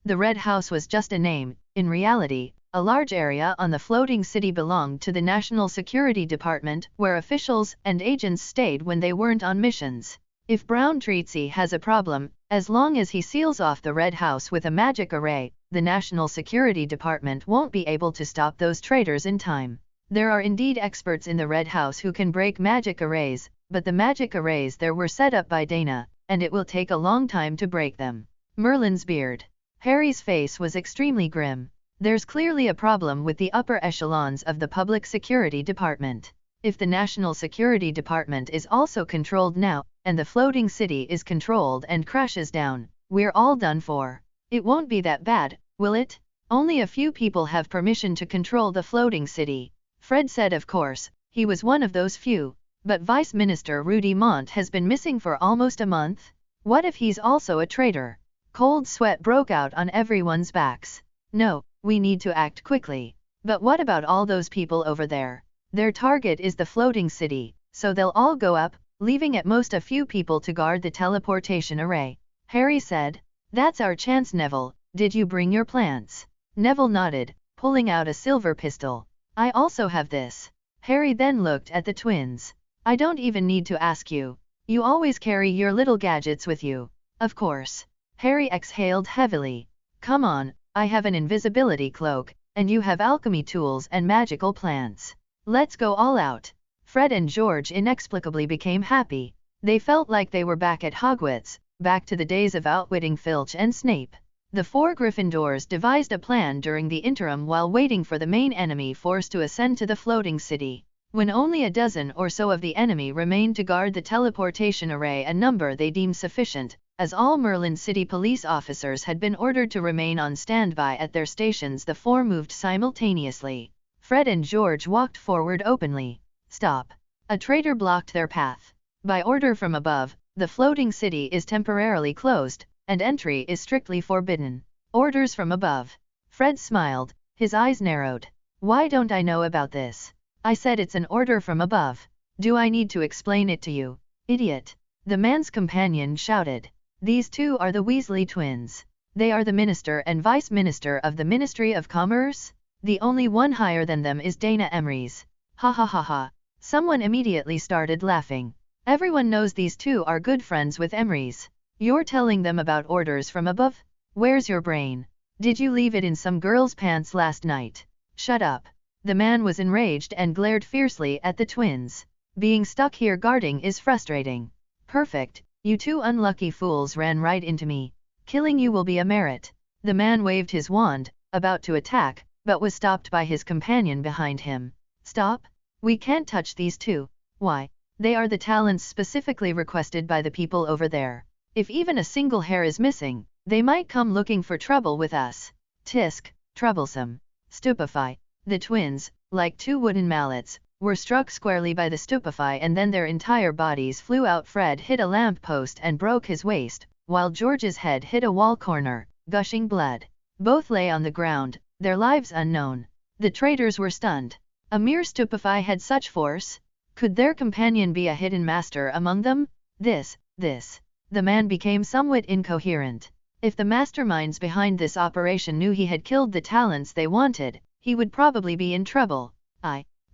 The Red House was just a name. In reality, a large area on the floating city belonged to the National Security Department, where officials and agents stayed when they weren't on missions. If Brown Treatsy has a problem, as long as he seals off the Red House with a magic array, the National Security Department won't be able to stop those traitors in time. There are indeed experts in the Red House who can break magic arrays, but the magic arrays there were set up by Dana, and it will take a long time to break them. Merlin's beard. Harry's face was extremely grim. There's clearly a problem with the upper echelons of the Public Security Department. If the National Security Department is also controlled now, and the floating city is controlled and crashes down, we're all done for. It won't be that bad, will it? Only a few people have permission to control the floating city. Fred said of course, he was one of those few, but Vice Minister Rudy Mont has been missing for almost a month. What if he's also a traitor? Cold sweat broke out on everyone's backs. No, we need to act quickly. But what about all those people over there? Their target is the floating city, so they'll all go up, leaving at most a few people to guard the teleportation array. Harry said. That's our chance, Neville. Did you bring your plants? Neville nodded, pulling out a silver pistol. I also have this. Harry then looked at the twins. I don't even need to ask you. You always carry your little gadgets with you. Of course. Harry exhaled heavily. Come on, I have an invisibility cloak, and you have alchemy tools and magical plants. Let's go all out. Fred and George inexplicably became happy. They felt like they were back at Hogwarts, back to the days of outwitting Filch and Snape. The four Gryffindors devised a plan during the interim while waiting for the main enemy force to ascend to the floating city. When only a dozen or so of the enemy remained to guard the teleportation array, a number they deemed sufficient, as all Merlin City police officers had been ordered to remain on standby at their stations, the four moved simultaneously. Fred and George walked forward openly. Stop. A traitor blocked their path. By order from above, the floating city is temporarily closed, and entry is strictly forbidden. Orders from above. Fred smiled, his eyes narrowed. Why don't I know about this? I said it's an order from above. Do I need to explain it to you, idiot? The man's companion shouted. These two are the Weasley twins. They are the Minister and Vice Minister of the Ministry of Commerce? The only one higher than them is Dana Emrys. Ha ha ha ha. Someone immediately started laughing. Everyone knows these two are good friends with Emrys. You're telling them about orders from above? Where's your brain? Did you leave it in some girl's pants last night? Shut up. The man was enraged and glared fiercely at the twins. Being stuck here guarding is frustrating. Perfect, you two unlucky fools ran right into me. Killing you will be a merit. The man waved his wand, about to attack, but was stopped by his companion behind him. Stop? We can't touch these two. Why? They are the talents specifically requested by the people over there. If even a single hair is missing, they might come looking for trouble with us. Tisk, troublesome. Stupefy. The twins, like two wooden mallets, were struck squarely by the stupefy and then their entire bodies flew out. Fred hit a lamp post and broke his waist, while George's head hit a wall corner, gushing blood. Both lay on the ground, their lives unknown. The traitors were stunned. A mere stupefy had such force? Could their companion be a hidden master among them? This. The man became somewhat incoherent. If the masterminds behind this operation knew he had killed the talents they wanted, he would probably be in trouble.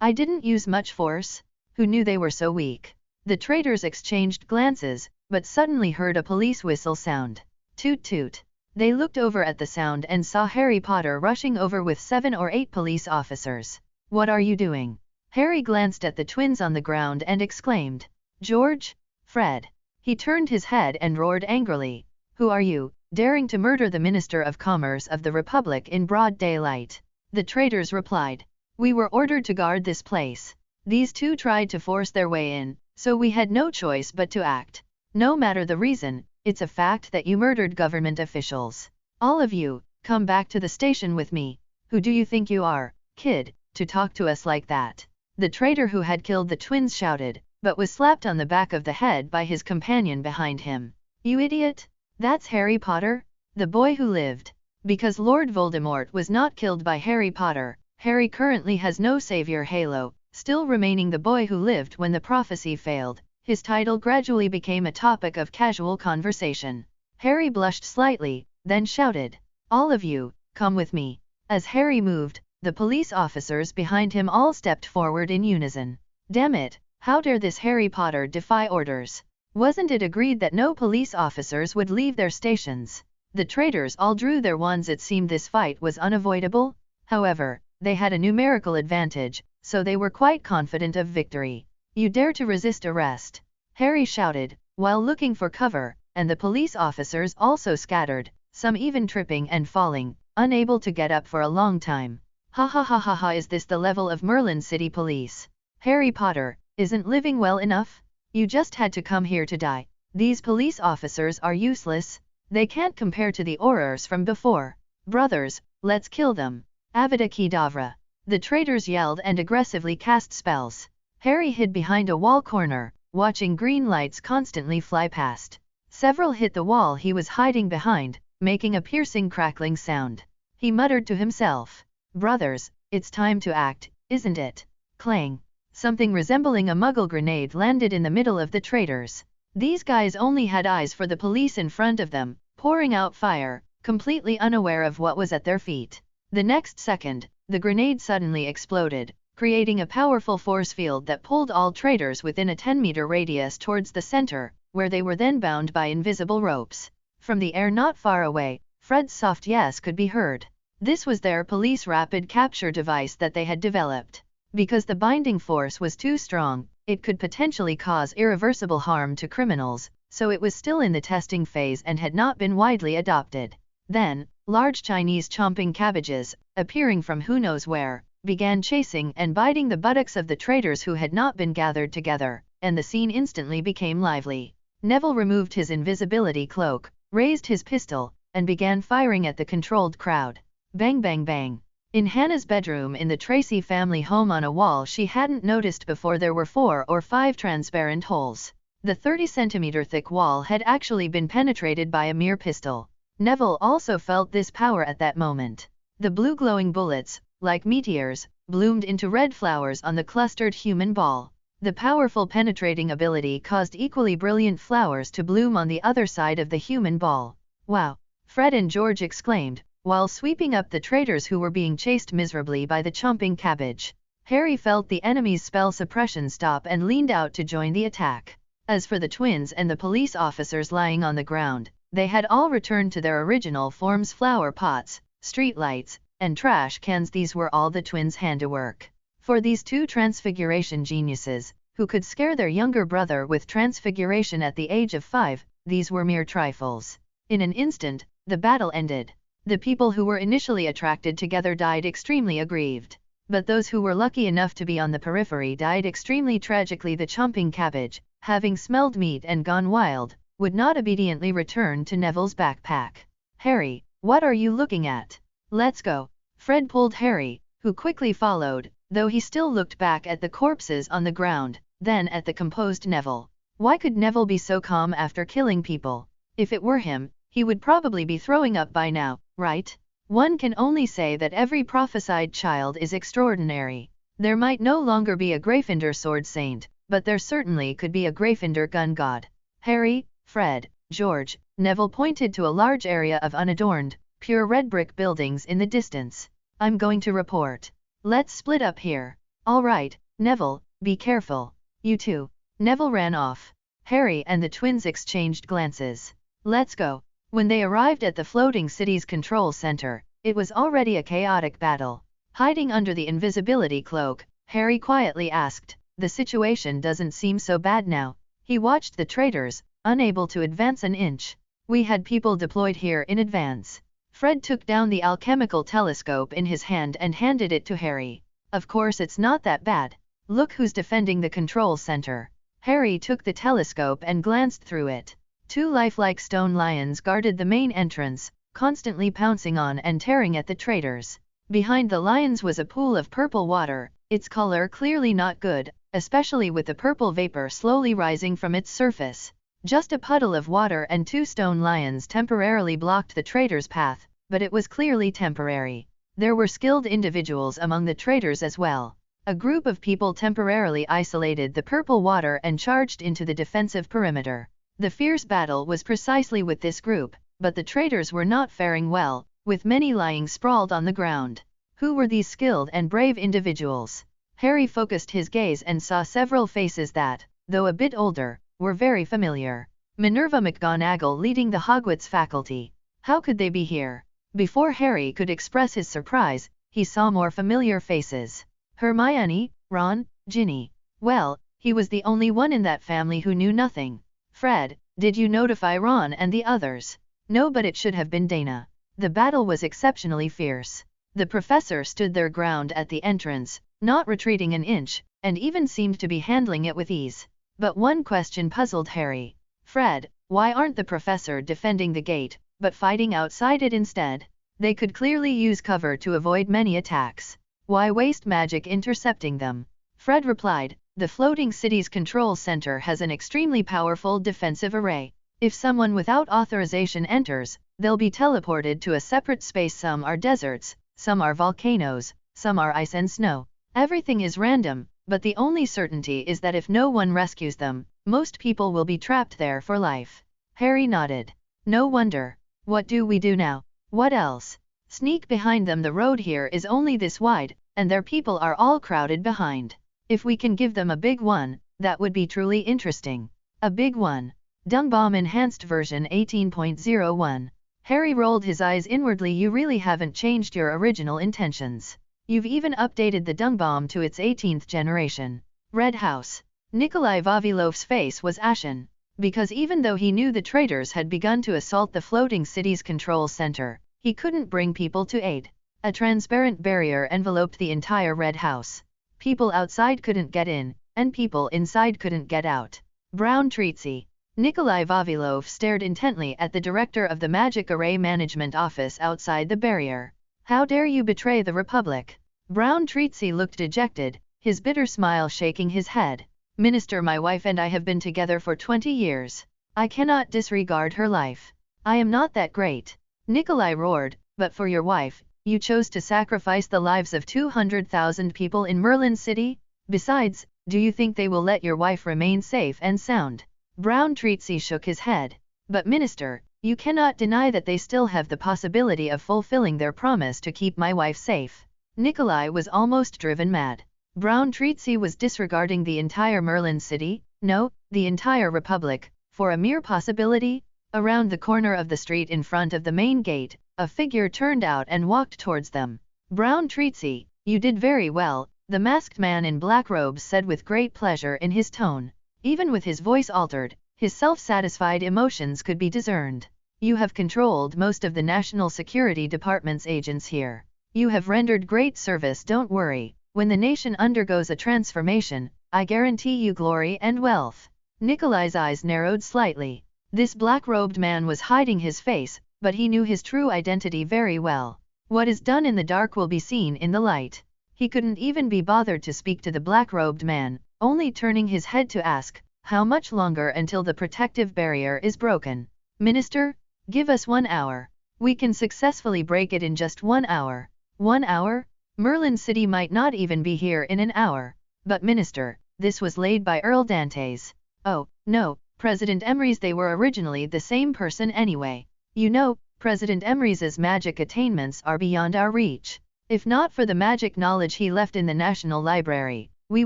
I didn't use much force. Who knew they were so weak? The traitors exchanged glances, but suddenly heard a police whistle sound. Toot toot. They looked over at the sound and saw Harry Potter rushing over with 7 or 8 police officers. What are you doing? Harry glanced at the twins on the ground and exclaimed. George? Fred. He turned his head and roared angrily. Who are you, daring to murder the Minister of Commerce of the Republic in broad daylight? The traitors replied. We were ordered to guard this place. These two tried to force their way in, so we had no choice but to act. No matter the reason, it's a fact that you murdered government officials. All of you, come back to the station with me. Who do you think you are, kid, to talk to us like that? The traitor who had killed the twins shouted, but was slapped on the back of the head by his companion behind him. You idiot! That's Harry Potter, the boy who lived. Because Lord Voldemort was not killed by Harry Potter, Harry currently has no savior halo, still remaining the boy who lived when the prophecy failed. His title gradually became a topic of casual conversation. Harry blushed slightly, then shouted. All of you, come with me. As Harry moved, the police officers behind him all stepped forward in unison. Damn it, how dare this Harry Potter defy orders? Wasn't it agreed that no police officers would leave their stations? The traitors all drew their wands. It seemed this fight was unavoidable. However, they had a numerical advantage, so they were quite confident of victory. You dare to resist arrest? Harry shouted, while looking for cover, and the police officers also scattered, some even tripping and falling, unable to get up for a long time. Ha ha ha ha ha, is this the level of Merlin City Police? Harry Potter isn't living well enough? You just had to come here to die. These police officers are useless. They can't compare to the horrors from before. Brothers, let's kill them. Avada Kedavra. The traitors yelled and aggressively cast spells. Harry hid behind a wall corner, watching green lights constantly fly past. Several hit the wall he was hiding behind, making a piercing crackling sound. He muttered to himself, "Brothers, it's time to act, isn't it?" Clang. Something resembling a muggle grenade landed in the middle of the traitors. These guys only had eyes for the police in front of them, pouring out fire, completely unaware of what was at their feet. The next second, the grenade suddenly exploded, creating a powerful force field that pulled all traitors within a 10-meter radius towards the center, where they were then bound by invisible ropes. From the air not far away, Fred's soft yes could be heard. This was their police rapid capture device that they had developed. Because the binding force was too strong, it could potentially cause irreversible harm to criminals, so it was still in the testing phase and had not been widely adopted. Then, large Chinese chomping cabbages, appearing from who knows where, began chasing and biting the buttocks of the traitors who had not been gathered together, and the scene instantly became lively. Neville removed his invisibility cloak, raised his pistol, and began firing at the controlled crowd. Bang bang bang. In Hannah's bedroom in the Tracy family home, on a wall she hadn't noticed before, there were 4 or 5 transparent holes. The 30-centimeter thick wall had actually been penetrated by a mere pistol. Neville also felt this power at that moment. The blue glowing bullets, like meteors, bloomed into red flowers on the clustered human ball. The powerful penetrating ability caused equally brilliant flowers to bloom on the other side of the human ball. Wow! Fred and George exclaimed, while sweeping up the traitors who were being chased miserably by the chomping cabbage. Harry felt the enemy's spell suppression stop and leaned out to join the attack. As for the twins and the police officers lying on the ground, they had all returned to their original forms: flower pots, street lights, and trash cans. These were all the twins' handiwork. For these 2 transfiguration geniuses, who could scare their younger brother with transfiguration at the age of 5, these were mere trifles. In an instant, the battle ended. The people who were initially attracted together died extremely aggrieved. But those who were lucky enough to be on the periphery died extremely tragically. The chomping cabbage, having smelled meat and gone wild, would not obediently return to Neville's backpack. "Harry, what are you looking at? Let's go." Fred pulled Harry, who quickly followed, though he still looked back at the corpses on the ground, then at the composed Neville. Why could Neville be so calm after killing people? If it were him, he would probably be throwing up by now, right? One can only say that every prophesied child is extraordinary. There might no longer be a Gryffindor sword saint, but there certainly could be a Gryffindor gun god. Harry, Fred, George, Neville pointed to a large area of unadorned, pure red brick buildings in the distance. "I'm going to report. Let's split up here." "All right, Neville, be careful." "You too." Neville ran off. Harry and the twins exchanged glances. "Let's go." When they arrived at the floating city's control center, it was already a chaotic battle. Hiding under the invisibility cloak, Harry quietly asked, "The situation doesn't seem so bad now." He watched the traitors, unable to advance an inch. "We had people deployed here in advance." Fred took down the alchemical telescope in his hand and handed it to Harry. "Of course it's not that bad. Look who's defending the control center." Harry took the telescope and glanced through it. 2 lifelike stone lions guarded the main entrance, constantly pouncing on and tearing at the traitors. Behind the lions was a pool of purple water, its color clearly not good, especially with the purple vapor slowly rising from its surface. Just a puddle of water, and 2 stone lions temporarily blocked the traitors' path, but it was clearly temporary. There were skilled individuals among the traitors as well. A group of people temporarily isolated the purple water and charged into the defensive perimeter. The fierce battle was precisely with this group, but the traitors were not faring well, with many lying sprawled on the ground. Who were these skilled and brave individuals? Harry focused his gaze and saw several faces that, though a bit older, were very familiar. Minerva McGonagall leading the Hogwarts faculty. How could they be here? Before Harry could express his surprise, he saw more familiar faces. Hermione, Ron, Ginny. Well, he was the only one in that family who knew nothing. Fred, did you notify Ron and the others? No, but it should have been Dana. The battle was exceptionally fierce. The professor stood their ground at the entrance, not retreating an inch, and even seemed to be handling it with ease. But one question puzzled Harry. Fred, why aren't the professor defending the gate, but fighting outside it instead? They could clearly use cover to avoid many attacks. Why waste magic intercepting them? Fred replied, the floating city's control center has an extremely powerful defensive array. If someone without authorization enters, they'll be teleported to a separate space. Some are deserts, some are volcanoes, some are ice and snow. Everything is random, but the only certainty is that if no one rescues them, most people will be trapped there for life. Harry nodded. No wonder. What do we do now? What else? Sneak behind them. The road here is only this wide, and their people are all crowded behind. If we can give them a big one, that would be truly interesting. A big one. Dungbomb Enhanced Version 18.01. Harry rolled his eyes inwardly. You really haven't changed your original intentions. You've even updated the Dungbomb to its 18th generation. Red House. Nikolai Vavilov's face was ashen, because even though he knew the traitors had begun to assault the floating city's control center, he couldn't bring people to aid. A transparent barrier enveloped the entire Red House. People outside couldn't get in, and people inside couldn't get out. Brown Treatsy. Nikolai Vavilov stared intently at the director of the Magic Array Management Office outside the barrier. How dare you betray the Republic? Brown Treatsy looked dejected, his bitter smile shaking his head. Minister, my wife and I have been together for 20 years. I cannot disregard her life. I am not that great. Nikolai roared, but for your wife, you chose to sacrifice the lives of 200,000 people in Merlin City? Besides, do you think they will let your wife remain safe and sound? Brown Treatsy shook his head. But Minister, you cannot deny that they still have the possibility of fulfilling their promise to keep my wife safe. Nikolai was almost driven mad. Brown Treatsy was disregarding the entire Merlin City, no, the entire Republic, for a mere possibility. Around the corner of the street in front of the main gate, a figure turned out and walked towards them. Brown Treatsy, you did very well, the masked man in black robes said with great pleasure in his tone. Even with his voice altered, his self-satisfied emotions could be discerned. You have controlled most of the National Security Department's agents here. You have rendered great service. Don't worry, when the nation undergoes a transformation, I guarantee you glory and wealth. Nikolai's eyes narrowed slightly. This black-robed man was hiding his face, but he knew his true identity very well. What is done in the dark will be seen in the light. He couldn't even be bothered to speak to the black-robed man, only turning his head to ask, how much longer until the protective barrier is broken? Minister, give us 1 hour. We can successfully break it in just 1 hour. 1 hour? Merlin City might not even be here in an hour. But Minister, this was laid by Earl Dantes. Oh, no, President Emrys. They were originally the same person anyway. You know, President Emrys's magic attainments are beyond our reach. If not for the magic knowledge he left in the National Library, we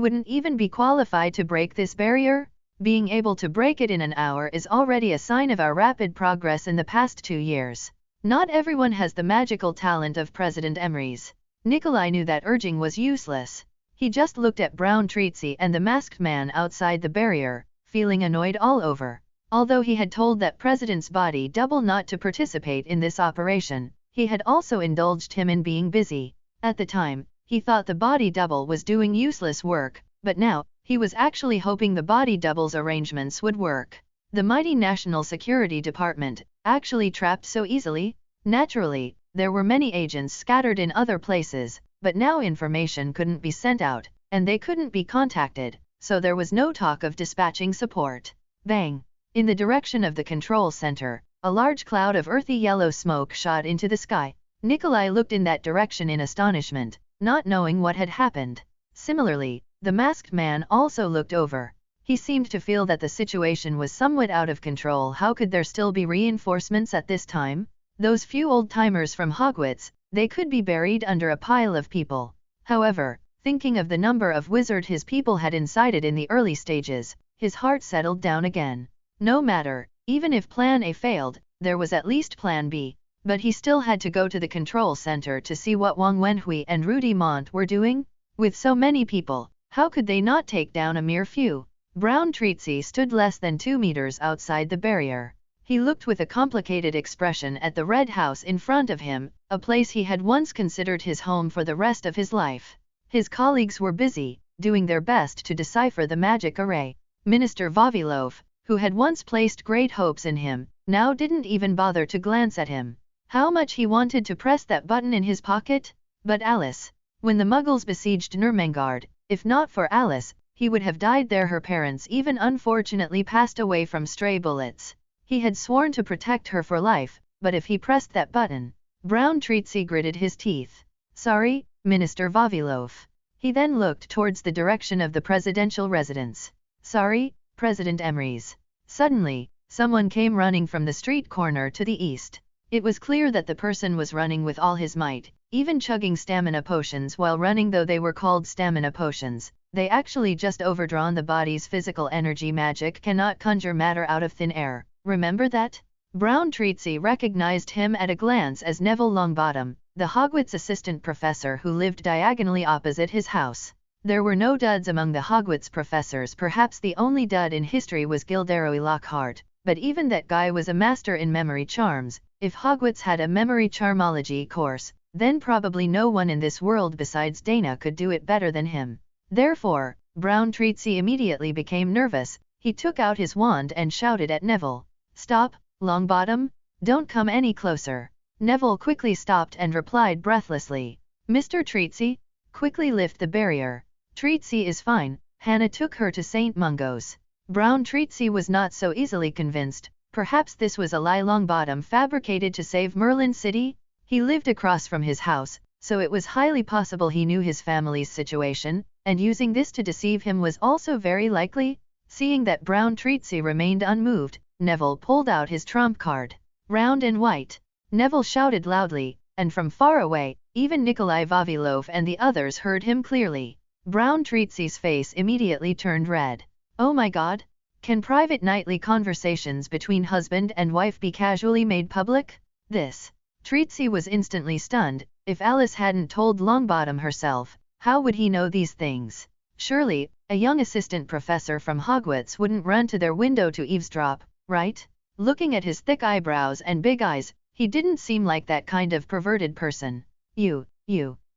wouldn't even be qualified to break this barrier. Being able to break it in an hour is already a sign of our rapid progress in the past 2 years. Not everyone has the magical talent of President Emrys. Nikolai knew that urging was useless. He just looked at Brown Treatsy and the masked man outside the barrier, feeling annoyed all over. Although he had told that President's body double not to participate in this operation, he had also indulged him in being busy. At the time, he thought the body double was doing useless work, but now, he was actually hoping the body double's arrangements would work. The mighty National Security Department, actually trapped so easily? Naturally, there were many agents scattered in other places, but now information couldn't be sent out, and they couldn't be contacted, so there was no talk of dispatching support. Bang! In the direction of the control center, a large cloud of earthy yellow smoke shot into the sky. Nikolai looked in that direction in astonishment, not knowing what had happened. Similarly, the masked man also looked over. He seemed to feel that the situation was somewhat out of control. How could there still be reinforcements at this time? Those few old-timers from Hogwarts, they could be buried under a pile of people. However, thinking of the number of wizards his people had incited in the early stages, his heart settled down again. No matter, even if Plan A failed, there was at least Plan B. But he still had to go to the control center to see what Wang Wenhui and Rudy Mont were doing. With so many people, how could they not take down a mere few? Brown Treatsy stood less than 2 meters outside the barrier. He looked with a complicated expression at the red house in front of him, a place he had once considered his home for the rest of his life. His colleagues were busy, doing their best to decipher the magic array. Minister Vavilov, who had once placed great hopes in him, now didn't even bother to glance at him. How much he wanted to press that button in his pocket? But Alice. When the Muggles besieged Nurmengard, if not for Alice, he would have died there. Her parents even unfortunately passed away from stray bullets. He had sworn to protect her for life, but if he pressed that button, Brown Treatsy gritted his teeth. Sorry, Minister Vavilov. He then looked towards the direction of the presidential residence. Sorry, President Emrys. Suddenly, someone came running from the street corner to the east. It was clear that the person was running with all his might, even chugging stamina potions while running. Though they were called stamina potions, they actually just overdrawn the body's physical energy. Magic cannot conjure matter out of thin air. Remember that? Brown Treatsy recognized him at a glance as Neville Longbottom, the Hogwarts assistant professor who lived diagonally opposite his house. There were no duds among the Hogwarts professors. Perhaps the only dud in history was Gilderoy Lockhart, but even that guy was a master in memory charms. If Hogwarts had a memory charmology course, then probably no one in this world besides Dana could do it better than him. Therefore, Brown Treatsy immediately became nervous. He took out his wand and shouted at Neville. Stop, Longbottom, don't come any closer. Neville quickly stopped and replied breathlessly. Mr. Treatsy, quickly lift the barrier. Treatsy is fine, Hannah took her to St. Mungo's. Brown Treatsy was not so easily convinced. Perhaps this was a lie Longbottom fabricated to save Merlin City? He lived across from his house, so it was highly possible he knew his family's situation, and using this to deceive him was also very likely. Seeing that Brown Treatsy remained unmoved, Neville pulled out his trump card. Round and white. Neville shouted loudly, and from far away, even Nikolai Vavilov and the others heard him clearly. Brown Treatsy's face immediately turned red. Oh my God! Can private nightly conversations between husband and wife be casually made public? This. Treatsy was instantly stunned. If Alice hadn't told Longbottom herself, how would he know these things? Surely, a young assistant professor from Hogwarts wouldn't run to their window to eavesdrop, right? Looking at his thick eyebrows and big eyes, he didn't seem like that kind of perverted person.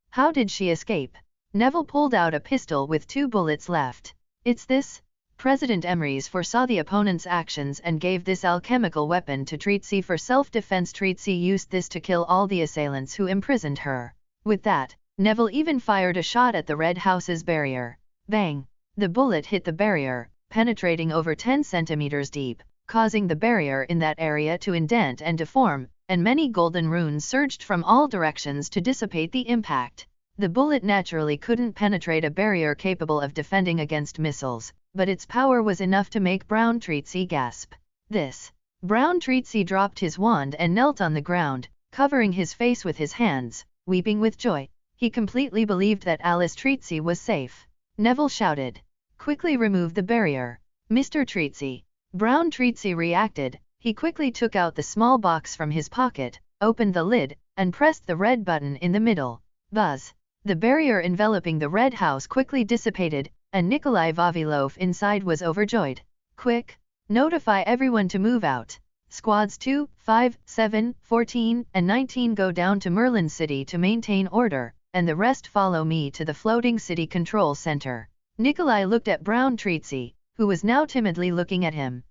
How did she escape? Neville pulled out a pistol with 2 bullets left. It's this? President Emrys foresaw the opponent's actions and gave this alchemical weapon to Treatsy for self-defense. Treatsy used this to kill all the assailants who imprisoned her. With that, Neville even fired a shot at the Red House's barrier. Bang! The bullet hit the barrier, penetrating over 10 centimeters deep, causing the barrier in that area to indent and deform, and many golden runes surged from all directions to dissipate the impact. The bullet naturally couldn't penetrate a barrier capable of defending against missiles, but its power was enough to make Brown Treatsy gasp. This. Brown Treatsy dropped his wand and knelt on the ground, covering his face with his hands, weeping with joy. He completely believed that Alice Treatsy was safe. Neville shouted. Quickly remove the barrier. Mr. Treatsy. Brown Treatsy reacted. He quickly took out the small box from his pocket, opened the lid, and pressed the red button in the middle. Buzz. The barrier enveloping the Red House quickly dissipated, and Nikolai Vavilov inside was overjoyed. Quick! Notify everyone to move out. Squads 2, 5, 7, 14, and 19 go down to Merlin City to maintain order, and the rest follow me to the floating city control center. Nikolai looked at Brown Treatsy, who was now timidly looking at him.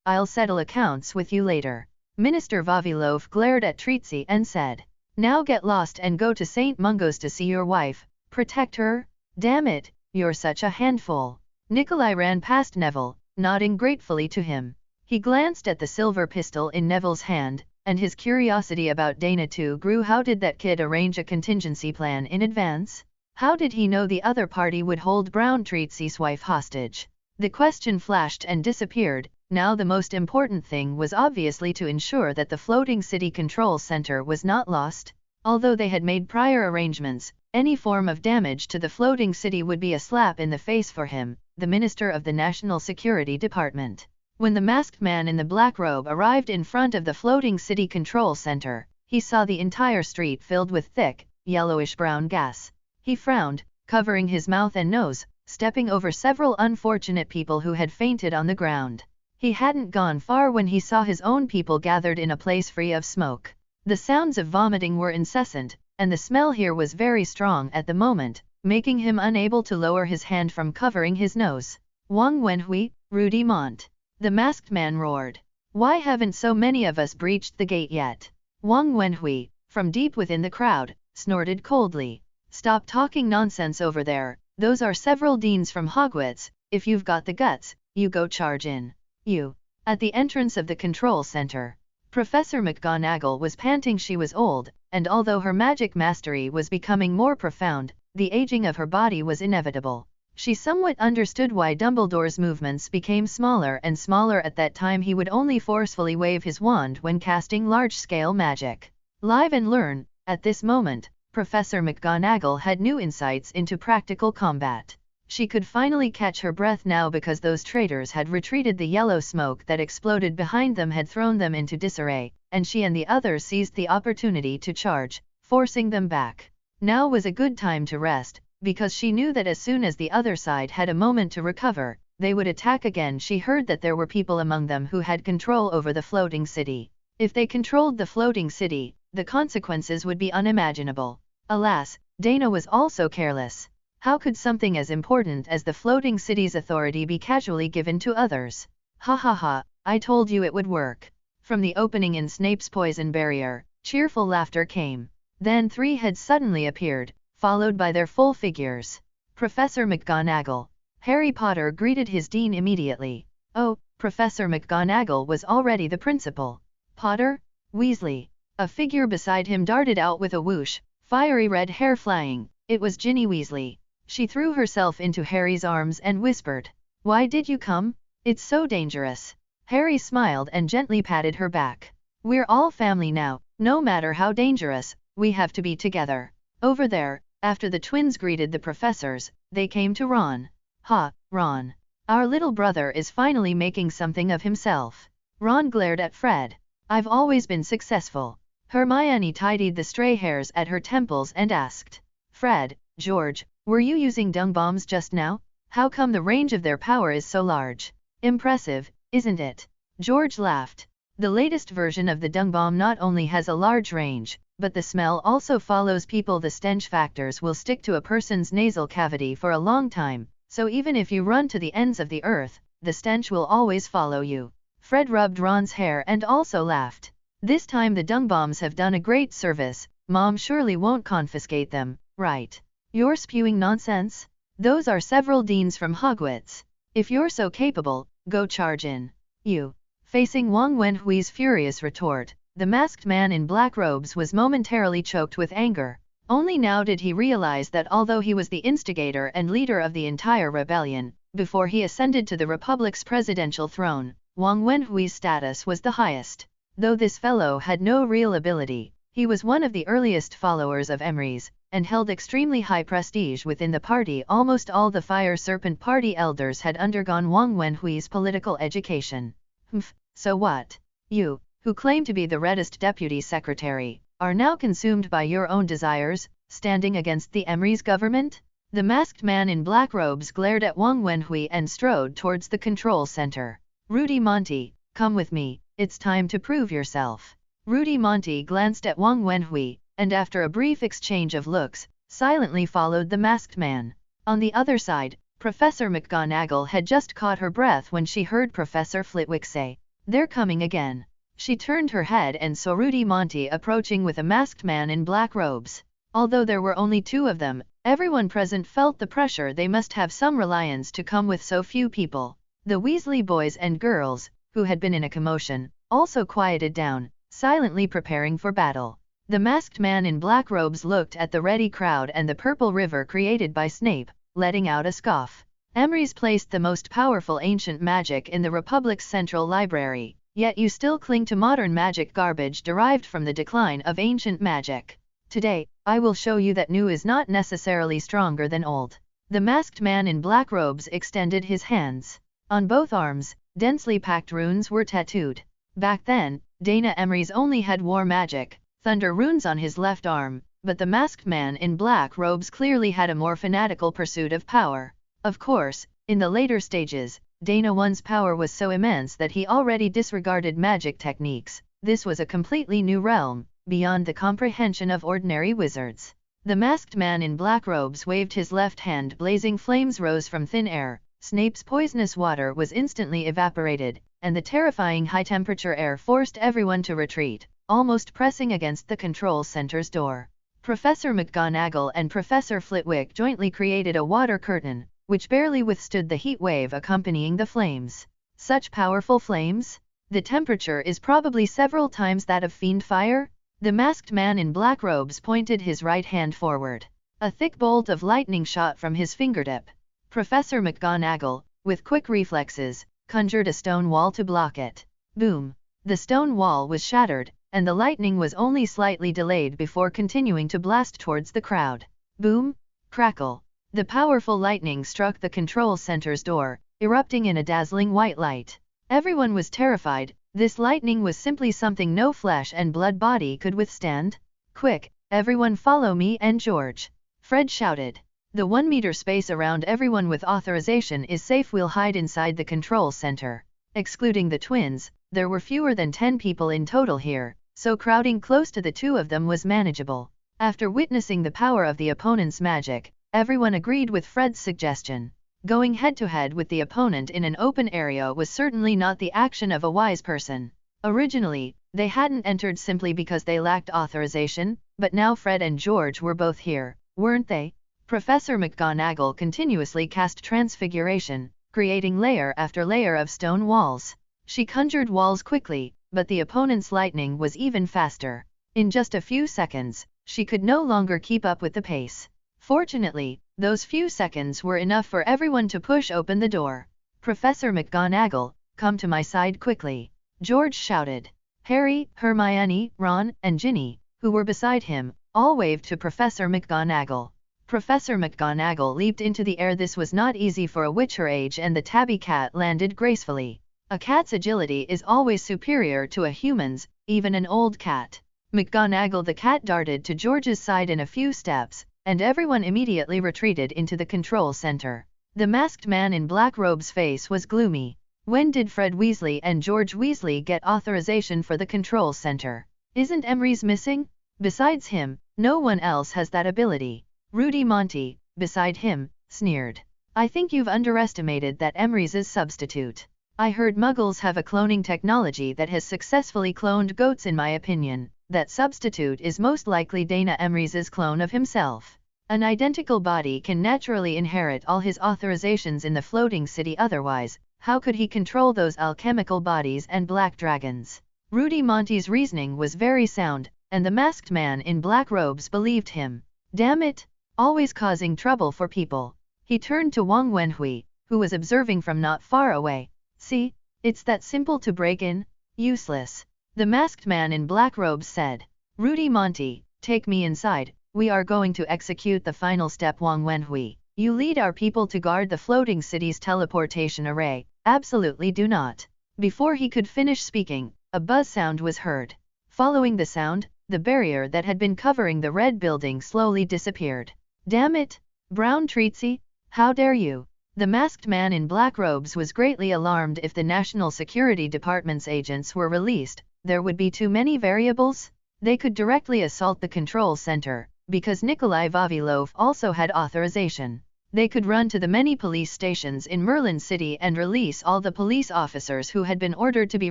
I'll settle accounts with you later. Minister Vavilov glared at Treatsy and said. Now get lost and go to St. Mungo's to see your wife. Protect her? Damn it, you're such a handful. Nikolai ran past Neville, nodding gratefully to him. He glanced at the silver pistol in Neville's hand, and his curiosity about Dana too grew. How did that kid arrange a contingency plan in advance? How did he know the other party would hold Brown Treatsy's wife hostage? The question flashed and disappeared. Now the most important thing was obviously to ensure that the floating city control center was not lost. Although they had made prior arrangements, any form of damage to the floating city would be a slap in the face for him, the Minister of the National Security Department. When the masked man in the black robe arrived in front of the floating city control center, he saw the entire street filled with thick, yellowish-brown gas. He frowned, covering his mouth and nose, stepping over several unfortunate people who had fainted on the ground. He hadn't gone far when he saw his own people gathered in a place free of smoke. The sounds of vomiting were incessant, and the smell here was very strong at the moment, making him unable to lower his hand from covering his nose. Wang Wenhui, Rudy Mont. The masked man roared. Why haven't so many of us breached the gate yet? Wang Wenhui, from deep within the crowd, snorted coldly. Stop talking nonsense over there, those are several deans from Hogwarts. If you've got the guts, you go charge in. You. At the entrance of the control center, Professor McGonagall was panting. She was old, and although her magic mastery was becoming more profound, the aging of her body was inevitable. She somewhat understood why Dumbledore's movements became smaller and smaller at that time. He would only forcefully wave his wand when casting large-scale magic. Live and learn. At this moment, Professor McGonagall had new insights into practical combat. She could finally catch her breath now because those traitors had retreated. The yellow smoke that exploded behind them had thrown them into disarray, and she and the others seized the opportunity to charge, forcing them back. Now was a good time to rest, because she knew that as soon as the other side had a moment to recover, they would attack again. She heard that there were people among them who had control over the floating city. If they controlled the floating city, the consequences would be unimaginable. Alas, Dana was also careless. How could something as important as the floating city's authority be casually given to others? Ha ha ha, I told you it would work. From the opening in Snape's poison barrier, cheerful laughter came. Then 3 heads suddenly appeared, followed by their full figures. Professor McGonagall. Harry Potter greeted his dean immediately. Oh, Professor McGonagall was already the principal. Potter? Weasley. A figure beside him darted out with a whoosh, fiery red hair flying. It was Ginny Weasley. She threw herself into Harry's arms and whispered, "Why did you come? It's so dangerous." Harry smiled and gently patted her back. "We're all family now, no matter how dangerous, we have to be together." Over there, after the twins greeted the professors, they came to Ron. "Ha, Ron. Our little brother is finally making something of himself." Ron glared at Fred. "I've always been successful." Hermione tidied the stray hairs at her temples and asked, "Fred, George, were you using dung bombs just now? How come the range of their power is so large? Impressive, isn't it?" George laughed. "The latest version of the dung bomb not only has a large range, but the smell also follows people. The stench factors will stick to a person's nasal cavity for a long time, so even if you run to the ends of the earth, the stench will always follow you." Fred rubbed Ron's hair and also laughed. "This time the dung bombs have done a great service. Mom surely won't confiscate them, right? You're spewing nonsense? Those are several deans from Hogwarts. If you're so capable, go charge in. You." Facing Wang Wenhui's furious retort, the masked man in black robes was momentarily choked with anger. Only now did he realize that although he was the instigator and leader of the entire rebellion, before he ascended to the Republic's presidential throne, Wang Wenhui's status was the highest. Though this fellow had no real ability, he was one of the earliest followers of Emery's, and held extremely high prestige within the party. Almost all the Fire Serpent Party elders had undergone Wang Wenhui's political education. "Humph, so what? You, who claim to be the reddest deputy secretary, are now consumed by your own desires, standing against the Emery's government?" The masked man in black robes glared at Wang Wenhui and strode towards the control center. "Rudy Monty, come with me, it's time to prove yourself." Rudy Monty glanced at Wang Wenhui, and after a brief exchange of looks, silently followed the masked man. On the other side, Professor McGonagall had just caught her breath when she heard Professor Flitwick say, "They're coming again." She turned her head and saw Rudy Monty approaching with a masked man in black robes. Although there were only 2 of them, everyone present felt the pressure. They must have some reliance to come with so few people. The Weasley boys and girls, who had been in a commotion, also quieted down, silently preparing for battle. The masked man in black robes looked at the ready crowd and the purple river created by Snape, letting out a scoff. Emrys placed the most powerful ancient magic in the Republic's central library, yet you still cling to modern magic garbage derived from the decline of ancient magic. Today, I will show you that new is not necessarily stronger than old. The masked man in black robes extended his hands. On both arms, densely packed runes were tattooed. Back then, Dana Emrys only had war magic, thunder runes on his left arm, but the masked man in black robes clearly had a more fanatical pursuit of power. Of course, in the later stages, Dana I's power was so immense that he already disregarded magic techniques. This was a completely new realm, beyond the comprehension of ordinary wizards. The masked man in black robes waved his left hand. Blazing flames rose from thin air. Snape's poisonous water was instantly evaporated, and the terrifying high-temperature air forced everyone to retreat, almost pressing against the control center's door. Professor McGonagall and Professor Flitwick jointly created a water curtain, which barely withstood the heat wave accompanying the flames. Such powerful flames? The temperature is probably several times that of fiend fire? The masked man in black robes pointed his right hand forward. A thick bolt of lightning shot from his fingertip. Professor McGonagall, with quick reflexes, conjured a stone wall to block it. Boom! The stone wall was shattered, and the lightning was only slightly delayed before continuing to blast towards the crowd. Boom! Crackle! The powerful lightning struck the control center's door, erupting in a dazzling white light. Everyone was terrified. This lightning was simply something no flesh and blood body could withstand. Quick, everyone follow me and George! Fred shouted. The 1 meter space around everyone with authorization is safe. We'll hide inside the control center. Excluding the twins, there were fewer than 10 people in total here, so crowding close to the two of them was manageable. After witnessing the power of the opponent's magic, everyone agreed with Fred's suggestion. Going head-to-head with the opponent in an open area was certainly not the action of a wise person. Originally, they hadn't entered simply because they lacked authorization, but now Fred and George were both here, weren't they? Professor McGonagall continuously cast transfiguration, creating layer after layer of stone walls. She conjured walls quickly, but the opponent's lightning was even faster. In just a few seconds, she could no longer keep up with the pace. Fortunately, those few seconds were enough for everyone to push open the door. Professor McGonagall, come to my side quickly! George shouted. Harry, Hermione, Ron, and Ginny, who were beside him, all waved to Professor McGonagall. Professor McGonagall leaped into the air. This was not easy for a witch her age, and the tabby cat landed gracefully. A cat's agility is always superior to a human's, even an old cat. McGonagall the cat darted to George's side in a few steps, and everyone immediately retreated into the control center. The masked man in black robe's face was gloomy. When did Fred Weasley and George Weasley get authorization for the control center? Isn't Emrys missing? Besides him, no one else has that ability. Rudy Monty, beside him, sneered. I think you've underestimated that Emrys' substitute. I heard Muggles have a cloning technology that has successfully cloned goats. In my opinion, that substitute is most likely Dana Emrys' clone of himself. An identical body can naturally inherit all his authorizations in the floating city. Otherwise, how could he control those alchemical bodies and black dragons? Rudy Monty's reasoning was very sound, and the masked man in black robes believed him. Damn it! Always causing trouble for people. He turned to Wang Wenhui, who was observing from not far away. See, it's that simple to break in. Useless. The masked man in black robes said. Rudy Monty, take me inside. We are going to execute the final step. Wang Wenhui, you lead our people to guard the floating city's teleportation array. Absolutely do not. Before he could finish speaking, a buzz sound was heard. Following the sound, the barrier that had been covering the red building slowly disappeared. Damn it! Brown Treatsy, how dare you! The masked man in black robes was greatly alarmed. If the National Security Department's agents were released, there would be too many variables. They could directly assault the control center, because Nikolai Vavilov also had authorization. They could run to the many police stations in Merlin City and release all the police officers who had been ordered to be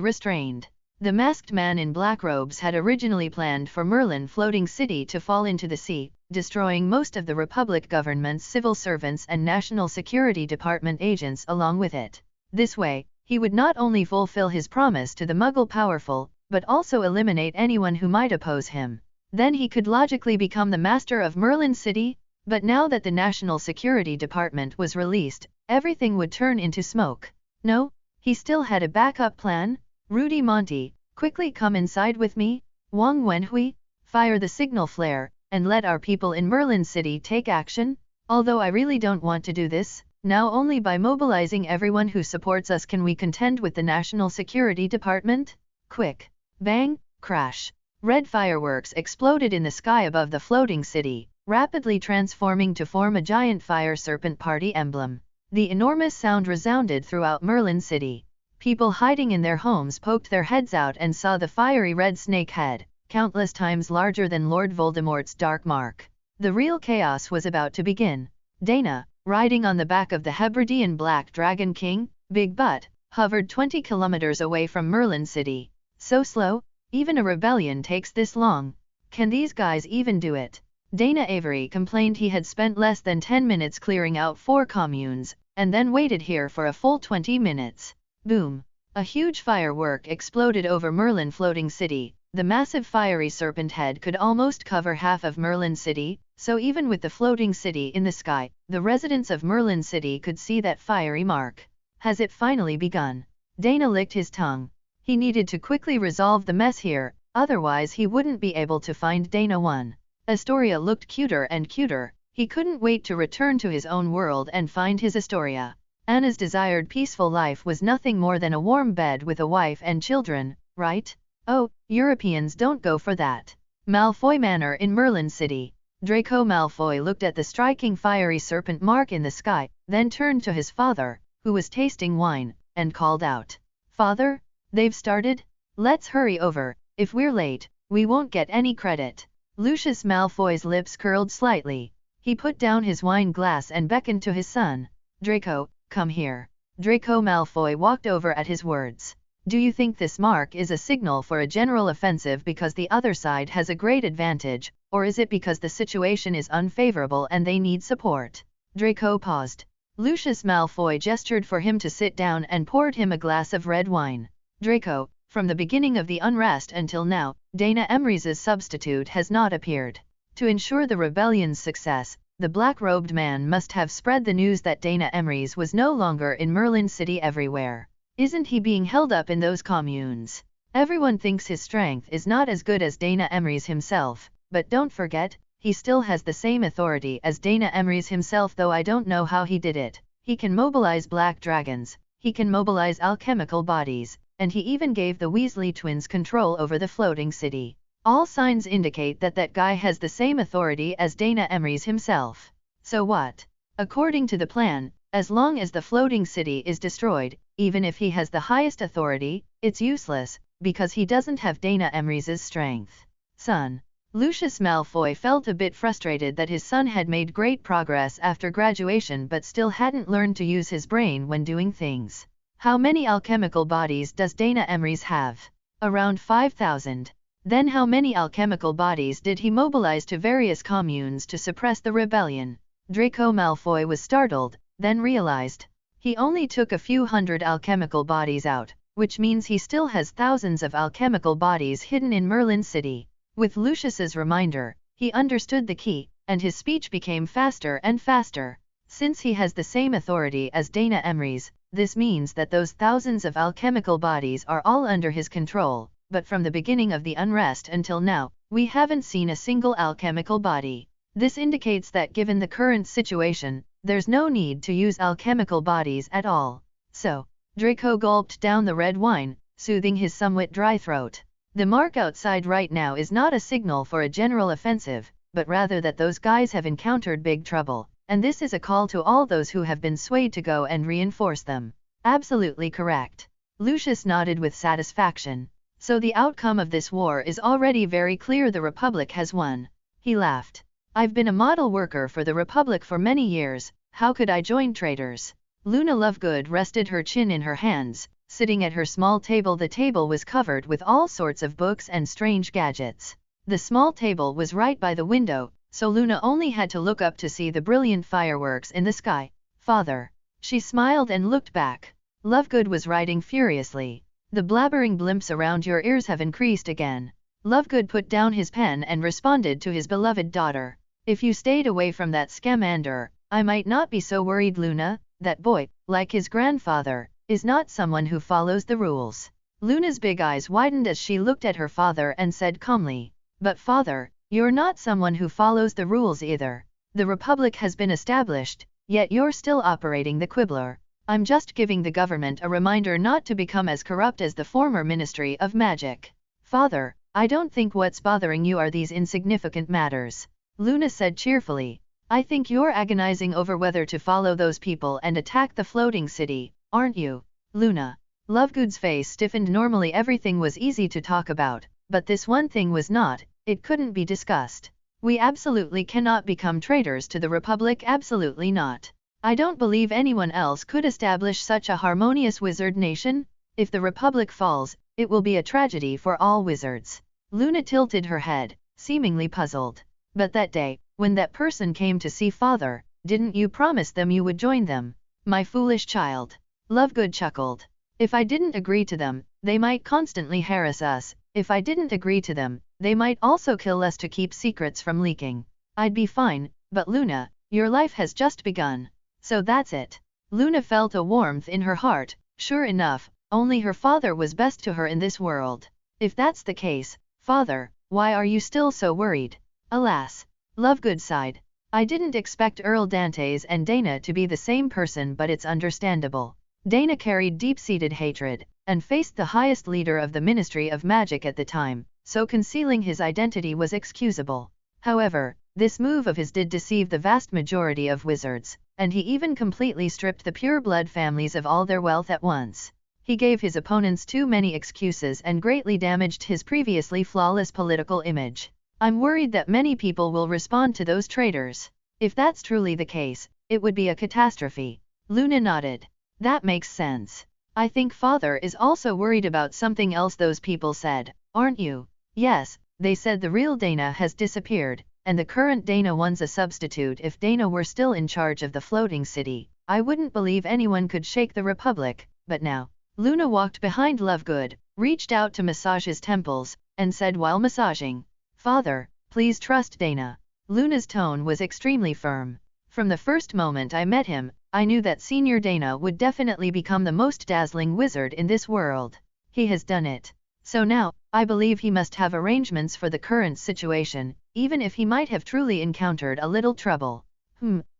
restrained. The masked man in black robes had originally planned for Merlin Floating City to fall into the sea, destroying most of the Republic government's civil servants and National Security Department agents along with it. This way, he would not only fulfill his promise to the Muggle powerful, but also eliminate anyone who might oppose him. Then he could logically become the master of Merlin City. But now that the National Security Department was released, everything would turn into smoke. No, he still had a backup plan. Rudy Monty, quickly come inside with me. Wang Wenhui, fire the signal flare, and let our people in Merlin City take action. Although I really don't want to do this, now only by mobilizing everyone who supports us can we contend with the National Security Department. Quick! Bang! Crash! Red fireworks exploded in the sky above the floating city, rapidly transforming to form a giant fire serpent party emblem. The enormous sound resounded throughout Merlin City. People hiding in their homes poked their heads out and saw the fiery red snake head, countless times larger than Lord Voldemort's dark mark. The real chaos was about to begin. Dana, riding on the back of the Hebridean Black Dragon King, Big Butt, hovered 20 kilometers away from Merlin City. So slow, even a rebellion takes this long. Can these guys even do it? Dana Avery complained he had spent less than 10 minutes clearing out 4 communes, and then waited here for a full 20 minutes. Boom! A huge firework exploded over Merlin Floating City. The massive fiery serpent head could almost cover half of Merlin City, so even with the floating city in the sky, the residents of Merlin City could see that fiery mark. Has it finally begun? Dana licked his tongue. He needed to quickly resolve the mess here, otherwise he wouldn't be able to find Dana 1. Astoria looked cuter and cuter. He couldn't wait to return to his own world and find his Astoria. Anna's desired peaceful life was nothing more than a warm bed with a wife and children, right? Oh, Europeans don't go for that. Malfoy Manor in Merlin City. Draco Malfoy looked at the striking fiery serpent mark in the sky, then turned to his father, who was tasting wine, and called out, "Father, they've started? Let's hurry over. If we're late, we won't get any credit." Lucius Malfoy's lips curled slightly. He put down his wine glass and beckoned to his son. "Draco, come here." Draco Malfoy walked over at his words. "Do you think this mark is a signal for a general offensive because the other side has a great advantage, or is it because the situation is unfavorable and they need support?" Draco paused. Lucius Malfoy gestured for him to sit down and poured him a glass of red wine. "Draco, from the beginning of the unrest until now, Dana Emery's substitute has not appeared. To ensure the rebellion's success, the black-robed man must have spread the news that Dana Emery's was no longer in Merlin City everywhere. Isn't he being held up in those communes? Everyone thinks his strength is not as good as Dana Emery's himself, but don't forget, he still has the same authority as Dana Emery's himself, though I don't know how he did it. He can mobilize black dragons, he can mobilize alchemical bodies, and he even gave the Weasley twins control over the floating city. All signs indicate that that guy has the same authority as Dana Emery's himself. So what? According to the plan, as long as the floating city is destroyed, even if he has the highest authority, it's useless, because he doesn't have Dana Emery's strength. Son. Lucius Malfoy felt a bit frustrated that his son had made great progress after graduation but still hadn't learned to use his brain when doing things. How many alchemical bodies does Dana Emery's have? Around 5,000. Then how many alchemical bodies did he mobilize to various communes to suppress the rebellion? Draco Malfoy was startled, then realized. He only took a few hundred alchemical bodies out, which means he still has thousands of alchemical bodies hidden in Merlin City. With Lucius's reminder, he understood the key, and his speech became faster and faster. Since he has the same authority as Dana Emery's, this means that those thousands of alchemical bodies are all under his control, but from the beginning of the unrest until now, we haven't seen a single alchemical body. This indicates that given the current situation, there's no need to use alchemical bodies at all. So, Draco gulped down the red wine, soothing his somewhat dry throat. The mark outside right now is not a signal for a general offensive, but rather that those guys have encountered big trouble. And this is a call to all those who have been swayed to go and reinforce them. Absolutely correct. Lucius nodded with satisfaction. So the outcome of this war is already very clear. The Republic has won. He laughed. I've been a model worker for the Republic for many years. How could I join traitors? Luna Lovegood rested her chin in her hands, sitting at her small table. The table was covered with all sorts of books and strange gadgets. The small table was right by the window, so Luna only had to look up to see the brilliant fireworks in the sky. Father. She smiled and looked back. Lovegood was writing furiously. The blabbering blimps around your ears have increased again. Lovegood put down his pen and responded to his beloved daughter. If you stayed away from that scamander, I might not be so worried. Luna, that boy, like his grandfather, is not someone who follows the rules. Luna's big eyes widened as she looked at her father and said calmly, "But father, you're not someone who follows the rules either. The Republic has been established, yet you're still operating the Quibbler. I'm just giving the government a reminder not to become as corrupt as the former Ministry of Magic." "Father, I don't think what's bothering you are these insignificant matters," Luna said cheerfully. "I think you're agonizing over whether to follow those people and attack the floating city, aren't you, Luna?" Lovegood's face stiffened. Normally everything was easy to talk about, but this one thing was not. It couldn't be discussed. "We absolutely cannot become traitors to the Republic, absolutely not. I don't believe anyone else could establish such a harmonious wizard nation. If the Republic falls, it will be a tragedy for all wizards." Luna tilted her head, seemingly puzzled. "But that day, when that person came to see father, didn't you promise them you would join them?" "My foolish child." Lovegood chuckled. "If I didn't agree to them, they might constantly harass us. If I didn't agree to them, they might also kill us to keep secrets from leaking. I'd be fine, but Luna, your life has just begun. So that's it." Luna felt a warmth in her heart. Sure enough, only her father was best to her in this world. "If that's the case, father, why are you still so worried?" "Alas," Lovegood sighed. "I didn't expect Earl Dantes and Dana to be the same person, but it's understandable." Dana carried deep-seated hatred, and faced the highest leader of the Ministry of Magic at the time, so concealing his identity was excusable. However, this move of his did deceive the vast majority of wizards, and he even completely stripped the pure-blood families of all their wealth at once. He gave his opponents too many excuses and greatly damaged his previously flawless political image. "I'm worried that many people will respond to those traitors. If that's truly the case, it would be a catastrophe." Luna nodded. "That makes sense. I think father is also worried about something else those people said, aren't you?" "Yes, they said the real Dana has disappeared, and the current Dana wants a substitute. If Dana were still in charge of the floating city, I wouldn't believe anyone could shake the Republic, but now." Luna walked behind Lovegood, reached out to massage his temples, and said while massaging, "Father, please trust Dana." Luna's tone was extremely firm. "From the first moment I met him, I knew that Senior Dana would definitely become the most dazzling wizard in this world. He has done it. So now, I believe he must have arrangements for the current situation, even if he might have truly encountered a little trouble."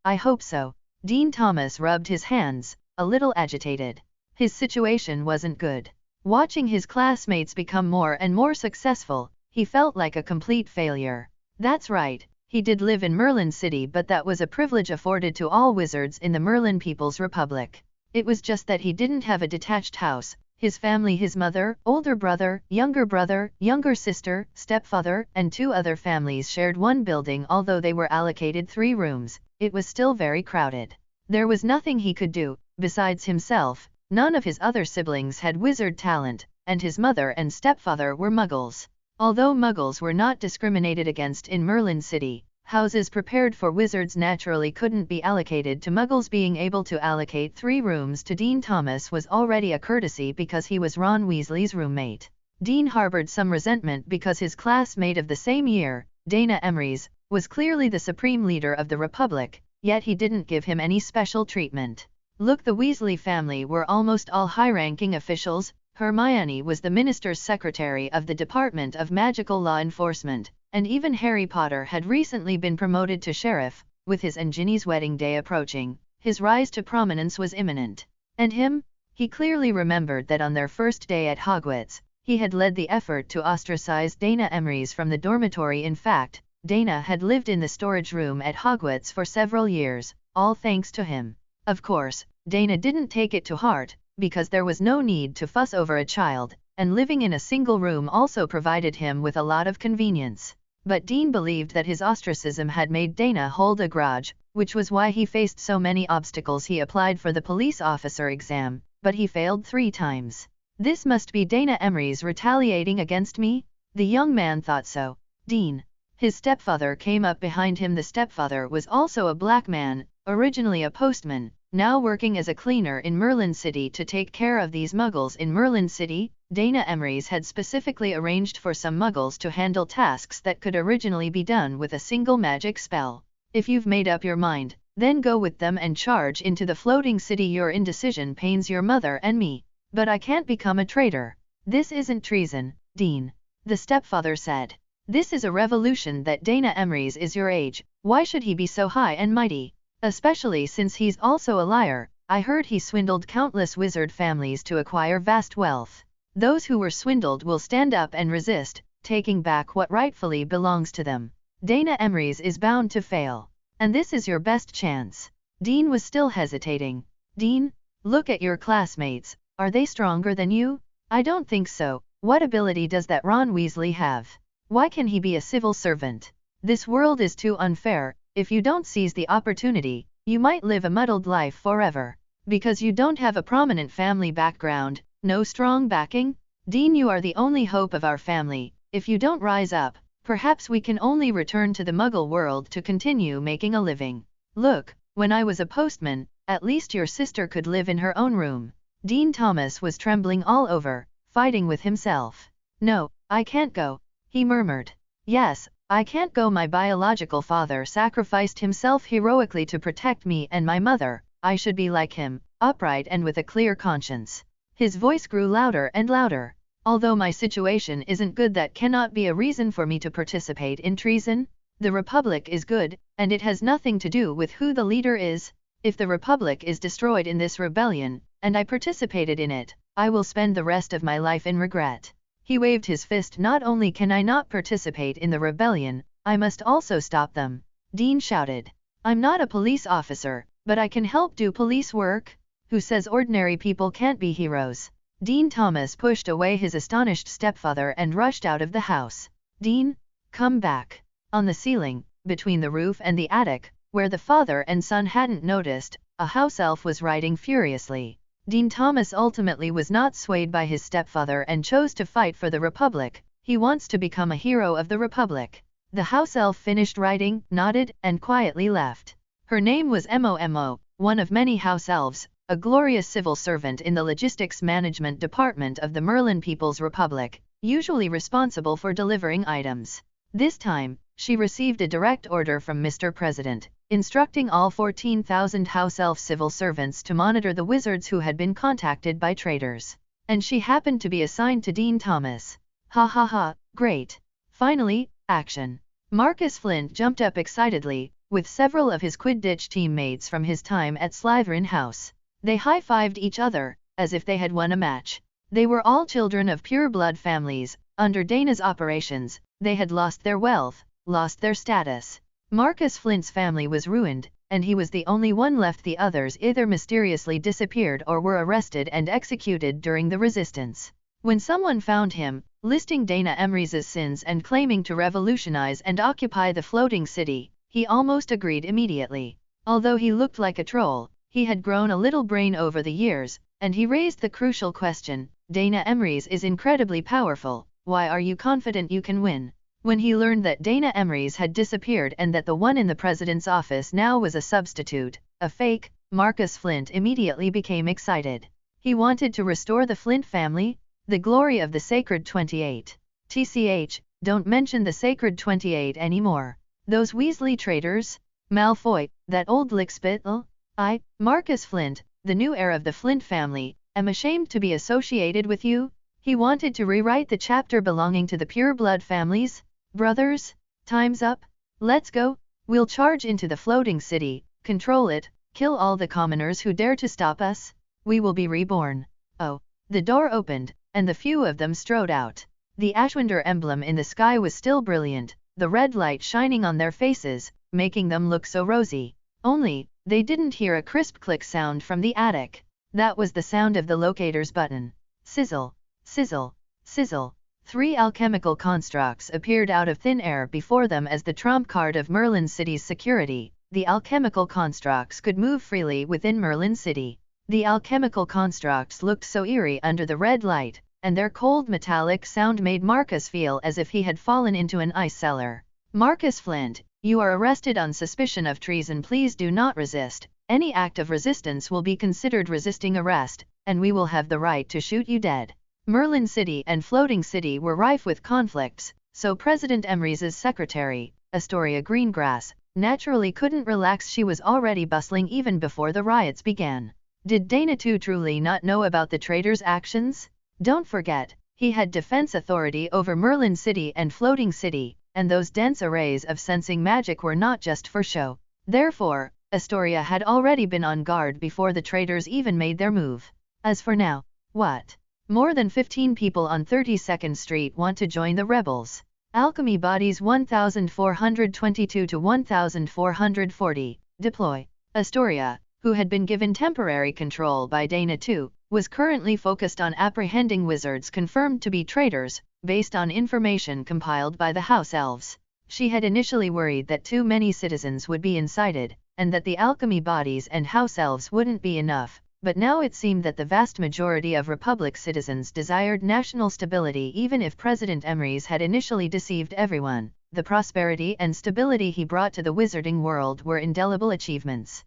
I hope so." Dean Thomas rubbed his hands, a little agitated. His situation wasn't good. Watching his classmates become more and more successful, he felt like a complete failure. That's right, he did live in Merlin City, but that was a privilege afforded to all wizards in the Merlin People's Republic. It was just that he didn't have a detached house. His family, his mother, older brother, younger sister, stepfather, and 2 other families shared one building. Although they were allocated 3 rooms, it was still very crowded. There was nothing he could do. Besides himself, none of his other siblings had wizard talent, and his mother and stepfather were muggles. Although muggles were not discriminated against in Merlin City, houses prepared for wizards naturally couldn't be allocated to muggles. Being able to allocate 3 rooms to Dean Thomas was already a courtesy because he was Ron Weasley's roommate. Dean harbored some resentment because his classmate of the same year, Dana Emrys, was clearly the supreme leader of the Republic, yet he didn't give him any special treatment. Look, the Weasley family were almost all high-ranking officials. Hermione was the minister's secretary of the Department of Magical Law Enforcement, and even Harry Potter had recently been promoted to sheriff. With his and Ginny's wedding day approaching, his rise to prominence was imminent. And him? He clearly remembered that on their first day at Hogwarts, he had led the effort to ostracize Dana Emrys from the dormitory. In fact, Dana had lived in the storage room at Hogwarts for several years, all thanks to him. Of course, Dana didn't take it to heart, because there was no need to fuss over a child, and living in a single room also provided him with a lot of convenience. But Dean believed that his ostracism had made Dana hold a grudge, which was why he faced so many obstacles. He applied for the police officer exam, but he failed 3 times. This must be Dana Emrys retaliating against me? The young man thought so. Dean. His stepfather came up behind him. The stepfather was also a black man, originally a postman, now working as a cleaner in Merlin City to take care of these muggles in Merlin City. Dana Emrys had specifically arranged for some muggles to handle tasks that could originally be done with a single magic spell. If you've made up your mind, Then go with them and charge into the floating city. Your indecision pains your mother and me. But I can't become a traitor. This isn't treason, Dean. The stepfather said. This is a revolution. That Dana Emrys is your age. Why should he be so high and mighty? Especially since he's also a liar. I heard he swindled countless wizard families to acquire vast wealth. Those who were swindled will stand up and resist, taking back what rightfully belongs to them. Dana Emrys is bound to fail. And this is your best chance. Dean was still hesitating. Dean, look at your classmates. Are they stronger than you? I don't think so. What ability does that Ron Weasley have? Why can he be a civil servant? This world is too unfair. If you don't seize the opportunity, you might live a muddled life forever. Because you don't have a prominent family background, no strong backing? Dean, you are the only hope of our family. If you don't rise up, perhaps we can only return to the Muggle world to continue making a living. Look, when I was a postman, at least your sister could live in her own room. Dean Thomas was trembling all over, fighting with himself. No, I can't go, he murmured. Yes, I can't go. My biological father sacrificed himself heroically to protect me and my mother. I should be like him, upright and with a clear conscience. His voice grew louder and louder. Although my situation isn't good, that cannot be a reason for me to participate in treason. The Republic is good, and it has nothing to do with who the leader is. If the Republic is destroyed in this rebellion, and I participated in it, I will spend the rest of my life in regret. He waved his fist. Not only can I not participate in the rebellion, I must also stop them. Dean shouted. I'm not a police officer, but I can help do police work. Who says ordinary people can't be heroes? Dean Thomas pushed away his astonished stepfather and rushed out of the house. Dean, come back. On the ceiling, between the roof and the attic, where the father and son hadn't noticed, a house elf was writing furiously. Dean Thomas ultimately was not swayed by his stepfather and chose to fight for the Republic. He wants to become a hero of the Republic. The house elf finished writing, nodded, and quietly left. Her name was Momo, one of many house elves, a glorious civil servant in the logistics management department of the Merlin People's Republic, usually responsible for delivering items. This time, she received a direct order from Mr. President, instructing all 14,000 house elf civil servants to monitor the wizards who had been contacted by traitors. And she happened to be assigned to Dean Thomas. Ha ha ha, great. Finally, action. Marcus Flint jumped up excitedly, with several of his Quidditch teammates from his time at Slytherin House. They high-fived each other, as if they had won a match. They were all children of pure-blood families. Under Dana's operations, they had lost their wealth, lost their status. Marcus Flint's family was ruined, and he was the only one left. The others either mysteriously disappeared or were arrested and executed during the resistance. When someone found him, listing Dana Emrys' sins and claiming to revolutionize and occupy the floating city, he almost agreed immediately. Although he looked like a troll, he had grown a little brain over the years, and he raised the crucial question, Dana Emrys is incredibly powerful, why are you confident you can win? When he learned that Dana Emrys had disappeared and that the one in the president's office now was a substitute, a fake, Marcus Flint immediately became excited. He wanted to restore the Flint family, the glory of the Sacred 28. TCH, don't mention the Sacred 28 anymore. Those Weasley traitors? Malfoy, that old lickspittle? I, Marcus Flint, the new heir of the Flint family, am ashamed to be associated with you. He wanted to rewrite the chapter belonging to the pure blood families. Brothers, time's up. Let's go. We'll charge into the floating city, control it, kill all the commoners who dare to stop us. We will be reborn. Oh, the door opened, and the few of them strode out. The Ashwinder emblem in the sky was still brilliant, the red light shining on their faces, making them look so rosy. Only, they didn't hear a crisp click sound from the attic. That was the sound of the locator's button. Sizzle, sizzle, sizzle. 3 alchemical constructs appeared out of thin air before them as the trump card of Merlin City's security. The alchemical constructs could move freely within Merlin City. The alchemical constructs looked so eerie under the red light, and their cold metallic sound made Marcus feel as if he had fallen into an ice cellar. Marcus Flint, you are arrested on suspicion of treason. Please do not resist. Any act of resistance will be considered resisting arrest, and we will have the right to shoot you dead. Merlin City and Floating City were rife with conflicts, so President Emrys' secretary, Astoria Greengrass, naturally couldn't relax. She was already bustling even before the riots began. Did Dana too truly not know about the traitor's actions? Don't forget, he had defense authority over Merlin City and Floating City, and those dense arrays of sensing magic were not just for show. Therefore, Astoria had already been on guard before the traitors even made their move. As for now, what? More than 15 people on 32nd Street want to join the rebels. Alchemy bodies 1422 to 1440, deploy. Astoria, who had been given temporary control by Dana II, was currently focused on apprehending wizards confirmed to be traitors, based on information compiled by the House Elves. She had initially worried that too many citizens would be incited, and that the alchemy bodies and House Elves wouldn't be enough, but now it seemed that the vast majority of Republic citizens desired national stability. Even if President Emrys had initially deceived everyone, the prosperity and stability he brought to the wizarding world were indelible achievements.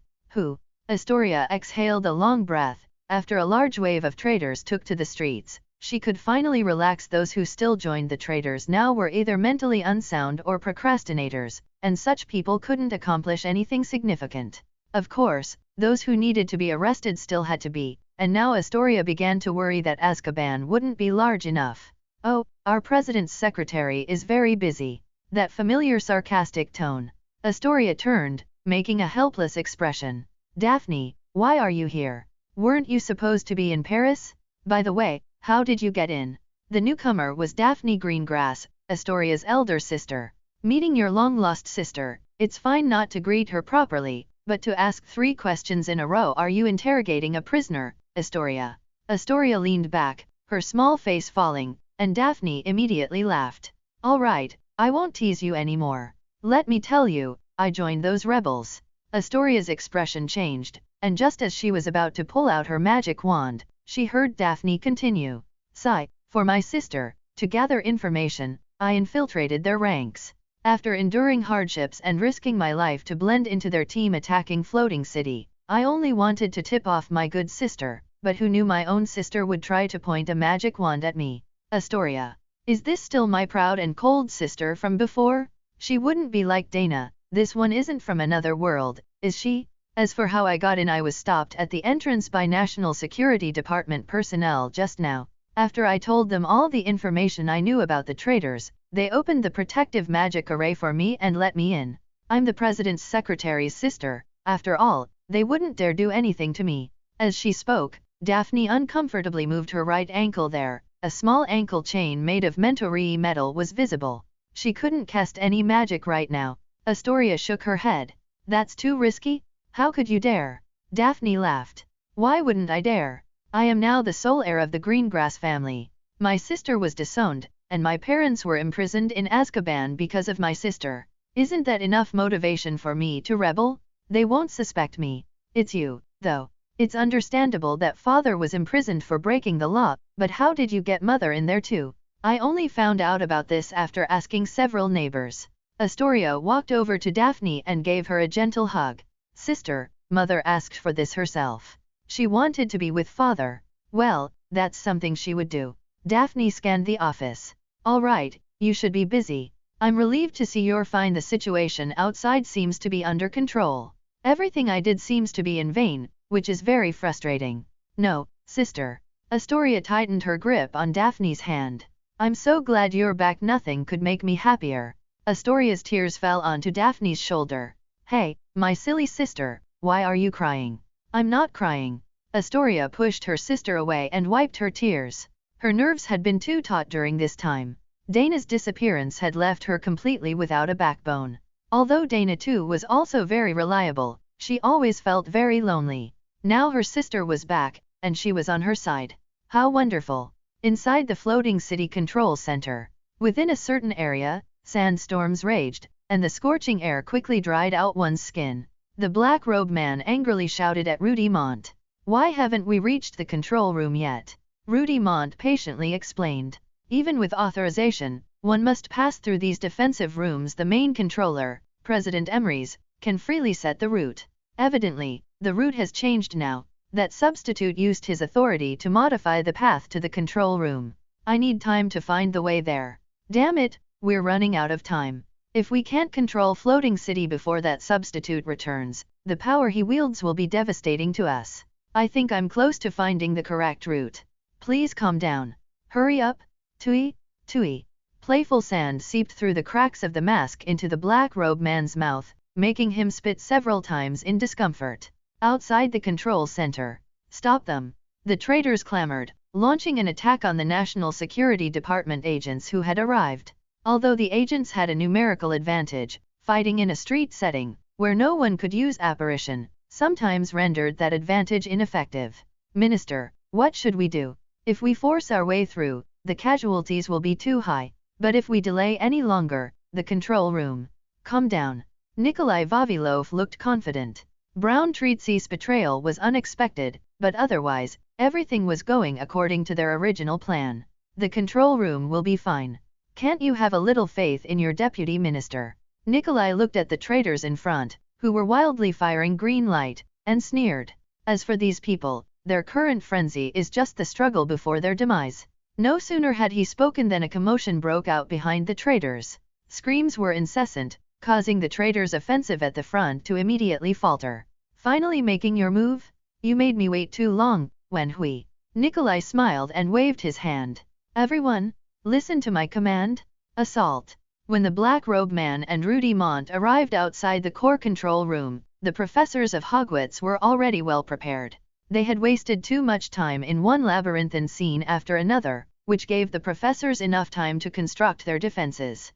Astoria exhaled a long breath. After a large wave of traitors took to the streets, she could finally relax. Those who still joined the traitors now were either mentally unsound or procrastinators, and such people couldn't accomplish anything significant. Of course, those who needed to be arrested still had to be, and now Astoria began to worry that Azkaban wouldn't be large enough. Oh, our president's secretary is very busy. That familiar sarcastic tone. Astoria turned, making a helpless expression. Daphne, why are you here? Weren't you supposed to be in Paris? By the way, how did you get in? The newcomer was Daphne Greengrass, Astoria's elder sister. Meeting your long-lost sister, it's fine not to greet her properly, but to ask 3 questions in a row. Are you interrogating a prisoner, Astoria? Astoria leaned back, her small face falling, and Daphne immediately laughed. All right, I won't tease you anymore. Let me tell you, I joined those rebels. Astoria's expression changed, and just as she was about to pull out her magic wand, she heard Daphne continue. Sigh, for my sister, to gather information, I infiltrated their ranks. After enduring hardships and risking my life to blend into their team attacking Floating City, I only wanted to tip off my good sister, but who knew my own sister would try to point a magic wand at me? Astoria, is this still my proud and cold sister from before? She wouldn't be like Dana. This one isn't from another world, is she? As for how I got in, I was stopped at the entrance by National Security Department personnel just now. After I told them all the information I knew about the traitors, they opened the protective magic array for me and let me in. I'm the president's secretary's sister. After all, they wouldn't dare do anything to me. As she spoke, Daphne uncomfortably moved her right ankle. There, a small ankle chain made of mentori metal was visible. She couldn't cast any magic right now. Astoria shook her head. That's too risky? How could you dare? Daphne laughed. Why wouldn't I dare? I am now the sole heir of the Greengrass family. My sister was disowned, and my parents were imprisoned in Azkaban because of my sister. Isn't that enough motivation for me to rebel? They won't suspect me. It's you, though. It's understandable that father was imprisoned for breaking the law, but how did you get mother in there too? I only found out about this after asking several neighbors. Astoria walked over to Daphne and gave her a gentle hug. Sister, mother asked for this herself. She wanted to be with father. Well, that's something she would do. Daphne scanned the office. All right, you should be busy. I'm relieved to see you're fine. The situation outside seems to be under control. Everything I did seems to be in vain, which is very frustrating. No, sister. Astoria tightened her grip on Daphne's hand. I'm so glad you're back. Nothing could make me happier. Astoria's tears fell onto Daphne's shoulder. Hey, my silly sister, why are you crying? I'm not crying. Astoria pushed her sister away and wiped her tears. Her nerves had been too taut during this time. Dana's disappearance had left her completely without a backbone. Although Dana too was also very reliable, she always felt very lonely. Now her sister was back, and she was on her side. How wonderful! Inside the Floating City Control Center, within a certain area, sandstorms raged, and the scorching air quickly dried out one's skin. The black-robed man angrily shouted at Rudy Mont. Why haven't we reached the control room yet? Rudy Mont patiently explained. Even with authorization, one must pass through these defensive rooms. The main controller, President Emrys, can freely set the route. Evidently, the route has changed now. That substitute used his authority to modify the path to the control room. I need time to find the way there. Damn it, we're running out of time. If we can't control Floating City before that substitute returns, the power he wields will be devastating to us. I think I'm close to finding the correct route. Please calm down. Hurry up, Tui, Tui. Playful sand seeped through the cracks of the mask into the black-robed man's mouth, making him spit several times in discomfort. Outside the control center. Stop them. The traitors clamored, launching an attack on the National Security Department agents who had arrived. Although the agents had a numerical advantage, fighting in a street setting, where no one could use apparition, sometimes rendered that advantage ineffective. Minister, what should we do? If we force our way through, the casualties will be too high, but if we delay any longer, the control room. Calm down. Nikolai Vavilov looked confident. Brown Treatsi's betrayal was unexpected, but otherwise, everything was going according to their original plan. The control room will be fine. Can't you have a little faith in your deputy minister? Nikolai looked at the traitors in front, who were wildly firing green light, and sneered. As for these people, their current frenzy is just the struggle before their demise. No sooner had he spoken than a commotion broke out behind the traitors. Screams were incessant, causing the traitors' offensive at the front to immediately falter. Finally making your move? You made me wait too long, Wen Hui. Nikolai smiled and waved his hand. Everyone, listen to my command. Assault. When the black-robed man and Rudy Mont arrived outside the core control room, the professors of Hogwarts were already well prepared. They had wasted too much time in one labyrinthine scene after another, which gave the professors enough time to construct their defenses.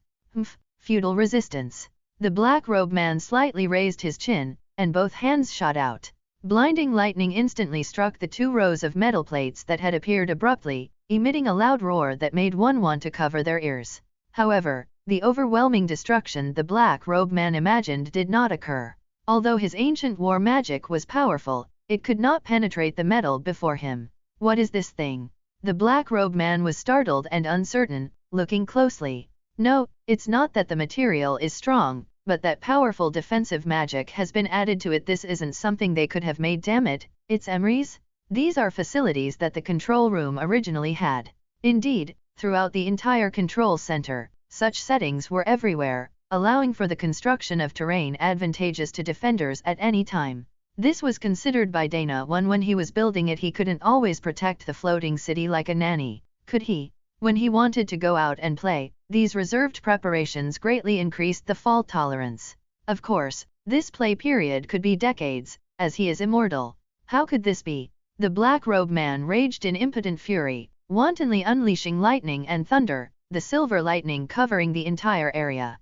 Feudal resistance. The black-robed man slightly raised his chin, and both hands shot out. Blinding lightning instantly struck the 2 rows of metal plates that had appeared abruptly, emitting a loud roar that made one want to cover their ears. However, the overwhelming destruction the black-robed man imagined did not occur. Although his ancient war magic was powerful, it could not penetrate the metal before him. What is this thing? The black-robed man was startled and uncertain, looking closely. No, it's not that the material is strong, but that powerful defensive magic has been added to it. This isn't something they could have made, damn it, it's Emery's? These are facilities that the control room originally had. Indeed, throughout the entire control center, such settings were everywhere, allowing for the construction of terrain advantageous to defenders at any time. This was considered by Dana when he was building it. He couldn't always protect the floating city like a nanny, could he? When he wanted to go out and play, these reserved preparations greatly increased the fault tolerance. Of course, this play period could be decades, as he is immortal. How could this be? The black-robed man raged in impotent fury, wantonly unleashing lightning and thunder, the silver lightning covering the entire area.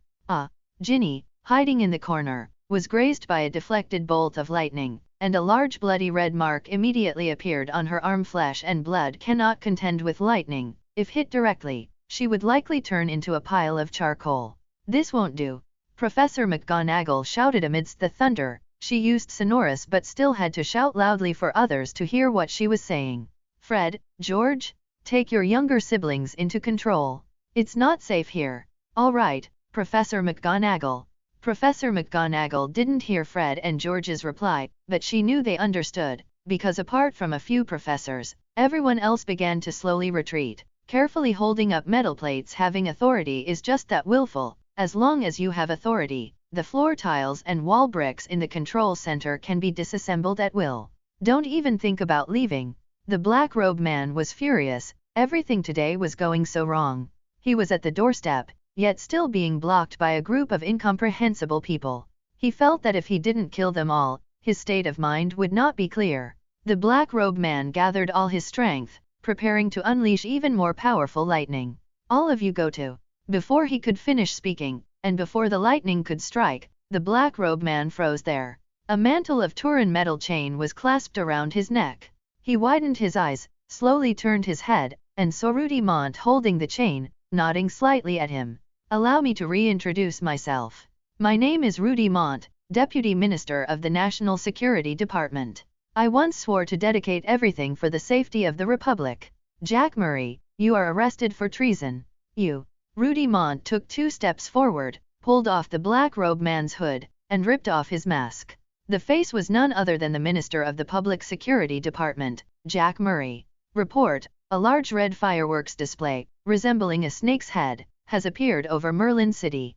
Ginny, hiding in the corner, was grazed by a deflected bolt of lightning, and a large bloody red mark immediately appeared on her arm. Flesh and blood cannot contend with lightning. If hit directly, she would likely turn into a pile of charcoal. This won't do. Professor McGonagall shouted amidst the thunder. She used sonorous but still had to shout loudly for others to hear what she was saying. Fred, George, take your younger siblings into control. It's not safe here. All right, Professor McGonagall. Professor McGonagall didn't hear Fred and George's reply, but she knew they understood, because apart from a few professors, everyone else began to slowly retreat. Carefully holding up metal plates. Having authority is just that, willful. As long as you have authority, the floor tiles and wall bricks in the control center can be disassembled at will. Don't even think about leaving. The black-robed man was furious. Everything today was going so wrong. He was at the doorstep, yet still being blocked by a group of incomprehensible people. He felt that if he didn't kill them all, his state of mind would not be clear. The black-robed man gathered all his strength, preparing to unleash even more powerful lightning. All of you go to. Before he could finish speaking, and before the lightning could strike, the black-robed man froze there. A mantle of Turin metal chain was clasped around his neck. He widened his eyes, slowly turned his head, and saw Rudy Mont holding the chain, nodding slightly at him. Allow me to reintroduce myself. My name is Rudy Mont, Deputy Minister of the National Security Department. I once swore to dedicate everything for the safety of the Republic. Jack Murray, you are arrested for treason. You. Rudy Mont took 2 steps forward, pulled off the black-robed man's hood, and ripped off his mask. The face was none other than the Minister of the Public Security Department, Jack Murray. Report, a large red fireworks display, resembling a snake's head, has appeared over Merlin City.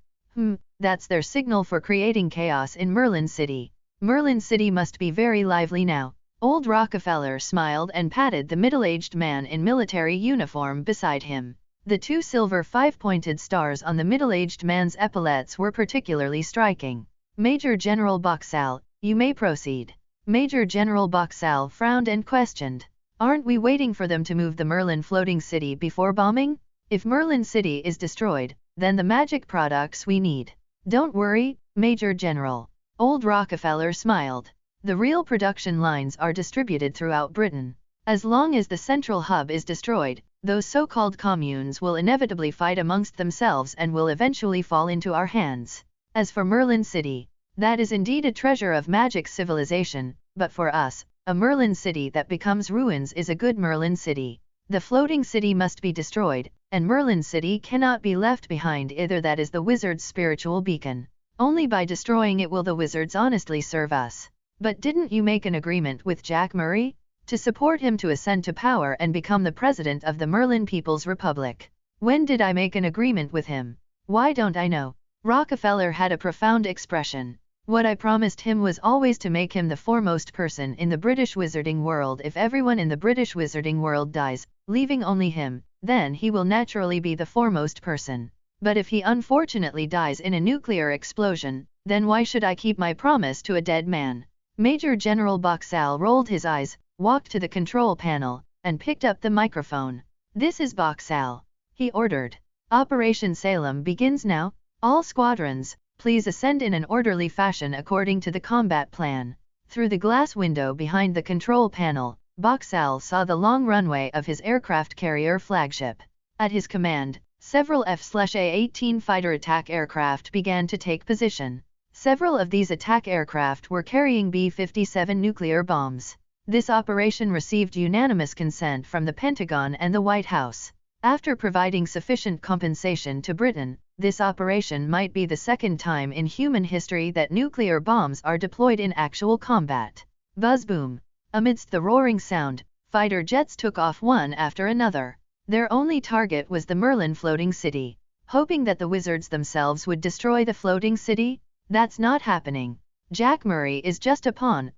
That's their signal for creating chaos in Merlin City. Merlin City must be very lively now. Old Rockefeller smiled and patted the middle-aged man in military uniform beside him. The two silver five-pointed stars on the middle-aged man's epaulets were particularly striking. Major General Boxall, you may proceed. Major General Boxall frowned and questioned. Aren't we waiting for them to move the Merlin floating city before bombing? If Merlin City is destroyed, then the magic products we need. Don't worry, Major General. Old Rockefeller smiled. The real production lines are distributed throughout Britain. As long as the central hub is destroyed, those so-called communes will inevitably fight amongst themselves and will eventually fall into our hands. As for Merlin City, that is indeed a treasure of magic civilization, but for us, a Merlin City that becomes ruins is a good Merlin City. The floating city must be destroyed, and Merlin City cannot be left behind either. That is the wizard's spiritual beacon. Only by destroying it will the wizards honestly serve us. But didn't you make an agreement with Jack Murray? To support him to ascend to power and become the president of the Merlin People's Republic. When did I make an agreement with him? Why don't I know? Rockefeller had a profound expression. What I promised him was always to make him the foremost person in the British wizarding world. If everyone in the British wizarding world dies, leaving only him, then he will naturally be the foremost person. But if he unfortunately dies in a nuclear explosion, then why should I keep my promise to a dead man? Major General Boxall rolled his eyes, walked to the control panel, and picked up the microphone. This is Boxall, he ordered. Operation Salem begins now. All squadrons, please ascend in an orderly fashion according to the combat plan. Through the glass window behind the control panel, Boxall saw the long runway of his aircraft carrier flagship. At his command, several F/A-18 fighter attack aircraft began to take position. Several of these attack aircraft were carrying B-57 nuclear bombs. This operation received unanimous consent from the Pentagon and the White House. After providing sufficient compensation to Britain, this operation might be the second time in human history that nuclear bombs are deployed in actual combat. Buzz boom! Amidst the roaring sound, fighter jets took off one after another. Their only target was the Merlin floating city. Hoping that the wizards themselves would destroy the floating city? That's not happening. Jack Murray is just a pawn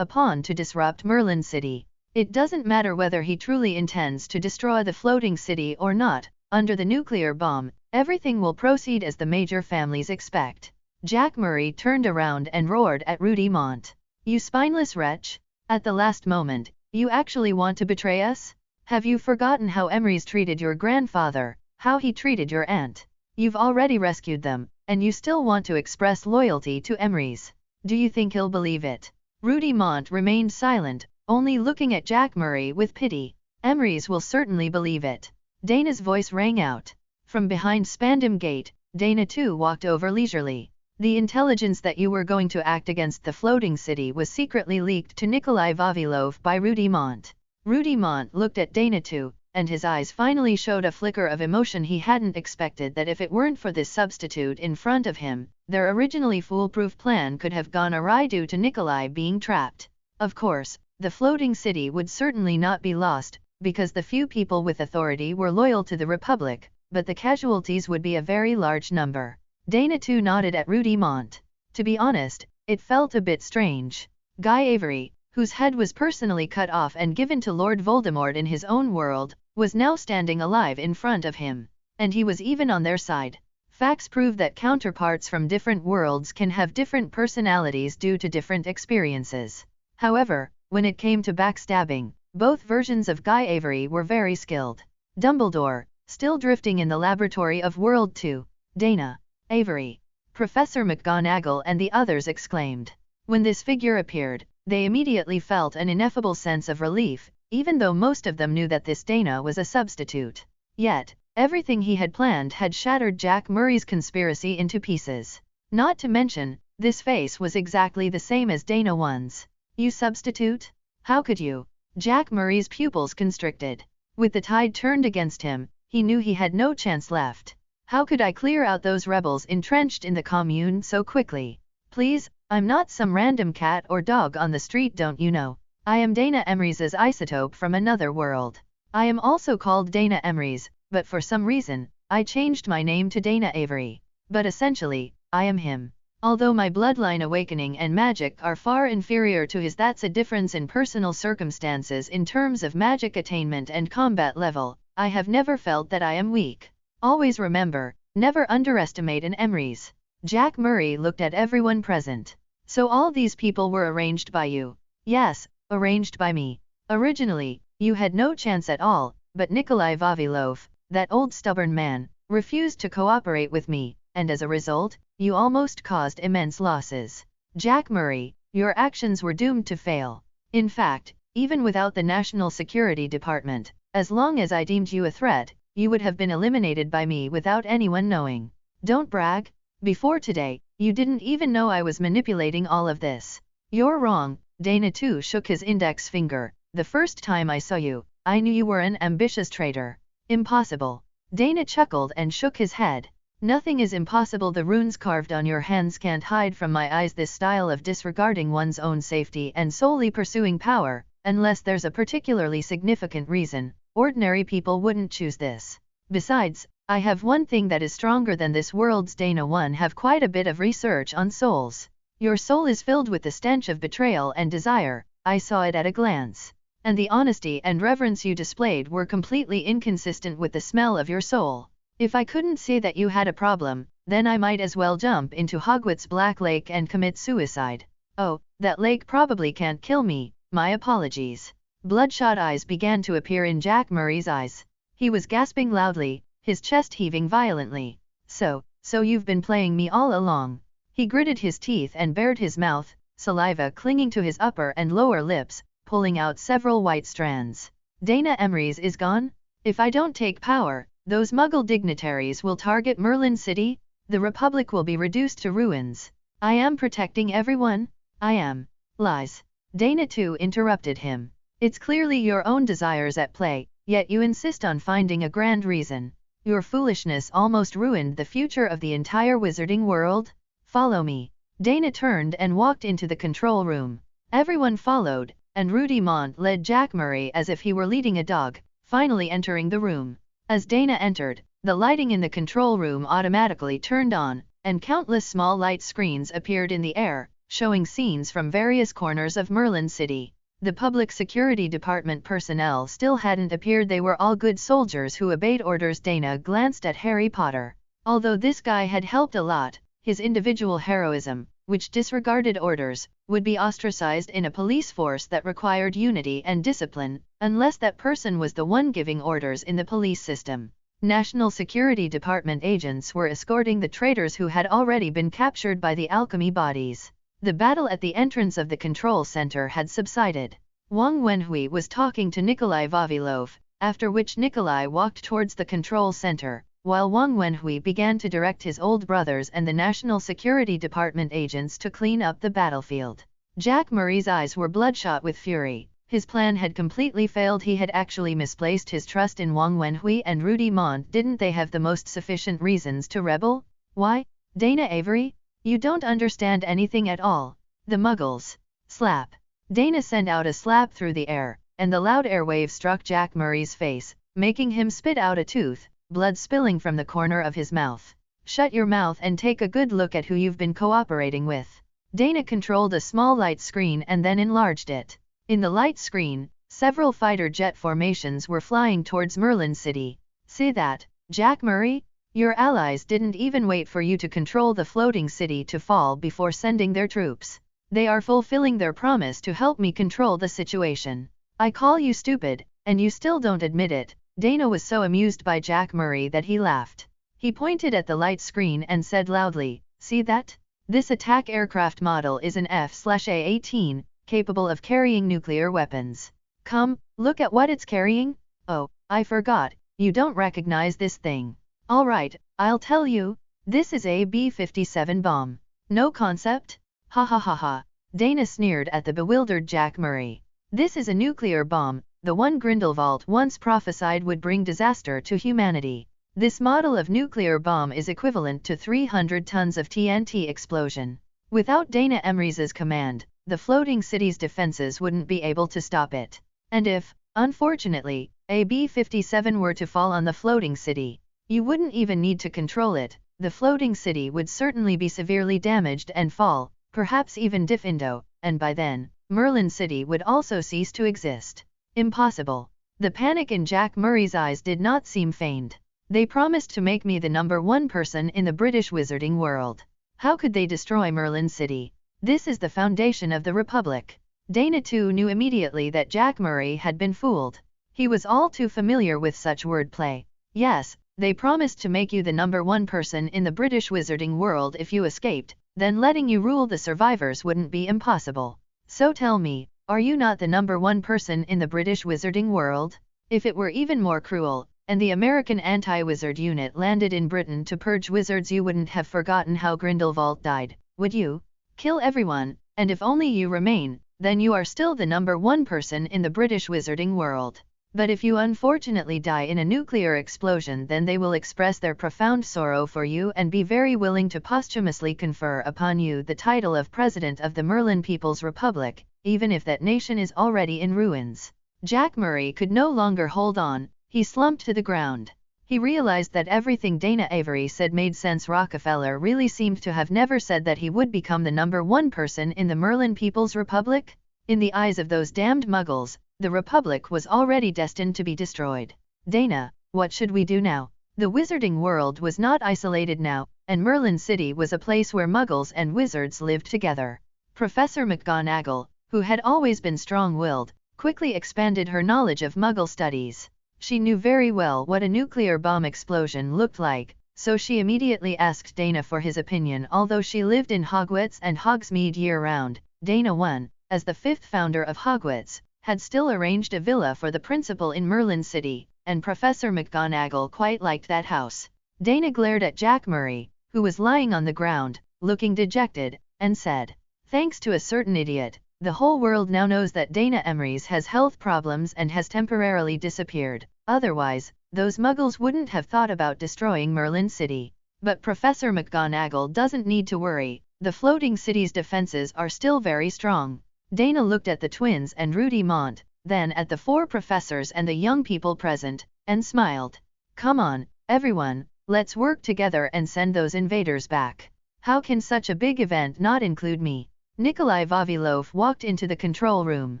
to disrupt Merlin City. It doesn't matter whether he truly intends to destroy the floating city or not. Under the nuclear bomb, everything will proceed as the major families expect. Jack Murray turned around and roared at Rudy Mont. You spineless wretch! At the last moment, you actually want to betray us? Have you forgotten how Emrys treated your grandfather, how he treated your aunt? You've already rescued them, and you still want to express loyalty to Emrys. Do you think he'll believe it? Rudy Mont remained silent, only looking at Jack Murray with pity. Emrys will certainly believe it. Dana's voice rang out. From behind Spandam Gate, Dana too walked over leisurely. The intelligence that you were going to act against the floating city was secretly leaked to Nikolai Vavilov by Rudy Mont. Rudy Mont looked at Dana too, and his eyes finally showed a flicker of emotion. He hadn't expected that if it weren't for this substitute in front of him, their originally foolproof plan could have gone awry due to Nikolai being trapped. Of course, the floating city would certainly not be lost, because the few people with authority were loyal to the Republic, but the casualties would be a very large number. Dana too nodded at Rudy Mont. To be honest, it felt a bit strange. Guy Avery, whose head was personally cut off and given to Lord Voldemort in his own world, was now standing alive in front of him. And he was even on their side. Facts prove that counterparts from different worlds can have different personalities due to different experiences. However, when it came to backstabbing, both versions of Guy Avery were very skilled. Dumbledore, still drifting in the laboratory of World 2. Dana, Avery, Professor McGonagall and the others exclaimed. When this figure appeared, they immediately felt an ineffable sense of relief, even though most of them knew that this Dana was a substitute. Yet, everything he had planned had shattered Jack Murray's conspiracy into pieces. Not to mention, this face was exactly the same as Dana one's. You substitute? How could you? Jack Murray's pupils constricted. With the tide turned against him, he knew he had no chance left. How could I clear out those rebels entrenched in the commune so quickly? Please, I'm not some random cat or dog on the street, don't you know? I am Dana Emrys' isotope from another world. I am also called Dana Emrys, but for some reason, I changed my name to Dana Avery. But essentially, I am him. Although my bloodline awakening and magic are far inferior to his, that's a difference in personal circumstances. In terms of magic attainment and combat level, I have never felt that I am weak. Always remember, never underestimate an Emery's. Jack Murray looked at everyone present. So all these people were arranged by you? Yes, arranged by me. Originally, you had no chance at all, but Nikolai Vavilov, that old stubborn man, refused to cooperate with me, and as a result, you almost caused immense losses. Jack Murray, your actions were doomed to fail. In fact, even without the National Security Department, as long as I deemed you a threat, you would have been eliminated by me without anyone knowing. Don't brag. Before today, you didn't even know I was manipulating all of this. You're wrong. Dana too shook his index finger. The first time I saw you, I knew you were an ambitious traitor. Impossible. Dana chuckled and shook his head. Nothing is impossible. The runes carved on your hands can't hide from my eyes this style of disregarding one's own safety and solely pursuing power, unless there's a particularly significant reason. Ordinary people wouldn't choose this. Besides, I have one thing that is stronger than this world's Dana. One have quite a bit of research on souls. Your soul is filled with the stench of betrayal and desire. I saw it at a glance. And the honesty and reverence you displayed were completely inconsistent with the smell of your soul. If I couldn't see that you had a problem, then I might as well jump into Hogwarts Black Lake and commit suicide. Oh, that lake probably can't kill me, my apologies. Bloodshot eyes began to appear in Jack Murray's eyes. He was gasping loudly, his chest heaving violently. So you've been playing me all along. He gritted his teeth and bared his mouth, saliva clinging to his upper and lower lips, pulling out several white strands. Dana Emery's is gone? If I don't take power, those Muggle dignitaries will target Merlin City, the Republic will be reduced to ruins. I am protecting everyone? I am. Lies. Dana too interrupted him. It's clearly your own desires at play, yet you insist on finding a grand reason. Your foolishness almost ruined the future of the entire wizarding world. Follow me. Dana turned and walked into the control room. Everyone followed, and Rudy Mont led Jack Murray as if he were leading a dog, finally entering the room. As Dana entered, the lighting in the control room automatically turned on, and countless small light screens appeared in the air, showing scenes from various corners of Merlin City. The Public Security Department personnel still hadn't appeared. They were all good soldiers who obeyed orders. Dana glanced at Harry Potter. Although this guy had helped a lot, his individual heroism, which disregarded orders, would be ostracized in a police force that required unity and discipline, unless that person was the one giving orders in the police system. National Security Department agents were escorting the traitors who had already been captured by the alchemy bodies. The battle at the entrance of the control center had subsided. Wang Wenhui was talking to Nikolai Vavilov, after which Nikolai walked towards the control center, while Wang Wenhui began to direct his old brothers and the National Security Department agents to clean up the battlefield. Jack Murray's eyes were bloodshot with fury. His plan had completely failed. He had actually misplaced his trust in Wang Wenhui and Rudy Mont. Didn't they have the most sufficient reasons to rebel? Why? Dana Avery? You don't understand anything at all. The Muggles. Slap. Dana sent out a slap through the air, and the loud airwave struck Jack Murray's face, making him spit out a tooth, blood spilling from the corner of his mouth. Shut your mouth and take a good look at who you've been cooperating with. Dana controlled a small light screen and then enlarged it. In the light screen, several fighter jet formations were flying towards Merlin City. See that, Jack Murray? Your allies didn't even wait for you to control the floating city to fall before sending their troops. They are fulfilling their promise to help me control the situation. I call you stupid, and you still don't admit it. Dana was so amused by Jack Murray that he laughed. He pointed at the light screen and said loudly, "See that? This attack aircraft model is an F/A-18, capable of carrying nuclear weapons. Come, look at what it's carrying. Oh, I forgot, you don't recognize this thing. All right, I'll tell you. This is a B-57 bomb. No concept? Ha ha ha ha." Dana sneered at the bewildered Jack Murray. This is a nuclear bomb, the one Grindelwald once prophesied would bring disaster to humanity. This model of nuclear bomb is equivalent to 300 tons of TNT explosion. Without Dana Emery's command, the floating city's defenses wouldn't be able to stop it. And if, unfortunately, a B-57 were to fall on the floating city, you wouldn't even need to control it. the floating city would certainly be severely damaged and fall, perhaps even diffindo, and by then, Merlin City would also cease to exist. Impossible. The panic in Jack Murray's eyes did not seem feigned. They promised to make me the #1 person in the British wizarding world. How could they destroy Merlin City? This is the foundation of the Republic. Dana too knew immediately that Jack Murray had been fooled. He was all too familiar with such wordplay. Yes, they promised to make you the #1 person in the British wizarding world if you escaped, then letting you rule the survivors wouldn't be impossible. So tell me, are you not the #1 person in the British wizarding world? If it were even more cruel, and the American anti-wizard unit landed in Britain to purge wizards, you wouldn't have forgotten how Grindelwald died, would you? Kill everyone, and if only you remain, then you are still the #1 person in the British wizarding world. But if you unfortunately die in a nuclear explosion, then they will express their profound sorrow for you and be very willing to posthumously confer upon you the title of President of the Merlin People's Republic, even if that nation is already in ruins. Jack Murray could no longer hold on, he slumped to the ground. He realized that everything Dana Avery said made sense. Rockefeller really seemed to have never said that he would become the #1 person in the Merlin People's Republic. In the eyes of those damned muggles, the Republic was already destined to be destroyed. Dana, what should we do now? The wizarding world was not isolated now, and Merlin City was a place where muggles and wizards lived together. Professor McGonagall, who had always been strong-willed, quickly expanded her knowledge of muggle studies. She knew very well what a nuclear bomb explosion looked like, so she immediately asked Dana for his opinion. Although she lived in Hogwarts and Hogsmeade year-round, Dana I, as the 5th founder of Hogwarts, had still arranged a villa for the principal in Merlin City, and Professor McGonagall quite liked that house. Dana glared at Jack Murray, who was lying on the ground, looking dejected, and said, "Thanks to a certain idiot, the whole world now knows that Dana Emery's has health problems and has temporarily disappeared. Otherwise, those muggles wouldn't have thought about destroying Merlin City. But Professor McGonagall doesn't need to worry, the floating city's defenses are still very strong." Dana looked at the twins and Rudy Mont, then at the 4 professors and the young people present, and smiled. "Come on, everyone, let's work together and send those invaders back. How can such a big event not include me?" Nikolai Vavilov walked into the control room.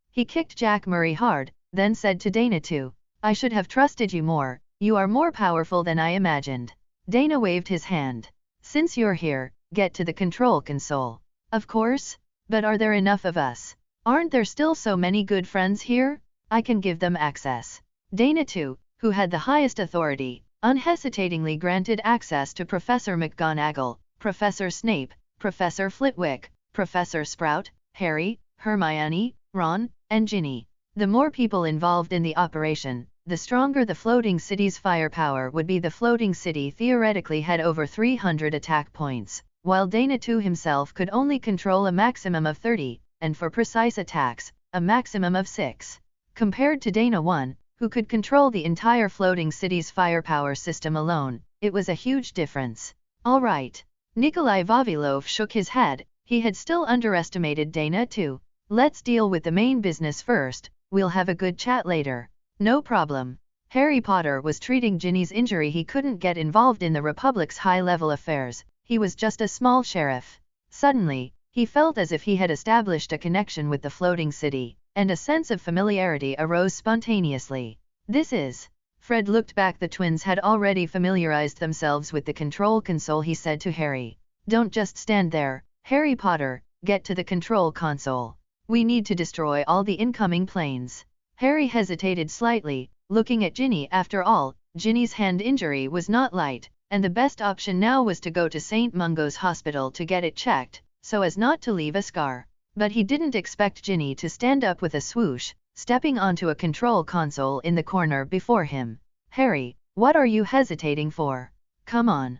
He kicked Jack Murray hard, then said to Dana too, "I should have trusted you more, you are more powerful than I imagined." Dana waved his hand. "Since you're here, get to the control console." "Of course, but are there enough of us? Aren't there still so many good friends here? I can give them access." Dana too, who had the highest authority, unhesitatingly granted access to Professor McGonagall, Professor Snape, Professor Flitwick, Professor Sprout, Harry, Hermione, Ron, and Ginny. The more people involved in the operation, the stronger the floating city's firepower would be. The floating city theoretically had over 300 attack points, while Dana II himself could only control a maximum of 30, and for precise attacks, a maximum of 6. Compared to Dana I, who could control the entire floating city's firepower system alone, it was a huge difference. "All right." Nikolai Vavilov shook his head, he had still underestimated Dana II. "Let's deal with the main business first, we'll have a good chat later." "No problem." Harry Potter was treating Ginny's injury. He couldn't get involved in the Republic's high-level affairs, he was just a small sheriff. Suddenly, he felt as if he had established a connection with the floating city, and a sense of familiarity arose spontaneously. "This is..." Fred looked back. The twins had already familiarized themselves with the control console. He said to Harry, "Don't just stand there, Harry Potter, get to the control console. We need to destroy all the incoming planes." Harry hesitated slightly, looking at Ginny. After all, Ginny's hand injury was not light, and the best option now was to go to St. Mungo's Hospital to get it checked, so as not to leave a scar. But he didn't expect Ginny to stand up with a swoosh, stepping onto a control console in the corner before him. "Harry, what are you hesitating for? Come on."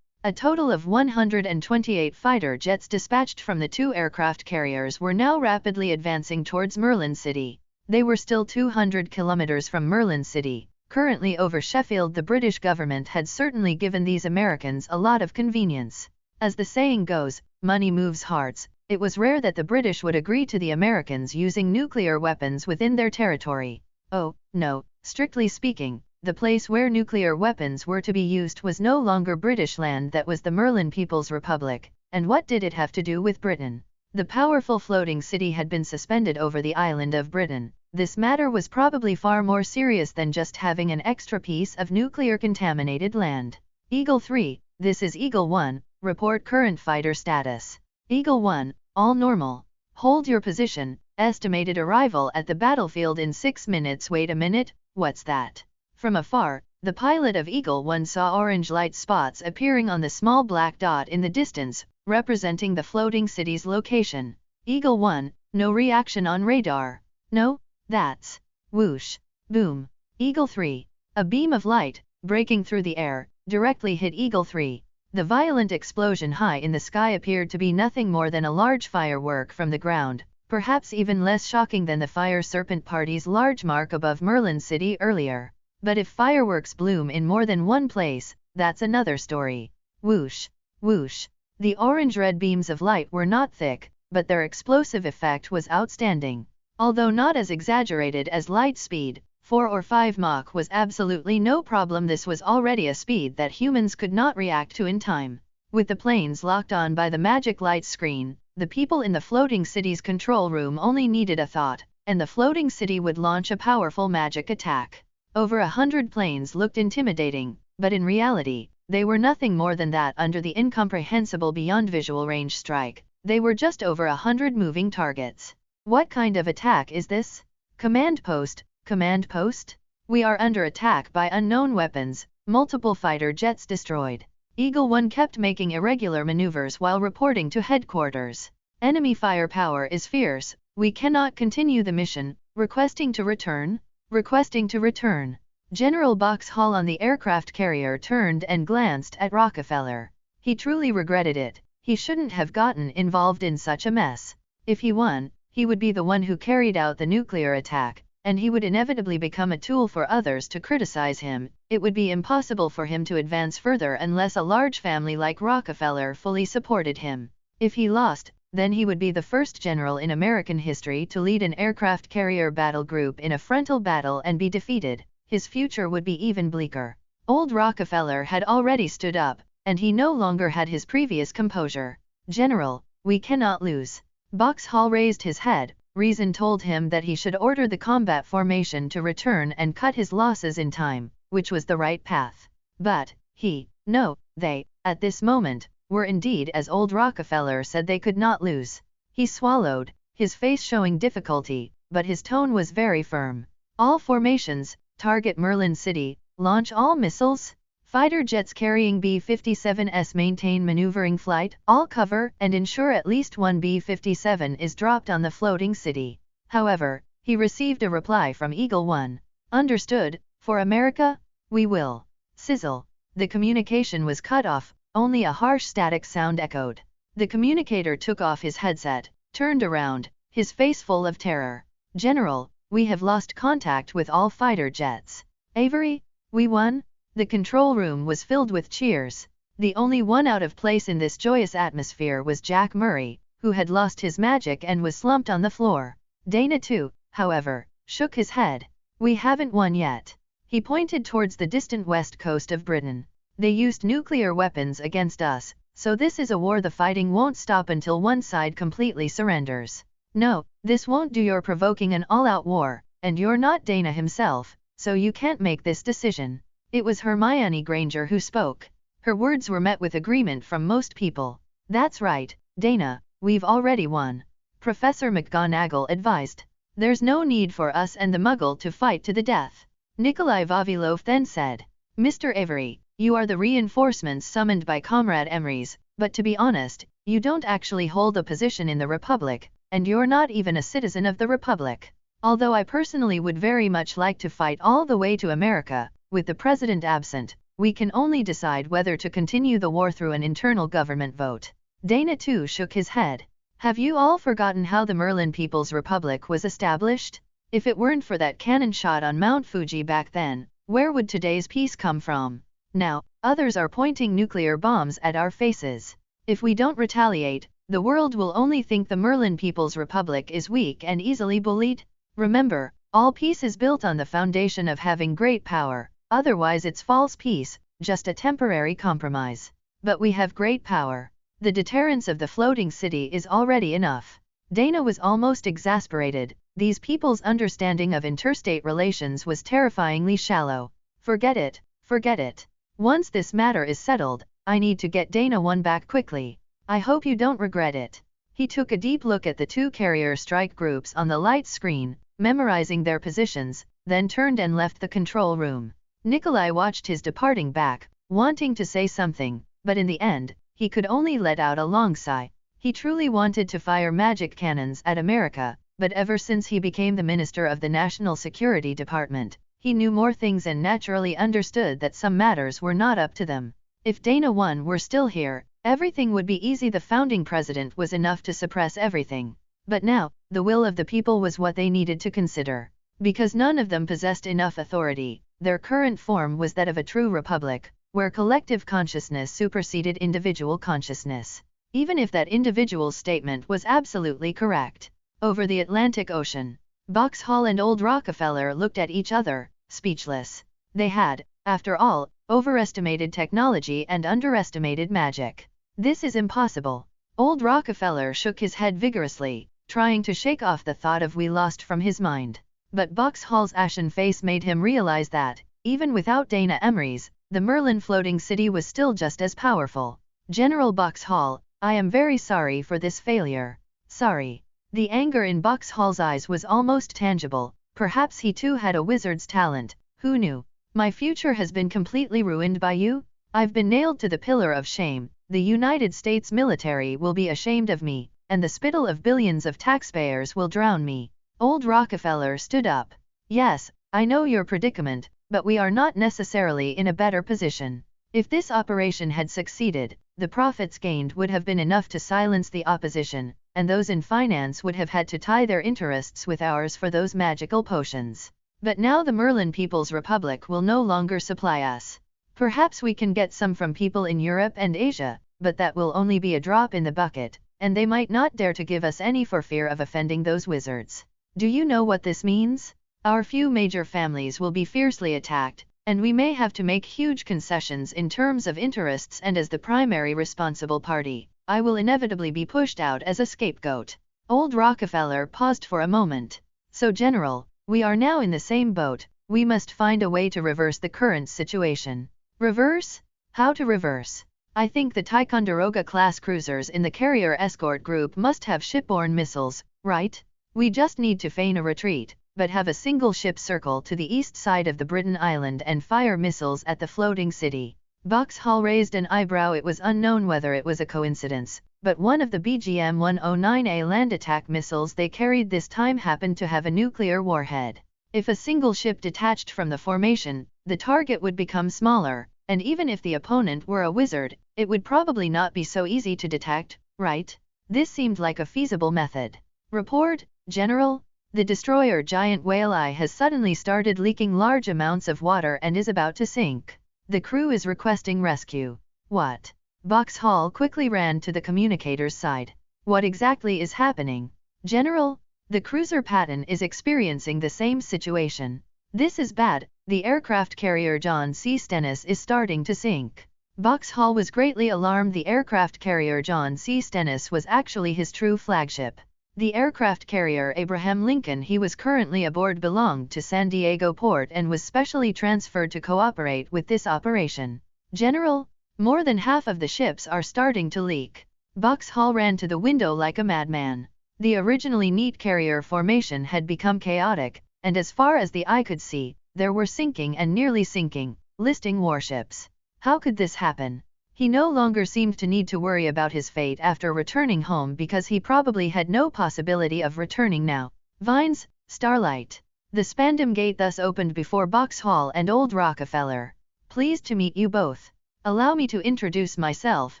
A total of 128 fighter jets dispatched from the 2 aircraft carriers were now rapidly advancing towards Merlin City. They were still 200 kilometers from Merlin City, currently over Sheffield. The British government had certainly given these Americans a lot of convenience. As the saying goes, money moves hearts. It was rare that the British would agree to the Americans using nuclear weapons within their territory. Oh, no, strictly speaking, the place where nuclear weapons were to be used was no longer British land, that was the Merlin People's Republic. And what did it have to do with Britain? The powerful floating city had been suspended over the island of Britain. This matter was probably far more serious than just having an extra piece of nuclear-contaminated land. Eagle 3, this is Eagle 1, report current fighter status. Eagle 1, all normal. Hold your position, estimated arrival at the battlefield in 6 minutes. Wait a minute, what's that? From afar, the pilot of Eagle 1 saw orange light spots appearing on the small black dot in the distance, representing the floating city's location. Eagle 1, no reaction on radar. No, that's whoosh, boom. Eagle 3, a beam of light, breaking through the air, directly hit Eagle 3. The violent explosion high in the sky appeared to be nothing more than a large firework from the ground, perhaps even less shocking than the Fire Serpent Party's large mark above Merlin City earlier. But if fireworks bloom in more than one place, that's another story. Whoosh, whoosh. The orange-red beams of light were not thick, but their explosive effect was outstanding. Although not as exaggerated as light speed, 4 or 5 Mach was absolutely no problem. This was already a speed that humans could not react to in time. With the planes locked on by the magic light screen, the people in the floating city's control room only needed a thought, and the floating city would launch a powerful magic attack. Over 100 planes looked intimidating, but in reality, they were nothing more than that under the incomprehensible beyond visual range strike. They were just over 100 moving targets. What kind of attack is this? Command post, command post? We are under attack by unknown weapons, multiple fighter jets destroyed. Eagle 1 kept making irregular maneuvers while reporting to headquarters. Enemy firepower is fierce, we cannot continue the mission, requesting to return. Requesting to return. General Boxhall on the aircraft carrier turned and glanced at Rockefeller. He truly regretted it. He shouldn't have gotten involved in such a mess. If he won, he would be the one who carried out the nuclear attack, and he would inevitably become a tool for others to criticize him. It would be impossible for him to advance further unless a large family like Rockefeller fully supported him. If he lost, then he would be the first general in American history to lead an aircraft carrier battle group in a frontal battle and be defeated. His future would be even bleaker. Old Rockefeller had already stood up, and he no longer had his previous composure. General, we cannot lose. Boxhall raised his head. Reason told him that he should order the combat formation to return and cut his losses in time, which was the right path. But, they, at this moment, were indeed as old Rockefeller said. They could not lose. He swallowed, his face showing difficulty, but his tone was very firm. All formations, target Merlin City, launch all missiles. Fighter jets carrying B-57s maintain maneuvering flight, all cover, and ensure at least one B-57 is dropped on the floating city. However, he received a reply from Eagle 1. Understood, for America, we will. Sizzle. The communication was cut off. Only a harsh static sound echoed. The communicator took off his headset, turned around, his face full of terror. General, we have lost contact with all fighter jets. Avery, we won? The control room was filled with cheers. The only one out of place in this joyous atmosphere was Jack Murray, who had lost his magic and was slumped on the floor. Dana too, however, shook his head. We haven't won yet. He pointed towards the distant west coast of Britain. They used nuclear weapons against us, so this is a war. The fighting won't stop until one side completely surrenders. No, this won't do. You're provoking an all-out war, and you're not Dana himself, so you can't make this decision. It was Hermione Granger who spoke. Her words were met with agreement from most people. That's right, Dana, we've already won. Professor McGonagall advised. There's no need for us and the Muggle to fight to the death. Nikolai Vavilov then said. Mr. Avery, you are the reinforcements summoned by Comrade Emery's, but to be honest, you don't actually hold a position in the Republic, and you're not even a citizen of the Republic. Although I personally would very much like to fight all the way to America, with the President absent, we can only decide whether to continue the war through an internal government vote. Dana too shook his head. Have you all forgotten how the Merlin People's Republic was established? If it weren't for that cannon shot on Mount Fuji back then, where would today's peace come from? Now, others are pointing nuclear bombs at our faces. If we don't retaliate, the world will only think the Merlin People's Republic is weak and easily bullied. Remember, all peace is built on the foundation of having great power. Otherwise it's false peace, just a temporary compromise. But we have great power. The deterrence of the floating city is already enough. Dana was almost exasperated. These people's understanding of interstate relations was terrifyingly shallow. Forget it, forget it. Once this matter is settled, I need to get Dana 1 back quickly. I hope you don't regret it. He took a deep look at the 2 carrier strike groups on the light screen, memorizing their positions, then turned and left the control room. Nikolai watched his departing back, wanting to say something, but in the end, he could only let out a long sigh. He truly wanted to fire magic cannons at America, but ever since he became the Minister of the National Security Department, he knew more things and naturally understood that some matters were not up to them. If Dana 1 were still here, everything would be easy. The founding president was enough to suppress everything. But now, the will of the people was what they needed to consider. Because none of them possessed enough authority, their current form was that of a true republic, where collective consciousness superseded individual consciousness. Even if that individual's statement was absolutely correct. Over the Atlantic Ocean, Boxhall and Old Rockefeller looked at each other, speechless. They had, after all, overestimated technology and underestimated magic. This is impossible. Old Rockefeller shook his head vigorously, trying to shake off the thought of we lost from his mind. But Boxhall's ashen face made him realize that, even without Dana Emery's, the Merlin floating city was still just as powerful. General Boxhall, I am very sorry for this failure. Sorry. The anger in Boxhall's eyes was almost tangible. Perhaps he too had a wizard's talent, who knew? My future has been completely ruined by you? I've been nailed to the pillar of shame. The United States military will be ashamed of me, and the spittle of billions of taxpayers will drown me. Old Rockefeller stood up. Yes, I know your predicament, but we are not necessarily in a better position. If this operation had succeeded, the profits gained would have been enough to silence the opposition, and those in finance would have had to tie their interests with ours for those magical potions. But now the Merlin People's Republic will no longer supply us. Perhaps we can get some from people in Europe and Asia, but that will only be a drop in the bucket, and they might not dare to give us any for fear of offending those wizards. Do you know what this means? Our few major families will be fiercely attacked, and we may have to make huge concessions in terms of interests, and as the primary responsible party, I will inevitably be pushed out as a scapegoat. Old Rockefeller paused for a moment. So General, we are now in the same boat. We must find a way to reverse the current situation. Reverse? How to reverse? I think the Ticonderoga-class cruisers in the carrier escort group must have shipborne missiles, right? We just need to feign a retreat, but have a single ship circle to the east side of the Britain Island and fire missiles at the floating city. Boxhall raised an eyebrow. It was unknown whether it was a coincidence, but one of the BGM-109A land attack missiles they carried this time happened to have a nuclear warhead. If a single ship detached from the formation, the target would become smaller, and even if the opponent were a wizard, it would probably not be so easy to detect, right? This seemed like a feasible method. Report, General. The destroyer Giant Whale Eye has suddenly started leaking large amounts of water and is about to sink. The crew is requesting rescue. What? Boxhall quickly ran to the communicator's side. What exactly is happening? General, the cruiser Patton is experiencing the same situation. This is bad. The aircraft carrier John C. Stennis is starting to sink. Boxhall was greatly alarmed. The aircraft carrier John C. Stennis was actually his true flagship. The aircraft carrier Abraham Lincoln he was currently aboard belonged to San Diego Port and was specially transferred to cooperate with this operation. General, more than half of the ships are starting to leak. Boxhall ran to the window like a madman. The originally neat carrier formation had become chaotic, and as far as the eye could see, there were sinking and nearly sinking, listing warships. How could this happen? He no longer seemed to need to worry about his fate after returning home because he probably had no possibility of returning now. Vines, starlight. The Spandam Gate thus opened before Boxhall and Old Rockefeller. Pleased to meet you both. Allow me to introduce myself.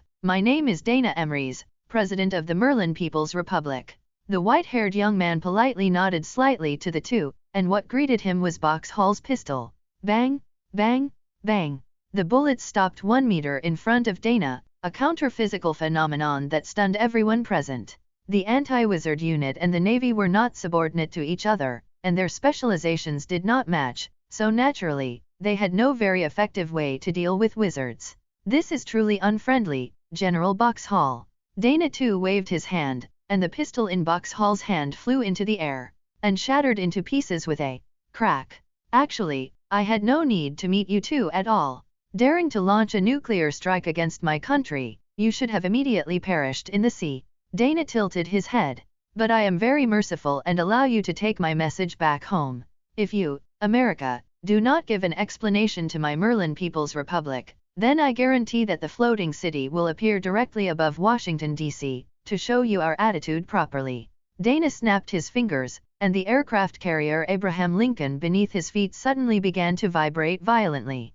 My name is Dana Emery's, President of the Merlin People's Republic. The white-haired young man politely nodded slightly to the two, and what greeted him was Boxhall's pistol. Bang, bang, bang. The bullets stopped 1 meter in front of Dana, a counter-physical phenomenon that stunned everyone present. The anti-wizard unit and the Navy were not subordinate to each other, and their specializations did not match, so naturally, they had no very effective way to deal with wizards. This is truly unfriendly, General Boxhall. Dana too waved his hand, and the pistol in Boxhall's hand flew into the air, and shattered into pieces with a crack. Actually, I had no need to meet you two at all. Daring to launch a nuclear strike against my country, you should have immediately perished in the sea. Dana tilted his head. But I am very merciful and allow you to take my message back home. If you, America, do not give an explanation to my Merlin People's Republic, then I guarantee that the floating city will appear directly above Washington, D.C., to show you our attitude properly. Dana snapped his fingers, and the aircraft carrier Abraham Lincoln beneath his feet suddenly began to vibrate violently.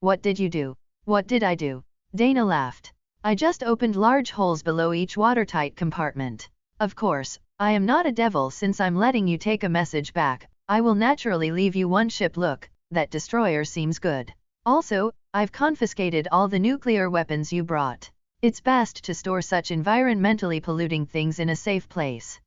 What did you do? What did I do? Dana laughed. I just opened large holes below each watertight compartment. Of course, I am not a devil since I'm letting you take a message back. I will naturally leave you one ship. Look, that destroyer seems good. Also, I've confiscated all the nuclear weapons you brought. It's best to store such environmentally polluting things in a safe place.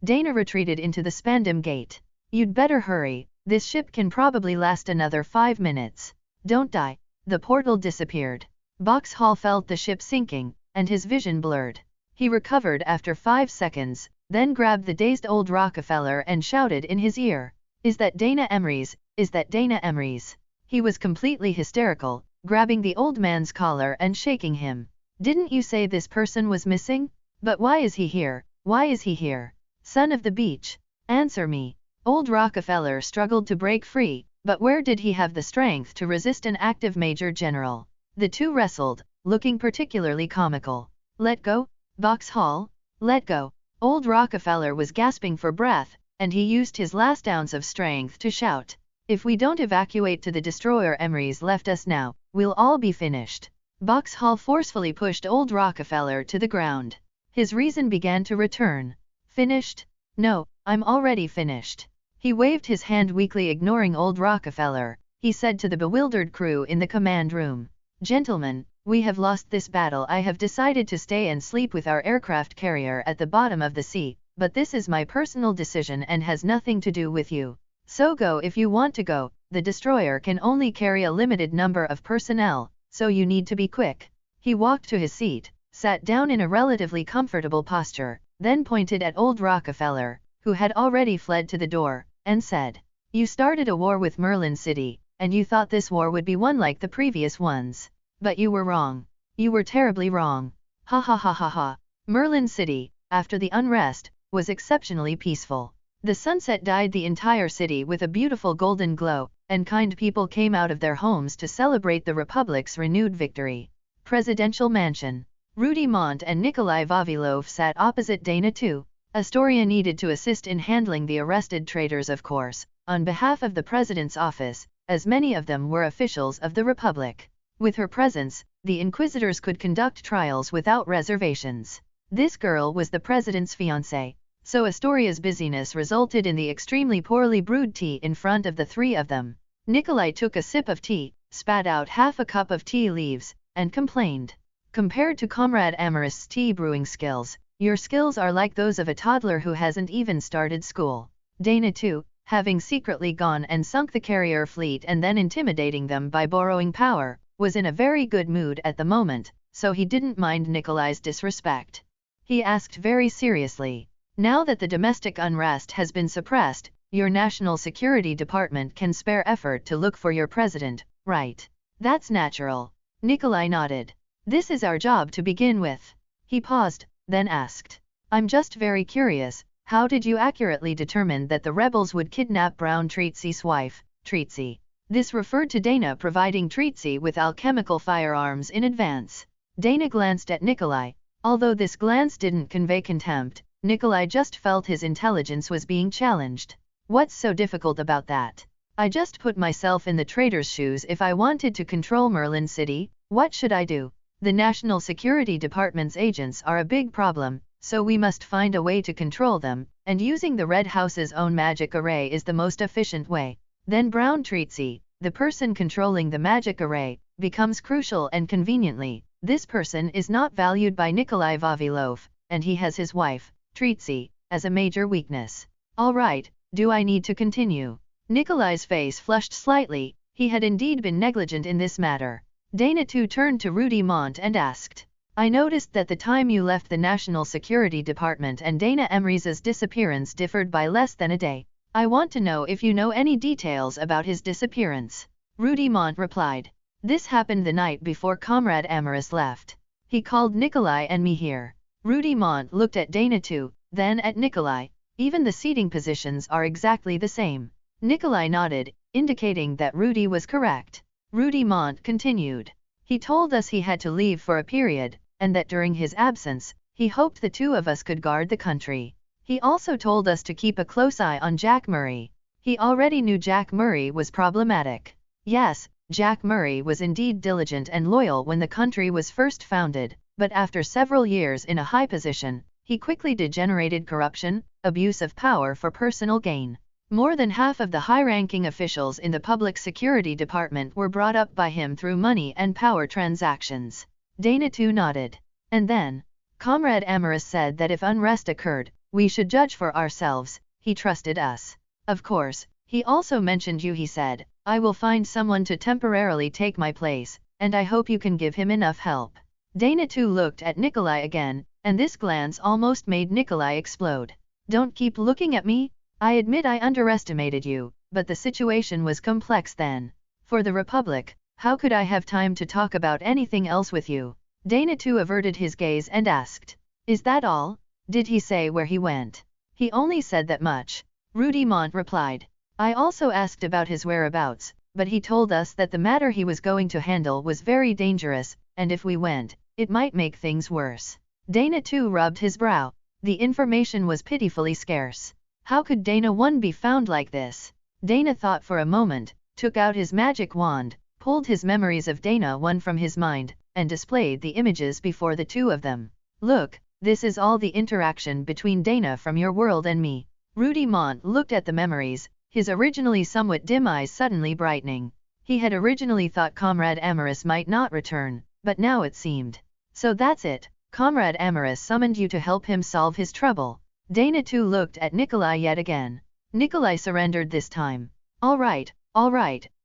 Dana retreated into the Spandam Gate. You'd better hurry, this ship can probably last another 5 minutes. Don't die. The portal disappeared. Boxhall felt the ship sinking, and his vision blurred. He recovered after 5 seconds, then grabbed the dazed old Rockefeller and shouted in his ear, "Is that Dana Emery's? Is that Dana Emery's?" He was completely hysterical, grabbing the old man's collar and shaking him. "Didn't you say this person was missing? But why is he here? Why is he here? Son of the beach, answer me." Old Rockefeller struggled to break free, but where did he have the strength to resist an active major general? The two wrestled, looking particularly comical. "Let go, Boxhall, let go." Old Rockefeller was gasping for breath, and he used his last ounce of strength to shout, "If we don't evacuate to the destroyer Emery's left us now, we'll all be finished." Boxhall forcefully pushed old Rockefeller to the ground. His reason began to return. "Finished? No, I'm already finished." He waved his hand weakly, ignoring old Rockefeller. He said to the bewildered crew in the command room, "Gentlemen, we have lost this battle. I have decided to stay and sleep with our aircraft carrier at the bottom of the sea, but this is my personal decision and has nothing to do with you. So go if you want to go. The destroyer can only carry a limited number of personnel, so you need to be quick." He walked to his seat, sat down in a relatively comfortable posture, then pointed at old Rockefeller, who had already fled to the door, and said, "You started a war with Merlin City, and you thought this war would be won like the previous ones. But you were wrong. You were terribly wrong. Ha ha ha ha ha." Merlin City, after the unrest, was exceptionally peaceful. The sunset dyed the entire city with a beautiful golden glow, and kind people came out of their homes to celebrate the Republic's renewed victory. Presidential Mansion. Rudy Mont and Nikolai Vavilov sat opposite Dana too. Astoria needed to assist in handling the arrested traitors, of course, on behalf of the president's office, as many of them were officials of the Republic. With her presence, the inquisitors could conduct trials without reservations. This girl was the president's fiancée, so Astoria's busyness resulted in the extremely poorly brewed tea in front of the three of them. Nikolai took a sip of tea, spat out half a cup of tea leaves, and complained. "Compared to Comrade Amarist's tea brewing skills, your skills are like those of a toddler who hasn't even started school." Dana too, having secretly gone and sunk the carrier fleet and then intimidating them by borrowing power, was in a very good mood at the moment, so he didn't mind Nikolai's disrespect. He asked very seriously, "Now that the domestic unrest has been suppressed, your National Security Department can spare effort to look for your president, right?" "That's natural." Nikolai nodded. "This is our job to begin with." He paused, then asked, "I'm just very curious, how did you accurately determine that the rebels would kidnap Brown Treatsy's wife, Treatsy?" This referred to Dana providing Treatsy with alchemical firearms in advance. Dana glanced at Nikolai. Although this glance didn't convey contempt, Nikolai just felt his intelligence was being challenged. "What's so difficult about that? I just put myself in the traitor's shoes. If I wanted to control Merlin City, what should I do? The National Security Department's agents are a big problem, so we must find a way to control them, and using the Red House's own magic array is the most efficient way. Then Brown Treatsy, the person controlling the magic array, becomes crucial, and conveniently, this person is not valued by Nikolai Vavilov, and he has his wife, Treatsy, as a major weakness. All right, do I need to continue?" Nikolai's face flushed slightly. He had indeed been negligent in this matter. Dana too turned to Rudy Mont and asked, I noticed that the time you left the National Security Department and Dana Emery's disappearance differed by less than a day. I want to know if you know any details about his disappearance. Rudy Mont replied. This happened the night before Comrade Amaris left. He called Nikolai and me here. Rudy Mont looked at Dana too, then at Nikolai. Even the seating positions are exactly the same. Nikolai nodded, indicating that Rudy was correct. Rudy Mont continued. He told us he had to leave for a period, and that during his absence, he hoped the two of us could guard the country. He also told us to keep a close eye on Jack Murray. He already knew Jack Murray was problematic. Yes, Jack Murray was indeed diligent and loyal when the country was first founded, but after several years in a high position, he quickly degenerated corruption, abuse of power for personal gain. More than half of the high-ranking officials in the Public Security Department were brought up by him through money and power transactions. Dana too nodded. And then, Comrade Amaris said that if unrest occurred, we should judge for ourselves. He trusted us. Of course, he also mentioned you. He said, I will find someone to temporarily take my place, and I hope you can give him enough help. Dana too looked at Nikolai again, and this glance almost made Nikolai explode. Don't keep looking at me. I admit I underestimated you, but the situation was complex then. For the Republic, how could I have time to talk about anything else with you? Dana too averted his gaze and asked, Is that all? Did he say where he went? He only said that much. Rudy Mont replied. I also asked about his whereabouts, but he told us that the matter he was going to handle was very dangerous, and if we went, it might make things worse. Dana too rubbed his brow. The information was pitifully scarce. How could Dana 1 be found like this? Dana thought for a moment, took out his magic wand, pulled his memories of Dana 1 from his mind, and displayed the images before the two of them. Look, this is all the interaction between Dana from your world and me. Rudy Mont looked at the memories, his originally somewhat dim eyes suddenly brightening. He had originally thought Comrade Amaris might not return, but now it seemed. So that's it, Comrade Amaris summoned you to help him solve his trouble. Dana too looked at Nikolai yet again. Nikolai surrendered this time. All right,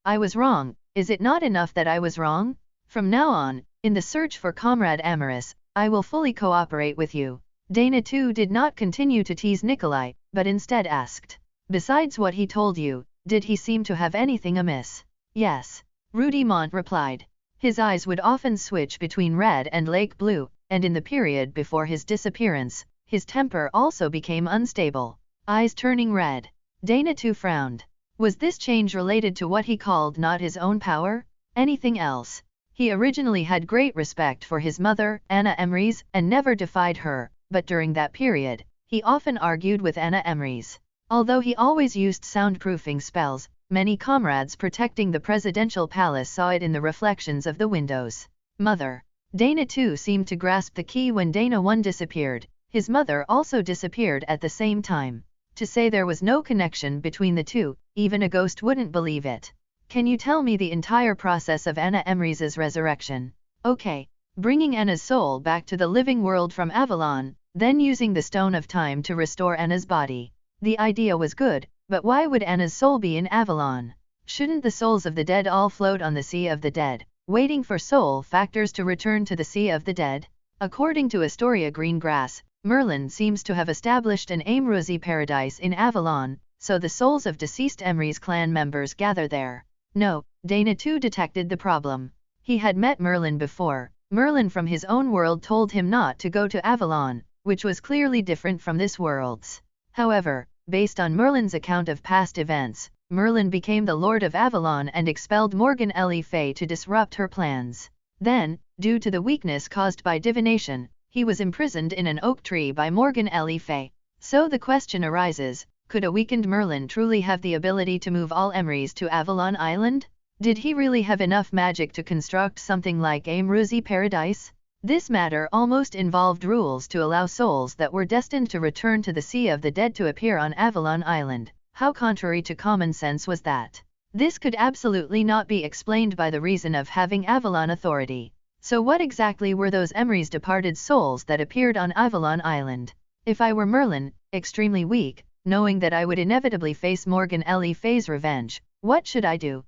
I was wrong. Is it not enough that I was wrong? From now on, in the search for Comrade Amaris, I will fully cooperate with you. Dana too did not continue to tease Nikolai, but instead asked. Besides what he told you, did he seem to have anything amiss? Yes. Rudy Mont replied. His eyes would often switch between red and lake blue, and in the period before his disappearance, his temper also became unstable. Eyes turning red. Dana too frowned. Was this change related to what he called not his own power? Anything else? He originally had great respect for his mother, Anna Emrys, and never defied her, but during that period, he often argued with Anna Emrys. Although he always used soundproofing spells, many comrades protecting the presidential palace saw it in the reflections of the windows. Mother. Dana too seemed to grasp the key when Dana 1 disappeared. His mother also disappeared at the same time. To say there was no connection between the two, even a ghost wouldn't believe it. Can you tell me the entire process of Anna Emrys' resurrection? Okay. Bringing Anna's soul back to the living world from Avalon, then using the Stone of Time to restore Anna's body. The idea was good, but why would Anna's soul be in Avalon? Shouldn't the souls of the dead all float on the Sea of the Dead, waiting for soul factors to return to the Sea of the Dead? According to Astoria Greengrass, Merlin seems to have established an Amrosi paradise in Avalon, so the souls of deceased Emrys clan members gather there. No, Dana too detected the problem. He had met Merlin before. Merlin from his own world told him not to go to Avalon, which was clearly different from this world's. However, based on Merlin's account of past events, Merlin became the Lord of Avalon and expelled Morgan Le Fay to disrupt her plans. Then, due to the weakness caused by divination, he was imprisoned in an oak tree by Morgan Le Fay. So the question arises, could a weakened Merlin truly have the ability to move all Emrys to Avalon Island? Did he really have enough magic to construct something like Amrosi Paradise? This matter almost involved rules to allow souls that were destined to return to the Sea of the Dead to appear on Avalon Island. How contrary to common sense was that? This could absolutely not be explained by the reason of having Avalon authority. So what exactly were those Emrys departed souls that appeared on Avalon Island? If I were Merlin, extremely weak, knowing that I would inevitably face Morgan Le Fay's revenge, what should I do?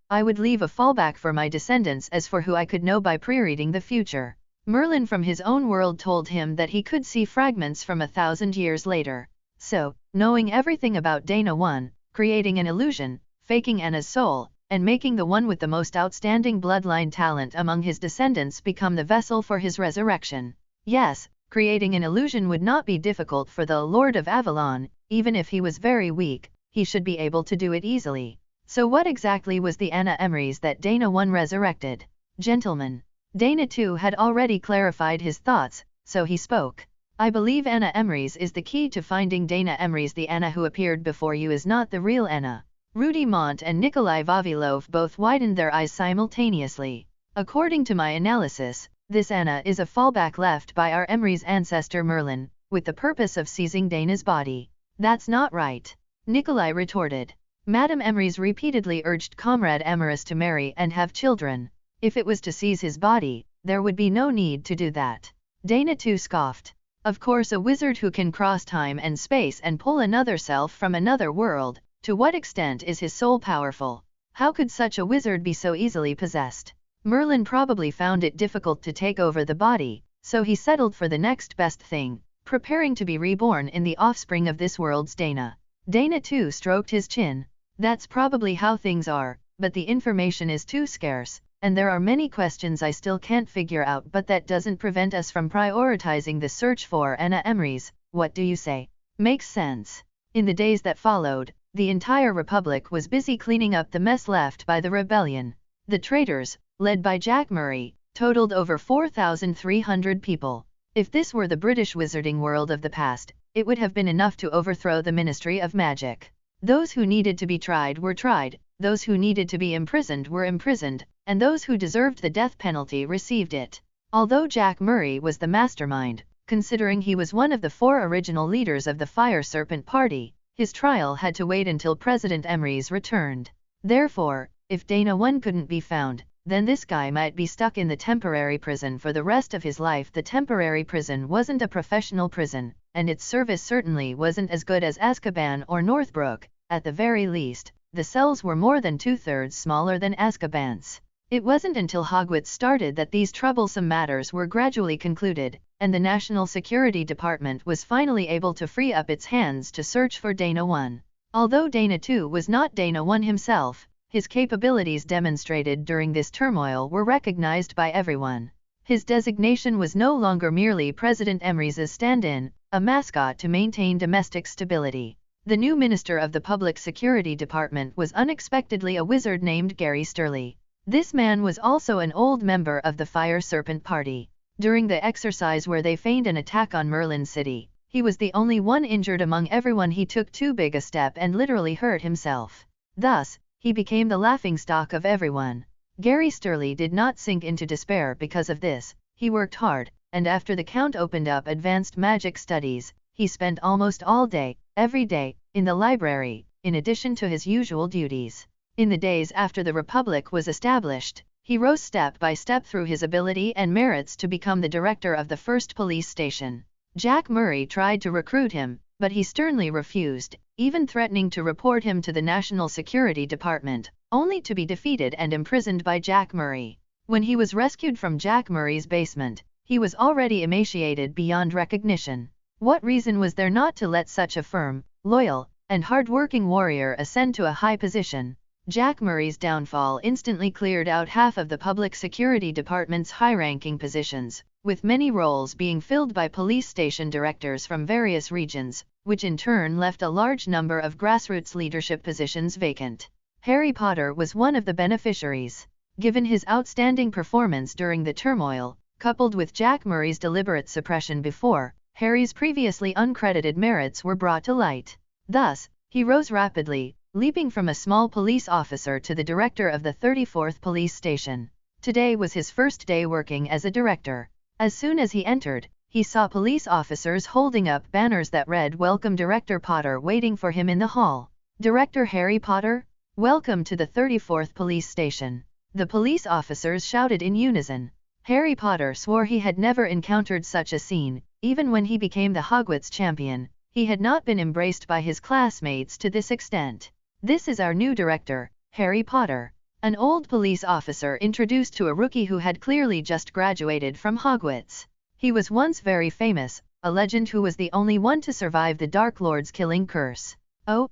I would leave a fallback for my descendants as for who I could know by pre-reading the future. Merlin from his own world told him that he could see fragments from 1,000 years later. So, knowing everything about Dana 1, creating an illusion, faking Anna's soul, and making the one with the most outstanding bloodline talent among his descendants become the vessel for his resurrection. Yes, creating an illusion would not be difficult for the Lord of Avalon, even if he was very weak, he should be able to do it easily. So what exactly was the Anna Emrys that Dana 1 resurrected? Gentlemen, Dana 2 had already clarified his thoughts, so he spoke. I believe Anna Emrys is the key to finding Dana Emrys. The Anna who appeared before you is not the real Anna. Rudy Mont and Nikolai Vavilov both widened their eyes simultaneously. According to my analysis, this Anna is a fallback left by our Emrys ancestor Merlin, with the purpose of seizing Dana's body. That's not right, Nikolai retorted. Madame Emrys repeatedly urged Comrade Amaris to marry and have children. If it was to seize his body, there would be no need to do that. Dana too scoffed. Of course, a wizard who can cross time and space and pull another self from another world, to what extent is his soul powerful? How could such a wizard be so easily possessed? Merlin probably found it difficult to take over the body, so he settled for the next best thing, preparing to be reborn in the offspring of this world's Dana. Dana too stroked his chin. That's probably how things are, but the information is too scarce, and there are many questions I still can't figure out, but that doesn't prevent us from prioritizing the search for Anna Emrys. What do you say? Makes sense. In the days that followed, the entire Republic was busy cleaning up the mess left by the rebellion. The traitors, led by Jack Murray, totaled over 4,300 people. If this were the British wizarding world of the past, it would have been enough to overthrow the Ministry of Magic. Those who needed to be tried were tried, those who needed to be imprisoned were imprisoned, and those who deserved the death penalty received it. Although Jack Murray was the mastermind, considering he was one of the 4 original leaders of the Fire Serpent Party, his trial had to wait until President Emrys returned. Therefore, if Dana 1 couldn't be found, then this guy might be stuck in the temporary prison for the rest of his life. The temporary prison wasn't a professional prison, and its service certainly wasn't as good as Azkaban or Northbrook. At the very least, the cells were more than 2/3 smaller than Azkaban's. It wasn't until Hogwarts started that these troublesome matters were gradually concluded, and the National Security Department was finally able to free up its hands to search for Dana 1. Although Dana 2 was not Dana 1 himself, his capabilities demonstrated during this turmoil were recognized by everyone. His designation was no longer merely President Emrys' stand-in, a mascot to maintain domestic stability. The new Minister of the Public Security Department was unexpectedly a wizard named Gary Sturley. This man was also an old member of the Fire Serpent Party. During the exercise where they feigned an attack on Merlin City, he was the only one injured among everyone. He took too big a step and literally hurt himself. Thus, he became the laughingstock of everyone. Gary Sturley did not sink into despair because of this. He worked hard, and after the Count opened up advanced magic studies, he spent almost all day, every day, in the library, in addition to his usual duties. In the days after the Republic was established, he rose step by step through his ability and merits to become the director of the first police station. Jack Murray tried to recruit him, but he sternly refused, even threatening to report him to the National Security Department, only to be defeated and imprisoned by Jack Murray. When he was rescued from Jack Murray's basement, he was already emaciated beyond recognition. What reason was there not to let such a firm, loyal, and hard-working warrior ascend to a high position? Jack Murray's downfall instantly cleared out half of the Public Security Department's high-ranking positions, with many roles being filled by police station directors from various regions, which in turn left a large number of grassroots leadership positions vacant. Harry Potter was one of the beneficiaries. Given his outstanding performance during the turmoil, coupled with Jack Murray's deliberate suppression before, Harry's previously uncredited merits were brought to light. Thus, he rose rapidly, leaping from a small police officer to the director of the 34th Police Station. Today was his first day working as a director. As soon as he entered, he saw police officers holding up banners that read "Welcome Director Potter" waiting for him in the hall. "Director Harry Potter? Welcome to the 34th Police Station," the police officers shouted in unison. Harry Potter swore he had never encountered such a scene. Even when he became the Hogwarts champion, he had not been embraced by his classmates to this extent. "This is our new director, Harry Potter," An old police officer introduced to a rookie who had clearly just graduated from Hogwarts. He was once very famous, a legend who was the only one to survive the Dark Lord's killing curse. Oh,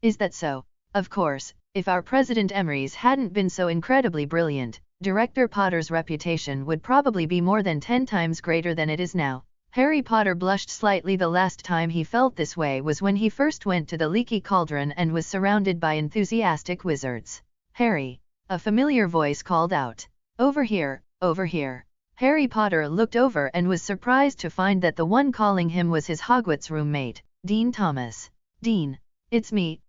is that so? Of course, if our President Emrys hadn't been so incredibly brilliant, Director Potter's reputation would probably be more than 10 times greater than it is now. Harry Potter blushed slightly. The last time he felt this way was when he first went to the Leaky Cauldron and was surrounded by enthusiastic wizards. Harry, a familiar voice called out. Over here, over here. Harry Potter looked over and was surprised to find that the one calling him was his Hogwarts roommate, Dean Thomas. Dean, it's me.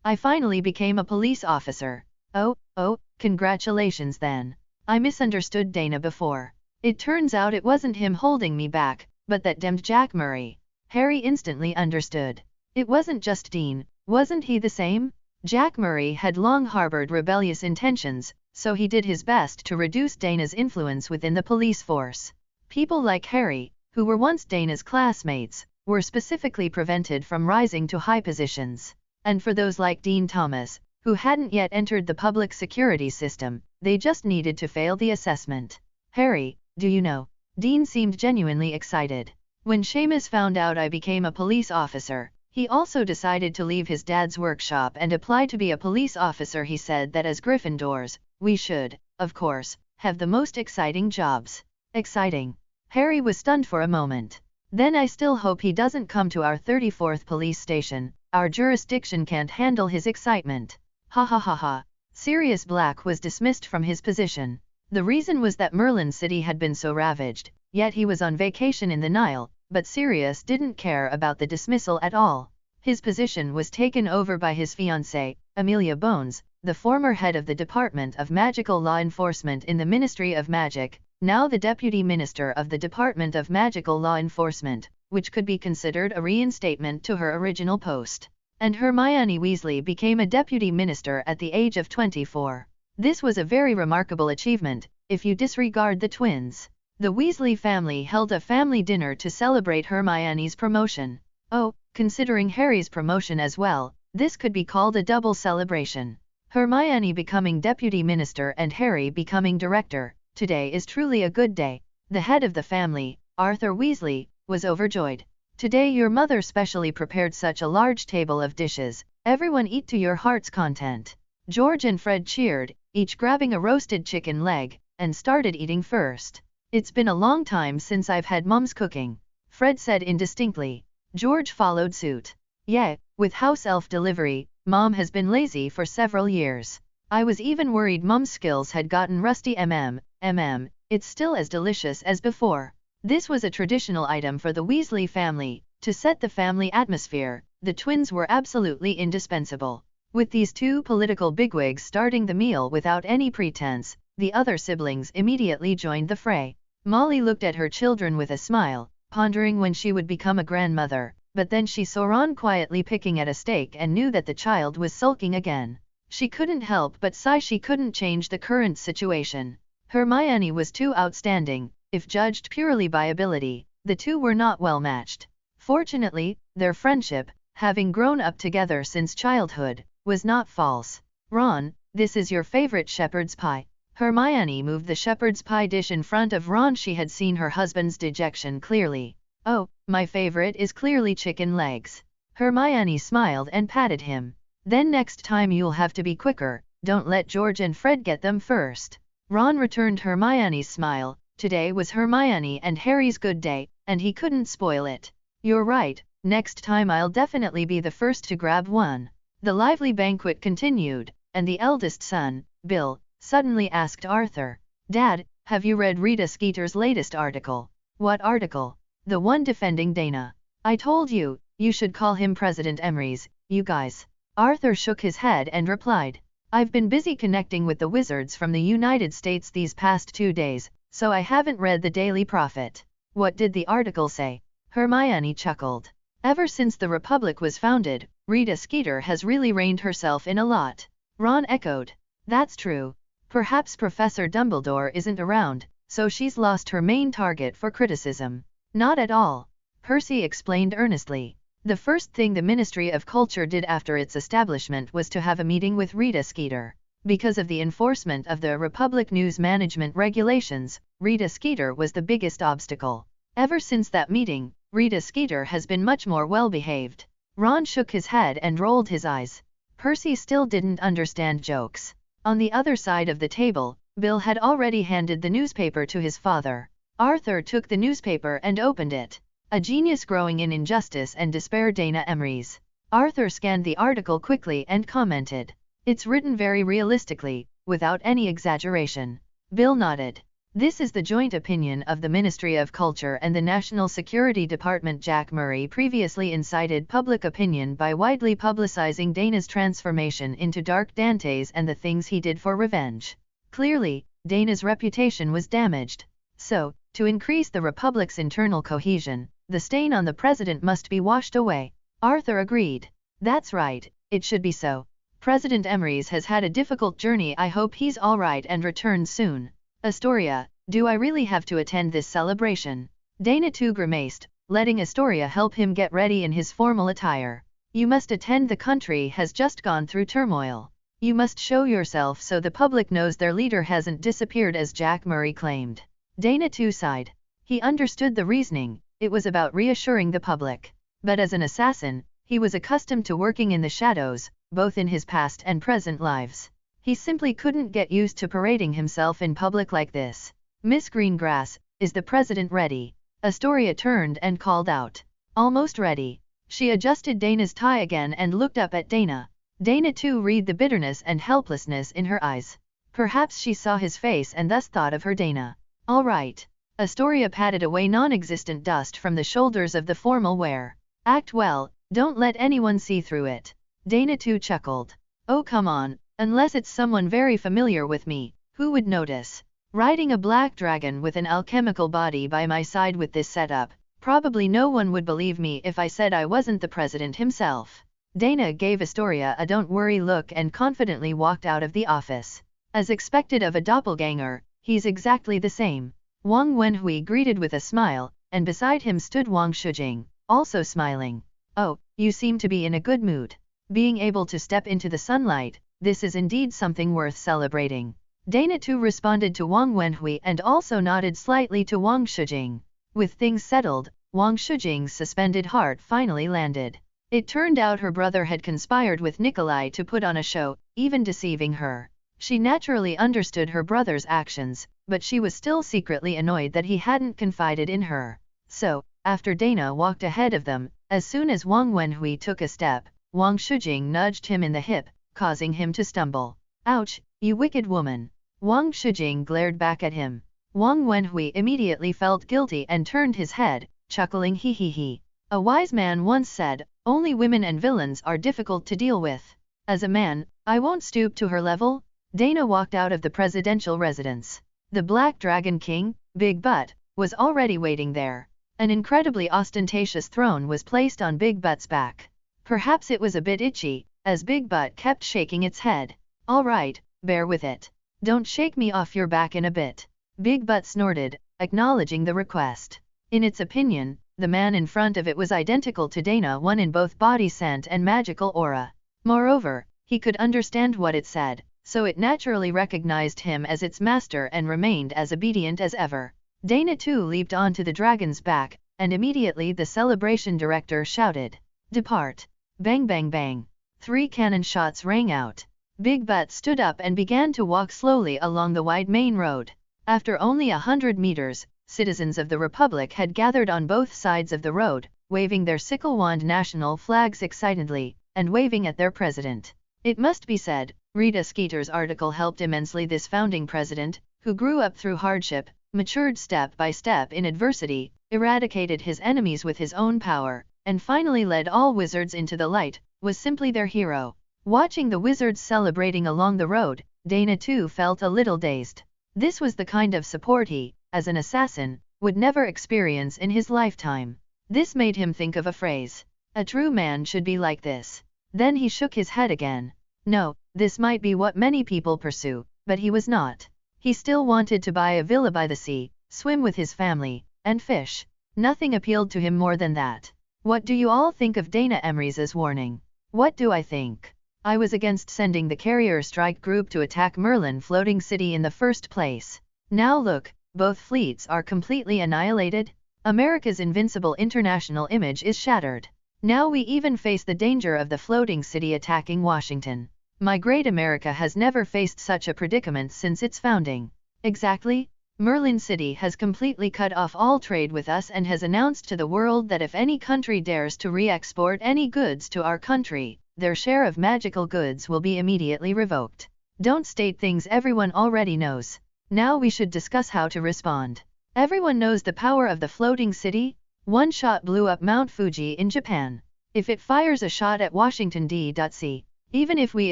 I finally became a police officer. Oh, congratulations then. I misunderstood Dana before. It turns out it wasn't him holding me back, but that damned Jack Murray. Harry instantly understood. It wasn't just Dean, wasn't he the same? Jack Murray had long harbored rebellious intentions, so he did his best to reduce Dana's influence within the police force. People like Harry, who were once Dana's classmates, were specifically prevented from rising to high positions. And for those like Dean Thomas, who hadn't yet entered the public security system, they just needed to fail the assessment. Harry, do you know? Dean seemed genuinely excited. When Seamus found out I became a police officer, he also decided to leave his dad's workshop and apply to be a police officer. He said that as Gryffindors, we should, of course, have the most exciting jobs. Exciting. Harry was stunned for a moment. Then I still hope he doesn't come to our 34th police station. Our jurisdiction can't handle his excitement. Ha ha ha ha. Sirius Black was dismissed from his position. The reason was that Merlin City had been so ravaged, yet he was on vacation in the Nile, but Sirius didn't care about the dismissal at all. His position was taken over by his fiancée, Amelia Bones, the former head of the Department of Magical Law Enforcement in the Ministry of Magic, now the Deputy Minister of the Department of Magical Law Enforcement, which could be considered a reinstatement to her original post. And Hermione Weasley became a Deputy Minister at the age of 24. This was a very remarkable achievement, if you disregard the twins. The Weasley family held a family dinner to celebrate Hermione's promotion. Oh, considering Harry's promotion as well, this could be called a double celebration. Hermione becoming Deputy Minister and Harry becoming Director. Today is truly a good day. The head of the family, Arthur Weasley, was overjoyed. Today your mother specially prepared such a large table of dishes. Everyone eat to your heart's content. George and Fred cheered, each grabbing a roasted chicken leg, and started eating first. It's been a long time since I've had Mom's cooking, Fred said indistinctly. George followed suit. Yeah, with house elf delivery, Mom has been lazy for several years. I was even worried Mom's skills had gotten rusty. It's still as delicious as before. This was a traditional item for the Weasley family. To set the family atmosphere, the twins were absolutely indispensable. With these two political bigwigs starting the meal without any pretense, the other siblings immediately joined the fray. Molly looked at her children with a smile, pondering when she would become a grandmother, but then she saw Ron quietly picking at a steak and knew that the child was sulking again. She couldn't help but sigh. She couldn't change the current situation. Hermione was too outstanding. If judged purely by ability, the two were not well matched. Fortunately, their friendship, having grown up together since childhood, was not false. Ron, this is your favorite shepherd's pie. Hermione moved the shepherd's pie dish in front of Ron. She had seen her husband's dejection clearly. Oh, my favorite is clearly chicken legs. Hermione smiled and patted him. Then next time you'll have to be quicker, don't let George and Fred get them first. Ron returned Hermione's smile. Today was Hermione and Harry's good day, and he couldn't spoil it. You're right, next time I'll definitely be the first to grab one. The lively banquet continued, and the eldest son, Bill, suddenly asked Arthur, Dad, have you read Rita Skeeter's latest article? What article? The one defending Dana. I told you, you should call him President Emrys, you guys. Arthur shook his head and replied, I've been busy connecting with the wizards from the United States these past 2 days, so I haven't read the Daily Prophet. What did the article say? Hermione chuckled. Ever since the Republic was founded, Rita Skeeter has really reined herself in a lot. Ron echoed. That's true. Perhaps Professor Dumbledore isn't around, so she's lost her main target for criticism. Not at all. Percy explained earnestly. The first thing the Ministry of Culture did after its establishment was to have a meeting with Rita Skeeter. Because of the enforcement of the Republic News Management regulations, Rita Skeeter was the biggest obstacle. Ever since that meeting, Rita Skeeter has been much more well-behaved. Ron shook his head and rolled his eyes. Percy still didn't understand jokes. On the other side of the table, Bill had already handed the newspaper to his father. Arthur took the newspaper and opened it. A genius growing in injustice and despair, Dana Emery's. Arthur scanned the article quickly and commented. It's written very realistically, without any exaggeration. Bill nodded. This is the joint opinion of the Ministry of Culture and the National Security Department. Jack Murray previously incited public opinion by widely publicizing Dana's transformation into Dark Dantes and the things he did for revenge. Clearly, Dana's reputation was damaged. So, to increase the Republic's internal cohesion, the stain on the president must be washed away. Arthur agreed. That's right, it should be so. President Emery's has had a difficult journey. I hope he's all right and returns soon. Astoria, do I really have to attend this celebration? Dana too grimaced, letting Astoria help him get ready in his formal attire. You must attend. The country has just gone through turmoil. You must show yourself so the public knows their leader hasn't disappeared as Jack Murray claimed. Dana too sighed. He understood the reasoning, it was about reassuring the public. But as an assassin, he was accustomed to working in the shadows, both in his past and present lives. He simply couldn't get used to parading himself in public like this. Miss Greengrass, is the president ready? Astoria turned and called out. Almost ready. She adjusted Dana's tie again and looked up at Dana. Dana too read the bitterness and helplessness in her eyes. Perhaps she saw his face and thus thought of her. Dana. All right. Astoria patted away non-existent dust from the shoulders of the formal wear. Act well, don't let anyone see through it. Dana too chuckled. Oh come on, unless it's someone very familiar with me, who would notice? Riding a black dragon with an alchemical body by my side with this setup, probably no one would believe me if I said I wasn't the president himself. Dana gave Astoria a don't worry look and confidently walked out of the office. As expected of a doppelganger, he's exactly the same. Wang Wenhui greeted with a smile, and beside him stood Wang Shujing, also smiling. Oh, you seem to be in a good mood. Being able to step into the sunlight, this is indeed something worth celebrating. Dana too responded to Wang Wenhui and also nodded slightly to Wang Shujing. With things settled, Wang Shujing's suspended heart finally landed. It turned out her brother had conspired with Nikolai to put on a show, even deceiving her. She naturally understood her brother's actions, but she was still secretly annoyed that he hadn't confided in her. So, after Dana walked ahead of them, as soon as Wang Wenhui took a step, Wang Shujing nudged him in the hip, causing him to stumble. Ouch, you wicked woman! Wang Shujing glared back at him. Wang Wenhui immediately felt guilty and turned his head, chuckling hee hee hee. A wise man once said, only women and villains are difficult to deal with. As a man, I won't stoop to her level. Dana walked out of the presidential residence. The Black Dragon King, Big Butt, was already waiting there. An incredibly ostentatious throne was placed on Big Butt's back. Perhaps it was a bit itchy, as Big Butt kept shaking its head. All right, bear with it. Don't shake me off your back in a bit. Big Butt snorted, acknowledging the request. In its opinion, the man in front of it was identical to Dana, one in both body scent and magical aura. Moreover, he could understand what it said, so it naturally recognized him as its master and remained as obedient as ever. Dana too leaped onto the dragon's back, and immediately the celebration director shouted, "Depart!" Bang bang bang. 3 cannon shots rang out. Big Butt stood up and began to walk slowly along the wide main road. After only 100 meters, citizens of the Republic had gathered on both sides of the road, waving their sickle wand national flags excitedly, and waving at their president. It must be said, Rita Skeeter's article helped immensely. This founding president, who grew up through hardship, matured step by step in adversity, eradicated his enemies with his own power, and finally led all wizards into the light, was simply their hero. Watching the wizards celebrating along the road, Dana too felt a little dazed. This was the kind of support he, as an assassin, would never experience in his lifetime. This made him think of a phrase. A true man should be like this. Then he shook his head again. No, this might be what many people pursue, but he was not. He still wanted to buy a villa by the sea, swim with his family, and fish. Nothing appealed to him more than that. What do you all think of Dana Emery's warning? What do I think? I was against sending the carrier strike group to attack Merlin floating city in the first place. Now look, both fleets are completely annihilated. America's invincible international image is shattered. Now we even face the danger of the floating city attacking Washington. My great America has never faced such a predicament since its founding. Exactly. Merlin City has completely cut off all trade with us and has announced to the world that if any country dares to re-export any goods to our country, their share of magical goods will be immediately revoked. Don't state things everyone already knows. Now we should discuss how to respond. Everyone knows the power of the floating city. One shot blew up Mount Fuji in Japan. If it fires a shot at Washington D.C., even if we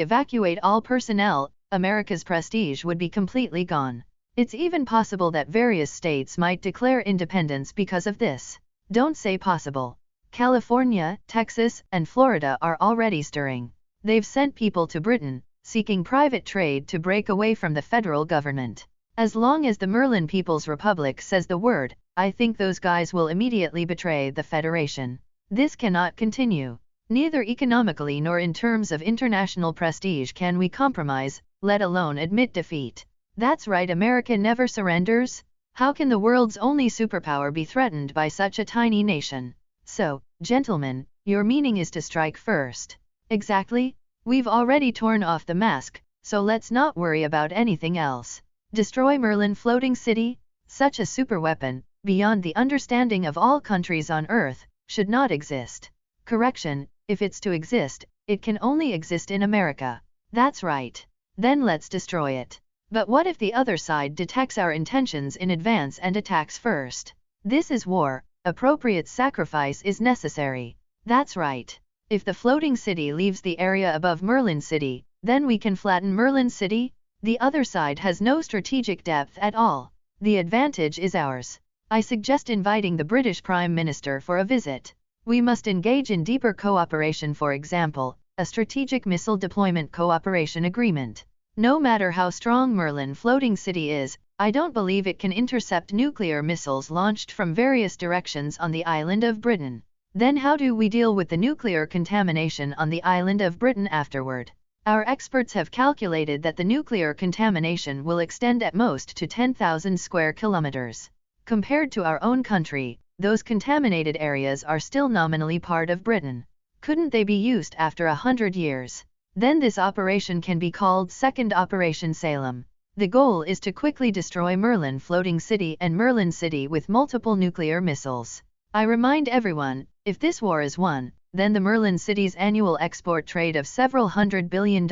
evacuate all personnel, America's prestige would be completely gone. It's even possible that various states might declare independence because of this. Don't say possible. California, Texas, and Florida are already stirring. They've sent people to Britain, seeking private trade to break away from the federal government. As long as the Merlin People's Republic says the word, I think those guys will immediately betray the Federation. This cannot continue. Neither economically nor in terms of international prestige can we compromise, let alone admit defeat. That's right, America never surrenders. How can the world's only superpower be threatened by such a tiny nation? So, gentlemen, your meaning is to strike first. Exactly. We've already torn off the mask, so let's not worry about anything else. Destroy Merlin floating city? Such a superweapon, beyond the understanding of all countries on Earth, should not exist. Correction, if it's to exist, it can only exist in America. That's right. Then let's destroy it. But what if the other side detects our intentions in advance and attacks first? This is war. Appropriate sacrifice is necessary. That's right. If the floating city leaves the area above Merlin City, then we can flatten Merlin City. The other side has no strategic depth at all. The advantage is ours. I suggest inviting the British Prime Minister for a visit. We must engage in deeper cooperation, for example, a strategic missile deployment cooperation agreement. No matter how strong Merlin floating city is, I don't believe it can intercept nuclear missiles launched from various directions on the island of Britain. Then how do we deal with the nuclear contamination on the island of Britain afterward? Our experts have calculated that the nuclear contamination will extend at most to 10,000 square kilometers. Compared to our own country, those contaminated areas are still nominally part of Britain. Couldn't they be used after 100 years? Then this operation can be called Second Operation Salem. The goal is to quickly destroy Merlin floating city and Merlin City with multiple nuclear missiles. I remind everyone, if this war is won, then the Merlin City's annual export trade of several $100 billion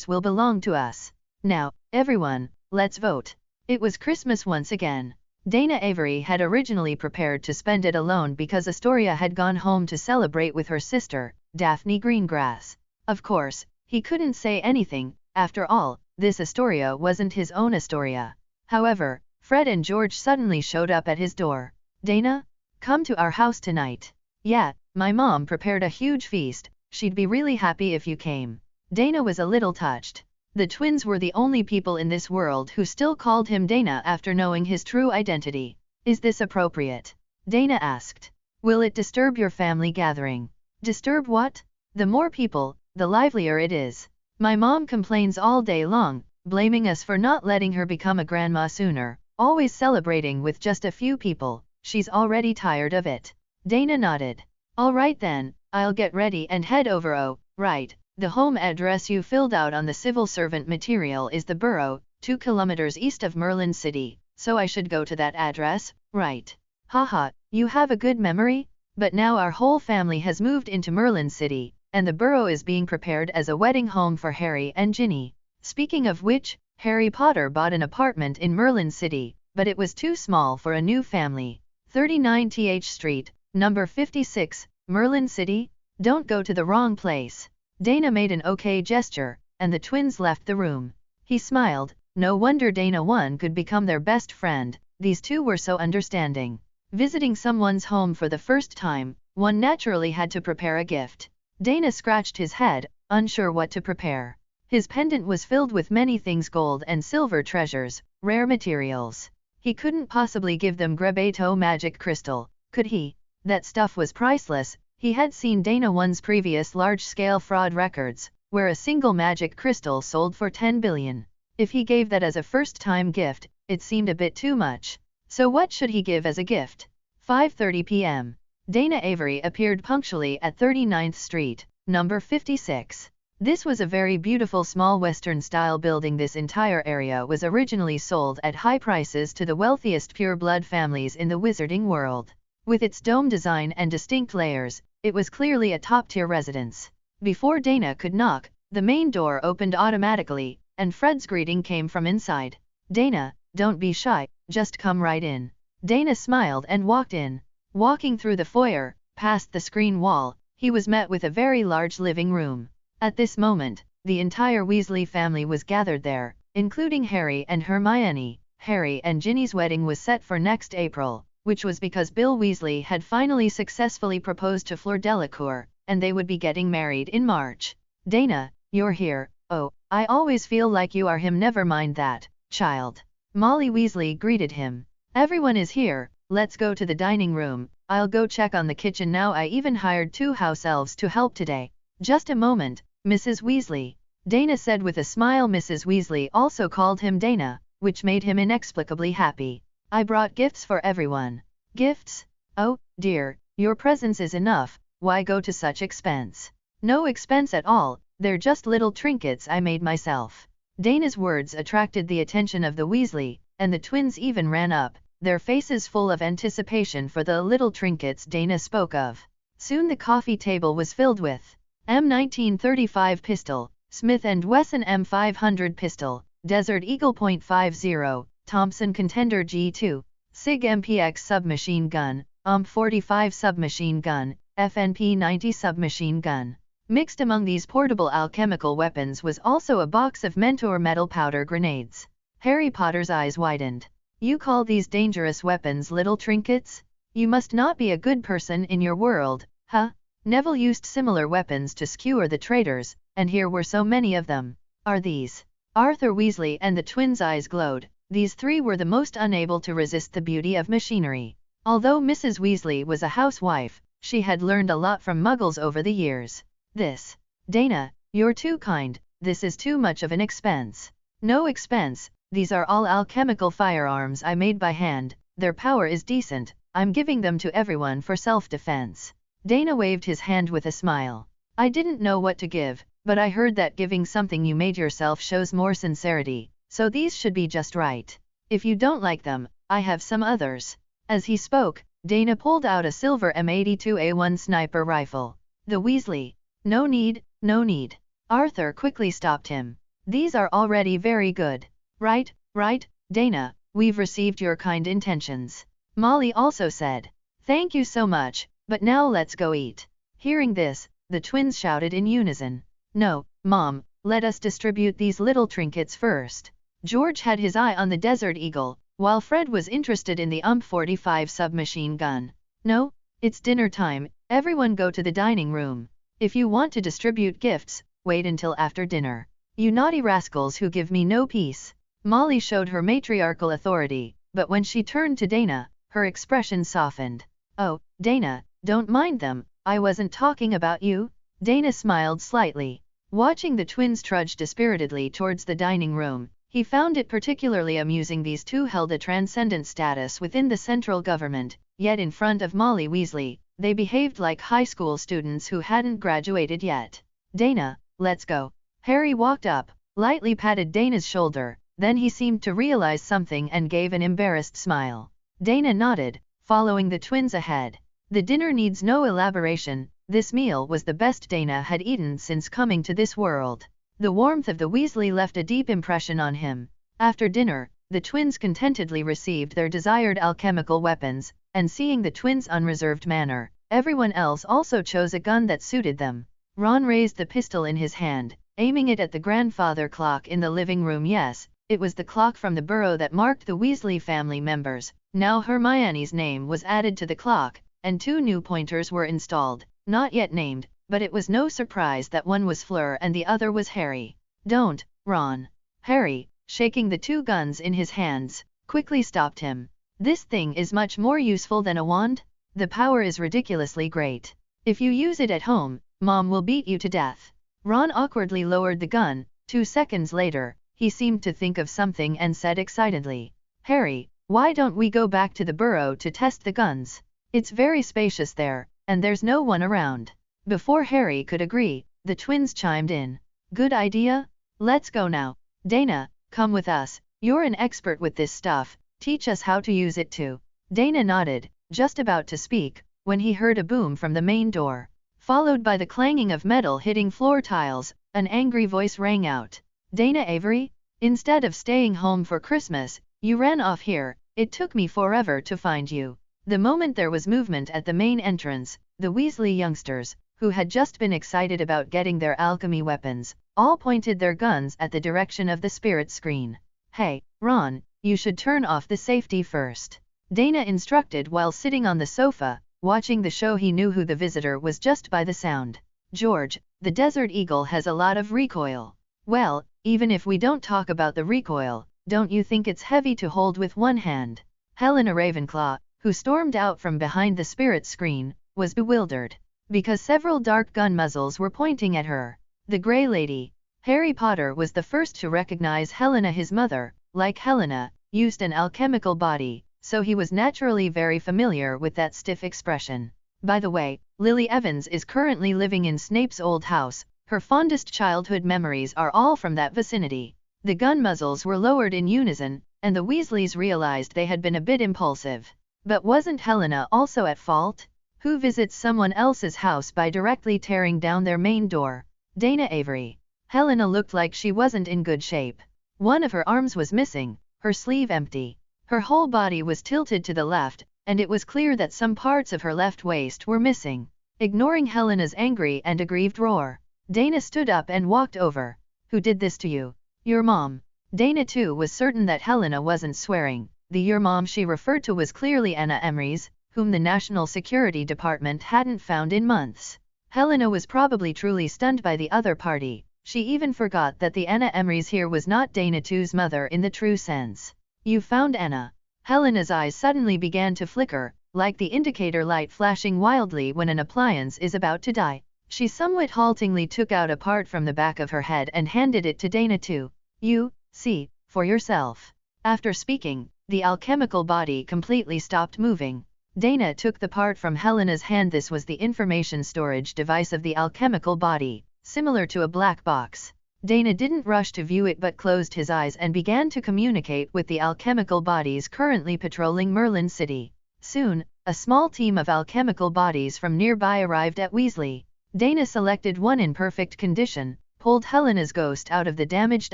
will belong to us. Now, everyone, let's vote. It was Christmas once again. Dana Avery had originally prepared to spend it alone because Astoria had gone home to celebrate with her sister, Daphne Greengrass. Of course, he couldn't say anything. After all, this Astoria wasn't his own Astoria. However, Fred and George suddenly showed up at his door. Dana? Come to our house tonight. Yeah, my mom prepared a huge feast. She'd be really happy if you came. Dana was a little touched. The twins were the only people in this world who still called him Dana after knowing his true identity. Is this appropriate? Dana asked. Will it disturb your family gathering? Disturb what? The more people, the livelier it is. My mom complains all day long, blaming us for not letting her become a grandma sooner, always celebrating with just a few people. She's already tired of it. Dana nodded. All right then, I'll get ready and head over. Oh, right, the home address you filled out on the civil servant material is the borough, 2 kilometers east of Merlin City, so I should go to that address, right? Haha, you have a good memory? But now our whole family has moved into Merlin City, and the borough is being prepared as a wedding home for Harry and Ginny. Speaking of which, Harry Potter bought an apartment in Merlin City, but it was too small for a new family. 39 Th Street, number 56, Merlin City. Don't go to the wrong place. Dana made an okay gesture, and the twins left the room. He smiled. No wonder Dana 1 could become their best friend. These two were so understanding. Visiting someone's home for the first time, one naturally had to prepare a gift. Dana scratched his head, unsure what to prepare. His pendant was filled with many things: gold and silver treasures, rare materials. He couldn't possibly give them Grebeto magic crystal, could he? That stuff was priceless. He had seen Dana 1's previous large-scale fraud records, where a single magic crystal sold for 10 billion. If he gave that as a first-time gift, it seemed a bit too much. So what should he give as a gift? 5:30 p.m. Dana Avery appeared punctually at 39th Street, number 56. This was a very beautiful small Western-style building. This entire area was originally sold at high prices to the wealthiest pure-blood families in the wizarding world. With its dome design and distinct layers, it was clearly a top-tier residence. Before Dana could knock, the main door opened automatically, and Fred's greeting came from inside. "Dana, don't be shy, just come right in." Dana smiled and walked in. Walking through the foyer, past the screen wall, he was met with a very large living room. At this moment, the entire Weasley family was gathered there, including Harry and Hermione. Harry and Ginny's wedding was set for next April, which was because Bill Weasley had finally successfully proposed to Fleur Delacour, and they would be getting married in March. "Dana, you're here. Oh, I always feel like you are him." "Never mind that, child." Molly Weasley greeted him. "Everyone is here, let's go to the dining room. I'll go check on the kitchen now. I even hired 2 house elves to help today." "Just a moment, Mrs. Weasley," Dana said with a smile. Mrs. Weasley also called him Dana, which made him inexplicably happy. "I brought gifts for everyone." "Gifts? Oh, dear, your presence is enough, why go to such expense?" "No expense at all, they're just little trinkets I made myself." Dana's words attracted the attention of the Weasley, and the twins even ran up, their faces full of anticipation for the little trinkets Dana spoke of. Soon the coffee table was filled with M1935 pistol, Smith & Wesson M500 pistol, Desert Eagle .50, Thompson Contender G2, SIG MPX submachine gun, OMP45 submachine gun, FNP90 submachine gun. Mixed among these portable alchemical weapons was also a box of Mentor metal powder grenades. Harry Potter's eyes widened. "You call these dangerous weapons little trinkets? You must not be a good person in your world, huh?" Neville used similar weapons to skewer the traitors, and here were so many of them. "Are these?" Arthur Weasley and the twins' eyes glowed. These 3 were the most unable to resist the beauty of machinery. Although Mrs. Weasley was a housewife, she had learned a lot from Muggles over the years. "This? Dana, you're too kind, this is too much of an expense." "No expense, these are all alchemical firearms I made by hand, their power is decent, I'm giving them to everyone for self-defense." Dana waved his hand with a smile. "I didn't know what to give, but I heard that giving something you made yourself shows more sincerity, so these should be just right. If you don't like them, I have some others." As he spoke, Dana pulled out a silver M82A1 sniper rifle. The Weasley. No need, no need." Arthur quickly stopped him. "These are already very good." Right, Dana, we've received your kind intentions." Molly also said. "Thank you so much, but now let's go eat." Hearing this, the twins shouted in unison. "No, Mom, let us distribute these little trinkets first." George had his eye on the Desert Eagle, while Fred was interested in the UMP45 submachine gun. "No, it's dinner time, everyone go to the dining room. If you want to distribute gifts, wait until after dinner. You naughty rascals who give me no peace." Molly showed her matriarchal authority, but when she turned to Dana, her expression softened. "Oh, Dana, don't mind them, I wasn't talking about you." Dana smiled slightly. Watching the twins trudge dispiritedly towards the dining room, he found it particularly amusing. These 2 held a transcendent status within the central government, yet in front of Molly Weasley, they behaved like high school students who hadn't graduated yet. "Dana, let's go." Harry walked up, lightly patted Dana's shoulder, then he seemed to realize something and gave an embarrassed smile. Dana nodded, following the twins ahead. The dinner needs no elaboration, this meal was the best Dana had eaten since coming to this world. The warmth of the Weasley left a deep impression on him. After dinner, the twins contentedly received their desired alchemical weapons, and seeing the twins' unreserved manner, everyone else also chose a gun that suited them. Ron raised the pistol in his hand, aiming it at the grandfather clock in the living room. Yes, it was the clock from the burrow that marked the Weasley family members. Now Hermione's name was added to the clock, and 2 new pointers were installed, not yet named, but it was no surprise that one was Fleur and the other was Harry. "Don't, Ron." Harry, shaking the 2 guns in his hands, quickly stopped him. "This thing is much more useful than a wand. The power is ridiculously great. If you use it at home, Mom will beat you to death." Ron awkwardly lowered the gun. 2 seconds later, he seemed to think of something and said excitedly, "Harry, why don't we go back to the burrow to test the guns? It's very spacious there, and there's no one around." Before Harry could agree, the twins chimed in. "Good idea? Let's go now. Dana, come with us, you're an expert with this stuff, teach us how to use it too." Dana nodded, just about to speak, when he heard a boom from the main door. Followed by the clanging of metal hitting floor tiles, an angry voice rang out. "Dana Avery? Instead of staying home for Christmas, you ran off here, it took me forever to find you." The moment there was movement at the main entrance, the Weasley youngsters, who had just been excited about getting their alchemy weapons, all pointed their guns at the direction of the spirit screen. "Hey, Ron, you should turn off the safety first," Dana instructed while sitting on the sofa, watching the show. He knew who the visitor was just by the sound. "George, the Desert Eagle has a lot of recoil." "Well, even if we don't talk about the recoil, don't you think it's heavy to hold with one hand?" Helena Ravenclaw, who stormed out from behind the spirit screen, was bewildered, because several dark gun muzzles were pointing at her. The Grey Lady. Harry Potter was the first to recognize Helena. His mother, like Helena, used an alchemical body, so he was naturally very familiar with that stiff expression. By the way, Lily Evans is currently living in Snape's old house. Her fondest childhood memories are all from that vicinity. The gun muzzles were lowered in unison, and the Weasleys realized they had been a bit impulsive. But wasn't Helena also at fault? Who visits someone else's house by directly tearing down their main door? Dana Avery. Helena looked like she wasn't in good shape. One of her arms was missing, her sleeve empty. Her whole body was tilted to the left, and it was clear that some parts of her left waist were missing. Ignoring Helena's angry and aggrieved roar, Dana stood up and walked over. "Who did this to you?" "Your mom." Dana too was certain that Helena wasn't swearing. The "your mom" she referred to was clearly Anna Emery's, whom the National Security Department hadn't found in months. Helena was probably truly stunned by the other party. She even forgot that the Anna Emery's here was not Dana too's mother in the true sense. "You found Anna?" Helena's eyes suddenly began to flicker, like the indicator light flashing wildly when an appliance is about to die. She somewhat haltingly took out a part from the back of her head and handed it to Dana too. "You, see, for yourself." After speaking, the alchemical body completely stopped moving. Dana took the part from Helena's hand. This was the information storage device of the alchemical body, similar to a black box. Dana didn't rush to view it but closed his eyes and began to communicate with the alchemical bodies currently patrolling Merlin City. Soon, a small team of alchemical bodies from nearby arrived at Weasley. Dana selected one in perfect condition, pulled Helena's ghost out of the damaged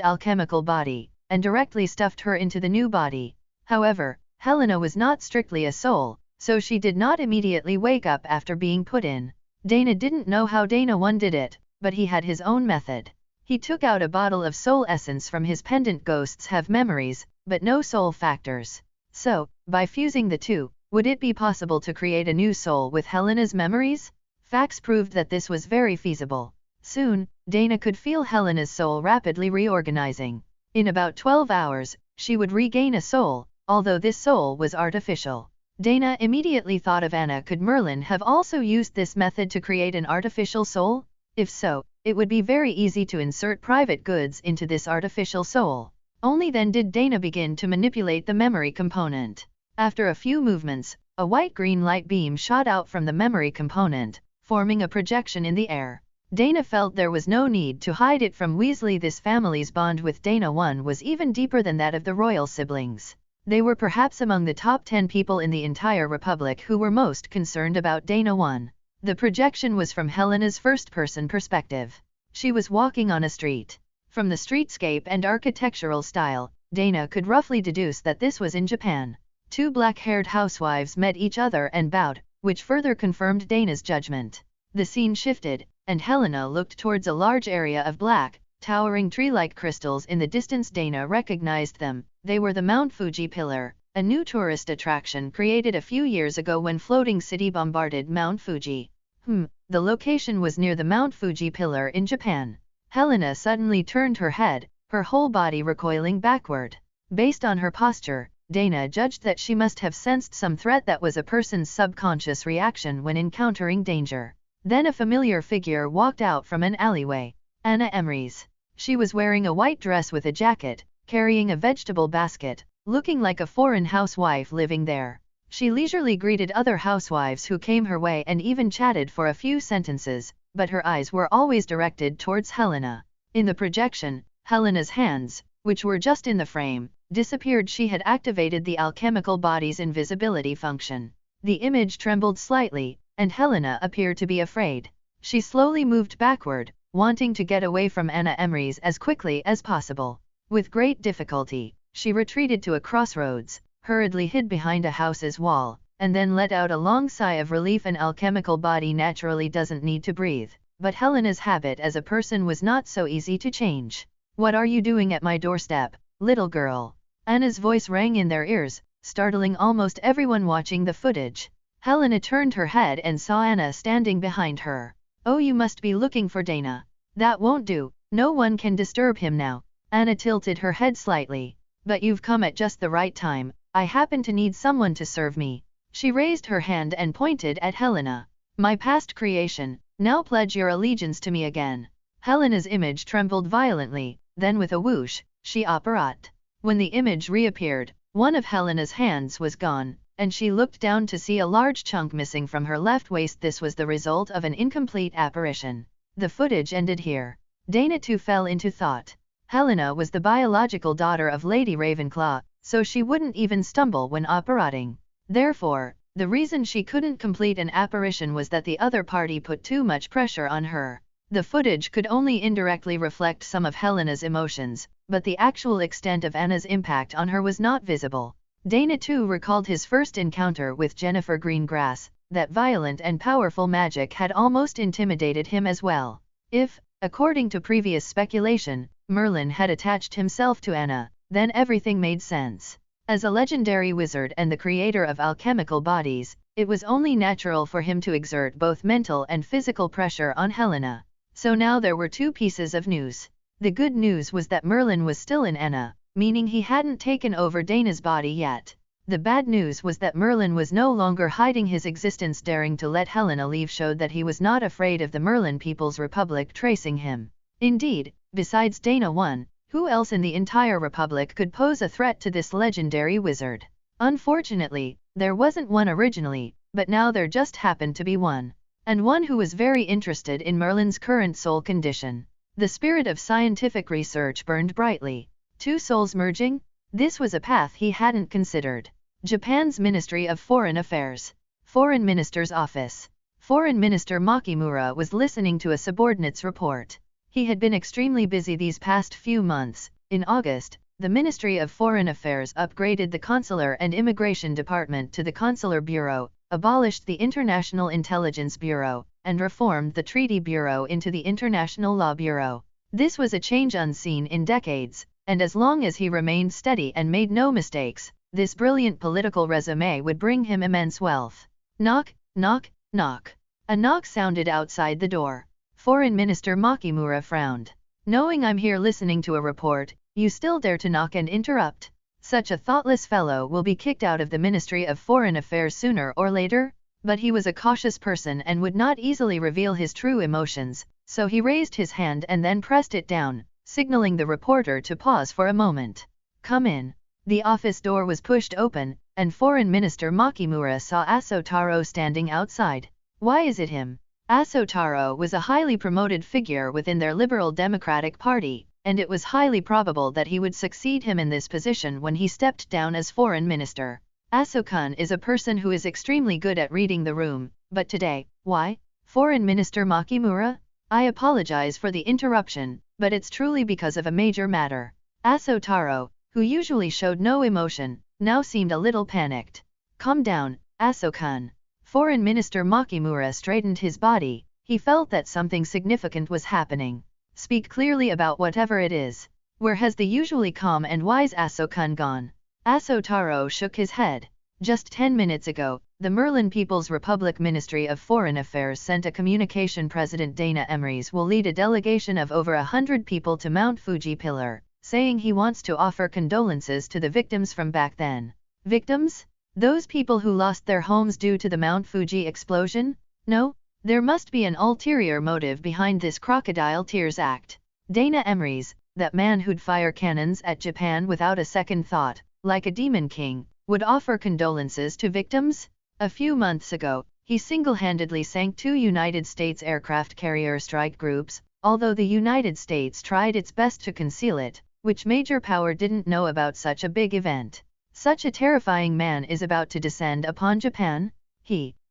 alchemical body, and directly stuffed her into the new body. However, Helena was not strictly a soul, so she did not immediately wake up after being put in. Dana didn't know how Dana 1 did it, but he had his own method. He took out a bottle of soul essence from his pendant. Ghosts have memories, but no soul factors. So, by fusing the two, would it be possible to create a new soul with Helena's memories? Facts proved that this was very feasible. Soon, Dana could feel Helena's soul rapidly reorganizing. In about 12 hours, she would regain a soul, although this soul was artificial. Dana immediately thought of Anna. Could Merlin have also used this method to create an artificial soul? If so, it would be very easy to insert private goods into this artificial soul. Only then did Dana begin to manipulate the memory component. After a few movements, a white-green light beam shot out from the memory component, forming a projection in the air. Dana felt there was no need to hide it from Weasley. This family's bond with Dana 1 was even deeper than that of the royal siblings. They were perhaps among the top 10 people in the entire Republic who were most concerned about Dana 1. The projection was from Helena's first-person perspective. She was walking on a street. From the streetscape and architectural style, Dana could roughly deduce that this was in Japan. 2 black-haired housewives met each other and bowed, which further confirmed Dana's judgment. The scene shifted, and Helena looked towards a large area of black, towering tree-like crystals in the distance. Dana recognized them. They were the Mount Fuji Pillar, a new tourist attraction created a few years ago when Floating City bombarded Mount Fuji. The location was near the Mount Fuji Pillar in Japan. Helena suddenly turned her head, her whole body recoiling backward. Based on her posture, Dana judged that she must have sensed some threat. That was a person's subconscious reaction when encountering danger. Then a familiar figure walked out from an alleyway. Anna Emrys. She was wearing a white dress with a jacket, carrying a vegetable basket, looking like a foreign housewife living there. She leisurely greeted other housewives who came her way and even chatted for a few sentences, but her eyes were always directed towards Helena. In the projection, Helena's hands, which were just in the frame, disappeared. She had activated the alchemical body's invisibility function. The image trembled slightly, and Helena appeared to be afraid. She slowly moved backward, wanting to get away from Anna Emrys as quickly as possible. With great difficulty, she retreated to a crossroads, hurriedly hid behind a house's wall, and then let out a long sigh of relief. An alchemical body naturally doesn't need to breathe, but Helena's habit as a person was not so easy to change. "What are you doing at my doorstep, little girl?" Anna's voice rang in their ears, startling almost everyone watching the footage. Helena turned her head and saw Anna standing behind her. "Oh, you must be looking for Dana. That won't do, no one can disturb him now." Anna tilted her head slightly. "But you've come at just the right time, I happen to need someone to serve me." She raised her hand and pointed at Helena. "My past creation, now pledge your allegiance to me again." Helena's image trembled violently, then with a whoosh, she apparat. When the image reappeared, one of Helena's hands was gone, and she looked down to see a large chunk missing from her left waist. This was the result of an incomplete apparition. The footage ended here. Dana too fell into thought. Helena was the biological daughter of Lady Ravenclaw, so she wouldn't even stumble when apparating. Therefore, the reason she couldn't complete an apparition was that the other party put too much pressure on her. The footage could only indirectly reflect some of Helena's emotions, but the actual extent of Anna's impact on her was not visible. Dana too recalled his first encounter with Jennifer Greengrass. That violent and powerful magic had almost intimidated him as well. If, according to previous speculation, Merlin had attached himself to Anna, then everything made sense. As a legendary wizard and the creator of alchemical bodies, it was only natural for him to exert both mental and physical pressure on Helena. So now there were two pieces of news. The good news was that Merlin was still in Anna, meaning he hadn't taken over Dana's body yet. The bad news was that Merlin was no longer hiding his existence. Daring to let Helena leave showed that he was not afraid of the Merlin People's Republic tracing him. Indeed, besides Dana One, who else in the entire Republic could pose a threat to this legendary wizard? Unfortunately, there wasn't one originally, but now there just happened to be one. And one who was very interested in Merlin's current soul condition. The spirit of scientific research burned brightly. Two souls merging? This was a path he hadn't considered. Japan's Ministry of Foreign Affairs. Foreign Minister's Office. Foreign Minister Makimura was listening to a subordinate's report. He had been extremely busy these past few months. In August, the Ministry of Foreign Affairs upgraded the Consular and Immigration Department to the Consular Bureau, abolished the International Intelligence Bureau, and reformed the Treaty Bureau into the International Law Bureau. This was a change unseen in decades, and as long as he remained steady and made no mistakes, this brilliant political resume would bring him immense wealth. Knock, knock, knock. A knock sounded outside the door. Foreign Minister Makimura frowned. "Knowing I'm here listening to a report, you still dare to knock and interrupt? Such a thoughtless fellow will be kicked out of the Ministry of Foreign Affairs sooner or later." But he was a cautious person and would not easily reveal his true emotions, so he raised his hand and then pressed it down, signaling the reporter to pause for a moment. "Come in." The office door was pushed open, and Foreign Minister Makimura saw Asotaro standing outside. "Why is it him?" Asotaro was a highly promoted figure within their Liberal Democratic Party, and it was highly probable that he would succeed him in this position when he stepped down as foreign minister. Asokun is a person who is extremely good at reading the room, but today, why? Foreign Minister Makimura? I apologize for the interruption, but it's truly because of a major matter. Asotaro, who usually showed no emotion, now seemed a little panicked. Calm down, Asokun. Foreign Minister Makimura straightened his body. He felt that something significant was happening. Speak clearly about whatever it is. Where has the usually calm and wise Asokun gone? Asotaro shook his head. Just 10 minutes ago, the Merlin People's Republic Ministry of Foreign Affairs sent a communication. President Dana Emrys will lead a delegation of over 100 people to Mount Fuji Pillar, saying he wants to offer condolences to the victims from back then. Victims? Those people who lost their homes due to the Mount Fuji explosion? No, There must be an ulterior motive behind this crocodile tears act. Dana Emrys, that man who'd fire cannons at Japan without a second thought, like a demon king, would offer condolences to victims? A few months ago, he single-handedly sank 2 United States aircraft carrier strike groups, although the United States tried its best to conceal it. Which major power didn't know about such a big event? Such a terrifying man is about to descend upon Japan?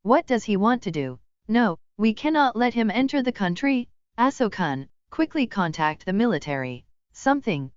What does he want to do? No, we cannot let him enter the country. Aso-kun, quickly contact the military. Something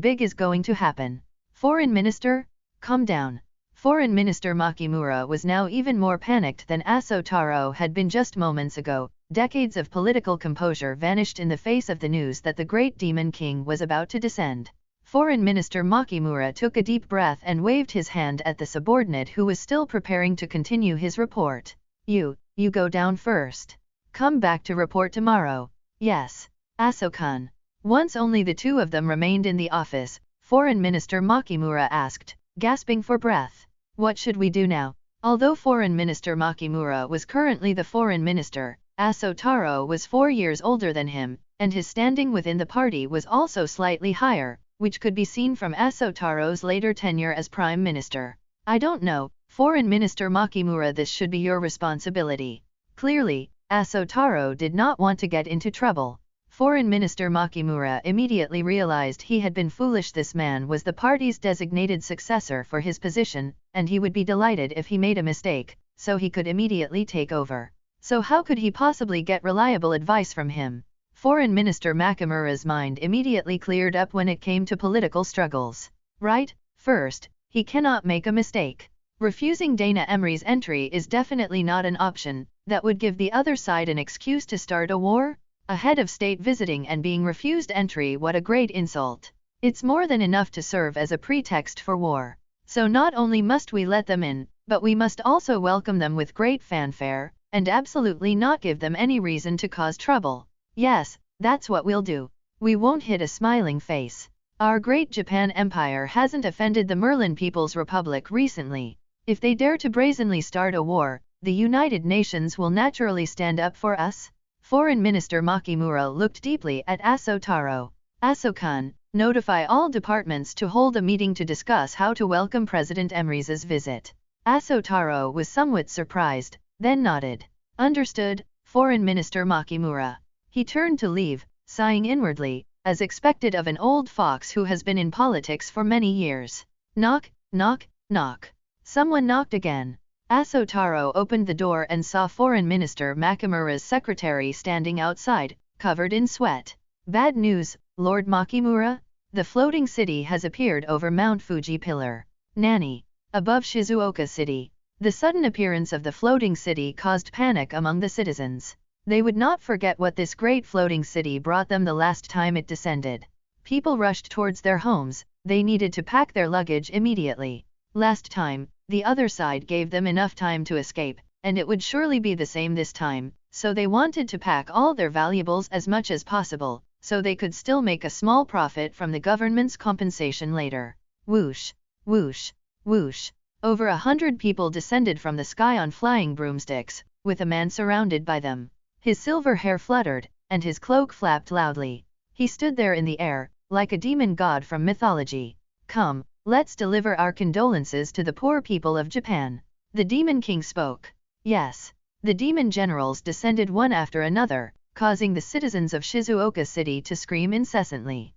big is going to happen. Foreign Minister? Calm down. Foreign Minister Makimura was now even more panicked than Aso Taro had been just moments ago. Decades of political composure vanished in the face of the news that the great Demon King was about to descend. Foreign Minister Makimura took a deep breath and waved his hand at the subordinate who was still preparing to continue his report. You go down first. Come back to report tomorrow. Yes, Aso-kun. Once only the two of them remained in the office, Foreign Minister Makimura asked, gasping for breath. What should we do now? Although Foreign Minister Makimura was currently the Foreign Minister, Aso Taro was 4 years older than him, and his standing within the party was also slightly higher, which could be seen from Aso Taro's later tenure as Prime Minister. I don't know, Foreign Minister Makimura, this should be your responsibility. Clearly, Aso Taro did not want to get into trouble. Foreign Minister Makimura immediately realized he had been foolish. This man was the party's designated successor for his position, and he would be delighted if he made a mistake, so he could immediately take over. So how could he possibly get reliable advice from him? Foreign Minister Makimura's mind immediately cleared up when it came to political struggles. Right, first, he cannot make a mistake. Refusing Dana Emrys' entry is definitely not an option. That would give the other side an excuse to start a war? A head of state visiting and being refused entry, what a great insult. It's more than enough to serve as a pretext for war. So not only must we let them in, but we must also welcome them with great fanfare, and absolutely not give them any reason to cause trouble. Yes, that's what we'll do. We won't hit a smiling face. Our great Japan Empire hasn't offended the Merlin People's Republic recently. If they dare to brazenly start a war, the United Nations will naturally stand up for us. Foreign Minister Makimura looked deeply at Aso Taro. Aso-kun, notify all departments to hold a meeting to discuss how to welcome President Emrys' visit. Aso Taro was somewhat surprised, then nodded. Understood, Foreign Minister Makimura. He turned to leave, sighing inwardly, as expected of an old fox who has been in politics for many years. Knock, knock, knock. Someone knocked again. Aso Taro opened the door and saw Foreign Minister Makimura's secretary standing outside, covered in sweat. Bad news, Lord Makimura. The floating city has appeared over Mount Fuji Pillar. Nani. Above Shizuoka City. The sudden appearance of the floating city caused panic among the citizens. They would not forget what this great floating city brought them the last time it descended. People rushed towards their homes. They needed to pack their luggage immediately. Last time, the other side gave them enough time to escape, and it would surely be the same this time, so they wanted to pack all their valuables as much as possible, so they could still make a small profit from the government's compensation later. Whoosh, whoosh, whoosh. Over 100 people descended from the sky on flying broomsticks, with a man surrounded by them. His silver hair fluttered, and his cloak flapped loudly. He stood there in the air, like a demon god from mythology. Come, let's deliver our condolences to the poor people of Japan. The Demon King spoke. Yes. The demon generals descended one after another, causing the citizens of Shizuoka City to scream incessantly.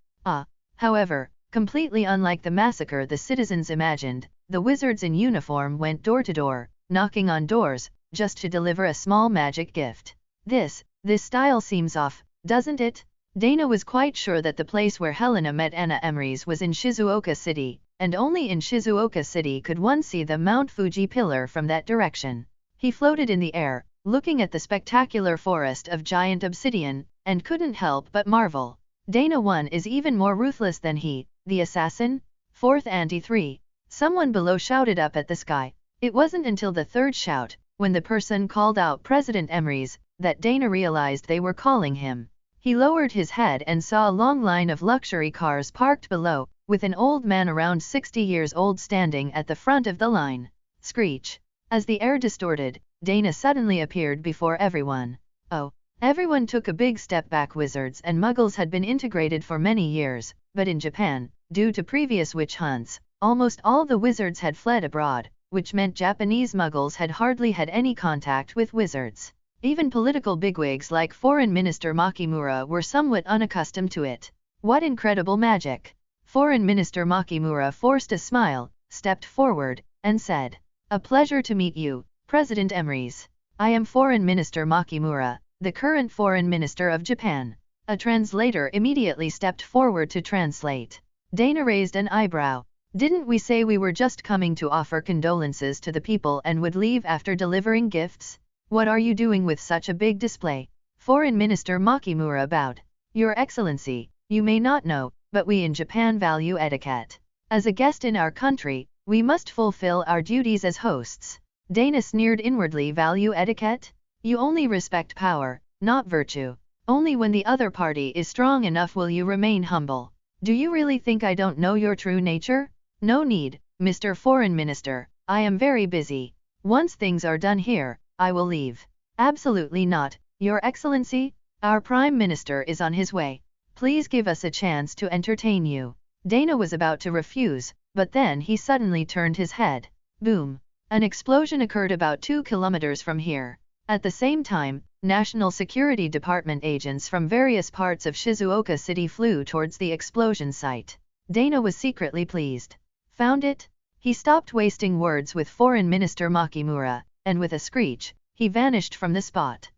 However, completely unlike the massacre the citizens imagined, the wizards in uniform went door to door, knocking on doors, just to deliver a small magic gift. This style seems off, doesn't it? Dana was quite sure that the place where Helena met Anna Emrys was in Shizuoka City, and only in Shizuoka City could one see the Mount Fuji pillar from that direction. He floated in the air, looking at the spectacular forest of giant obsidian, and couldn't help but marvel. Dana 1 is even more ruthless than he, the assassin? 4th Anti 3. Someone below shouted up at the sky. It wasn't until the third shout, when the person called out President Emrys, that Dana realized they were calling him. He lowered his head and saw a long line of luxury cars parked below, with an old man around 60 years old standing at the front of the line. Screech. As the air distorted, Dana suddenly appeared before everyone. Oh. Everyone took a big step back. Wizards and muggles had been integrated for many years, but in Japan, due to previous witch hunts, almost all the wizards had fled abroad, which meant Japanese muggles had hardly had any contact with wizards. Even political bigwigs like Foreign Minister Makimura were somewhat unaccustomed to it. What incredible magic! Foreign Minister Makimura forced a smile, stepped forward, and said, "A pleasure to meet you, President Emrys. I am Foreign Minister Makimura, the current Foreign Minister of Japan." A translator immediately stepped forward to translate. Dana raised an eyebrow. "Didn't we say we were just coming to offer condolences to the people and would leave after delivering gifts? What are you doing with such a big display?" Foreign Minister Makimura bowed. "Your Excellency, you may not know, but we in Japan value etiquette. As a guest in our country, we must fulfill our duties as hosts." Dana sneered inwardly. "Value etiquette? You only respect power, not virtue. Only when the other party is strong enough will you remain humble. Do you really think I don't know your true nature? No need, Mr. Foreign Minister, I am very busy. Once things are done here, I will leave." "Absolutely not, Your Excellency. Our Prime Minister is on his way. Please give us a chance to entertain you." Dana was about to refuse, but then he suddenly turned his head. Boom! An explosion occurred about 2 kilometers from here. At the same time, National Security Department agents from various parts of Shizuoka City flew towards the explosion site. Dana was secretly pleased. "Found it?" He stopped wasting words with Foreign Minister Makimura, and with a screech, he vanished from the spot.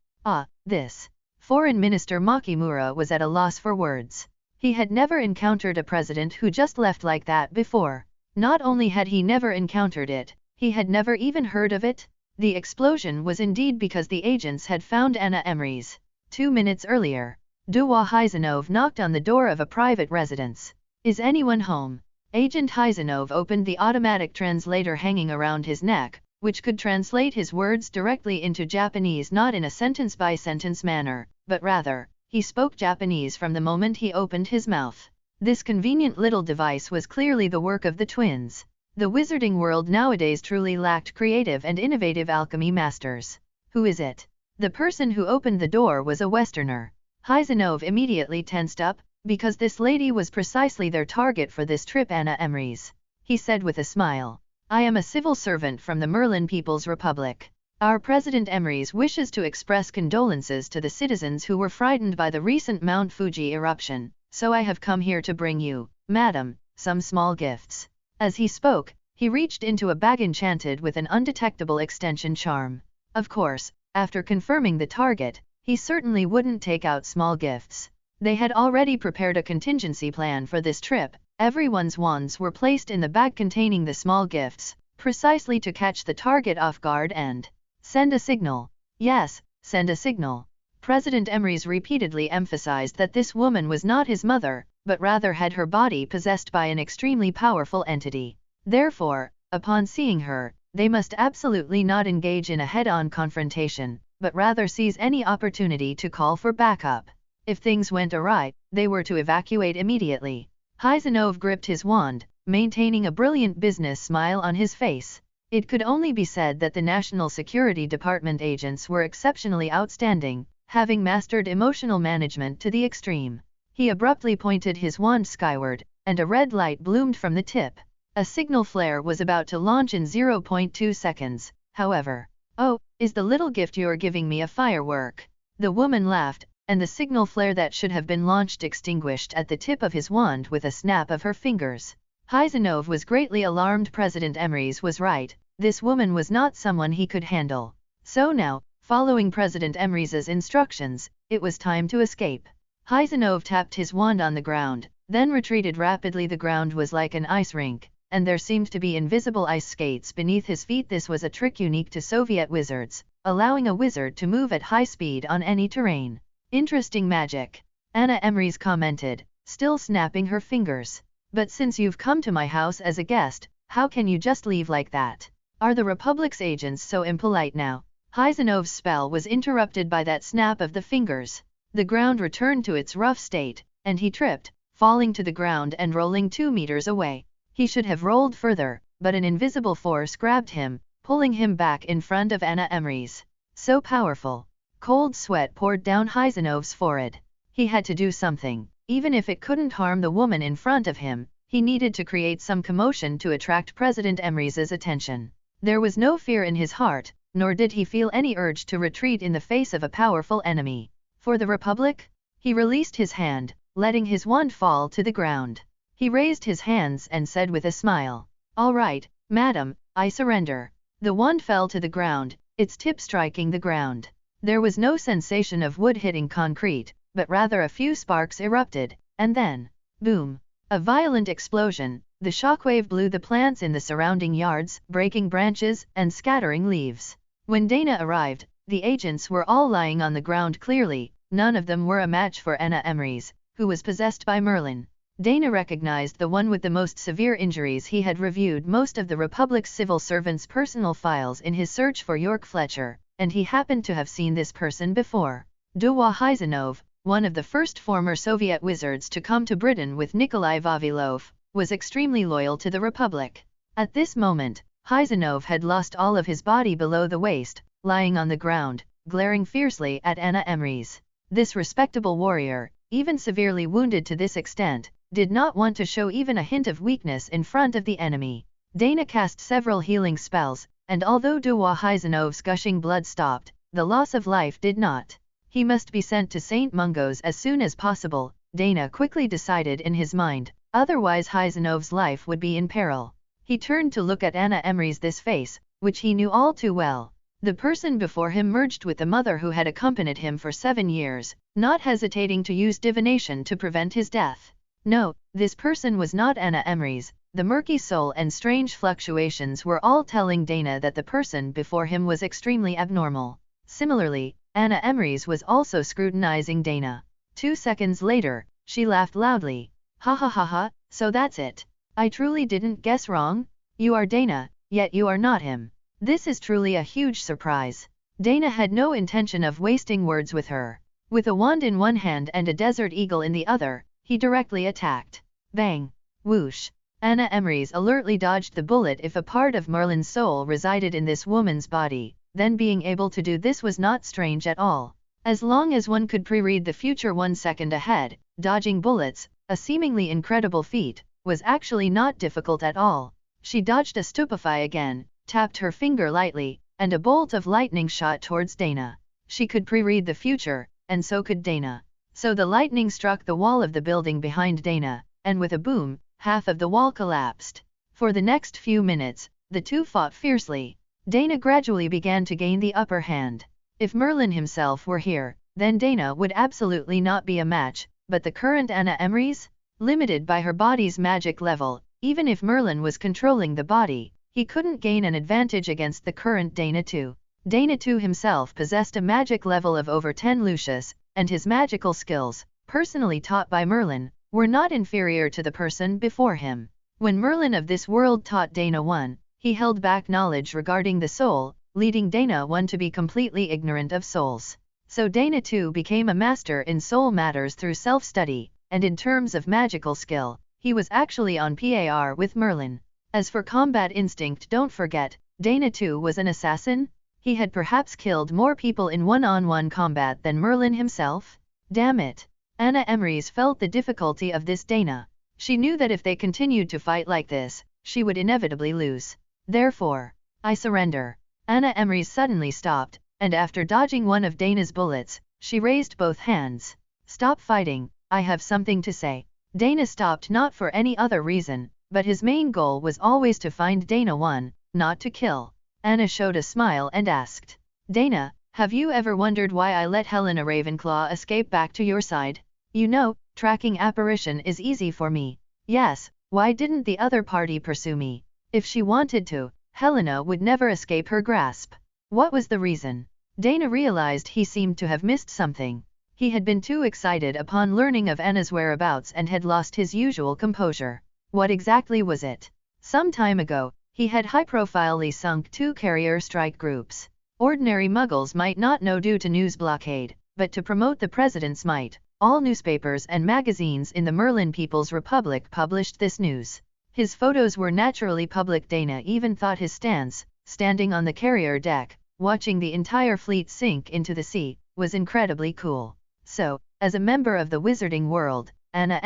This. Foreign Minister Makimura was at a loss for words. He had never encountered a president who just left like that before. Not only had he never encountered it, he had never even heard of it. The explosion was indeed because the agents had found Anna Emrys. 2 minutes earlier, Duwa Hyzanov knocked on the door of a private residence. "Is anyone home?" Agent Hyzanov opened the automatic translator hanging around his neck, which could translate his words directly into Japanese, not in a sentence-by-sentence manner, but rather, he spoke Japanese from the moment he opened his mouth. This convenient little device was clearly the work of the twins. The wizarding world nowadays truly lacked creative and innovative alchemy masters. "Who is it?" The person who opened the door was a Westerner. Hyzanov immediately tensed up, because this lady was precisely their target for this trip. "Anna Emrys," he said with a smile. "I am a civil servant from the Merlin People's Republic. Our President Emrys wishes to express condolences to the citizens who were frightened by the recent Mount Fuji eruption, so I have come here to bring you, madam, some small gifts." As he spoke, he reached into a bag enchanted with an undetectable extension charm. Of course, after confirming the target, he certainly wouldn't take out small gifts. They had already prepared a contingency plan for this trip. Everyone's wands were placed in the bag containing the small gifts, precisely to catch the target off guard and send a signal. Yes, send a signal. President Emrys repeatedly emphasized that this woman was not his mother, but rather had her body possessed by an extremely powerful entity. Therefore, upon seeing her, they must absolutely not engage in a head-on confrontation, but rather seize any opportunity to call for backup. If things went awry, they were to evacuate immediately. Hyzanov gripped his wand, maintaining a brilliant business smile on his face. It could only be said that the National Security Department agents were exceptionally outstanding, having mastered emotional management to the extreme. He abruptly pointed his wand skyward, and a red light bloomed from the tip. A signal flare was about to launch in 0.2 seconds, however. "Oh, is the little gift you're giving me a firework?" The woman laughed, and the signal flare that should have been launched extinguished at the tip of his wand with a snap of her fingers. Hyzanov was greatly alarmed. President Emrys was right, this woman was not someone he could handle. So now, following President Emrys's instructions, it was time to escape. Hyzanov tapped his wand on the ground, then retreated rapidly. The ground was like an ice rink, and there seemed to be invisible ice skates beneath his feet. This was a trick unique to Soviet wizards, allowing a wizard to move at high speed on any terrain. "Interesting magic," Anna Emrys commented, still snapping her fingers. "But since you've come to my house as a guest, how can you just leave like that? Are the Republic's agents so impolite now?" Hyzanov's spell was interrupted by that snap of the fingers. The ground returned to its rough state, and he tripped, falling to the ground and rolling 2 meters away. He should have rolled further, but an invisible force grabbed him, pulling him back in front of Anna Emrys. So powerful. Cold sweat poured down Heisenov's forehead. He had to do something. Even if it couldn't harm the woman in front of him, he needed to create some commotion to attract President Emrys' attention. There was no fear in his heart, nor did he feel any urge to retreat in the face of a powerful enemy. For the Republic? He released his hand, letting his wand fall to the ground. He raised his hands and said with a smile, "All right, madam, I surrender." The wand fell to the ground, its tip striking the ground. There was no sensation of wood hitting concrete, but rather a few sparks erupted, and then, boom! A violent explosion. The shockwave blew the plants in the surrounding yards, breaking branches and scattering leaves. When Dana arrived, the agents were all lying on the ground clearly. None of them were a match for Anna Emrys, who was possessed by Merlin. Dana recognized the one with the most severe injuries. He had reviewed most of the Republic's civil servants' personal files in his search for York Fletcher, and he happened to have seen this person before. Duwa Heisenov, one of the first former Soviet wizards to come to Britain with Nikolai Vavilov, was extremely loyal to the Republic. At this moment, Heisenov had lost all of his body below the waist, lying on the ground, glaring fiercely at Anna Emrys. This respectable warrior, even severely wounded to this extent, did not want to show even a hint of weakness in front of the enemy. Dana cast several healing spells, and although Duwa Heisenov's gushing blood stopped, the loss of life did not. He must be sent to St. Mungo's as soon as possible, Dana quickly decided in his mind, otherwise Heisenov's life would be in peril. He turned to look at Anna Emrys' this face, which he knew all too well. The person before him merged with the mother who had accompanied him for 7 years, not hesitating to use divination to prevent his death. No, this person was not Anna Emrys. The murky soul and strange fluctuations were all telling Dana that the person before him was extremely abnormal. Similarly, Anna Emrys was also scrutinizing Dana. 2 seconds later, she laughed loudly. "Ha ha ha ha, so that's it. I truly didn't guess wrong? You are Dana, yet you are not him. This is truly a huge surprise." Dana had no intention of wasting words with her. With a wand in one hand and a desert eagle in the other, he directly attacked. Bang! Whoosh! Anna Emrys alertly dodged the bullet. If a part of Merlin's soul resided in this woman's body, then being able to do this was not strange at all. As long as one could pre-read the future 1 second ahead, dodging bullets, a seemingly incredible feat, was actually not difficult at all. She dodged a stupefy again, tapped her finger lightly, and a bolt of lightning shot towards Dana. She could pre-read the future, and so could Dana. So the lightning struck the wall of the building behind Dana, and with a boom, half of the wall collapsed. For the next few minutes, the two fought fiercely. Dana gradually began to gain the upper hand. If Merlin himself were here, then Dana would absolutely not be a match, but the current Anna Emrys? Limited by her body's magic level, even if Merlin was controlling the body, he couldn't gain an advantage against the current Dana II. Dana II himself possessed a magic level of over 10 Lucius, and his magical skills, personally taught by Merlin, were not inferior to the person before him. When Merlin of this world taught Dana I, he held back knowledge regarding the soul, leading Dana I to be completely ignorant of souls. So Dana II became a master in soul matters through self-study, and in terms of magical skill, he was actually on par with Merlin. As for combat instinct, don't forget, Dana II was an assassin? He had perhaps killed more people in one-on-one combat than Merlin himself? Damn it! Anna Emrys felt the difficulty of this Dana. She knew that if they continued to fight like this, she would inevitably lose. Therefore, "I surrender." Anna Emrys suddenly stopped, and after dodging one of Dana's bullets, she raised both hands. "Stop fighting, I have something to say." Dana stopped not for any other reason, but his main goal was always to find Dana I, not to kill. Anna showed a smile and asked, "Dana, have you ever wondered why I let Helena Ravenclaw escape back to your side? You know, tracking apparition is easy for me." "Yes, why didn't the other party pursue me? If she wanted to, Helena would never escape her grasp." What was the reason? Dana realized he seemed to have missed something. He had been too excited upon learning of Anna's whereabouts and had lost his usual composure. What exactly was it? Some time ago, he had high-profilely sunk 2 carrier strike groups. Ordinary muggles might not know due to news blockade, but to promote the president's might, all newspapers and magazines in the Merlin People's Republic published this news. His photos were naturally public. Dana even thought his stance, standing on the carrier deck, watching the entire fleet sink into the sea, was incredibly cool. So, as a member of the wizarding world, Anna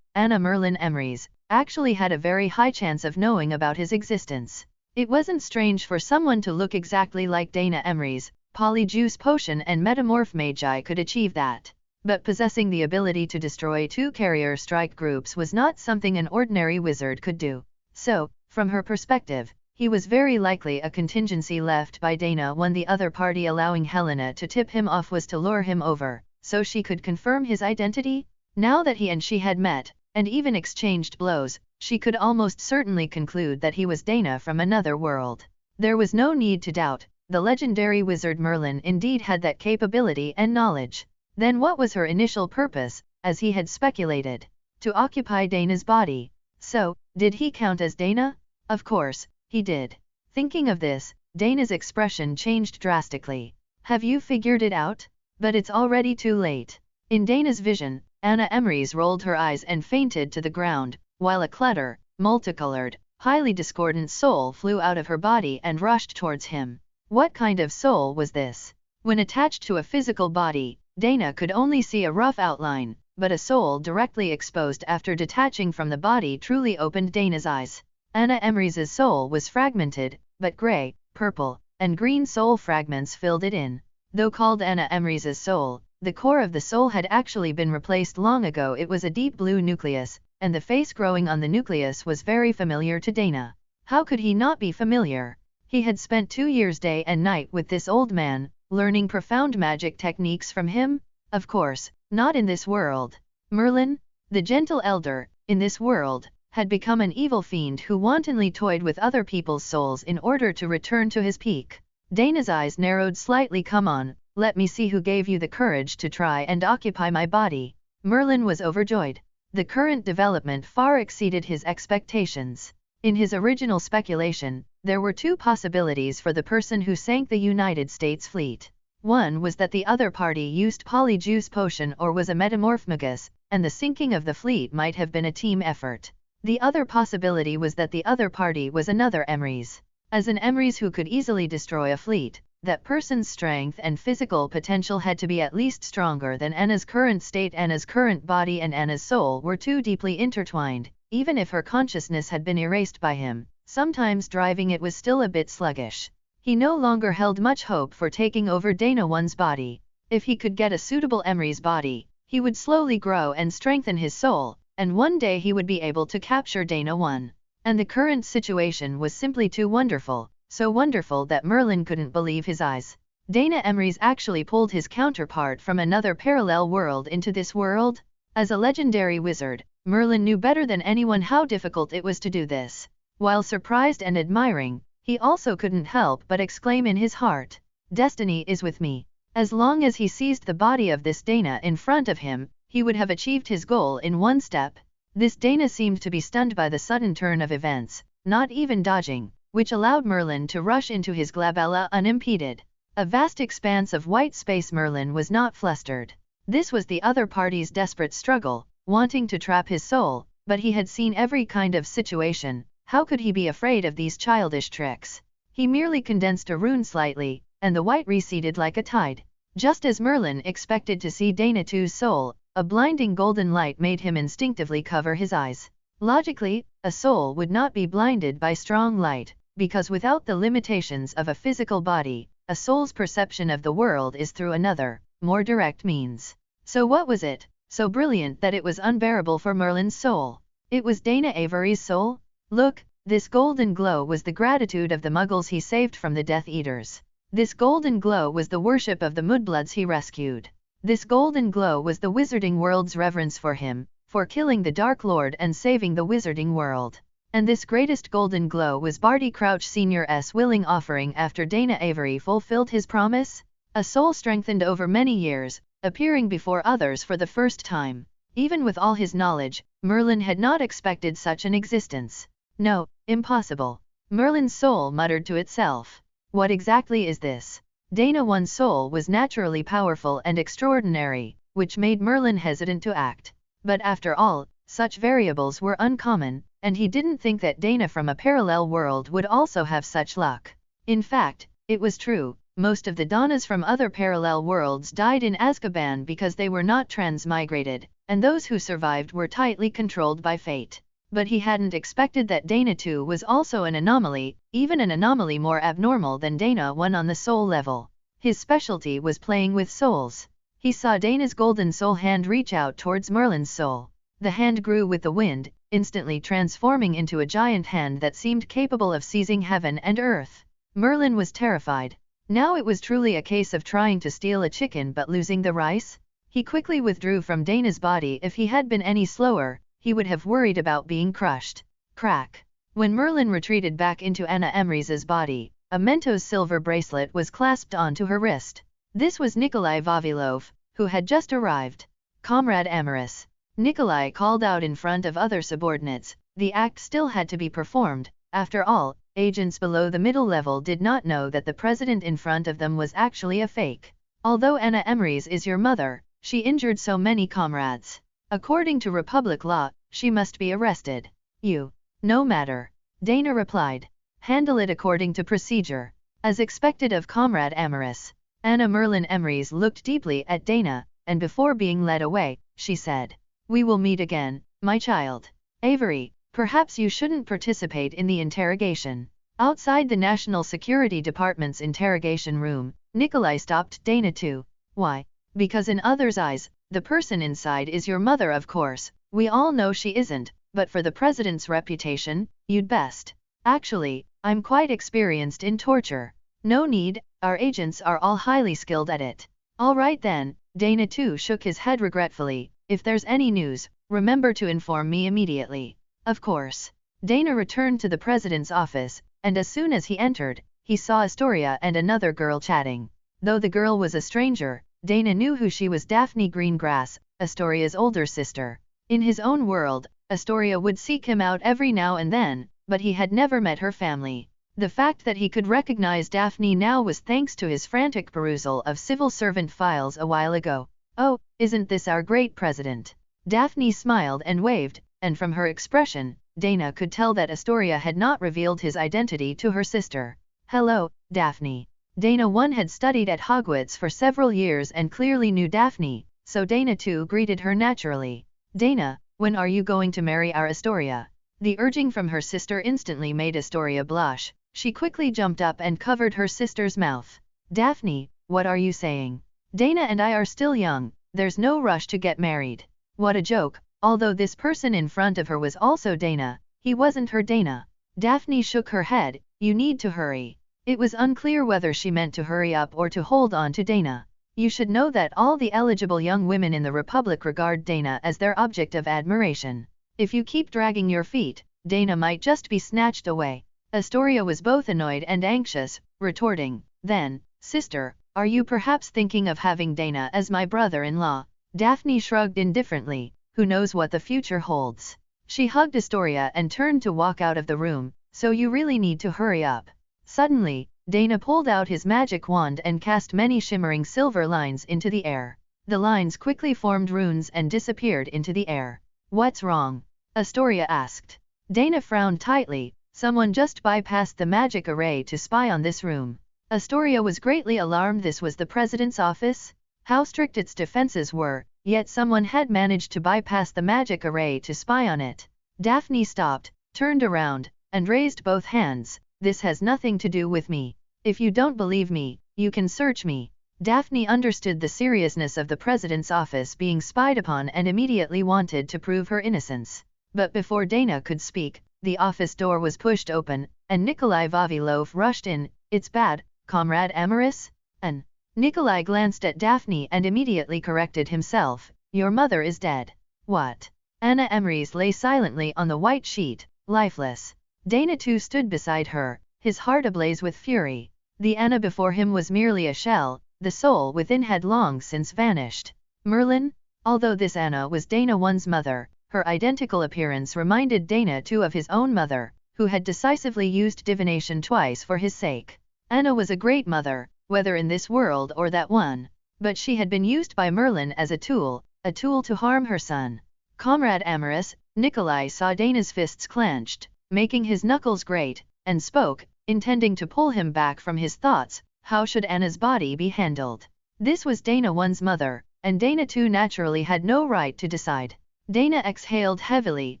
Merlin Emrys, actually had a very high chance of knowing about his existence. It wasn't strange for someone to look exactly like Dana Emrys. Polyjuice Potion and Metamorph Magi could achieve that. But possessing the ability to destroy 2 carrier strike groups was not something an ordinary wizard could do. So, from her perspective, he was very likely a contingency left by Dana when the other party allowing Helena to tip him off was to lure him over, so she could confirm his identity. Now that he and she had met, and even exchanged blows, she could almost certainly conclude that he was Dana from another world. There was no need to doubt. The legendary wizard Merlin indeed had that capability and knowledge. Then what was her initial purpose, as he had speculated? To occupy Dana's body. So, did he count as Dana? Of course, he did. Thinking of this, Dana's expression changed drastically. Have you figured it out? But it's already too late. In Dana's vision, Anna Emrys rolled her eyes and fainted to the ground, while a multicolored, highly discordant soul flew out of her body and rushed towards him. What kind of soul was this? When attached to a physical body, Dana could only see a rough outline, but a soul directly exposed after detaching from the body truly opened Dana's eyes. Anna Emrys' soul was fragmented, but gray, purple, and green soul fragments filled it in. Though called Anna Emrys' soul, the core of the soul had actually been replaced long ago. It was a deep blue nucleus, and the face growing on the nucleus was very familiar to Dana. How could he not be familiar? He had spent 2 years day and night with this old man, learning profound magic techniques from him. Of course, not in this world. Merlin, the gentle elder, in this world, had become an evil fiend who wantonly toyed with other people's souls in order to return to his peak. Dana's eyes narrowed slightly. Come on, let me see who gave you the courage to try and occupy my body. Merlin was overjoyed. The current development far exceeded his expectations. In his original speculation, there were 2 possibilities for the person who sank the United States fleet. One was that the other party used Polyjuice Potion or was a metamorphmagus, and the sinking of the fleet might have been a team effort. The other possibility was that the other party was another Emrys. As an Emrys who could easily destroy a fleet, that person's strength and physical potential had to be at least stronger than Anna's current state. Anna's current body and Anna's soul were too deeply intertwined. Even if her consciousness had been erased by him, sometimes driving it was still a bit sluggish. He no longer held much hope for taking over Dana One's body. If he could get a suitable Emrys body, he would slowly grow and strengthen his soul, and one day he would be able to capture Dana One. And the current situation was simply too wonderful, so wonderful that Merlin couldn't believe his eyes. Dana Emrys actually pulled his counterpart from another parallel world into this world? As a legendary wizard, Merlin knew better than anyone how difficult it was to do this. While surprised and admiring, he also couldn't help but exclaim in his heart, "Destiny is with me." As long as he seized the body of this Dana in front of him, he would have achieved his goal in one step. This Dana seemed to be stunned by the sudden turn of events, not even dodging, which allowed Merlin to rush into his glabella unimpeded. A vast expanse of white space. Merlin was not flustered. This was the other party's desperate struggle, wanting to trap his soul, but he had seen every kind of situation. How could he be afraid of these childish tricks? He merely condensed a rune slightly, and the white receded like a tide. Just as Merlin expected to see Dana 2's soul, a blinding golden light made him instinctively cover his eyes. Logically, a soul would not be blinded by strong light, because without the limitations of a physical body, a soul's perception of the world is through another, more direct means. So what was it, so brilliant that it was unbearable for Merlin's soul? It was Dana Avery's soul? Look, this golden glow was the gratitude of the Muggles he saved from the Death Eaters. This golden glow was the worship of the Mudbloods he rescued. This golden glow was the wizarding world's reverence for him, for killing the Dark Lord and saving the wizarding world. And this greatest golden glow was Barty Crouch Sr.'s willing offering after Dana Avery fulfilled his promise? A soul strengthened over many years, appearing before others for the first time. Even with all his knowledge, Merlin had not expected such an existence. No, impossible. Merlin's soul muttered to itself. What exactly is this? Dana One's soul was naturally powerful and extraordinary, which made Merlin hesitant to act. But after all, such variables were uncommon, and he didn't think that Dana from a parallel world would also have such luck. In fact, it was true, most of the Donnas from other parallel worlds died in Azkaban because they were not transmigrated, and those who survived were tightly controlled by fate. But he hadn't expected that Dana 2 was also an anomaly, even an anomaly more abnormal than Dana 1 on the soul level. His specialty was playing with souls. He saw Dana's golden soul hand reach out towards Merlin's soul. The hand grew with the wind, instantly transforming into a giant hand that seemed capable of seizing heaven and earth. Merlin was terrified. Now it was truly a case of trying to steal a chicken but losing the rice. He quickly withdrew from Dana's body. If he had been any slower, he would have worried about being crushed. Crack. When Merlin retreated back into Anna Emrys's body, a Mentos silver bracelet was clasped onto her wrist. This was Nikolai Vavilov, who had just arrived. Comrade Amorous. Nikolai called out in front of other subordinates. The act still had to be performed. After all, agents below the middle level did not know that the president in front of them was actually a fake. Although Anna Emrys is your mother, she injured so many comrades. According to Republic law, she must be arrested. You. No matter. Dana replied. Handle it according to procedure. As expected of Comrade Amorous. Anna Merlin Emrys looked deeply at Dana, and before being led away, she said, "We will meet again, my child. Avery, perhaps you shouldn't participate in the interrogation." Outside the National Security Department's interrogation room, Nikolai stopped Dana too. Why? Because in others' eyes, the person inside is your mother, of course. We all know she isn't, but for the president's reputation, you'd best. Actually, I'm quite experienced in torture. No need, our agents are all highly skilled at it. All right then, Dana too shook his head regretfully. If there's any news, remember to inform me immediately. Of course. Dana returned to the president's office, and as soon as he entered, he saw Astoria and another girl chatting. Though the girl was a stranger, Dana knew who she was. Daphne Greengrass, Astoria's older sister. In his own world, Astoria would seek him out every now and then, but he had never met her family. The fact that he could recognize Daphne now was thanks to his frantic perusal of civil servant files a while ago. Oh, isn't this our great president? Daphne smiled and waved, and from her expression, Dana could tell that Astoria had not revealed his identity to her sister. Hello, Daphne. Dana 1 had studied at Hogwarts for several years and clearly knew Daphne, so Dana 2 greeted her naturally. Dana, when are you going to marry our Astoria? The urging from her sister instantly made Astoria blush. She quickly jumped up and covered her sister's mouth. Daphne, what are you saying? Dana and I are still young, there's no rush to get married. What a joke, although this person in front of her was also Dana, he wasn't her Dana. Daphne shook her head, you need to hurry. It was unclear whether she meant to hurry up or to hold on to Dana. You should know that all the eligible young women in the Republic regard Dana as their object of admiration. If you keep dragging your feet, Dana might just be snatched away. Astoria was both annoyed and anxious, retorting, then, sister, are you perhaps thinking of having Dana as my brother-in-law? Daphne shrugged indifferently, who knows what the future holds. She hugged Astoria and turned to walk out of the room, so you really need to hurry up. Suddenly, Dana pulled out his magic wand and cast many shimmering silver lines into the air. The lines quickly formed runes and disappeared into the air. What's wrong? Astoria asked. Dana frowned tightly. Someone just bypassed the magic array to spy on this room. Astoria was greatly alarmed. This was the president's office? How strict its defenses were, yet someone had managed to bypass the magic array to spy on it. Daphne stopped, turned around, and raised both hands. This has nothing to do with me. If you don't believe me, you can search me. Daphne understood the seriousness of the president's office being spied upon and immediately wanted to prove her innocence. But before Dana could speak, the office door was pushed open, and Nikolai Vavilov rushed in. It's bad, Comrade Amorous? And Nikolai glanced at Daphne and immediately corrected himself. Your mother is dead. What? Anna Emrys lay silently on the white sheet, lifeless. Dana too stood beside her, his heart ablaze with fury. The Anna before him was merely a shell, the soul within had long since vanished. Merlin? Although this Anna was Dana 1's mother, her identical appearance reminded Dana 2 of his own mother, who had decisively used divination twice for his sake. Anna was a great mother, whether in this world or that one. But she had been used by Merlin as a tool to harm her son. Comrade Amorous, Nikolai saw Dana's fists clenched, making his knuckles grate, and spoke, intending to pull him back from his thoughts. How should Anna's body be handled? This was Dana 1's mother, and Dana 2 naturally had no right to decide. Dana exhaled heavily,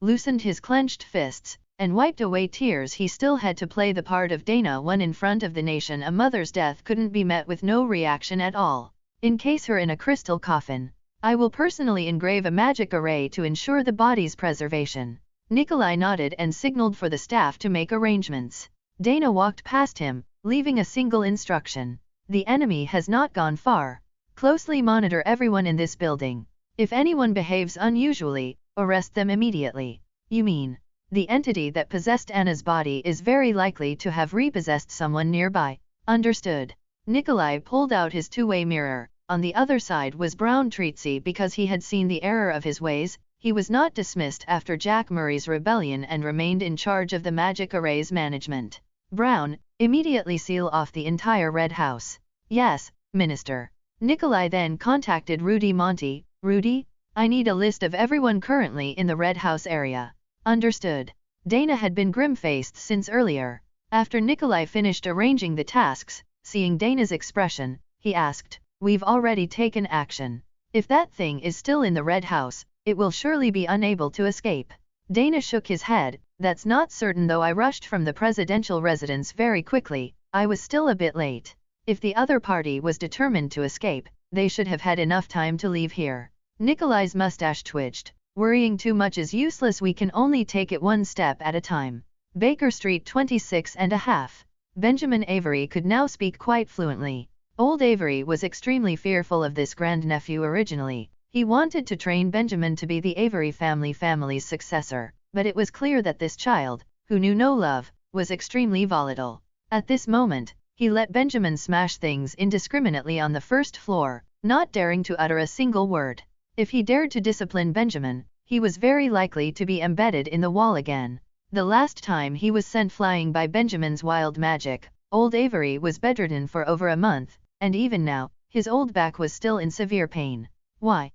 loosened his clenched fists, and wiped away tears. He still had to play the part of Dana 1 in front of the nation. A mother's death couldn't be met with no reaction at all. Encase her in a crystal coffin. I will personally engrave a magic array to ensure the body's preservation. Nikolai nodded and signaled for the staff to make arrangements. Dana walked past him, leaving a single instruction. The enemy has not gone far. Closely monitor everyone in this building. If anyone behaves unusually, arrest them immediately. You mean, the entity that possessed Anna's body is very likely to have repossessed someone nearby. Understood. Nikolai pulled out his two-way mirror. On the other side was Brown Treatsy. Because he had seen the error of his ways, he was not dismissed after Jack Murray's rebellion and remained in charge of the magic array's management. Brown, immediately seal off the entire Red House. Yes, Minister. Nikolai then contacted Rudy Monty. Rudy, I need a list of everyone currently in the Red House area. Understood. Dana had been grim-faced since earlier. After Nikolai finished arranging the tasks, seeing Dana's expression, he asked, We've already taken action. If that thing is still in the Red House, it will surely be unable to escape. Dana shook his head. That's not certain, though I rushed from the presidential residence very quickly. I was still a bit late. If the other party was determined to escape, they should have had enough time to leave here. Nikolai's mustache twitched. Worrying too much is useless. We can only take it one step at a time. Baker Street 26½. Benjamin Avery could now speak quite fluently. Old Avery was extremely fearful of this grandnephew originally. He wanted to train Benjamin to be the Avery family's successor, but it was clear that this child, who knew no love, was extremely volatile. At this moment, he let Benjamin smash things indiscriminately on the first floor, not daring to utter a single word. If he dared to discipline Benjamin, he was very likely to be embedded in the wall again. The last time he was sent flying by Benjamin's wild magic, old Avery was bedridden for over a month, and even now, his old back was still in severe pain. Why?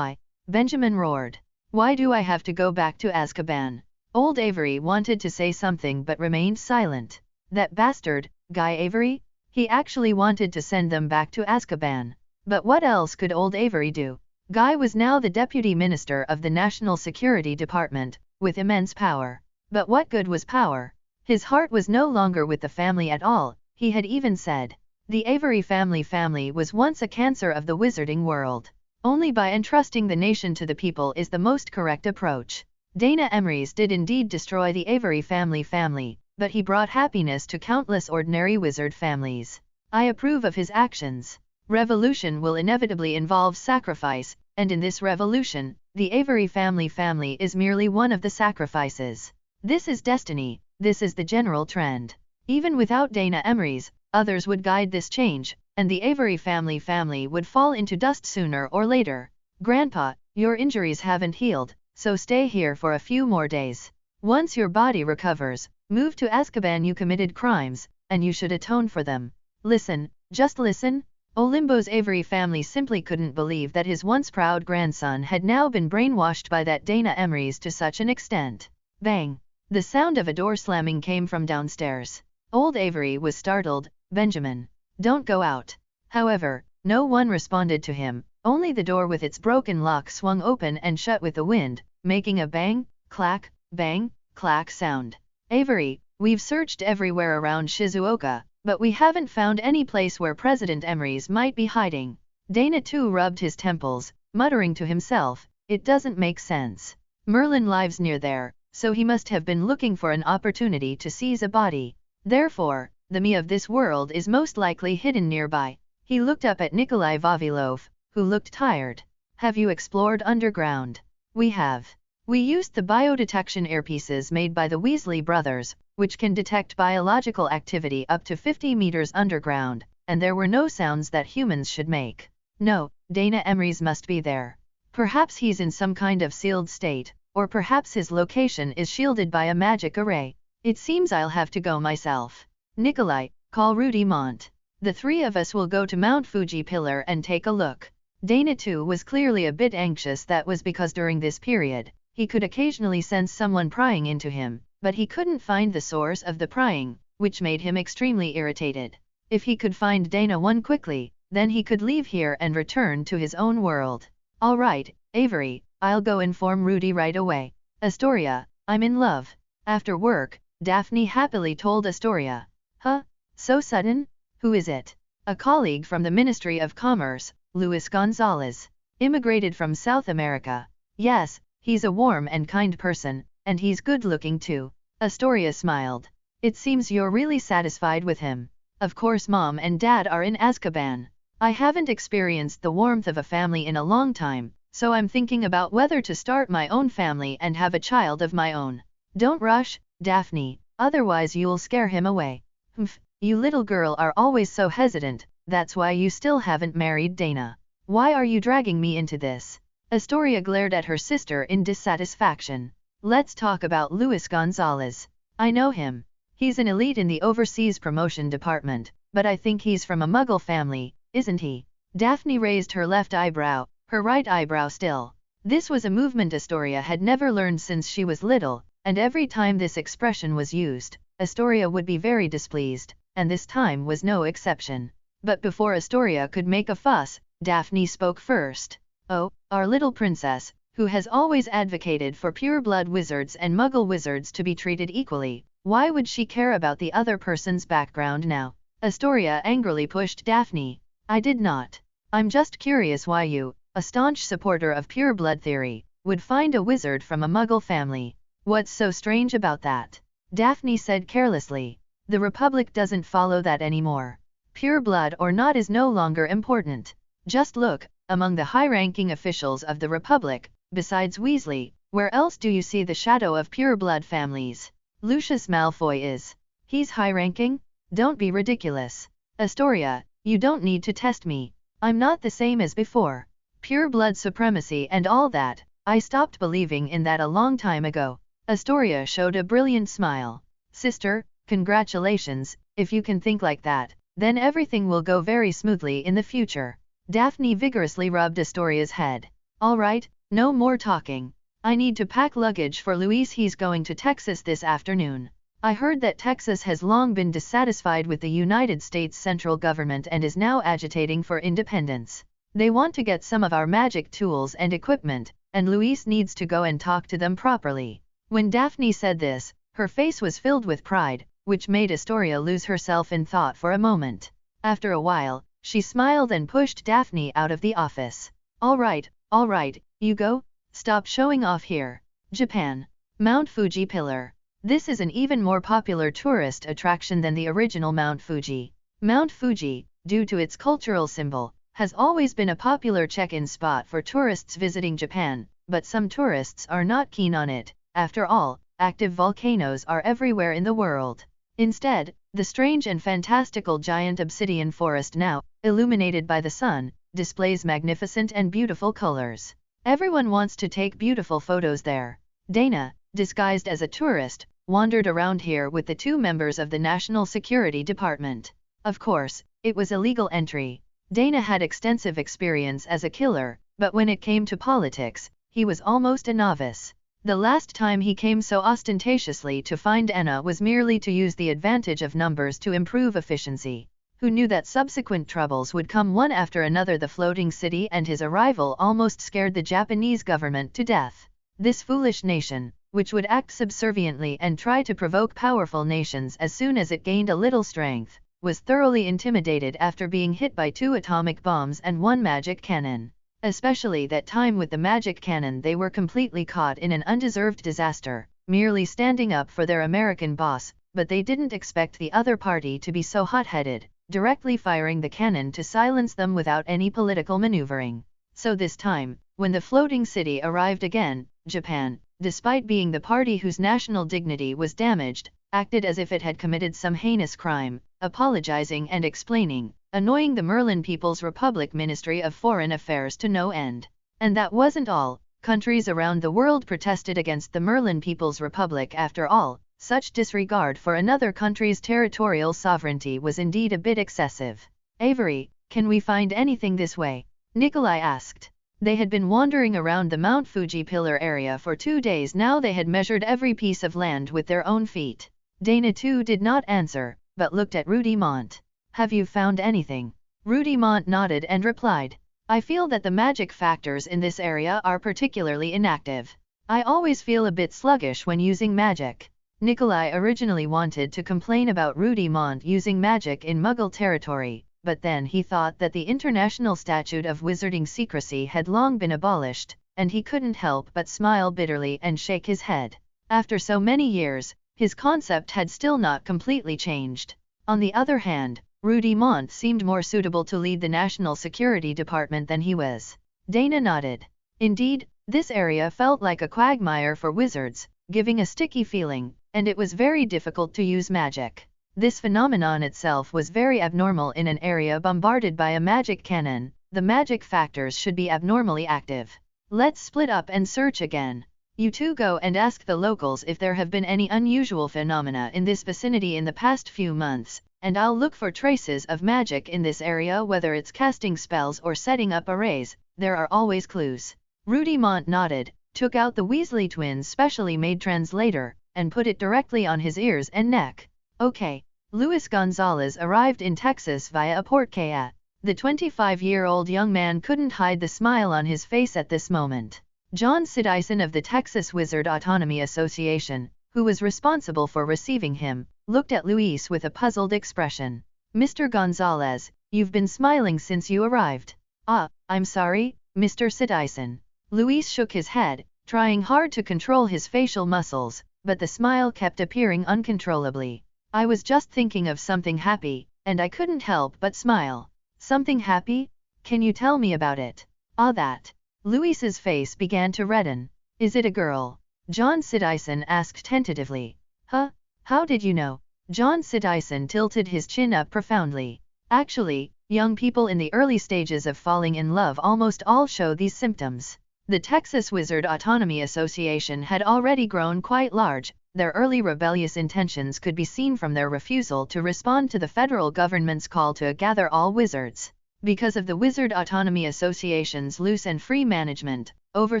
Benjamin roared. Why do I have to go back to Azkaban? Old Avery wanted to say something but remained silent. That bastard, Guy Avery? He actually wanted to send them back to Azkaban. But what else could old Avery do? Guy was now the Deputy Minister of the National Security Department, with immense power. But what good was power? His heart was no longer with the family at all. He had even said, the Avery family was once a cancer of the wizarding world. Only by entrusting the nation to the people is the most correct approach. Dana Emery's did indeed destroy the Avery family, but he brought happiness to countless ordinary wizard families. I approve of his actions. Revolution will inevitably involve sacrifice, and in this revolution, the Avery family is merely one of the sacrifices. This is destiny, this is the general trend. Even without Dana Emery's, others would guide this change, and the Avery family would fall into dust sooner or later. Grandpa, your injuries haven't healed, so stay here for a few more days. Once your body recovers, move to Azkaban. You committed crimes, and you should atone for them. Listen, just listen. Olimbo's Avery family simply couldn't believe that his once proud grandson had now been brainwashed by that Dana Emery's to such an extent. Bang! The sound of a door slamming came from downstairs. Old Avery was startled. Benjamin, don't go out. However, no one responded to him. Only the door with its broken lock swung open and shut with the wind, making a bang, clack sound. Avery, we've searched everywhere around Shizuoka, but we haven't found any place where President Emery's might be hiding. Dana too rubbed his temples, muttering to himself, it doesn't make sense. Merlin lives near there, so he must have been looking for an opportunity to seize a body. Therefore, the me of this world is most likely hidden nearby. He looked up at Nikolai Vavilov, who looked tired. Have you explored underground? We have. We used the biodetection earpieces made by the Weasley brothers, which can detect biological activity up to 50 meters underground, and there were no sounds that humans should make. No, Dana Emery's must be there. Perhaps he's in some kind of sealed state, or perhaps his location is shielded by a magic array. It seems I'll have to go myself. Nikolai, call Rudy Mont. The three of us will go to Mount Fuji Pillar and take a look. Dana too was clearly a bit anxious. That was because during this period, He could occasionally sense someone prying into him, but he couldn't find the source of the prying, which made him extremely irritated. If he could find Dana one quickly, then he could leave here and return to his own world. All right, Avery, I'll go inform Rudy right away. Astoria, I'm in love. After work, Daphne happily told Astoria. Huh? So sudden? Who is it? A colleague from the Ministry of Commerce, Luis Gonzalez. Immigrated from South America. Yes, he's a warm and kind person, and he's good-looking too. Astoria smiled. It seems you're really satisfied with him. Of course Mom and Dad are in Azkaban. I haven't experienced the warmth of a family in a long time, so I'm thinking about whether to start my own family and have a child of my own. Don't rush, Daphne, otherwise you'll scare him away. Humph, you little girl are always so hesitant, that's why you still haven't married Dana. Why are you dragging me into this? Astoria glared at her sister in dissatisfaction. Let's talk about Luis Gonzalez. I know him. He's an elite in the overseas promotion department, but I think he's from a Muggle family, isn't he? Daphne raised her left eyebrow, her right eyebrow still. This was a movement Astoria had never learned since she was little, and every time this expression was used, Astoria would be very displeased, and this time was no exception. But before Astoria could make a fuss, Daphne spoke first. Oh, our little princess, who has always advocated for pure-blood wizards and Muggle wizards to be treated equally, why would she care about the other person's background now? Astoria angrily pushed Daphne. I did not. I'm just curious why you, a staunch supporter of pure-blood theory, would find a wizard from a Muggle family. What's so strange about that? Daphne said carelessly. The Republic doesn't follow that anymore. Pure blood or not is no longer important. Just look, among the high-ranking officials of the Republic, besides Weasley, where else do you see the shadow of pure-blood families? Lucius Malfoy is. He's high-ranking? Don't be ridiculous. Astoria, you don't need to test me. I'm not the same as before. Pure-blood supremacy and all that, I stopped believing in that a long time ago. Astoria showed a brilliant smile. Sister, congratulations, if you can think like that, then everything will go very smoothly in the future. Daphne vigorously rubbed Astoria's head. All right, no more talking. I need to pack luggage for Luis. He's going to Texas this afternoon. I heard that Texas has long been dissatisfied with the United States central government and is now agitating for independence. They want to get some of our magic tools and equipment, and Luis needs to go and talk to them properly. When Daphne said this, her face was filled with pride, which made Astoria lose herself in thought for a moment. After a while, she smiled and pushed Daphne out of the office. All right, you go. Stop showing off here. Japan. Mount Fuji Pillar. This is an even more popular tourist attraction than the original Mount Fuji. Mount Fuji, due to its cultural symbol, has always been a popular check-in spot for tourists visiting Japan, but some tourists are not keen on it. After all, active volcanoes are everywhere in the world. Instead, the strange and fantastical giant obsidian forest now, illuminated by the sun, displays magnificent and beautiful colors. Everyone wants to take beautiful photos there. Dana, disguised as a tourist, wandered around here with the two members of the National Security Department. Of course, it was illegal entry. Dana had extensive experience as a killer, but when it came to politics, he was almost a novice. The last time he came so ostentatiously to find Anna was merely to use the advantage of numbers to improve efficiency. Who knew that subsequent troubles would come one after another? The floating city and his arrival almost scared the Japanese government to death. This foolish nation, which would act subserviently and try to provoke powerful nations as soon as it gained a little strength, was thoroughly intimidated after being hit by 2 atomic bombs and 1 magic cannon. Especially that time with the magic cannon, they were completely caught in an undeserved disaster, merely standing up for their American boss, but they didn't expect the other party to be so hot-headed, directly firing the cannon to silence them without any political maneuvering. So this time, when the floating city arrived again, Japan, despite being the party whose national dignity was damaged, acted as if it had committed some heinous crime, apologizing and explaining, annoying the Merlin People's Republic Ministry of Foreign Affairs to no end. And that wasn't all. Countries around the world protested against the Merlin People's Republic. After all, such disregard for another country's territorial sovereignty was indeed a bit excessive. Avery, can we find anything this way? Nikolai asked. They had been wandering around the Mount Fuji pillar area for 2 days now. They had measured every piece of land with their own feet. Dana too did not answer, but looked at Rudimont. Have you found anything? Rudimont nodded and replied, I feel that the magic factors in this area are particularly inactive. I always feel a bit sluggish when using magic. Nikolai originally wanted to complain about Rudimont using magic in Muggle territory, but then he thought that the International Statute of Wizarding Secrecy had long been abolished, and he couldn't help but smile bitterly and shake his head. After so many years, his concept had still not completely changed. On the other hand, Rudimont seemed more suitable to lead the National Security Department than he was. Dana nodded. Indeed, this area felt like a quagmire for wizards, giving a sticky feeling, and it was very difficult to use magic. This phenomenon itself was very abnormal in an area bombarded by a magic cannon. The magic factors should be abnormally active. Let's split up and search again. You two go and ask the locals if there have been any unusual phenomena in this vicinity in the past few months, and I'll look for traces of magic in this area, whether it's casting spells or setting up arrays. There are always clues. Rudimont nodded, took out the Weasley twins' specially made translator, and put it directly on his ears and neck. Okay. Luis Gonzalez arrived in Texas via a portkaya. The 25-year-old young man couldn't hide the smile on his face at this moment. John Sidison of the Texas Wizard Autonomy Association, who was responsible for receiving him, looked at Luis with a puzzled expression. Mr. Gonzalez, you've been smiling since you arrived. I'm sorry, Mr. Sidison. Luis shook his head, trying hard to control his facial muscles, but the smile kept appearing uncontrollably. I was just thinking of something happy, and I couldn't help but smile. Something happy? Can you tell me about it? That. Luis's face began to redden. Is it a girl? John Sidison asked tentatively. Huh? How did you know? John Sidison tilted his chin up profoundly. Actually, young people in the early stages of falling in love almost all show these symptoms. The Texas Wizard Autonomy Association had already grown quite large. Their early rebellious intentions could be seen from their refusal to respond to the federal government's call to gather all wizards. Because of the Wizard Autonomy Association's loose and free management, over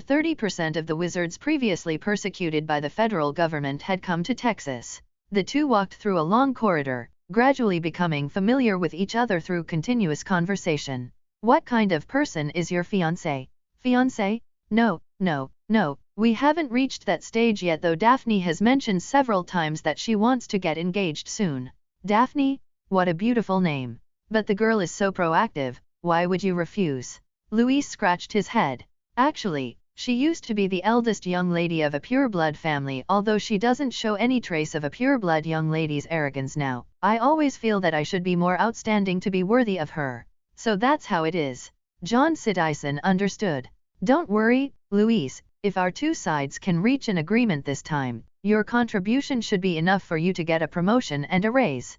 30% of the wizards previously persecuted by the federal government had come to Texas. The two walked through a long corridor, gradually becoming familiar with each other through continuous conversation. What kind of person is your fiancé? Fiancé? No, we haven't reached that stage yet, though Daphne has mentioned several times that she wants to get engaged soon. Daphne? What a beautiful name. But the girl is so proactive, why would you refuse? Luis scratched his head. Actually, she used to be the eldest young lady of a pure-blood family. Although she doesn't show any trace of a pure-blood young lady's arrogance now, I always feel that I should be more outstanding to be worthy of her. So that's how it is. John Sidison understood. Don't worry, Luis. If our two sides can reach an agreement this time, your contribution should be enough for you to get a promotion and a raise.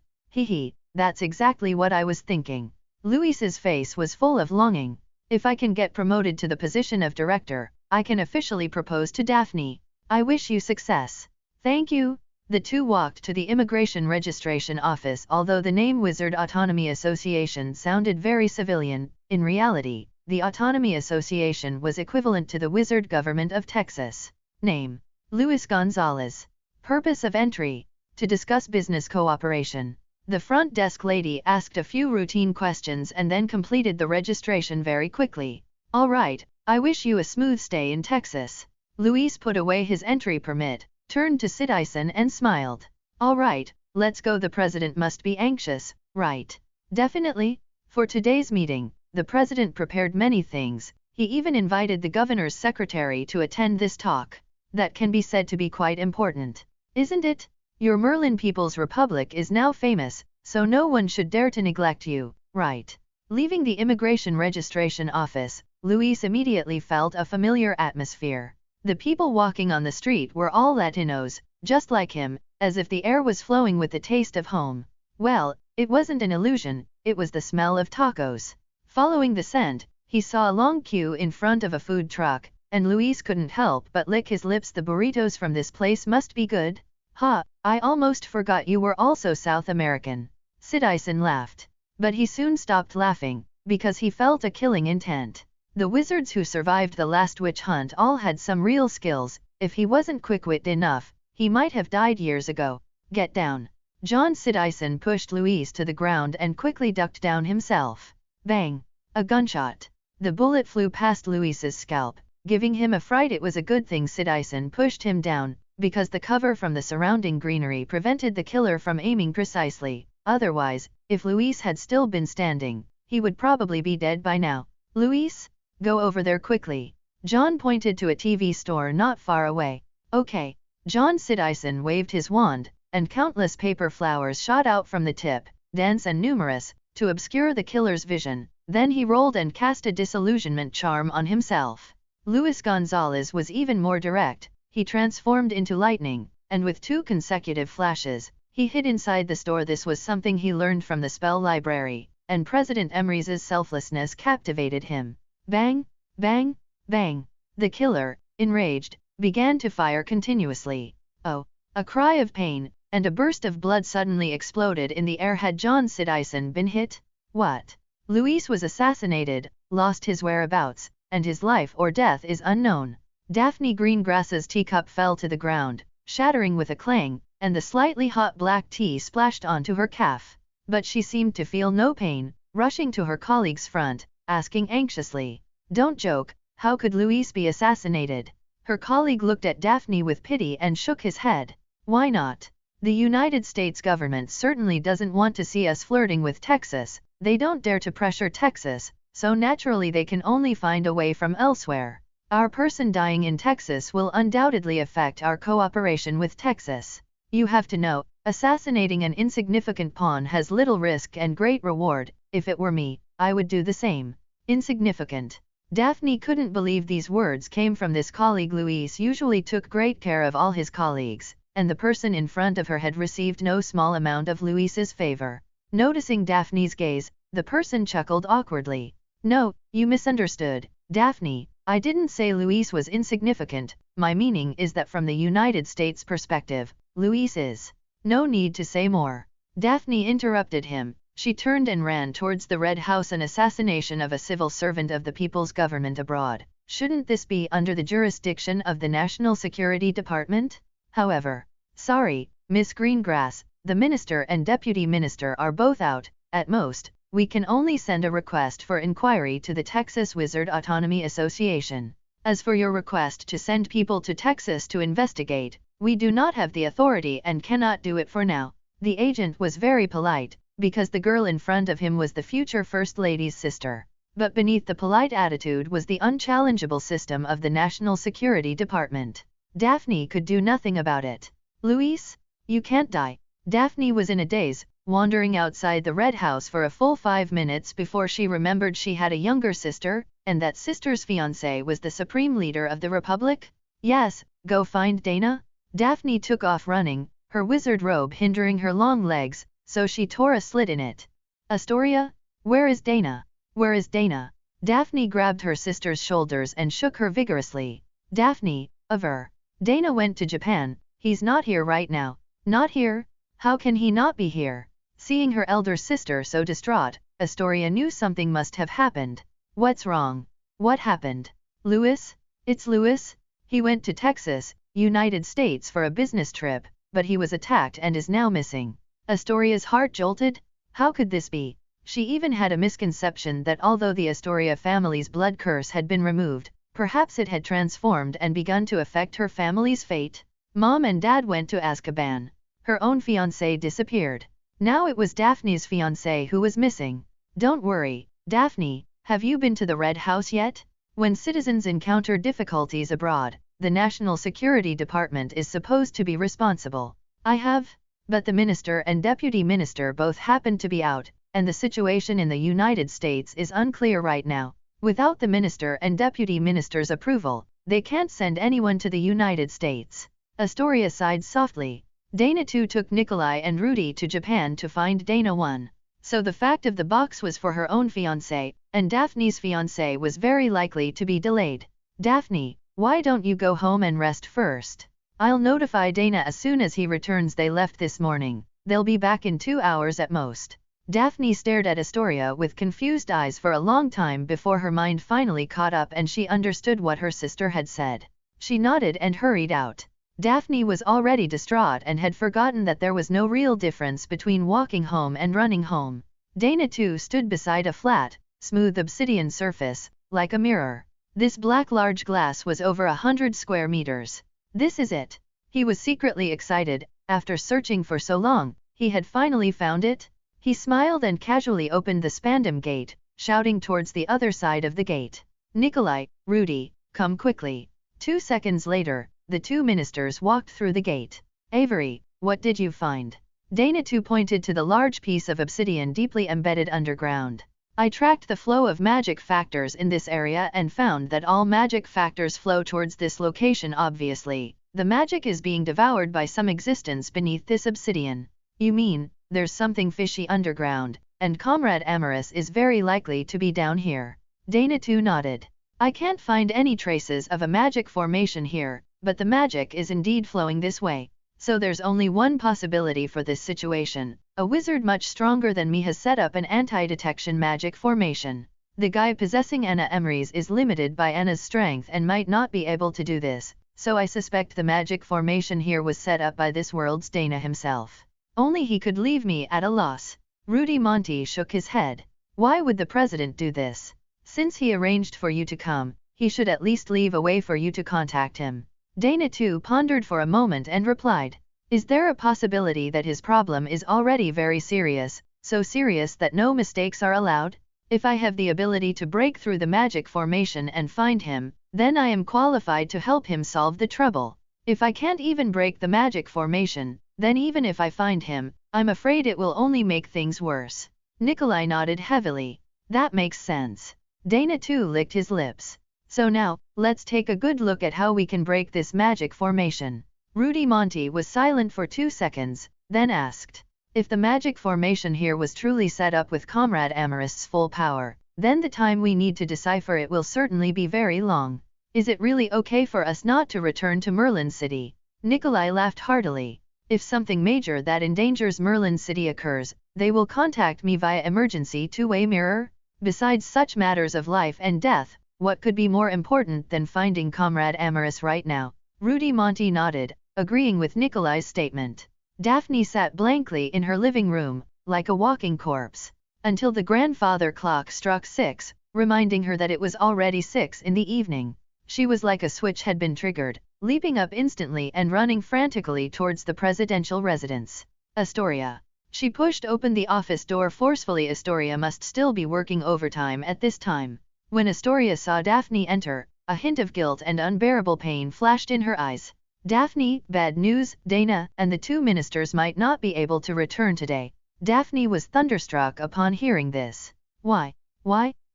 That's exactly what I was thinking. Luis's face was full of longing. If I can get promoted to the position of director, I can officially propose to Daphne. I wish you success. Thank you. The two walked to the immigration registration office. Although the name Wizard Autonomy Association sounded very civilian, in reality, the Autonomy Association was equivalent to the Wizard Government of Texas. Name: Luis Gonzalez. Purpose of entry: to discuss business cooperation. The front desk lady asked a few routine questions and then completed the registration very quickly. All right, I wish you a smooth stay in Texas. Luis put away his entry permit, turned to Sidison and smiled. All right, let's go. The president must be anxious, right? Definitely. For today's meeting, the president prepared many things. He even invited the governor's secretary to attend this talk. That can be said to be quite important, isn't it? Your Merlin People's Republic is now famous, so no one should dare to neglect you, right? Leaving the immigration registration office, Luis immediately felt a familiar atmosphere. The people walking on the street were all Latinos, just like him, as if the air was flowing with the taste of home. Well, it wasn't an illusion, it was the smell of tacos. Following the scent, he saw a long queue in front of a food truck, and Luis couldn't help but lick his lips. The burritos from this place must be good. I almost forgot you were also South American. Sidison laughed. But he soon stopped laughing, because he felt a killing intent. The wizards who survived the last witch hunt all had some real skills. If he wasn't quick-witted enough, he might have died years ago. Get down. John Sidison pushed Louise to the ground and quickly ducked down himself. Bang! A gunshot. The bullet flew past Louise's scalp, giving him a fright. It was a good thing Sidison pushed him down, because the cover from the surrounding greenery prevented the killer from aiming precisely. Otherwise, if Louise had still been standing, he would probably be dead by now. Louise? Go over there quickly. John pointed to a TV store not far away. Okay. John Sidison waved his wand, and countless paper flowers shot out from the tip, dense and numerous, to obscure the killer's vision. Then he rolled and cast a disillusionment charm on himself. Luis Gonzalez was even more direct. He transformed into lightning, and with 2 consecutive flashes, he hid inside the store. This was something he learned from the spell library, and President Emery's selflessness captivated him. Bang! Bang! Bang! The killer, enraged, began to fire continuously. Oh! A cry of pain, and a burst of blood suddenly exploded in the air. Had John Sidison been hit? What? Luis was assassinated, lost his whereabouts, and his life or death is unknown. Daphne Greengrass's teacup fell to the ground, shattering with a clang, and the slightly hot black tea splashed onto her calf. But she seemed to feel no pain, rushing to her colleague's front, asking anxiously, "Don't joke, how could Louise be assassinated?" Her colleague looked at Daphne with pity and shook his head. Why not? The United States government certainly doesn't want to see us flirting with Texas. They don't dare to pressure Texas, so naturally they can only find a way from elsewhere. Our person dying in Texas will undoubtedly affect our cooperation with Texas. You have to know, assassinating an insignificant pawn has little risk and great reward. If it were me, I would do the same. Insignificant. Daphne couldn't believe these words came from this colleague. Luis usually took great care of all his colleagues, and the person in front of her had received no small amount of Luis's favor. Noticing Daphne's gaze, the person chuckled awkwardly. No, you misunderstood, Daphne. I didn't say Luis was insignificant. My meaning is that from the United States perspective, Luis is. No need to say more. Daphne interrupted him. She turned and ran towards the Red House. An assassination of a civil servant of the people's government abroad. Shouldn't this be under the jurisdiction of the National Security Department? However, sorry, Miss Greengrass, the minister and deputy minister are both out. At most, we can only send a request for inquiry to the Texas Wizard Autonomy Association. As for your request to send people to Texas to investigate, we do not have the authority and cannot do it for now. The agent was very polite, because the girl in front of him was the future First Lady's sister. But beneath the polite attitude was the unchallengeable system of the National Security Department. Daphne could do nothing about it. Luis? You can't die. Daphne was in a daze, wandering outside the Red House for a full 5 minutes before she remembered she had a younger sister, and that sister's fiancé was the supreme leader of the Republic. Yes, go find Dana? Daphne took off running, her wizard robe hindering her long legs, so she tore a slit in it. Astoria? Where is Dana? Where is Dana? Daphne grabbed her sister's shoulders and shook her vigorously. Daphne, aver. Dana went to Japan. He's not here right now. Not here? How can he not be here? Seeing her elder sister so distraught, Astoria knew something must have happened. What's wrong? What happened? Luis? It's Luis? He went to Texas, United States for a business trip, but he was attacked and is now missing. Astoria's heart jolted. How could this be? She even had a misconception that although the Astoria family's blood curse had been removed, perhaps it had transformed and begun to affect her family's fate. Mom and Dad went to Azkaban. Her own fiancé disappeared. Now it was Daphne's fiancé who was missing. Don't worry, Daphne, have you been to the Red House yet? When citizens encounter difficulties abroad, the National Security Department is supposed to be responsible. I have, but the minister and deputy minister both happen to be out, and the situation in the United States is unclear right now. Without the minister and deputy minister's approval, they can't send anyone to the United States. Astoria sighed softly. Dana too took Nikolai and Rudy to Japan to find Dana 1. So the fact of the box was for her own fiancé, and Daphne's fiancé was very likely to be delayed. Daphne, why don't you go home and rest first? I'll notify Dana as soon as he returns. They left this morning. They'll be back in 2 hours at most. Daphne stared at Astoria with confused eyes for a long time before her mind finally caught up and she understood what her sister had said. She nodded and hurried out. Daphne was already distraught and had forgotten that there was no real difference between walking home and running home. Dana too stood beside a flat, smooth obsidian surface, like a mirror. This black large glass was over 100 square meters. This is it. He was secretly excited. After searching for so long, he had finally found it. He smiled and casually opened the spandam gate, shouting towards the other side of the gate. Nikolai, Rudy, come quickly. 2 seconds later, the two ministers walked through the gate. Avery, what did you find? Dana too pointed to the large piece of obsidian deeply embedded underground. I tracked the flow of magic factors in this area and found that all magic factors flow towards this location obviously. The magic is being devoured by some existence beneath this obsidian. You mean, there's something fishy underground, and Comrade Amaris is very likely to be down here. Dana too nodded. I can't find any traces of a magic formation here, but the magic is indeed flowing this way. So there's only one possibility for this situation. A wizard much stronger than me has set up an anti-detection magic formation. The guy possessing Anna Emrys is limited by Anna's strength and might not be able to do this, so I suspect the magic formation here was set up by this world's Dana himself. Only he could leave me at a loss. Rudy Monty shook his head. Why would the president do this? Since he arranged for you to come, he should at least leave a way for you to contact him. Dana too pondered for a moment and replied. Is there a possibility that his problem is already very serious, so serious that no mistakes are allowed? If I have the ability to break through the magic formation and find him, then I am qualified to help him solve the trouble. If I can't even break the magic formation, then even if I find him, I'm afraid it will only make things worse. Nikolai nodded heavily. That makes sense. Dana too licked his lips. So now, let's take a good look at how we can break this magic formation. Rudy Monty was silent for 2 seconds, then asked. If the magic formation here was truly set up with Comrade Amarist's full power, then the time we need to decipher it will certainly be very long. Is it really okay for us not to return to Merlin City? Nikolai laughed heartily. If something major that endangers Merlin City occurs, they will contact me via emergency two-way mirror. Besides such matters of life and death, what could be more important than finding Comrade Amaris right now? Rudy Monty nodded, agreeing with Nikolai's statement. Daphne sat blankly in her living room, like a walking corpse, until the grandfather clock struck 6, reminding her that it was already 6 in the evening. She was like a switch had been triggered, leaping up instantly and running frantically towards the presidential residence. Astoria. She pushed open the office door forcefully. Astoria must still be working overtime at this time. When Astoria saw Daphne enter, a hint of guilt and unbearable pain flashed in her eyes. Daphne, bad news, Dana and the two ministers might not be able to return today. Daphne was thunderstruck upon hearing this. Why?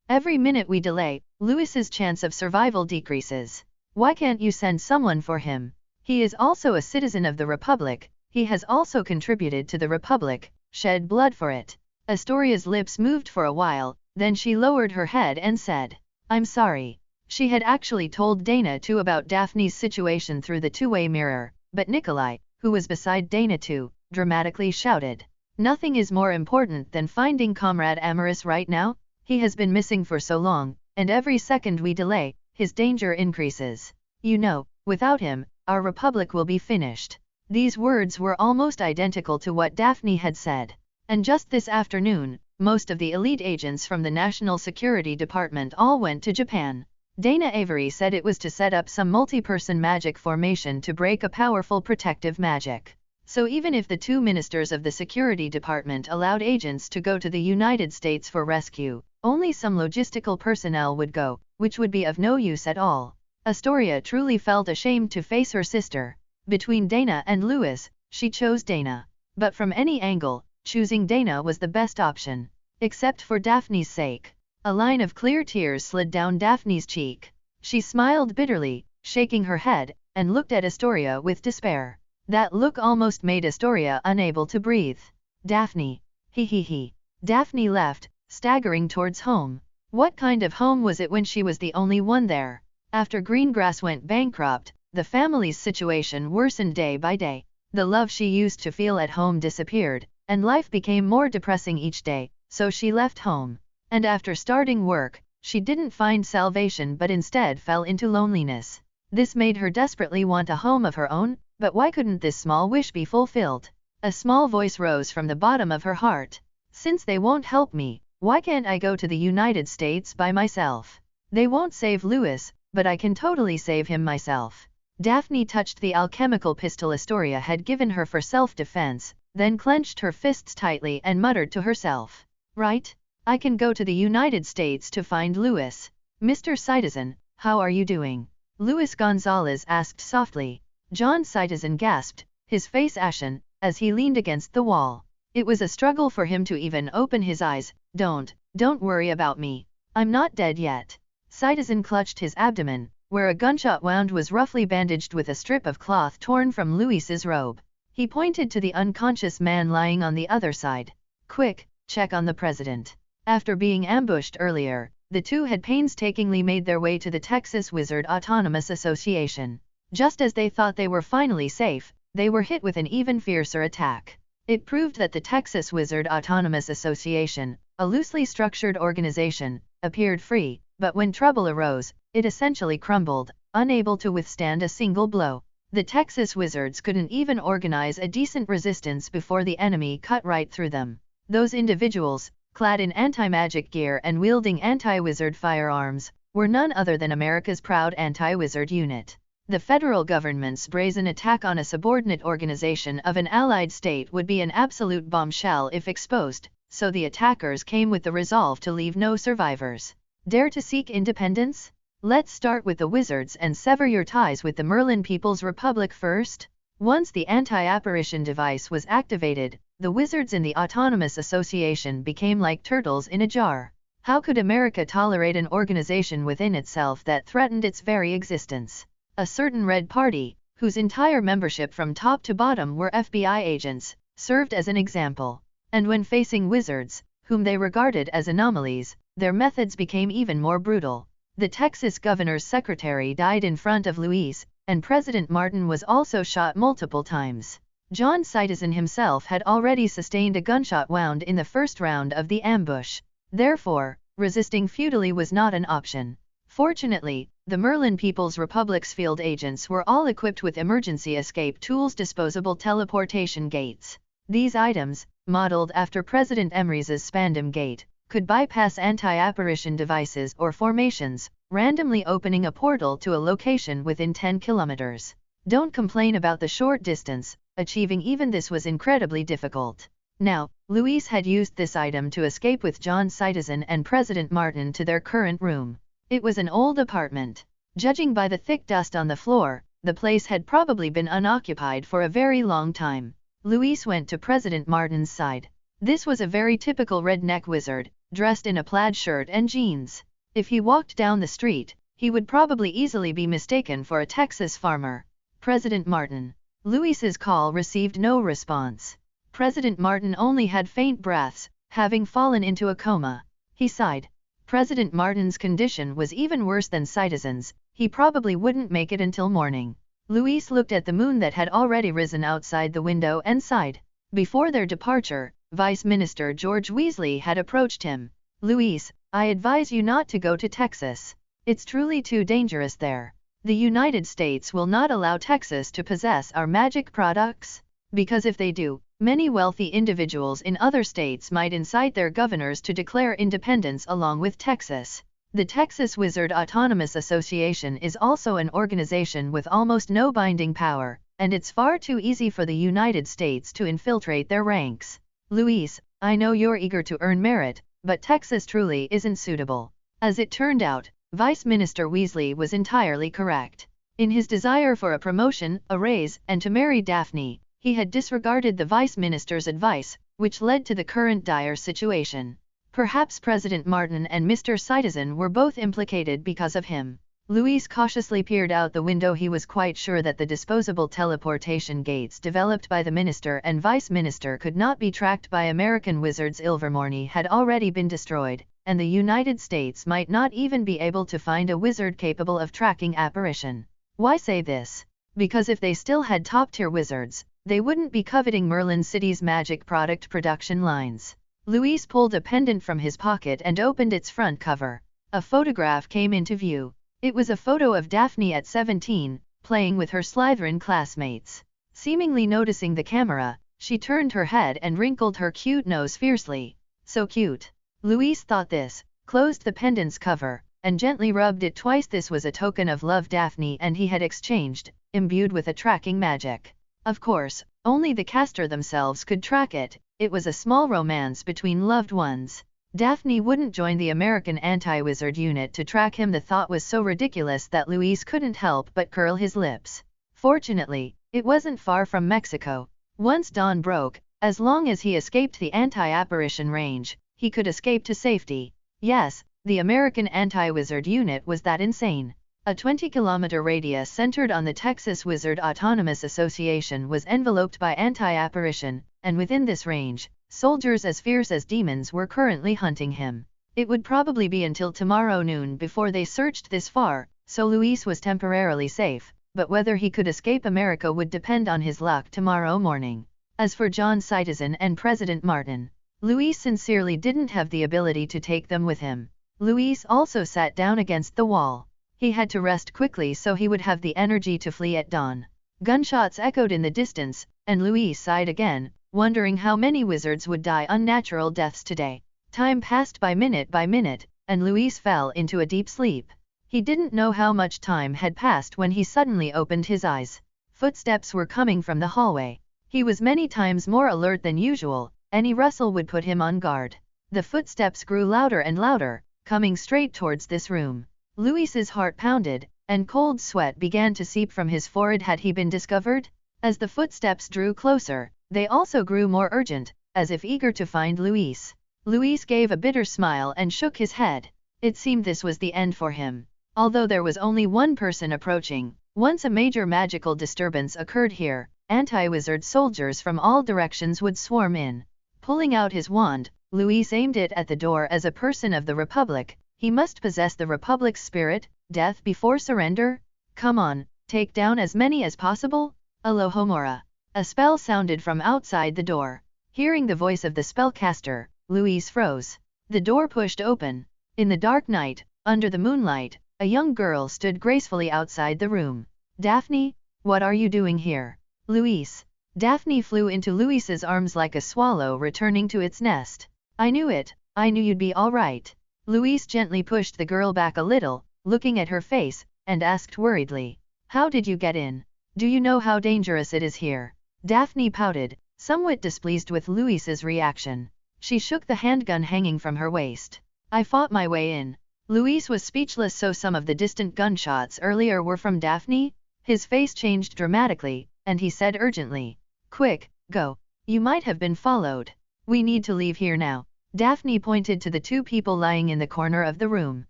Every minute we delay, Louis's chance of survival decreases. Why can't you send someone for him? He is also a citizen of the Republic, he has also contributed to the Republic, shed blood for it. Astoria's lips moved for a while, then she lowered her head and said, I'm sorry. She had actually told Dana too about Daphne's situation through the two-way mirror, but Nikolai, who was beside Dana too, dramatically shouted. Nothing is more important than finding Comrade Amaris right now. He has been missing for so long, and every second we delay, his danger increases. You know, without him, our republic will be finished. These words were almost identical to what Daphne had said. And just this afternoon, most of the elite agents from the National Security Department all went to Japan. Dana Avery said it was to set up some multi-person magic formation to break a powerful protective magic. So even if the two ministers of the Security Department allowed agents to go to the United States for rescue, only some logistical personnel would go, which would be of no use at all. Astoria truly felt ashamed to face her sister. Between Dana and Louis, she chose Dana. But from any angle, choosing Dana was the best option. Except for Daphne's sake. A line of clear tears slid down Daphne's cheek. She smiled bitterly, shaking her head, and looked at Astoria with despair. That look almost made Astoria unable to breathe. Daphne. He. Daphne left, staggering towards home. What kind of home was it when she was the only one there? After Greengrass went bankrupt, the family's situation worsened day by day. The love she used to feel at home disappeared, and life became more depressing each day, so she left home. And after starting work, she didn't find salvation but instead fell into loneliness. This made her desperately want a home of her own, but why couldn't this small wish be fulfilled? A small voice rose from the bottom of her heart. Since they won't help me, why can't I go to the United States by myself? They won't save Louis, but I can totally save him myself. Daphne touched the alchemical pistol Astoria had given her for self-defense, then clenched her fists tightly and muttered to herself. Right? I can go to the United States to find Louis. Mr. Citizen, how are you doing? Luis Gonzalez asked softly. John Citizen gasped, his face ashen, as he leaned against the wall. It was a struggle for him to even open his eyes. Don't worry about me. I'm not dead yet. Citizen clutched his abdomen, where a gunshot wound was roughly bandaged with a strip of cloth torn from Luis's robe. He pointed to the unconscious man lying on the other side. Quick, check on the president. After being ambushed earlier, the two had painstakingly made their way to the Texas Wizard Autonomous Association. Just as they thought they were finally safe, they were hit with an even fiercer attack. It proved that the Texas Wizard Autonomous Association, a loosely structured organization, appeared free, but when trouble arose, it essentially crumbled, unable to withstand a single blow. The Texas Wizards couldn't even organize a decent resistance before the enemy cut right through them. Those individuals, clad in anti-magic gear and wielding anti-wizard firearms, were none other than America's proud anti-wizard unit. The federal government's brazen attack on a subordinate organization of an allied state would be an absolute bombshell if exposed, so the attackers came with the resolve to leave no survivors. Dare to seek independence? Let's start with the wizards and sever your ties with the Merlin People's Republic first. Once the anti-apparition device was activated, the wizards in the Autonomous Association became like turtles in a jar. How could America tolerate an organization within itself that threatened its very existence? A certain Red Party, whose entire membership from top to bottom were FBI agents, served as an example. And when facing wizards, whom they regarded as anomalies, their methods became even more brutal. The Texas governor's secretary died in front of Luis, and President Martin was also shot multiple times. John Citizen himself had already sustained a gunshot wound in the first round of the ambush. Therefore, resisting futilely was not an option. Fortunately, the Merlin People's Republic's field agents were all equipped with emergency escape tools, disposable teleportation gates. These items, modeled after President Emery's Spandam Gate, could bypass anti-apparition devices or formations, randomly opening a portal to a location within 10 kilometers. Don't complain about the short distance, achieving even this was incredibly difficult. Now, Luis had used this item to escape with John Citizen and President Martin to their current room. It was an old apartment. Judging by the thick dust on the floor, the place had probably been unoccupied for a very long time. Luis went to President Martin's side. This was a very typical redneck wizard, dressed in a plaid shirt and jeans. If he walked down the street, he would probably easily be mistaken for a Texas farmer. President Martin. Luis's call received no response. President Martin only had faint breaths, having fallen into a coma. He sighed. President Martin's condition was even worse than Citizen's. He probably wouldn't make it until morning. Luis looked at the moon that had already risen outside the window and sighed. Before their departure, Vice Minister George Weasley had approached him. Luis, I advise you not to go to Texas. It's truly too dangerous there. The United States will not allow Texas to possess our magic products, because if they do, many wealthy individuals in other states might incite their governors to declare independence along with Texas. The Texas Wizard Autonomous Association is also an organization with almost no binding power, and it's far too easy for the United States to infiltrate their ranks. Luis, I know you're eager to earn merit, but Texas truly isn't suitable. As it turned out, Vice Minister Weasley was entirely correct. In his desire for a promotion, a raise, and to marry Daphne, he had disregarded the Vice Minister's advice, which led to the current dire situation. Perhaps President Martin and Mr. Citizen were both implicated because of him. Luis cautiously peered out the window. He was quite sure that the disposable teleportation gates developed by the Minister and Vice Minister could not be tracked by American wizards. Ilvermorny had already been destroyed, and the United States might not even be able to find a wizard capable of tracking apparition. Why say this? Because if they still had top-tier wizards, they wouldn't be coveting Merlin City's magic product production lines. Luis pulled a pendant from his pocket and opened its front cover. A photograph came into view. It was a photo of Daphne at 17, playing with her Slytherin classmates. Seemingly noticing the camera, she turned her head and wrinkled her cute nose fiercely. So cute. Luis thought this, closed the pendant's cover, and gently rubbed it twice. This was a token of love Daphne and he had exchanged, imbued with a tracking magic. Of course, only the caster themselves could track it. It was a small romance between loved ones. Daphne wouldn't join the American anti-wizard unit to track him. The thought was so ridiculous that Luis couldn't help but curl his lips. Fortunately, it wasn't far from Mexico. Once dawn broke, as long as he escaped the anti-apparition range, he could escape to safety. Yes, the American anti-wizard unit was that insane. A 20-kilometer radius centered on the Texas Wizard Autonomous Association was enveloped by anti-apparition, and within this range, soldiers as fierce as demons were currently hunting him. It would probably be until tomorrow noon before they searched this far, so Luis was temporarily safe, but whether he could escape America would depend on his luck tomorrow morning. As for John Citizen and President Martin, Luis sincerely didn't have the ability to take them with him. Luis also sat down against the wall. He had to rest quickly so he would have the energy to flee at dawn. Gunshots echoed in the distance, and Luis sighed again, wondering how many wizards would die unnatural deaths today. Time passed by minute, and Luis fell into a deep sleep. He didn't know how much time had passed when he suddenly opened his eyes. Footsteps were coming from the hallway. He was many times more alert than usual. Any rustle would put him on guard. The footsteps grew louder and louder, coming straight towards this room. Luis's heart pounded, and cold sweat began to seep from his forehead. Had he been discovered? As the footsteps drew closer, they also grew more urgent, as if eager to find Luis. Luis gave a bitter smile and shook his head. It seemed this was the end for him. Although there was only one person approaching, once a major magical disturbance occurred here, anti-wizard soldiers from all directions would swarm in. Pulling out his wand, Luis aimed it at the door. As a person of the Republic, he must possess the Republic's spirit, death before surrender. Come on, take down as many as possible. Alohomora. A spell sounded from outside the door. Hearing the voice of the spellcaster, Luis froze. The door pushed open. In the dark night, under the moonlight, a young girl stood gracefully outside the room. Daphne, what are you doing here? Luis. Daphne flew into Luis's arms like a swallow returning to its nest. I knew it, I knew you'd be all right. Luis gently pushed the girl back a little, looking at her face, and asked worriedly, how did you get in? Do you know how dangerous it is here? Daphne pouted, somewhat displeased with Luis's reaction. She shook the handgun hanging from her waist. I fought my way in. Luis was speechless. So some of the distant gunshots earlier were from Daphne? His face changed dramatically, and he said urgently, quick, go. You might have been followed. We need to leave here now. Daphne pointed to the two people lying in the corner of the room.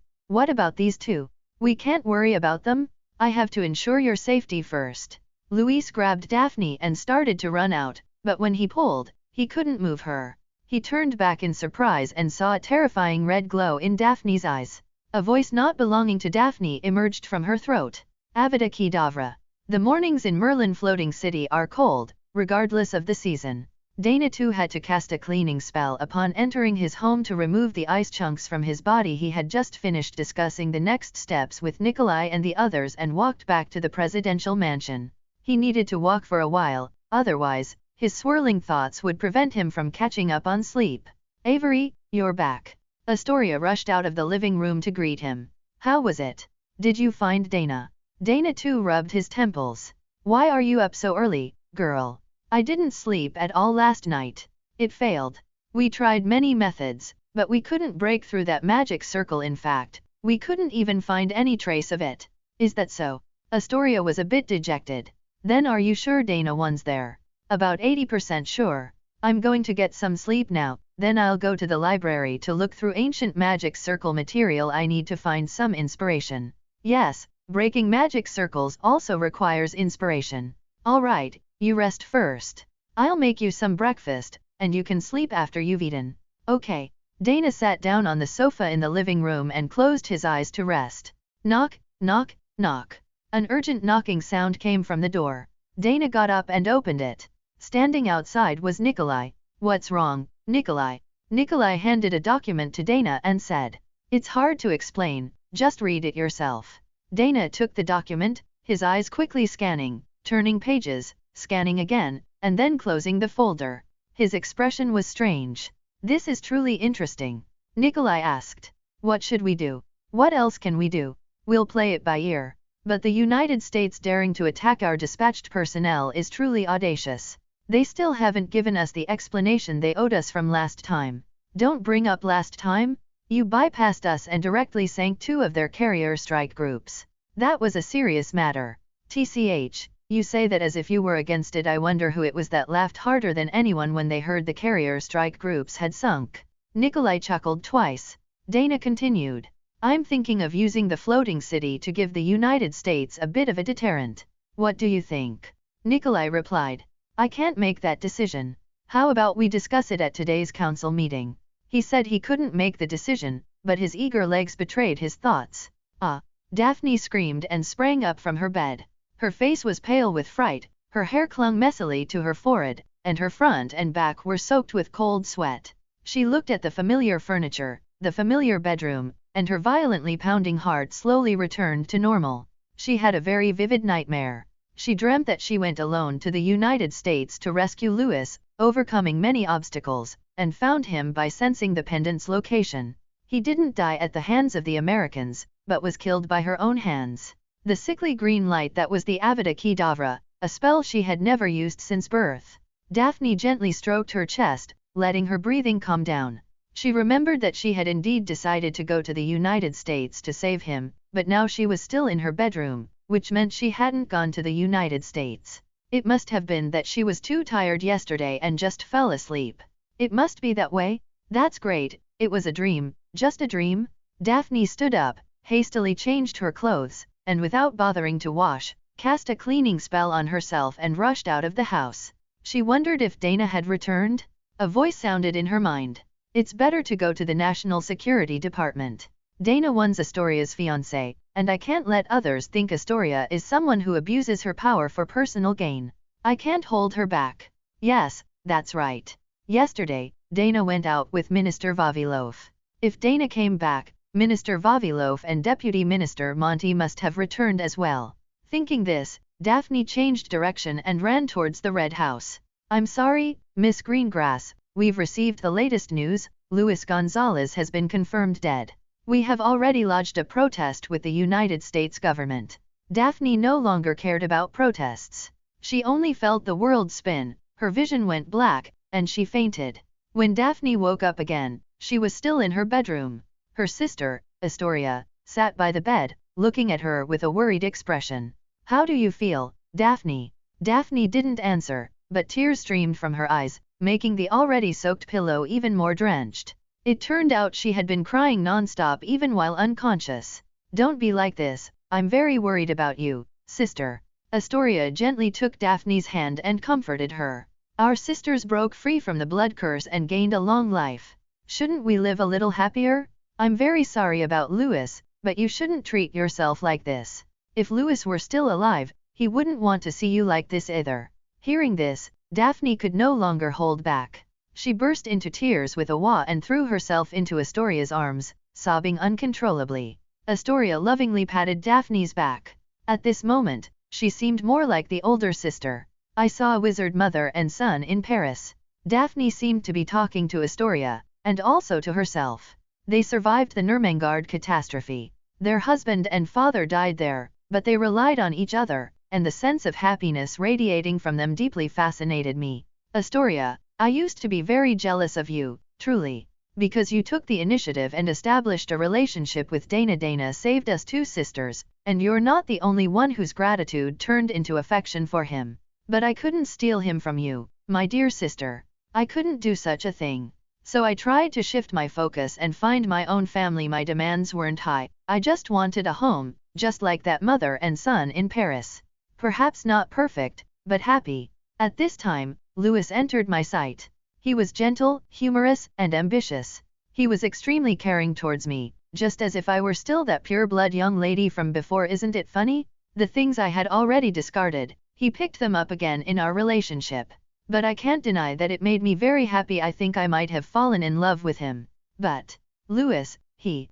What about these two? We can't worry about them. I have to ensure your safety first. Luis grabbed Daphne and started to run out, but when he pulled, he couldn't move her. He turned back in surprise and saw a terrifying red glow in Daphne's eyes. A voice not belonging to Daphne emerged from her throat. Avada Kedavra. The mornings in Merlin Floating City are cold, regardless of the season. Dana too had to cast a cleaning spell upon entering his home to remove the ice chunks from his body. He had just finished discussing the next steps with Nikolai and the others and walked back to the presidential mansion. He needed to walk for a while, otherwise, his swirling thoughts would prevent him from catching up on sleep. Avery, you're back. Astoria rushed out of the living room to greet him. How was it? Did you find Dana? Dana too rubbed his temples. Why are you up so early, girl? I didn't sleep at all last night. It failed. We tried many methods, but we couldn't break through that magic circle. In fact, we couldn't even find any trace of it. Is that so? Astoria was a bit dejected. Then are you sure Dana one's there? About 80% sure. I'm going to get some sleep now, then I'll go to the library to look through ancient magic circle material. I need to find some inspiration. Yes, breaking magic circles also requires inspiration. All right, you rest first. I'll make you some breakfast, and you can sleep after you've eaten. Okay. Dana sat down on the sofa in the living room and closed his eyes to rest. Knock, knock, knock. An urgent knocking sound came from the door. Dana got up and opened it. Standing outside was Nikolai. What's wrong, Nikolai? Nikolai handed a document to Dana and said, "It's hard to explain, just read it yourself." Dana took the document, his eyes quickly scanning, turning pages, scanning again, and then closing the folder. His expression was strange. "This is truly interesting," Nikolai asked. "What should we do? What else can we do? We'll play it by ear. But the United States daring to attack our dispatched personnel is truly audacious. They still haven't given us the explanation they owed us from last time." "Don't bring up last time. You bypassed us and directly sank 2 of their carrier strike groups. That was a serious matter." "TCH, you say that as if you were against it. I wonder who it was that laughed harder than anyone when they heard the carrier strike groups had sunk." Nikolai chuckled twice. Dana continued, "I'm thinking of using the floating city to give the United States a bit of a deterrent." "What do you think?" Nikolai replied. "I can't make that decision. How about we discuss it at today's council meeting?" He said he couldn't make the decision, but his eager legs betrayed his thoughts. "Ah!" Daphne screamed and sprang up from her bed. Her face was pale with fright, her hair clung messily to her forehead, and her front and back were soaked with cold sweat. She looked at the familiar furniture, the familiar bedroom, and her violently pounding heart slowly returned to normal. She had a very vivid nightmare. She dreamt that she went alone to the United States to rescue Louis, overcoming many obstacles, and found him by sensing the pendant's location. He didn't die at the hands of the Americans, but was killed by her own hands. The sickly green light that was the Avada Kedavra, a spell she had never used since birth. Daphne gently stroked her chest, letting her breathing calm down. She remembered that she had indeed decided to go to the United States to save him, but now she was still in her bedroom, which meant she hadn't gone to the United States. It must have been that she was too tired yesterday and just fell asleep. It must be that way. That's great, it was a dream, just a dream. Daphne stood up, hastily changed her clothes, and without bothering to wash, cast a cleaning spell on herself and rushed out of the house. She wondered if Dana had returned. A voice sounded in her mind. "It's better to go to the National Security Department. Dana one's Astoria's fiancé, and I can't let others think Astoria is someone who abuses her power for personal gain. I can't hold her back." Yes, that's right. Yesterday, Dana went out with Minister Vavilov. If Dana came back, Minister Vavilov and Deputy Minister Monty must have returned as well. Thinking this, Daphne changed direction and ran towards the Red House. "I'm sorry, Miss Greengrass, we've received the latest news. Luis Gonzalez has been confirmed dead. We have already lodged a protest with the United States government." Daphne no longer cared about protests. She only felt the world spin, her vision went black, and she fainted. When Daphne woke up again, she was still in her bedroom. Her sister, Astoria, sat by the bed, looking at her with a worried expression. "How do you feel, Daphne?" Daphne didn't answer, but tears streamed from her eyes, making the already soaked pillow even more drenched. It turned out she had been crying non-stop even while unconscious. "Don't be like this, I'm very worried about you, sister." Astoria gently took Daphne's hand and comforted her. "Our sisters broke free from the blood curse and gained a long life. Shouldn't we live a little happier? I'm very sorry about Louis, but you shouldn't treat yourself like this. If Louis were still alive, he wouldn't want to see you like this either." Hearing this, Daphne could no longer hold back. She burst into tears with a wah and threw herself into Astoria's arms, sobbing uncontrollably. Astoria lovingly patted Daphne's back. At this moment, she seemed more like the older sister. "I saw a wizard mother and son in Paris." Daphne seemed to be talking to Astoria, and also to herself. "They survived the Nurmengard catastrophe. Their husband and father died there, but they relied on each other, and the sense of happiness radiating from them deeply fascinated me. Astoria, I used to be very jealous of you, truly. Because you took the initiative and established a relationship with Dana. Dana saved us 2 sisters, and you're not the only one whose gratitude turned into affection for him. But I couldn't steal him from you, my dear sister. I couldn't do such a thing. So I tried to shift my focus and find my own family. My demands weren't high, I just wanted a home, just like that mother and son in Paris. Perhaps not perfect, but happy. At this time, Louis entered my sight. He was gentle, humorous, and ambitious. He was extremely caring towards me, just as if I were still that pure-blood young lady from before. Isn't it funny? The things I had already discarded, he picked them up again in our relationship. But I can't deny that it made me very happy. I think I might have fallen in love with him. But, Louis, he.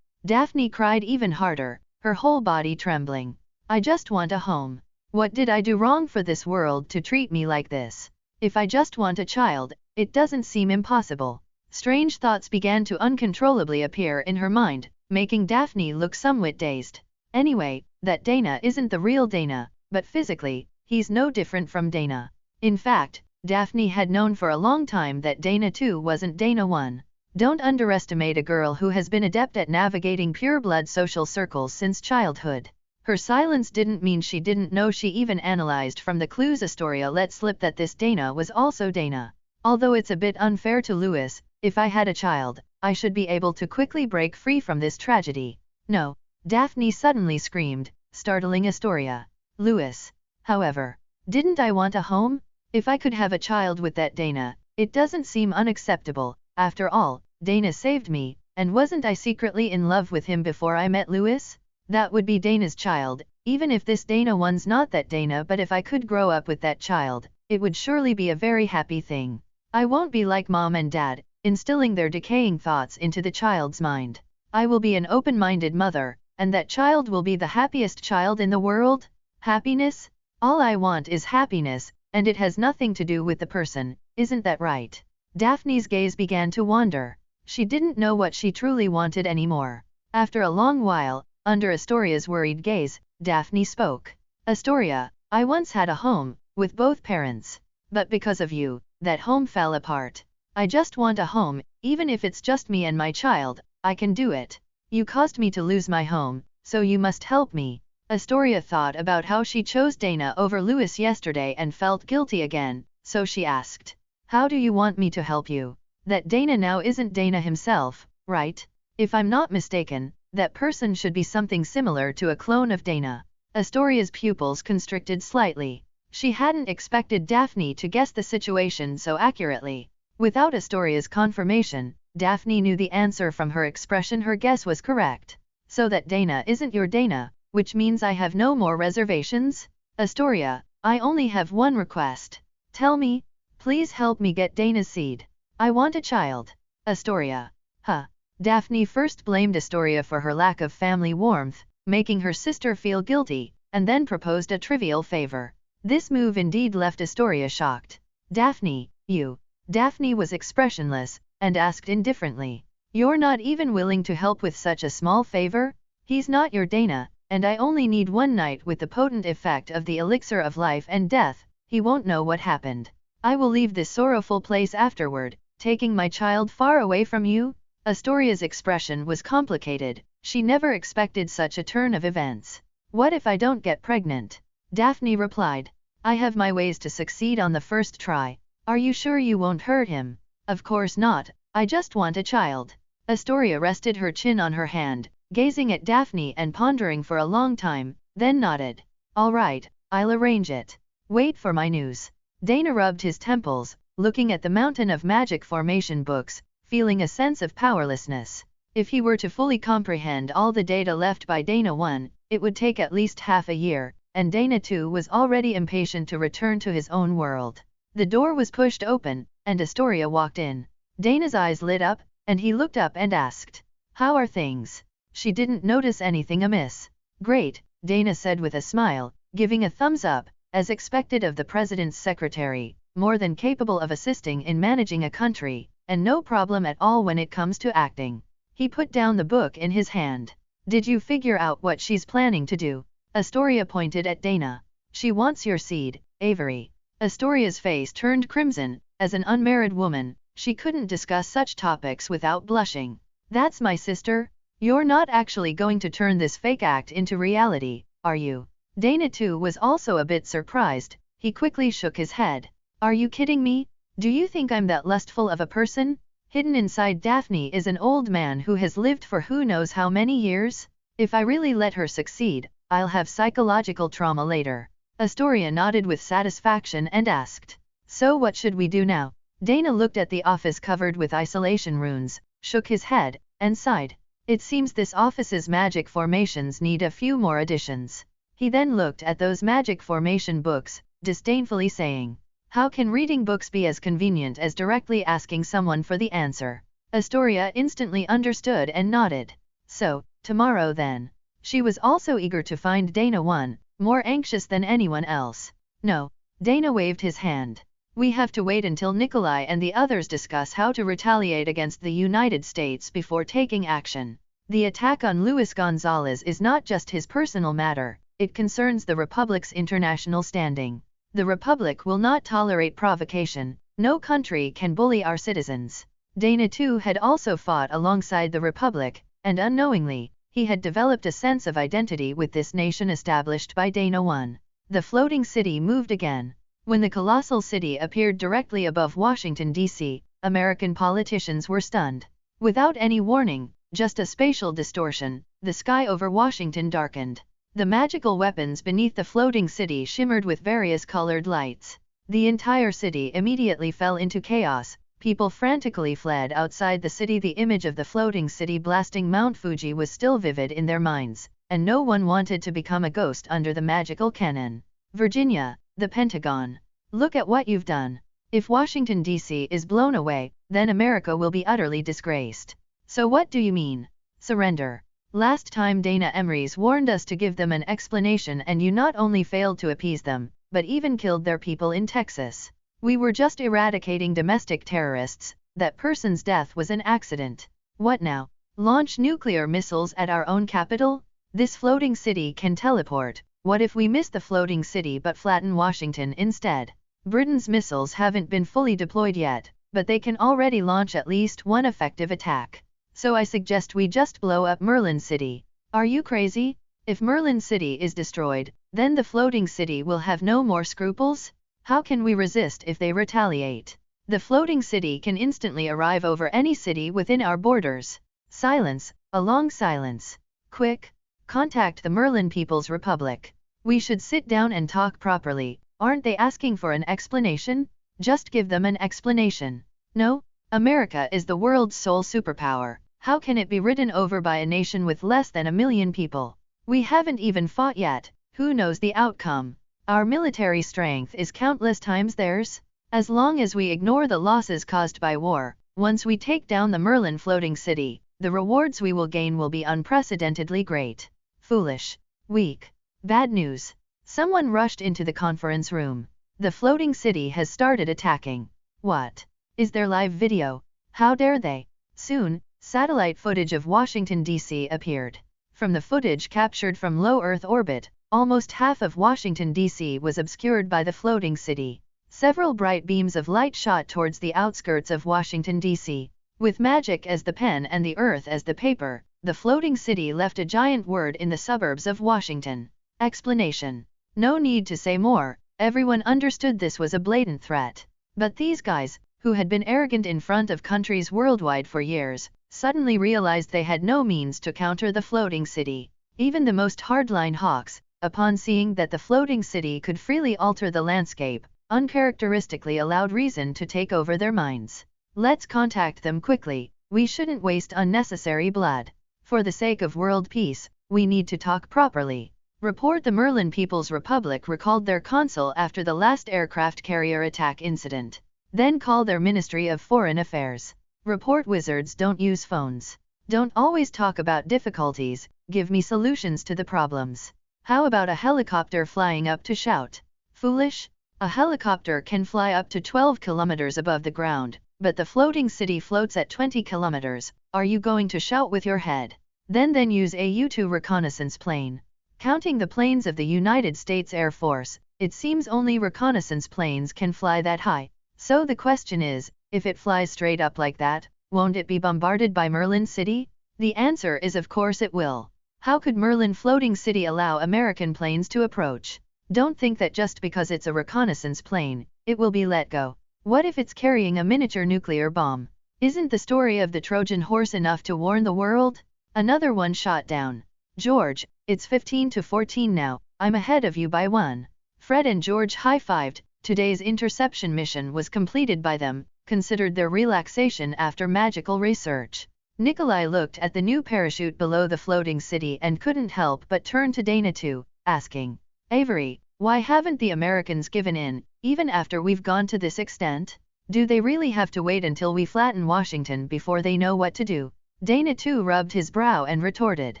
Daphne cried even harder, her whole body trembling. I just want a home. What did I do wrong for this world to treat me like this? If I just want a child, it doesn't seem impossible. Strange thoughts began to uncontrollably appear in her mind, making Daphne look somewhat dazed. Anyway, that Dana isn't the real Dana, but physically, he's no different from Dana. In fact, Daphne had known for a long time that Dana 2 wasn't Dana 1. Don't underestimate a girl who has been adept at navigating pure-blood social circles since childhood. Her silence didn't mean she didn't know. She even analyzed from the clues Astoria let slip that this Dana was also Dana. Although it's a bit unfair to Louis, if I had a child, I should be able to quickly break free from this tragedy. No, Daphne suddenly screamed, startling Astoria. Louis. However, didn't I want a home? If I could have a child with that Dana, it doesn't seem unacceptable. After all, Dana saved me, and wasn't I secretly in love with him before I met Louis? That would be Dana's child, even if this Dana 1's not that Dana. But if I could grow up with that child, it would surely be a very happy thing. I won't be like mom and dad, instilling their decaying thoughts into the child's mind. I will be an open-minded mother, and that child will be the happiest child in the world. Happiness? All I want is happiness, and it has nothing to do with the person, isn't that right? Daphne's gaze began to wander. She didn't know what she truly wanted anymore. After a long while, under Astoria's worried gaze, Daphne spoke. Astoria, I once had a home, with both parents. But because of you, that home fell apart. I just want a home, even if it's just me and my child. I can do it. You caused me to lose my home, so you must help me. Astoria thought about how she chose Dana over Louis yesterday and felt guilty again, so she asked. How do you want me to help you? That Dana now isn't Dana himself, right? If I'm not mistaken, that person should be something similar to a clone of Dana. Astoria's pupils constricted slightly. She hadn't expected Daphne to guess the situation so accurately. Without Astoria's confirmation, Daphne knew the answer from her expression. Her guess was correct. So that Dana isn't your Dana, which means I have no more reservations? Astoria, I only have one request. Tell me, please help me get Dana's seed. I want a child. Astoria. Huh. Daphne first blamed Astoria for her lack of family warmth, making her sister feel guilty, and then proposed a trivial favor. This move indeed left Astoria shocked. Daphne, you. Daphne was expressionless, and asked indifferently. You're not even willing to help with such a small favor? He's not your Dana, and I only need one night with the potent effect of the elixir of life and death. He won't know what happened. I will leave this sorrowful place afterward, taking my child far away from you. Astoria's expression was complicated. She never expected such a turn of events. What if I don't get pregnant? Daphne replied. I have my ways to succeed on the first try. Are you sure you won't hurt him? Of course not. I just want a child. Astoria rested her chin on her hand, gazing at Daphne and pondering for a long time, then nodded. All right, I'll arrange it. Wait for my news. Dana rubbed his temples, looking at the mountain of magic formation books, feeling a sense of powerlessness. If he were to fully comprehend all the data left by Dana 1, it would take at least half a year, and Dana 2 was already impatient to return to his own world. The door was pushed open, and Astoria walked in. Dana's eyes lit up, and he looked up and asked, How are things? She didn't notice anything amiss. Great, Dana said with a smile, giving a thumbs up, as expected of the president's secretary, more than capable of assisting in managing a country, and no problem at all when it comes to acting. He put down the book in his hand. Did you figure out what she's planning to do? Astoria pointed at Dana. She wants your seed, Avery. Astoria's face turned crimson. As an unmarried woman, she couldn't discuss such topics without blushing. That's my sister? You're not actually going to turn this fake act into reality, are you? Dana 2 was also a bit surprised. He quickly shook his head. Are you kidding me? Do you think I'm that lustful of a person? Hidden inside Daphne is an old man who has lived for who knows how many years? If I really let her succeed, I'll have psychological trauma later. Astoria nodded with satisfaction and asked, So what should we do now? Dana looked at the office covered with isolation runes, shook his head, and sighed. It seems this office's magic formations need a few more additions. He then looked at those magic formation books, disdainfully saying, How can reading books be as convenient as directly asking someone for the answer? Astoria instantly understood and nodded. So, tomorrow then. She was also eager to find Dana one, more anxious than anyone else. No, Dana waved his hand. We have to wait until Nikolai and the others discuss how to retaliate against the United States before taking action. The attack on Luis Gonzalez is not just his personal matter, it concerns the Republic's international standing. The Republic will not tolerate provocation, no country can bully our citizens. Dana too had also fought alongside the Republic, and unknowingly, he had developed a sense of identity with this nation established by Dana I. The floating city moved again. When the colossal city appeared directly above Washington, D.C., American politicians were stunned. Without any warning, just a spatial distortion, the sky over Washington darkened. The magical weapons beneath the floating city shimmered with various colored lights. The entire city immediately fell into chaos. People frantically fled outside the city. The image of the floating city blasting Mount Fuji was still vivid in their minds, and no one wanted to become a ghost under the magical cannon. Virginia, the Pentagon. Look at what you've done. If Washington, D.C. is blown away, then America will be utterly disgraced. So what do you mean? Surrender. Last time Dana Emrys warned us to give them an explanation, and you not only failed to appease them, but even killed their people in Texas. We were just eradicating domestic terrorists. That person's death was an accident. What now? Launch nuclear missiles at our own capital? This floating city can teleport. What if we miss the floating city but flatten Washington instead? Britain's missiles haven't been fully deployed yet, but they can already launch at least one effective attack. So I suggest we just blow up Merlin City. Are you crazy? If Merlin City is destroyed, then the floating city will have no more scruples? How can we resist if they retaliate? The floating city can instantly arrive over any city within our borders. Silence, a long silence. Quick, contact the Merlin People's Republic. We should sit down and talk properly. Aren't they asking for an explanation? Just give them an explanation. No? America is the world's sole superpower. How can it be ridden over by a nation with less than 1 million people? We haven't even fought yet. Who knows the outcome? Our military strength is countless times theirs. As long as we ignore the losses caused by war, once we take down the Merlin floating city, the rewards we will gain will be unprecedentedly great. Foolish. Weak. Bad news. Someone rushed into the conference room. The floating city has started attacking. What? Is there live video? How dare they? Soon, satellite footage of Washington, D.C. appeared. From the footage captured from low Earth orbit, almost half of Washington, D.C. was obscured by the floating city. Several bright beams of light shot towards the outskirts of Washington, D.C. With magic as the pen and the earth as the paper, the floating city left a giant word in the suburbs of Washington. Explanation. No need to say more, everyone understood this was a blatant threat. But these guys, who had been arrogant in front of countries worldwide for years, suddenly realized they had no means to counter the floating city. Even the most hardline hawks, upon seeing that the floating city could freely alter the landscape, uncharacteristically allowed reason to take over their minds. Let's contact them quickly, we shouldn't waste unnecessary blood. For the sake of world peace, we need to talk properly. Report. The Merlin People's Republic recalled their consul after the last aircraft carrier attack incident. Then call their Ministry of Foreign Affairs. Report. Wizards don't use phones. Don't always talk about difficulties, give me solutions to the problems. How about a helicopter flying up to shout? Foolish? A helicopter can fly up to 12 kilometers above the ground, but the floating city floats at 20 kilometers. Are you going to shout with your head? Then use a U-2 reconnaissance plane. Counting the planes of the United States Air Force, it seems only reconnaissance planes can fly that high. So the question is, if it flies straight up like that, won't it be bombarded by Merlin City? The answer is of course it will. How could Merlin floating city allow American planes to approach? Don't think that just because it's a reconnaissance plane, it will be let go. What if it's carrying a miniature nuclear bomb? Isn't the story of the Trojan horse enough to warn the world? Another one shot down. George, it's 15-14 now, I'm ahead of you by 1. Fred and George high-fived. Today's interception mission was completed by them, considered their relaxation after magical research. Nikolai looked at the new parachute below the floating city and couldn't help but turn to Dana too, asking, Avery, Why haven't the Americans given in, even after we've gone to this extent? Do they really have to wait until we flatten Washington before they know what to do? Dana too rubbed his brow and retorted.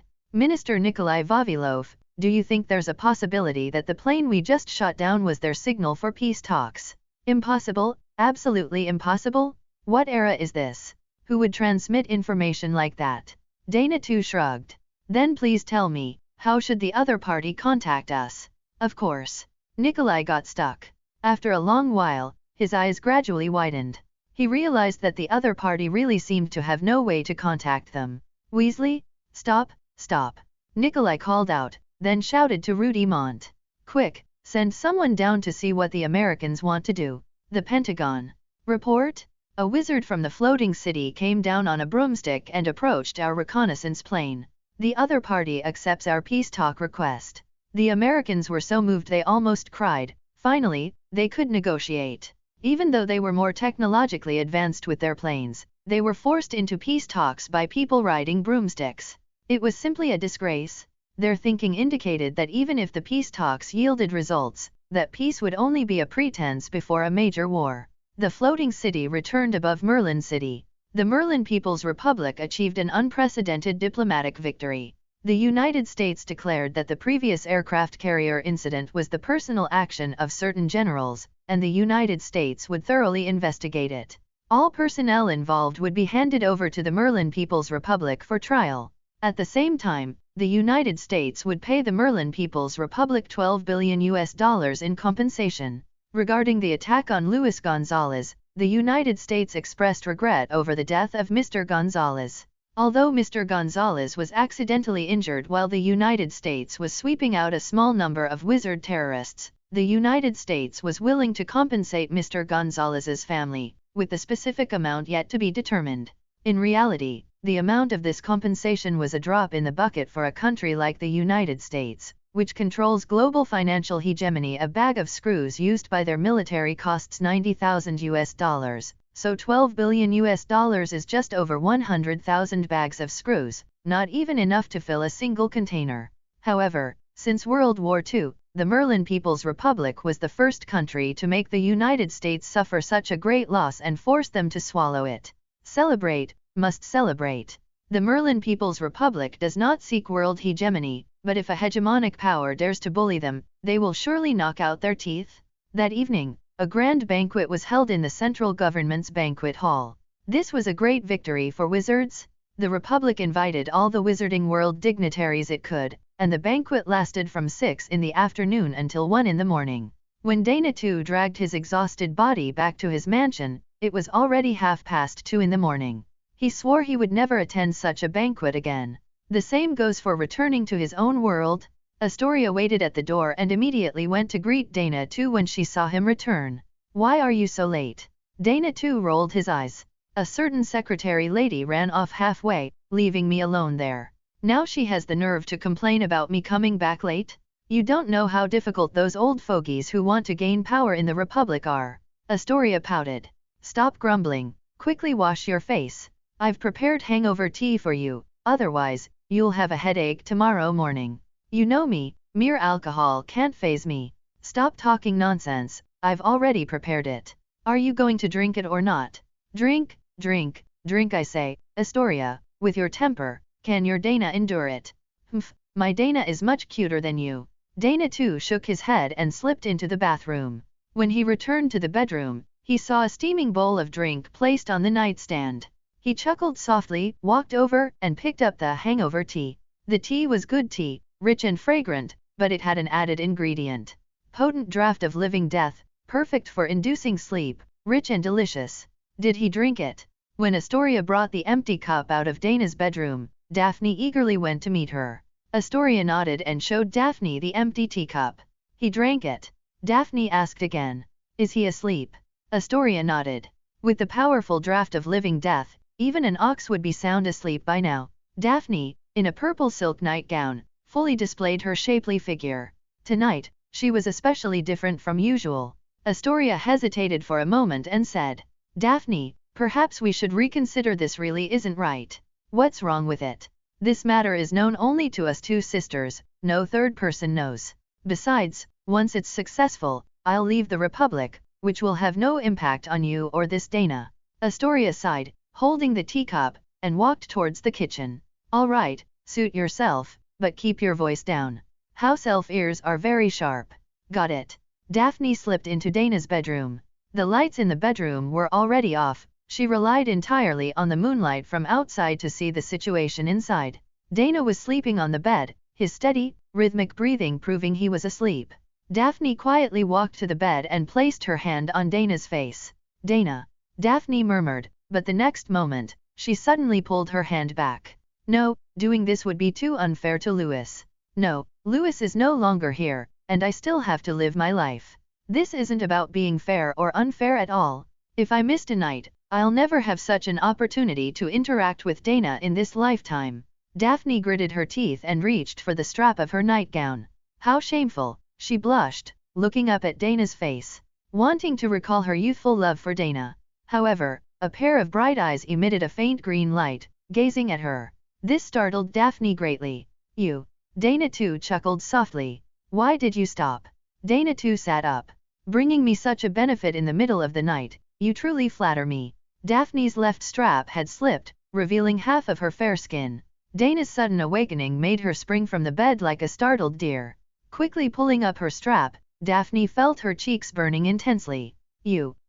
Minister Nikolai Vavilov, do you think there's a possibility that the plane we just shot down was their signal for peace talks? Impossible, absolutely impossible? What era is this? Who would transmit information like that? Dana too shrugged. Then please tell me, how should the other party contact us? Of course. Nikolai got stuck. After a long while, his eyes gradually widened. He realized that the other party really seemed to have no way to contact them. Weasley? Stop, stop. Nikolai called out, then shouted to Rudy Mont. Quick, send someone down to see what the Americans want to do. The Pentagon. Report? A wizard from the floating city came down on a broomstick and approached our reconnaissance plane. The other party accepts our peace talk request. The Americans were so moved they almost cried. Finally, they could negotiate. Even though they were more technologically advanced with their planes, they were forced into peace talks by people riding broomsticks. It was simply a disgrace. Their thinking indicated that even if the peace talks yielded results, that peace would only be a pretense before a major war. The floating city returned above Merlin City. The Merlin People's Republic achieved an unprecedented diplomatic victory. The United States declared that the previous aircraft carrier incident was the personal action of certain generals, and the United States would thoroughly investigate it. All personnel involved would be handed over to the Merlin People's Republic for trial. At the same time, the United States would pay the Merlin People's Republic $12 billion in compensation. Regarding the attack on Luis Gonzalez, the United States expressed regret over the death of Mr. Gonzalez. Although Mr. Gonzalez was accidentally injured while the United States was sweeping out a small number of wizard terrorists, the United States was willing to compensate Mr. Gonzalez's family, with the specific amount yet to be determined. In reality, the amount of this compensation was a drop in the bucket for a country like the United States, which controls global financial hegemony. A bag of screws used by their military costs $90,000, so $12 billion is just over 100,000 bags of screws, not even enough to fill a single container. However, since World War II, the Merlin People's Republic was the first country to make the United States suffer such a great loss and force them to swallow it. Celebrate, must celebrate. The Merlin People's Republic does not seek world hegemony, but if a hegemonic power dares to bully them, they will surely knock out their teeth. That evening, a grand banquet was held in the central government's banquet hall. This was a great victory for wizards. The Republic invited all the wizarding world dignitaries it could, and the banquet lasted from 6 in the afternoon until 1 in the morning. When Dana too dragged his exhausted body back to his mansion, it was already 2:30 in the morning. He swore he would never attend such a banquet again. The same goes for returning to his own world. Astoria waited at the door and immediately went to greet Dana too when she saw him return. Why are you so late? Dana too rolled his eyes. A certain secretary lady ran off halfway, leaving me alone there. Now she has the nerve to complain about me coming back late? You don't know how difficult those old fogies who want to gain power in the Republic are. Astoria pouted. Stop grumbling. Quickly wash your face. I've prepared hangover tea for you, otherwise, you'll have a headache tomorrow morning. You know me, mere alcohol can't faze me. Stop talking nonsense, I've already prepared it. Are you going to drink it or not? Drink, drink, drink I say. Astoria, with your temper, can your Dana endure it? Humph, my Dana is much cuter than you. Dana too shook his head and slipped into the bathroom. When he returned to the bedroom, he saw a steaming bowl of drink placed on the nightstand. He chuckled softly, walked over, and picked up the hangover tea. The tea was good tea, rich and fragrant, but it had an added ingredient. Potent draught of living death, perfect for inducing sleep, rich and delicious. Did he drink it? When Astoria brought the empty cup out of Dana's bedroom, Daphne eagerly went to meet her. Astoria nodded and showed Daphne the empty teacup. He drank it. Daphne asked again. Is he asleep? Astoria nodded. With the powerful draught of living death, even an ox would be sound asleep by now. Daphne, in a purple silk nightgown, fully displayed her shapely figure. Tonight, she was especially different from usual. Astoria hesitated for a moment and said, Daphne, perhaps we should reconsider. This really isn't right. What's wrong with it? This matter is known only to us two sisters, no third person knows. Besides, Once it's successful, I'll leave the Republic, which will have no impact on you or this Dana. Astoria sighed, holding the teacup, and walked towards the kitchen. All right, suit yourself, but keep your voice down. House elf ears are very sharp. Got it. Daphne slipped into Dana's bedroom. The lights in the bedroom were already off. She relied entirely on the moonlight from outside to see the situation inside. Dana was sleeping on the bed, his steady, rhythmic breathing proving he was asleep. Daphne quietly walked to the bed and placed her hand on Dana's face. Dana. Daphne murmured, but the next moment, she suddenly pulled her hand back. No, doing this would be too unfair to Louis. No, Louis is no longer here, and I still have to live my life. This isn't about being fair or unfair at all. If I missed a night, I'll never have such an opportunity to interact with Dana in this lifetime. Daphne gritted her teeth and reached for the strap of her nightgown. How shameful, she blushed, looking up at Dana's face, wanting to recall her youthful love for Dana. However, a pair of bright eyes emitted a faint green light, gazing at her. This startled Daphne greatly. You. Dana too chuckled softly. Why did you stop? Dana too sat up. Bringing me such a benefit in the middle of the night, you truly flatter me. Daphne's left strap had slipped, revealing half of her fair skin. Dana's sudden awakening made her spring from the bed like a startled deer. Quickly pulling up her strap, Daphne felt her cheeks burning intensely.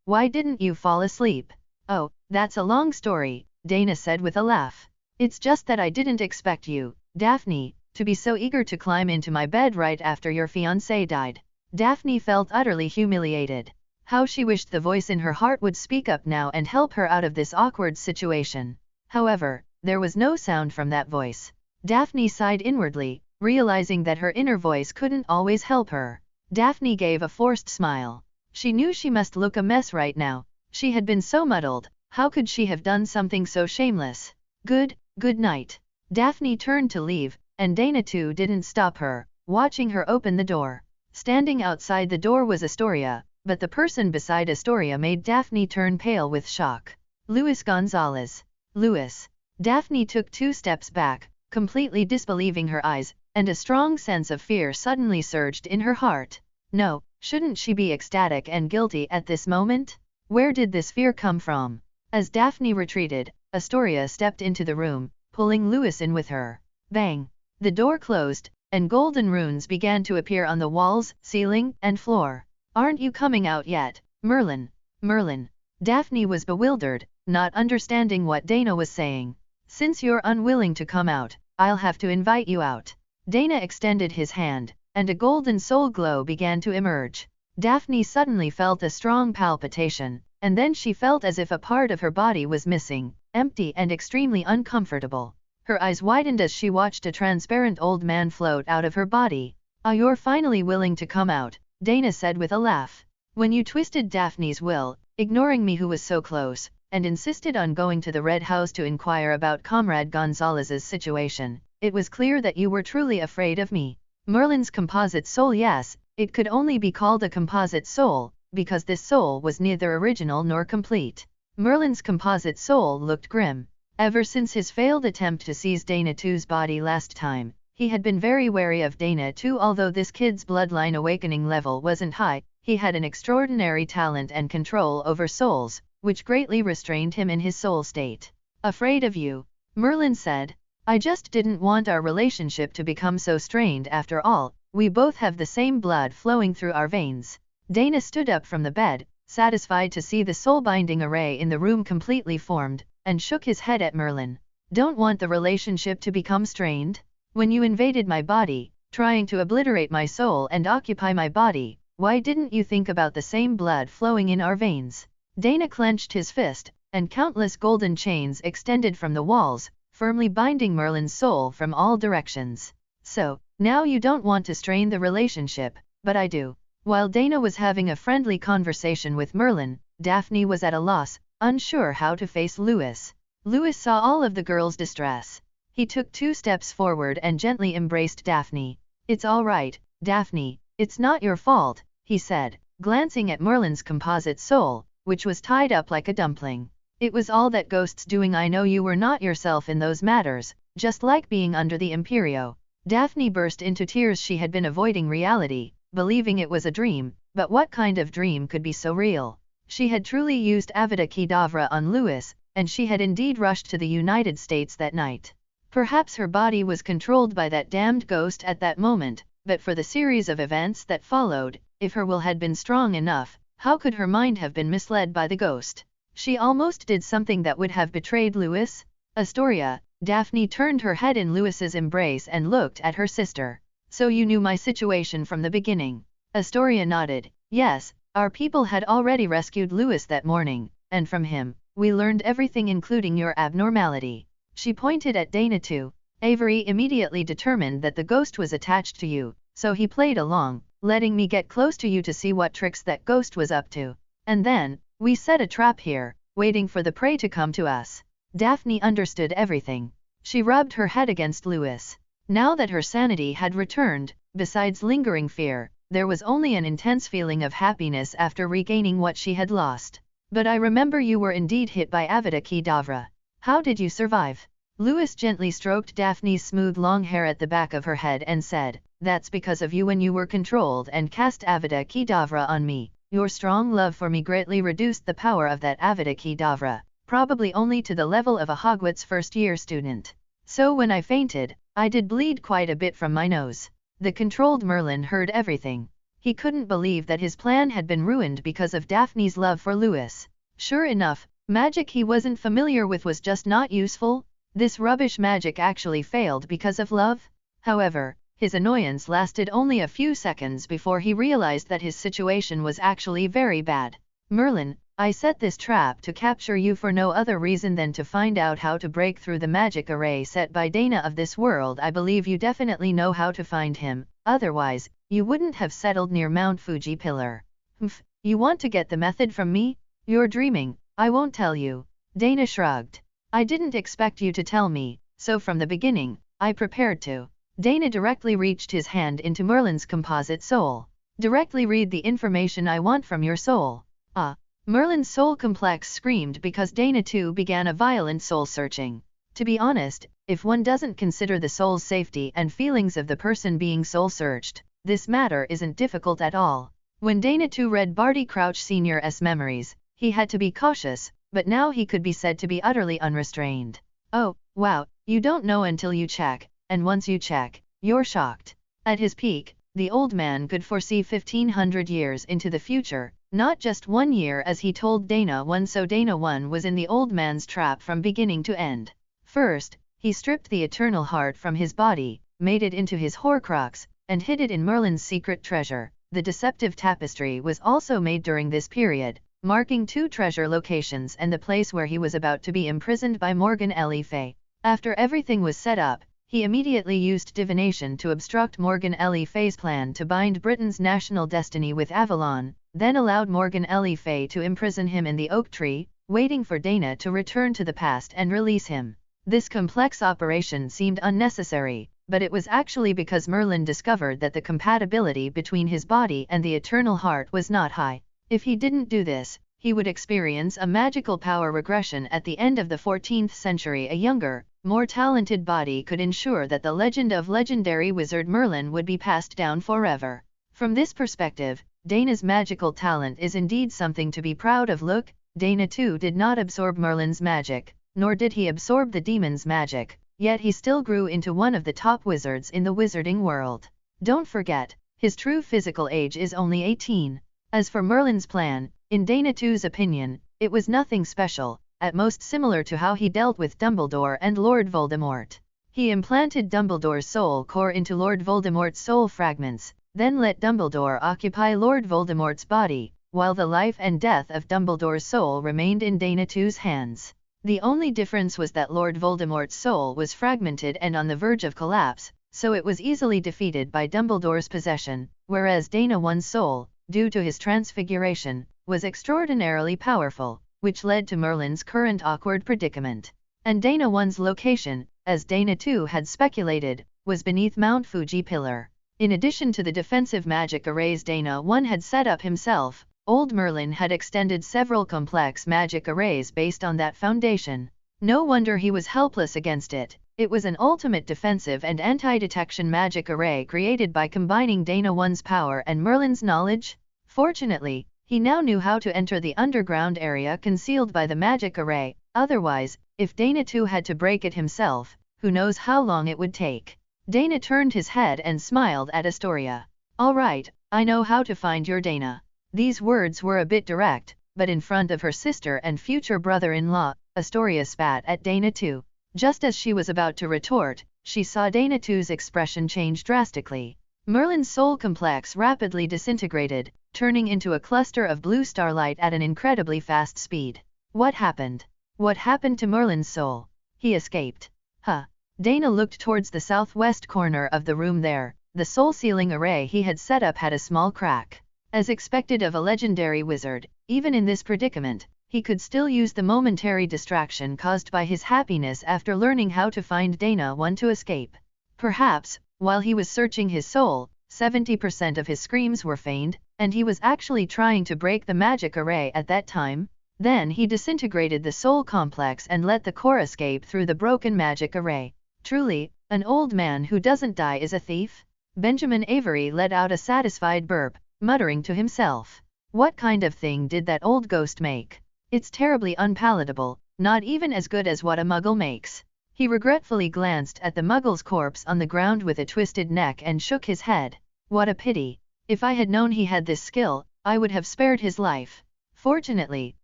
Why didn't you fall asleep? Oh, that's a long story, Dana said with a laugh. It's just that I didn't expect you, Daphne, to be so eager to climb into my bed right after your fiancé died. Daphne felt utterly humiliated. How she wished the voice in her heart would speak up now and help her out of this awkward situation. However, there was no sound from that voice. Daphne sighed inwardly, realizing that her inner voice couldn't always help her. Daphne gave a forced smile. She knew she must look a mess right now. She had been so muddled. How could she have done something so shameless? Good night. Daphne turned to leave, and Dana too didn't stop her, watching her open the door. Standing outside the door was Astoria, but the person beside Astoria made Daphne turn pale with shock. Luis Gonzalez. Louis. Daphne took 2 steps back, completely disbelieving her eyes, and a strong sense of fear suddenly surged in her heart. No, shouldn't she be ecstatic and guilty at this moment? Where did this fear come from? As Daphne retreated, Astoria stepped into the room, pulling Louis in with her. Bang! The door closed, and golden runes began to appear on the walls, ceiling, and floor. Aren't you coming out yet, Merlin? Merlin. Daphne was bewildered, not understanding what Dana was saying. Since you're unwilling to come out, I'll have to invite you out. Dana extended his hand, and a golden soul glow began to emerge. Daphne suddenly felt a strong palpitation, and then she felt as if a part of her body was missing, empty and extremely uncomfortable. Her eyes widened as she watched a transparent old man float out of her body. Ah, you're finally willing to come out, Dana said with a laugh. When you twisted Daphne's will, ignoring me who was so close, and insisted on going to the Red House to inquire about Comrade Gonzalez's situation, it was clear that you were truly afraid of me. Merlin's composite soul. Yes, it could only be called a composite soul, because this soul was neither original nor complete. Merlin's composite soul looked grim. Ever since his failed attempt to seize Dana 2's body last time, he had been very wary of Dana 2. Although this kid's bloodline awakening level wasn't high, he had an extraordinary talent and control over souls, which greatly restrained him in his soul state. Afraid of you, Merlin said. I just didn't want our relationship to become so strained. After all, we both have the same blood flowing through our veins. Dana stood up from the bed, satisfied to see the soul-binding array in the room completely formed, and shook his head at Merlin. Don't want the relationship to become strained? When you invaded my body, trying to obliterate my soul and occupy my body, why didn't you think about the same blood flowing in our veins? Dana clenched his fist, and countless golden chains extended from the walls, firmly binding Merlin's soul from all directions. So, now you don't want to strain the relationship, but I do. While Dana was having a friendly conversation with Merlin, Daphne was at a loss, unsure how to face Louis. Louis saw all of the girl's distress. He took 2 steps forward and gently embraced Daphne. It's all right, Daphne, it's not your fault, he said, glancing at Merlin's composite soul, which was tied up like a dumpling. It was all that ghost's doing. I know you were not yourself in those matters, just like being under the Imperio. Daphne burst into tears. She had been avoiding reality, believing it was a dream, but what kind of dream could be so real? She had truly used Avada Kedavra on Louis, and she had indeed rushed to the United States that night. Perhaps her body was controlled by that damned ghost at that moment, but for the series of events that followed, if her will had been strong enough, how could her mind have been misled by the ghost? She almost did something that would have betrayed Louis. Astoria, Daphne turned her head in Louis's embrace and looked at her sister. So you knew my situation from the beginning? Astoria nodded. Yes, our people had already rescued Louis that morning, and from him, we learned everything including your abnormality. She pointed at Dana too. Avery immediately determined that the ghost was attached to you, so he played along, letting me get close to you to see what tricks that ghost was up to. And then, we set a trap here, waiting for the prey to come to us. Daphne understood everything. She rubbed her head against Louis. Now that her sanity had returned, besides lingering fear, there was only an intense feeling of happiness after regaining what she had lost. But I remember you were indeed hit by Avada Kedavra. How did you survive? Louis gently stroked Daphne's smooth long hair at the back of her head and said, that's because of you when you were controlled and cast Avada Kedavra on me. Your strong love for me greatly reduced the power of that Avada Kedavra, probably only to the level of a Hogwarts first-year student. So when I fainted, I did bleed quite a bit from my nose. The controlled Merlin heard everything. He couldn't believe that his plan had been ruined because of Daphne's love for Louis. Sure enough, magic he wasn't familiar with was just not useful. This rubbish magic actually failed because of love? However, his annoyance lasted only a few seconds before he realized that his situation was actually very bad. Merlin, I set this trap to capture you for no other reason than to find out how to break through the magic array set by Dana of this world. I believe you definitely know how to find him, otherwise, you wouldn't have settled near Mount Fuji Pillar. Humph, you want to get the method from me? You're dreaming, I won't tell you. Dana shrugged. I didn't expect you to tell me, so from the beginning, I prepared to. Dana directly reached his hand into Merlin's composite soul. Directly read the information I want from your soul. Ah. Merlin's soul complex screamed because Dana too began a violent soul searching. To be honest, if one doesn't consider the soul's safety and feelings of the person being soul searched, this matter isn't difficult at all. When Dana too read Barty Crouch Sr.'s memories, he had to be cautious, but now he could be said to be utterly unrestrained. Oh, wow, you don't know until you check, and once you check, you're shocked. At his peak, the old man could foresee 1500 years into the future, not just 1 year as he told Dana 1. So Dana 1 was in the old man's trap from beginning to end. First, he stripped the eternal heart from his body, made it into his Horcrux, and hid it in Merlin's secret treasure. The deceptive tapestry was also made during this period, marking 2 treasure locations and the place where he was about to be imprisoned by Morgan Le Fay. After everything was set up, he immediately used divination to obstruct Morgan Le Fay's plan to bind Britain's national destiny with Avalon, then allowed Morgan Le Fay to imprison him in the oak tree, waiting for Dana to return to the past and release him. This complex operation seemed unnecessary, but it was actually because Merlin discovered that the compatibility between his body and the eternal heart was not high. If he didn't do this, he would experience a magical power regression at the end of the 14th century. A younger, more talented body could ensure that the legend of legendary wizard Merlin would be passed down forever. From this perspective, Dana's magical talent is indeed something to be proud of. Look, Dana too did not absorb Merlin's magic, nor did he absorb the demon's magic, yet he still grew into one of the top wizards in the wizarding world. Don't forget, his true physical age is only 18. As for Merlin's plan, in Dana too's opinion, it was nothing special, at most similar to how he dealt with Dumbledore and Lord Voldemort. He implanted Dumbledore's soul core into Lord Voldemort's soul fragments, then let Dumbledore occupy Lord Voldemort's body, while the life and death of Dumbledore's soul remained in Dana too's hands. The only difference was that Lord Voldemort's soul was fragmented and on the verge of collapse, so it was easily defeated by Dumbledore's possession, whereas Dana One's soul, due to his transfiguration, was extraordinarily powerful, which led to Merlin's current awkward predicament. And Dana One's location, as Dana 2 had speculated, was beneath Mount Fuji Pillar. In addition to the defensive magic arrays Dana 1 had set up himself, old Merlin had extended several complex magic arrays based on that foundation. No wonder he was helpless against it. It was an ultimate defensive and anti-detection magic array created by combining Dana 1's power and Merlin's knowledge. Fortunately, he now knew how to enter the underground area concealed by the magic array. Otherwise, if Dana 2 had to break it himself, who knows how long it would take. Dana turned his head and smiled at Astoria. All right, I know how to find your Dana. These words were a bit direct, but in front of her sister and future brother-in-law, Astoria spat at Dana 2. Just as she was about to retort, she saw Dana 2's expression change drastically. Merlin's soul complex rapidly disintegrated, turning into a cluster of blue starlight at an incredibly fast speed. What happened? What happened to Merlin's soul? He escaped. Huh. Dana looked towards the southwest corner of the room there. The soul sealing array he had set up had a small crack. As expected of a legendary wizard, even in this predicament, he could still use the momentary distraction caused by his happiness after learning how to find Dana 1 to escape. Perhaps, while he was searching his soul, 70% of his screams were feigned, and he was actually trying to break the magic array at that time. Then he disintegrated the soul complex and let the core escape through the broken magic array. Truly, an old man who doesn't die is a thief? Benjamin Avery let out a satisfied burp, muttering to himself. What kind of thing did that old ghost make? It's terribly unpalatable, not even as good as what a muggle makes. He regretfully glanced at the muggle's corpse on the ground with a twisted neck and shook his head. What a pity. If I had known he had this skill, I would have spared his life. Fortunately,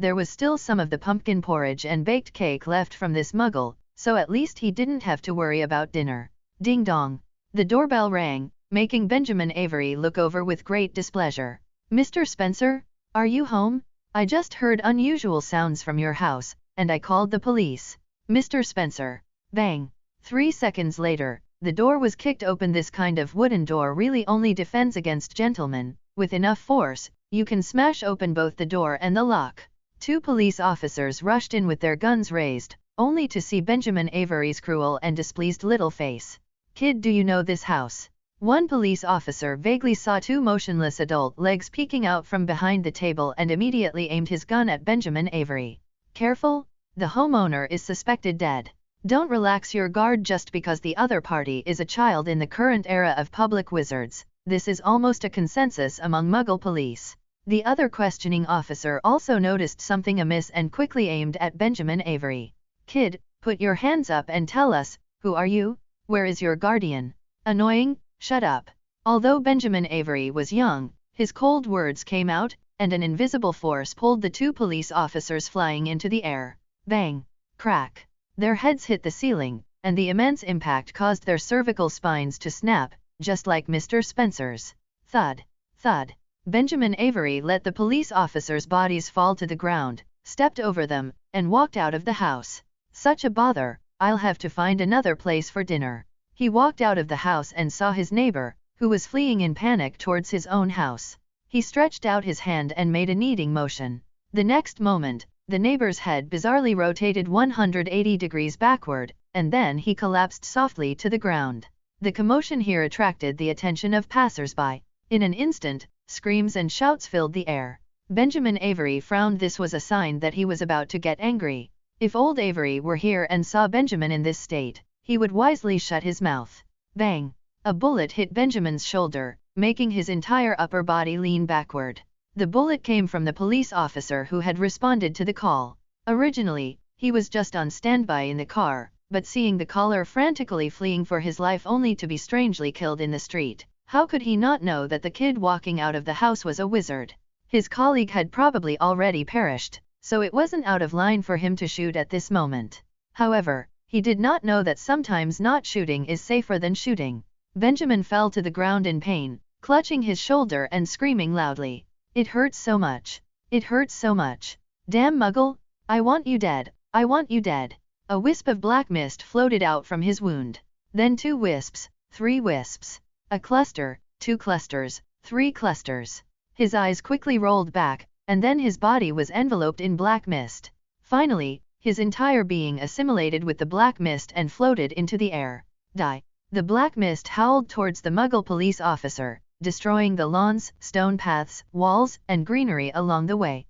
there was still some of the pumpkin porridge and baked cake left from this muggle, so at least he didn't have to worry about dinner. Ding dong. The doorbell rang, making Benjamin Avery look over with great displeasure. Mr. Spencer, are you home? I just heard unusual sounds from your house, and I called the police. Mr. Spencer. Bang. 3 seconds later, the door was kicked open. This kind of wooden door really only defends against gentlemen. With enough force, you can smash open both the door and the lock. 2 police officers rushed in with their guns raised, only to see Benjamin Avery's cruel and displeased little face. Kid, do you know this house? One police officer vaguely saw 2 motionless adult legs peeking out from behind the table and immediately aimed his gun at Benjamin Avery. Careful, the homeowner is suspected dead. Don't relax your guard just because the other party is a child. In the current era of public wizards, this is almost a consensus among Muggle police. The other questioning officer also noticed something amiss and quickly aimed at Benjamin Avery. Kid, put your hands up and tell us, who are you? Where is your guardian? Annoying, shut up. Although Benjamin Avery was young, his cold words came out, and an invisible force pulled the 2 police officers flying into the air. Bang! Crack! Their heads hit the ceiling, and the immense impact caused their cervical spines to snap, just like Mr. Spencer's. Thud! Thud! Benjamin Avery let the police officers' bodies fall to the ground, stepped over them, and walked out of the house. Such a bother, I'll have to find another place for dinner. He walked out of the house and saw his neighbor, who was fleeing in panic towards his own house. He stretched out his hand and made a kneading motion. The next moment, the neighbor's head bizarrely rotated 180 degrees backward, and then he collapsed softly to the ground. The commotion here attracted the attention of passers-by. In an instant, screams and shouts filled the air. Benjamin Avery frowned. This was a sign that he was about to get angry. If old Avery were here and saw Benjamin in this state, he would wisely shut his mouth. Bang! A bullet hit Benjamin's shoulder, making his entire upper body lean backward. The bullet came from the police officer who had responded to the call. Originally, he was just on standby in the car, but seeing the caller frantically fleeing for his life only to be strangely killed in the street, how could he not know that the kid walking out of the house was a wizard? His colleague had probably already perished, so it wasn't out of line for him to shoot at this moment. However, he did not know that sometimes not shooting is safer than shooting. Benjamin fell to the ground in pain, clutching his shoulder and screaming loudly. It hurts so much. It hurts so much. Damn Muggle! I want you dead. I want you dead. A wisp of black mist floated out from his wound. Then 2 wisps, 3 wisps. A cluster, 2 clusters, 3 clusters. His eyes quickly rolled back, and then his body was enveloped in black mist. Finally, his entire being assimilated with the black mist and floated into the air. Die! The black mist howled towards the Muggle police officer, destroying the lawns, stone paths, walls, and greenery along the way.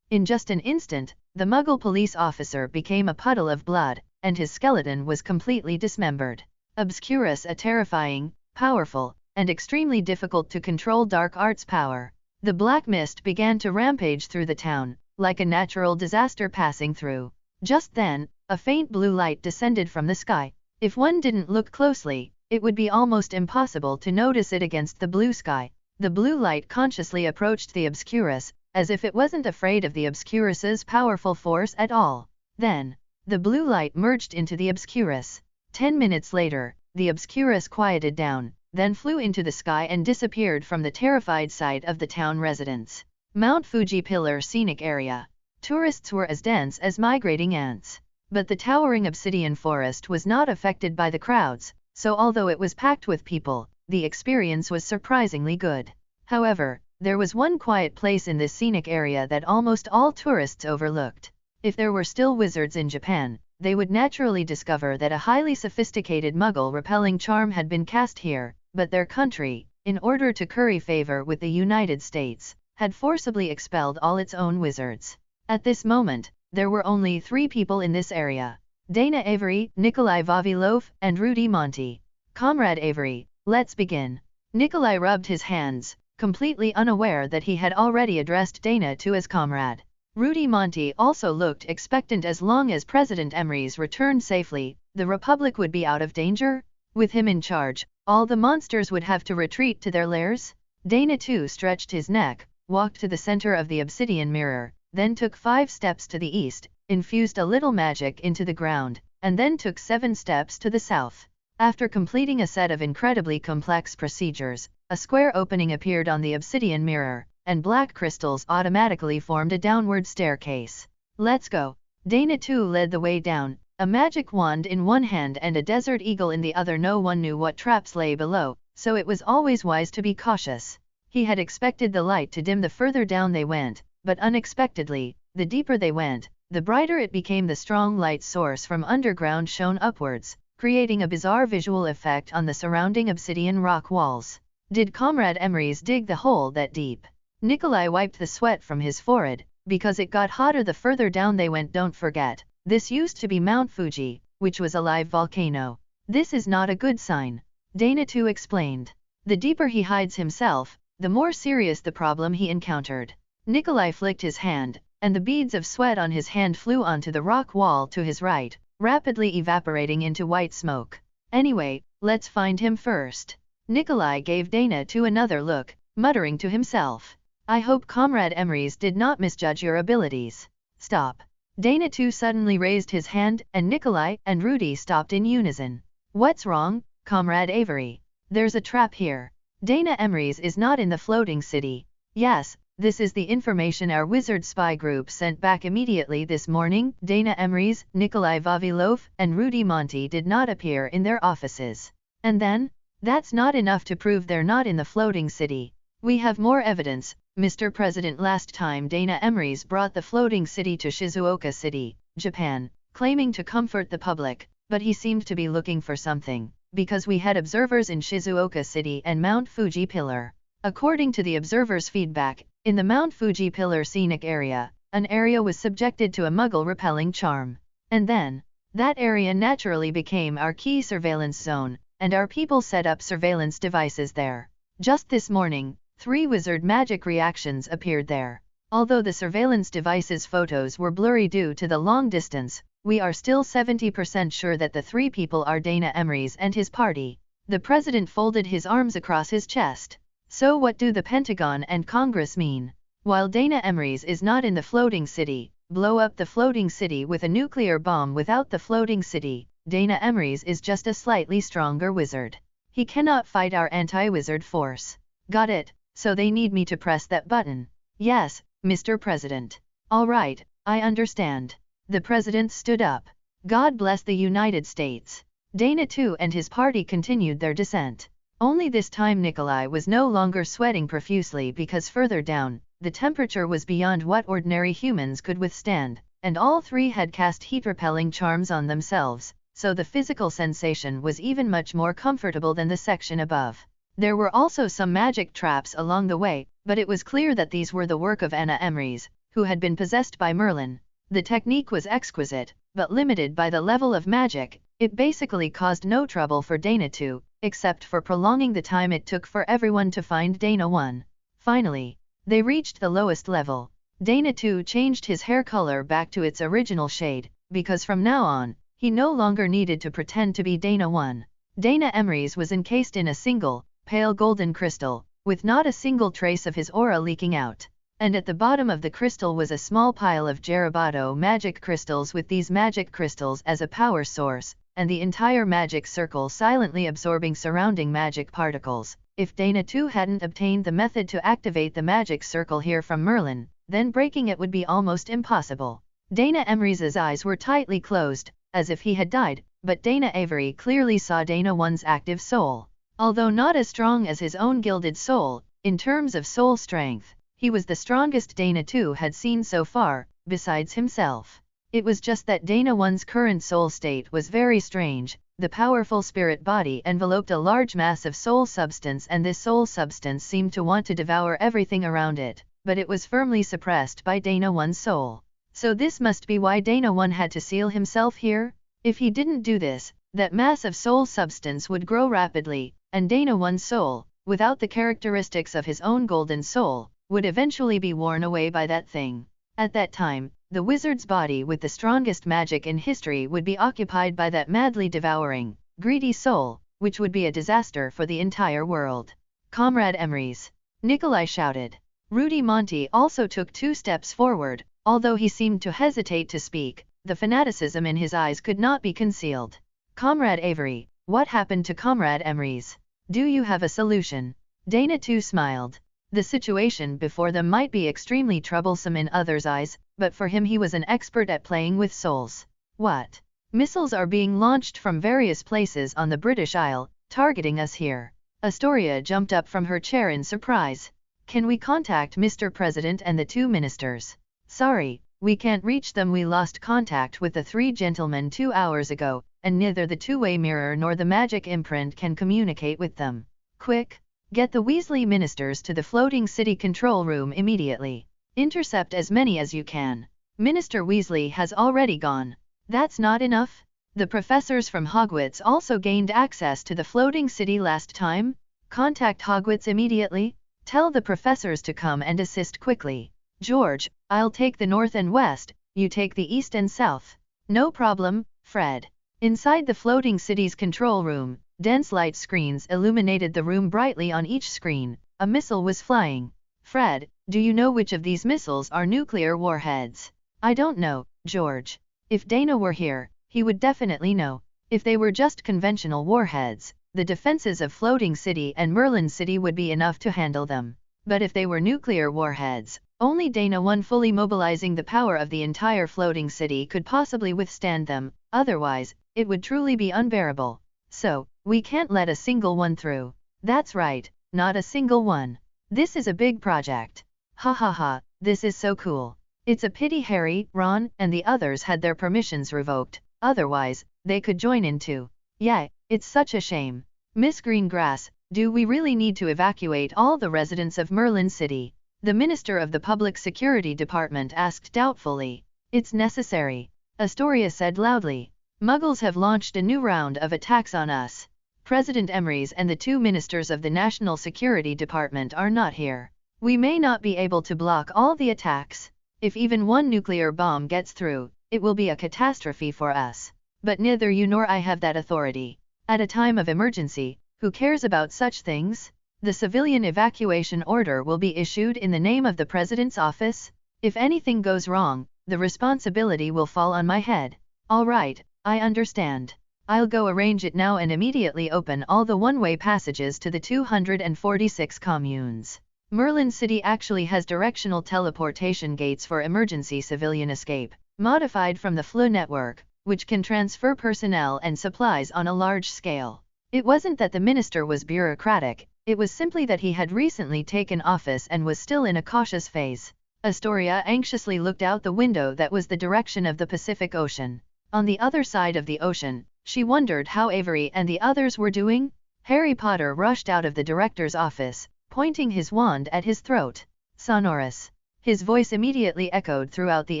In just an instant, the Muggle police officer became a puddle of blood, and his skeleton was completely dismembered. Obscurus, a terrifying, powerful, and extremely difficult to control dark arts power. The black mist began to rampage through the town, like a natural disaster passing through. Just then, a faint blue light descended from the sky. If one didn't look closely, it would be almost impossible to notice it against the blue sky. The blue light consciously approached the Obscurus, as if it wasn't afraid of the Obscurus's powerful force at all. Then, the blue light merged into the Obscurus. 10 minutes later, the Obscurus quieted down, then flew into the sky and disappeared from the terrified sight of the town residents. Mount Fuji Pillar Scenic Area. Tourists were as dense as migrating ants. But the towering obsidian forest was not affected by the crowds, so although it was packed with people, the experience was surprisingly good. However, there was one quiet place in this scenic area that almost all tourists overlooked. If there were still wizards in Japan, they would naturally discover that a highly sophisticated Muggle-repelling charm had been cast here, but their country, in order to curry favor with the United States, had forcibly expelled all its own wizards. At this moment, there were only 3 people in this area: Dana Avery, Nikolai Vavilov, and Rudy Monty. Comrade Avery, let's begin. Nikolai rubbed his hands, completely unaware that he had already addressed Dana too as comrade. Rudy Monty also looked expectant. As long as President Emery's returned safely, the Republic would be out of danger. With him in charge, all the monsters would have to retreat to their lairs. Dana too stretched his neck, walked to the center of the obsidian mirror, then took 5 steps to the east, infused a little magic into the ground, and then took 7 steps to the south. After completing a set of incredibly complex procedures, a square opening appeared on the obsidian mirror, and black crystals automatically formed a downward staircase. Let's go. Dana too led the way down, a magic wand in one hand and a desert eagle in the other. No one knew what traps lay below, so it was always wise to be cautious. He had expected the light to dim the further down they went, but unexpectedly, the deeper they went, the brighter it became. The strong light source from underground shone upwards, creating a bizarre visual effect on the surrounding obsidian rock walls. Did Comrade Emery's dig the hole that deep? Nikolai wiped the sweat from his forehead, because it got hotter the further down they went. Don't forget, this used to be Mount Fuji, which was a live volcano. This is not a good sign. Dana too explained. The deeper he hides himself, the more serious the problem he encountered. Nikolai flicked his hand, and the beads of sweat on his hand flew onto the rock wall to his right, rapidly evaporating into white smoke. Anyway, let's find him first. Nikolai gave Dana too another look, muttering to himself. I hope Comrade Emery's did not misjudge your abilities. Stop. Dana too suddenly raised his hand, and Nikolai and Rudy stopped in unison. What's wrong, Comrade Avery? There's a trap here. Dana Emery's is not in the floating city. Yes, this is the information our wizard spy group sent back immediately this morning. Dana Emery's, Nikolai Vavilov, and Rudy Monty did not appear in their offices. And then? That's not enough to prove they're not in the floating city. We have more evidence, Mr. President. Last time Dana Emery's brought the floating city to Shizuoka City, Japan, claiming to comfort the public, but he seemed to be looking for something, because we had observers in Shizuoka City and Mount Fuji Pillar. According to the observers' feedback, in the Mount Fuji Pillar scenic area, an area was subjected to a Muggle-repelling charm. And then, that area naturally became our key surveillance zone, and our people set up surveillance devices there. Just this morning, 3 wizard magic reactions appeared there. Although the surveillance device's photos were blurry due to the long distance, we are still 70% sure that the 3 people are Dana Emery's and his party. The president folded his arms across his chest. So what do the Pentagon and Congress mean? While Dana Emery's is not in the floating city, blow up the floating city with a nuclear bomb without the floating city. Dana Emery's is just a slightly stronger wizard. He cannot fight our anti-wizard force. Got it, so they need me to press that button. Yes, Mr. President. All right, I understand. The president stood up. God bless the United States. Dana too and his party continued their descent. Only this time Nikolai was no longer sweating profusely, because further down, the temperature was beyond what ordinary humans could withstand, and all 3 had cast heat-repelling charms on themselves, so the physical sensation was even much more comfortable than the section above. There were also some magic traps along the way, but it was clear that these were the work of Anna Emery's, who had been possessed by Merlin. The technique was exquisite, but limited by the level of magic, it basically caused no trouble for Dana 2, except for prolonging the time it took for everyone to find Dana 1. Finally, they reached the lowest level. Dana 2 changed his hair color back to its original shade, because from now on, he no longer needed to pretend to be Dana 1. Dana Emery's was encased in a single, pale golden crystal, with not a single trace of his aura leaking out. And at the bottom of the crystal was a small pile of Jarabato magic crystals, with these magic crystals as a power source, and the entire magic circle silently absorbing surrounding magic particles. If Dana 2 hadn't obtained the method to activate the magic circle here from Merlin, then breaking it would be almost impossible. Dana Emery's eyes were tightly closed, as if he had died, but Dana Avery clearly saw Dana 1's active soul. Although not as strong as his own gilded soul, in terms of soul strength, he was the strongest Dana 2 had seen so far, besides himself. It was just that Dana 1's current soul state was very strange. The powerful spirit body enveloped a large mass of soul substance, and this soul substance seemed to want to devour everything around it, but it was firmly suppressed by Dana 1's soul. So this must be why Dana 1 had to seal himself here? If he didn't do this, that mass of soul substance would grow rapidly, and Dana 1's soul, without the characteristics of his own golden soul, would eventually be worn away by that thing. At that time, the wizard's body with the strongest magic in history would be occupied by that madly devouring, greedy soul, which would be a disaster for the entire world. Comrade Emery's! Nikolai shouted. Rudy Monty also took 2 steps forward, although he seemed to hesitate to speak. The fanaticism in his eyes could not be concealed. Comrade Avery, what happened to Comrade Emery's? Do you have a solution? Dana 2 smiled. The situation before them might be extremely troublesome in others' eyes, but for him he was an expert at playing with souls. What? Missiles are being launched from various places on the British Isle, targeting us here. Astoria jumped up from her chair in surprise. Can we contact Mr. President and the 2 ministers? Sorry, we can't reach them. We lost contact with the 3 gentlemen 2 hours ago, and neither the two-way mirror nor the magic imprint can communicate with them. Quick! Get the Weasley ministers to the floating city control room immediately. Intercept as many as you can. Minister Weasley has already gone. That's not enough? The professors from Hogwarts also gained access to the floating city last time? Contact Hogwarts immediately. Tell the professors to come and assist quickly. George, I'll take the north and west, you take the east and south. No problem, Fred. Inside the floating city's control room, dense light screens illuminated the room brightly. On each screen, a missile was flying. Fred, do you know which of these missiles are nuclear warheads? I don't know, George. If Dana were here, he would definitely know. If they were just conventional warheads, the defenses of Floating City and Merlin City would be enough to handle them. But if they were nuclear warheads, only Dana 1 fully mobilizing the power of the entire floating city could possibly withstand them, otherwise, it would truly be unbearable. So, we can't let a single one through. That's right, not a single one. This is a big project. Ha ha ha, this is so cool. It's a pity Harry, Ron, and the others had their permissions revoked, otherwise, they could join in too. Yeah, it's such a shame. Miss Greengrass, do we really need to evacuate all the residents of Merlin City? The Minister of the Public Security Department asked doubtfully. It's necessary. Astoria said loudly. Muggles have launched a new round of attacks on us. President Emery's and the 2 ministers of the National Security Department are not here. We may not be able to block all the attacks. If even one nuclear bomb gets through, it will be a catastrophe for us. But neither you nor I have that authority. At a time of emergency, who cares about such things? The civilian evacuation order will be issued in the name of the President's office. If anything goes wrong, the responsibility will fall on my head. All right, I understand. I'll go arrange it now and immediately open all the one-way passages to the 246 communes. Merlin City actually has directional teleportation gates for emergency civilian escape, modified from the FLU network, which can transfer personnel and supplies on a large scale. It wasn't that the minister was bureaucratic, it was simply that he had recently taken office and was still in a cautious phase. Astoria anxiously looked out the window that was the direction of the Pacific Ocean. On the other side of the ocean, she wondered how Avery and the others were doing. Harry Potter rushed out of the director's office, pointing his wand at his throat. Sonorous. His voice immediately echoed throughout the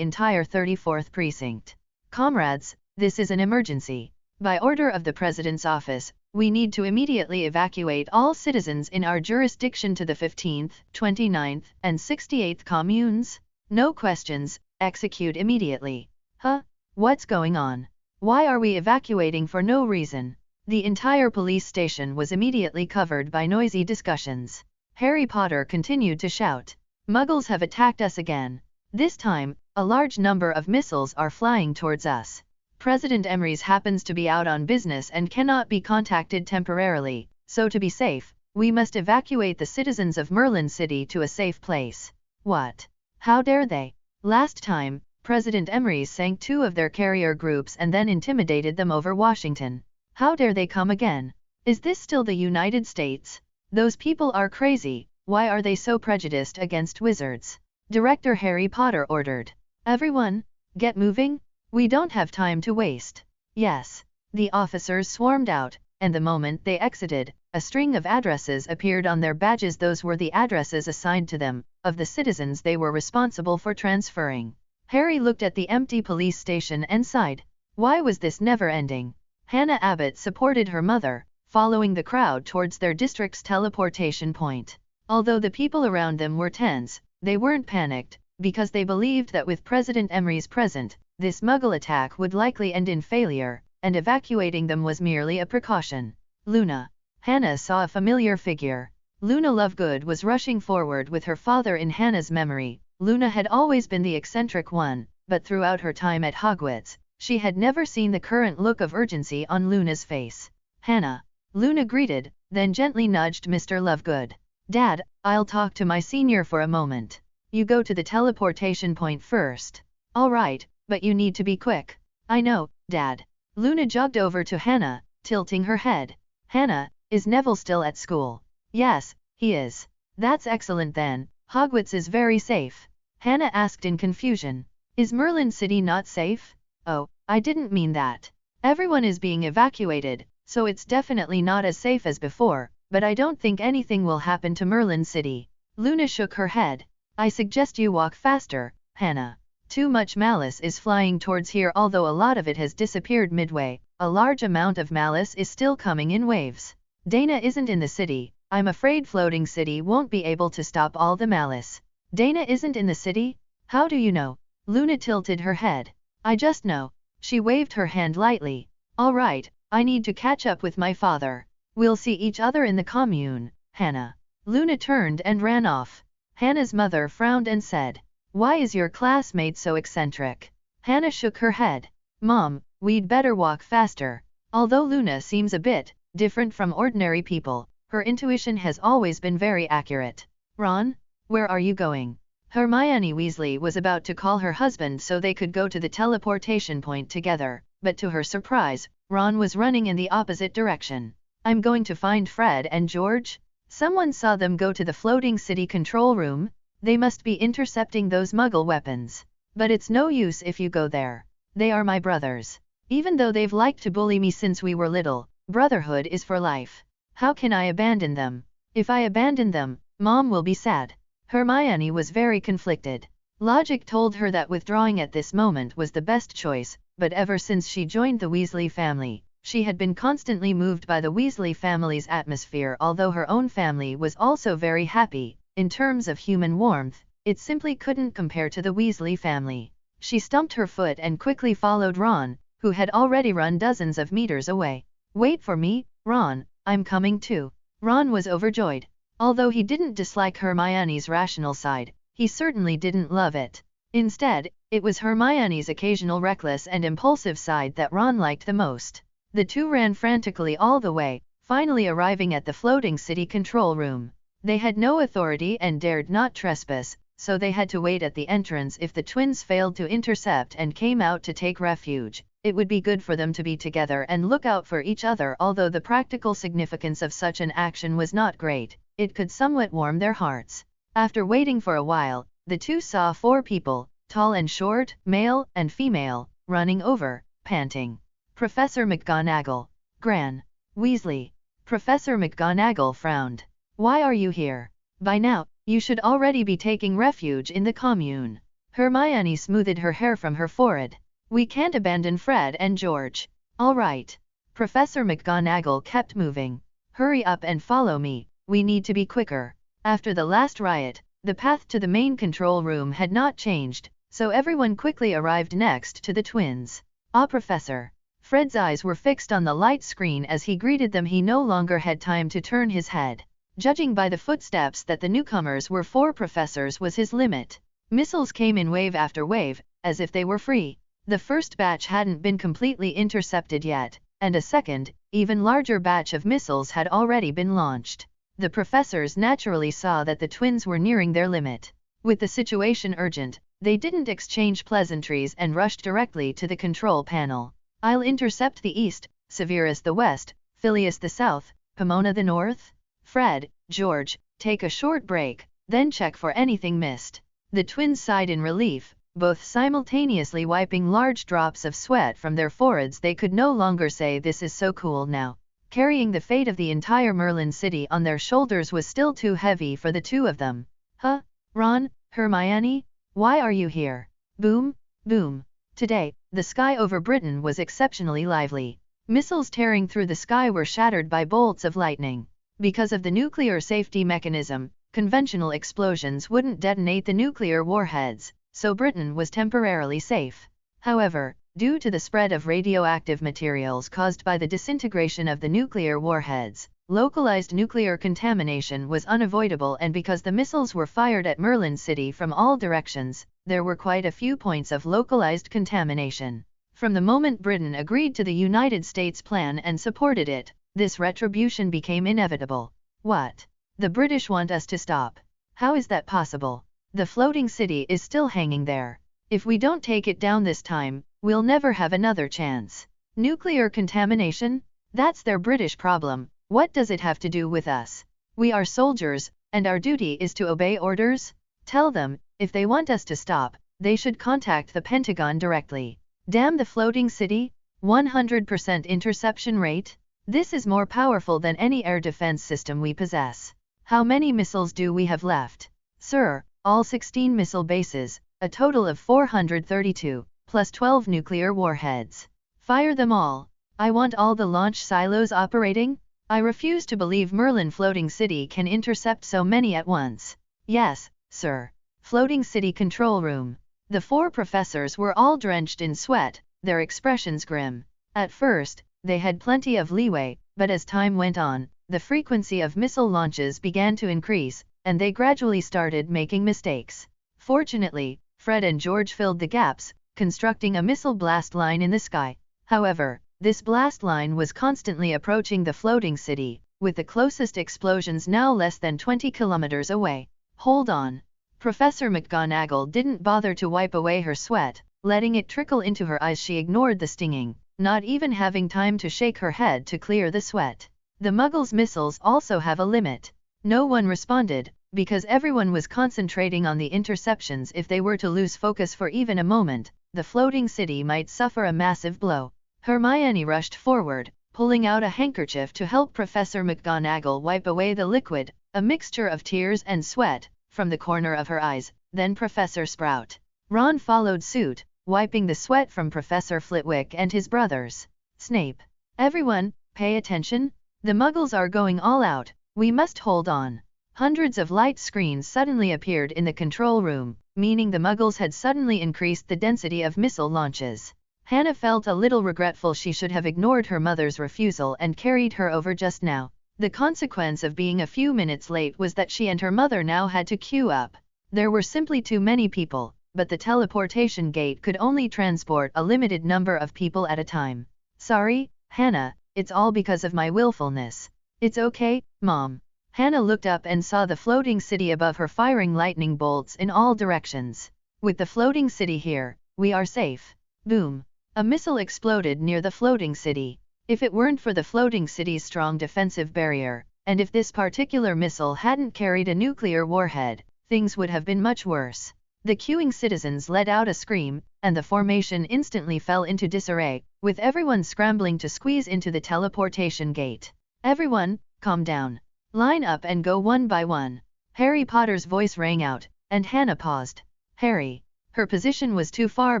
entire 34th precinct. Comrades, this is an emergency. By order of the President's office, we need to immediately evacuate all citizens in our jurisdiction to the 15th, 29th, and 68th communes. No questions, execute immediately. Huh? What's going on? Why are we evacuating for no reason? The entire police station was immediately covered by noisy discussions. Harry Potter continued to shout. Muggles have attacked us again. This time, a large number of missiles are flying towards us. President Emrys happens to be out on business and cannot be contacted temporarily, so to be safe, we must evacuate the citizens of Merlin City to a safe place. What? How dare they? Last time, President Emrys sank 2 of their carrier groups and then intimidated them over Washington. How dare they come again? Is this still the United States? Those people are crazy. Why are they so prejudiced against wizards? Director Harry Potter ordered. Everyone, get moving. We don't have time to waste. Yes. The officers swarmed out, and the moment they exited, a string of addresses appeared on their badges. Those were the addresses assigned to them, of the citizens they were responsible for transferring. Harry looked at the empty police station and sighed. Why was this never ending? Hannah Abbott supported her mother, following the crowd towards their district's teleportation point. Although the people around them were tense, they weren't panicked, because they believed that with President Emrys present, this Muggle attack would likely end in failure, and evacuating them was merely a precaution. Luna. Hannah saw a familiar figure. Luna Lovegood was rushing forward with her father in Hannah's memory. Luna had always been the eccentric one, but throughout her time at Hogwarts, she had never seen the current look of urgency on Luna's face. Hannah. Luna greeted, then gently nudged Mr. Lovegood. Dad, I'll talk to my senior for a moment. You go to the teleportation point first. All right, but you need to be quick. I know, Dad. Luna jogged over to Hannah, tilting her head. Hannah, is Neville still at school? Yes, he is. That's excellent then. Hogwarts is very safe. Hannah asked in confusion. Is Merlin City not safe? Oh, I didn't mean that. Everyone is being evacuated, so it's definitely not as safe as before, but I don't think anything will happen to Merlin City. Luna shook her head. I suggest you walk faster, Hannah. Too much malice is flying towards here. Although a lot of it has disappeared midway, a large amount of malice is still coming in waves. Dana isn't in the city. I'm afraid Floating City won't be able to stop all the malice. Dana isn't in the city? How do you know? Luna tilted her head. I just know. She waved her hand lightly. All right, I need to catch up with my father. We'll see each other in the commune, Hannah. Luna turned and ran off. Hannah's mother frowned and said, Why is your classmate so eccentric? Hannah shook her head. Mom, we'd better walk faster. Although Luna seems a bit different from ordinary people, her intuition has always been very accurate. Ron, where are you going? Hermione Weasley was about to call her husband so they could go to the teleportation point together, but to her surprise, Ron was running in the opposite direction. I'm going to find Fred and George. Someone saw them go to the Floating City control room. They must be intercepting those Muggle weapons. But it's no use if you go there. They are my brothers. Even though they've liked to bully me since we were little, brotherhood is for life. How can I abandon them? If I abandon them, Mom will be sad. Hermione was very conflicted. Logic told her that withdrawing at this moment was the best choice, but ever since she joined the Weasley family, she had been constantly moved by the Weasley family's atmosphere. Although her own family was also very happy, in terms of human warmth, it simply couldn't compare to the Weasley family. She stumped her foot and quickly followed Ron, who had already run dozens of meters away. Wait for me, Ron, I'm coming too. Ron was overjoyed. Although he didn't dislike Hermione's rational side, he certainly didn't love it. Instead, it was Hermione's occasional reckless and impulsive side that Ron liked the most. The two ran frantically all the way, finally arriving at the Floating City control room. They had no authority and dared not trespass, so they had to wait at the entrance. If the twins failed to intercept and came out to take refuge, it would be good for them to be together and look out for each other. Although the practical significance of such an action was not great, it could somewhat warm their hearts. After waiting for a while, the two saw 4 people, tall and short, male and female, running over, panting. Professor McGonagall. Gran. Weasley. Professor McGonagall frowned. Why are you here? By now, you should already be taking refuge in the commune. Hermione smoothed her hair from her forehead. We can't abandon Fred and George. All right. Professor McGonagall kept moving. Hurry up and follow me, we need to be quicker. After the last riot, the path to the main control room had not changed, so everyone quickly arrived next to the twins. Ah, Professor. Fred's eyes were fixed on the light screen as he greeted them. He no longer had time to turn his head. Judging by the footsteps that the newcomers were 4 professors was his limit. Missiles came in wave after wave, as if they were free. The first batch hadn't been completely intercepted yet, and a second, even larger batch of missiles had already been launched. The professors naturally saw that the twins were nearing their limit. With the situation urgent, they didn't exchange pleasantries and rushed directly to the control panel. I'll intercept the east, Severus the west, Phileas the south, Pomona the north. Fred, George, take a short break, then check for anything missed. The twins sighed in relief, both simultaneously wiping large drops of sweat from their foreheads. They could no longer say this is so cool now. Carrying the fate of the entire Merlin city on their shoulders was still too heavy for the two of them. Huh? Ron, Hermione? Why are you here? Boom, boom. Today, the sky over Britain was exceptionally lively. Missiles tearing through the sky were shattered by bolts of lightning. Because of the nuclear safety mechanism, conventional explosions wouldn't detonate the nuclear warheads, so Britain was temporarily safe. However, due to the spread of radioactive materials caused by the disintegration of the nuclear warheads, localized nuclear contamination was unavoidable, and because the missiles were fired at Merlin City from all directions, there were quite a few points of localized contamination. From the moment Britain agreed to the United States plan and supported it, this retribution became inevitable. What? The British want us to stop? How is that possible? The floating city is still hanging there. If we don't take it down this time, we'll never have another chance. Nuclear contamination? That's their British problem. What does it have to do with us? We are soldiers, and our duty is to obey orders. Tell them, if they want us to stop, they should contact the Pentagon directly. Damn the floating city? 100% interception rate? This is more powerful than any air defense system we possess. How many missiles do we have left? Sir, all 16 missile bases, a total of 432, plus 12 nuclear warheads. Fire them all. I want all the launch silos operating. I refuse to believe Merlin Floating City can intercept so many at once. Yes, sir. Floating City Control Room. The 4 professors were all drenched in sweat, their expressions grim. At first, they had plenty of leeway, but as time went on, the frequency of missile launches began to increase, and they gradually started making mistakes. Fortunately, Fred and George filled the gaps, constructing a missile blast line in the sky. However, this blast line was constantly approaching the floating city, with the closest explosions now less than 20 kilometers away. Hold on. Professor McGonagall didn't bother to wipe away her sweat, letting it trickle into her eyes. She ignored the stinging, not even having time to shake her head to clear the sweat. The Muggles' missiles also have a limit. No one responded, because everyone was concentrating on the interceptions. If they were to lose focus for even a moment, the floating city might suffer a massive blow. Hermione rushed forward, pulling out a handkerchief to help Professor McGonagall wipe away the liquid, a mixture of tears and sweat, from the corner of her eyes. Then Professor Sprout. Ron followed suit, wiping the sweat from Professor Flitwick and his brothers. Snape. Everyone, pay attention. The Muggles are going all out. We must hold on. Hundreds of light screens suddenly appeared in the control room, meaning the Muggles had suddenly increased the density of missile launches. Hannah felt a little regretful. She should have ignored her mother's refusal and carried her over just now. The consequence of being a few minutes late was that she and her mother now had to queue up. There were simply too many people, but the teleportation gate could only transport a limited number of people at a time. Sorry, Hannah, it's all because of my willfulness. It's okay, Mom. Hannah looked up and saw the floating city above her, firing lightning bolts in all directions. With the floating city here, we are safe. Boom. A missile exploded near the floating city. If it weren't for the floating city's strong defensive barrier, and if this particular missile hadn't carried a nuclear warhead, things would have been much worse. The queuing citizens let out a scream, and the formation instantly fell into disarray, with everyone scrambling to squeeze into the teleportation gate. Everyone, calm down. Line up and go one by one. Harry Potter's voice rang out, and Hannah paused. Harry. Her position was too far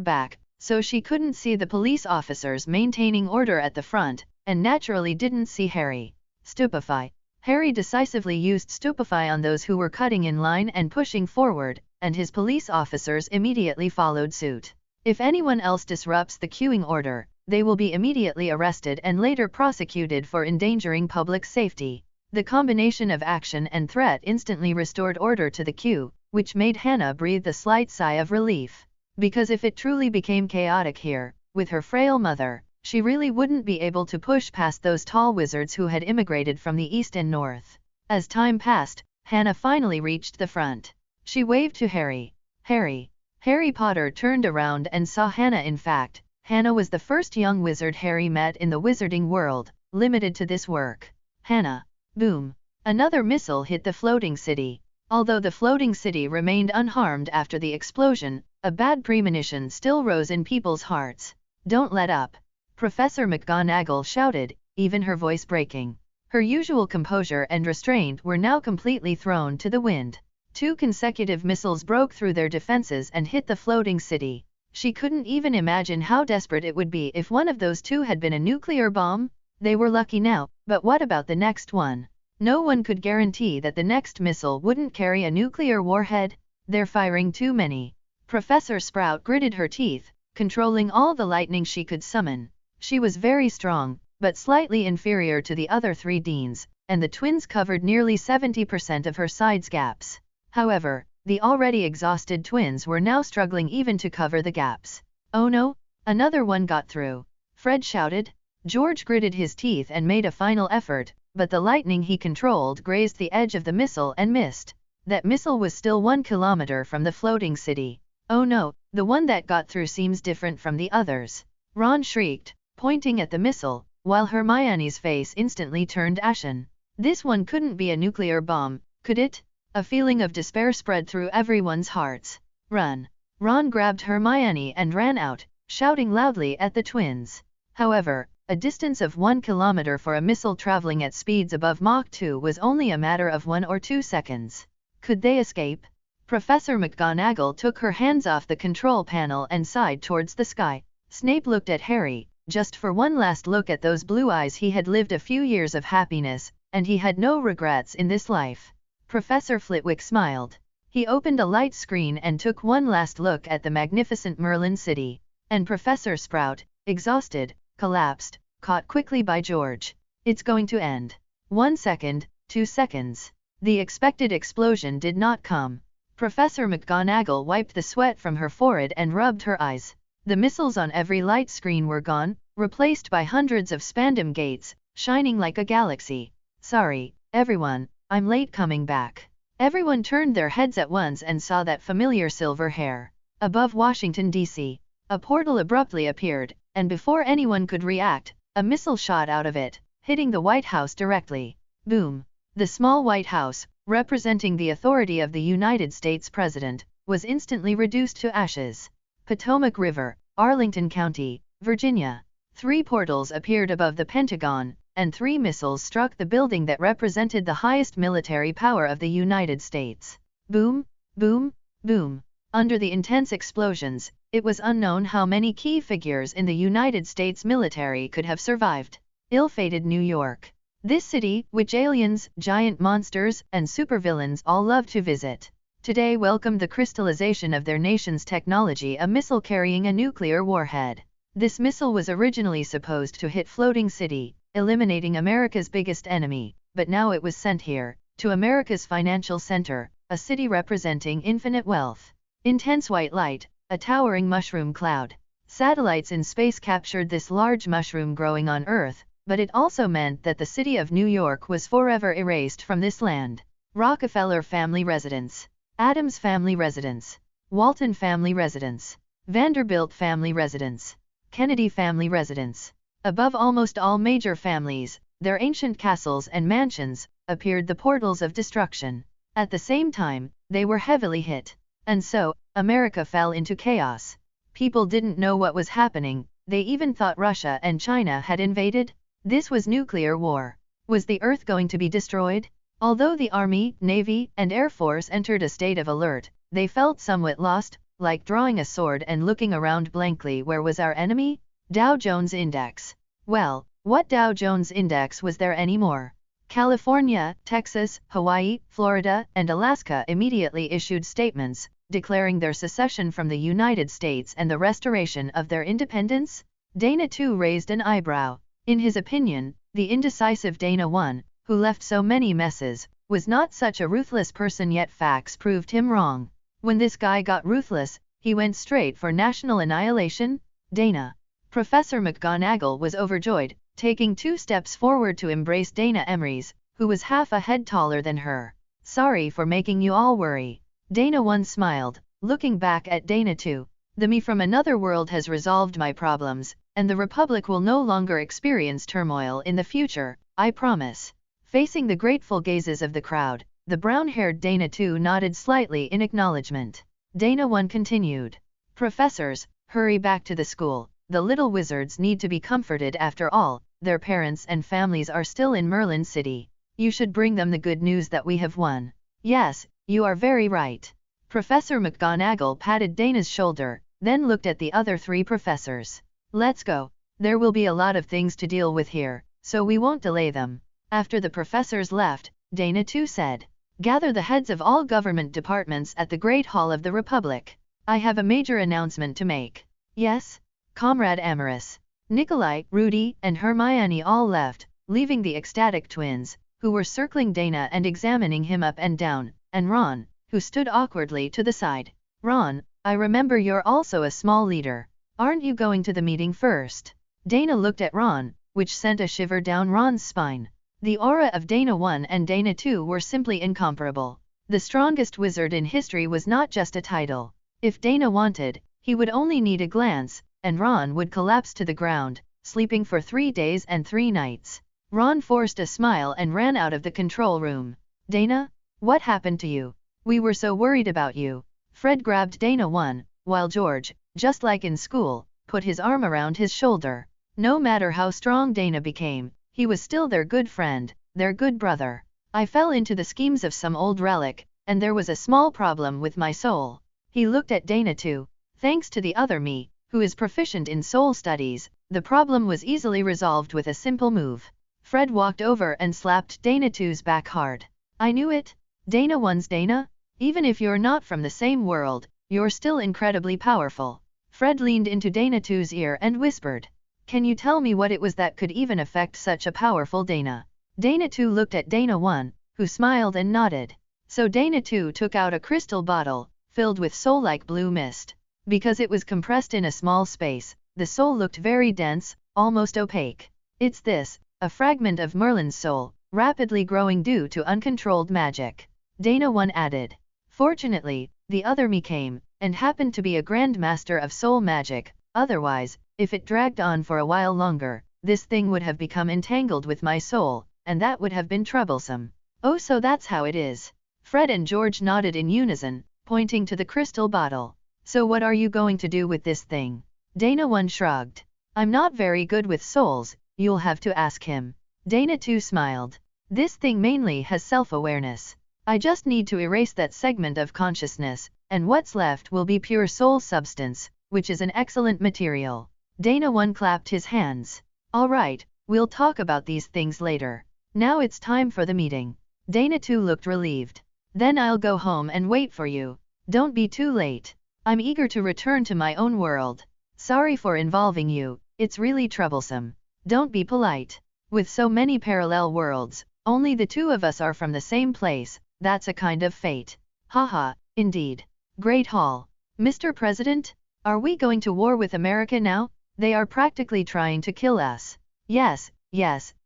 back, so she couldn't see the police officers maintaining order at the front, and naturally didn't see Harry. Stupefy. Harry decisively used Stupefy on those who were cutting in line and pushing forward, and his police officers immediately followed suit. If anyone else disrupts the queuing order, they will be immediately arrested and later prosecuted for endangering public safety. The combination of action and threat instantly restored order to the queue, which made Hannah breathe a slight sigh of relief. Because if it truly became chaotic here, with her frail mother, she really wouldn't be able to push past those tall wizards who had immigrated from the east and north. As time passed, Hannah finally reached the front. She waved to Harry. Harry. Harry Potter turned around and saw Hannah. In fact, Hannah was the first young wizard Harry met in the wizarding world, limited to this work. Hannah. Boom. Another missile hit the floating city. Although the floating city remained unharmed after the explosion, a bad premonition still rose in people's hearts. Don't let up. Professor McGonagall shouted, even her voice breaking. Her usual composure and restraint were now completely thrown to the wind. 2 consecutive missiles broke through their defenses and hit the floating city. She couldn't even imagine how desperate it would be if one of those 2 had been a nuclear bomb. They were lucky now, but what about the next one? No one could guarantee that the next missile wouldn't carry a nuclear warhead. They're firing too many. Professor Sprout gritted her teeth, controlling all the lightning she could summon. She was very strong, but slightly inferior to the other 3 deans, and the twins covered nearly 70% of her side's gaps. However, the already exhausted twins were now struggling even to cover the gaps. Oh no, another one got through. Fred shouted. George gritted his teeth and made a final effort, but the lightning he controlled grazed the edge of the missile and missed. That missile was still 1 kilometer from the floating city. Oh no, the one that got through seems different from the others. Ron shrieked, pointing at the missile, while Hermione's face instantly turned ashen. This one couldn't be a nuclear bomb, could it? A feeling of despair spread through everyone's hearts. Run! Ron grabbed Hermione and ran out, shouting loudly at the twins. However, a distance of 1 kilometer for a missile traveling at speeds above Mach 2 was only a matter of 1 or 2 seconds. Could they escape? Professor McGonagall took her hands off the control panel and sighed towards the sky. Snape looked at Harry, just for one last look at those blue eyes. He had lived a few years of happiness, and he had no regrets in this life. Professor Flitwick smiled. He opened a light screen and took one last look at the magnificent Merlin city. And Professor Sprout, exhausted, collapsed, caught quickly by George. It's going to end. 1 second, 2 seconds. The expected explosion did not come. Professor McGonagall wiped the sweat from her forehead and rubbed her eyes. The missiles on every light screen were gone, replaced by hundreds of spandam gates, shining like a galaxy. Sorry, everyone, I'm late coming back. Everyone turned their heads at once and saw that familiar silver hair. Above Washington, D.C., a portal abruptly appeared, and before anyone could react, a missile shot out of it, hitting the White House directly. Boom! The small White House, representing the authority of the United States President, was instantly reduced to ashes. Potomac River, Arlington County, Virginia. 3 portals appeared above the Pentagon, and 3 missiles struck the building that represented the highest military power of the United States. Boom, boom, boom. Under the intense explosions, it was unknown how many key figures in the United States military could have survived. Ill-fated New York. This city, which aliens, giant monsters, and supervillains all love to visit, today welcomed the crystallization of their nation's technology, a missile carrying a nuclear warhead. This missile was originally supposed to hit Floating City, eliminating America's biggest enemy, but now it was sent here, to America's financial center, a city representing infinite wealth. Intense white light, a towering mushroom cloud. Satellites in space captured this large mushroom growing on Earth, but it also meant that the city of New York was forever erased from this land. Rockefeller family residence, Adams family residence, Walton family residence, Vanderbilt family residence, Kennedy family residence. Above almost all major families, their ancient castles and mansions, appeared the portals of destruction. At the same time, they were heavily hit. And so, America fell into chaos. People didn't know what was happening. They even thought Russia and China had invaded. This was nuclear war. Was the Earth going to be destroyed? Although the Army, Navy, and Air Force entered a state of alert, they felt somewhat lost, like drawing a sword and looking around blankly. Where was our enemy? Dow Jones Index. Well, what Dow Jones Index was there anymore? California, Texas, Hawaii, Florida, and Alaska immediately issued statements, declaring their secession from the United States and the restoration of their independence. Dana too raised an eyebrow. In his opinion, the indecisive Dana I, who left so many messes, was not such a ruthless person, yet facts proved him wrong. When this guy got ruthless, he went straight for national annihilation. Dana. Professor McGonagall was overjoyed, taking 2 steps forward to embrace Dana Emery's, who was half a head taller than her. Sorry for making you all worry. Dana I smiled, looking back at Dana II. The me from another world has resolved my problems, and the Republic will no longer experience turmoil in the future, I promise. Facing the grateful gazes of the crowd, the brown-haired Dana II nodded slightly in acknowledgement. Dana I continued. Professors, hurry back to the school. The little wizards need to be comforted after all. Their parents and families are still in Merlin City. You should bring them the good news that we have won. Yes, you are very right. Professor McGonagall patted Dana's shoulder, then looked at the other 3 professors. Let's go. There will be a lot of things to deal with here, so we won't delay them. After the professors left, Dana II said, Gather the heads of all government departments at the Great Hall of the Republic. I have a major announcement to make. Yes? Comrade Amorous. Nikolai, Rudy, and Hermione all left, leaving the ecstatic twins, who were circling Dana and examining him up and down, and Ron, who stood awkwardly to the side. Ron, I remember you're also a small leader. Aren't you going to the meeting first? Dana looked at Ron, which sent a shiver down Ron's spine. The aura of Dana I and Dana II were simply incomparable. The strongest wizard in history was not just a title. If Dana wanted, he would only need a glance, and Ron would collapse to the ground, sleeping for 3 days and 3 nights. Ron forced a smile and ran out of the control room. Dana? What happened to you? We were so worried about you. Fred grabbed Dana I, while George, just like in school, put his arm around his shoulder. No matter how strong Dana became, he was still their good friend, their good brother. I fell into the schemes of some old relic, and there was a small problem with my soul. He looked at Dana II. Thanks to the other me, who is proficient in soul studies, the problem was easily resolved with a simple move. Fred walked over and slapped Dana II's back hard. I knew it. Dana I's Dana? Even if you're not from the same world, you're still incredibly powerful. Fred leaned into Dana II's ear and whispered. Can you tell me what it was that could even affect such a powerful Dana? Dana II looked at Dana I, who smiled and nodded. So Dana II took out a crystal bottle, filled with soul-like blue mist. Because it was compressed in a small space, the soul looked very dense, almost opaque. It's this, a fragment of Merlin's soul, rapidly growing due to uncontrolled magic. Dana I added. Fortunately, the other me came, and happened to be a grand master of soul magic. Otherwise, if it dragged on for a while longer, this thing would have become entangled with my soul, and that would have been troublesome. Oh, so that's how it is. Fred and George nodded in unison, pointing to the crystal bottle. So what are you going to do with this thing? Dana I shrugged. I'm not very good with souls, you'll have to ask him. Dana II smiled. This thing mainly has self-awareness. I just need to erase that segment of consciousness, and what's left will be pure soul substance, which is an excellent material. Dana I clapped his hands. All right, we'll talk about these things later. Now it's time for the meeting. Dana II looked relieved. Then I'll go home and wait for you. Don't be too late. I'm eager to return to my own world. Sorry for involving you, it's really troublesome. Don't be polite. With so many parallel worlds, only the 2 of us are from the same place, that's a kind of fate. Haha, indeed. Great Hall. Mr. President? Are we going to war with America now? They are practically trying to kill us. Yes,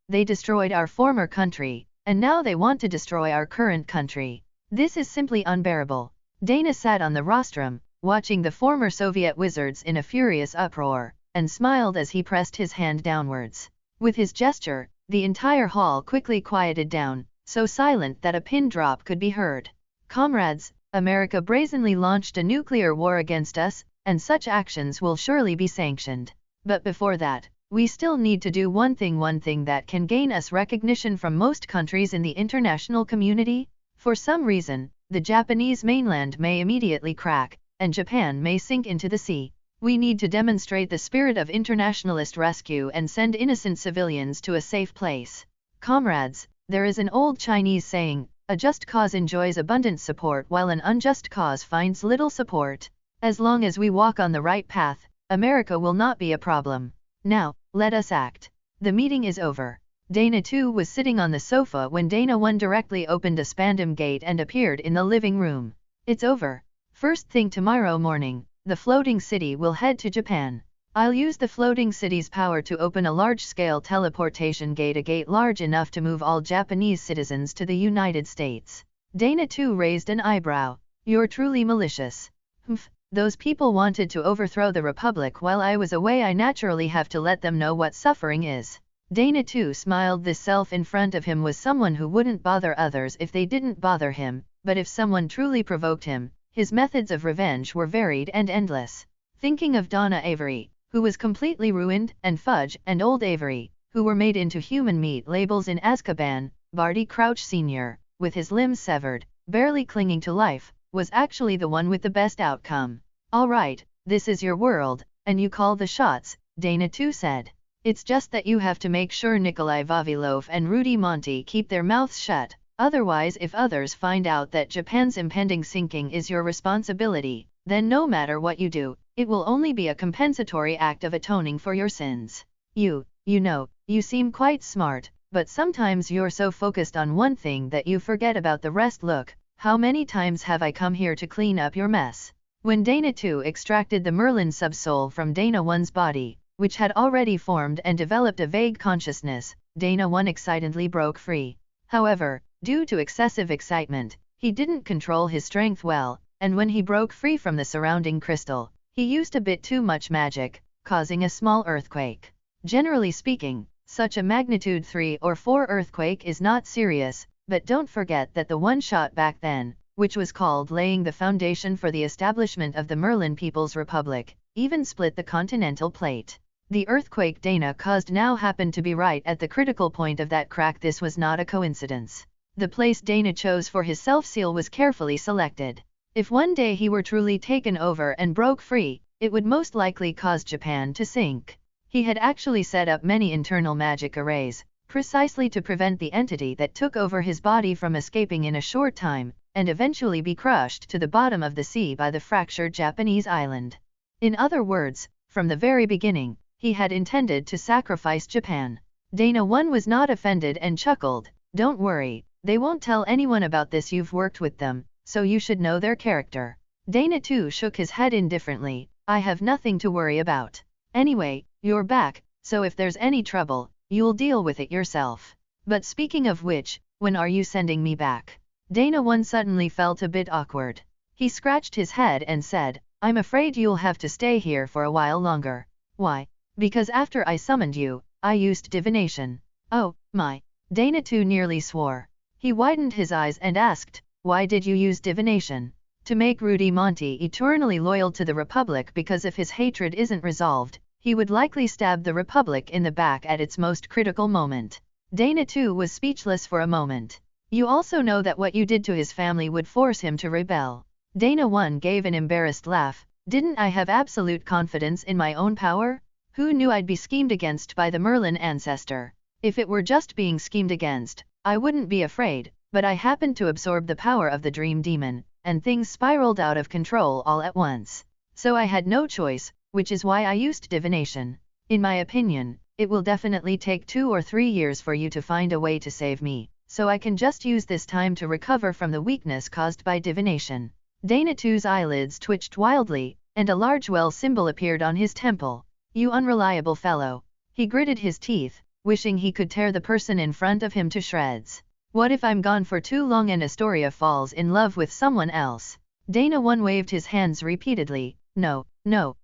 they destroyed our former country, and now they want to destroy our current country. This is simply unbearable. Dana sat on the rostrum, watching the former Soviet wizards in a furious uproar, and smiled as he pressed his hand downwards. With his gesture, the entire hall quickly quieted down, so silent that a pin drop could be heard. Comrades, America brazenly launched a nuclear war against us, and such actions will surely be sanctioned. But before that, we still need to do one thing that can gain us recognition from most countries in the international community. For some reason, the Japanese mainland may immediately crack, and Japan may sink into the sea. We need to demonstrate the spirit of internationalist rescue and send innocent civilians to a safe place. Comrades, there is an old Chinese saying, a just cause enjoys abundant support while an unjust cause finds little support. As long as we walk on the right path, America will not be a problem. Now, let us act. The meeting is over. Dana 2 was sitting on the sofa when Dana 1 directly opened a spandam gate and appeared in the living room. It's over. First thing tomorrow morning, the floating city will head to Japan. I'll use the floating city's power to open a large-scale teleportation gate, a gate large enough to move all Japanese citizens to the United States. Dana 2 raised an eyebrow. You're truly malicious. Humph, those people wanted to overthrow the Republic while I was away. I naturally have to let them know what suffering is. Dana 2 smiled. This self in front of him was someone who wouldn't bother others if they didn't bother him, but if someone truly provoked him, his methods of revenge were varied and endless. Thinking of Donna Avery, who was completely ruined, and Fudge and Old Avery, who were made into human meat labels in Azkaban, Barty Crouch Sr., with his limbs severed, barely clinging to life, was actually the one with the best outcome. All right, this is your world, and you call the shots, Dana 2 said. It's just that you have to make sure Nikolai Vavilov and Rudy Monty keep their mouths shut, otherwise if others find out that Japan's impending sinking is your responsibility, then no matter what you do, it will only be a compensatory act of atoning for your sins. You know, you seem quite smart, but sometimes you're so focused on one thing that you forget about the rest. Look, how many times have I come here to clean up your mess? When Dana 2 extracted the Merlin subsoul from Dana 1's body, which had already formed and developed a vague consciousness, Dana 1 excitedly broke free. However, due to excessive excitement, he didn't control his strength well, and when he broke free from the surrounding crystal, he used a bit too much magic, causing a small earthquake. Generally speaking, such a magnitude 3 or 4 earthquake is not serious, but don't forget that the one shot back then, which was called laying the foundation for the establishment of the Merlin People's Republic, even split the continental plate. The earthquake Dana caused now happened to be right at the critical point of that crack. This was not a coincidence. The place Dana chose for his self-seal was carefully selected. If one day he were truly taken over and broke free, it would most likely cause Japan to sink. He had actually set up many internal magic arrays, precisely to prevent the entity that took over his body from escaping in a short time, and eventually be crushed to the bottom of the sea by the fractured Japanese island. In other words, from the very beginning, he had intended to sacrifice Japan. Dana 1 was not offended and chuckled. Don't worry, they won't tell anyone about this. You've worked with them, so you should know their character. Dana 2 shook his head indifferently. I have nothing to worry about. Anyway, you're back, so if there's any trouble, you'll deal with it yourself. But speaking of which, when are you sending me back? Dana 1 suddenly felt a bit awkward. He scratched his head and said, I'm afraid you'll have to stay here for a while longer. Why? Because after I summoned you, I used divination. Oh, my. Dana 2 nearly swore. He widened his eyes and asked, why did you use divination? To make Rudy Monty eternally loyal to the Republic, because if his hatred isn't resolved, he would likely stab the Republic in the back at its most critical moment. Dana 2 was speechless for a moment. You also know that what you did to his family would force him to rebel. Dana 1 gave an embarrassed laugh. Didn't I have absolute confidence in my own power? Who knew I'd be schemed against by the Merlin ancestor? If it were just being schemed against, I wouldn't be afraid, but I happened to absorb the power of the dream demon, and things spiraled out of control all at once. So I had no choice, which is why I used divination. In my opinion, it will definitely take 2 or 3 years for you to find a way to save me, so I can just use this time to recover from the weakness caused by divination. Dana 2's eyelids twitched wildly, and a large well symbol appeared on his temple. You unreliable fellow. He gritted his teeth, wishing he could tear the person in front of him to shreds. What if I'm gone for too long and Astoria falls in love with someone else? Dana 1 waved his hands repeatedly. No,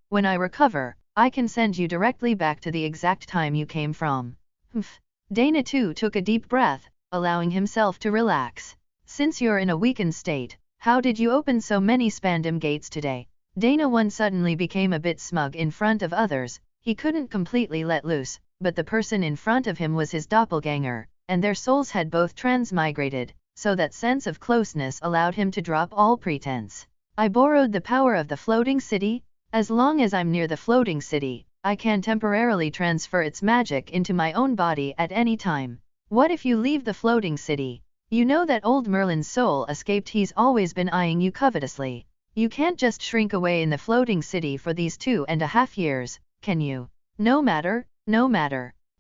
when I recover, I can send you directly back to the exact time you came from. Humph. Dana 2 took a deep breath, allowing himself to relax. Since you're in a weakened state, how did you open so many spandam gates today? Dana 1 suddenly became a bit smug in front of others. He couldn't completely let loose, but the person in front of him was his doppelganger, and their souls had both transmigrated, so that sense of closeness allowed him to drop all pretense. I borrowed the power of the floating city. As long as I'm near the floating city, I can temporarily transfer its magic into my own body at any time. What if you leave the floating city? You know that old Merlin's soul escaped. He's always been eyeing you covetously. You can't just shrink away in the floating city for these 2.5 years, can you? No matter.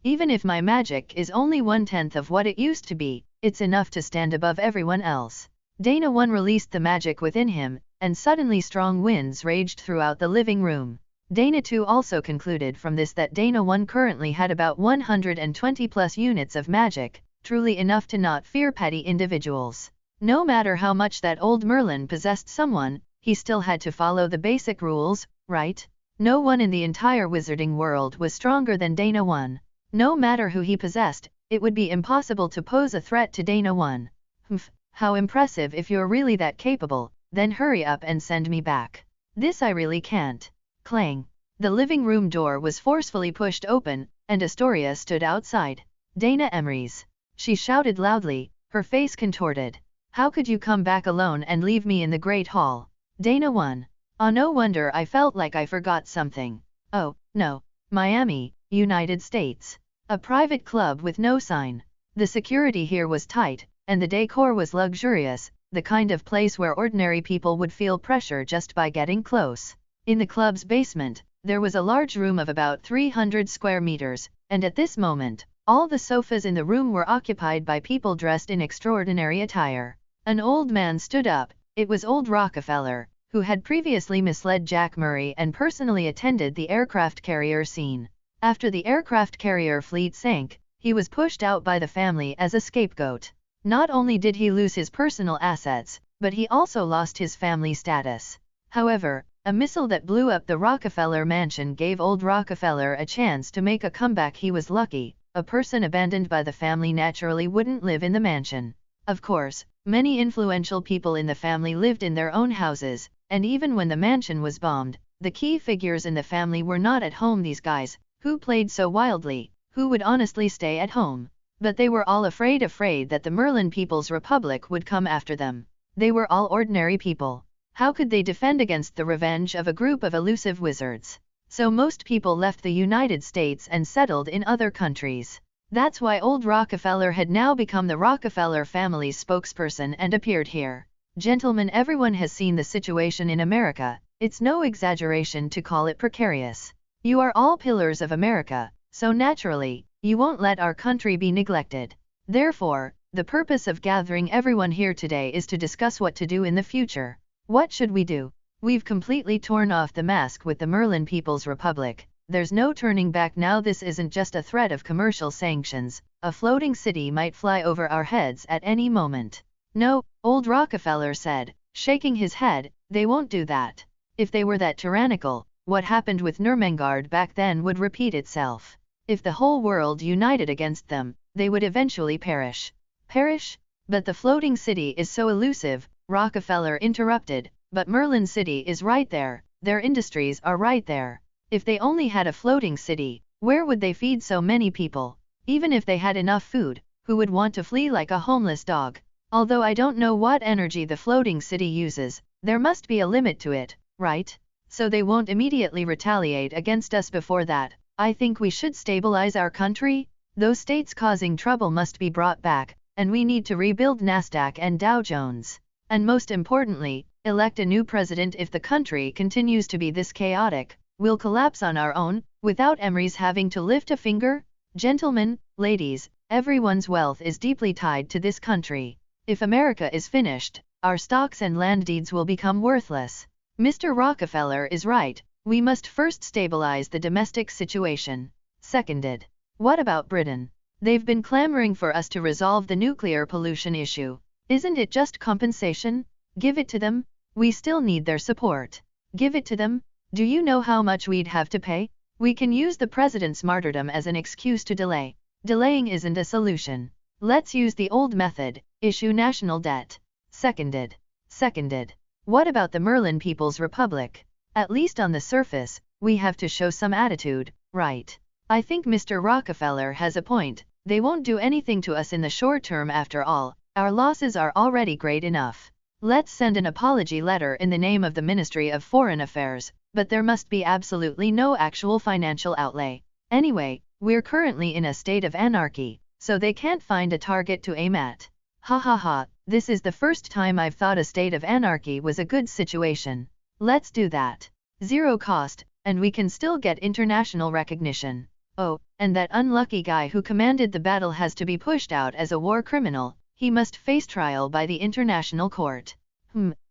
Even if my magic is only 1/10 of what it used to be, it's enough to stand above everyone else. Dana 1 released the magic within him, and suddenly strong winds raged throughout the living room. Dana 2 also concluded from this that Dana 1 currently had about 120 plus units of magic, truly enough to not fear petty individuals. No matter how much that old Merlin possessed someone, he still had to follow the basic rules, right? No one in the entire wizarding world was stronger than Dana 1. No matter who he possessed, it would be impossible to pose a threat to Dana 1. Humph, how impressive. If you're really that capable, then hurry up and send me back. This I really can't. Clang. The living room door was forcefully pushed open, and Astoria stood outside. Dana Emrys. She shouted loudly, her face contorted. How could you come back alone and leave me in the Great Hall? Dana 1. Ah, no wonder I felt like I forgot something. Oh, no. Miami, United States. A private club with no sign. The security here was tight, and the decor was luxurious, the kind of place where ordinary people would feel pressure just by getting close. In the club's basement, there was a large room of about 300 square meters, and at this moment, all the sofas in the room were occupied by people dressed in extraordinary attire. An old man stood up. It was old Rockefeller, who had previously misled Jack Murray and personally attended the aircraft carrier scene. After the aircraft carrier fleet sank, he was pushed out by the family as a scapegoat. Not only did he lose his personal assets, but he also lost his family status. However, a missile that blew up the Rockefeller mansion gave old Rockefeller a chance to make a comeback. He was lucky. A person abandoned by the family naturally wouldn't live in the mansion. Of course, many influential people in the family lived in their own houses, and even when the mansion was bombed, the key figures in the family were not at home. These guys, who played so wildly, who would honestly stay at home? But they were all afraid that the Merlin People's Republic would come after them. They were all ordinary people. How could they defend against the revenge of a group of elusive wizards? So most people left the United States and settled in other countries. That's why old Rockefeller had now become the Rockefeller family's spokesperson and appeared here. Gentlemen, everyone has seen the situation in America. It's no exaggeration to call it precarious. You are all pillars of America, so naturally, you won't let our country be neglected. Therefore, the purpose of gathering everyone here today is to discuss what to do in the future. What should we do? We've completely torn off the mask with the Merlin People's Republic. There's no turning back now. This isn't just a threat of commercial sanctions. A floating city might fly over our heads at any moment. No, old Rockefeller said, shaking his head, they won't do that. If they were that tyrannical, what happened with Nurmengard back then would repeat itself. If the whole world united against them, they would eventually perish. Perish? But the floating city is so elusive, Rockefeller interrupted, but Merlin City is right there, their industries are right there. If they only had a floating city, where would they feed so many people? Even if they had enough food, who would want to flee like a homeless dog? Although I don't know what energy the floating city uses, there must be a limit to it, right? So they won't immediately retaliate against us before that. I think we should stabilize our country. Those states causing trouble must be brought back, and we need to rebuild Nasdaq and Dow Jones. And most importantly, elect a new president. If the country continues to be this chaotic, we'll collapse on our own, without Emrys having to lift a finger. Gentlemen, ladies, everyone's wealth is deeply tied to this country. If America is finished, our stocks and land deeds will become worthless. Mr. Rockefeller is right. We must first stabilize the domestic situation. Seconded. What about Britain? They've been clamoring for us to resolve the nuclear pollution issue. Isn't it just compensation? Give it to them. We still need their support. Give it to them. Do you know how much we'd have to pay? We can use the president's martyrdom as an excuse to delay. Delaying isn't a solution. Let's use the old method, issue national debt. Seconded. Seconded. What about the Merlin People's Republic? At least on the surface, we have to show some attitude, right? I think Mr. Rockefeller has a point. They won't do anything to us in the short term after all. Our losses are already great enough. Let's send an apology letter in the name of the Ministry of Foreign Affairs, but there must be absolutely no actual financial outlay. Anyway, we're currently in a state of anarchy, so they can't find a target to aim at. Ha ha ha, this is the first time I've thought a state of anarchy was a good situation. Let's do that. Zero cost, and we can still get international recognition. Oh, and that unlucky guy who commanded the battle has to be pushed out as a war criminal. He must face trial by the International Court.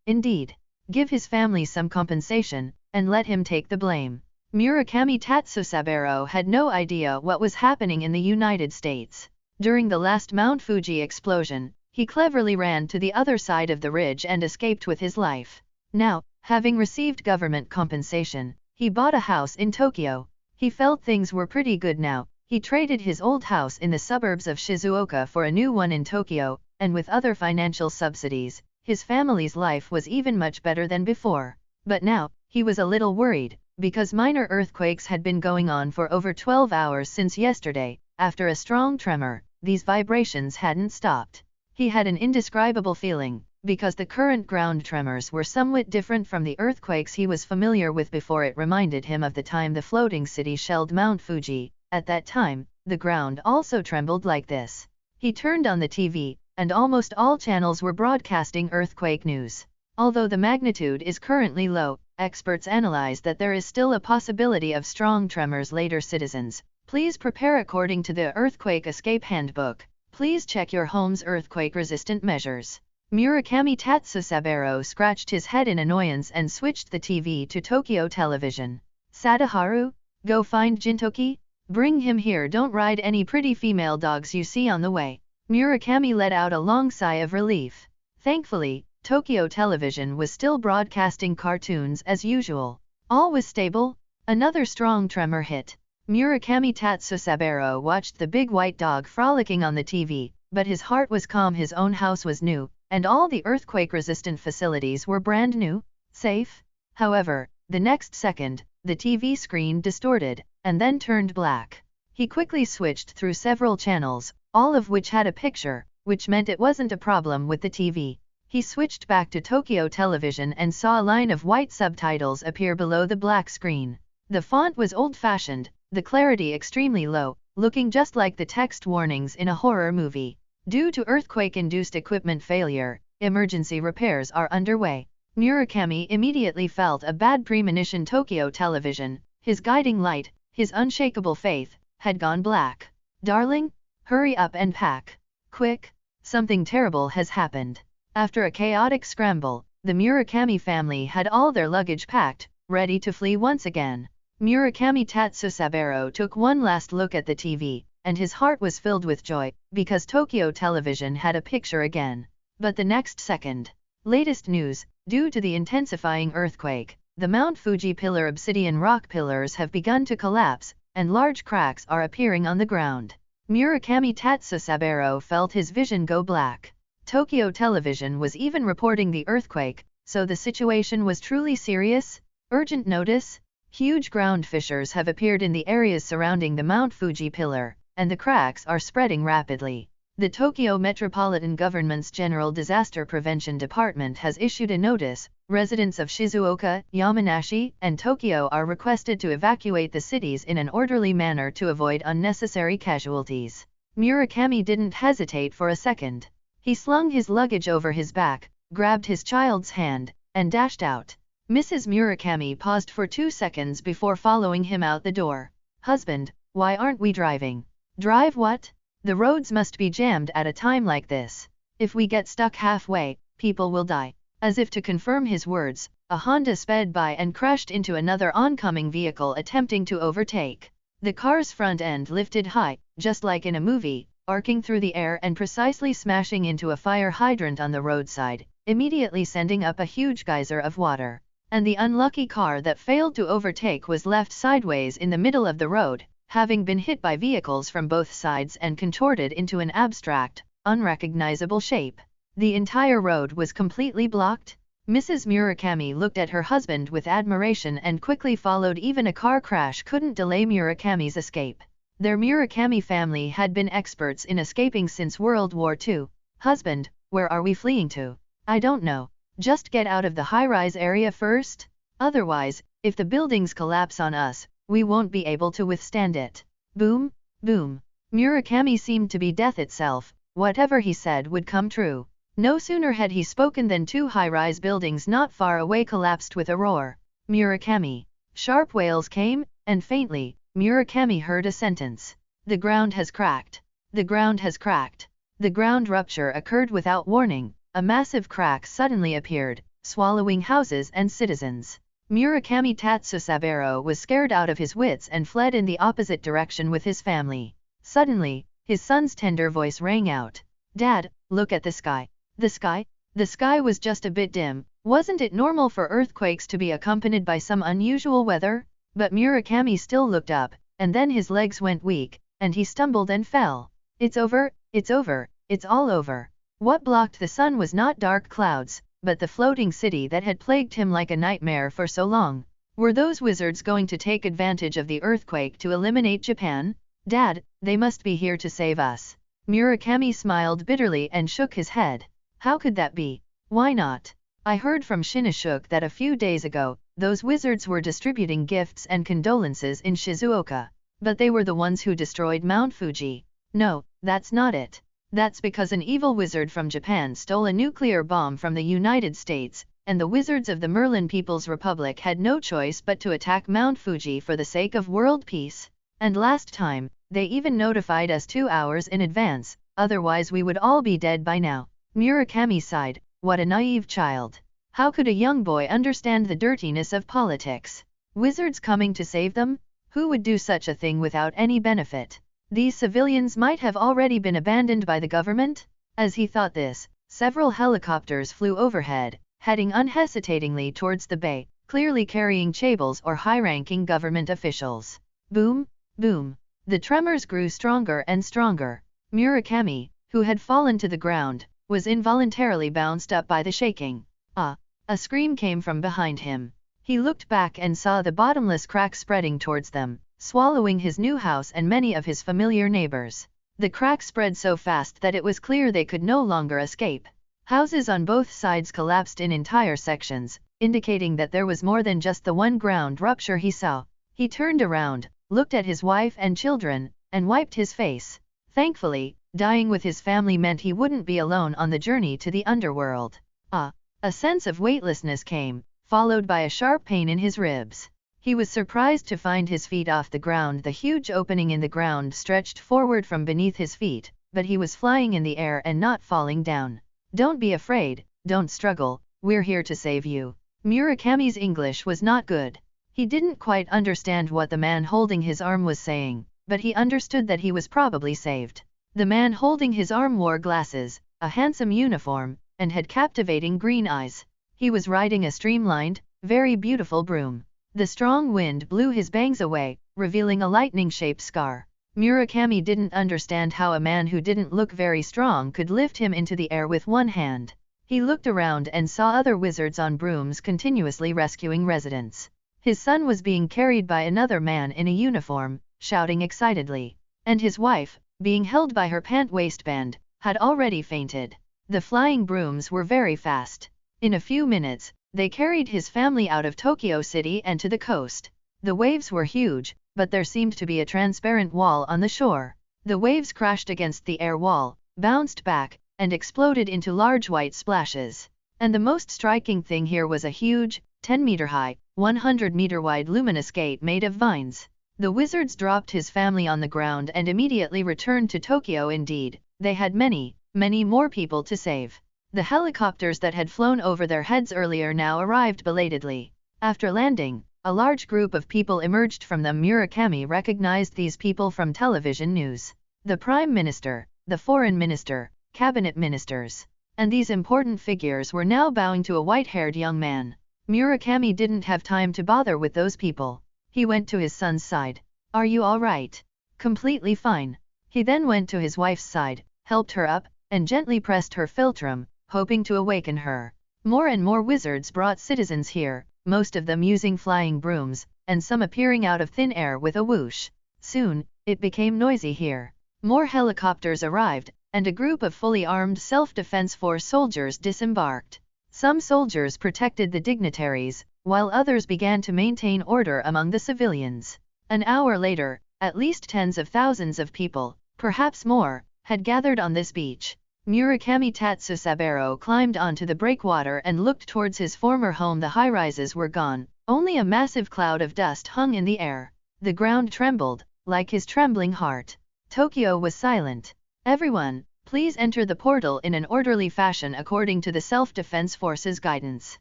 Indeed. Give his family some compensation, and let him take the blame. Murakami Tatsusaburo had no idea what was happening in the United States. During the last Mount Fuji explosion, he cleverly ran to the other side of the ridge and escaped with his life. Now, having received government compensation, he bought a house in Tokyo. He felt things were pretty good now. He traded his old house in the suburbs of Shizuoka for a new one in Tokyo, and with other financial subsidies, his family's life was even much better than before. But now, he was a little worried, because minor earthquakes had been going on for over 12 hours since yesterday. After a strong tremor, these vibrations hadn't stopped. He had an indescribable feeling, because the current ground tremors were somewhat different from the earthquakes he was familiar with before. It reminded him of the time the floating city shelled Mount Fuji. At that time, the ground also trembled like this. He turned on the TV, and almost all channels were broadcasting earthquake news. Although the magnitude is currently low, experts analyze that there is still a possibility of strong tremors later. Citizens, please prepare according to the Earthquake Escape Handbook. Please check your home's earthquake-resistant measures. Murakami Tatsusaburo scratched his head in annoyance and switched the TV to Tokyo Television. Sadaharu, go find Jintoki. Bring him here. Don't ride any pretty female dogs you see on the way. Murakami let out a long sigh of relief. Thankfully, Tokyo Television was still broadcasting cartoons as usual. All was stable. Another strong tremor hit. Murakami Tatsusaburo watched the big white dog frolicking on the TV, but his heart was calm. His own house was new, and all the earthquake-resistant facilities were brand new, safe. However, the next second, the TV screen distorted, and then turned black. He quickly switched through several channels, all of which had a picture, which meant it wasn't a problem with the TV. He switched back to Tokyo Television and saw a line of white subtitles appear below the black screen. The font was old-fashioned, the clarity extremely low, looking just like the text warnings in a horror movie. Due to earthquake-induced equipment failure, emergency repairs are underway. Murakami immediately felt a bad premonition. Tokyo Television, his guiding light, his unshakable faith, had gone black. Darling, hurry up and pack. Quick, something terrible has happened. After a chaotic scramble, the Murakami family had all their luggage packed, ready to flee once again. Murakami Tatsusaburo took one last look at the TV, and his heart was filled with joy, because Tokyo Television had a picture again. But the next second, latest news, due to the intensifying earthquake, the Mount Fuji pillar obsidian rock pillars have begun to collapse, and large cracks are appearing on the ground. Murakami Tatsusaburo felt his vision go black. Tokyo Television was even reporting the earthquake, so the situation was truly serious. Urgent notice: huge ground fissures have appeared in the areas surrounding the Mount Fuji pillar, and the cracks are spreading rapidly. The Tokyo Metropolitan Government's General Disaster Prevention Department has issued a notice. Residents of Shizuoka, Yamanashi, and Tokyo are requested to evacuate the cities in an orderly manner to avoid unnecessary casualties. Murakami didn't hesitate for a second. He slung his luggage over his back, grabbed his child's hand, and dashed out. Mrs. Murakami paused for 2 seconds before following him out the door. Husband, why aren't we driving? Drive what? The roads must be jammed at a time like this. If we get stuck halfway, people will die. As if to confirm his words, a Honda sped by and crashed into another oncoming vehicle attempting to overtake. The car's front end lifted high, just like in a movie, arcing through the air and precisely smashing into a fire hydrant on the roadside, immediately sending up a huge geyser of water. And the unlucky car that failed to overtake was left sideways in the middle of the road, having been hit by vehicles from both sides and contorted into an abstract, unrecognizable shape. The entire road was completely blocked. Mrs. Murakami looked at her husband with admiration and quickly followed. Even a car crash couldn't delay Murakami's escape. Their Murakami family had been experts in escaping since World War II. Husband, where are we fleeing to? I don't know. Just get out of the high-rise area first? Otherwise, if the buildings collapse on us, we won't be able to withstand it. Boom, boom. Murakami seemed to be death itself. Whatever he said would come true. No sooner had he spoken than two high-rise buildings not far away collapsed with a roar. Murakami. Sharp wails came, and faintly, Murakami heard a sentence. The ground has cracked. The ground has cracked. The ground rupture occurred without warning. A massive crack suddenly appeared, swallowing houses and citizens. Murakami Tatsusaburo was scared out of his wits and fled in the opposite direction with his family. Suddenly, his son's tender voice rang out. Dad, look at the sky. The sky? The sky was just a bit dim. Wasn't it normal for earthquakes to be accompanied by some unusual weather? But Murakami still looked up, and then his legs went weak, and he stumbled and fell. It's over, it's over, it's all over. What blocked the sun was not dark clouds, but the floating city that had plagued him like a nightmare for so long. Were those wizards going to take advantage of the earthquake to eliminate Japan? Dad, they must be here to save us. Murakami smiled bitterly and shook his head. How could that be? Why not? I heard from Shinjuku that a few days ago, those wizards were distributing gifts and condolences in Shizuoka. But they were the ones who destroyed Mount Fuji. No, that's not it. That's because an evil wizard from Japan stole a nuclear bomb from the United States, and the wizards of the Merlin People's Republic had no choice but to attack Mount Fuji for the sake of world peace. And last time, they even notified us 2 hours in advance, otherwise we would all be dead by now. Murakami sighed. What a naive child. How could a young boy understand the dirtiness of politics? Wizards coming to save them? Who would do such a thing without any benefit? These civilians might have already been abandoned by the government? As he thought this, several helicopters flew overhead, heading unhesitatingly towards the bay, clearly carrying chaebol or high-ranking government officials. Boom, boom. The tremors grew stronger and stronger. Murakami, who had fallen to the ground, was involuntarily bounced up by the shaking. Ah! A scream came from behind him. He looked back and saw the bottomless crack spreading towards them, swallowing his new house and many of his familiar neighbors. The crack spread so fast that it was clear they could no longer escape. Houses on both sides collapsed in entire sections, indicating that there was more than just the one ground rupture he saw. He turned around, looked at his wife and children, and wiped his face. Thankfully, dying with his family meant he wouldn't be alone on the journey to the underworld. Ah! A sense of weightlessness came, followed by a sharp pain in his ribs. He was surprised to find his feet off the ground. The huge opening in the ground stretched forward from beneath his feet, but he was flying in the air and not falling down. Don't be afraid, don't struggle, we're here to save you. Murakami's English was not good. He didn't quite understand what the man holding his arm was saying, but he understood that he was probably saved. The man holding his arm wore glasses, a handsome uniform, and had captivating green eyes. He was riding a streamlined, very beautiful broom. The strong wind blew his bangs away, revealing a lightning-shaped scar. Murakami didn't understand how a man who didn't look very strong could lift him into the air with one hand. He looked around and saw other wizards on brooms continuously rescuing residents. His son was being carried by another man in a uniform, shouting excitedly. And his wife, being held by her pant waistband, had already fainted. The flying brooms were very fast. In a few minutes, they carried his family out of Tokyo City and to the coast. The waves were huge, but there seemed to be a transparent wall on the shore. The waves crashed against the air wall, bounced back, and exploded into large white splashes. And the most striking thing here was a huge, 10-meter-high, 100-meter-wide luminous gate made of vines. The wizards dropped his family on the ground and immediately returned to Tokyo. Indeed, they had many more people to save. The helicopters that had flown over their heads earlier now arrived belatedly. After landing, a large group of people emerged from them. Murakami recognized these people from television news. The Prime Minister, the Foreign Minister, Cabinet Ministers. And these important figures were now bowing to a white-haired young man. Murakami didn't have time to bother with those people. He went to his son's side. Are you all right? Completely fine. He then went to his wife's side, helped her up, and gently pressed her philtrum, hoping to awaken her. More and more wizards brought citizens here, most of them using flying brooms, and some appearing out of thin air with a whoosh. Soon, it became noisy here. More helicopters arrived, and a group of fully armed self-defense force soldiers disembarked. Some soldiers protected the dignitaries, while others began to maintain order among the civilians. An hour later, at least tens of thousands of people, perhaps more, had gathered on this beach. Murakami Tatsusaburo climbed onto the breakwater and looked towards his former home. The high-rises were gone, only a massive cloud of dust hung in the air. The ground trembled, like his trembling heart. Tokyo was silent. Everyone, please enter the portal in an orderly fashion according to the Self-Defense Force's guidance.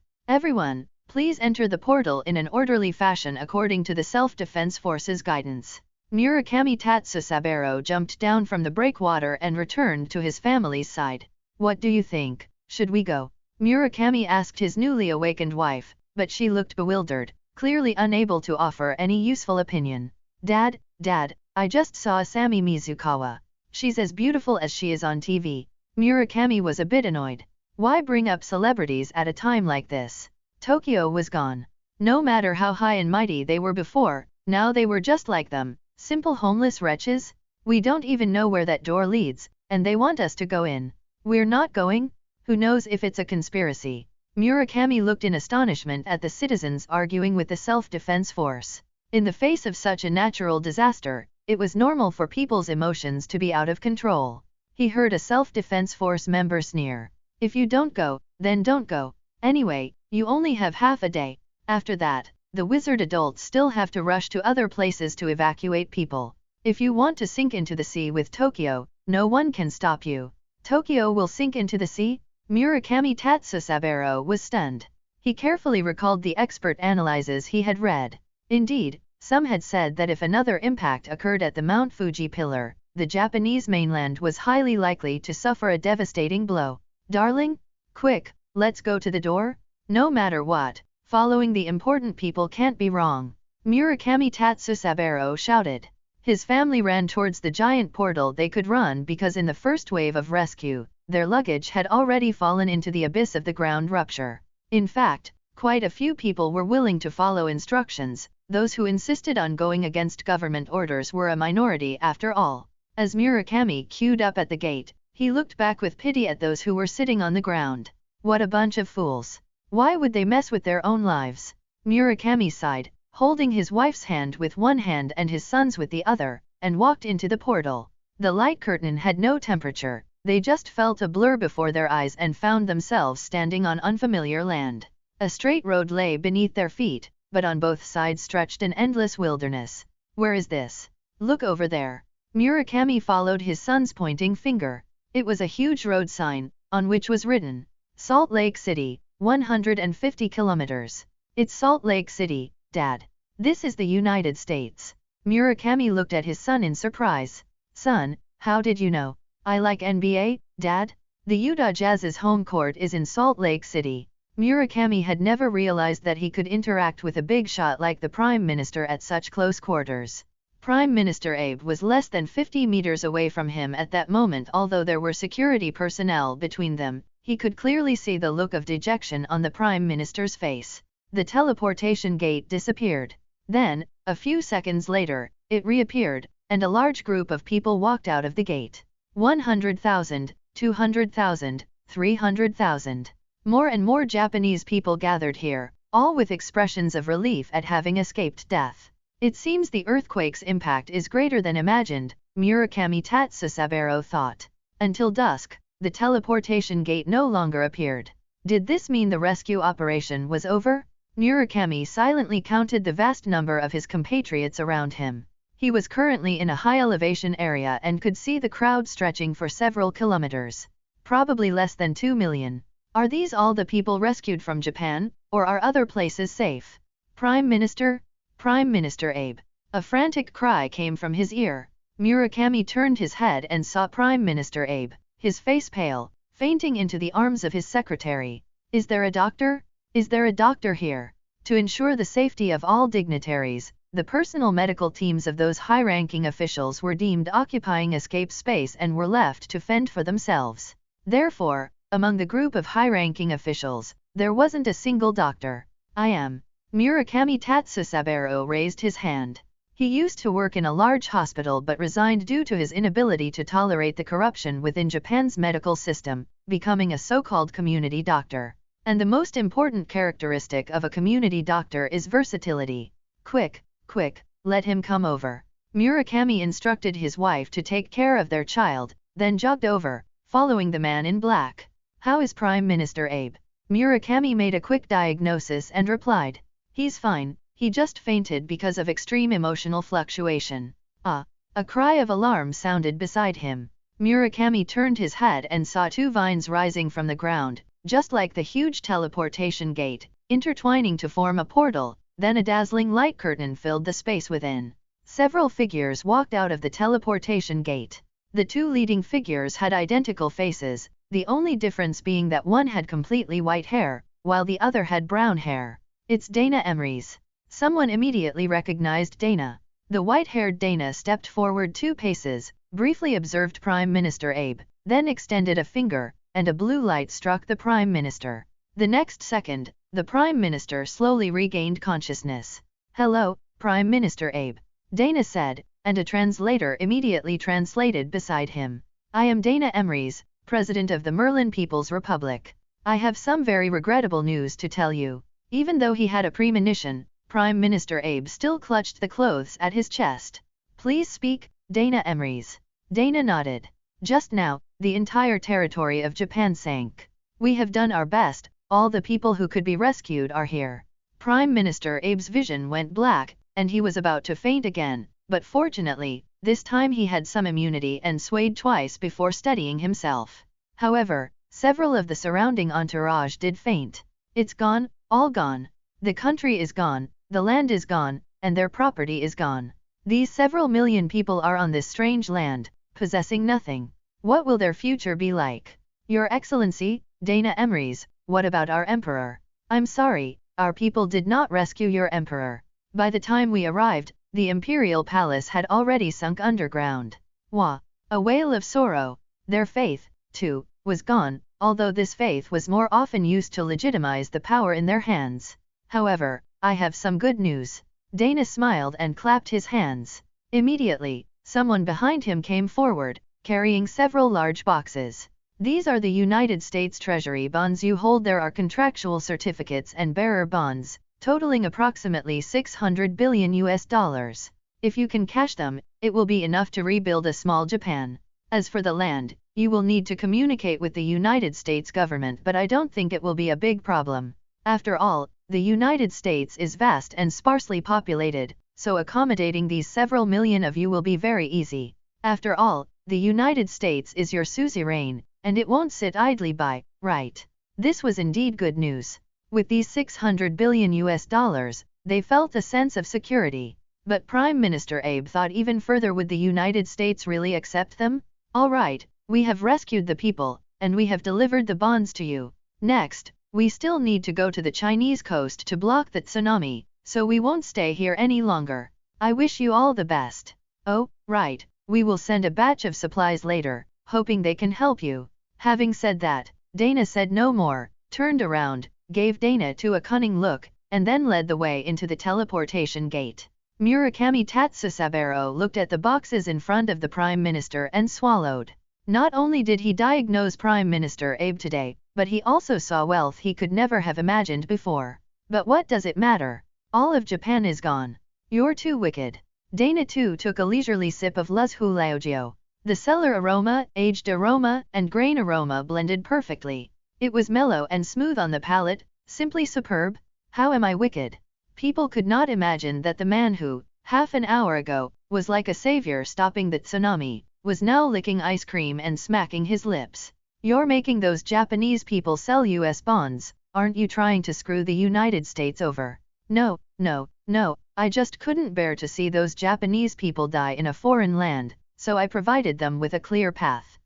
Everyone, please enter the portal in an orderly fashion according to the Self-Defense Force's guidance. Murakami Tatsusaburo jumped down from the breakwater and returned to his family's side. What do you think? Should we go? Murakami asked his newly awakened wife, but she looked bewildered, clearly unable to offer any useful opinion. Dad, I just saw Asami Mizukawa. She's as beautiful as she is on TV. Murakami was a bit annoyed. Why bring up celebrities at a time like this? Tokyo was gone. No matter how high and mighty they were before, now they were just like them. Simple homeless wretches? We don't even know where that door leads, and they want us to go in. We're not going? Who knows if it's a conspiracy? Murakami looked in astonishment at the citizens arguing with the self-defense force. In the face of such a natural disaster, it was normal for people's emotions to be out of control. He heard a self-defense force member sneer. If you don't go, then don't go. Anyway, you only have half a day. After that, the wizard adults still have to rush to other places to evacuate people. If you want to sink into the sea with Tokyo, no one can stop you. Tokyo will sink into the sea? Murakami Tatsusaburo was stunned. He carefully recalled the expert analyses he had read. Indeed, some had said that if another impact occurred at the Mount Fuji pillar, the Japanese mainland was highly likely to suffer a devastating blow. Darling? Quick, let's go to the door? No matter what, following the important people can't be wrong. Murakami Tatsusaburo shouted. His family ran towards the giant portal. They could run because in the first wave of rescue, their luggage had already fallen into the abyss of the ground rupture. In fact, quite a few people were willing to follow instructions. Those who insisted on going against government orders were a minority after all. As Murakami queued up at the gate, he looked back with pity at those who were sitting on the ground. What a bunch of fools. Why would they mess with their own lives? Murakami sighed, holding his wife's hand with one hand and his son's with the other, and walked into the portal. The light curtain had no temperature. They just felt a blur before their eyes and found themselves standing on unfamiliar land. A straight road lay beneath their feet, but on both sides stretched an endless wilderness. Where is this? Look over there. Murakami followed his son's pointing finger. It was a huge road sign, on which was written, Salt Lake City, 150 kilometers. It's Salt Lake City, Dad. This is the United States. Murakami looked at his son in surprise. Son, how did you know? I like NBA, Dad. The Utah Jazz's home court is in Salt Lake City. Murakami had never realized that he could interact with a big shot like the Prime Minister at such close quarters. Prime Minister Abe was less than 50 meters away from him at that moment. Although there were security personnel between them, he could clearly see the look of dejection on the Prime Minister's face. The teleportation gate disappeared. Then, a few seconds later, it reappeared, and a large group of people walked out of the gate. 100,000, 200,000, 300,000. More and more Japanese people gathered here, all with expressions of relief at having escaped death. It seems the earthquake's impact is greater than imagined, Murakami Tatsusaburo thought. Until dusk, the teleportation gate no longer appeared. Did this mean the rescue operation was over? Murakami silently counted the vast number of his compatriots around him. He was currently in a high-elevation area and could see the crowd stretching for several kilometers. Probably less than 2 million. Are these all the people rescued from Japan, or are other places safe? Prime Minister? Prime Minister Abe. A frantic cry came from his ear. Murakami turned his head and saw Prime Minister Abe, his face pale, fainting into the arms of his secretary. Is there a doctor? Is there a doctor here? To ensure the safety of all dignitaries, the personal medical teams of those high-ranking officials were deemed occupying escape space and were left to fend for themselves. Therefore, among the group of high-ranking officials, there wasn't a single doctor. I am. Murakami Tatsusaburo raised his hand. He used to work in a large hospital but resigned due to his inability to tolerate the corruption within Japan's medical system, becoming a so-called community doctor. And the most important characteristic of a community doctor is versatility. Quick, quick, let him come over. Murakami instructed his wife to take care of their child, then jogged over, following the man in black. How is Prime Minister Abe? Murakami made a quick diagnosis and replied. He's fine, he just fainted because of extreme emotional fluctuation. Ah! A cry of alarm sounded beside him. Murakami turned his head and saw two vines rising from the ground, just like the huge teleportation gate, intertwining to form a portal, then a dazzling light curtain filled the space within. Several figures walked out of the teleportation gate. The two leading figures had identical faces, the only difference being that one had completely white hair, while the other had brown hair. It's Dana Emrys. Someone immediately recognized Dana. The white-haired Dana stepped forward 2 paces, briefly observed Prime Minister Abe, then extended a finger, and a blue light struck the Prime Minister. The next second, the Prime Minister slowly regained consciousness. "Hello, Prime Minister Abe," Dana said, and a translator immediately translated beside him. "I am Dana Emrys, President of the Merlin People's Republic. I have some very regrettable news to tell you." Even though he had a premonition, Prime Minister Abe still clutched the clothes at his chest. "Please speak, Dana Emrys." Dana nodded. "Just now, the entire territory of Japan sank. We have done our best, all the people who could be rescued are here." Prime Minister Abe's vision went black, and he was about to faint again, but fortunately, this time he had some immunity and swayed twice before steadying himself. However, several of the surrounding entourage did faint. "It's gone, all gone. The country is gone, the land is gone, and their property is gone. These several million people are on this strange land, possessing nothing. What will their future be like?" "Your Excellency, Dana Emrys, what about our emperor?" "I'm sorry, our people did not rescue your emperor. By the time we arrived, the imperial palace had already sunk underground." Wah! A wail of sorrow. Their faith, too, was gone, although this faith was more often used to legitimize the power in their hands. "However, I have some good news." Dana smiled and clapped his hands. Immediately, someone behind him came forward, carrying several large boxes. "These are the United States Treasury bonds you hold. There are contractual certificates and bearer bonds, totaling approximately $600 billion. If you can cash them, it will be enough to rebuild a small Japan. As for the land, you will need to communicate with the United States government, but I don't think it will be a big problem. After all, the United States is vast and sparsely populated, so accommodating these several million of you will be very easy. After all, the United States is your suzerain, and it won't sit idly by, right?" This was indeed good news. With these $600 billion, they felt a sense of security. But Prime Minister Abe thought even further. Would the United States really accept them? "All right, we have rescued the people, and we have delivered the bonds to you. Next, we still need to go to the Chinese coast to block the tsunami, so we won't stay here any longer. I wish you all the best." "Oh, right, we will send a batch of supplies later, hoping they can help you." Having said that, Dana said no more, turned around, gave Dana a cunning look, and then led the way into the teleportation gate. Murakami Tatsusaburo looked at the boxes in front of the Prime Minister and swallowed. Not only did he diagnose Prime Minister Abe today, but he also saw wealth he could never have imagined before. But what does it matter? All of Japan is gone. "You're too wicked." Dana too took a leisurely sip of Luzhulaojio. The cellar aroma, aged aroma, and grain aroma blended perfectly. It was mellow and smooth on the palate, simply superb. How am I wicked? People could not imagine that the man who, half an hour ago, was like a savior stopping the tsunami, was now licking ice cream and smacking his lips. "You're making those Japanese people sell US bonds, aren't you trying to screw the United States over?" No, I just couldn't bear to see those Japanese people die in a foreign land, so I provided them with a clear path."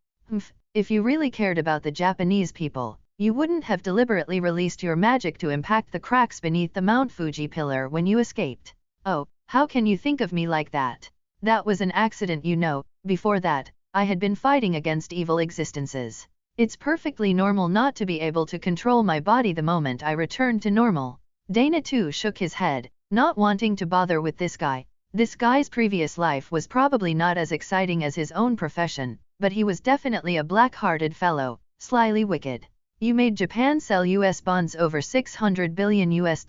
If you really cared about the Japanese people, you wouldn't have deliberately released your magic to impact the cracks beneath the Mount Fuji pillar when you escaped. "Oh, how can you think of me like that? That was an accident, you know. Before that, I had been fighting against evil existences. It's perfectly normal not to be able to control my body the moment I returned to normal." Dana too shook his head, not wanting to bother with this guy. This guy's previous life was probably not as exciting as his own profession, but he was definitely a black-hearted fellow, slyly wicked. You made Japan sell US bonds over $600 billion US.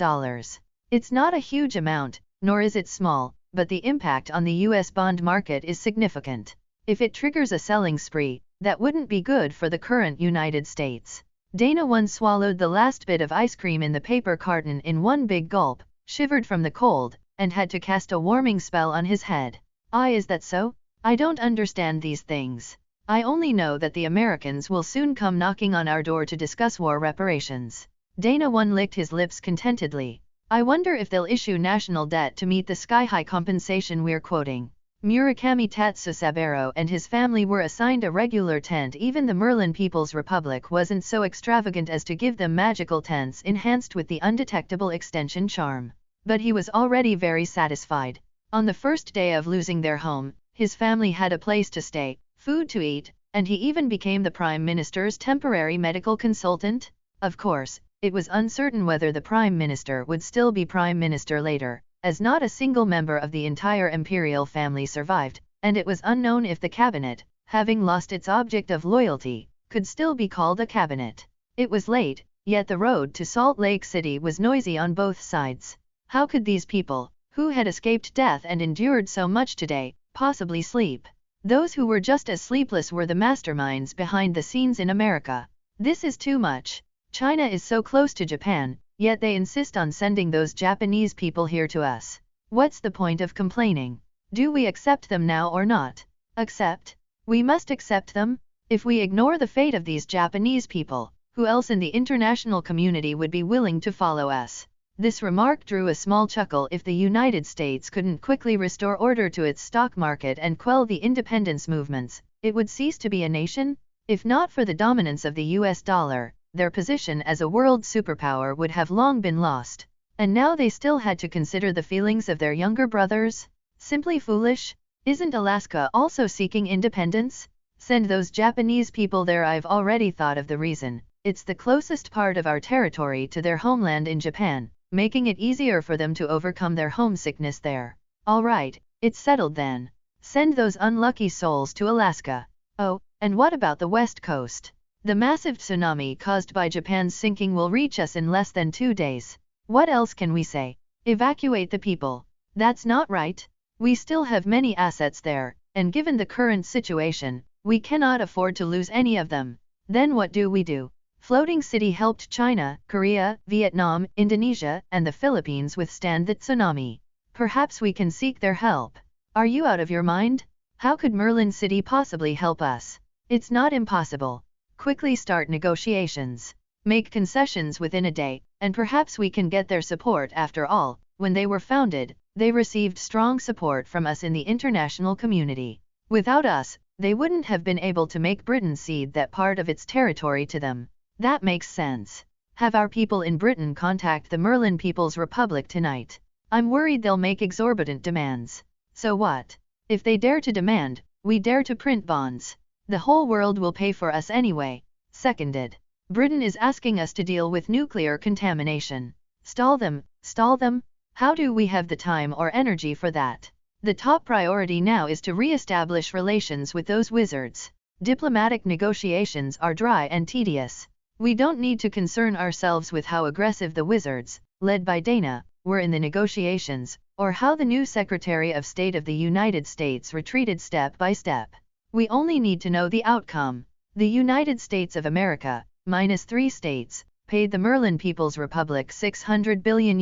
It's not a huge amount, nor is it small, but the impact on the US bond market is significant. If it triggers a selling spree, that wouldn't be good for the current United States. Dana 1 swallowed the last bit of ice cream in the paper carton in one big gulp, shivered from the cold, and had to cast a warming spell on his head. Is that so? I don't understand these things. I only know that the Americans will soon come knocking on our door to discuss war reparations. Dana 1 licked his lips contentedly. I wonder if they'll issue national debt to meet the sky-high compensation we're quoting. Murakami Tatsusaburo and his family were assigned a regular tent. Even the Merlin People's Republic wasn't so extravagant as to give them magical tents enhanced with the undetectable extension charm. But he was already very satisfied. On the first day of losing their home, his family had a place to stay, food to eat, and he even became the Prime Minister's temporary medical consultant. Of course, it was uncertain whether the Prime Minister would still be Prime Minister later, as not a single member of the entire imperial family survived, and it was unknown if the cabinet, having lost its object of loyalty, could still be called a cabinet. It was late, yet the road to Salt Lake City was noisy on both sides. How could these people, who had escaped death and endured so much today, possibly sleep? Those who were just as sleepless were the masterminds behind the scenes in America. This is too much. China is so close to Japan, yet they insist on sending those Japanese people here to us. What's the point of complaining? Do we accept them now or not? Accept? We must accept them? If we ignore the fate of these Japanese people, who else in the international community would be willing to follow us? This remark drew a small chuckle. If the United States couldn't quickly restore order to its stock market and quell the independence movements, it would cease to be a nation? If not for the dominance of the US dollar, their position as a world superpower would have long been lost. And now they still had to consider the feelings of their younger brothers? Simply foolish? Isn't Alaska also seeking independence? Send those Japanese people there. I've already thought of the reason. It's the closest part of our territory to their homeland in Japan, making it easier for them to overcome their homesickness there. All right, it's settled then. Send those unlucky souls to Alaska. Oh, and what about the West Coast? The massive tsunami caused by Japan's sinking will reach us in less than 2 days. What else can we say? Evacuate the people. That's not right. We still have many assets there, and given the current situation, we cannot afford to lose any of them. Then what do we do? Floating City helped China, Korea, Vietnam, Indonesia, and the Philippines withstand the tsunami. Perhaps we can seek their help. Are you out of your mind? How could Merlin City possibly help us? It's not impossible. Quickly start negotiations. Make concessions within a day, and perhaps we can get their support. After all, when they were founded, they received strong support from us in the international community. Without us, they wouldn't have been able to make Britain cede that part of its territory to them. That makes sense. Have our people in Britain contact the Merlin People's Republic tonight. I'm worried they'll make exorbitant demands. So what? If they dare to demand, we dare to print bonds. The whole world will pay for us anyway. Seconded. Britain is asking us to deal with nuclear contamination. Stall them, stall them? How do we have the time or energy for that? The top priority now is to re-establish relations with those wizards. Diplomatic negotiations are dry and tedious. We don't need to concern ourselves with how aggressive the wizards, led by Dana, were in the negotiations, or how the new Secretary of State of the United States retreated step by step. We only need to know the outcome. The United States of America, -3 states, paid the Merlin People's Republic $600 billion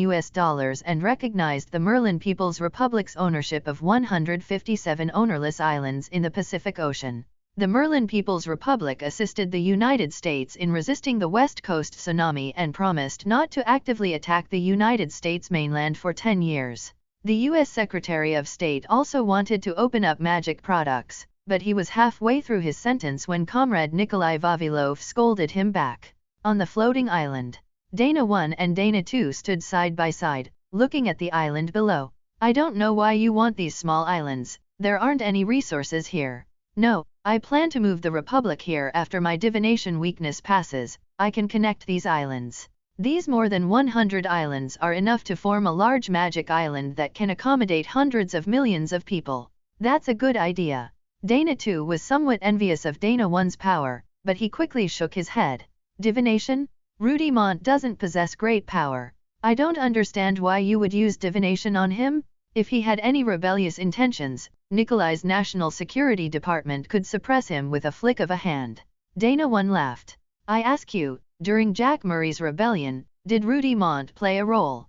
and recognized the Merlin People's Republic's ownership of 157 ownerless islands in the Pacific Ocean. The Merlin People's Republic assisted the United States in resisting the West Coast tsunami and promised not to actively attack the United States mainland for 10 years. The U.S. Secretary of State also wanted to open up magic products, but he was halfway through his sentence when Comrade Nikolai Vavilov scolded him back. On the floating island, Dana 1 and Dana 2 stood side by side, looking at the island below. I don't know why you want these small islands, there aren't any resources here. No, I plan to move the Republic here after my divination weakness passes. I can connect these islands. These more than 100 islands are enough to form a large magic island that can accommodate hundreds of millions of people. That's a good idea. Dana 2 was somewhat envious of Dana 1's power, but he quickly shook his head. Divination? Rudimont doesn't possess great power. I don't understand why you would use divination on him. If he had any rebellious intentions, Nikolai's National Security Department could suppress him with a flick of a hand. Dana 1 laughed. I ask you, during Jack Murray's rebellion, did Rudimont play a role?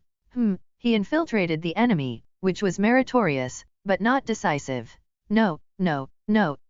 He infiltrated the enemy, which was meritorious, but not decisive. No,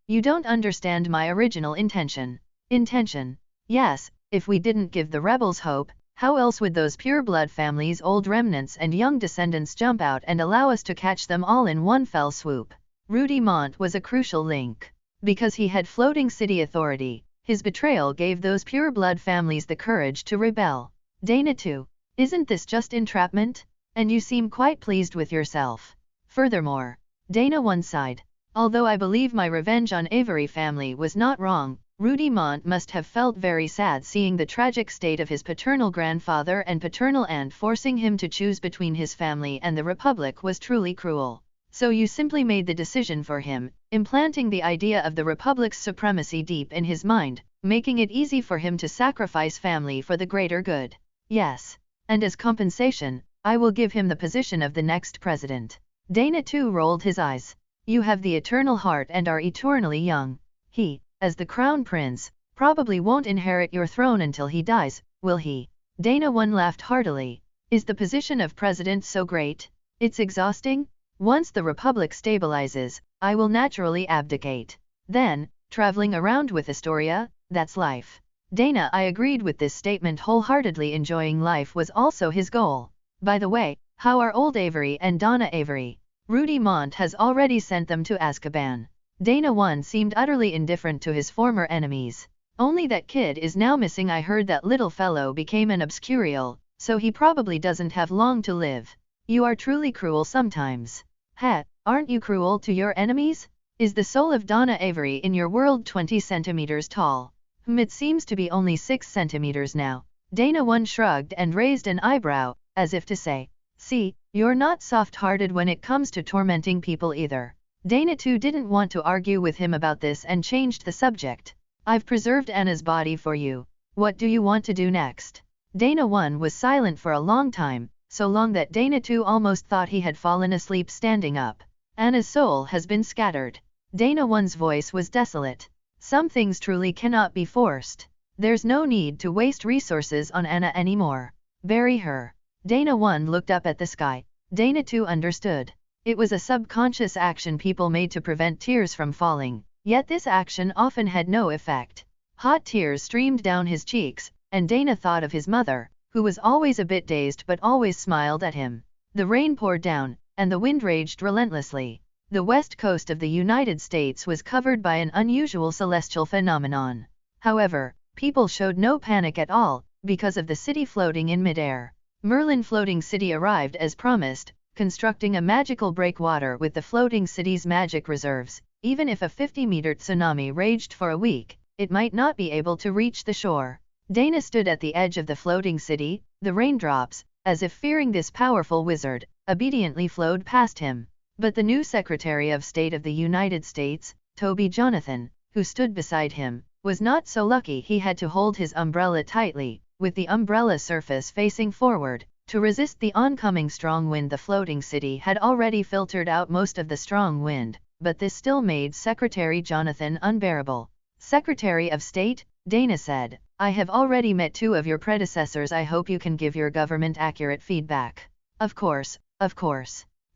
you don't understand my original intention. Intention? Yes, if we didn't give the rebels hope, how else would those pure-blood families' old remnants and young descendants jump out and allow us to catch them all in one fell swoop? Rudimont was a crucial link. Because he had floating city authority, his betrayal gave those pure-blood families the courage to rebel. Dana 2. Isn't this just entrapment? And you seem quite pleased with yourself. Furthermore, Dana 1 sighed. Although I believe my revenge on Avery family was not wrong, Rudimont must have felt very sad seeing the tragic state of his paternal grandfather and paternal aunt. Forcing him to choose between his family and the Republic was truly cruel. So you simply made the decision for him, implanting the idea of the Republic's supremacy deep in his mind, making it easy for him to sacrifice family for the greater good. Yes. And as compensation, I will give him the position of the next president. Dana 2 rolled his eyes. You have the eternal heart and are eternally young. He, as the crown prince, probably won't inherit your throne until he dies, will he? Dana 1 laughed heartily. Is the position of president so great? It's exhausting? Once the Republic stabilizes, I will naturally abdicate. Then, traveling around with Astoria, that's life. Dana I agreed with this statement wholeheartedly. Enjoying life was also his goal. By the way, how are old Avery and Donna Avery? Rudimont has already sent them to Azkaban. Dana 1 seemed utterly indifferent to his former enemies. Only that kid is now missing. I heard that little fellow became an obscurial, so he probably doesn't have long to live. You are truly cruel sometimes. Aren't you cruel to your enemies? Is the soul of Donna Avery in your world 20 centimeters tall? It seems to be only 6 centimeters now. Dana 1 shrugged and raised an eyebrow, as if to say, see, you're not soft-hearted when it comes to tormenting people either. Dana 2 didn't want to argue with him about this and changed the subject. I've preserved Anna's body for you. What do you want to do next? Dana 1 was silent for a long time, so long that Dana 2 almost thought he had fallen asleep standing up. Anna's soul has been scattered. Dana 1's voice was desolate. Some things truly cannot be forced. There's no need to waste resources on Anna anymore. Bury her. Dana 1 looked up at the sky. Dana 2 understood. It was a subconscious action people made to prevent tears from falling, yet this action often had no effect. Hot tears streamed down his cheeks, and Dana thought of his mother, who was always a bit dazed but always smiled at him. The rain poured down, and the wind raged relentlessly. The west coast of the United States was covered by an unusual celestial phenomenon. However, people showed no panic at all, because of the city floating in midair. Merlin Floating City arrived as promised, constructing a magical breakwater with the floating city's magic reserves. Even if a 50-meter tsunami raged for a week, it might not be able to reach the shore. Dana stood at the edge of the floating city. The raindrops, as if fearing this powerful wizard, obediently flowed past him. But the new Secretary of State of the United States, Toby Jonathan, who stood beside him, was not so lucky. He had to hold his umbrella tightly, with the umbrella surface facing forward, to resist the oncoming strong wind. The floating city had already filtered out most of the strong wind, but this still made Secretary Jonathan unbearable. Secretary of State, Dana said, I have already met 2 of your predecessors. I hope you can give your government accurate feedback. Of course.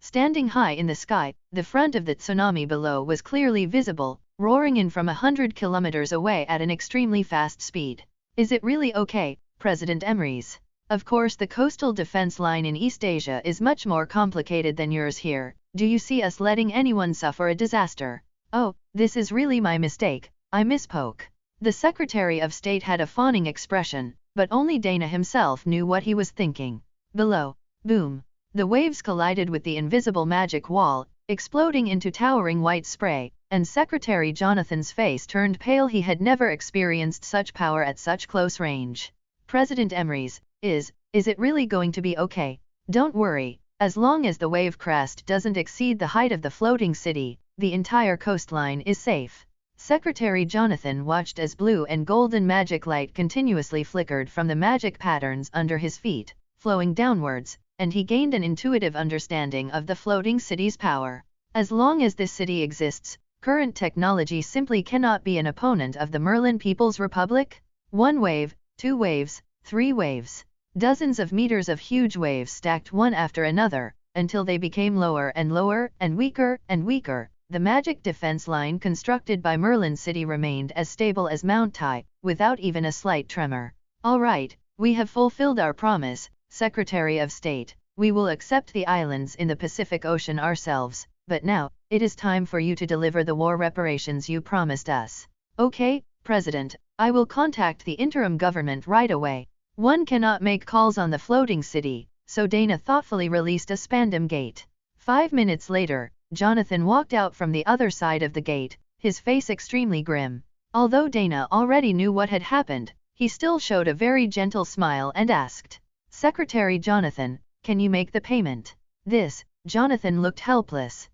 Standing high in the sky, the front of the tsunami below was clearly visible, roaring in from 100 kilometers away at an extremely fast speed. Is it really okay, President Emrys? Of course the coastal defense line in East Asia is much more complicated than yours here. Do you see us letting anyone suffer a disaster? Oh, this is really my mistake, I misspoke. The Secretary of State had a fawning expression, but only Dana himself knew what he was thinking. Below, boom. The waves collided with the invisible magic wall, exploding into towering white spray, and Secretary Jonathan's face turned pale. He had never experienced such power at such close range. President Emrys, is it really going to be okay? Don't worry, as long as the wave crest doesn't exceed the height of the floating city, the entire coastline is safe. Secretary Jonathan watched as blue and golden magic light continuously flickered from the magic patterns under his feet, flowing downwards, and he gained an intuitive understanding of the floating city's power. As long as this city exists, current technology simply cannot be an opponent of the Merlin People's Republic. 1 wave, 2 waves, 3 waves. Dozens of meters of huge waves stacked one after another, until they became lower and lower and weaker and weaker. The magic defense line constructed by Merlin City remained as stable as Mount Tai, without even a slight tremor. All right, we have fulfilled our promise, Secretary of State. We will accept the islands in the Pacific Ocean ourselves, but now, it is time for you to deliver the war reparations you promised us. Okay, President, I will contact the interim government right away. One cannot make calls on the floating city, so Dana thoughtfully released a spandam gate. 5 minutes later, Jonathan walked out from the other side of the gate, his face extremely grim. Although Dana already knew what had happened, he still showed a very gentle smile and asked, Secretary Jonathan, can you make the payment? Jonathan looked helpless.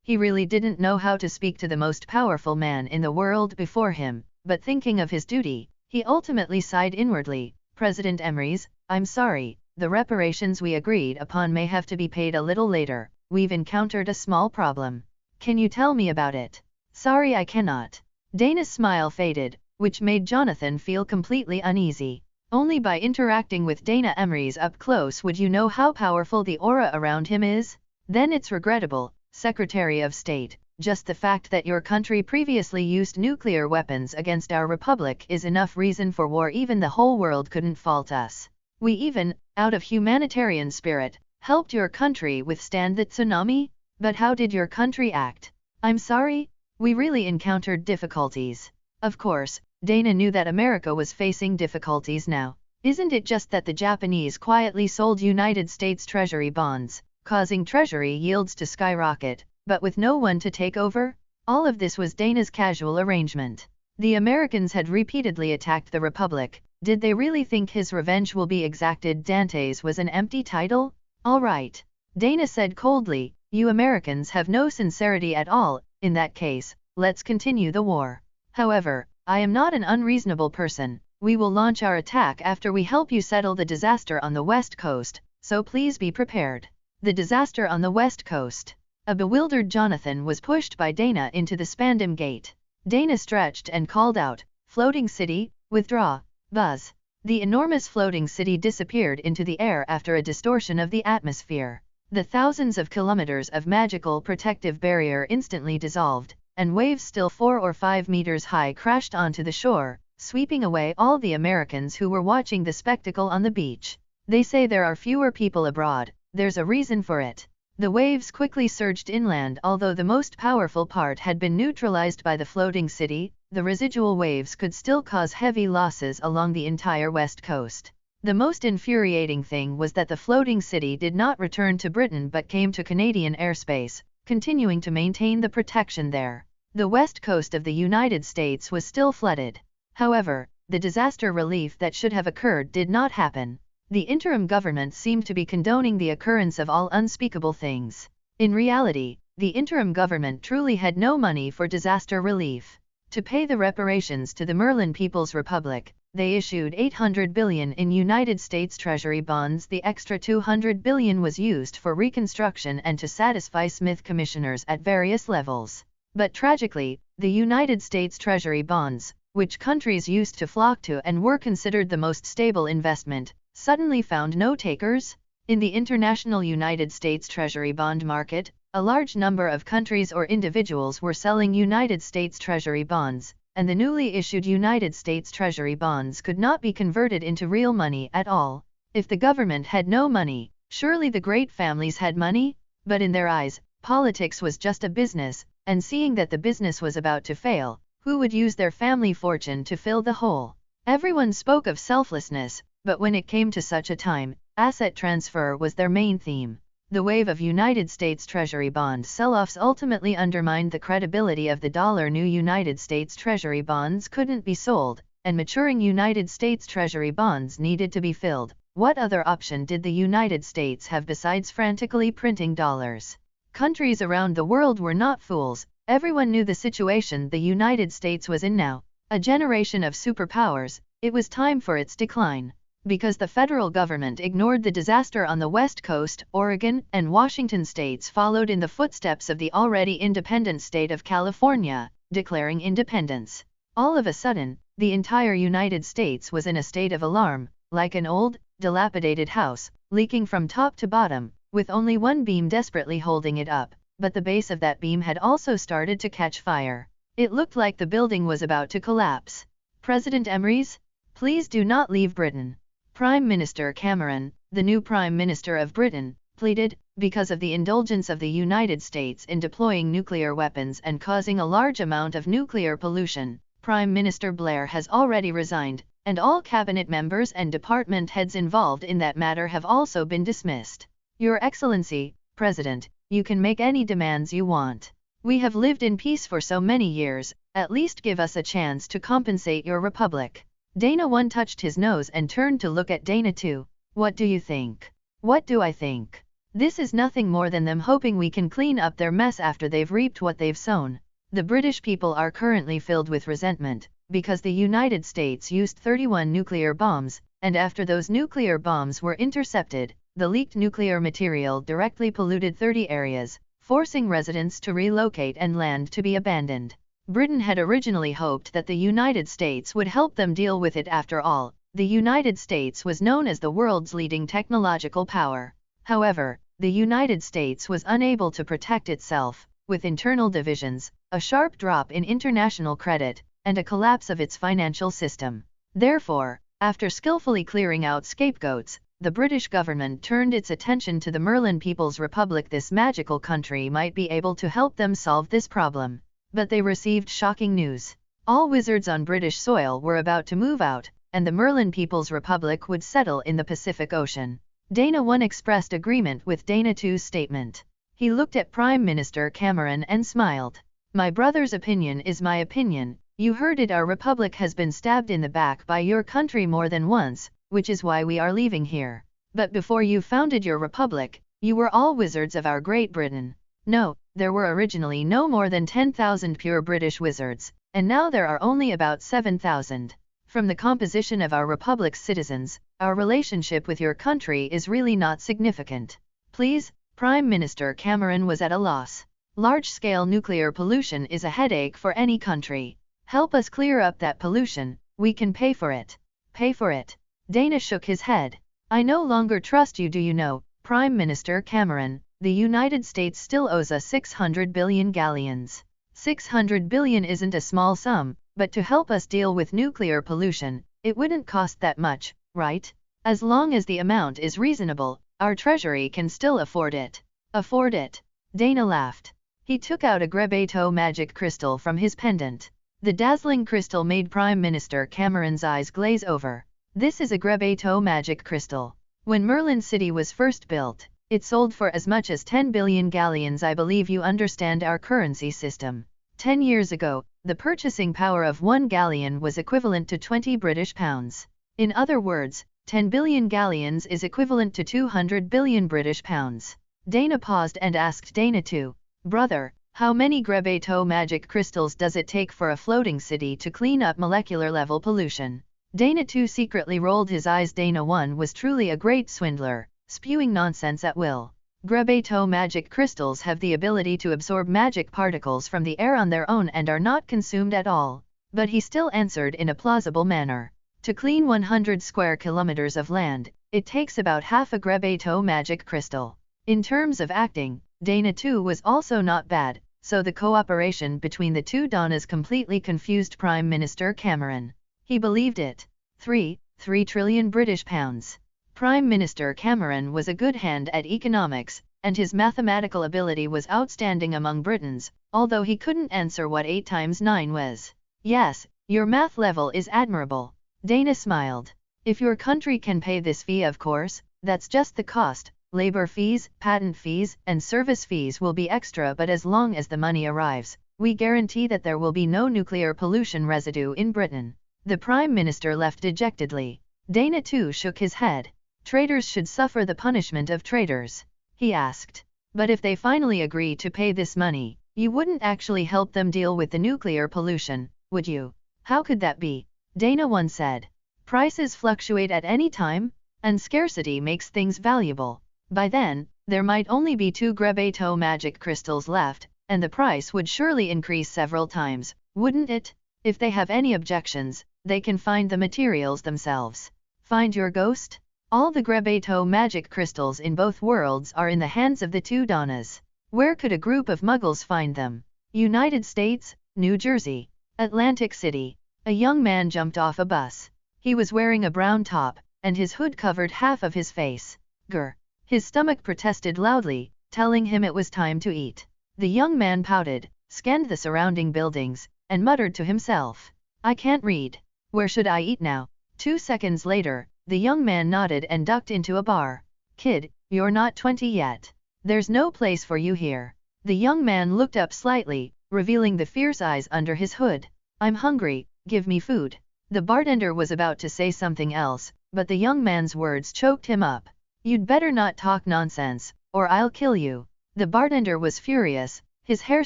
He really didn't know how to speak to the most powerful man in the world before him, but thinking of his duty, he ultimately sighed inwardly. President Emrys, I'm sorry, the reparations we agreed upon may have to be paid a little later. We've encountered a small problem. Can you tell me about it? Sorry, I cannot. Dana's smile faded, which made Jonathan feel completely uneasy. Only by interacting with Dana Emrys up close would you know how powerful the aura around him is. Then it's regrettable, Secretary of State. Just the fact that your country previously used nuclear weapons against our republic is enough reason for war. Even the whole world couldn't fault us. We even, out of humanitarian spirit, helped your country withstand the tsunami? But how did your country act? I'm sorry, we really encountered difficulties. Of course, Dana knew that America was facing difficulties now. Isn't it just that the Japanese quietly sold United States Treasury bonds, causing Treasury yields to skyrocket, but with no one to take over? All of this was Dana's casual arrangement. The Americans had repeatedly attacked the Republic. Did they really think his revenge will be exacted? Dante's was an empty title? All right, Dana said coldly, you Americans have no sincerity at all. In that case, let's continue the war. However, I am not an unreasonable person. We will launch our attack after we help you settle the disaster on the West Coast, so please be prepared. The disaster on the West Coast. A bewildered Jonathan was pushed by Dana into the spandam gate. Dana stretched and called out, Floating City, withdraw. Buzz. The enormous floating city disappeared into the air after a distortion of the atmosphere. The thousands of kilometers of magical protective barrier instantly dissolved, and waves still 4 or 5 meters high crashed onto the shore, sweeping away all the Americans who were watching the spectacle on the beach. They say there are fewer people abroad. There's a reason for it. The waves quickly surged inland. Although the most powerful part had been neutralized by the floating city, the residual waves could still cause heavy losses along the entire west coast. The most infuriating thing was that the floating city did not return to Britain but came to Canadian airspace, continuing to maintain the protection there. The west coast of the United States was still flooded. However, the disaster relief that should have occurred did not happen. The interim government seemed to be condoning the occurrence of all unspeakable things. In reality, the interim government truly had no money for disaster relief. To pay the reparations to the Merlin People's Republic, they issued $800 billion in United States Treasury bonds. The extra $200 billion was used for reconstruction and to satisfy Smith commissioners at various levels. But tragically, the United States Treasury bonds, which countries used to flock to and were considered the most stable investment, suddenly found no takers. In the international United States Treasury bond market, a large number of countries or individuals were selling United States Treasury bonds, and the newly issued United States Treasury bonds could not be converted into real money at all. If the government had no money, surely the great families had money? But in their eyes, politics was just a business, and seeing that the business was about to fail, who would use their family fortune to fill the hole? Everyone spoke of selflessness, but when it came to such a time, asset transfer was their main theme. The wave of United States Treasury bond sell-offs ultimately undermined the credibility of the dollar. New United States Treasury bonds couldn't be sold, and maturing United States Treasury bonds needed to be filled. What other option did the United States have besides frantically printing dollars? Countries around the world were not fools. Everyone knew the situation the United States was in now. A generation of superpowers, it was time for its decline. Because the federal government ignored the disaster on the West Coast, Oregon and Washington states followed in the footsteps of the already independent state of California, declaring independence. All of a sudden, the entire United States was in a state of alarm, like an old, dilapidated house, leaking from top to bottom, with only one beam desperately holding it up, but the base of that beam had also started to catch fire. It looked like the building was about to collapse. President Emrys, please do not leave Britain. Prime Minister Cameron, the new Prime Minister of Britain, pleaded, because of the indulgence of the United States in deploying nuclear weapons and causing a large amount of nuclear pollution. Prime Minister Blair has already resigned, and all cabinet members and department heads involved in that matter have also been dismissed. Your Excellency, President, you can make any demands you want. We have lived in peace for so many years, at least give us a chance to compensate your republic. Dana 1 touched his nose and turned to look at Dana 2. What do you think? What do I think? This is nothing more than them hoping we can clean up their mess after they've reaped what they've sown. The British people are currently filled with resentment, because the United States used 31 nuclear bombs, and after those nuclear bombs were intercepted, the leaked nuclear material directly polluted 30 areas, forcing residents to relocate and land to be abandoned. Britain had originally hoped that the United States would help them deal with it. After all, the United States was known as the world's leading technological power. However, the United States was unable to protect itself, with internal divisions, a sharp drop in international credit, and a collapse of its financial system. Therefore, after skillfully clearing out scapegoats, the British government turned its attention to the Merlin People's Republic. This magical country might be able to help them solve this problem. But they received shocking news. All wizards on British soil were about to move out, and the Merlin People's Republic would settle in the Pacific Ocean. Dana 1 expressed agreement with Dana 2's statement. He looked at Prime Minister Cameron and smiled. My brother's opinion is my opinion. You heard it. Our republic has been stabbed in the back by your country more than once, which is why we are leaving here. But before you founded your republic, you were all wizards of our Great Britain. No, there were originally no more than 10,000 pure British wizards, and now there are only about 7,000. From the composition of our republic's citizens, our relationship with your country is really not significant. Please, Prime Minister Cameron was at a loss. Large-scale nuclear pollution is a headache for any country. Help us clear up that pollution, we can pay for it. Pay for it. Dana shook his head. I no longer trust you. Do you know, Prime Minister Cameron, the United States still owes us 600 billion galleons. 600 billion isn't a small sum, but to help us deal with nuclear pollution, it wouldn't cost that much, right? As long as the amount is reasonable, our treasury can still afford it. Afford it? Dana laughed. He took out a Grebeto magic crystal from his pendant. The dazzling crystal made Prime Minister Cameron's eyes glaze over. This is a Grebeto magic crystal. When Merlin City was first built, it sold for as much as 10 billion galleons. I believe you understand our currency system. 10 years ago, the purchasing power of 1 galleon was equivalent to 20 British pounds. In other words, 10 billion galleons is equivalent to 200 billion British pounds. Dana paused and asked Dana 2, brother, how many Grebeto magic crystals does it take for a floating city to clean up molecular level pollution? Dana 2 secretly rolled his eyes. Dana 1 was truly a great swindler, spewing nonsense at will. Grebeto magic crystals have the ability to absorb magic particles from the air on their own and are not consumed at all. But he still answered in a plausible manner. To clean 100 square kilometers of land, it takes about half a Grebeto magic crystal. In terms of acting, Dana 2 was also not bad, so the cooperation between the two Danas completely confused Prime Minister Cameron. He believed it. 3 trillion British pounds. Prime Minister Cameron was a good hand at economics, and his mathematical ability was outstanding among Britons, although he couldn't answer what 8 times 9 was. Yes, your math level is admirable. Dana smiled. If your country can pay this fee, of course, that's just the cost. Labor fees, patent fees, and service fees will be extra, but as long as the money arrives, we guarantee that there will be no nuclear pollution residue in Britain. The Prime Minister left dejectedly. Dana 2 shook his head. Traitors should suffer the punishment of traitors. He asked. But if they finally agree to pay this money, You wouldn't actually help them deal with the nuclear pollution, would you? How could that be? Dana once said. Prices fluctuate at any time, and scarcity makes things valuable. By then, there might only be 2 Grebeto magic crystals left, and the price would surely increase several times, wouldn't it? If they have any objections, they can find the materials themselves. Find your ghost? All the Grebeto magic crystals in both worlds are in the hands of the 2 Donnas. Where could a group of muggles find them? United States, New Jersey, Atlantic City. A young man jumped off a bus. He was wearing a brown top, and his hood covered half of his face. Grr. His stomach protested loudly, telling him it was time to eat. The young man pouted, scanned the surrounding buildings, and muttered to himself, I can't read. Where should I eat now? 2 seconds later, the young man nodded and ducked into a bar. Kid, you're not 20 yet. There's no place for you here. The young man looked up slightly, revealing the fierce eyes under his hood. I'm hungry, give me food. The bartender was about to say something else, but the young man's words choked him up. You'd better not talk nonsense, or I'll kill you. The bartender was furious, his hair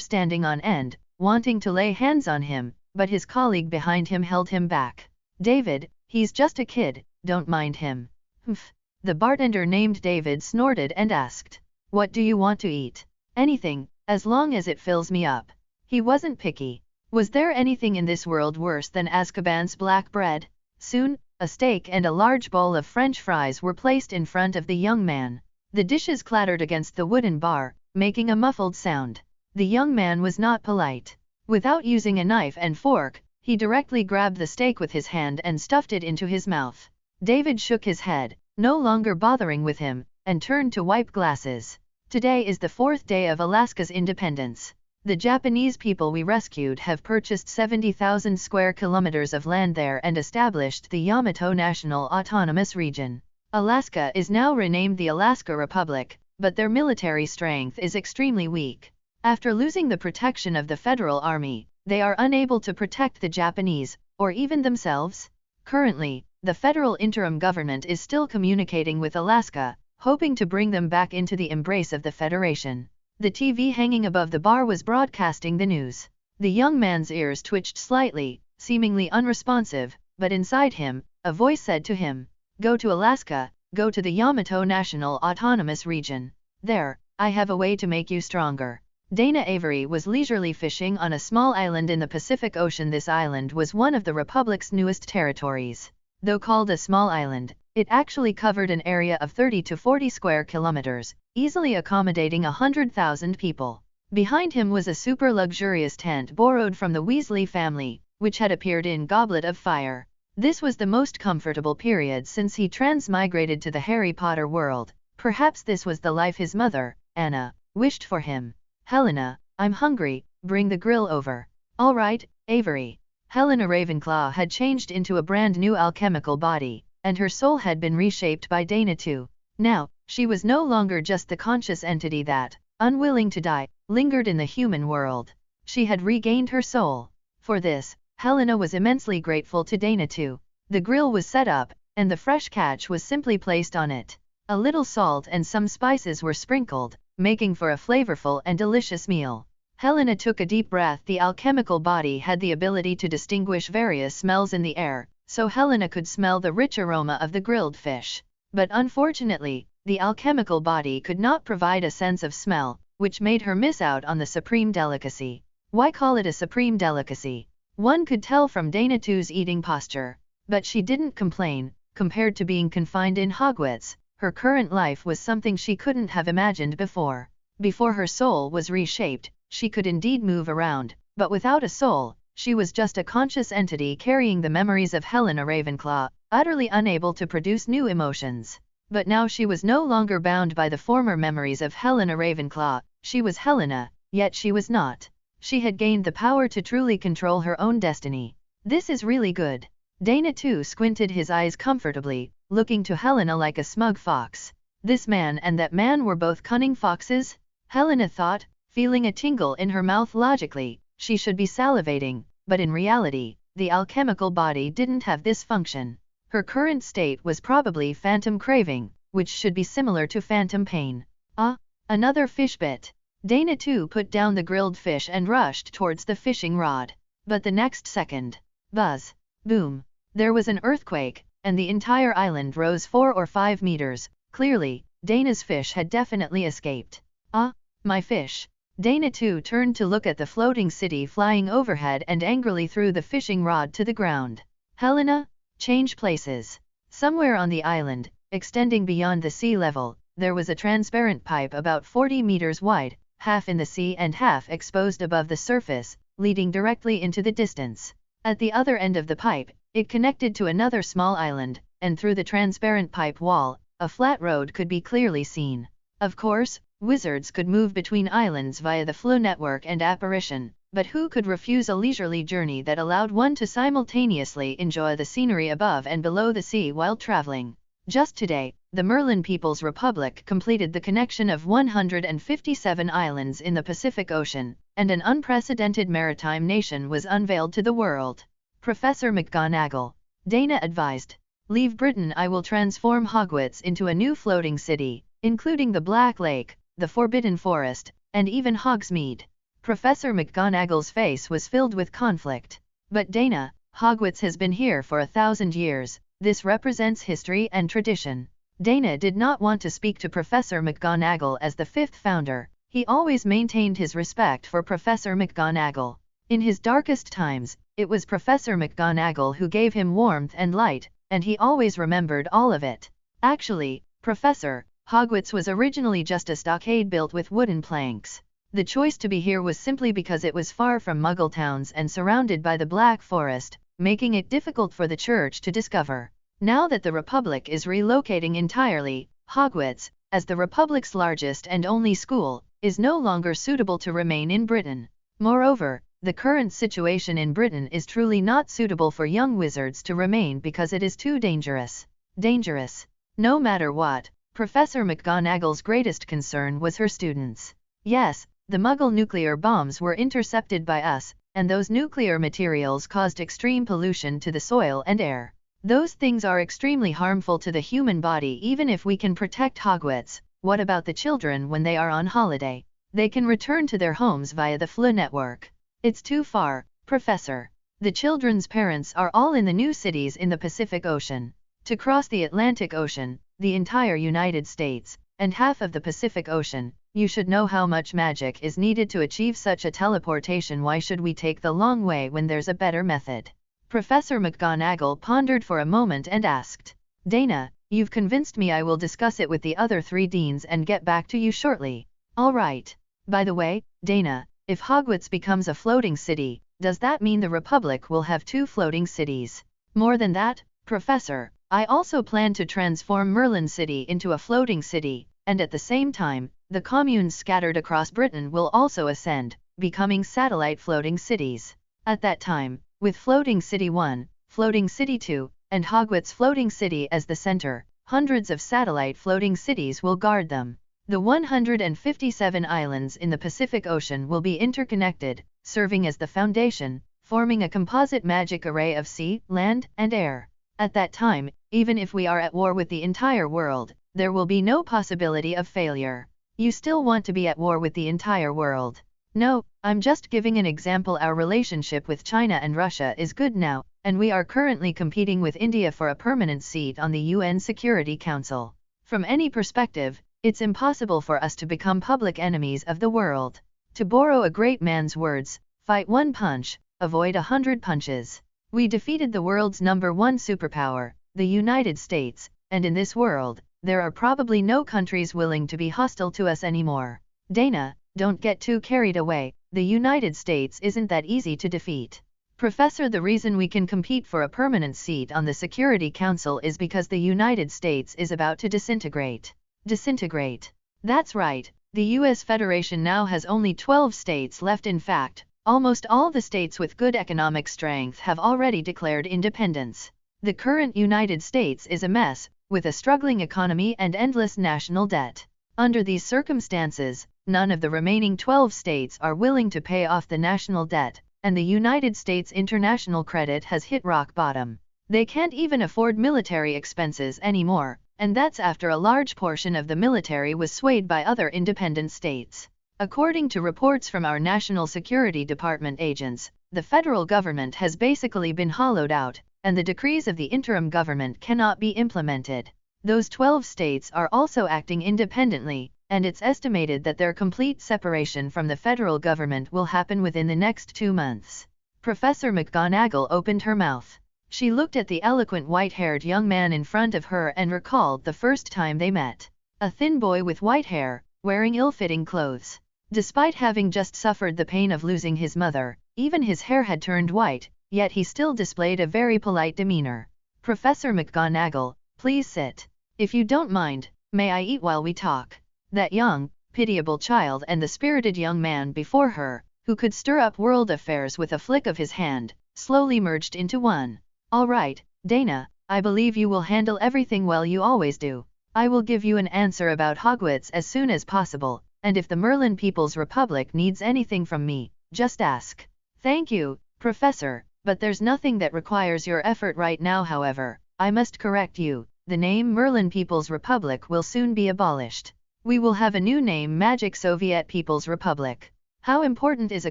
standing on end, wanting to lay hands on him, but his colleague behind him held him back. David, he's just a kid, don't mind him. Humph. The bartender named David snorted and asked, what do you want to eat? Anything, as long as it fills me up. He wasn't picky. Was there anything in this world worse than Azkaban's black bread? Soon, a steak and a large bowl of French fries were placed in front of the young man. The dishes clattered against the wooden bar, making a muffled sound. The young man was not polite. Without using a knife and fork, he directly grabbed the steak with his hand and stuffed it into his mouth. David shook his head, no longer bothering with him, and turned to wipe glasses. Today is the 4th day of Alaska's independence. The Japanese people we rescued have purchased 70,000 square kilometers of land there and established the Yamato National Autonomous Region. Alaska is now renamed the Alaska Republic, but their military strength is extremely weak. After losing the protection of the Federal Army, they are unable to protect the Japanese, or even themselves. Currently, the federal interim government is still communicating with Alaska, hoping to bring them back into the embrace of the Federation. The TV hanging above the bar was broadcasting the news. The young man's ears twitched slightly, seemingly unresponsive, but inside him, a voice said to him, go to Alaska, go to the Yamato National Autonomous Region. There, I have a way to make you stronger. Dana Avery was leisurely fishing on a small island in the Pacific Ocean. This island was one of the Republic's newest territories. Though called a small island, it actually covered an area of 30 to 40 square kilometers, easily accommodating 100,000 people. Behind him was a super luxurious tent borrowed from the Weasley family, which had appeared in Goblet of Fire. This was the most comfortable period since he transmigrated to the Harry Potter world. Perhaps this was the life his mother, Anna, wished for him. Helena, I'm hungry, bring the grill over. All right, Avery. Helena Ravenclaw had changed into a brand new alchemical body, and her soul had been reshaped by Dana too. Now, she was no longer just the conscious entity that, unwilling to die, lingered in the human world. She had regained her soul. For this, Helena was immensely grateful to Dana too. The grill was set up, and the fresh catch was simply placed on it. A little salt and some spices were sprinkled, making for a flavorful and delicious meal. Helena took a deep breath. The alchemical body had the ability to distinguish various smells in the air, so Helena could smell the rich aroma of the grilled fish. But unfortunately, the alchemical body could not provide a sense of smell, which made her miss out on the supreme delicacy. Why call it a supreme delicacy? One could tell from Dana Two's eating posture. But she didn't complain. Compared to being confined in Hogwarts, her current life was something she couldn't have imagined before. Before her soul was reshaped, she could indeed move around, but without a soul, she was just a conscious entity carrying the memories of Helena Ravenclaw, utterly unable to produce new emotions. But now she was no longer bound by the former memories of Helena Ravenclaw. She was Helena, yet she was not. She had gained the power to truly control her own destiny. This is really good. Dana too squinted his eyes comfortably, looking to Helena like a smug fox. This man and that man were both cunning foxes? Helena thought, feeling a tingle in her mouth. Logically, she should be salivating, but in reality, the alchemical body didn't have this function. Her current state was probably phantom craving, which should be similar to phantom pain. Ah, another fish bit. Dana too put down the grilled fish and rushed towards the fishing rod. But the next second, buzz, boom, there was an earthquake, and the entire island rose 4 or 5 meters. Clearly, Dana's fish had definitely escaped. Ah, my fish! Dana too turned to look at the floating city flying overhead and angrily threw the fishing rod to the ground. Helena, change places. Somewhere on the island, extending beyond the sea level, there was a transparent pipe about 40 meters wide, half in the sea and half exposed above the surface, leading directly into the distance. At the other end of the pipe, it connected to another small island, and through the transparent pipe wall, a flat road could be clearly seen. Of course, wizards could move between islands via the flow network and apparition, but who could refuse a leisurely journey that allowed one to simultaneously enjoy the scenery above and below the sea while traveling? Just today, the Merlin People's Republic completed the connection of 157 islands in the Pacific Ocean, and an unprecedented maritime nation was unveiled to the world. Professor McGonagall, Dana advised, leave Britain. I will transform Hogwarts into a new floating city, including the Black Lake, the Forbidden Forest, and even Hogsmeade. Professor McGonagall's face was filled with conflict. But Dana, Hogwarts has been here for 1,000 years, this represents history and tradition. Dana did not want to speak to Professor McGonagall as the 5th founder. He always maintained his respect for Professor McGonagall. In his darkest times, it was Professor McGonagall who gave him warmth and light, and he always remembered all of it. Actually, Professor, Hogwarts was originally just a stockade built with wooden planks. The choice to be here was simply because it was far from Muggle towns and surrounded by the Black Forest, making it difficult for the Church to discover. Now that the Republic is relocating entirely, Hogwarts, as the Republic's largest and only school, is no longer suitable to remain in Britain. Moreover, the current situation in Britain is truly not suitable for young wizards to remain because it is too dangerous. Dangerous. No matter what, Professor McGonagall's greatest concern was her students. Yes, the Muggle nuclear bombs were intercepted by us, and those nuclear materials caused extreme pollution to the soil and air. Those things are extremely harmful to the human body. Even if we can protect Hogwarts, what about the children when they are on holiday? They can return to their homes via the FLU network. It's too far, Professor. The children's parents are all in the new cities in the Pacific Ocean. To cross the Atlantic Ocean, the entire United States, and half of the Pacific Ocean, you should know how much magic is needed to achieve such a teleportation. Why should we take the long way when there's a better method? Professor McGonagall pondered for a moment and asked, Dana, you've convinced me. I will discuss it with the other 3 deans and get back to you shortly. All right. By the way, Dana, if Hogwarts becomes a floating city, does that mean the Republic will have 2 floating cities? More than that, Professor, I also plan to transform Merlin City into a floating city, and at the same time, the communes scattered across Britain will also ascend, becoming satellite floating cities. At that time, with Floating City 1, Floating City 2, and Hogwarts Floating City as the center, hundreds of satellite floating cities will guard them. The 157 islands in the Pacific Ocean will be interconnected, serving as the foundation, forming a composite magic array of sea, land, and air. At that time, even if we are at war with the entire world, there will be no possibility of failure. You still want to be at war with the entire world? No, I'm just giving an example. Our relationship with China and Russia is good now, and we are currently competing with India for a permanent seat on the UN Security Council. From any perspective, it's impossible for us to become public enemies of the world. To borrow a great man's words, fight 1 punch, avoid 100 punches. We defeated the world's #1 superpower, the United States, and in this world, there are probably no countries willing to be hostile to us anymore. Dana, don't get too carried away. The United States isn't that easy to defeat. Professor, the reason we can compete for a permanent seat on the Security Council is because the United States is about to disintegrate. Disintegrate. That's right. The US Federation now has only 12 states left. In fact, almost all the states with good economic strength have already declared independence. The current United States is a mess, with a struggling economy and endless national debt. Under these circumstances, none of the remaining 12 states are willing to pay off the national debt, and the United States' international credit has hit rock bottom. They can't even afford military expenses anymore, and that's after a large portion of the military was swayed by other independent states. According to reports from our National Security Department agents, the federal government has basically been hollowed out, and the decrees of the interim government cannot be implemented. Those 12 states are also acting independently, and it's estimated that their complete separation from the federal government will happen within the next 2 months. Professor McGonagall opened her mouth. She looked at the eloquent white-haired young man in front of her and recalled the first time they met. A thin boy with white hair, wearing ill-fitting clothes. Despite having just suffered the pain of losing his mother, even his hair had turned white, yet he still displayed a very polite demeanor. Professor McGonagall, please sit. If you don't mind, may I eat while we talk? That young, pitiable child and the spirited young man before her, who could stir up world affairs with a flick of his hand, slowly merged into one. All right, Dana, I believe you will handle everything well, you always do. I will give you an answer about Hogwarts as soon as possible, and if the Merlin People's Republic needs anything from me, just ask. Thank you, Professor, but there's nothing that requires your effort right now. However, I must correct you, the name Merlin People's Republic will soon be abolished. We will have a new name, Magic Soviet People's Republic. How important is a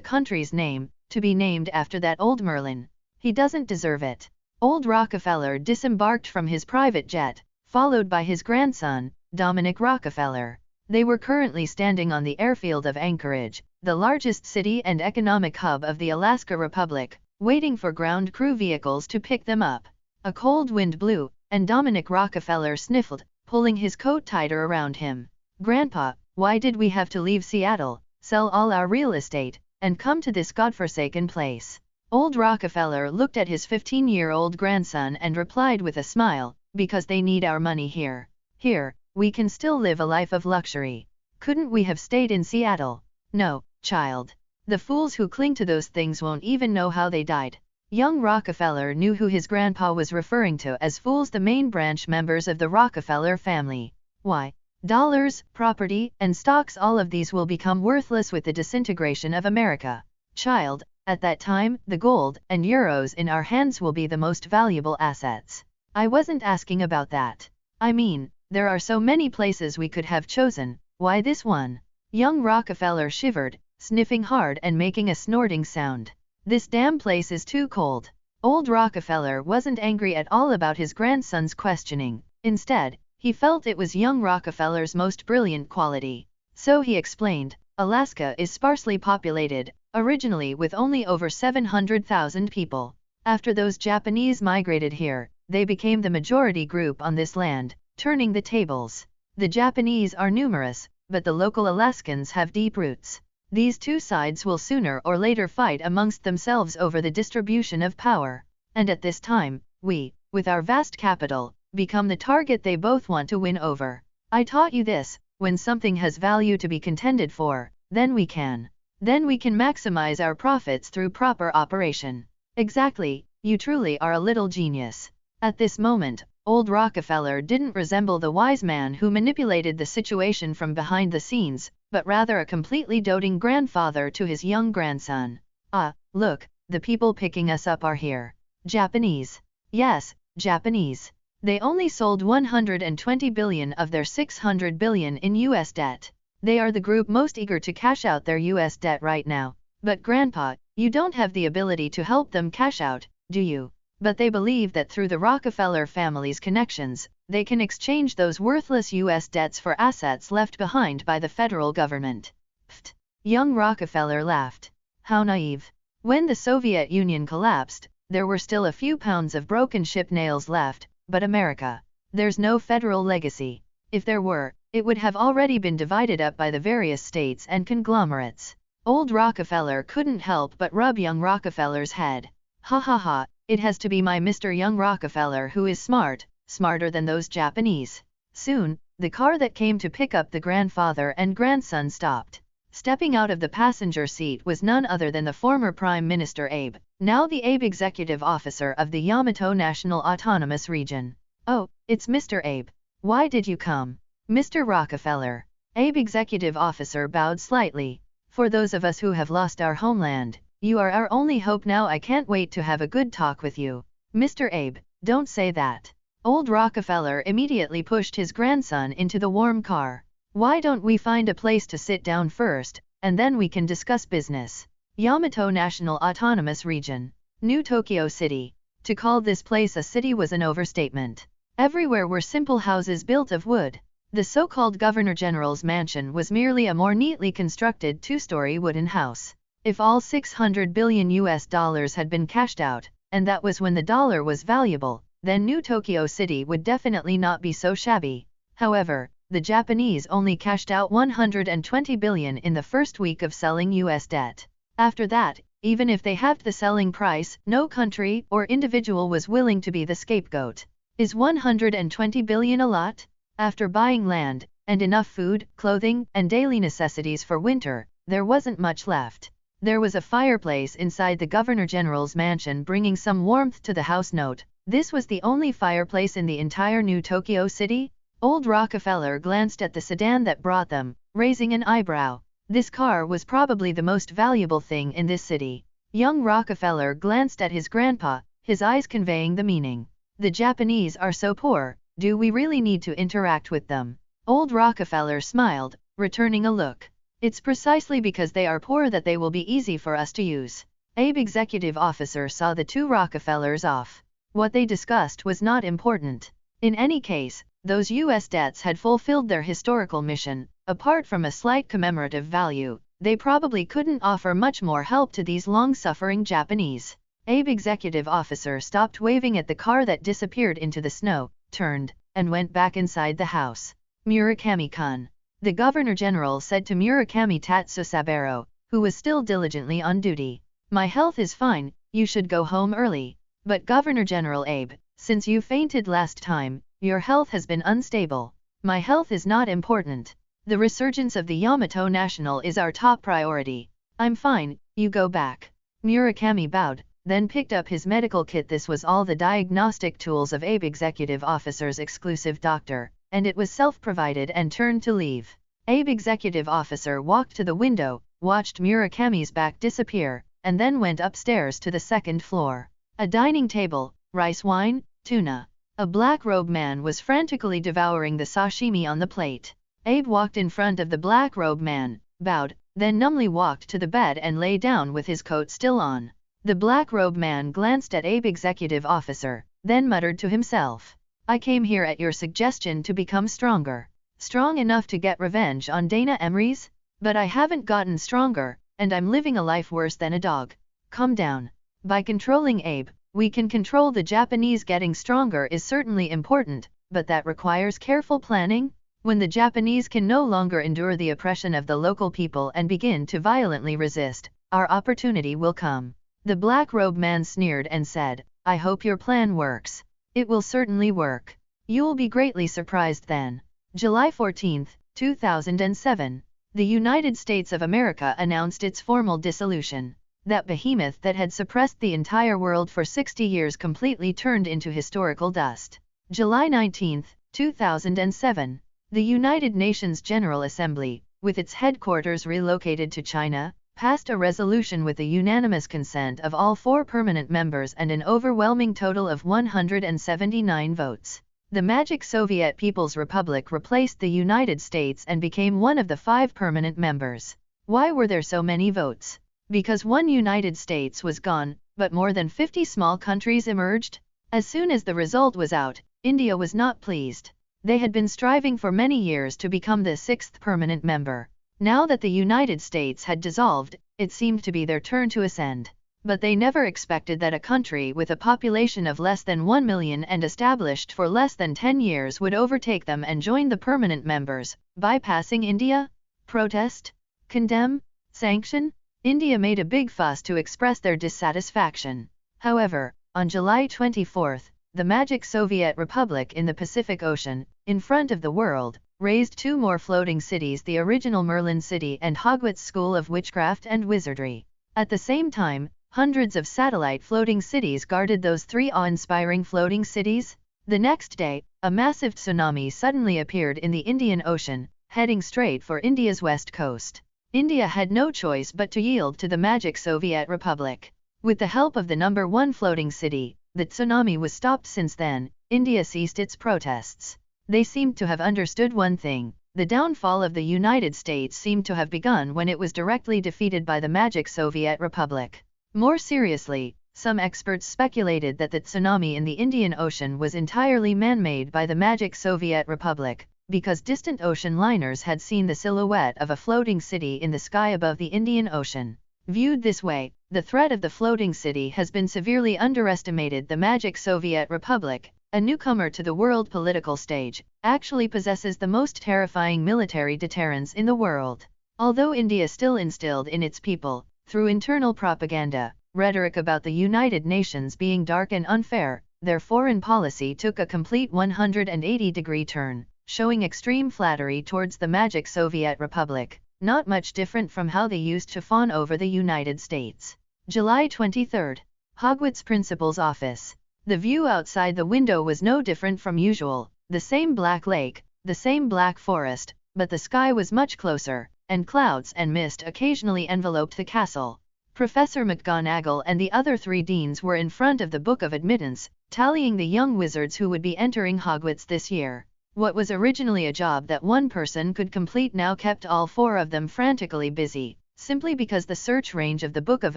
country's name, to be named after that old Merlin? He doesn't deserve it. Old Rockefeller disembarked from his private jet, followed by his grandson, Dominic Rockefeller. They were currently standing on the airfield of Anchorage, the largest city and economic hub of the Alaska Republic, waiting for ground crew vehicles to pick them up. A cold wind blew, and Dominic Rockefeller sniffled, pulling his coat tighter around him. Grandpa, why did we have to leave Seattle, sell all our real estate, and come to this godforsaken place? Old Rockefeller looked at his 15-year-old grandson and replied with a smile, because they need our money here. Here, we can still live a life of luxury. Couldn't we have stayed in Seattle? No, child. The fools who cling to those things won't even know how they died. Young Rockefeller knew who his grandpa was referring to as fools, the main branch members of the Rockefeller family. Why? Dollars, property, and stocks, all of these will become worthless with the disintegration of America. Child, at that time, the gold and euros in our hands will be the most valuable assets. I wasn't asking about that. I mean, there are so many places we could have chosen, why this one? Young Rockefeller shivered, sniffing hard and making a snorting sound. This damn place is too cold. Old Rockefeller wasn't angry at all about his grandson's questioning. Instead, he felt it was young Rockefeller's most brilliant quality. So he explained, Alaska is sparsely populated, originally with only over 700,000 people. After those Japanese migrated here, they became the majority group on this land, turning the tables. The Japanese are numerous, but the local Alaskans have deep roots. These two sides will sooner or later fight amongst themselves over the distribution of power. And at this time, we, with our vast capital, become the target they both want to win over. I taught you this, when something has value to be contended for, then we can maximize our profits through proper operation. Exactly, you truly are a little genius. At this moment, old Rockefeller didn't resemble the wise man who manipulated the situation from behind the scenes, but rather a completely doting grandfather to his young grandson. Ah, look, the people picking us up are here. Japanese. Yes, Japanese. They only sold 120 billion of their 600 billion in US debt. They are the group most eager to cash out their US debt right now. But Grandpa, you don't have the ability to help them cash out, do you? But they believe that through the Rockefeller family's connections, they can exchange those worthless US debts for assets left behind by the federal government. Pfft! Young Rockefeller laughed. How naive. When the Soviet Union collapsed, there were still a few pounds of broken ship nails left, but America, there's no federal legacy. If there were, it would have already been divided up by the various states and conglomerates. Old Rockefeller couldn't help but rub young Rockefeller's head. Ha ha ha, it has to be my Mr. Young Rockefeller who is smart, smarter than those Japanese. Soon, the car that came to pick up the grandfather and grandson stopped. Stepping out of the passenger seat was none other than the former Prime Minister Abe, now the Abe Executive Officer of the Yamato National Autonomous Region. Oh, it's Mr. Abe. Why did you come? Mr. Rockefeller. Abe Executive Officer bowed slightly. For those of us who have lost our homeland, you are our only hope now. I can't wait to have a good talk with you. Mr. Abe, don't say that. Old Rockefeller immediately pushed his grandson into the warm car. Why don't we find a place to sit down first? and then we can discuss business. Yamato National Autonomous Region. New Tokyo City. To call this place a city was an overstatement. Everywhere were simple houses built of wood. The so-called Governor General's mansion was merely a more neatly constructed two-story wooden house. If all $600 billion had been cashed out, and that was when the dollar was valuable, then New Tokyo City would definitely not be so shabby. However, the Japanese only cashed out $120 billion in the first week of selling US debt. After that, even if they halved the selling price, no country or individual was willing to be the scapegoat. Is $120 billion a lot? After buying land, and enough food, clothing, and daily necessities for winter, there wasn't much left. There was a fireplace inside the Governor General's mansion bringing some warmth to the house. Note, this was the only fireplace in the entire New Tokyo City? Old Rockefeller glanced at the sedan that brought them, raising an eyebrow. This car was probably the most valuable thing in this city. Young Rockefeller glanced at his grandpa, his eyes conveying the meaning. The Japanese are so poor, do we really need to interact with them? Old Rockefeller smiled, returning a look. It's precisely because they are poor that they will be easy for us to use. Abe executive officer saw the two Rockefellers off. What they discussed was not important. In any case, those US debts had fulfilled their historical mission. Apart from a slight commemorative value, they probably couldn't offer much more help to these long-suffering Japanese. Abe executive officer stopped waving at the car that disappeared into the snow, turned, and went back inside the house. Murakami-kun. The Governor General said to Murakami Tatsusaburo, who was still diligently on duty. My health is fine, you should go home early. But Governor General Abe, since you fainted last time, your health has been unstable. My health is not important. The resurgence of the Yamato National is our top priority. I'm fine, you go back. Murakami bowed, then picked up his medical kit. This was all the diagnostic tools of Abe executive officer's exclusive doctor, and it was self-provided, and turned to leave. Abe executive officer walked to the window, watched Murakami's back disappear, and then went upstairs to the second floor. A dining table, rice wine, tuna. A black-robed man was frantically devouring the sashimi on the plate. Abe walked in front of the black-robed man, bowed, then numbly walked to the bed and lay down with his coat still on. The black-robed man glanced at Abe executive officer, then muttered to himself. I came here at your suggestion to become stronger. Strong enough to get revenge on Dana Emery's? But I haven't gotten stronger, and I'm living a life worse than a dog. Calm down. By controlling Abe, we can control the Japanese. Getting stronger is certainly important, but that requires careful planning. When the Japanese can no longer endure the oppression of the local people and begin to violently resist, our opportunity will come. The black-robed man sneered and said, I hope your plan works. It will certainly work. You'll be greatly surprised then. July 14, 2007. The United States of America announced its formal dissolution. That behemoth that had suppressed the entire world for 60 years completely turned into historical dust. July 19, 2007. The United Nations General Assembly, with its headquarters relocated to China, passed a resolution with the unanimous consent of all 4 permanent members and an overwhelming total of 179 votes. The Magic Soviet People's Republic replaced the United States and became one of the 5 permanent members. Why were there so many votes? Because one United States was gone, but more than 50 small countries emerged? As soon as the result was out, India was not pleased. They had been striving for many years to become the 6th permanent member. Now that the United States had dissolved, it seemed to be their turn to ascend. But they never expected that a country with a population of less than 1 million and established for less than 10 years would overtake them and join the permanent members, bypassing India? Protest? Condemn? Sanction? India made a big fuss to express their dissatisfaction. However, on July 24, the Magic Soviet Republic in the Pacific Ocean, in front of the world, raised 2 more floating cities, the original Merlin City and Hogwarts School of Witchcraft and Wizardry. At the same time, hundreds of satellite floating cities guarded those 3 awe-inspiring floating cities. The next day, a massive tsunami suddenly appeared in the Indian Ocean, heading straight for India's west coast. India had no choice but to yield to the Magic Soviet Republic. With the help of the number 1 floating city, the tsunami was stopped. Since then, India ceased its protests. They seemed to have understood one thing: The downfall of the United States seemed to have begun when it was directly defeated by the Magic Soviet Republic. More seriously, some experts speculated that the tsunami in the Indian Ocean was entirely man-made by the Magic Soviet Republic, because distant ocean liners had seen the silhouette of a floating city in the sky above the Indian Ocean. Viewed this way, the threat of the floating city has been severely underestimated. The Magic Soviet Republic, a newcomer to the world political stage, actually possesses the most terrifying military deterrence in the world. Although India still instilled in its people, through internal propaganda, rhetoric about the United Nations being dark and unfair, their foreign policy took a complete 180-degree turn, showing extreme flattery towards the Magic Soviet Republic, not much different from how they used to fawn over the United States. July 23. Hogwarts Principal's Office. The view outside the window was no different from usual, the same black lake, the same black forest, but the sky was much closer, and clouds and mist occasionally enveloped the castle. Professor McGonagall and the other 3 deans were in front of the Book of Admittance, tallying the young wizards who would be entering Hogwarts this year. What was originally a job that one person could complete now kept all 4 of them frantically busy, simply because the search range of the Book of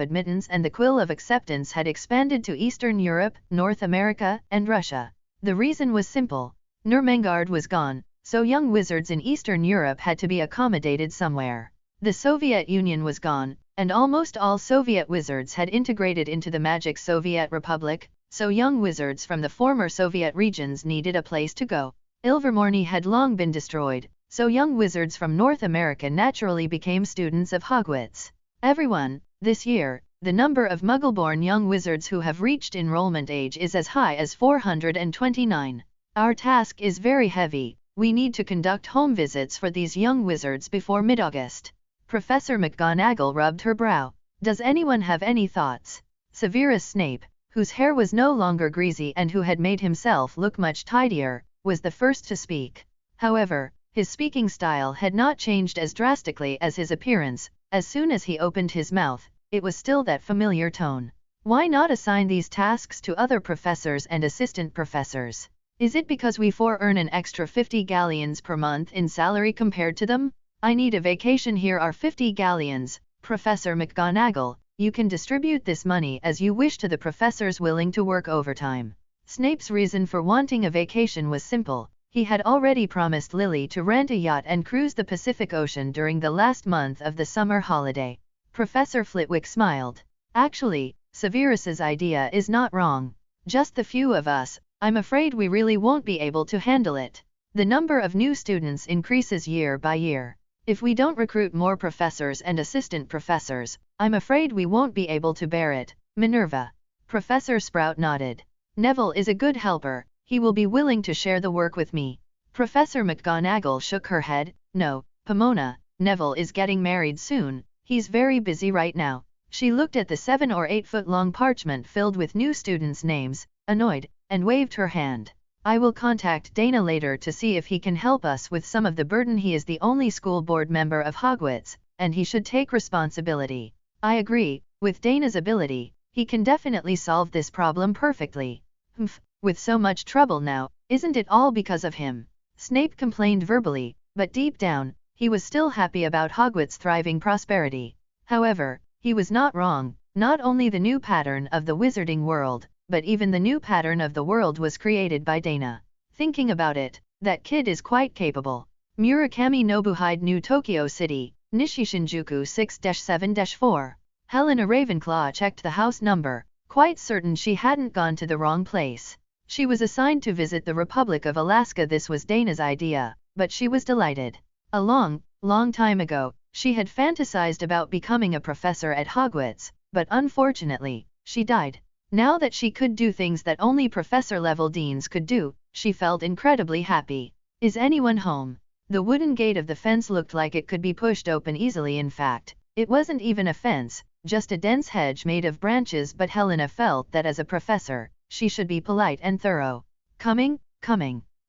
Admittance and the Quill of Acceptance had expanded to Eastern Europe, North America, and Russia. The reason was simple. Nurmengard was gone, so young wizards in Eastern Europe had to be accommodated somewhere. The Soviet Union was gone, and almost all Soviet wizards had integrated into the Magic Soviet Republic, so young wizards from the former Soviet regions needed a place to go. Ilvermorny had long been destroyed, so young wizards from North America naturally became students of Hogwarts. Everyone, this year, the number of Muggle-born young wizards who have reached enrollment age is as high as 429. Our task is very heavy. We need to conduct home visits for these young wizards before mid-August. Professor McGonagall rubbed her brow. Does anyone have any thoughts? Severus Snape, whose hair was no longer greasy and who had made himself look much tidier, was the first to speak. However, his speaking style had not changed as drastically as his appearance. As soon as he opened his mouth, it was still that familiar tone. Why not assign these tasks to other professors and assistant professors? Is it because we 4 earn an extra 50 galleons per month in salary compared to them? I need a vacation. Here are 50 galleons, Professor McGonagall. You can distribute this money as you wish to the professors willing to work overtime. Snape's reason for wanting a vacation was simple. He had already promised Lily to rent a yacht and cruise the Pacific Ocean during the last month of the summer holiday. Professor Flitwick smiled. Actually, Severus's idea is not wrong. Just the few of us, I'm afraid we really won't be able to handle it. The number of new students increases year by year. If we don't recruit more professors and assistant professors, I'm afraid we won't be able to bear it. Minerva. Professor Sprout nodded. Neville is a good helper. He will be willing to share the work with me. Professor McGonagall shook her head. No, Pomona, Neville is getting married soon. He's very busy right now. She looked at the 7 or 8 foot long parchment filled with new students' names, annoyed, and waved her hand. I will contact Dana later to see if he can help us with some of the burden. He is the only school board member of Hogwarts, and he should take responsibility. I agree, with Dana's ability, he can definitely solve this problem perfectly. Humph, with so much trouble now, isn't it all because of him? Snape complained verbally, but deep down, he was still happy about Hogwarts' thriving prosperity. However, he was not wrong. Not only the new pattern of the wizarding world, but even the new pattern of the world was created by Dana. Thinking about it, that kid is quite capable. Murakami Nobuhide, New Tokyo City, Nishishinjuku 6-7-4. Helena Ravenclaw checked the house number, quite certain she hadn't gone to the wrong place. She was assigned to visit the Republic of Alaska. This was Dana's idea, but she was delighted. A long time ago, she had fantasized about becoming a professor at Hogwarts, but unfortunately, she died. Now that she could do things that only professor-level deans could do, she felt incredibly happy. Is anyone home? The wooden gate of the fence looked like it could be pushed open easily. In fact, it wasn't even a fence, just a dense hedge made of branches, but Helena felt that as a professor, she should be polite and thorough. Coming.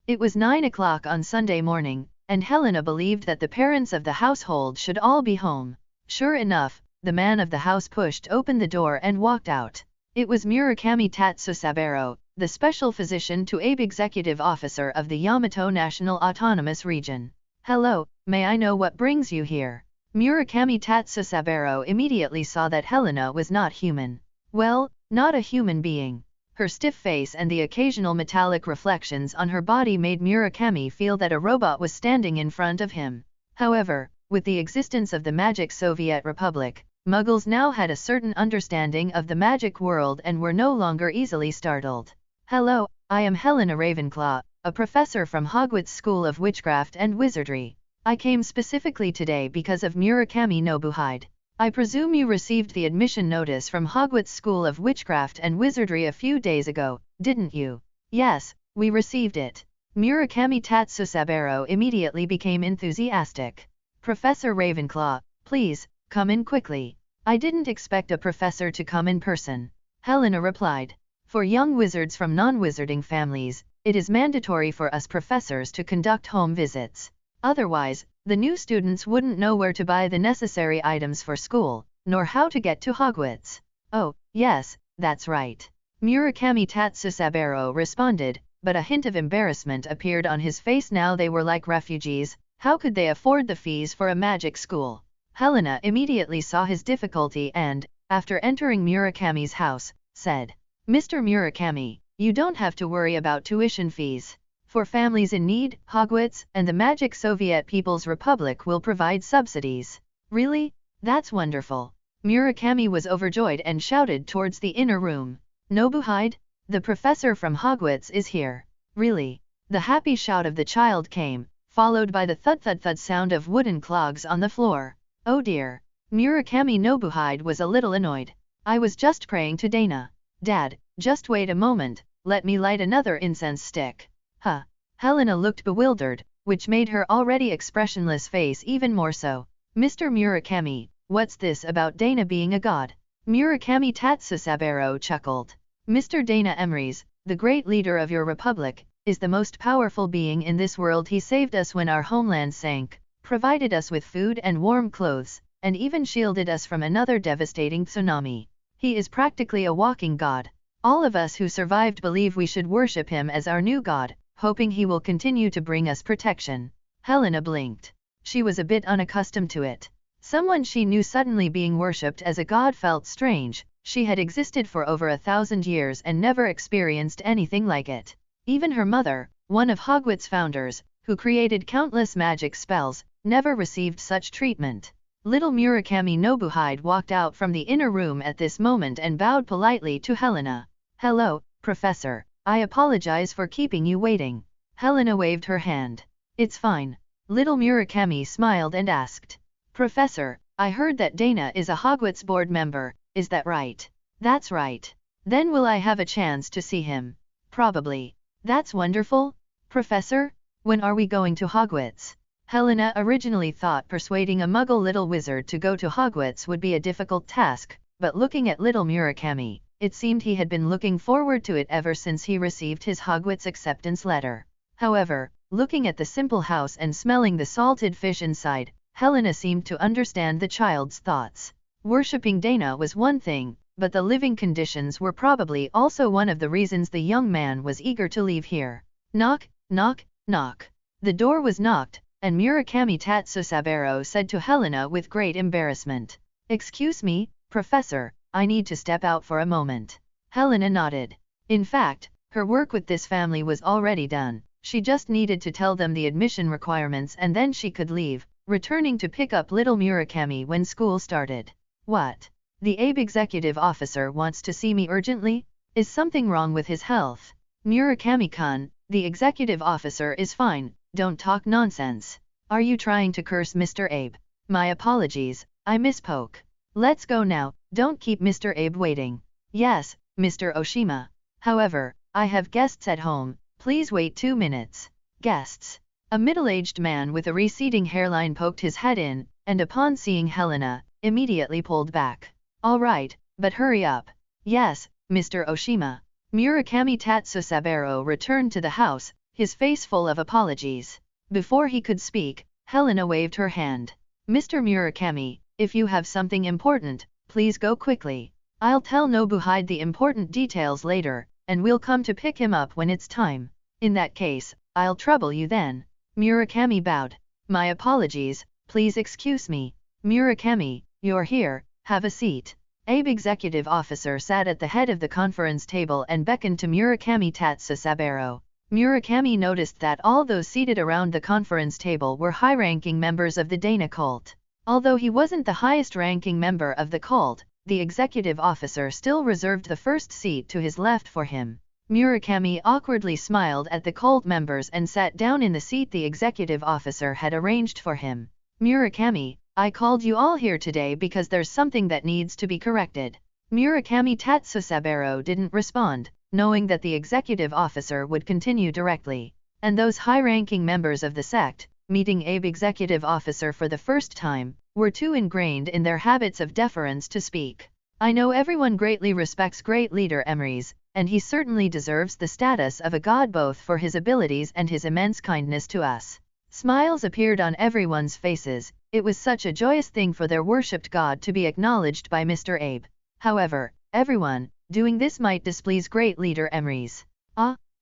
It was 9 o'clock on Sunday morning, and Helena believed that the parents of the household should all be home. Sure enough, the man of the house pushed open the door and walked out. It was Murakami Tatsusaburo, the special physician to Abe executive officer of the Yamato National Autonomous Region. Hello, may I know what brings you here? Murakami Tatsusaburo immediately saw that Helena was not human. Well, not a human being. Her stiff face and the occasional metallic reflections on her body made Murakami feel that a robot was standing in front of him. However, with the existence of the Magic Soviet Republic, Muggles now had a certain understanding of the magic world and were no longer easily startled. Hello, I am Helena Ravenclaw, a professor from Hogwarts School of Witchcraft and Wizardry. I came specifically today because of Murakami Nobuhide. I presume you received the admission notice from Hogwarts School of Witchcraft and Wizardry a few days ago, didn't you? Yes, we received it. Murakami Tatsusaburo immediately became enthusiastic. Professor Ravenclaw, please, come in quickly. I didn't expect a professor to come in person. Helena replied. For young wizards from non-wizarding families, it is mandatory for us professors to conduct home visits. Otherwise, the new students wouldn't know where to buy the necessary items for school, nor how to get to Hogwarts. Oh, yes, that's right. Murakami Tatsusaburo responded, but a hint of embarrassment appeared on his face. Now they were like refugees. How could they afford the fees for a magic school? Helena immediately saw his difficulty and, after entering Murakami's house, said, Mr. Murakami, you don't have to worry about tuition fees. For families in need, Hogwarts and the Magic Soviet People's Republic will provide subsidies. Really? That's wonderful. Murakami was overjoyed and shouted towards the inner room. Nobuhide, the professor from Hogwarts is here. Really? The happy shout of the child came, followed by the thud-thud-thud sound of wooden clogs on the floor. Oh dear. Murakami Nobuhide was a little annoyed. I was just praying to Dana. Dad, just wait a moment, let me light another incense stick. Huh. Helena looked bewildered, which made her already expressionless face even more so. Mr. Murakami, what's this about Dana being a god? Murakami Tatsusaburo chuckled. Mr. Dana Emrys, the great leader of your republic, is the most powerful being in this world. He saved us when our homeland sank, provided us with food and warm clothes, and even shielded us from another devastating tsunami. He is practically a walking god. All of us who survived believe we should worship him as our new god, hoping he will continue to bring us protection. Helena blinked. She was a bit unaccustomed to it. Someone she knew suddenly being worshipped as a god felt strange. She had existed for over 1,000 years and never experienced anything like it. Even her mother, one of Hogwarts' founders, who created countless magic spells, never received such treatment. Little Murakami Nobuhide walked out from the inner room at this moment and bowed politely to Helena. Hello, Professor. I apologize for keeping you waiting. Helena waved her hand. It's fine. Little Murakami smiled and asked. Professor, I heard that Dana is a Hogwarts board member, is that right? That's right. Then will I have a chance to see him? Probably. That's wonderful. Professor, when are we going to Hogwarts? Helena originally thought persuading a muggle little wizard to go to Hogwarts would be a difficult task, but looking at little Murakami, it seemed he had been looking forward to it ever since he received his Hogwarts acceptance letter. However, looking at the simple house and smelling the salted fish inside, Helena seemed to understand the child's thoughts. Worshipping Dana was one thing, but the living conditions were probably also one of the reasons the young man was eager to leave here. Knock, knock, knock. The door was knocked, and Murakami Tatsusaburo said to Helena with great embarrassment. Excuse me, Professor, I need to step out for a moment. Helena nodded. In fact, her work with this family was already done. She just needed to tell them the admission requirements and then she could leave, returning to pick up little Murakami when school started. What? The Abe executive officer wants to see me urgently? Is something wrong with his health? Murakami-kun, the executive officer is fine, don't talk nonsense. Are you trying to curse Mr. Abe? My apologies, I misspoke. Let's go now, don't keep Mr. Abe waiting. Yes, Mr. Oshima. However, I have guests at home, please wait 2 minutes. Guests. A middle-aged man with a receding hairline poked his head in, and upon seeing Helena, immediately pulled back. All right, but hurry up. Yes, Mr. Oshima. Murakami Tatsusaburo returned to the house, his face full of apologies. Before he could speak, Helena waved her hand. Mr. Murakami, if you have something important, please go quickly. I'll tell Nobuhide the important details later, and we'll come to pick him up when it's time. In that case, I'll trouble you then. Murakami bowed. My apologies, please excuse me. Murakami, you're here, have a seat. Abe executive officer sat at the head of the conference table and beckoned to Murakami Tatsusaburo. Murakami noticed that all those seated around the conference table were high-ranking members of the Dana cult. Although he wasn't the highest-ranking member of the cult, the executive officer still reserved the first seat to his left for him. Murakami awkwardly smiled at the cult members and sat down in the seat the executive officer had arranged for him. Murakami, I called you all here today because there's something that needs to be corrected. Murakami Tatsusaburo didn't respond, knowing that the executive officer would continue directly. And those high-ranking members of the sect, meeting Abe executive officer for the first time, were too ingrained in their habits of deference to speak. I know everyone greatly respects great leader Emrys, and he certainly deserves the status of a god both for his abilities and his immense kindness to us. Smiles appeared on everyone's faces. It was such a joyous thing for their worshipped god to be acknowledged by Mr. Abe. However, everyone doing this might displease great leader Emrys.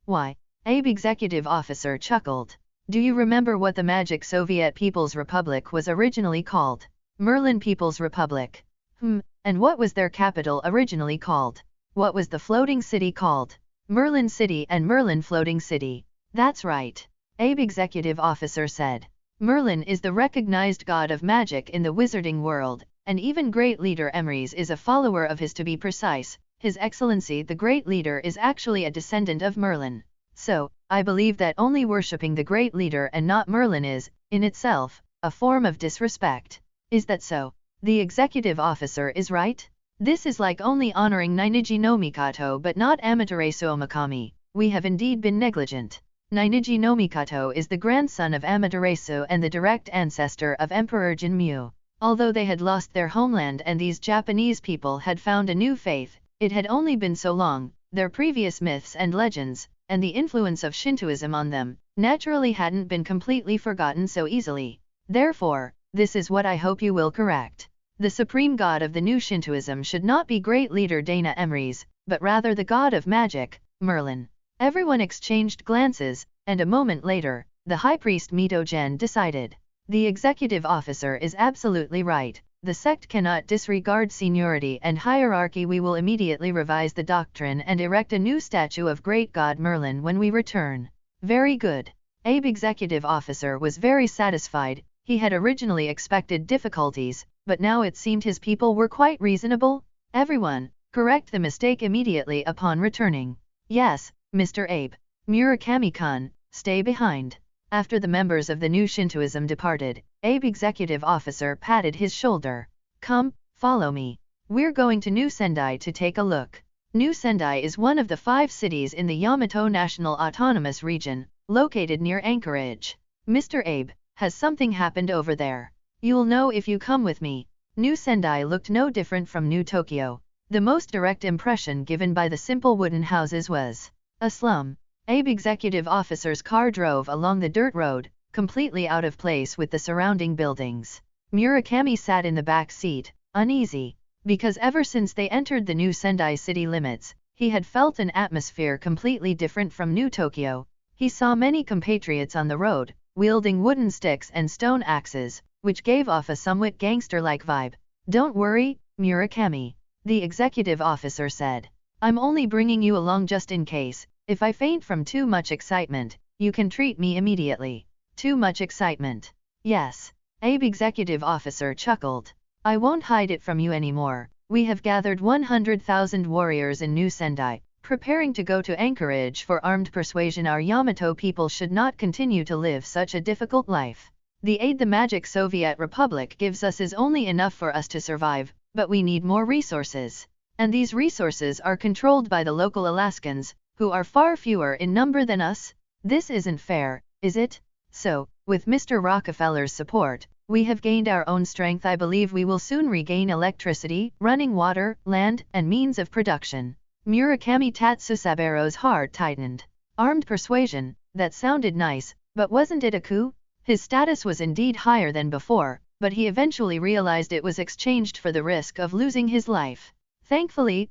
Why? Abe executive officer chuckled. Do you remember what the Magic Soviet People's Republic was originally called? Merlin People's Republic. And what was their capital originally called? What was the floating city called? Merlin City and Merlin Floating City. That's right. Abe executive officer said. Merlin is the recognized god of magic in the wizarding world, and even great leader Emrys is a follower of his. To be precise, His Excellency the great leader is actually a descendant of Merlin. So, I believe that only worshipping the great leader and not Merlin is, in itself, a form of disrespect. Is that so? The executive officer is right? This is like only honoring Ninigi no Mikoto but not Amaterasu Omakami. We have indeed been negligent. Ninigi no Mikoto is the grandson of Amaterasu and the direct ancestor of Emperor Jinmu. Although they had lost their homeland and these Japanese people had found a new faith, it had only been so long. Their previous myths and legends, and the influence of Shintoism on them, naturally hadn't been completely forgotten so easily. Therefore, this is what I hope you will correct. The supreme god of the new Shintoism should not be great leader Dana Emrys, but rather the god of magic, Merlin. Everyone exchanged glances, and a moment later, the high priest Mito-gen decided. The executive officer is absolutely right. The sect cannot disregard seniority and hierarchy. We will immediately revise the doctrine and erect a new statue of great god Merlin when we return. Very good. Abe executive officer was very satisfied. He had originally expected difficulties, but now it seemed his people were quite reasonable. Everyone, correct the mistake immediately upon returning. Yes, Mr. Abe. Murakami-kun, stay behind. After the members of the new Shintoism departed, Abe executive officer patted his shoulder. Come, follow me. We're going to New Sendai to take a look. New Sendai is one of the 5 cities in the Yamato National Autonomous Region, located near Anchorage. Mr. Abe, has something happened over there? You'll know if you come with me. New Sendai looked no different from New Tokyo. The most direct impression given by the simple wooden houses was a slum. Abe executive officer's car drove along the dirt road, completely out of place with the surrounding buildings. Murakami sat in the back seat, uneasy, because ever since they entered the new Sendai city limits, he had felt an atmosphere completely different from New Tokyo. He saw many compatriots on the road, wielding wooden sticks and stone axes, which gave off a somewhat gangster-like vibe. Don't worry, Murakami, the executive officer said. I'm only bringing you along just in case. If I faint from too much excitement, you can treat me immediately. Too much excitement. Yes. Abe executive officer chuckled. I won't hide it from you anymore. We have gathered 100,000 warriors in New Sendai, preparing to go to Anchorage for armed persuasion. Our Yamato people should not continue to live such a difficult life. The aid the Magic Soviet Republic gives us is only enough for us to survive, but we need more resources. And these resources are controlled by the local Alaskans, who are far fewer in number than us. This isn't fair, is it? So, with Mr. Rockefeller's support, we have gained our own strength. I believe we will soon regain electricity, running water, land, and means of production. Murakami Tatsusaburo's heart tightened. Armed persuasion, that sounded nice, but wasn't it a coup? His status was indeed higher than before, but he eventually realized it was exchanged for the risk of losing his life. Thankfully,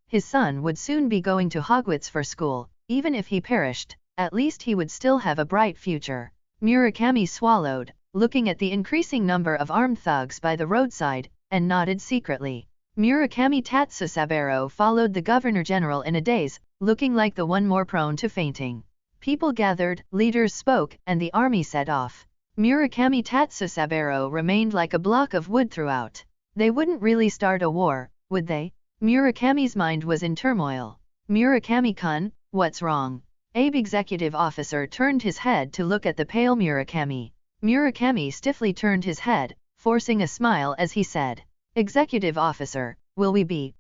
his son would soon be going to Hogwarts for school. Even if he perished, at least he would still have a bright future. Murakami swallowed, looking at the increasing number of armed thugs by the roadside, and nodded secretly. Murakami Tatsusaburo followed the Governor-General in a daze, looking like the one more prone to fainting. People gathered, leaders spoke, and the army set off. Murakami Tatsusaburo remained like a block of wood throughout. They wouldn't really start a war, would they? Murakami's mind was in turmoil. Murakami-kun, what's wrong? Abe executive officer turned his head to look at the pale Murakami. Murakami stiffly turned his head, forcing a smile as he said, Executive officer, will we be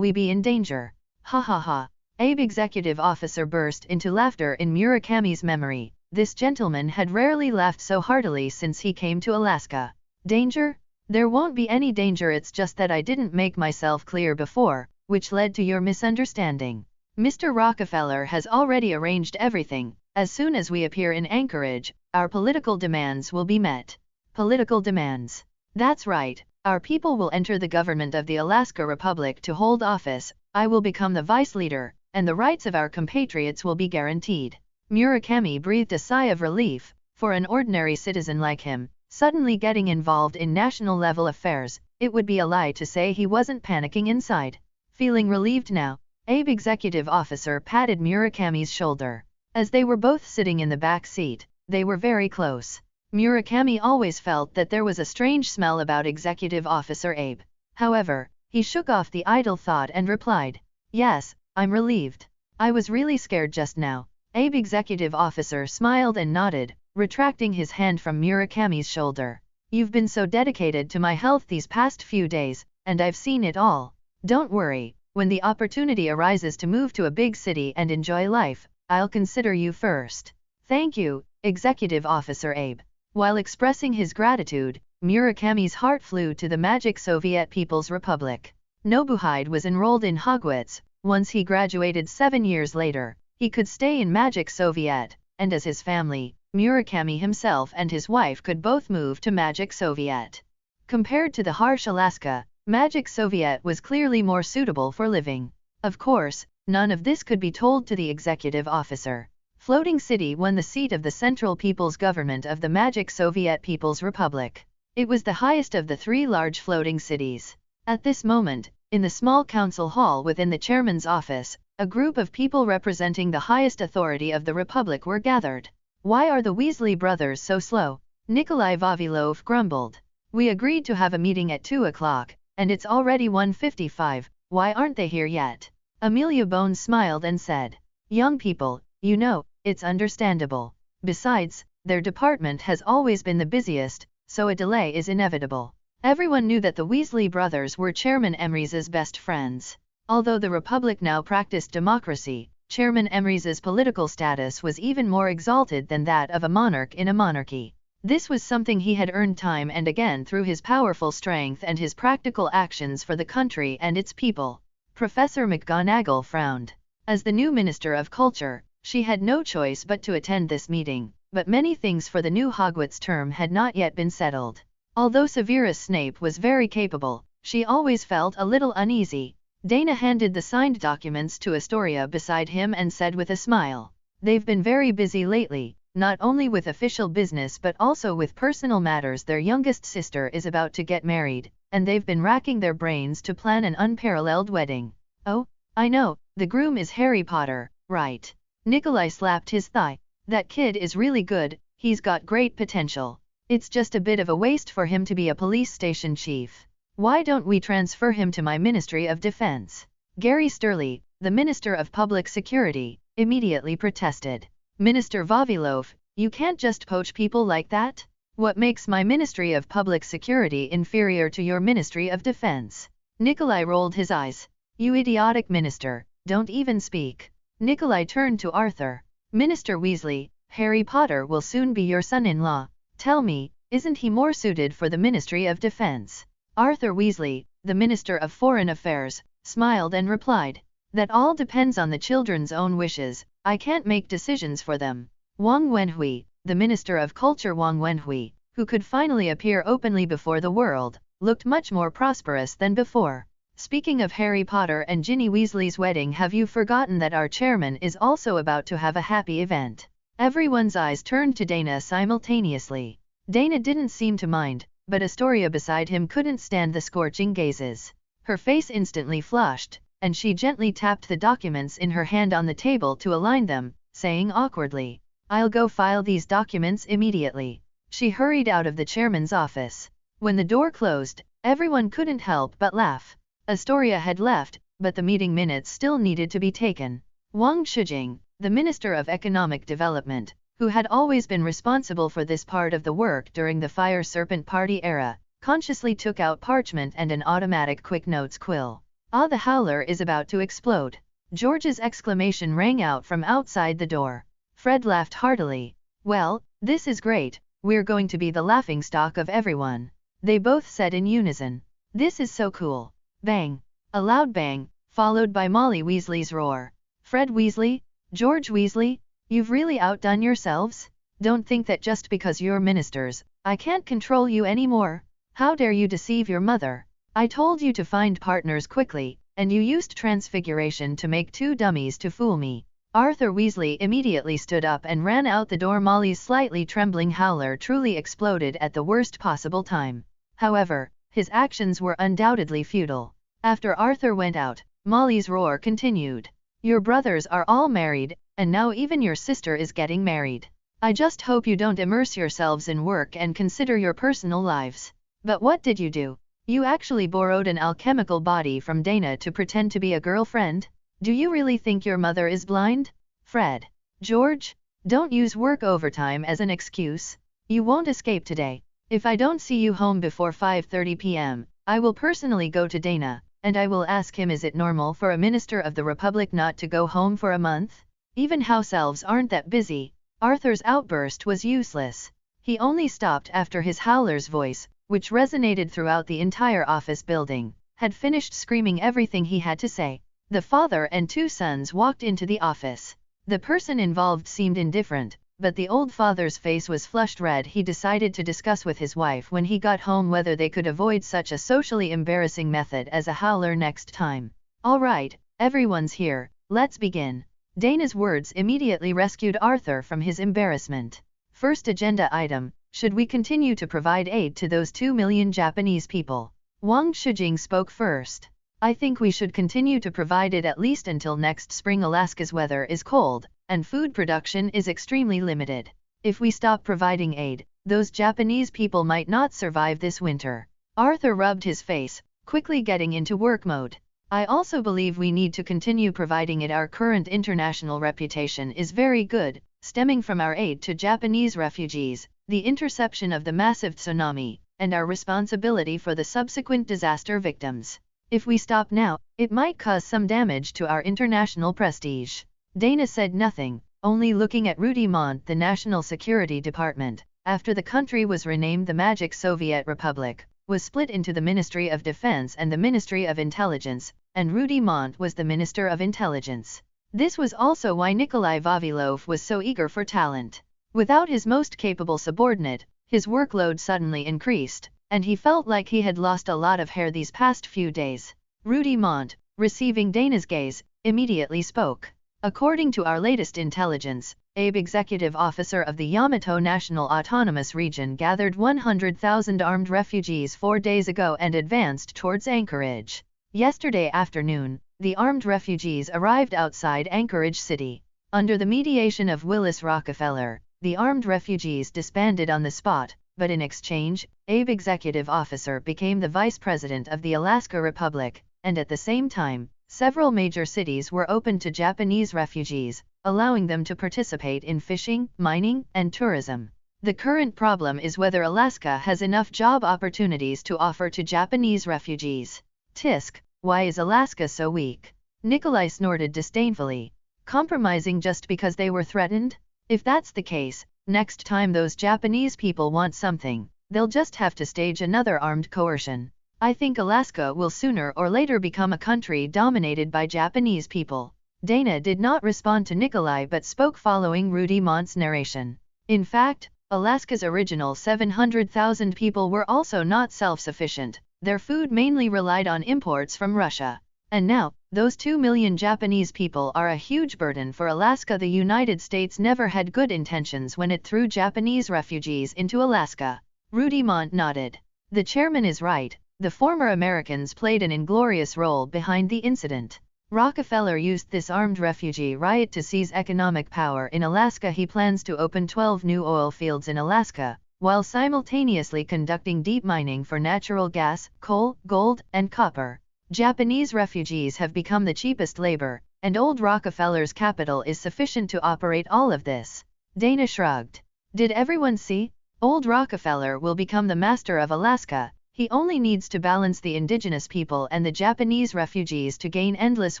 in danger? Ha ha ha. Abe executive officer burst into laughter in Murakami's memory. This gentleman had rarely laughed so heartily since he came to Alaska. Danger? There won't be any danger, it's just that I didn't make myself clear before, which led to your misunderstanding. Mr. Rockefeller has already arranged everything. As soon as we appear in Anchorage, our political demands will be met. Political demands. That's right. Our people will enter the government of the Alaska Republic to hold office, I will become the vice leader, and the rights of our compatriots will be guaranteed. Murakami breathed a sigh of relief. For an ordinary citizen like him, suddenly getting involved in national-level affairs, it would be a lie to say he wasn't panicking inside. Feeling relieved now, Abe executive officer patted Murakami's shoulder. As they were both sitting in the back seat, they were very close. Murakami always felt that there was a strange smell about executive officer Abe. However, he shook off the idle thought and replied, Yes, I'm relieved. I was really scared just now. Abe executive officer smiled and nodded, retracting his hand from Murakami's shoulder. You've been so dedicated to my health these past few days, and I've seen it all. Don't worry, when the opportunity arises to move to a big city and enjoy life, I'll consider you first. Thank you, Executive Officer Abe. While expressing his gratitude, Murakami's heart flew to the Magic Soviet People's Republic. Nobuhide was enrolled in Hogwarts. Once he graduated 7 years later, he could stay in Magic Soviet, and as his family, Murakami himself and his wife could both move to Magic Soviet. Compared to the harsh Alaska, Magic Soviet was clearly more suitable for living. Of course, none of this could be told to the executive officer. Floating City won the seat of the Central People's Government of the Magic Soviet People's Republic. It was the highest of the 3 large floating cities. At this moment, in the small council hall within the chairman's office, a group of people representing the highest authority of the Republic were gathered. Why are the Weasley brothers so slow? Nikolai Vavilov grumbled. We agreed to have a meeting at 2 o'clock, and it's already 1:55, why aren't they here yet? Amelia Bones smiled and said, Young people, you know, it's understandable. Besides, their department has always been the busiest, so a delay is inevitable. Everyone knew that the Weasley brothers were Chairman Emery's best friends. Although the Republic now practiced democracy, Chairman Emery's political status was even more exalted than that of a monarch in a monarchy. This was something he had earned time and again through his powerful strength and his practical actions for the country and its people. Professor McGonagall frowned. As the new Minister of Culture, she had no choice but to attend this meeting, but many things for the new Hogwarts term had not yet been settled. Although Severus Snape was very capable, she always felt a little uneasy. Dana handed the signed documents to Astoria beside him and said with a smile, They've been very busy lately, not only with official business but also with personal matters. Their youngest sister is about to get married, and they've been racking their brains to plan an unparalleled wedding. Oh, I know, the groom is Harry Potter, right? Nikolai slapped his thigh. That kid is really good, he's got great potential. It's just a bit of a waste for him to be a police station chief. Why don't we transfer him to my Ministry of Defense? Gary Sturley, the Minister of Public Security, immediately protested. Minister Vavilov, you can't just poach people like that. What makes my Ministry of Public Security inferior to your Ministry of Defense? Nikolai rolled his eyes. You idiotic minister, don't even speak. Nikolai turned to Arthur. Minister Weasley, Harry Potter will soon be your son-in-law. Tell me, isn't he more suited for the Ministry of Defense? Arthur Weasley, the Minister of Foreign Affairs, smiled and replied, That all depends on the children's own wishes, I can't make decisions for them. Wang Wenhui, the Minister of Culture Wang Wenhui, who could finally appear openly before the world, looked much more prosperous than before. Speaking of Harry Potter and Ginny Weasley's wedding, have you forgotten that our chairman is also about to have a happy event? Everyone's eyes turned to Dana simultaneously. Dana didn't seem to mind, but Astoria beside him couldn't stand the scorching gazes. Her face instantly flushed, and she gently tapped the documents in her hand on the table to align them, saying awkwardly, "I'll go file these documents immediately." She hurried out of the chairman's office. When the door closed, everyone couldn't help but laugh. Astoria had left, but the meeting minutes still needed to be taken. Wang Shijing, the Minister of Economic Development, who had always been responsible for this part of the work during the Fire Serpent Party era, consciously took out parchment and an automatic quick notes quill. "Ah, the howler is about to explode." George's exclamation rang out from outside the door. Fred laughed heartily. "Well, this is great, we're going to be the laughingstock of everyone," they both said in unison. "This is so cool." Bang! A loud bang, followed by Molly Weasley's roar. "Fred Weasley, George Weasley, you've really outdone yourselves? Don't think that just because you're ministers, I can't control you anymore. How dare you deceive your mother? I told you to find partners quickly, and you used transfiguration to make two dummies to fool me." Arthur Weasley immediately stood up and ran out the door. Molly's slightly trembling howler truly exploded at the worst possible time. However, his actions were undoubtedly futile. After Arthur went out, Molly's roar continued. "Your brothers are all married, and now even your sister is getting married. I just hope you don't immerse yourselves in work and consider your personal lives. But what did you do? You actually borrowed an alchemical body from Dana to pretend to be a girlfriend? Do you really think your mother is blind? Fred, George, don't use work overtime as an excuse. You won't escape today. If I don't see you home before 5:30 p.m., I will personally go to Dana, and I will ask him, is it normal for a minister of the Republic not to go home for a month? Even house elves aren't that busy." Arthur's outburst was useless. He only stopped after his howler's voice, which resonated throughout the entire office building, had finished screaming everything he had to say. The father and two sons walked into the office. The person involved seemed indifferent, but the old father's face was flushed red. He decided to discuss with his wife when he got home whether they could avoid such a socially embarrassing method as a howler next time. "All right, everyone's here, let's begin." Dana's words immediately rescued Arthur from his embarrassment. First agenda item, should we continue to provide aid to those 2 million Japanese people? Wang Shijing spoke first. "I think we should continue to provide it at least until next spring. Alaska's weather is cold, and food production is extremely limited. If we stop providing aid, those Japanese people might not survive this winter." Arthur rubbed his face, quickly getting into work mode. "I also believe we need to continue providing it. Our current international reputation is very good, stemming from our aid to Japanese refugees, the interception of the massive tsunami, and our responsibility for the subsequent disaster victims. If we stop now, it might cause some damage to our international prestige." Dana said nothing, only looking at Rudimont. The National Security Department, after the country was renamed the Magic Soviet Republic, was split into the Ministry of Defense and the Ministry of Intelligence, and Rudimont was the Minister of Intelligence. This was also why Nikolai Vavilov was so eager for talent. Without his most capable subordinate, his workload suddenly increased, and he felt like he had lost a lot of hair these past few days. Rudimont, receiving Dana's gaze, immediately spoke. "According to our latest intelligence, Abe, executive officer of the Yamato National Autonomous Region, gathered 100,000 armed refugees 4 days ago and advanced towards Anchorage. Yesterday afternoon, the armed refugees arrived outside Anchorage City. Under the mediation of Willis Rockefeller, the armed refugees disbanded on the spot, but in exchange, Abe, executive officer, became the vice president of the Alaska Republic, and at the same time, several major cities were opened to Japanese refugees, allowing them to participate in fishing, mining, and tourism. The current problem is whether Alaska has enough job opportunities to offer to Japanese refugees." "Tisk, why is Alaska so weak?" Nikolai snorted disdainfully. "Compromising just because they were threatened? If that's the case, next time those Japanese people want something, they'll just have to stage another armed coercion. I think Alaska will sooner or later become a country dominated by Japanese people." Dana did not respond to Nikolai but spoke following Rudimont's narration. In fact, Alaska's original 700,000 people were also not self-sufficient. Their food mainly relied on imports from Russia. And now, those 2 million Japanese people are a huge burden for Alaska. The United States never had good intentions when it threw Japanese refugees into Alaska. Rudy Mont nodded. The chairman is right. The former Americans played an inglorious role behind the incident. Rockefeller used this armed refugee riot to seize economic power in Alaska. He plans to open 12 new oil fields in Alaska, while simultaneously conducting deep mining for natural gas, coal, gold, and copper. Japanese refugees have become the cheapest labor, and old Rockefeller's capital is sufficient to operate all of this. Dana shrugged. Did everyone see? Old Rockefeller will become the master of Alaska. He only needs to balance the indigenous people and the Japanese refugees to gain endless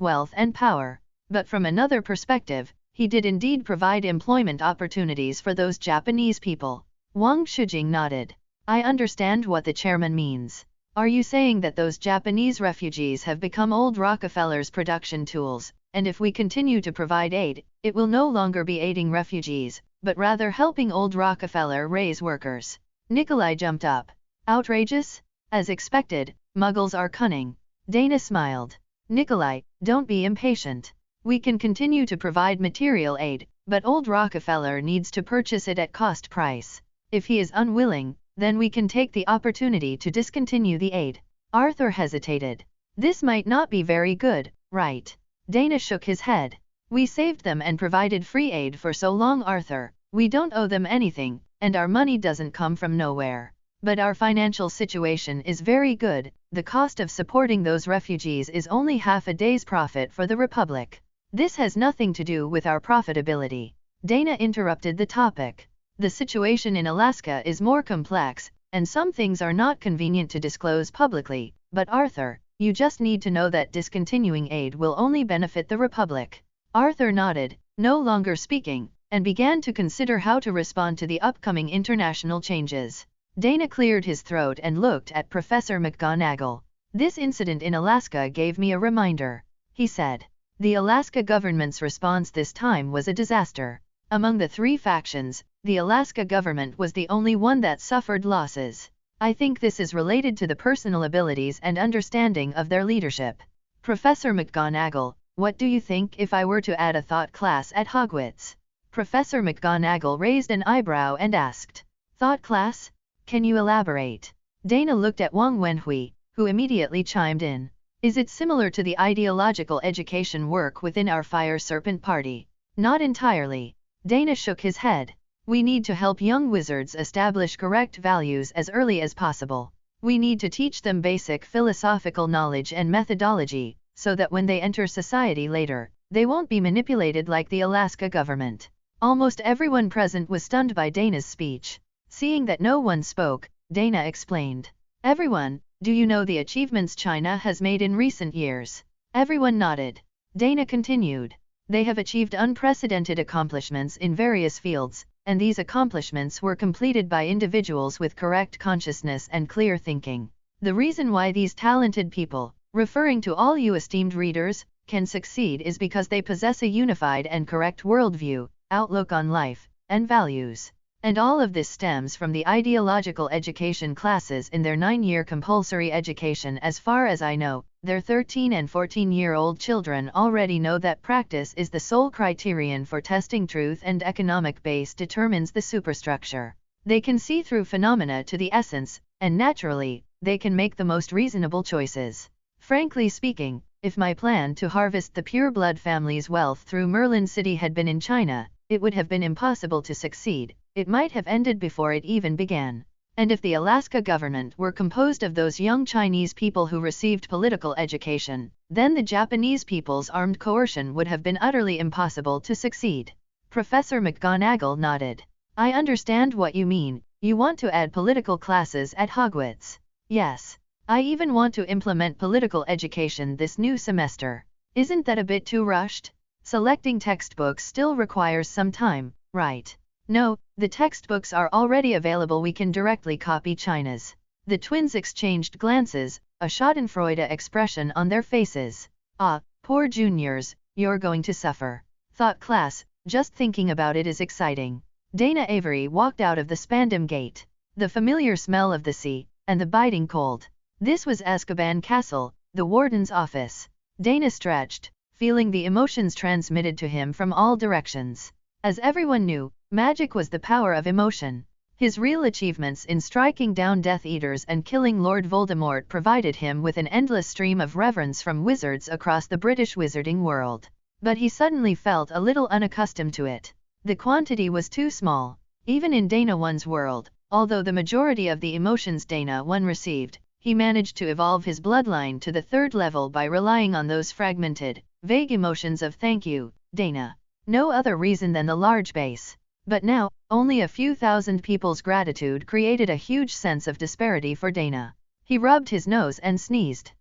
wealth and power. But from another perspective, he did indeed provide employment opportunities for those Japanese people. Wang Shujing nodded. I understand what the chairman means. Are you saying that those Japanese refugees have become old Rockefeller's production tools, and if we continue to provide aid, it will no longer be aiding refugees, but rather helping old Rockefeller raise workers? Nikolai jumped up. Outrageous? As expected, Muggles are cunning. Dana smiled. Nikolai, don't be impatient. We can continue to provide material aid, but old Rockefeller needs to purchase it at cost price. If he is unwilling, then we can take the opportunity to discontinue the aid. Arthur hesitated. This might not be very good, right? Dana shook his head. We saved them and provided free aid for so long, Arthur. We don't owe them anything, and our money doesn't come from nowhere. But our financial situation is very good. The cost of supporting those refugees is only half a day's profit for the Republic. This has nothing to do with our profitability. Dana interrupted the topic. The situation in Alaska is more complex, and some things are not convenient to disclose publicly, but Arthur, you just need to know that discontinuing aid will only benefit the Republic. Arthur nodded, no longer speaking, and began to consider how to respond to the upcoming international changes. Dana cleared his throat and looked at Professor McGonagall. This incident in Alaska gave me a reminder, he said. The Alaska government's response this time was a disaster. Among the three factions, the Alaska government was the only one that suffered losses. I think this is related to the personal abilities and understanding of their leadership. Professor McGonagall, what do you think if I were to add a thought class at Hogwarts? Professor McGonagall raised an eyebrow and asked. Thought class? Can you elaborate? Dana looked at Wang Wenhui, who immediately chimed in. Is it similar to the ideological education work within our Fire Serpent Party? Not entirely. Dana shook his head. We need to help young wizards establish correct values as early as possible. We need to teach them basic philosophical knowledge and methodology, so that when they enter society later, they won't be manipulated like the Alaska government. Almost everyone present was stunned by Dana's speech. Seeing that no one spoke, Dana explained. Everyone, do you know the achievements China has made in recent years? Everyone nodded. Dana continued. They have achieved unprecedented accomplishments in various fields, and these accomplishments were completed by individuals with correct consciousness and clear thinking. The reason why these talented people, referring to all you esteemed readers, can succeed is because they possess a unified and correct worldview, outlook on life, and values. And all of this stems from the ideological education classes in their 9-year compulsory education. As far as I know, their 13 and 14-year-old children already know that practice is the sole criterion for testing truth and economic base determines the superstructure. They can see through phenomena to the essence, and naturally, they can make the most reasonable choices. Frankly speaking, if my plan to harvest the pure-blood family's wealth through Merlin City had been in China, it would have been impossible to succeed. It might have ended before it even began. And if the Alaska government were composed of those young Chinese people who received political education, then the Japanese people's armed coercion would have been utterly impossible to succeed. Professor McGonagall nodded. I understand what you mean. You want to add political classes at Hogwarts. Yes. I even want to implement political education this new semester. Isn't that a bit too rushed? Selecting textbooks still requires some time, right? No, the textbooks are already available. We can directly copy China's. The twins exchanged glances, a schadenfreude expression on their faces. Ah, poor juniors, you're going to suffer. Thought class, just thinking about it is exciting. Dana Avery walked out of the Spandam Gate. The familiar smell of the sea, and the biting cold. This was Azkaban Castle, the warden's office. Dana stretched, feeling the emotions transmitted to him from all directions. As everyone knew, magic was the power of emotion. His real achievements in striking down Death Eaters and killing Lord Voldemort provided him with an endless stream of reverence from wizards across the British wizarding world. But he suddenly felt a little unaccustomed to it. The quantity was too small. Even in Dana 1's world, although the majority of the emotions Dana 1 received, he managed to evolve his bloodline to the 3rd level by relying on those fragmented, vague emotions of thank you, Dana. No other reason than the large base. But now, only a few thousand people's gratitude created a huge sense of disparity for Dana. He rubbed his nose and sneezed.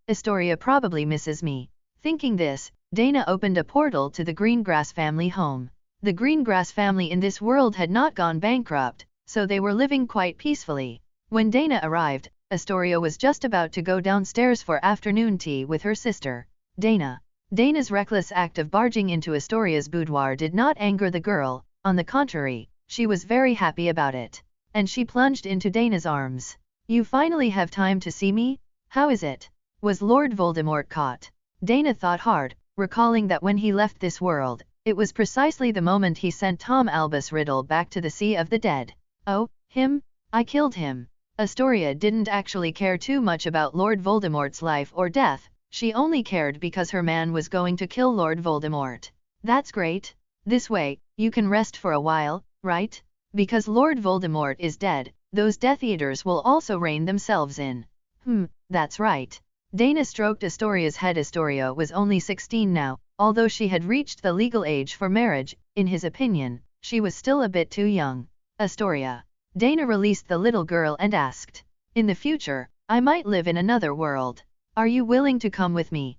Astoria probably misses me. Thinking this, Dana opened a portal to the Greengrass family home. The Greengrass family in this world had not gone bankrupt, so they were living quite peacefully. When Dana arrived, Astoria was just about to go downstairs for afternoon tea with her sister. Dana's reckless act of barging into Astoria's boudoir did not anger the girl, on the contrary, she was very happy about it. And she plunged into Dana's arms. You finally have time to see me? How is it? Was Lord Voldemort caught? Dana thought hard, recalling that when he left this world, it was precisely the moment he sent Tom Albus Riddle back to the Sea of the Dead. Oh, him? I killed him. Astoria didn't actually care too much about Lord Voldemort's life or death, she only cared because her man was going to kill Lord Voldemort. That's great. This way, you can rest for a while, right? Because Lord Voldemort is dead, those Death Eaters will also rein themselves in. That's right. Dana stroked Astoria's head. Astoria was only 16 now, although she had reached the legal age for marriage, in his opinion, she was still a bit too young. Astoria. Dana released the little girl and asked. In the future, I might live in another world. Are you willing to come with me?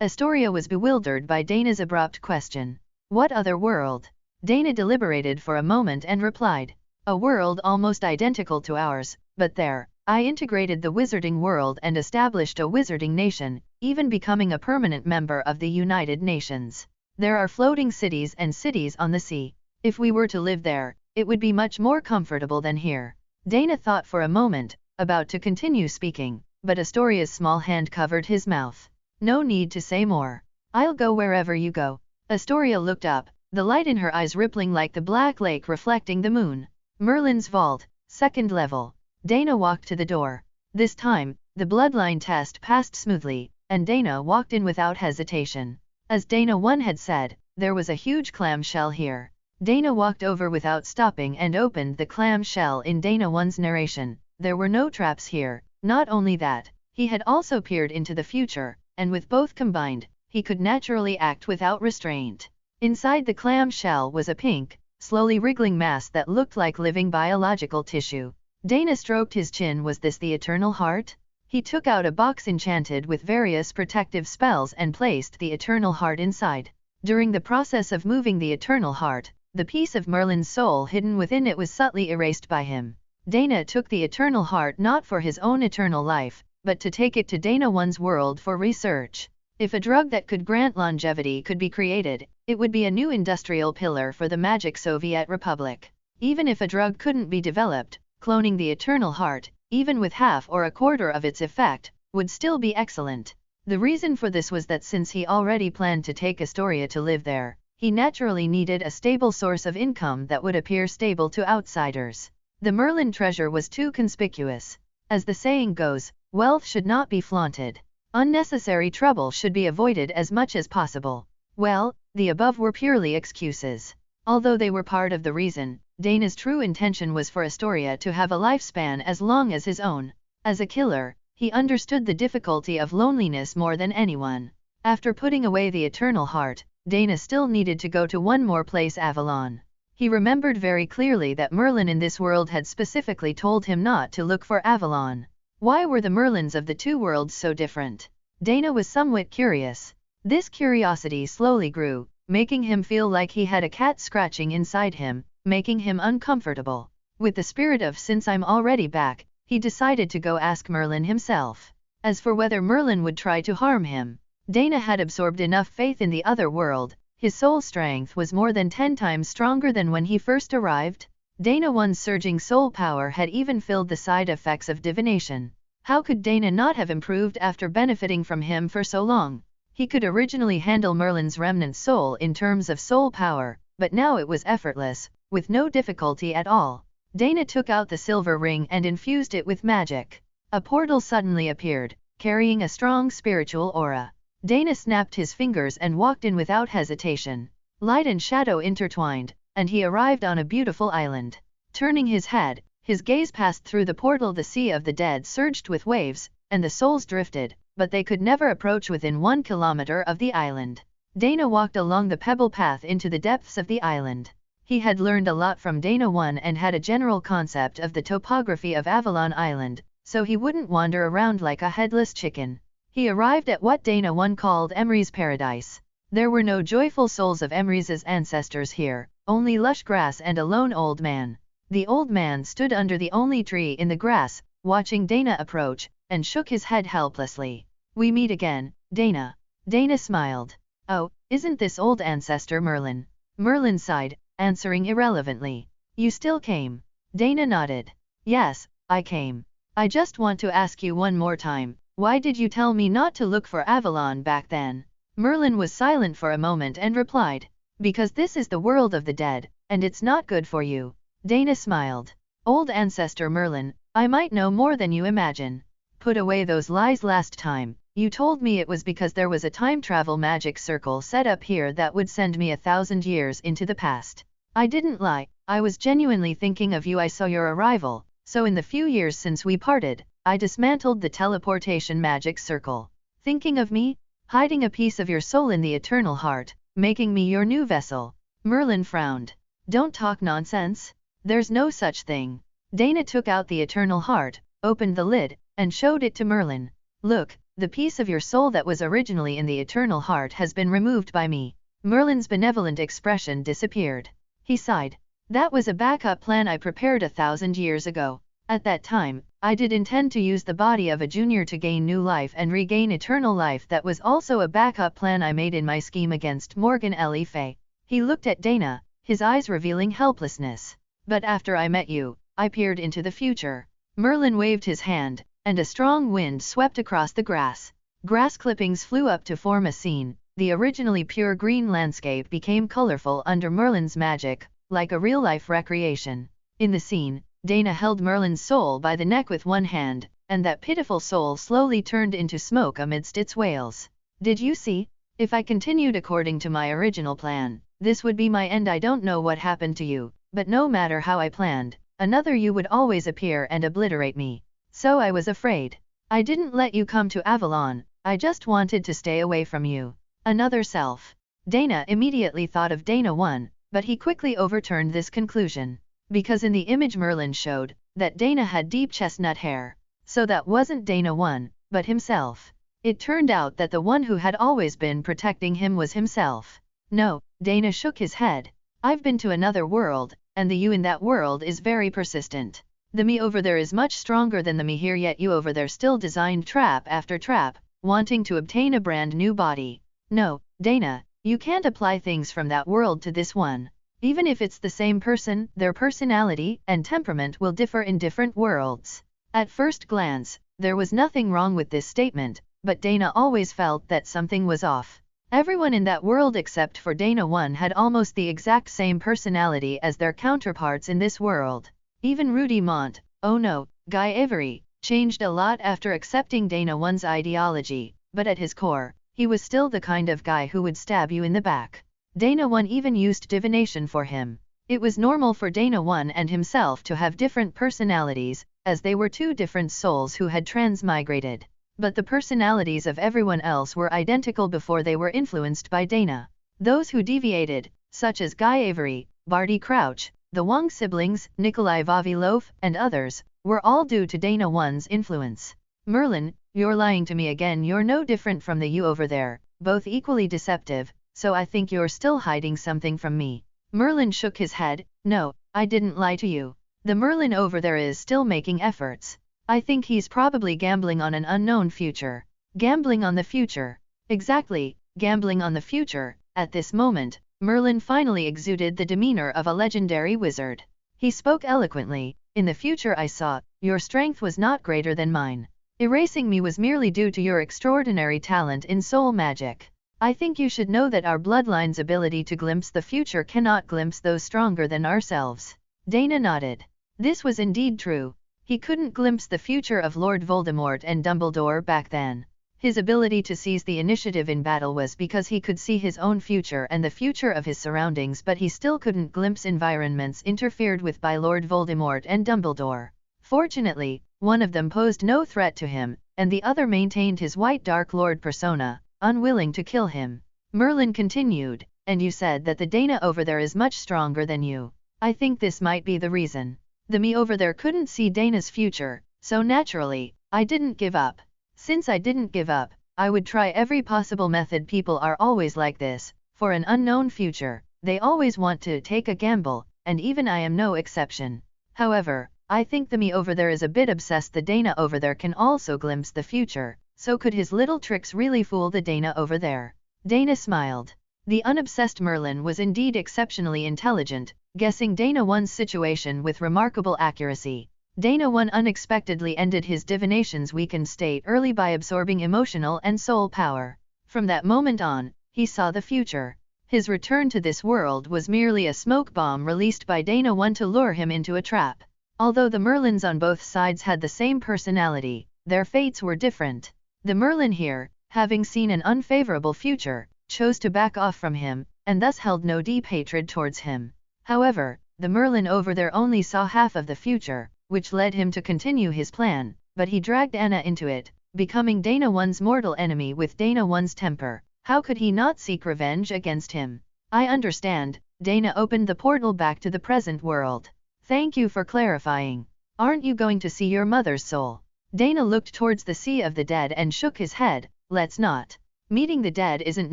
Astoria was bewildered by Dana's abrupt question. What other world? Dana deliberated for a moment and replied. A world almost identical to ours, but there, I integrated the wizarding world and established a wizarding nation, even becoming a permanent member of the United Nations. There are floating cities and cities on the sea. If we were to live there, it would be much more comfortable than here. Dana thought for a moment, about to continue speaking, but Astoria's small hand covered his mouth. No need to say more. I'll go wherever you go. Astoria looked up, the light in her eyes rippling like the black lake reflecting the moon. Merlin's vault, 2nd level. Dana walked to the door. This time, the bloodline test passed smoothly, and Dana walked in without hesitation. As Dana 1 had said, there was a huge clamshell here. Dana walked over without stopping and opened the clamshell in Dana 1's narration. There were no traps here. Not only that, he had also peered into the future, and with both combined, he could naturally act without restraint. Inside the clamshell was a pink, slowly wriggling mass that looked like living biological tissue. Dana stroked his chin. Was this the Eternal Heart? He took out a box enchanted with various protective spells and placed the Eternal Heart inside. During the process of moving the Eternal Heart, the piece of Merlin's soul hidden within it was subtly erased by him. Dana took the Eternal Heart not for his own eternal life, but to take it to Dana 1's world for research. If a drug that could grant longevity could be created, it would be a new industrial pillar for the magic Soviet Republic. Even if a drug couldn't be developed, cloning the Eternal Heart, even with half or a quarter of its effect, would still be excellent. The reason for this was that since he already planned to take Astoria to live there, he naturally needed a stable source of income that would appear stable to outsiders. The Merlin treasure was too conspicuous. As the saying goes, wealth should not be flaunted. Unnecessary trouble should be avoided as much as possible. Well, the above were purely excuses. Although they were part of the reason, Dana's true intention was for Astoria to have a lifespan as long as his own. As a killer, he understood the difficulty of loneliness more than anyone. After putting away the Eternal Heart, Dana still needed to go to one more place, Avalon. He remembered very clearly that Merlin in this world had specifically told him not to look for Avalon. Why were the Merlins of the two worlds so different? Dana was somewhat curious. This curiosity slowly grew, making him feel like he had a cat scratching inside him, making him uncomfortable. With the spirit of since I'm already back, he decided to go ask Merlin himself. As for whether Merlin would try to harm him, Dana had absorbed enough faith in the other world. His soul strength was more than 10 times stronger than when he first arrived. Dana 1's surging soul power had even filled the side effects of divination. How could Dana not have improved after benefiting from him for so long? He could originally handle Merlin's remnant soul in terms of soul power, but now it was effortless, with no difficulty at all. Dana took out the silver ring and infused it with magic. A portal suddenly appeared, carrying a strong spiritual aura. Dana snapped his fingers and walked in without hesitation. Light and shadow intertwined, and he arrived on a beautiful island. Turning his head, his gaze passed through the portal. The sea of the dead surged with waves, and the souls drifted, but they could never approach within 1 kilometer of the island. Dana walked along the pebble path into the depths of the island. He had learned a lot from Dana 1 and had a general concept of the topography of Avalon Island, so he wouldn't wander around like a headless chicken. He arrived at what Dana 1 called Emery's Paradise. There were no joyful souls of Emery's ancestors here, only lush grass and a lone old man. The old man stood under the only tree in the grass, watching Dana approach, and shook his head helplessly. "We meet again, Dana." Dana smiled. "Oh, isn't this old ancestor Merlin?" Merlin sighed, answering irrelevantly. "You still came?" Dana nodded. "Yes, I came. I just want to ask you one more time, why did you tell me not to look for Avalon back then?" Merlin was silent for a moment and replied, "Because this is the world of the dead, and it's not good for you." Dana smiled. "Old ancestor Merlin, I might know more than you imagine. Put away those lies. Last time, you told me it was because there was a time travel magic circle set up here that would send me 1,000 years into the past. I didn't lie, I was genuinely thinking of you. I saw your arrival, so in the few years since we parted, I dismantled the teleportation magic circle. Thinking of me? Hiding a piece of your soul in the eternal heart, making me your new vessel." Merlin frowned. "Don't talk nonsense. There's no such thing." Dana took out the eternal heart, opened the lid, and showed it to Merlin. "Look, the piece of your soul that was originally in the eternal heart has been removed by me." Merlin's benevolent expression disappeared. He sighed. "That was a backup plan I prepared 1,000 years ago. At that time, I did intend to use the body of a junior to gain new life and regain eternal life. That was also a backup plan I made in my scheme against Morgan Le Fay." He looked at Dana, his eyes revealing helplessness. "But after I met you, I peered into the future." Merlin waved his hand, and a strong wind swept across the grass. Grass clippings flew up to form a scene. The originally pure green landscape became colorful under Merlin's magic, like a real-life recreation. In the scene, Dana held Merlin's soul by the neck with one hand, and that pitiful soul slowly turned into smoke amidst its wails. "Did you see? If I continued according to my original plan, this would be my end. I don't know what happened to you, but no matter how I planned, another you would always appear and obliterate me. So I was afraid. I didn't let you come to Avalon, I just wanted to stay away from you." Another self. Dana immediately thought of Dana 1, but he quickly overturned this conclusion. Because in the image Merlin showed, that Dana had deep chestnut hair. So that wasn't Dana 1, but himself. It turned out that the one who had always been protecting him was himself. "No," Dana shook his head. "I've been to another world, and the you in that world is very persistent. The me over there is much stronger than the me here, yet you over there still designed trap after trap, wanting to obtain a brand new body. No, Dana, you can't apply things from that world to this one. Even if it's the same person, their personality and temperament will differ in different worlds." At first glance, there was nothing wrong with this statement, but Dana always felt that something was off. Everyone in that world except for Dana 1 had almost the exact same personality as their counterparts in this world. Even Rudy Mont, oh no, Guy Avery, changed a lot after accepting Dana 1's ideology, but at his core, he was still the kind of guy who would stab you in the back. Dana 1 even used divination for him. It was normal for Dana 1 and himself to have different personalities, as they were two different souls who had transmigrated. But the personalities of everyone else were identical before they were influenced by Dana. Those who deviated, such as Guy Avery, Barty Crouch, the Wong siblings, Nikolai Vavilov, and others, were all due to Dana 1's influence. "Merlin, you're lying to me again. You're no different from the you over there, both equally deceptive, so I think you're still hiding something from me." Merlin shook his head. "No, I didn't lie to you. The Merlin over there is still making efforts. I think he's probably gambling on an unknown future." Gambling on the future. Exactly, gambling on the future. At this moment, Merlin finally exuded the demeanor of a legendary wizard. He spoke eloquently. "In the future I saw, your strength was not greater than mine. Erasing me was merely due to your extraordinary talent in soul magic. I think you should know that our bloodline's ability to glimpse the future cannot glimpse those stronger than ourselves. Dana nodded. This was indeed true. He couldn't glimpse the future of Lord Voldemort and Dumbledore back then. His ability to seize the initiative in battle was because he could see his own future and the future of his surroundings, but he still couldn't glimpse environments interfered with by Lord Voldemort and Dumbledore. Fortunately, one of them posed no threat to him, and the other maintained his White Dark Lord persona, unwilling to kill him. Merlin continued, and you said that the Dana over there is much stronger than you. I think this might be the reason. The me over there couldn't see Dana's future, so naturally, I didn't give up. Since I didn't give up, I would try every possible method. People are always like this. For an unknown future, they always want to take a gamble, and even I am no exception. However, I think the me over there is a bit obsessed. The Dana over there can also glimpse the future, so could his little tricks really fool the Dana over there? Dana smiled. The unobsessed Merlin was indeed exceptionally intelligent, guessing Dana 1's situation with remarkable accuracy. Dana 1 unexpectedly ended his divination's weakened state early by absorbing emotional and soul power. From that moment on, he saw the future. His return to this world was merely a smoke bomb released by Dana 1 to lure him into a trap. Although the Merlins on both sides had the same personality, their fates were different. The Merlin here, having seen an unfavorable future, chose to back off from him, and thus held no deep hatred towards him. However, the Merlin over there only saw half of the future, which led him to continue his plan, but he dragged Anna into it, becoming Dana 1's mortal enemy with Dana 1's temper. How could he not seek revenge against him? I understand. Dana opened the portal back to the present world. Thank you for clarifying. Aren't you going to see your mother's soul? Dana looked towards the Sea of the Dead and shook his head. Let's not. Meeting the dead isn't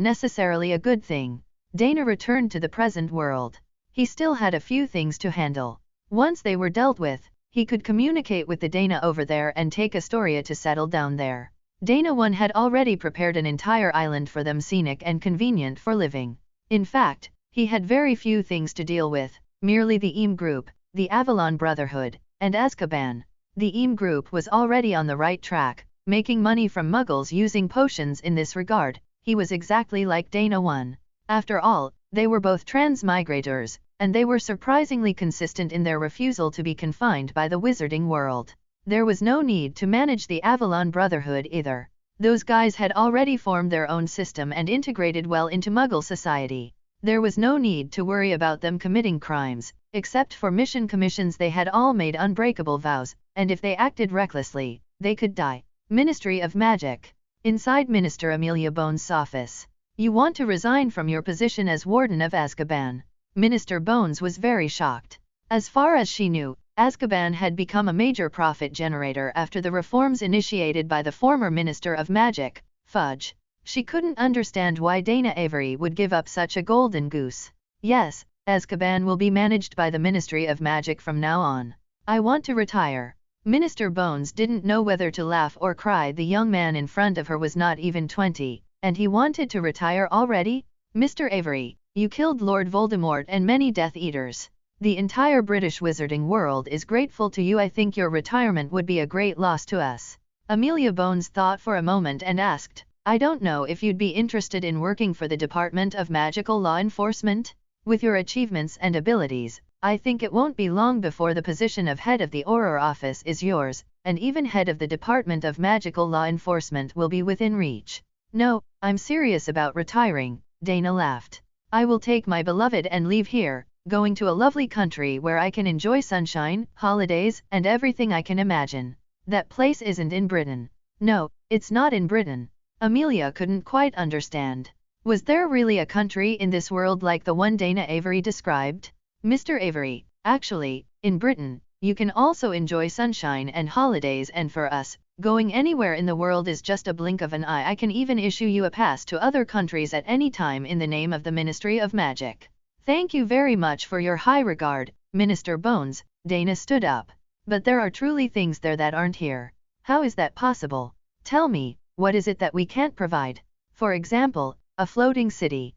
necessarily a good thing. Dana returned to the present world. He still had a few things to handle. Once they were dealt with, he could communicate with the Dana over there and take Astoria to settle down there. Dana 1 had already prepared an entire island for them, scenic and convenient for living. In fact, he had very few things to deal with, merely the EAM group, the Avalon Brotherhood, and Azkaban. The EAM group was already on the right track, making money from muggles using potions. In this regard, he was exactly like Dana 1. After all, they were both transmigrators, and they were surprisingly consistent in their refusal to be confined by the wizarding world. There was no need to manage the Avalon Brotherhood either. Those guys had already formed their own system and integrated well into Muggle society. There was no need to worry about them committing crimes. Except for mission commissions, they had all made unbreakable vows, and if they acted recklessly, they could die. Ministry of Magic. Inside Minister Amelia Bones' office. You want to resign from your position as Warden of Azkaban? Minister Bones was very shocked. As far as she knew, Azkaban had become a major profit generator after the reforms initiated by the former Minister of Magic, Fudge. She couldn't understand why Dana Avery would give up such a golden goose. Yes, Azkaban will be managed by the Ministry of Magic from now on. I want to retire. Minister Bones didn't know whether to laugh or cry. The young man in front of her was not even 20, and he wanted to retire already? Mr. Avery, you killed Lord Voldemort and many Death Eaters. The entire British wizarding world is grateful to you. I think your retirement would be a great loss to us. Amelia Bones thought for a moment and asked, I don't know if you'd be interested in working for the Department of Magical Law Enforcement? With your achievements and abilities, I think it won't be long before the position of head of the Auror office is yours, and even head of the Department of Magical Law Enforcement will be within reach. No, I'm serious about retiring, Dana laughed. I will take my beloved and leave here, going to a lovely country where I can enjoy sunshine, holidays, and everything I can imagine. That place isn't in Britain. No, it's not in Britain. Amelia couldn't quite understand. Was there really a country in this world like the one Dana Avery described? Mr. Avery, actually, in Britain, you can also enjoy sunshine and holidays, and for us, going anywhere in the world is just a blink of an eye. I can even issue you a pass to other countries at any time in the name of the Ministry of Magic. Thank you very much for your high regard, Minister Bones. Dana stood up. But there are truly things there that aren't here. How is that possible? Tell me, what is it that we can't provide? For example, a floating city.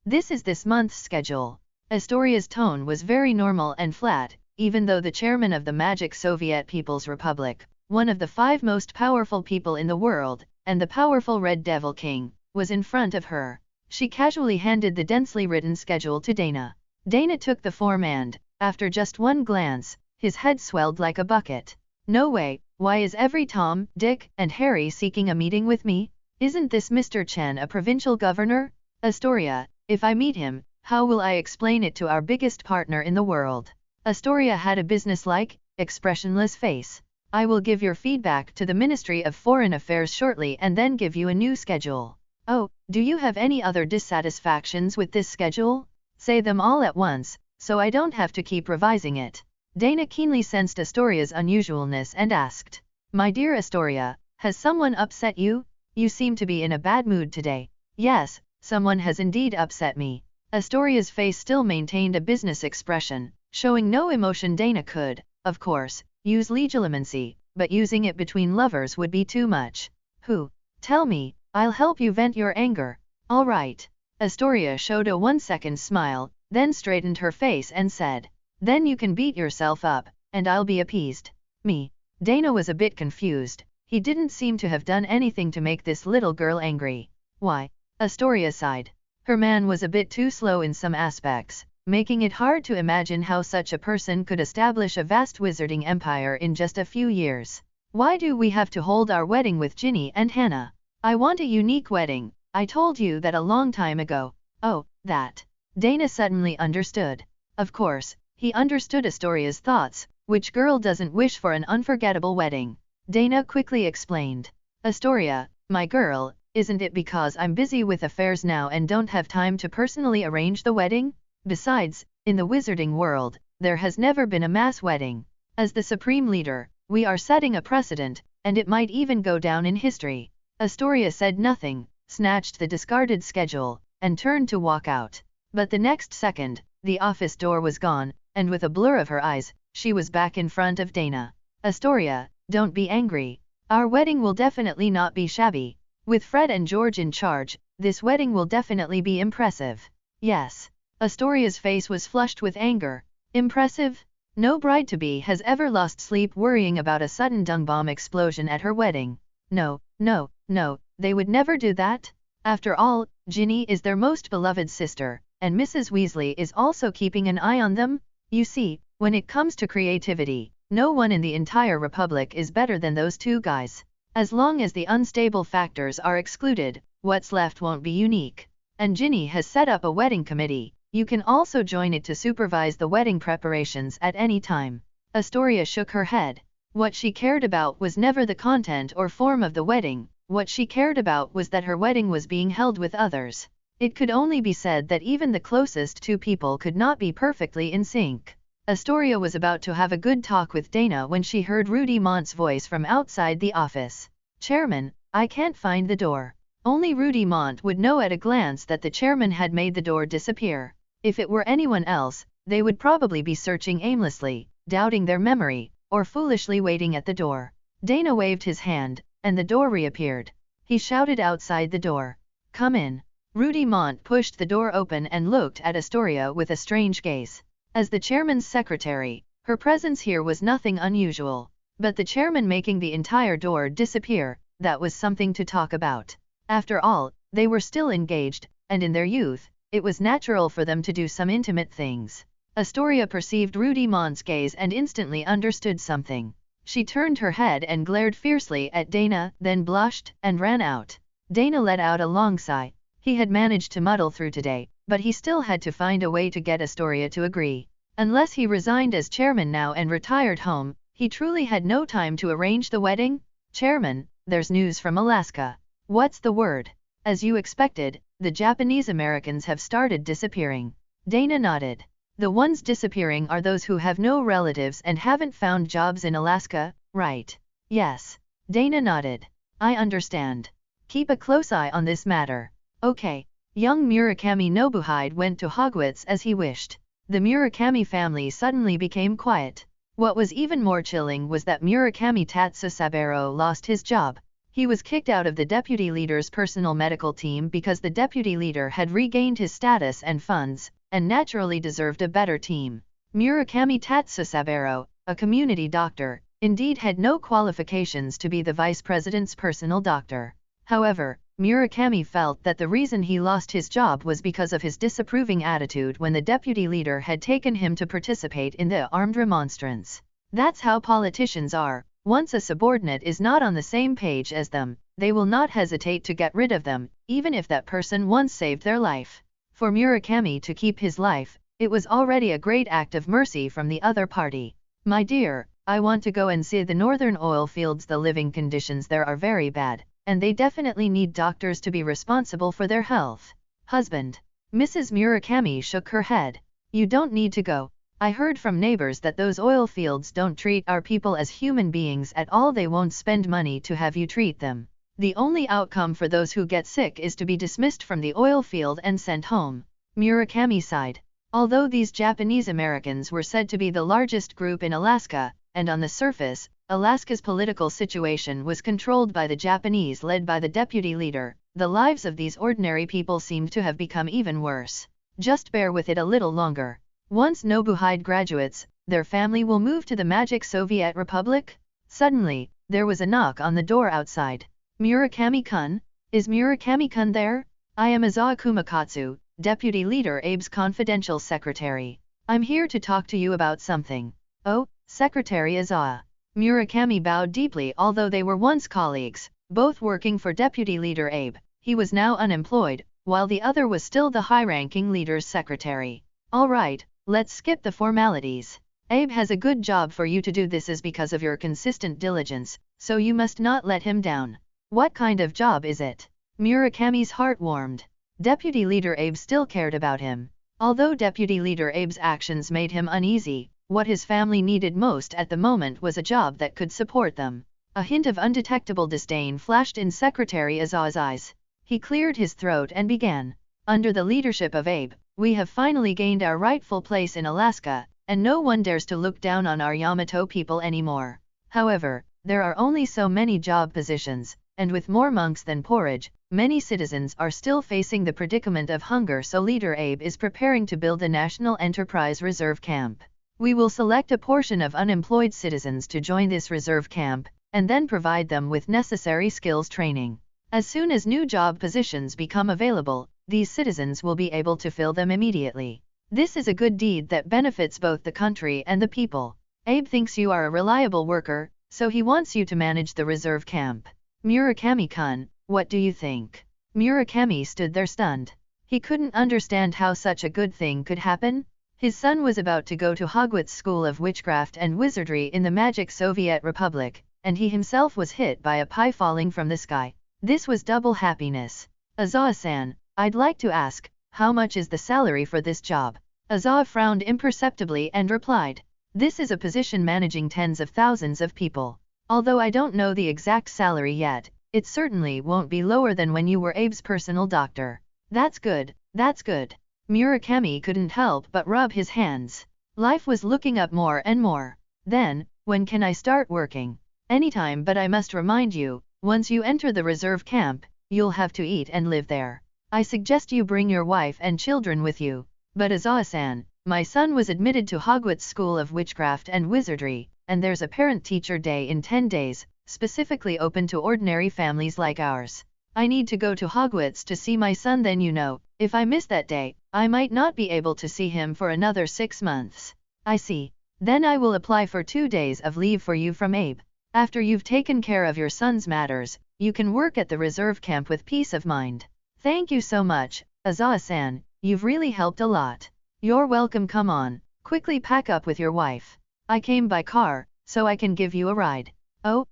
This is this month's schedule. Astoria's tone was very normal and flat, even though the chairman of the Magic Soviet People's Republic, one of the 5 most powerful people in the world, and the powerful Red Devil King, was in front of her. She casually handed the densely written schedule to Dana. Dana took the form and, after just one glance, his head swelled like a bucket. No way, why is every Tom, Dick, and Harry seeking a meeting with me? Isn't this Mr. Chen a provincial governor? Astoria, if I meet him, how will I explain it to our biggest partner in the world? Astoria had a businesslike, expressionless face. I will give your feedback to the Ministry of Foreign Affairs shortly and then give you a new schedule. Oh, do you have any other dissatisfactions with this schedule? Say them all at once, so I don't have to keep revising it. Dana keenly sensed Astoria's unusualness and asked, My dear Astoria, has someone upset you? You seem to be in a bad mood today. Yes, someone has indeed upset me. Astoria's face still maintained a business expression, showing no emotion. Dana could, of course, use legitimacy, but using it between lovers would be too much. Who? Tell me, I'll help you vent your anger. All right. Astoria showed a 1-second smile, then straightened her face and said, Then you can beat yourself up, and I'll be appeased. Me? Dana was a bit confused. He didn't seem to have done anything to make this little girl angry. Why? Astoria sighed. Her man was a bit too slow in some aspects, making it hard to imagine how such a person could establish a vast wizarding empire in just a few years. Why do we have to hold our wedding with Ginny and Hannah? I want a unique wedding. I told you that a long time ago. Oh, that. Dana suddenly understood. Of course, he understood Astoria's thoughts. Which girl doesn't wish for an unforgettable wedding? Dana quickly explained. Astoria, my girl, isn't it because I'm busy with affairs now and don't have time to personally arrange the wedding? Besides, in the wizarding world, there has never been a mass wedding. As the supreme leader, we are setting a precedent, and it might even go down in history. Astoria said nothing, snatched the discarded schedule, and turned to walk out. But the next second, the office door was gone, and with a blur of her eyes, she was back in front of Dana. Astoria, don't be angry. Our wedding will definitely not be shabby. With Fred and George in charge, this wedding will definitely be impressive. Yes. Astoria's face was flushed with anger. Impressive? No bride-to-be has ever lost sleep worrying about a sudden dung bomb explosion at her wedding. No, no, no, they would never do that. After all, Ginny is their most beloved sister, and Mrs. Weasley is also keeping an eye on them. You see, when it comes to creativity, no one in the entire Republic is better than those two guys. As long as the unstable factors are excluded, what's left won't be unique. And Ginny has set up a wedding committee. You can also join it to supervise the wedding preparations at any time. Astoria shook her head. What she cared about was never the content or form of the wedding. What she cared about was that her wedding was being held with others. It could only be said that even the closest two people could not be perfectly in sync. Astoria was about to have a good talk with Dana when she heard Rudy Mont's voice from outside the office. Chairman, I can't find the door. Only Rudy Mont would know at a glance that the chairman had made the door disappear. If it were anyone else, they would probably be searching aimlessly, doubting their memory, or foolishly waiting at the door. Dana waved his hand, and the door reappeared. He shouted outside the door. Come in. Rudy Mont pushed the door open and looked at Astoria with a strange gaze. As the chairman's secretary, her presence here was nothing unusual. But the chairman making the entire door disappear, that was something to talk about. After all, they were still engaged, and in their youth, it was natural for them to do some intimate things. Astoria perceived Rudy Mont's gaze and instantly understood something. She turned her head and glared fiercely at Dana, then blushed and ran out. Dana let out a long sigh. He had managed to muddle through today, but he still had to find a way to get Astoria to agree. Unless he resigned as chairman now and retired home, he truly had no time to arrange the wedding. Chairman, there's news from Alaska. What's the word? As you expected, the Japanese Americans have started disappearing. Dana nodded. The ones disappearing are those who have no relatives and haven't found jobs in Alaska, right? Yes. Dana nodded. I understand. Keep a close eye on this matter. Okay. Young Murakami Nobuhide went to Hogwarts as he wished. The Murakami family suddenly became quiet. What was even more chilling was that Murakami Tatsusaburo lost his job. He was kicked out of the deputy leader's personal medical team because the deputy leader had regained his status and funds, and naturally deserved a better team. Murakami Tatsusaburo, a community doctor, indeed had no qualifications to be the vice president's personal doctor. However, Murakami felt that the reason he lost his job was because of his disapproving attitude when the deputy leader had taken him to participate in the armed remonstrance. That's how politicians are. Once a subordinate is not on the same page as them, they will not hesitate to get rid of them, even if that person once saved their life. For Murakami to keep his life, it was already a great act of mercy from the other party. My dear, I want to go and see the northern oil fields. The living conditions there are very bad, and they definitely need doctors to be responsible for their health. Husband. Mrs. Murakami shook her head. You don't need to go. I heard from neighbors that those oil fields don't treat our people as human beings at all. They won't spend money to have you treat them. The only outcome for those who get sick is to be dismissed from the oil field and sent home. Murakami sighed. Although these Japanese Americans were said to be the largest group in Alaska, and on the surface, Alaska's political situation was controlled by the Japanese led by the deputy leader, the lives of these ordinary people seemed to have become even worse. Just bear with it a little longer. Once Nobuhide graduates, their family will move to the magic Soviet Republic? Suddenly, there was a knock on the door outside. Murakami-kun? Is Murakami-kun there? I am Azawa Kumakatsu, Deputy Leader Abe's confidential secretary. I'm here to talk to you about something. Oh, Secretary Azawa. Murakami bowed deeply. Although they were once colleagues, both working for Deputy Leader Abe, he was now unemployed, while the other was still the high-ranking leader's secretary. All right, let's skip the formalities. Abe has a good job for you to do. This is because of your consistent diligence, so you must not let him down. What kind of job is it? Murakami's heart warmed. Deputy Leader Abe still cared about him. Although Deputy Leader Abe's actions made him uneasy, what his family needed most at the moment was a job that could support them. A hint of undetectable disdain flashed in Secretary Azawa's eyes. He cleared his throat and began. Under the leadership of Abe, we have finally gained our rightful place in Alaska, and no one dares to look down on our Yamato people anymore. However, there are only so many job positions, and with more monks than porridge, many citizens are still facing the predicament of hunger. So Leader Abe is preparing to build a National Enterprise Reserve Camp. We will select a portion of unemployed citizens to join this reserve camp, and then provide them with necessary skills training. As soon as new job positions become available, these citizens will be able to fill them immediately. This is a good deed that benefits both the country and the people. Abe thinks you are a reliable worker, so he wants you to manage the reserve camp. Murakami-kun, what do you think? Murakami stood there stunned. He couldn't understand how such a good thing could happen. His son was about to go to Hogwarts School of Witchcraft and Wizardry in the magic Soviet Republic, and he himself was hit by a pie falling from the sky. This was double happiness. Azawa-san, I'd like to ask, how much is the salary for this job? Azawa frowned imperceptibly and replied, this is a position managing tens of thousands of people. Although I don't know the exact salary yet, it certainly won't be lower than when you were Abe's personal doctor. That's good, that's good. Murakami couldn't help but rub his hands. Life was looking up more and more. Then, when can I start working? Anytime, but I must remind you, once you enter the reserve camp, you'll have to eat and live there. I suggest you bring your wife and children with you. But Azawa-san, my son was admitted to Hogwarts School of Witchcraft and Wizardry, and there's a parent-teacher day in 10 days, specifically open to ordinary families like ours. I need to go to Hogwarts to see my son. Then if I miss that day, I might not be able to see him for another 6 months. I see. Then I will apply for 2 days of leave for you from Abe. After you've taken care of your son's matters, you can work at the reserve camp with peace of mind. Thank you so much, Azawa-san, you've really helped a lot. You're welcome. Come on, quickly pack up with your wife. I came by car, so I can give you a ride. Oh,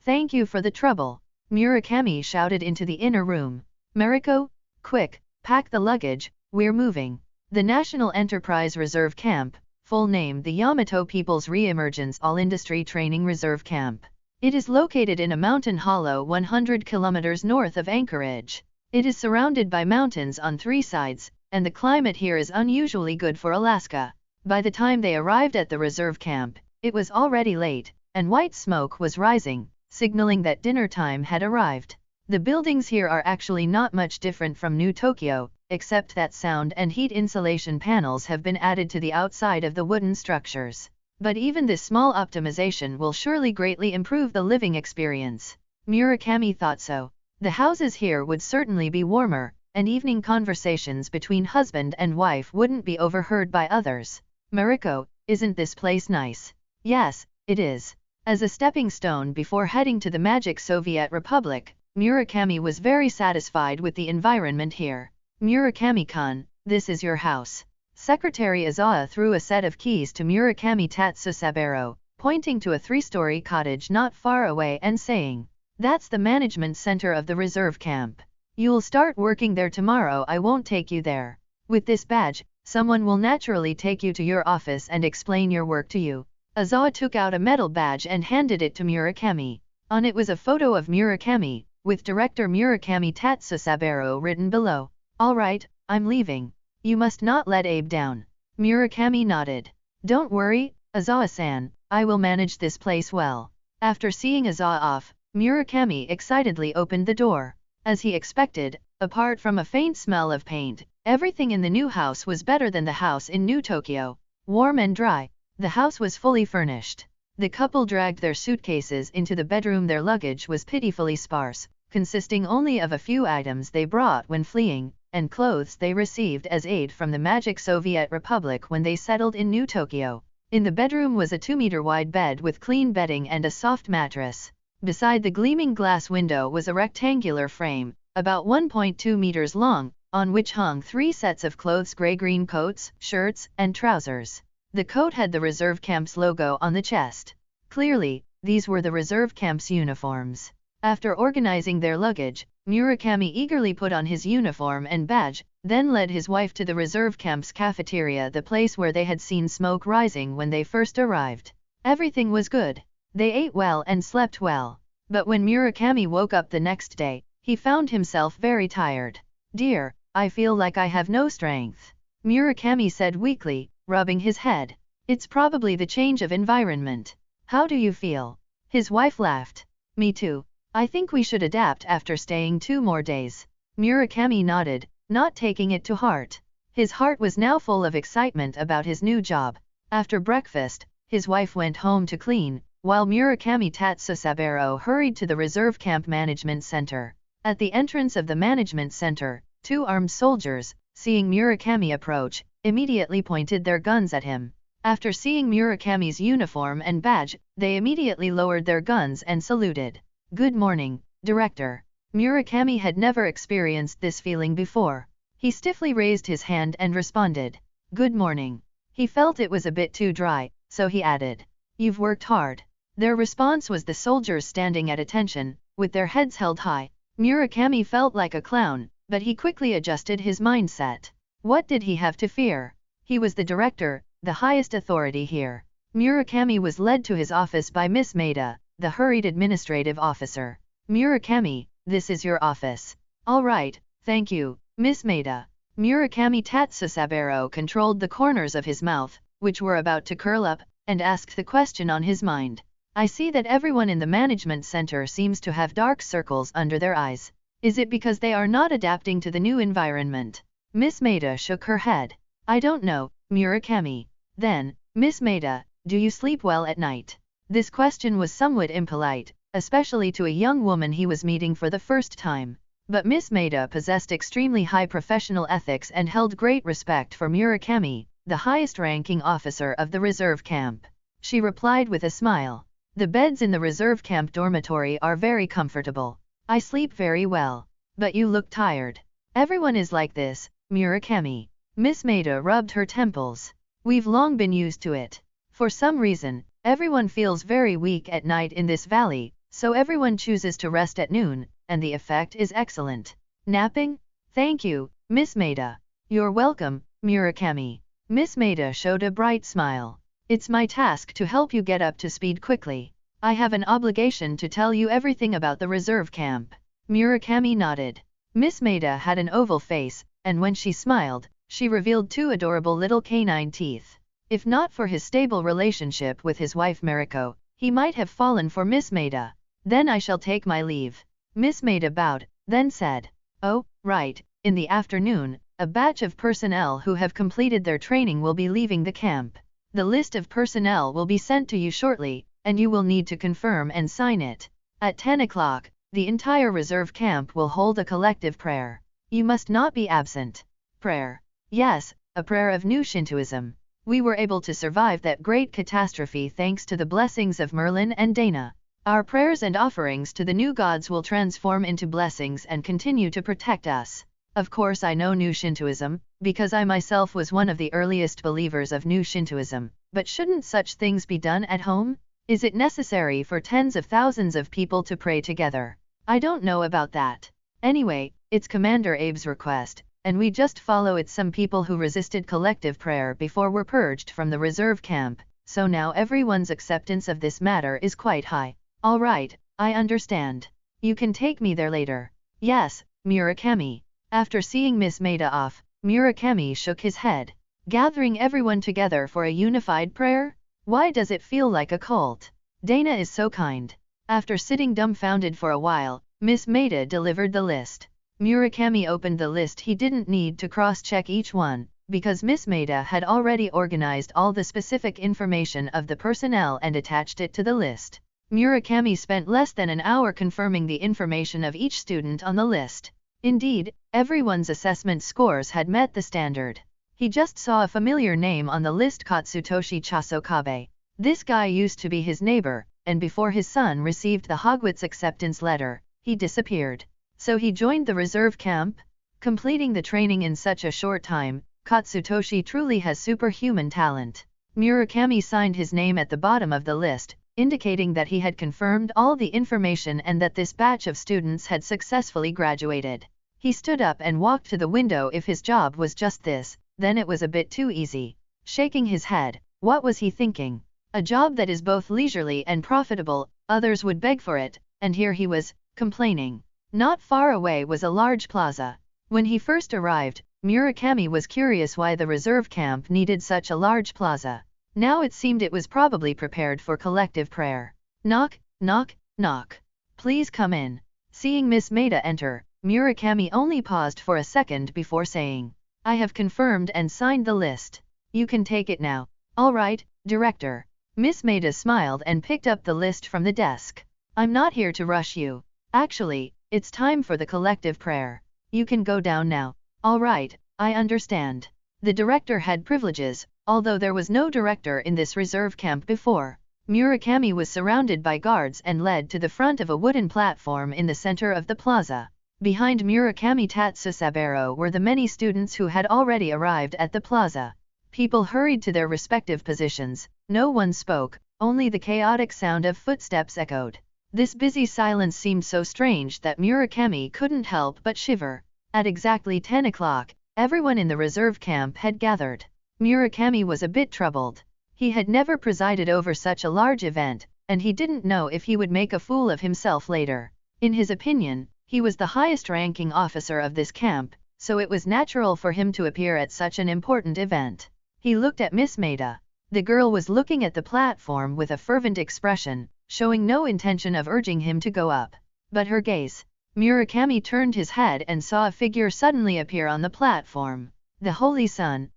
thank you for the trouble. Murakami shouted into the inner room. Mariko, quick, pack the luggage, we're moving. The National Enterprise Reserve Camp, full name the Yamato People's Re-Emergence All-Industry Training Reserve Camp. It is located in a mountain hollow 100 kilometers north of Anchorage. It is surrounded by mountains on 3 sides, and the climate here is unusually good for Alaska. By the time they arrived at the reserve camp, it was already late, and white smoke was rising, signaling that dinner time had arrived. The buildings here are actually not much different from New Tokyo, except that sound and heat insulation panels have been added to the outside of the wooden structures. But even this small optimization will surely greatly improve the living experience. Murakami thought so. The houses here would certainly be warmer, and evening conversations between husband and wife wouldn't be overheard by others. Mariko, isn't this place nice? Yes, it is. As a stepping stone before heading to the Magic Soviet Republic, Murakami was very satisfied with the environment here. Murakami-kun, this is your house. Secretary Izawa threw a set of keys to Murakami Tatsusaburo, pointing to a 3-story cottage not far away and saying, "That's the management center of the reserve camp. You'll start working there tomorrow. I won't take you there. With this badge, someone will naturally take you to your office and explain your work to you." Izawa took out a metal badge and handed it to Murakami. On it was a photo of Murakami, with director Murakami Tatsusaburo written below. "All right, I'm leaving. You must not let Abe down." Murakami nodded. "Don't worry, Izawa-san, I will manage this place well." After seeing Izawa off, Murakami excitedly opened the door. As he expected, apart from a faint smell of paint, everything in the new house was better than the house in New Tokyo. Warm and dry, the house was fully furnished. The couple dragged their suitcases into the bedroom. Their luggage was pitifully sparse, consisting only of a few items they brought when fleeing, and clothes they received as aid from the Magic Soviet Republic when they settled in New Tokyo. In the bedroom was a 2-meter-wide bed with clean bedding and a soft mattress. Beside the gleaming glass window was a rectangular frame, about 1.2 meters long, on which hung 3 sets of clothes: gray-green coats, shirts, and trousers. The coat had the reserve camp's logo on the chest. Clearly, these were the reserve camp's uniforms. After organizing their luggage, Murakami eagerly put on his uniform and badge, then led his wife to the reserve camp's cafeteria, the place where they had seen smoke rising when they first arrived. Everything was good. They ate well and slept well. But when Murakami woke up the next day, he found himself very tired. "Dear, I feel like I have no strength," Murakami said weakly, rubbing his head. "It's probably the change of environment. How do you feel?" His wife laughed. "Me too. I think we should adapt after staying 2 more days." Murakami nodded, not taking it to heart. His heart was now full of excitement about his new job. After breakfast, his wife went home to clean, while Murakami Tatsusaburo hurried to the reserve camp management center. At the entrance of the management center, 2 armed soldiers, seeing Murakami approach, immediately pointed their guns at him. After seeing Murakami's uniform and badge, they immediately lowered their guns and saluted. "Good morning, Director." Murakami had never experienced this feeling before. He stiffly raised his hand and responded, "Good morning." He felt it was a bit too dry, so he added, "You've worked hard." Their response was the soldiers standing at attention, with their heads held high. Murakami felt like a clown, but he quickly adjusted his mindset. What did he have to fear? He was the director, the highest authority here. Murakami was led to his office by Miss Maida, the hurried administrative officer. "Murakami, this is your office." "All right, thank you, Miss Maida." Murakami Tatsusaburo controlled the corners of his mouth, which were about to curl up, and asked the question on his mind. "I see that everyone in the management center seems to have dark circles under their eyes. Is it because they are not adapting to the new environment?" Miss Maida shook her head. "I don't know, Murakami." Then, "Miss Maida, do you sleep well at night?" This question was somewhat impolite, especially to a young woman he was meeting for the first time. But Miss Maida possessed extremely high professional ethics and held great respect for Murakami, the highest-ranking officer of the reserve camp. She replied with a smile, "The beds in the reserve camp dormitory are very comfortable. I sleep very well. But you look tired." "Everyone is like this, Murakami." Miss Maida rubbed her temples. "We've long been used to it. For some reason, everyone feels very weak at night in this valley, so everyone chooses to rest at noon, and the effect is excellent." "Napping? Thank you, Miss Maida." "You're welcome, Murakami." Miss Maida showed a bright smile. "It's my task to help you get up to speed quickly. I have an obligation to tell you everything about the reserve camp." Murakami nodded. Miss Maida had an oval face, and when she smiled, she revealed 2 adorable little canine teeth. If not for his stable relationship with his wife Mariko, he might have fallen for Miss Maida. "Then I shall take my leave." Miss Maida bowed, then said, "Oh, right, in the afternoon, a batch of personnel who have completed their training will be leaving the camp. The list of personnel will be sent to you shortly, and you will need to confirm and sign it. At 10 o'clock, the entire reserve camp will hold a collective prayer. You must not be absent. Prayer. Yes, a prayer of new Shintoism. We were able to survive that great catastrophe thanks to the blessings of Merlin and Dana. Our prayers and offerings to the new gods will transform into blessings and continue to protect us. Of course I know New Shintoism, because I myself was one of the earliest believers of New Shintoism, but shouldn't such things be done at home? Is it necessary for tens of thousands of people to pray together? I don't know about that. Anyway, it's Commander Abe's request, and we just follow it. Some people who resisted collective prayer before were purged from the reserve camp, so now everyone's acceptance of this matter is quite high. All right, I understand. You can take me there later. Yes, Murakami. After seeing Miss Maida off, Murakami shook his head. Gathering everyone together for a unified prayer? Why does it feel like a cult? Dana is so kind. After sitting dumbfounded for a while, Miss Maida delivered the list. Murakami opened the list. He didn't need to cross-check each one, because Miss Maida had already organized all the specific information of the personnel and attached it to the list. Murakami spent less than an hour confirming the information of each student on the list. Indeed, everyone's assessment scores had met the standard. He just saw a familiar name on the list, Katsutoshi Chasokabe. This guy used to be his neighbor, and before his son received the Hogwarts acceptance letter, he disappeared. So he joined the reserve camp? Completing the training in such a short time, Katsutoshi truly has superhuman talent. Murakami signed his name at the bottom of the list, indicating that he had confirmed all the information and that this batch of students had successfully graduated. He stood up and walked to the window. If his job was just this, then it was a bit too easy. Shaking his head, what was he thinking? A job that is both leisurely and profitable, others would beg for it, and here he was, complaining. Not far away was a large plaza. When he first arrived, Murakami was curious why the reserve camp needed such a large plaza. Now it seemed it was probably prepared for collective prayer. Knock, knock, knock. Please come in. Seeing Miss Maida enter, Murakami only paused for a second before saying, I have confirmed and signed the list. You can take it now. All right, Director. Miss Maida smiled and picked up the list from the desk. I'm not here to rush you. Actually, it's time for the collective prayer. You can go down now. All right, I understand. The director had privileges, although there was no director in this reserve camp before. Murakami was surrounded by guards and led to the front of a wooden platform in the center of the plaza. Behind Murakami Tatsusaburo were the many students who had already arrived at the plaza. People hurried to their respective positions. No one spoke, only the chaotic sound of footsteps echoed. This busy silence seemed so strange that Murakami couldn't help but shiver. At exactly 10 o'clock, everyone in the reserve camp had gathered. Murakami was a bit troubled. He had never presided over such a large event, and he didn't know if he would make a fool of himself later. In his opinion, he was the highest-ranking officer of this camp, so it was natural for him to appear at such an important event. He looked at Miss Maida. The girl was looking at the platform with a fervent expression, showing no intention of urging him to go up. But her gaze. Murakami turned his head and saw a figure suddenly appear on the platform. The Holy Sun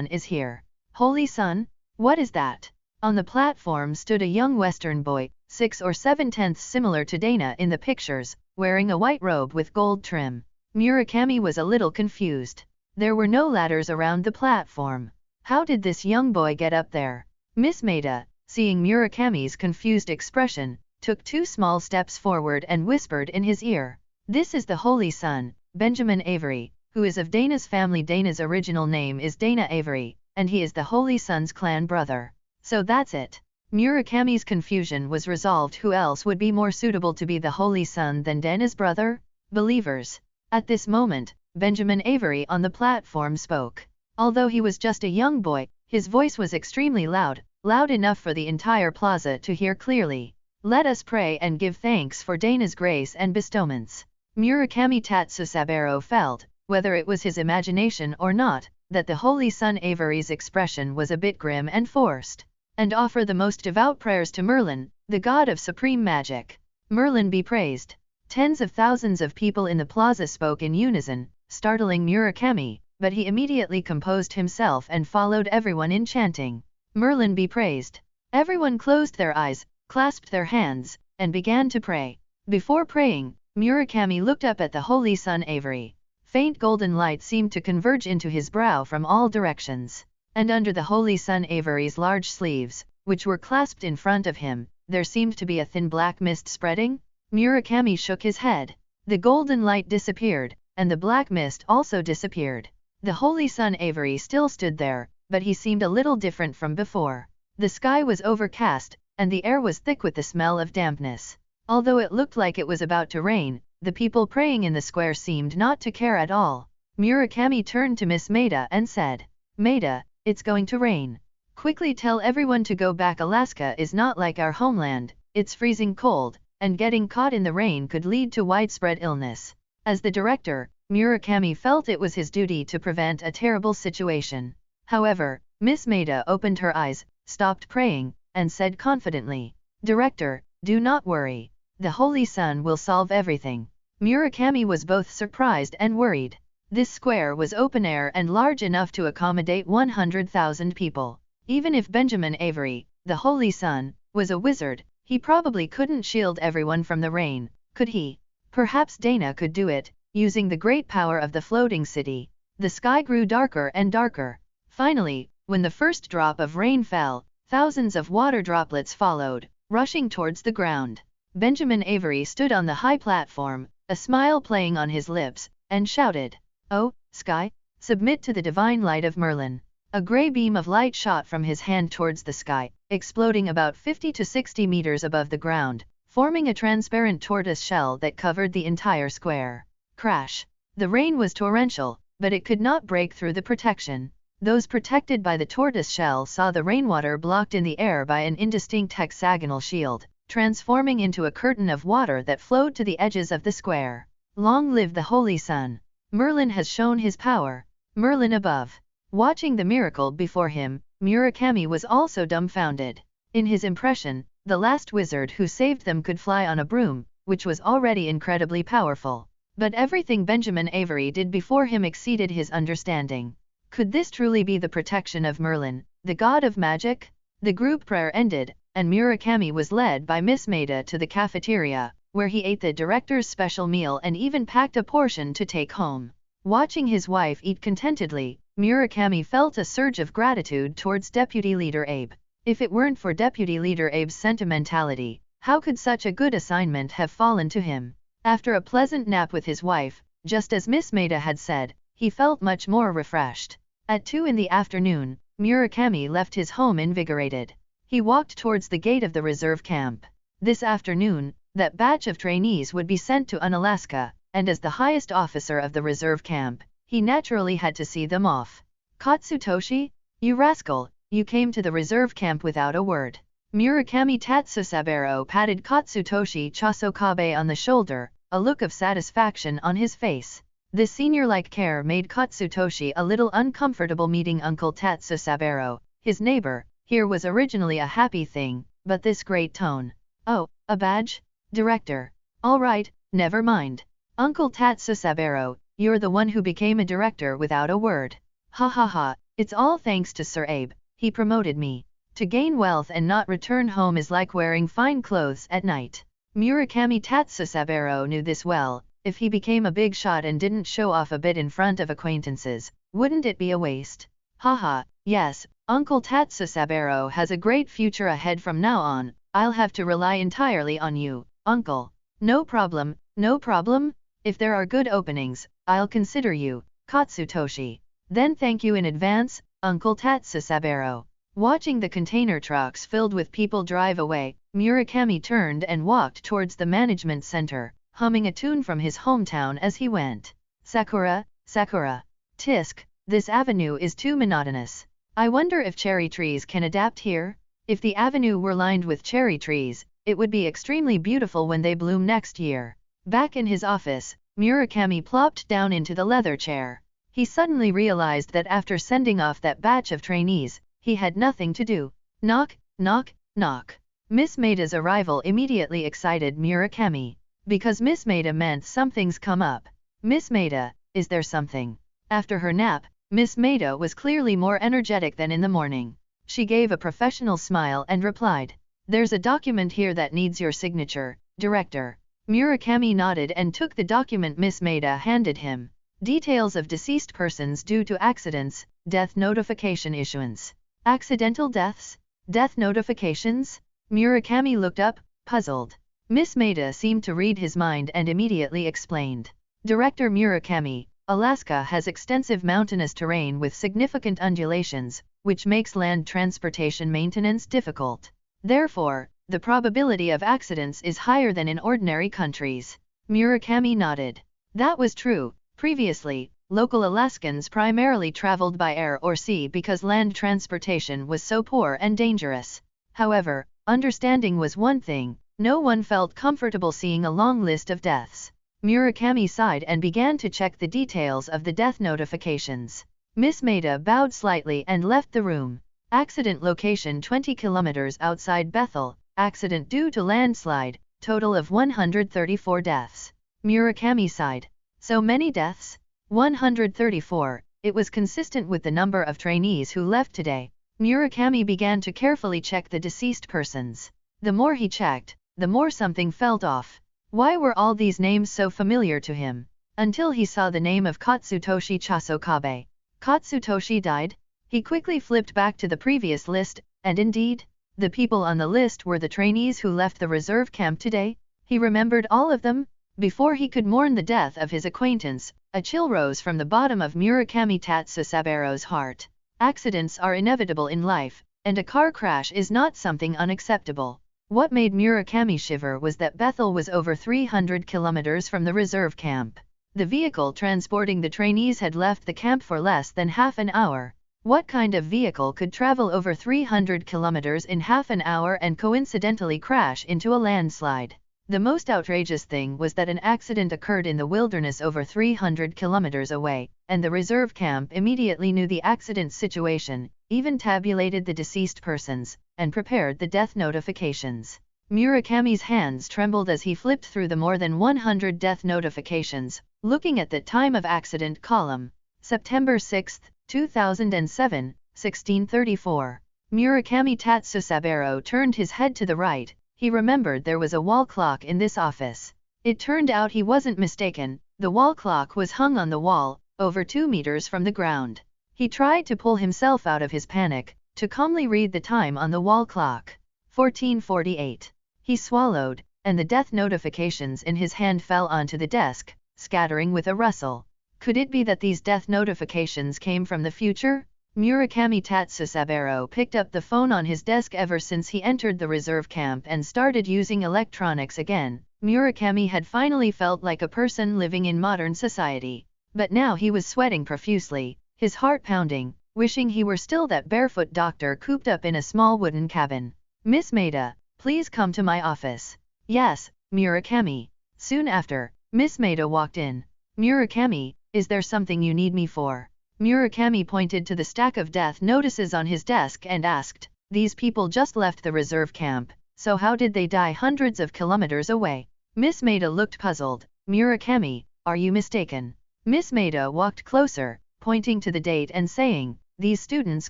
is here. Holy Sun? What is that? On the platform stood a young Western boy, 6 or 7/10 similar to Dana in the pictures, wearing a white robe with gold trim. Murakami was a little confused. There were no ladders around the platform. How did this young boy get up there? Miss Maida, seeing Murakami's confused expression, took 2 small steps forward and whispered in his ear. This is the Holy Sun, Benjamin Avery, who is of Dana's family. Dana's original name is Dana Avery, and he is the Holy Sun's clan brother. So that's it. Murakami's confusion was resolved. Who else would be more suitable to be the Holy Sun than Dana's brother? Believers. At this moment, Benjamin Avery on the platform spoke. Although he was just a young boy, his voice was extremely loud, loud enough for the entire plaza to hear clearly. Let us pray and give thanks for Dana's grace and bestowments. Murakami Tatsusaburo felt, whether it was his imagination or not, that the Holy Sun Avery's expression was a bit grim and forced. And offer the most devout prayers to Merlin, the god of supreme magic. Merlin be praised. Tens of thousands of people in the plaza spoke in unison, startling Murakami, but he immediately composed himself and followed everyone in chanting. Merlin be praised. Everyone closed their eyes, clasped their hands, and began to pray. Before praying, Murakami looked up at the holy sun Avery. Faint golden light seemed to converge into his brow from all directions. And under the holy sun Avery's large sleeves, which were clasped in front of him, there seemed to be a thin black mist spreading. Murakami shook his head. The golden light disappeared, and the black mist also disappeared. The holy sun Avery still stood there, but he seemed a little different from before. The sky was overcast, and the air was thick with the smell of dampness. Although it looked like it was about to rain, the people praying in the square seemed not to care at all. Murakami turned to Miss Maida and said, "Maida, it's going to rain. Quickly tell everyone to go back. Alaska is not like our homeland, it's freezing cold, and getting caught in the rain could lead to widespread illness." As the director, Murakami felt it was his duty to prevent a terrible situation. However, Miss Maida opened her eyes, stopped praying, and said confidently, "Director, do not worry. The Holy Sun will solve everything." Murakami was both surprised and worried. This square was open air and large enough to accommodate 100,000 people. Even if Benjamin Avery, the Holy Sun, was a wizard, he probably couldn't shield everyone from the rain, could he? Perhaps Dana could do it, using the great power of the floating city. The sky grew darker and darker. Finally, when the first drop of rain fell, thousands of water droplets followed, rushing towards the ground. Benjamin Avery stood on the high platform, a smile playing on his lips, and shouted, "Oh, sky, submit to the divine light of Merlin." A gray beam of light shot from his hand towards the sky, exploding about 50 to 60 meters above the ground, forming a transparent tortoise shell that covered the entire square. Crash! The rain was torrential, but it could not break through the protection. Those protected by the tortoise shell saw the rainwater blocked in the air by an indistinct hexagonal shield, transforming into a curtain of water that flowed to the edges of the square. Long live the Holy Sun! Merlin has shown his power. Merlin above. Watching the miracle before him, Murakami was also dumbfounded. In his impression, the last wizard who saved them could fly on a broom, which was already incredibly powerful. But everything Benjamin Avery did before him exceeded his understanding. Could this truly be the protection of Merlin, the god of magic? The group prayer ended, and Murakami was led by Miss Maida to the cafeteria, where he ate the director's special meal and even packed a portion to take home. Watching his wife eat contentedly, Murakami felt a surge of gratitude towards Deputy Leader Abe. If it weren't for Deputy Leader Abe's sentimentality, how could such a good assignment have fallen to him? After a pleasant nap with his wife, just as Miss Maida had said, he felt much more refreshed. At 2 in the afternoon, Murakami left his home invigorated. He walked towards the gate of the reserve camp. This afternoon, that batch of trainees would be sent to Unalaska, and as the highest officer of the reserve camp, he naturally had to see them off. "Katsutoshi? You rascal, you came to the reserve camp without a word." Murakami Tatsusaburo patted Katsutoshi Chosokabe on the shoulder, a look of satisfaction on his face. This senior-like care made Katsutoshi a little uncomfortable meeting Uncle Tatsusaburo, his neighbor. Here was originally a happy thing, but this great tone. "Oh, a badge? Director. All right, never mind. Uncle Tatsusaburo, you're the one who became a director without a word. Ha ha ha, it's all thanks to Sir Abe, he promoted me. To gain wealth and not return home is like wearing fine clothes at night." Murakami Tatsusaburo knew this well. If he became a big shot and didn't show off a bit in front of acquaintances, wouldn't it be a waste? Haha, yes, Uncle Tatsusaburo has a great future ahead from now on. I'll have to rely entirely on you, Uncle. No problem, no problem. If there are good openings, I'll consider you, Katsutoshi. Then thank you in advance, Uncle Tatsusaburo. Watching the container trucks filled with people drive away, Murakami turned and walked towards the management center, humming a tune from his hometown as he went. Sakura, Sakura. Tisk, this avenue is too monotonous. I wonder if cherry trees can adapt here? If the avenue were lined with cherry trees, it would be extremely beautiful when they bloom next year. Back in his office, Murakami plopped down into the leather chair. He suddenly realized that after sending off that batch of trainees, he had nothing to do. Knock, knock, knock. Miss Maida's arrival immediately excited Murakami. Because Miss Maida meant something's come up. Miss Maida, is there something? After her nap, Miss Maida was clearly more energetic than in the morning. She gave a professional smile and replied, "There's a document here that needs your signature, Director." Murakami nodded and took the document Miss Maida handed him. Details of deceased persons due to accidents, death notification issuance. Accidental deaths? Death notifications? Murakami looked up, puzzled. Miss Maida seemed to read his mind and immediately explained. Director Murakami, Alaska has extensive mountainous terrain with significant undulations, which makes land transportation maintenance difficult. Therefore, the probability of accidents is higher than in ordinary countries. Murakami nodded. That was true. Previously, local Alaskans primarily traveled by air or sea because land transportation was so poor and dangerous. However, understanding was one thing. No one felt comfortable seeing a long list of deaths. Murakami sighed and began to check the details of the death notifications. Miss Maida bowed slightly and left the room. Accident location 20 kilometers outside Bethel. Accident due to landslide. Total of 134 deaths. Murakami sighed. So many deaths? 134. It was consistent with the number of trainees who left today. Murakami began to carefully check the deceased persons. The more he checked, the more something felt off. Why were all these names so familiar to him? Until he saw the name of Katsutoshi Chasokabe. Katsutoshi died? He quickly flipped back to the previous list, and indeed, the people on the list were the trainees who left the reserve camp today. He remembered all of them. Before he could mourn the death of his acquaintance, a chill rose from the bottom of Murakami Tatsusabero's heart. Accidents are inevitable in life, and a car crash is not something unacceptable. What made Murakami shiver was that Bethel was over 300 kilometers from the reserve camp. The vehicle transporting the trainees had left the camp for less than half an hour. What kind of vehicle could travel over 300 kilometers in half an hour and coincidentally crash into a landslide? The most outrageous thing was that an accident occurred in the wilderness over 300 kilometers away, and the reserve camp immediately knew the accident situation, even tabulated the deceased persons, and prepared the death notifications. Murakami's hands trembled as he flipped through the more than 100 death notifications, looking at the time of accident column. September 6, 2007, 1634. Murakami Tatsusabero turned his head to the right. He remembered there was a wall clock in this office. It turned out he wasn't mistaken. The wall clock was hung on the wall, over 2 meters from the ground. He tried to pull himself out of his panic, to calmly read the time on the wall clock. 14:48. He swallowed, and the death notifications in his hand fell onto the desk, scattering with a rustle. Could it be that these death notifications came from the future? Murakami Tatsusabero picked up the phone on his desk. Ever since he entered the reserve camp and started using electronics again, Murakami had finally felt like a person living in modern society. But now he was sweating profusely, his heart pounding, wishing he were still that barefoot doctor cooped up in a small wooden cabin. "Miss Maida, please come to my office." "Yes, Murakami." Soon after, Miss Maida walked in. "Murakami, is there something you need me for?" Murakami pointed to the stack of death notices on his desk and asked, "These people just left the reserve camp, so how did they die hundreds of kilometers away?" Miss Maida looked puzzled. "Murakami, are you mistaken?" Miss Maida walked closer, pointing to the date and saying, "These students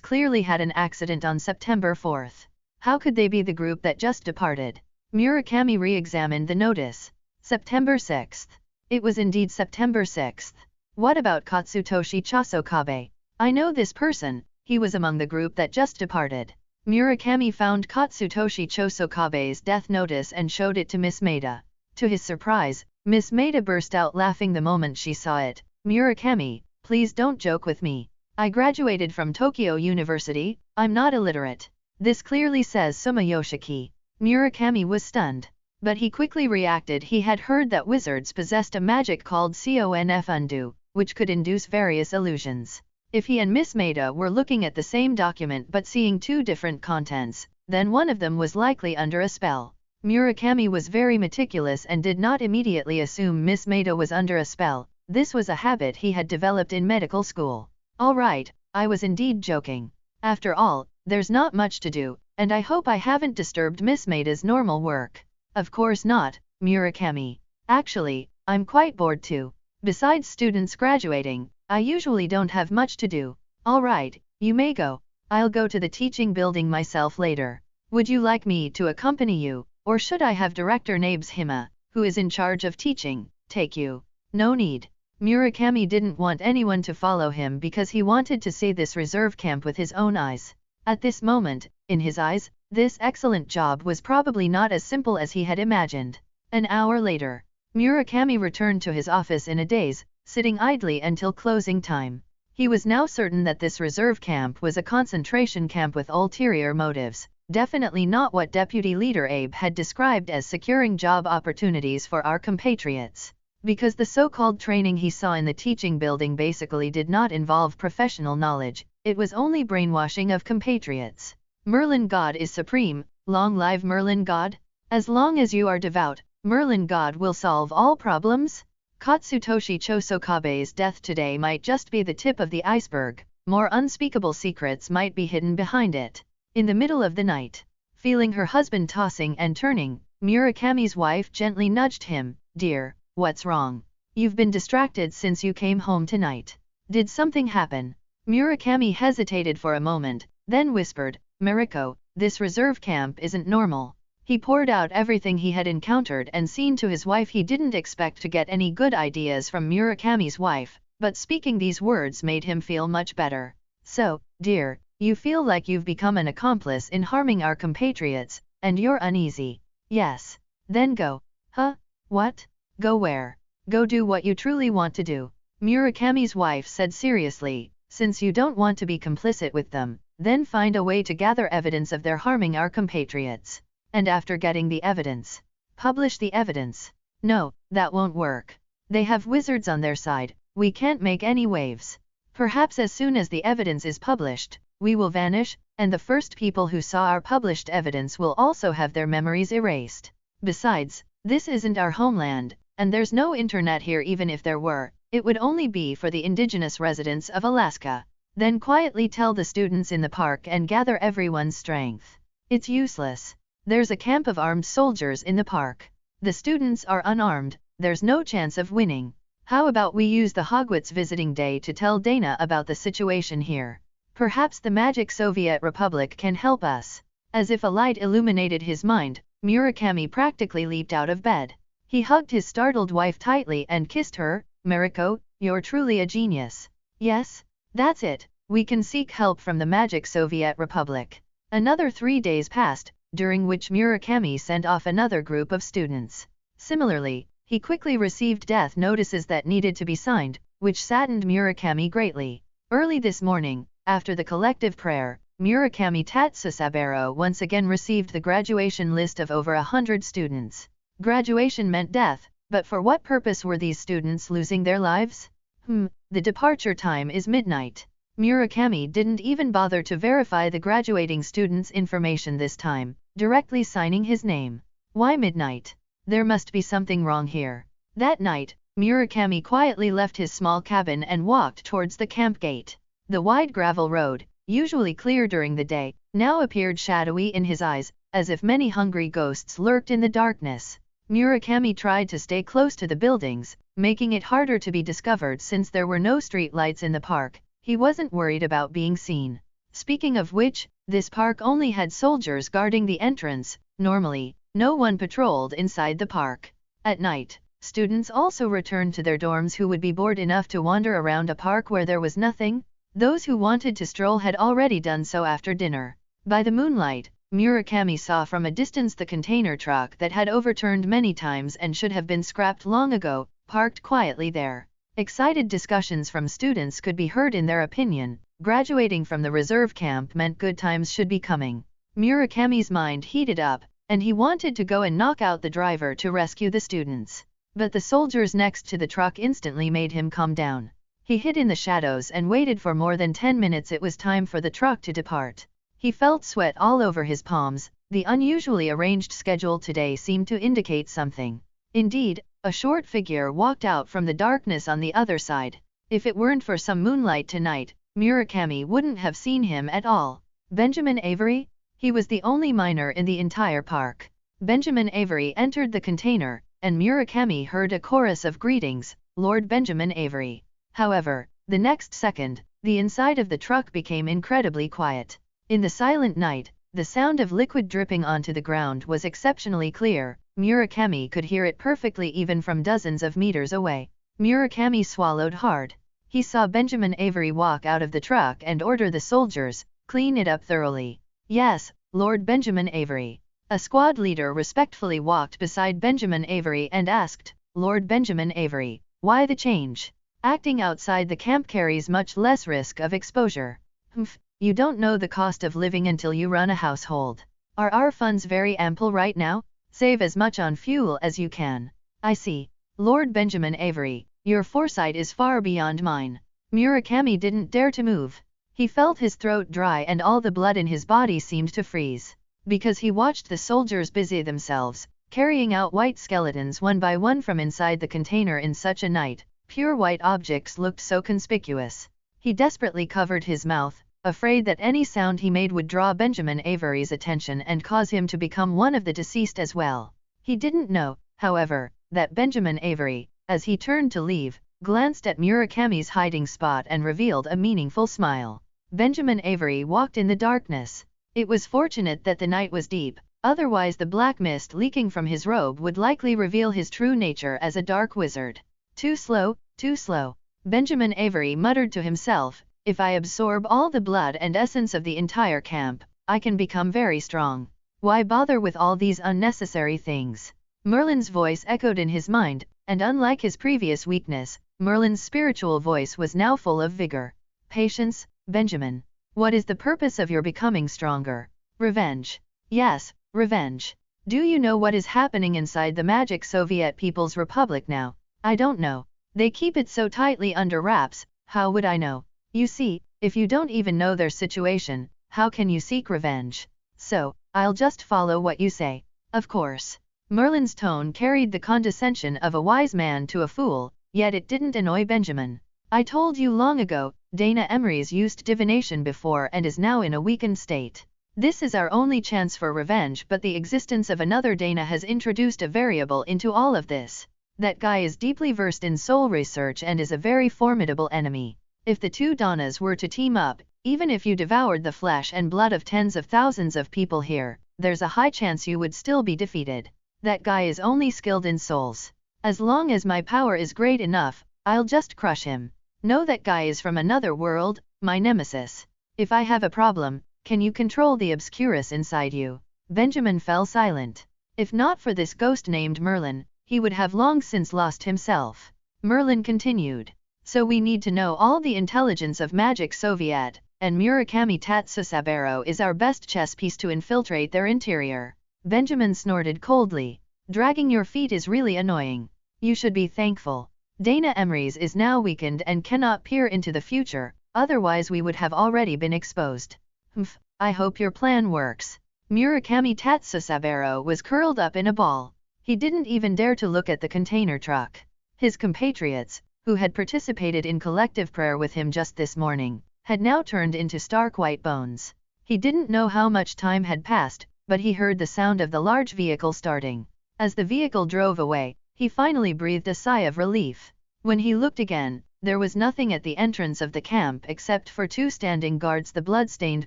clearly had an accident on September 4th. How could they be the group that just departed?" Murakami re-examined the notice. September 6th. It was indeed September 6th. What about Katsutoshi Chasokabe? "I know this person, he was among the group that just departed." Murakami found Katsutoshi Chasokabe's death notice and showed it to Miss Maida. To his surprise, Miss Maida burst out laughing the moment she saw it. "Murakami, please don't joke with me. I graduated from Tokyo University, I'm not illiterate. This clearly says Sumayoshiki." Murakami was stunned. But he quickly reacted. He had heard that wizards possessed a magic called Conf Undo, which could induce various illusions. If he and Miss Maida were looking at the same document but seeing two different contents, then one of them was likely under a spell. Murakami was very meticulous and did not immediately assume Miss Maida was under a spell. This was a habit he had developed in medical school. "All right, I was indeed joking. After all, there's not much to do, and I hope I haven't disturbed Miss Maida's normal work." "Of course not, Murakami. Actually, I'm quite bored too. Besides students graduating, I usually don't have much to do." "All right, you may go." I'll go to the teaching building myself later. Would you like me to accompany you, or should I have Director Nabes Hima, who is in charge of teaching, take you? No need. Murakami didn't want anyone to follow him because he wanted to see this reserve camp with his own eyes. At this moment, in his eyes, this excellent job was probably not as simple as he had imagined. An hour later, Murakami returned to his office in a daze, sitting idly until closing time. He was now certain that this reserve camp was a concentration camp with ulterior motives, definitely not what Deputy Leader Abe had described as securing job opportunities for our compatriots. Because the so-called training he saw in the teaching building basically did not involve professional knowledge, it was only brainwashing of compatriots. Merlin God is supreme, long live Merlin God. As long as you are devout, Merlin God will solve all problems. Katsutoshi Chosokabe's death today might just be the tip of the iceberg, more unspeakable secrets might be hidden behind it. In the middle of the night, feeling her husband tossing and turning, Murakami's wife gently nudged him. Dear, what's wrong? You've been distracted since you came home tonight. Did something happen? Murakami hesitated for a moment, then whispered, Mariko, this reserve camp isn't normal. He poured out everything he had encountered and seen to his wife. He didn't expect to get any good ideas from Murakami's wife, but speaking these words made him feel much better. So, dear, you feel like you've become an accomplice in harming our compatriots, and you're uneasy. Yes. Then go. Huh? What? Go where? Go do what you truly want to do. Murakami's wife said seriously, since you don't want to be complicit with them, then find a way to gather evidence of their harming our compatriots. And after getting the evidence, publish the evidence. No, that won't work. They have wizards on their side, we can't make any waves. Perhaps as soon as the evidence is published, we will vanish, and the first people who saw our published evidence will also have their memories erased. Besides, this isn't our homeland, and there's no internet here. Even if there were, it would only be for the indigenous residents of Alaska. Then quietly tell the students in the park and gather everyone's strength. It's useless. There's a camp of armed soldiers in the park. The students are unarmed, there's no chance of winning. How about we use the Hogwarts visiting day to tell Dana about the situation here? Perhaps the Magic Soviet Republic can help us. As if a light illuminated his mind, Murakami practically leaped out of bed. He hugged his startled wife tightly and kissed her. Mariko, you're truly a genius. Yes, that's it, we can seek help from the Magic Soviet Republic. Another 3 days passed, during which Murakami sent off another group of students. Similarly, he quickly received death notices that needed to be signed, which saddened Murakami greatly. Early this morning, after the collective prayer, Murakami Tatsusaburo once again received the graduation list of over 100 students. Graduation meant death, but for what purpose were these students losing their lives? The departure time is midnight. Murakami didn't even bother to verify the graduating students' information this time, directly signing his name. Why midnight? There must be something wrong here. That night, Murakami quietly left his small cabin and walked towards the camp gate. The wide gravel road, usually clear during the day, now appeared shadowy in his eyes, as if many hungry ghosts lurked in the darkness. Murakami tried to stay close to the buildings, making it harder to be discovered since there were no street lights in the park. He wasn't worried about being seen. Speaking of which, this park only had soldiers guarding the entrance. Normally, no one patrolled inside the park. At night, students also returned to their dorms who would be bored enough to wander around a park where there was nothing. Those who wanted to stroll had already done so after dinner. By the moonlight, Murakami saw from a distance the container truck that had overturned many times and should have been scrapped long ago, parked quietly there. Excited discussions from students could be heard. In their opinion, graduating from the reserve camp meant good times should be coming. Murakami's mind heated up, and he wanted to go and knock out the driver to rescue the students. But the soldiers next to the truck instantly made him calm down. He hid in the shadows and waited for more than 10 minutes. It was time for the truck to depart. He felt sweat all over his palms. The unusually arranged schedule today seemed to indicate something. Indeed, a short figure walked out from the darkness on the other side. If it weren't for some moonlight tonight, Murakami wouldn't have seen him at all. Benjamin Avery? He was the only miner in the entire park. Benjamin Avery entered the container, and Murakami heard a chorus of greetings, Lord Benjamin Avery. However, the next second, the inside of the truck became incredibly quiet. In the silent night, the sound of liquid dripping onto the ground was exceptionally clear. Murakami could hear it perfectly even from dozens of meters away. Murakami swallowed hard. He saw Benjamin Avery walk out of the truck and order the soldiers, "Clean it up thoroughly." "Yes, Lord Benjamin Avery." A squad leader respectfully walked beside Benjamin Avery and asked, "Lord Benjamin Avery, why the change? Acting outside the camp carries much less risk of exposure." "Humph, you don't know the cost of living until you run a household. Are our funds very ample right now? Save as much on fuel as you can." "I see. Lord Benjamin Avery, your foresight is far beyond mine." Murakami didn't dare to move. He felt his throat dry and all the blood in his body seemed to freeze. Because he watched the soldiers busy themselves, carrying out white skeletons one by one from inside the container in such a night, pure white objects looked so conspicuous. He desperately covered his mouth, afraid that any sound he made would draw Benjamin Avery's attention and cause him to become one of the deceased as well. He didn't know, however, that Benjamin Avery, as he turned to leave, glanced at Murakami's hiding spot and revealed a meaningful smile. Benjamin Avery walked in the darkness. It was fortunate that the night was deep, otherwise the black mist leaking from his robe would likely reveal his true nature as a dark wizard. Too slow, too slow. Benjamin Avery muttered to himself, "If I absorb all the blood and essence of the entire camp, I can become very strong. Why bother with all these unnecessary things?" Merlin's voice echoed in his mind, and unlike his previous weakness, Merlin's spiritual voice was now full of vigor. "Patience, Benjamin. What is the purpose of your becoming stronger? Revenge." "Yes, revenge. Do you know what is happening inside the Magic Soviet People's Republic now?" "I don't know. They keep it so tightly under wraps, how would I know? You see, if you don't even know their situation, how can you seek revenge? So, I'll just follow what you say." "Of course." Merlin's tone carried the condescension of a wise man to a fool, yet it didn't annoy Benjamin. "I told you long ago, Dana Emery's used divination before and is now in a weakened state. This is our only chance for revenge, but the existence of another Dana has introduced a variable into all of this. That guy is deeply versed in soul research and is a very formidable enemy. If the two Danas were to team up, even if you devoured the flesh and blood of tens of thousands of people here, there's a high chance you would still be defeated. That guy is only skilled in souls. As long as my power is great enough, I'll just crush him. No, that guy is from another world, my nemesis. If I have a problem, can you control the Obscurus inside you?" Benjamin fell silent. If not for this ghost named Merlin, he would have long since lost himself. Merlin continued. "So we need to know all the intelligence of Magic Soviet, and Murakami Tatsusaburo is our best chess piece to infiltrate their interior." Benjamin snorted coldly. "Dragging your feet is really annoying. You should be thankful. Dana Emery's is now weakened and cannot peer into the future, otherwise we would have already been exposed." "Humph, I hope your plan works." Murakami Tatsusaburo was curled up in a ball. He didn't even dare to look at the container truck. His compatriots, who had participated in collective prayer with him just this morning, had now turned into stark white bones. He didn't know how much time had passed, but he heard the sound of the large vehicle starting. As the vehicle drove away, he finally breathed a sigh of relief. When he looked again, there was nothing at the entrance of the camp except for two standing guards. The blood-stained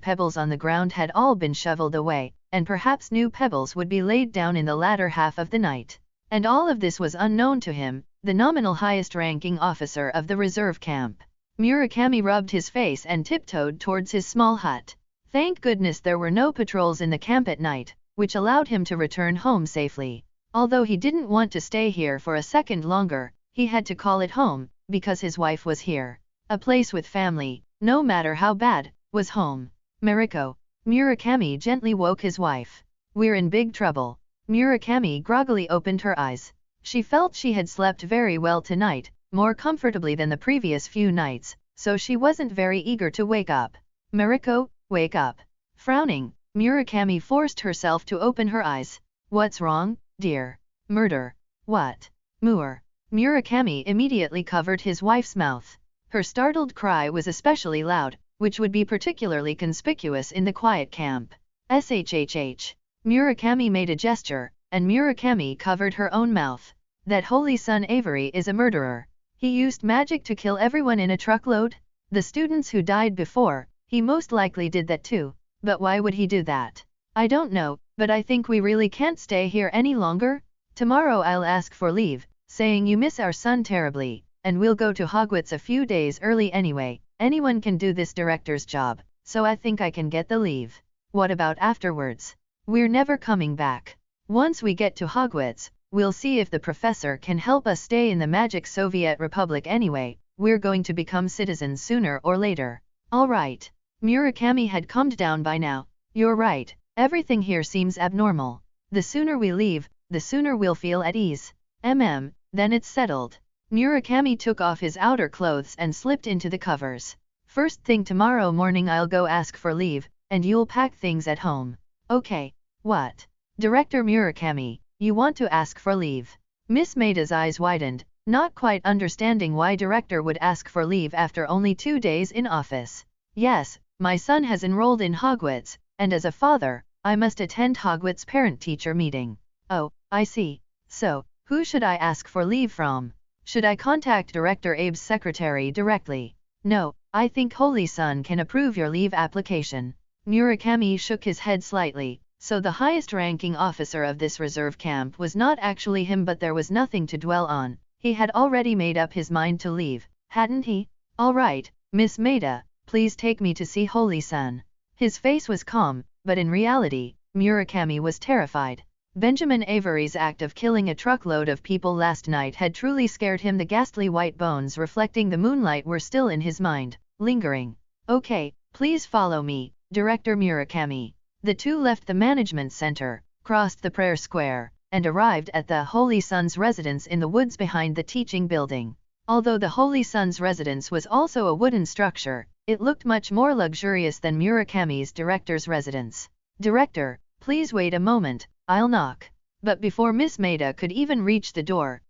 pebbles on the ground had all been shoveled away, and perhaps new pebbles would be laid down in the latter half of the night. And all of this was unknown to him, the nominal highest-ranking officer of the reserve camp. Murakami rubbed his face and tiptoed towards his small hut. Thank goodness there were no patrols in the camp at night, which allowed him to return home safely. Although he didn't want to stay here for a second longer, he had to call it home, because his wife was here. A place with family, no matter how bad, was home. "Mariko." Murakami gently woke his wife. "We're in big trouble." Murakami groggily opened her eyes. She felt she had slept very well tonight, more comfortably than the previous few nights, so she wasn't very eager to wake up. "Mariko, wake up." Frowning, Murakami forced herself to open her eyes. "What's wrong, dear?" "Murder." "What?" "Moor." Murakami immediately covered his wife's mouth. Her startled cry was especially loud, which would be particularly conspicuous in the quiet camp. "Shhh." Murakami made a gesture, and Murakami covered her own mouth. "That holy son Avery is a murderer. He used magic to kill everyone in a truckload? The students who died before, he most likely did that too." But why would he do that? I don't know, but I think we really can't stay here any longer. Tomorrow I'll ask for leave, saying you miss our son terribly, and we'll go to Hogwarts a few days early anyway. Anyone can do this director's job, so I think I can get the leave. What about afterwards? We're never coming back. Once we get to Hogwarts, we'll see if the professor can help us stay in the Magic Soviet Republic anyway. We're going to become citizens sooner or later. All right. Murakami had calmed down by now. You're right, everything here seems abnormal. The sooner we leave, the sooner we'll feel at ease. Then it's settled. Murakami took off his outer clothes and slipped into the covers. First thing tomorrow morning I'll go ask for leave, and you'll pack things at home. Okay. What? Director Murakami, you want to ask for leave? Miss Maida's eyes widened, not quite understanding why director would ask for leave after only 2 days in office. Yes, my son has enrolled in Hogwarts, and as a father, I must attend Hogwarts parent-teacher meeting. Oh, I see. So, who should I ask for leave from? Should I contact Director Abe's secretary directly? No, I think Holy Son can approve your leave application. Murakami shook his head slightly, so the highest-ranking officer of this reserve camp was not actually him, but there was nothing to dwell on. He had already made up his mind to leave, hadn't he? All right, Miss Maida, please take me to see Holy Son. His face was calm, but in reality, Murakami was terrified. Benjamin Avery's act of killing a truckload of people last night had truly scared him. The ghastly white bones reflecting the moonlight were still in his mind, lingering. Okay, please follow me, Director Murakami. The two left the management center, crossed the prayer square, and arrived at the Holy Son's residence in the woods behind the teaching building. Although the Holy Son's residence was also a wooden structure, it looked much more luxurious than Murakami's director's residence. Director, please wait a moment, I'll knock. But before Miss Maida could even reach the door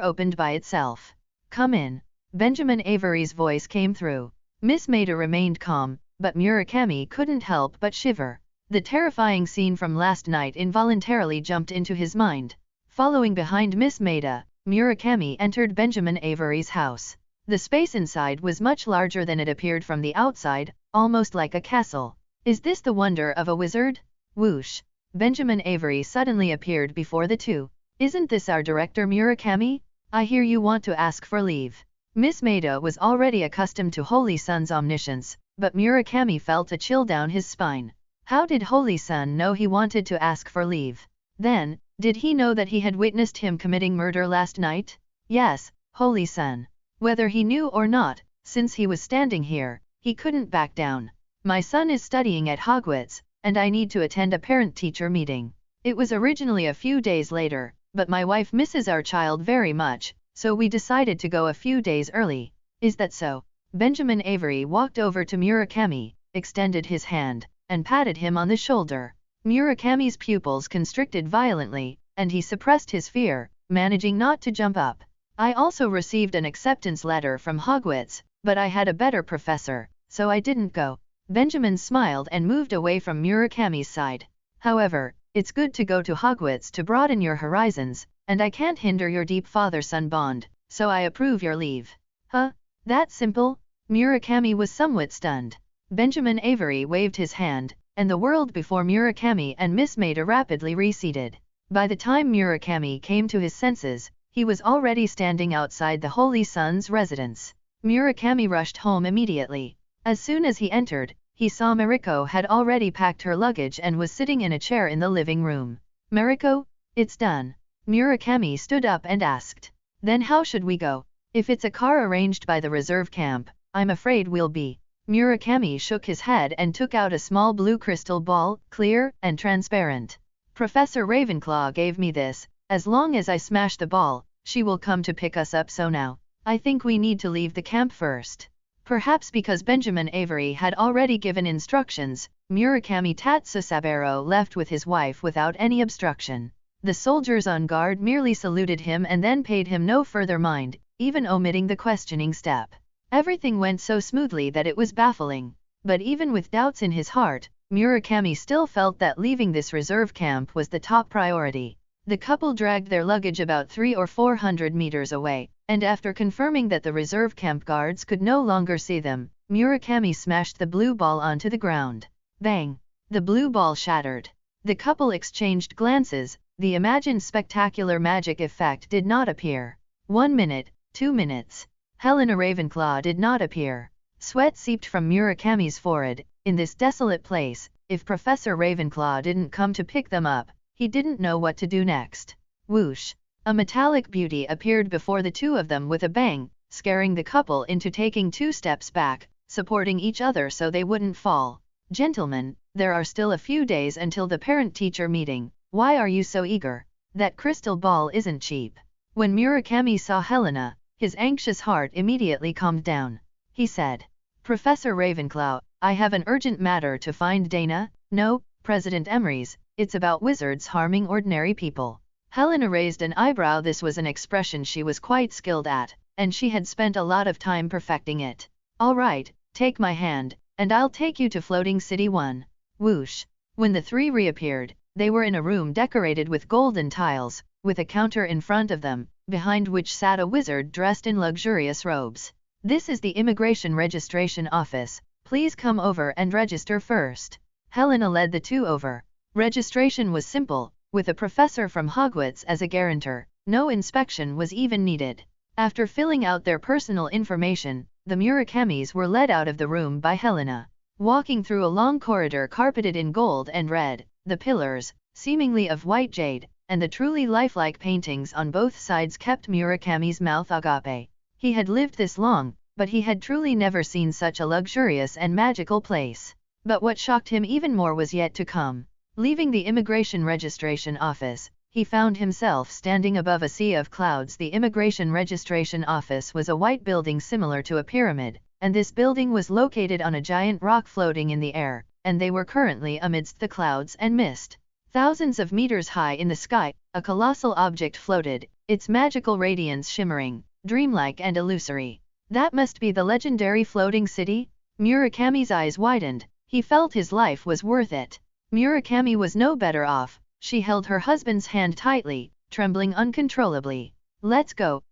opened by itself. Come in. Benjamin Avery's voice came through. Miss Maida remained calm, but Murakami couldn't help but shiver. The terrifying scene from last night involuntarily jumped into his mind. Following behind Miss Maida, Murakami entered Benjamin Avery's house. The space inside was much larger than it appeared from the outside, almost like a castle. Is this the wonder of a wizard? Whoosh! Benjamin Avery suddenly appeared before the two. Isn't this our director Murakami? I hear you want to ask for leave. Miss Maida was already accustomed to Holy Son's omniscience, but Murakami felt a chill down his spine. How did Holy Son know he wanted to ask for leave? Then, did he know that he had witnessed him committing murder last night? Yes, Holy Son. Whether he knew or not, since he was standing here, he couldn't back down. My son is studying at Hogwarts, and I need to attend a parent-teacher meeting. It was originally a few days later, but my wife misses our child very much, so we decided to go a few days early. Is that so? Benjamin Avery walked over to Murakami, extended his hand, and patted him on the shoulder. Murakami's pupils constricted violently, and he suppressed his fear, managing not to jump up. I also received an acceptance letter from Hogwarts, but I had a better professor, so I didn't go. Benjamin smiled and moved away from Murakami's side. However, it's good to go to Hogwarts to broaden your horizons, and I can't hinder your deep father-son bond, so I approve your leave. Huh? That simple? Murakami was somewhat stunned. Benjamin Avery waved his hand, and the world before Murakami and Miss Maida rapidly receded. By the time Murakami came to his senses, he was already standing outside the Holy Son's residence. Murakami rushed home immediately. As soon as he entered, he saw Mariko had already packed her luggage and was sitting in a chair in the living room. Mariko, it's done. Murakami stood up and asked. Then how should we go? If it's a car arranged by the reserve camp, I'm afraid we'll be. Murakami shook his head and took out a small blue crystal ball, clear and transparent. Professor Ravenclaw gave me this. As long as I smash the ball, she will come to pick us up. So now, I think we need to leave the camp first. Perhaps because Benjamin Avery had already given instructions, Murakami Tatsusaburo left with his wife without any obstruction. The soldiers on guard merely saluted him and then paid him no further mind, even omitting the questioning step. Everything went so smoothly that it was baffling. But even with doubts in his heart, Murakami still felt that leaving this reserve camp was the top priority. The couple dragged their luggage about 300 or 400 meters away, and after confirming that the reserve camp guards could no longer see them, Murakami smashed the blue ball onto the ground. Bang! The blue ball shattered. The couple exchanged glances. The imagined spectacular magic effect did not appear. 1 minute, 2 minutes. Helena Ravenclaw did not appear. Sweat seeped from Murakami's forehead. In this desolate place, if Professor Ravenclaw didn't come to pick them up, he didn't know what to do next. Whoosh! A metallic beauty appeared before the two of them with a bang, scaring the couple into taking 2 steps back, supporting each other so they wouldn't fall. Gentlemen, there are still a few days until the parent-teacher meeting. Why are you so eager? That crystal ball isn't cheap. When Murakami saw Helena, his anxious heart immediately calmed down. He said, Professor Ravenclaw, I have an urgent matter to find Dana. No, President Emrys, it's about wizards harming ordinary people. Helena raised an eyebrow. This was an expression she was quite skilled at, and she had spent a lot of time perfecting it. All right, take my hand, and I'll take you to Floating City 1. Whoosh! When the three reappeared, they were in a room decorated with golden tiles, with a counter in front of them, behind which sat a wizard dressed in luxurious robes. This is the Immigration Registration Office. Please come over and register first. Helena led the two over. Registration was simple, with a professor from Hogwarts as a guarantor. No inspection was even needed. After filling out their personal information, the Murakamis were led out of the room by Helena. Walking through a long corridor carpeted in gold and red, the pillars, seemingly of white jade, and the truly lifelike paintings on both sides kept Murakami's mouth agape. He had lived this long, but he had truly never seen such a luxurious and magical place. But what shocked him even more was yet to come. Leaving the Immigration Registration Office, he found himself standing above a sea of clouds. The Immigration Registration Office was a white building similar to a pyramid, and this building was located on a giant rock floating in the air, and they were currently amidst the clouds and mist. Thousands of meters high in the sky, a colossal object floated, its magical radiance shimmering, dreamlike and illusory. That must be the legendary floating city? Murakami's eyes widened. He felt his life was worth it. Murakami was no better off. She held her husband's hand tightly, trembling uncontrollably. Let's go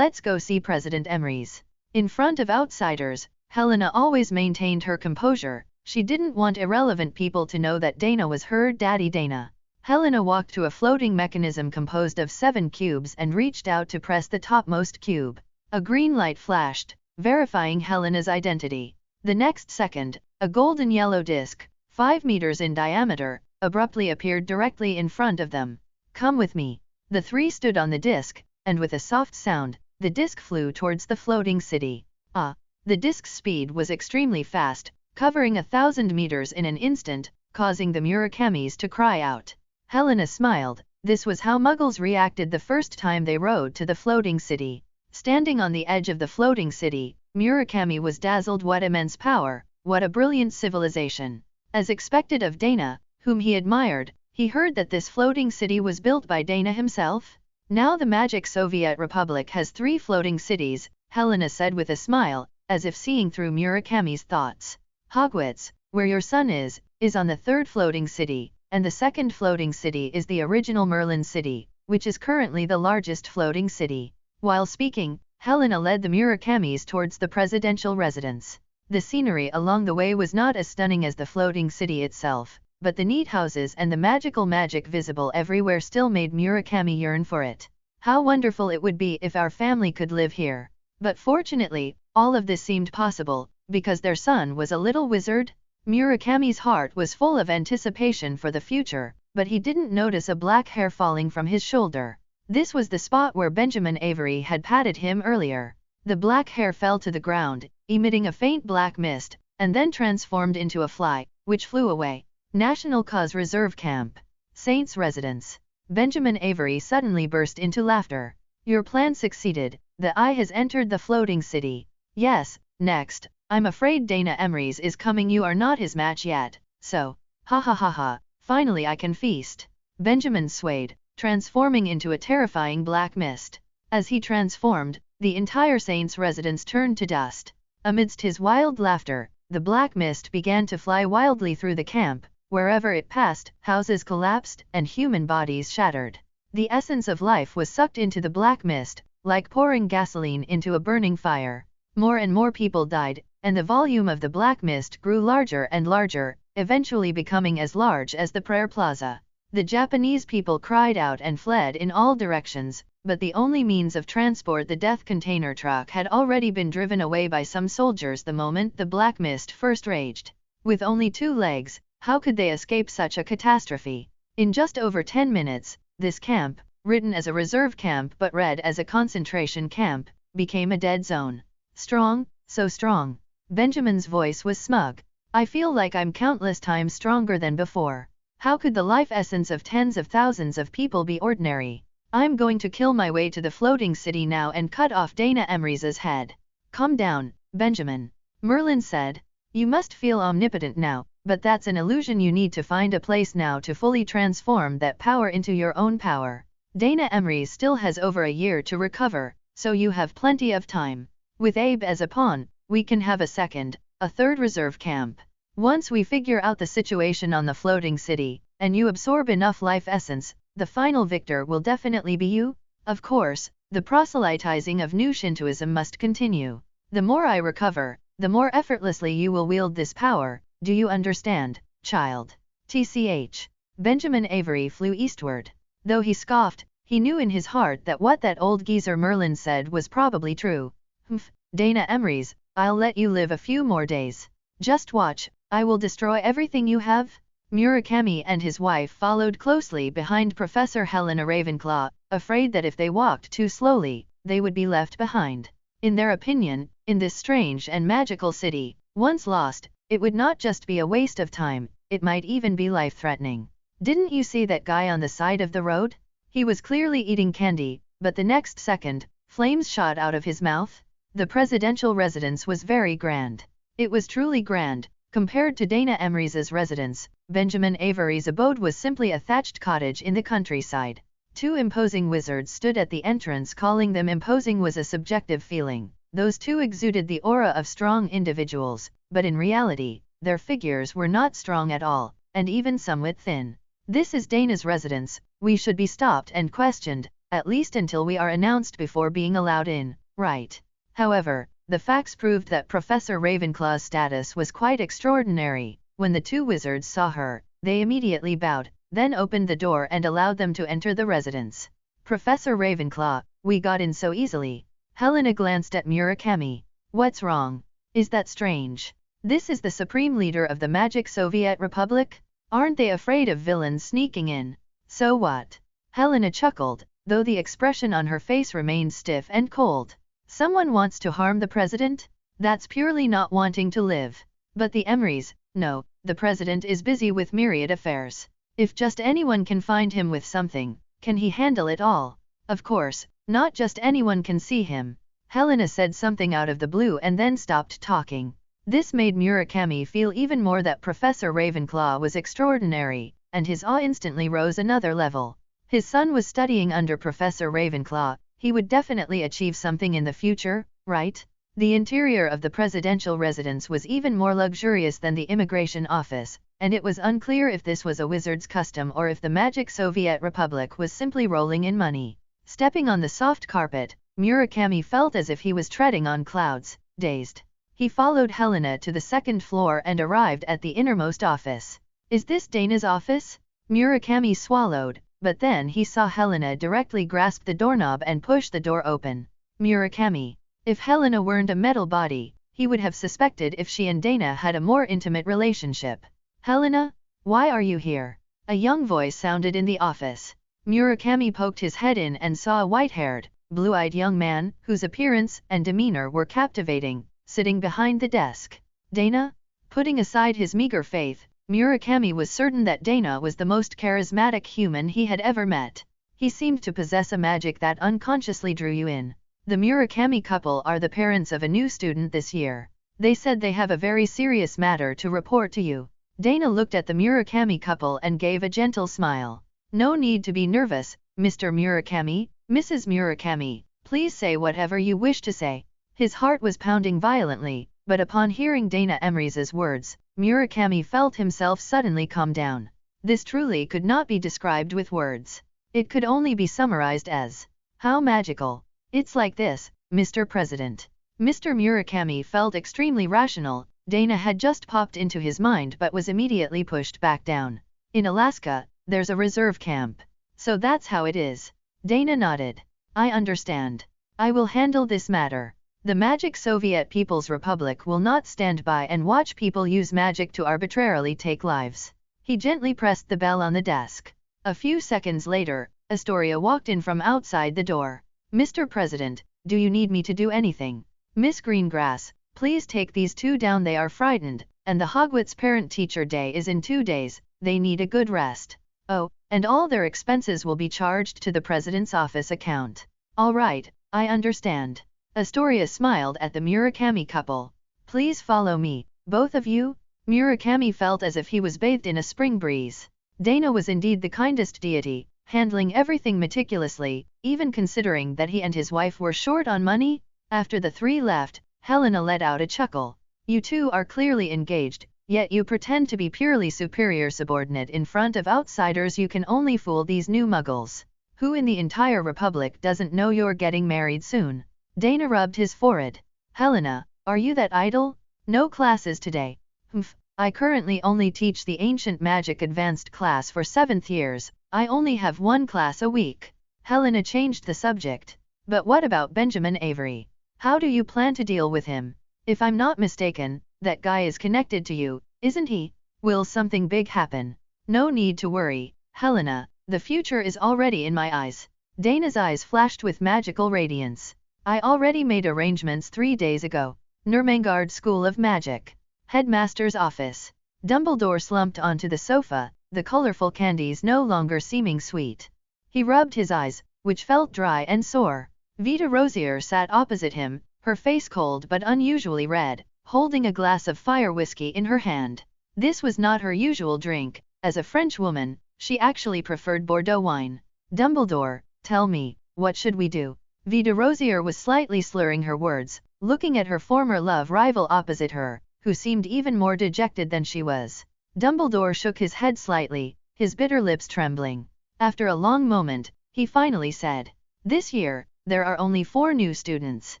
see President Emrys. In front of outsiders, Helena always maintained her composure. She didn't want irrelevant people to know that Dana was her daddy. Dana. Helena walked to a floating mechanism composed of 7 cubes and reached out to press the topmost cube. A green light flashed, verifying Helena's identity. The next second, a golden yellow disc, 5 meters in diameter, abruptly appeared directly in front of them. Come with me. The three stood on the disc, and with a soft sound, the disc flew towards the floating city. The disc's speed was extremely fast, covering 1,000 meters in an instant, causing the Murakamis to cry out. Helena smiled. This was how Muggles reacted the first time they rode to the floating city. Standing on the edge of the floating city, Murakami was dazzled. What immense power, what a brilliant civilization. As expected of Dana, whom he admired, he heard that this floating city was built by Dana himself. Now the Magic Soviet Republic has 3 floating cities, Helena said with a smile, as if seeing through Murakami's thoughts. Hogwarts, where your son is on the 3rd floating city, and the 2nd floating city is the original Merlin city, which is currently the largest floating city. While speaking, Helena led the Murakamis towards the presidential residence. The scenery along the way was not as stunning as the floating city itself, but the neat houses and the magical magic visible everywhere still made Murakami yearn for it. How wonderful it would be if our family could live here. But fortunately, all of this seemed possible, because their son was a little wizard. Murakami's heart was full of anticipation for the future, but he didn't notice a black hair falling from his shoulder. This was the spot where Benjamin Avery had patted him earlier. The black hair fell to the ground, emitting a faint black mist, and then transformed into a fly, which flew away. National Cause Reserve Camp. Saints Residence. Benjamin Avery suddenly burst into laughter. Your plan succeeded. The eye has entered the floating city. Yes, next, I'm afraid Dana Emrys is coming. You are not his match yet, so, ha ha ha ha, finally I can feast. Benjamin swayed, transforming into a terrifying black mist. As he transformed, the entire Saints residence turned to dust. Amidst his wild laughter, the black mist began to fly wildly through the camp. Wherever it passed, houses collapsed and human bodies shattered. The essence of life was sucked into the black mist, like pouring gasoline into a burning fire. More and more people died, and the volume of the black mist grew larger and larger, eventually becoming as large as the prayer plaza. The Japanese people cried out and fled in all directions, but the only means of transport, the death container truck, had already been driven away by some soldiers the moment the black mist first raged. With only 2 legs, how could they escape such a catastrophe? In just over 10 minutes, this camp, written as a reserve camp but read as a concentration camp, became a dead zone. Strong, so strong. Benjamin's voice was smug. I feel like I'm countless times stronger than before. How could the life essence of tens of thousands of people be ordinary? I'm going to kill my way to the floating city now and cut off Dana Emery's head. Calm down, Benjamin. Merlin said. You must feel omnipotent now, but that's an illusion. You need to find a place now to fully transform that power into your own power. Dana Emery still has over a year to recover, so you have plenty of time. With Abe as a pawn, we can have a third reserve camp. Once we figure out the situation on the floating city, and you absorb enough life essence, the final victor will definitely be you. Of course, the proselytizing of new Shintoism must continue. The more I recover, the more effortlessly you will wield this power. Do you understand, child? TCH. Benjamin Avery flew eastward. Though he scoffed, he knew in his heart that what that old geezer Merlin said was probably true. Humph, Dana Emery's, I'll let you live a few more days. Just watch, I will destroy everything you have. Murakami and his wife followed closely behind Professor Helena Ravenclaw, afraid that if they walked too slowly, they would be left behind. In their opinion, in this strange and magical city, once lost, it would not just be a waste of time, it might even be life-threatening. Didn't you see that guy on the side of the road? He was clearly eating candy, but the next second, flames shot out of his mouth. The presidential residence was very grand. It was truly grand. Compared to Dana Emery's residence, Benjamin Avery's abode was simply a thatched cottage in the countryside. 2 imposing wizards stood at the entrance. Calling them imposing was a subjective feeling. Those 2 exuded the aura of strong individuals, but in reality, their figures were not strong at all, and even somewhat thin. This is Dana's residence. We should be stopped and questioned, at least until we are announced before being allowed in, right? However, the facts proved that Professor Ravenclaw's status was quite extraordinary. When the 2 wizards saw her, they immediately bowed, then opened the door and allowed them to enter the residence. Professor Ravenclaw, we got in so easily. Helena glanced at Murakami. What's wrong? Is that strange? This is the supreme leader of the Magic Soviet Republic? Aren't they afraid of villains sneaking in? So what? Helena chuckled, though the expression on her face remained stiff and cold. Someone wants to harm the president? That's purely not wanting to live. But the Emerys, no, the president is busy with myriad affairs. If just anyone can find him with something, can he handle it all? Of course, not just anyone can see him. Helena said something out of the blue and then stopped talking. This made Murakami feel even more that Professor Ravenclaw was extraordinary, and his awe instantly rose another level. His son was studying under Professor Ravenclaw. He would definitely achieve something in the future, right? The interior of the presidential residence was even more luxurious than the immigration office, and it was unclear if this was a wizard's custom or if the Magic Soviet Republic was simply rolling in money. Stepping on the soft carpet, Murakami felt as if he was treading on clouds, dazed. He followed Helena to the 2nd floor and arrived at the innermost office. Is this Dana's office? Murakami swallowed. But then he saw Helena directly grasp the doorknob and push the door open. Murakami. If Helena weren't a metal body, he would have suspected if she and Dana had a more intimate relationship. Helena? Why are you here? A young voice sounded in the office. Murakami poked his head in and saw a white-haired, blue-eyed young man, whose appearance and demeanor were captivating, sitting behind the desk. Dana? Putting aside his meager faith, Murakami was certain that Dana was the most charismatic human he had ever met. He seemed to possess a magic that unconsciously drew you in. The Murakami couple are the parents of a new student this year. They said they have a very serious matter to report to you. Dana looked at the Murakami couple and gave a gentle smile. No need to be nervous, Mr. Murakami, Mrs. Murakami. Please say whatever you wish to say. His heart was pounding violently, but upon hearing Dana Emery's words, Murakami felt himself suddenly calm down. This truly could not be described with words. It could only be summarized as, how magical. It's like this, Mr. President. Mr. Murakami felt extremely rational. Dana had just popped into his mind but was immediately pushed back down. In Alaska, there's a reserve camp. So that's how it is. Dana nodded. I understand. I will handle this matter. The Magic Soviet People's Republic will not stand by and watch people use magic to arbitrarily take lives. He gently pressed the bell on the desk. A few seconds later, Astoria walked in from outside the door. Mr. President, do you need me to do anything? Miss Greengrass, please take these two down. They are frightened, and the Hogwarts Parent-Teacher Day is in 2 days. They need a good rest. Oh, and all their expenses will be charged to the President's office account. All right, I understand. Astoria smiled at the Murakami couple. Please follow me, both of you. Murakami felt as if he was bathed in a spring breeze. Dana was indeed the kindest deity, handling everything meticulously, even considering that he and his wife were short on money. After the three left, Helena let out a chuckle. You two are clearly engaged, yet you pretend to be purely superior subordinate in front of outsiders. You can only fool these new muggles. Who in the entire Republic doesn't know you're getting married soon? Dana rubbed his forehead. Helena, are you that idle? No classes today. Humph, I currently only teach the Ancient Magic Advanced class for 7th years. I only have 1 class a week. Helena changed the subject. But what about Benjamin Avery? How do you plan to deal with him? If I'm not mistaken, that guy is connected to you, isn't he? Will something big happen? No need to worry, Helena, the future is already in my eyes. Dana's eyes flashed with magical radiance. I already made arrangements 3 days ago. Nurmengard School of Magic. Headmaster's office. Dumbledore slumped onto the sofa, the colorful candies no longer seeming sweet. He rubbed his eyes, which felt dry and sore. Vita Rosier sat opposite him, her face cold but unusually red, holding a glass of fire whiskey in her hand. This was not her usual drink. As a French woman, she actually preferred Bordeaux wine. Dumbledore, tell me, what should we do? Vita Rosier was slightly slurring her words, looking at her former love rival opposite her, who seemed even more dejected than she was. Dumbledore shook his head slightly, his bitter lips trembling. After a long moment, he finally said, this year, there are only 4 new students.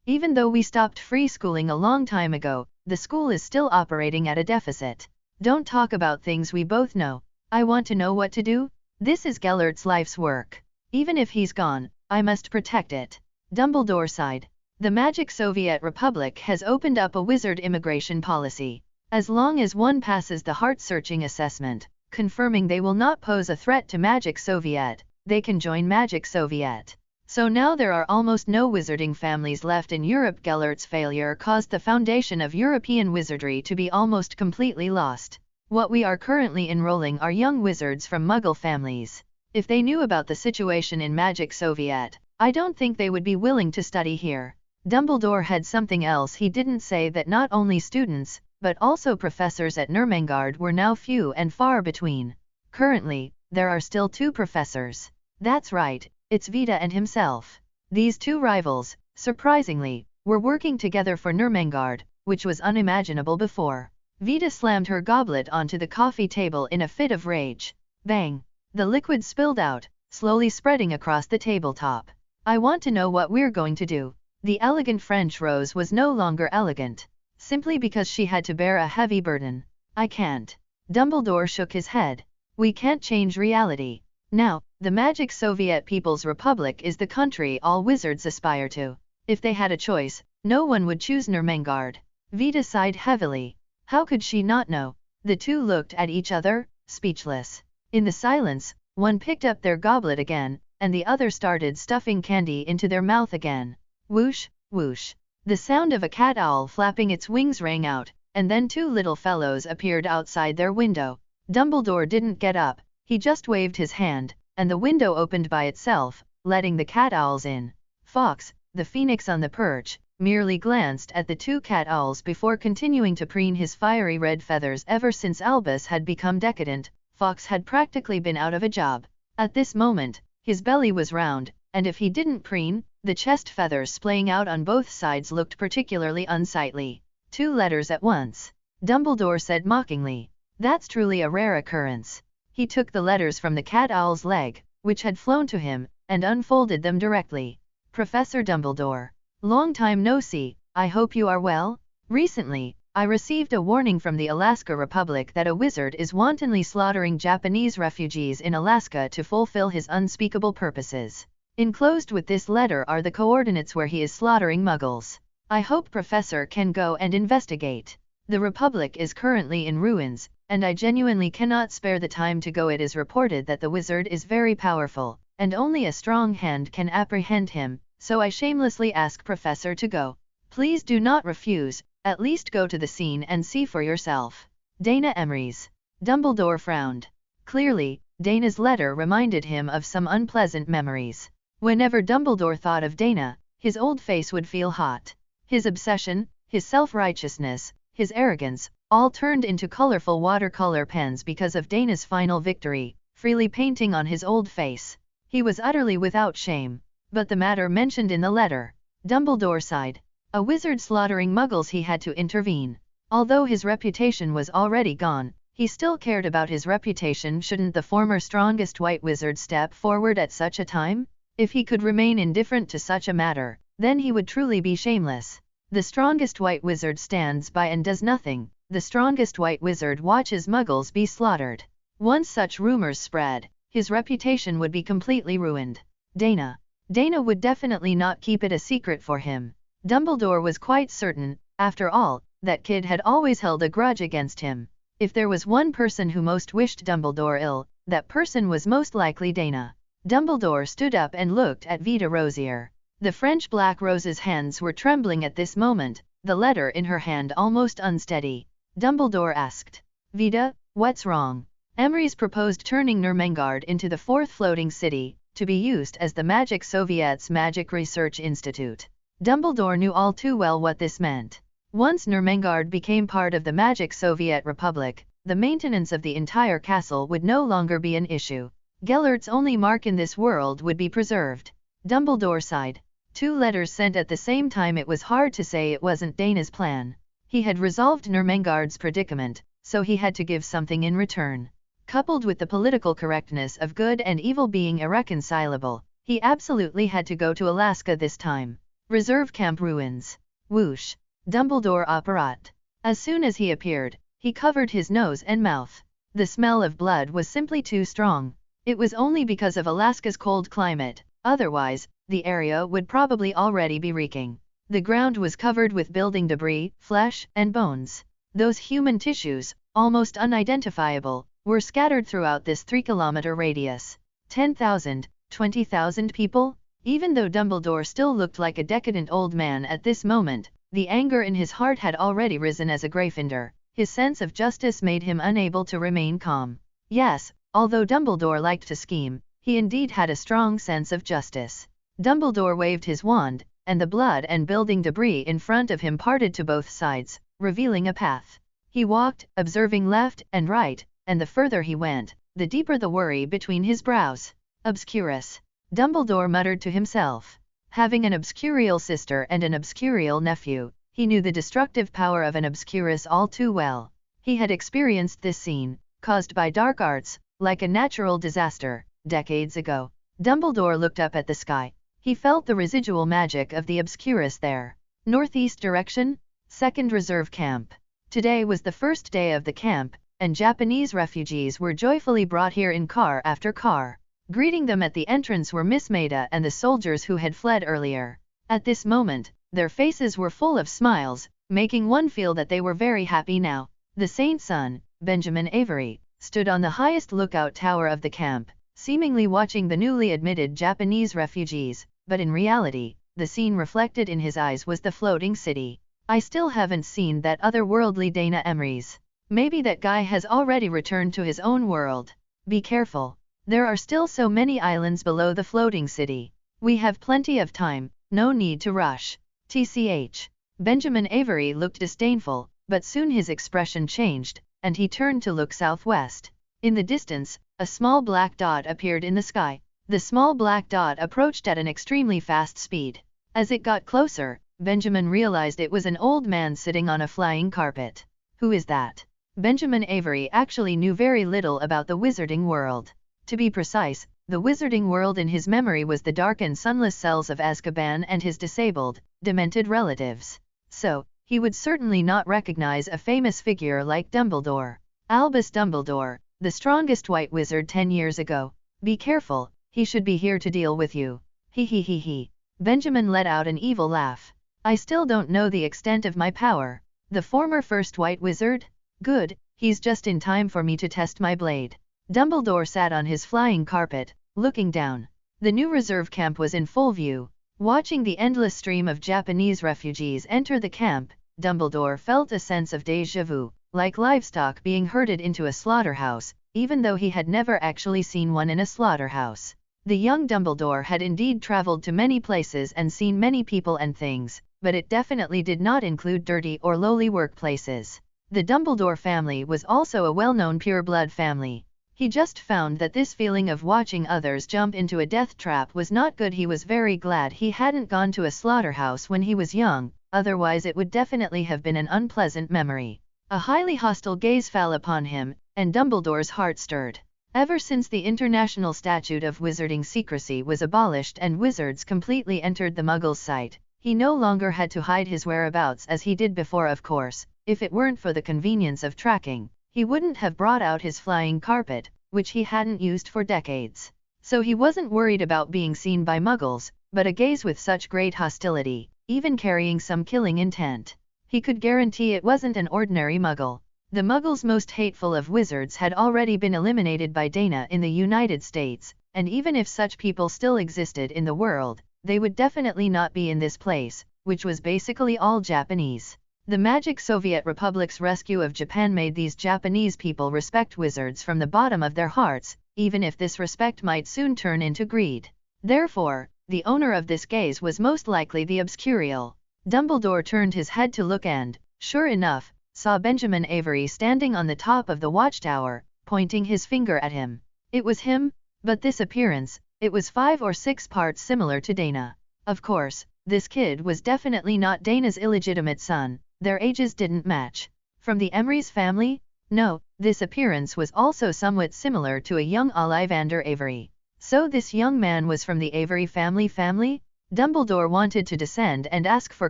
Even though we stopped free schooling a long time ago, the school is still operating at a deficit. Don't talk about things we both know. I want to know what to do. This is Gellert's life's work. Even if he's gone, I must protect it. Dumbledore sighed. The Magic Soviet Republic has opened up a wizard immigration policy. As long as one passes the heart-searching assessment, confirming they will not pose a threat to Magic Soviet, they can join Magic Soviet. So now there are almost no wizarding families left in Europe. Gellert's failure caused the foundation of European wizardry to be almost completely lost. What we are currently enrolling are young wizards from Muggle families. If they knew about the situation in Magic Soviet, I don't think they would be willing to study here. Dumbledore had something else he didn't say, that not only students, but also professors at Nurmengard were now few and far between. Currently, there are still 2 professors. That's right, it's Vita and himself. These 2 rivals, surprisingly, were working together for Nurmengard, which was unimaginable before. Vita slammed her goblet onto the coffee table in a fit of rage. Bang! The liquid spilled out, slowly spreading across the tabletop. I want to know what we're going to do. The elegant French Rose was no longer elegant, simply because she had to bear a heavy burden. I can't. Dumbledore shook his head. We can't change reality. Now, the Magic Soviet People's Republic is the country all wizards aspire to. If they had a choice, no one would choose Nurmengard. Vita sighed heavily. How could she not know? The 2 looked at each other, speechless. In the silence, one picked up their goblet again, and the other started stuffing candy into their mouth again. Whoosh, whoosh. The sound of a cat owl flapping its wings rang out, and then 2 little fellows appeared outside their window. Dumbledore didn't get up, he just waved his hand, and the window opened by itself, letting the cat owls in. Fox, the phoenix on the perch, merely glanced at the 2 cat owls before continuing to preen his fiery red feathers. Ever since Albus had become decadent, Fox had practically been out of a job. At this moment, his belly was round, and if he didn't preen, the chest feathers splaying out on both sides looked particularly unsightly. 2 letters at once. Dumbledore said mockingly. That's truly a rare occurrence. He took the letters from the cat owl's leg, which had flown to him, and unfolded them directly. Professor Dumbledore. Long time no see, I hope you are well? Recently, I received a warning from the Alaska Republic that a wizard is wantonly slaughtering Japanese refugees in Alaska to fulfill his unspeakable purposes. Enclosed with this letter are the coordinates where he is slaughtering Muggles. I hope Professor can go and investigate. The Republic is currently in ruins, and I genuinely cannot spare the time to go. It is reported that the wizard is very powerful, and only a strong hand can apprehend him, so I shamelessly ask Professor to go. Please do not refuse, at least go to the scene and see for yourself. Dana Emery's. Dumbledore frowned. Clearly, Dana's letter reminded him of some unpleasant memories. Whenever Dumbledore thought of Dana, his old face would feel hot. His obsession, his self-righteousness, his arrogance, all turned into colorful watercolor pens because of Dana's final victory, freely painting on his old face. He was utterly without shame. But the matter mentioned in the letter. Dumbledore sighed. A wizard slaughtering Muggles, he had to intervene. Although his reputation was already gone, he still cared about his reputation. Shouldn't the former strongest white wizard step forward at such a time? If he could remain indifferent to such a matter, then he would truly be shameless. The strongest white wizard stands by and does nothing. The strongest white wizard watches Muggles be slaughtered. Once such rumors spread, his reputation would be completely ruined. Dana would definitely not keep it a secret for him. Dumbledore was quite certain, after all, that kid had always held a grudge against him. If there was one person who most wished Dumbledore ill, that person was most likely Dana. Dumbledore stood up and looked at Vida Rosier. The French Black Rose's hands were trembling at this moment, the letter in her hand almost unsteady. Dumbledore asked, Vida, what's wrong? Emery's proposed turning Nurmengard into the fourth floating city, to be used as the Magic Soviet's Magic Research Institute. Dumbledore knew all too well what this meant. Once Nurmengard became part of the Magic Soviet Republic, the maintenance of the entire castle would no longer be an issue. Gellert's only mark in this world would be preserved. Dumbledore sighed. 2 letters sent at the same time. It was hard to say it wasn't Dana's plan. He had resolved Nurmengard's predicament, so he had to give something in return. Coupled with the political correctness of good and evil being irreconcilable, he absolutely had to go to Alaska this time. Reserve Camp ruins. Whoosh. Dumbledore apparat. As soon as he appeared, he covered his nose and mouth. The smell of blood was simply too strong. It was only because of Alaska's cold climate, otherwise, the area would probably already be reeking. The ground was covered with building debris, flesh, and bones. Those human tissues, almost unidentifiable, were scattered throughout this 3-kilometer radius. 10,000, 20,000 people? Even though Dumbledore still looked like a decadent old man at this moment, the anger in his heart had already risen as a Gryffindor. His sense of justice made him unable to remain calm. Yes, although Dumbledore liked to scheme, he indeed had a strong sense of justice. Dumbledore waved his wand, and the blood and building debris in front of him parted to both sides, revealing a path. He walked, observing left and right, and the further he went, the deeper the worry between his brows. Obscurus. Dumbledore muttered to himself. Having an obscurial sister and an obscurial nephew, he knew the destructive power of an obscurus all too well. He had experienced this scene, caused by dark arts, like a natural disaster, decades ago. Dumbledore looked up at the sky. He felt the residual magic of the obscurus there. Northeast direction, 2nd Reserve Camp. Today was the first day of the camp, and Japanese refugees were joyfully brought here in car after car. Greeting them at the entrance were Miss Maida and the soldiers who had fled earlier. At this moment, their faces were full of smiles, making one feel that they were very happy now. The Saint's son, Benjamin Avery, stood on the highest lookout tower of the camp, seemingly watching the newly admitted Japanese refugees, but in reality, the scene reflected in his eyes was the floating city. I still haven't seen that otherworldly Dana Emery's. Maybe that guy has already returned to his own world. Be careful. There are still so many islands below the floating city. We have plenty of time, no need to rush. TCH. Benjamin Avery looked disdainful, but soon his expression changed, and he turned to look southwest. In the distance, a small black dot appeared in the sky. The small black dot approached at an extremely fast speed. As it got closer, Benjamin realized it was an old man sitting on a flying carpet. Who is that? Benjamin Avery actually knew very little about the wizarding world. To be precise, the wizarding world in his memory was the dark and sunless cells of Azkaban and his disabled, demented relatives. So, he he would certainly not recognize a famous figure like Dumbledore. Albus Dumbledore, the strongest white wizard 10 years ago. Be careful, he should be here to deal with you. He he he he. Benjamin let out an evil laugh. I still don't know the extent of my power. The former first white wizard? Good, he's just in time for me to test my blade. Dumbledore sat on his flying carpet, looking down. The new reserve camp was in full view. Watching the endless stream of Japanese refugees enter the camp, Dumbledore felt a sense of déjà vu, like livestock being herded into a slaughterhouse, even though he had never actually seen one in a slaughterhouse. The young Dumbledore had indeed traveled to many places and seen many people and things, but it definitely did not include dirty or lowly workplaces. The Dumbledore family was also a well-known pure-blood family. He just found that this feeling of watching others jump into a death trap was not good. He was very glad he hadn't gone to a slaughterhouse when he was young, otherwise it would definitely have been an unpleasant memory. A highly hostile gaze fell upon him, and Dumbledore's heart stirred. Ever since the International Statute of Wizarding Secrecy was abolished and wizards completely entered the Muggles' sight, he no longer had to hide his whereabouts as he did before. Of course, if it weren't for the convenience of tracking, he wouldn't have brought out his flying carpet, which he hadn't used for decades. So he wasn't worried about being seen by Muggles, but a gaze with such great hostility, even carrying some killing intent. He could guarantee it wasn't an ordinary Muggle. The Muggles most hateful of wizards had already been eliminated by Dana in the United States, and even if such people still existed in the world, they would definitely not be in this place, which was basically all Japanese. The Magic Soviet Republic's rescue of Japan made these Japanese people respect wizards from the bottom of their hearts, even if this respect might soon turn into greed. Therefore, the owner of this gaze was most likely the Obscurial. Dumbledore turned his head to look and, sure enough, saw Benjamin Avery standing on the top of the watchtower, pointing his finger at him. It was him, but this appearance, it was 5 or 6 parts similar to Dana. Of course, this kid was definitely not Dana's illegitimate son. Their ages didn't match. From the Emery's family? No, this appearance was also somewhat similar to a young Ollivander Avery. So this young man was from the Avery family? Dumbledore wanted to descend and ask for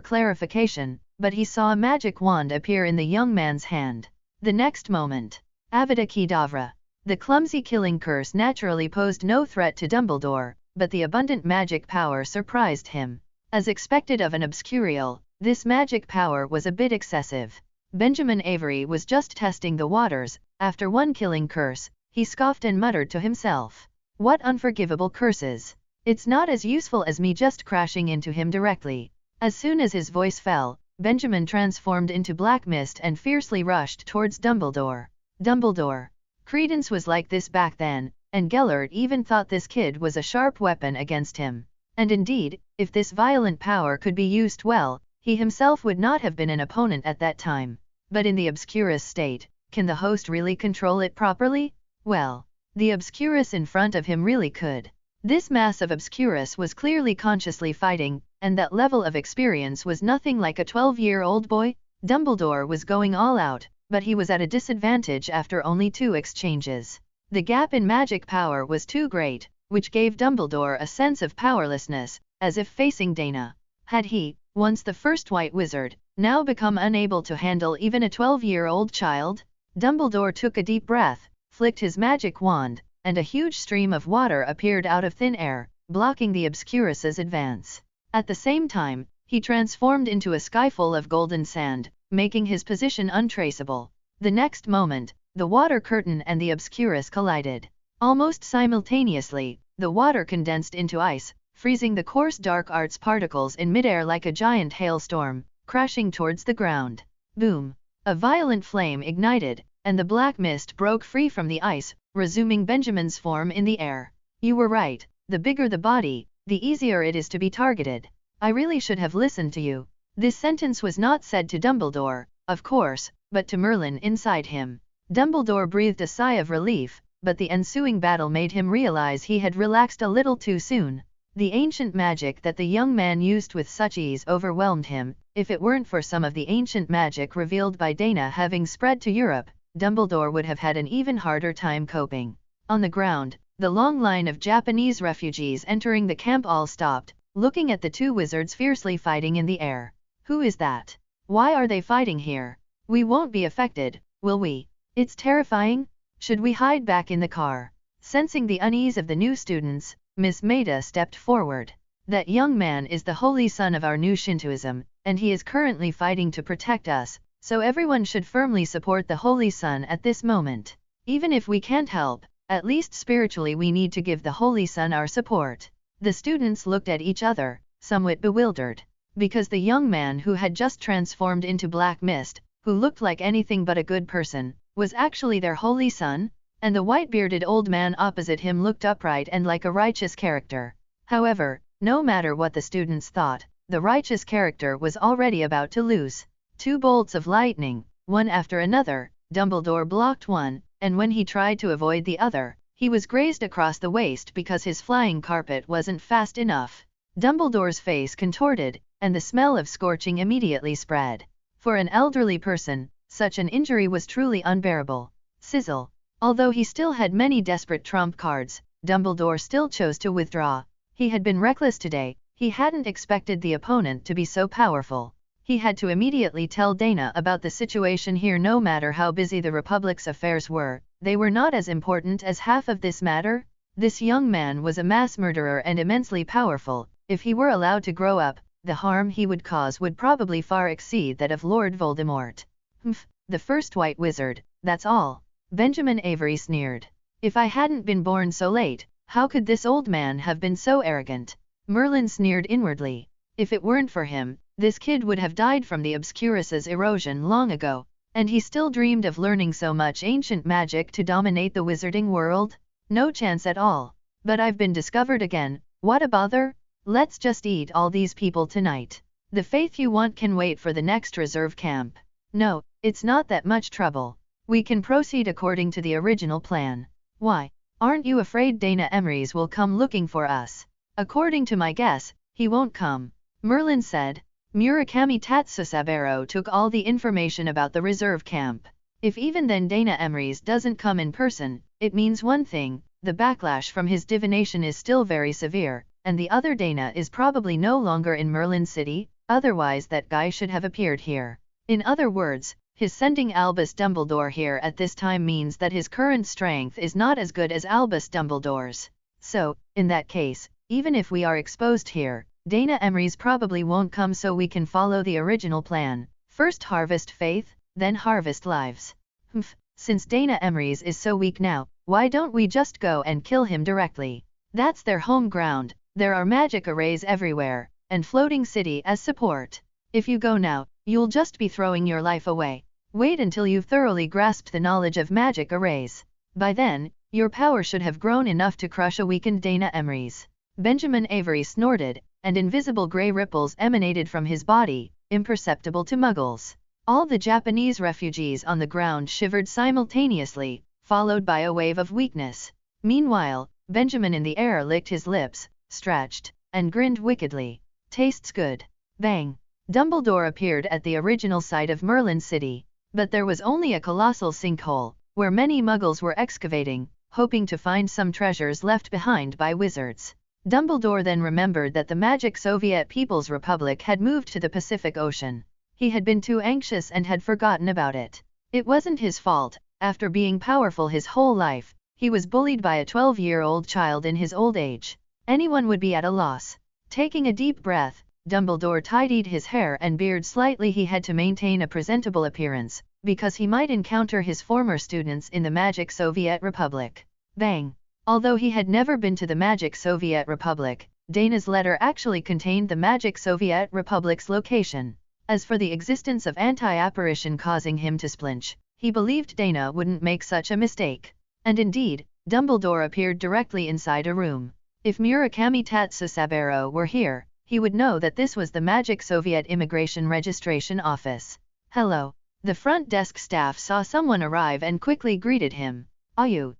clarification, but he saw a magic wand appear in the young man's hand. The next moment, Avada Kedavra. The clumsy killing curse naturally posed no threat to Dumbledore, but the abundant magic power surprised him. As expected of an Obscurial, this magic power was a bit excessive. Benjamin Avery was just testing the waters. After one killing curse, he scoffed and muttered to himself, "What unforgivable curses! It's not as useful as me just crashing into him directly." As soon as his voice fell, Benjamin transformed into black mist and fiercely rushed towards Dumbledore. Dumbledore. Credence was like this back then, and Gellert even thought this kid was a sharp weapon against him. And indeed, if this violent power could be used well, he himself would not have been an opponent at that time. But in the Obscurus state, can the host really control it properly? Well, the Obscurus in front of him really could. This mass of Obscurus was clearly consciously fighting, and that level of experience was nothing like a 12-year-old boy. Dumbledore was going all out, but he was at a disadvantage after only 2 exchanges. The gap in magic power was too great, which gave Dumbledore a sense of powerlessness, as if facing Dana. Had he, once the first white wizard, now become unable to handle even a 12-year-old child? Dumbledore took a deep breath, flicked his magic wand, and a huge stream of water appeared out of thin air, blocking the Obscurus's advance. At the same time, he transformed into a skyful of golden sand, making his position untraceable. The next moment, the water curtain and the Obscurus collided. Almost simultaneously, the water condensed into ice, freezing the coarse dark arts particles in midair like a giant hailstorm, crashing towards the ground. Boom! A violent flame ignited, and the black mist broke free from the ice, resuming Benjamin's form in the air. You were right, the bigger the body, the easier it is to be targeted. I really should have listened to you. This sentence was not said to Dumbledore, of course, but to Merlin inside him. Dumbledore breathed a sigh of relief, but the ensuing battle made him realize he had relaxed a little too soon. The ancient magic that the young man used with such ease overwhelmed him. If it weren't for some of the ancient magic revealed by Dana having spread to Europe, Dumbledore would have had an even harder time coping. On the ground, the long line of Japanese refugees entering the camp all stopped, looking at the 2 wizards fiercely fighting in the air. Who is that? Why are they fighting here? We won't be affected, will we? It's terrifying. Should we hide back in the car? Sensing the unease of the new students, Miss Maida stepped forward. That young man is the holy son of our new Shintoism, and he is currently fighting to protect us, so everyone should firmly support the holy son at this moment. Even if we can't help, at least spiritually we need to give the holy son our support. The students looked at each other, somewhat bewildered, because the young man who had just transformed into black mist, who looked like anything but a good person, was actually their holy son, and the white-bearded old man opposite him looked upright and like a righteous character. However, no matter what the students thought, the righteous character was already about to lose. 2 bolts of lightning, one after another, Dumbledore blocked one, and when he tried to avoid the other, he was grazed across the waist because his flying carpet wasn't fast enough. Dumbledore's face contorted, and the smell of scorching immediately spread. For an elderly person, such an injury was truly unbearable. Sizzle. Although he still had many desperate trump cards, Dumbledore still chose to withdraw. He had been reckless today, he hadn't expected the opponent to be so powerful. He had to immediately tell Dana about the situation here. No matter how busy the Republic's affairs were, they were not as important as half of this matter. This young man was a mass murderer and immensely powerful. If he were allowed to grow up, the harm he would cause would probably far exceed that of Lord Voldemort. Humph, the first white wizard, that's all. Benjamin Avery sneered. If I hadn't been born so late, how could this old man have been so arrogant? Merlin sneered inwardly. If it weren't for him, this kid would have died from the Obscurus's erosion long ago, and he still dreamed of learning so much ancient magic to dominate the wizarding world? No chance at all. But I've been discovered again, what a bother? Let's just eat all these people tonight. The faith you want can wait for the next reserve camp. No, it's not that much trouble. We can proceed according to the original plan. Why, aren't you afraid Dana Emrys will come looking for us? According to my guess, he won't come. Merlin said. Murakami Tatsusaburo took all the information about the reserve camp. If even then Dana Emrys doesn't come in person, it means one thing, the backlash from his divination is still very severe, and the other Dana is probably no longer in Merlin City, otherwise that guy should have appeared here. In other words, his sending Albus Dumbledore here at this time means that his current strength is not as good as Albus Dumbledore's. So, in that case, even if we are exposed here, Dana Emrys probably won't come, so we can follow the original plan. First harvest faith, then harvest lives. Humph, since Dana Emrys is so weak now, why don't we just go and kill him directly? That's their home ground, there are magic arrays everywhere, and floating city as support. If you go now, you'll just be throwing your life away. Wait until you've thoroughly grasped the knowledge of magic arrays. By then, your power should have grown enough to crush a weakened Dana Emrys. Benjamin Avery snorted, and invisible grey ripples emanated from his body, imperceptible to Muggles. All the Japanese refugees on the ground shivered simultaneously, followed by a wave of weakness. Meanwhile, Benjamin in the air licked his lips, stretched, and grinned wickedly. Tastes good. Bang! Dumbledore appeared at the original site of Merlin City, but there was only a colossal sinkhole, where many Muggles were excavating, hoping to find some treasures left behind by wizards. Dumbledore then remembered that the Magic Soviet People's Republic had moved to the Pacific Ocean. He had been too anxious and had forgotten about it. It wasn't his fault. After being powerful his whole life, he was bullied by a 12-year-old child in his old age. Anyone would be at a loss. Taking a deep breath, Dumbledore tidied his hair and beard slightly. He had to maintain a presentable appearance, because he might encounter his former students in the Magic Soviet Republic. Bang! Although he had never been to the Magic Soviet Republic, Dana's letter actually contained the Magic Soviet Republic's location. As for the existence of anti-apparition causing him to flinch, he believed Dana wouldn't make such a mistake. And indeed, Dumbledore appeared directly inside a room. If Murakami Tatsusaburo were here, he would know that this was the Magic Soviet Immigration Registration Office. Hello. The front desk staff saw someone arrive and quickly greeted him. Are you,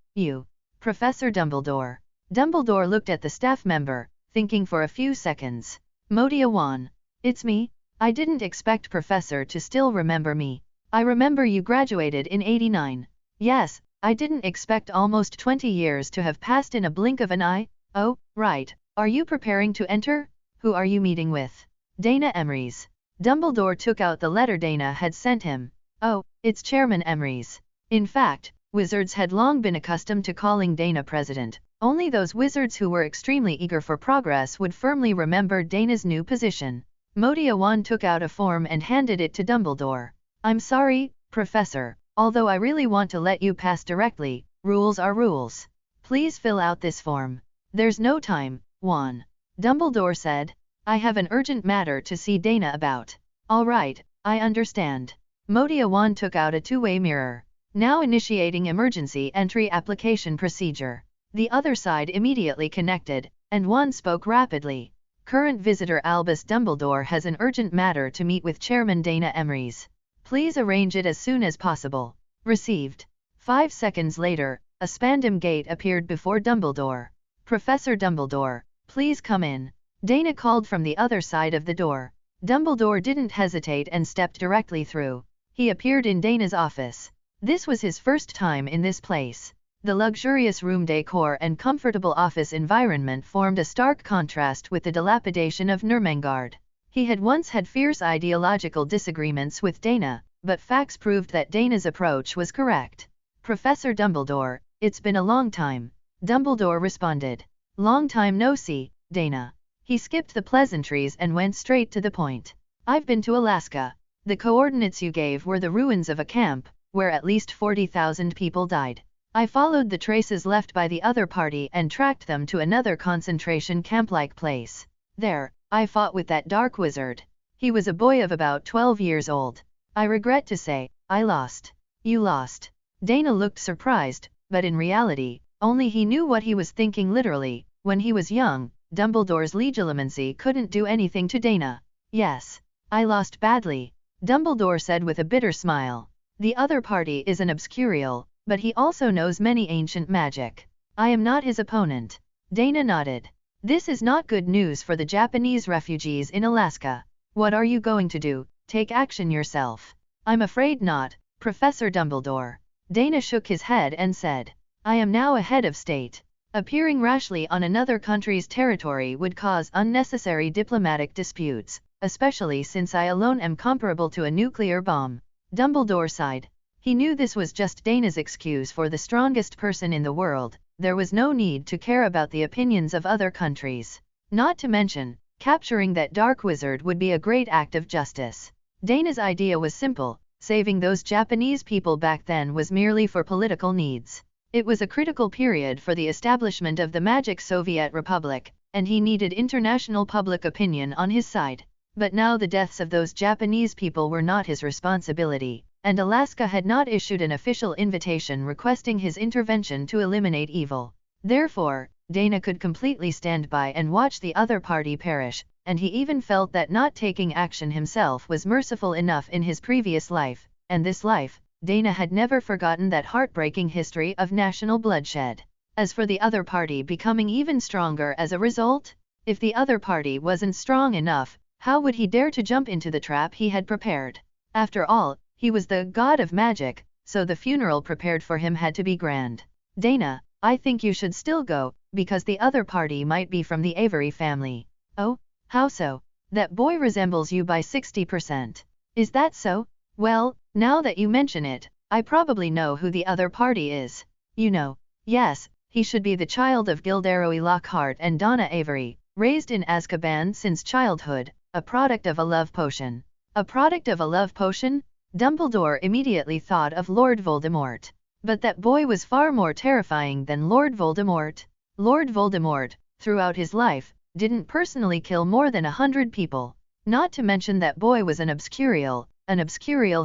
Professor Dumbledore? Dumbledore looked at the staff member, thinking for a few seconds. Modia Wan. It's me. I didn't expect Professor to still remember me. I remember you graduated in '89. Yes, I didn't expect almost 20 years to have passed in a blink of an eye. Oh, right. Are you preparing to enter? Who are you meeting with? Dana Emrys. Dumbledore took out the letter Dana had sent him. Oh, it's Chairman Emery's. In fact, wizards had long been accustomed to calling Dana president. Only those wizards who were extremely eager for progress would firmly remember Dana's new position. Modiawan took out a form and handed it to Dumbledore. I'm sorry, Professor, although I really want to let you pass directly, rules are rules. Please fill out this form. There's no time, Juan. Dumbledore said. I have an urgent matter to see Dana about. All right, I understand. Modiawan took out a two-way mirror. Now initiating emergency entry application procedure. The other side immediately connected, and Juan spoke rapidly. Current visitor Albus Dumbledore has an urgent matter to meet with Chairman Dana Emery's. Please arrange it as soon as possible. Received. 5 seconds later, a spandam gate appeared before Dumbledore. Professor Dumbledore, please come in. Dana called from the other side of the door. Dumbledore didn't hesitate and stepped directly through. He appeared in Dana's office. This was his first time in this place. The luxurious room decor and comfortable office environment formed a stark contrast with the dilapidation of Nurmengard. He had once had fierce ideological disagreements with Dana, but facts proved that Dana's approach was correct. Professor Dumbledore, it's been a long time. Dumbledore responded. Long time no see, Dana. He skipped the pleasantries and went straight to the point. I've been to Alaska. The coordinates you gave were the ruins of a camp, where at least 40,000 people died. I followed the traces left by the other party and tracked them to another concentration camp-like place. There, I fought with that dark wizard. He was a boy of about 12 years old. I regret to say, I lost. You lost. Dana looked surprised, but in reality, only he knew what he was thinking literally. When he was young, Dumbledore's legilimency couldn't do anything to Dana. Yes. I lost badly. Dumbledore said with a bitter smile. The other party is an obscurial, but he also knows many ancient magic. I am not his opponent. Dana nodded. This is not good news for the Japanese refugees in Alaska. What are you going to do? Take action yourself. I'm afraid not, Professor Dumbledore. Dana shook his head and said, I am now a head of state. Appearing rashly on another country's territory would cause unnecessary diplomatic disputes, especially since I alone am comparable to a nuclear bomb. Dumbledore sighed. He knew this was just Dana's excuse for the strongest person in the world. There was no need to care about the opinions of other countries. Not to mention, capturing that dark wizard would be a great act of justice. Dana's idea was simple. Saving those Japanese people back then was merely for political needs. It was a critical period for the establishment of the Magic Soviet Republic, and he needed international public opinion on his side. But now the deaths of those Japanese people were not his responsibility, and Alaska had not issued an official invitation requesting his intervention to eliminate evil. Therefore, Dana could completely stand by and watch the other party perish, and he even felt that not taking action himself was merciful enough in his previous life, and this life, Dana had never forgotten that heartbreaking history of national bloodshed. As for the other party becoming even stronger as a result, if the other party wasn't strong enough, how would he dare to jump into the trap he had prepared? After all, he was the god of magic, so the funeral prepared for him had to be grand. Dana, I think you should still go, because the other party might be from the Avery family. Oh, how so? That boy resembles you by 60%. Is that so? Well, now that you mention it, I probably know who the other party is. You know. Yes, he should be the child of Gilderoy Lockhart and Donna Avery, raised in Azkaban since childhood, a product of a love potion. A product of a love potion? Dumbledore immediately thought of Lord Voldemort. But that boy was far more terrifying than Lord Voldemort. Lord Voldemort, throughout his life, didn't personally kill more than 100 people. Not to mention that boy was an obscurial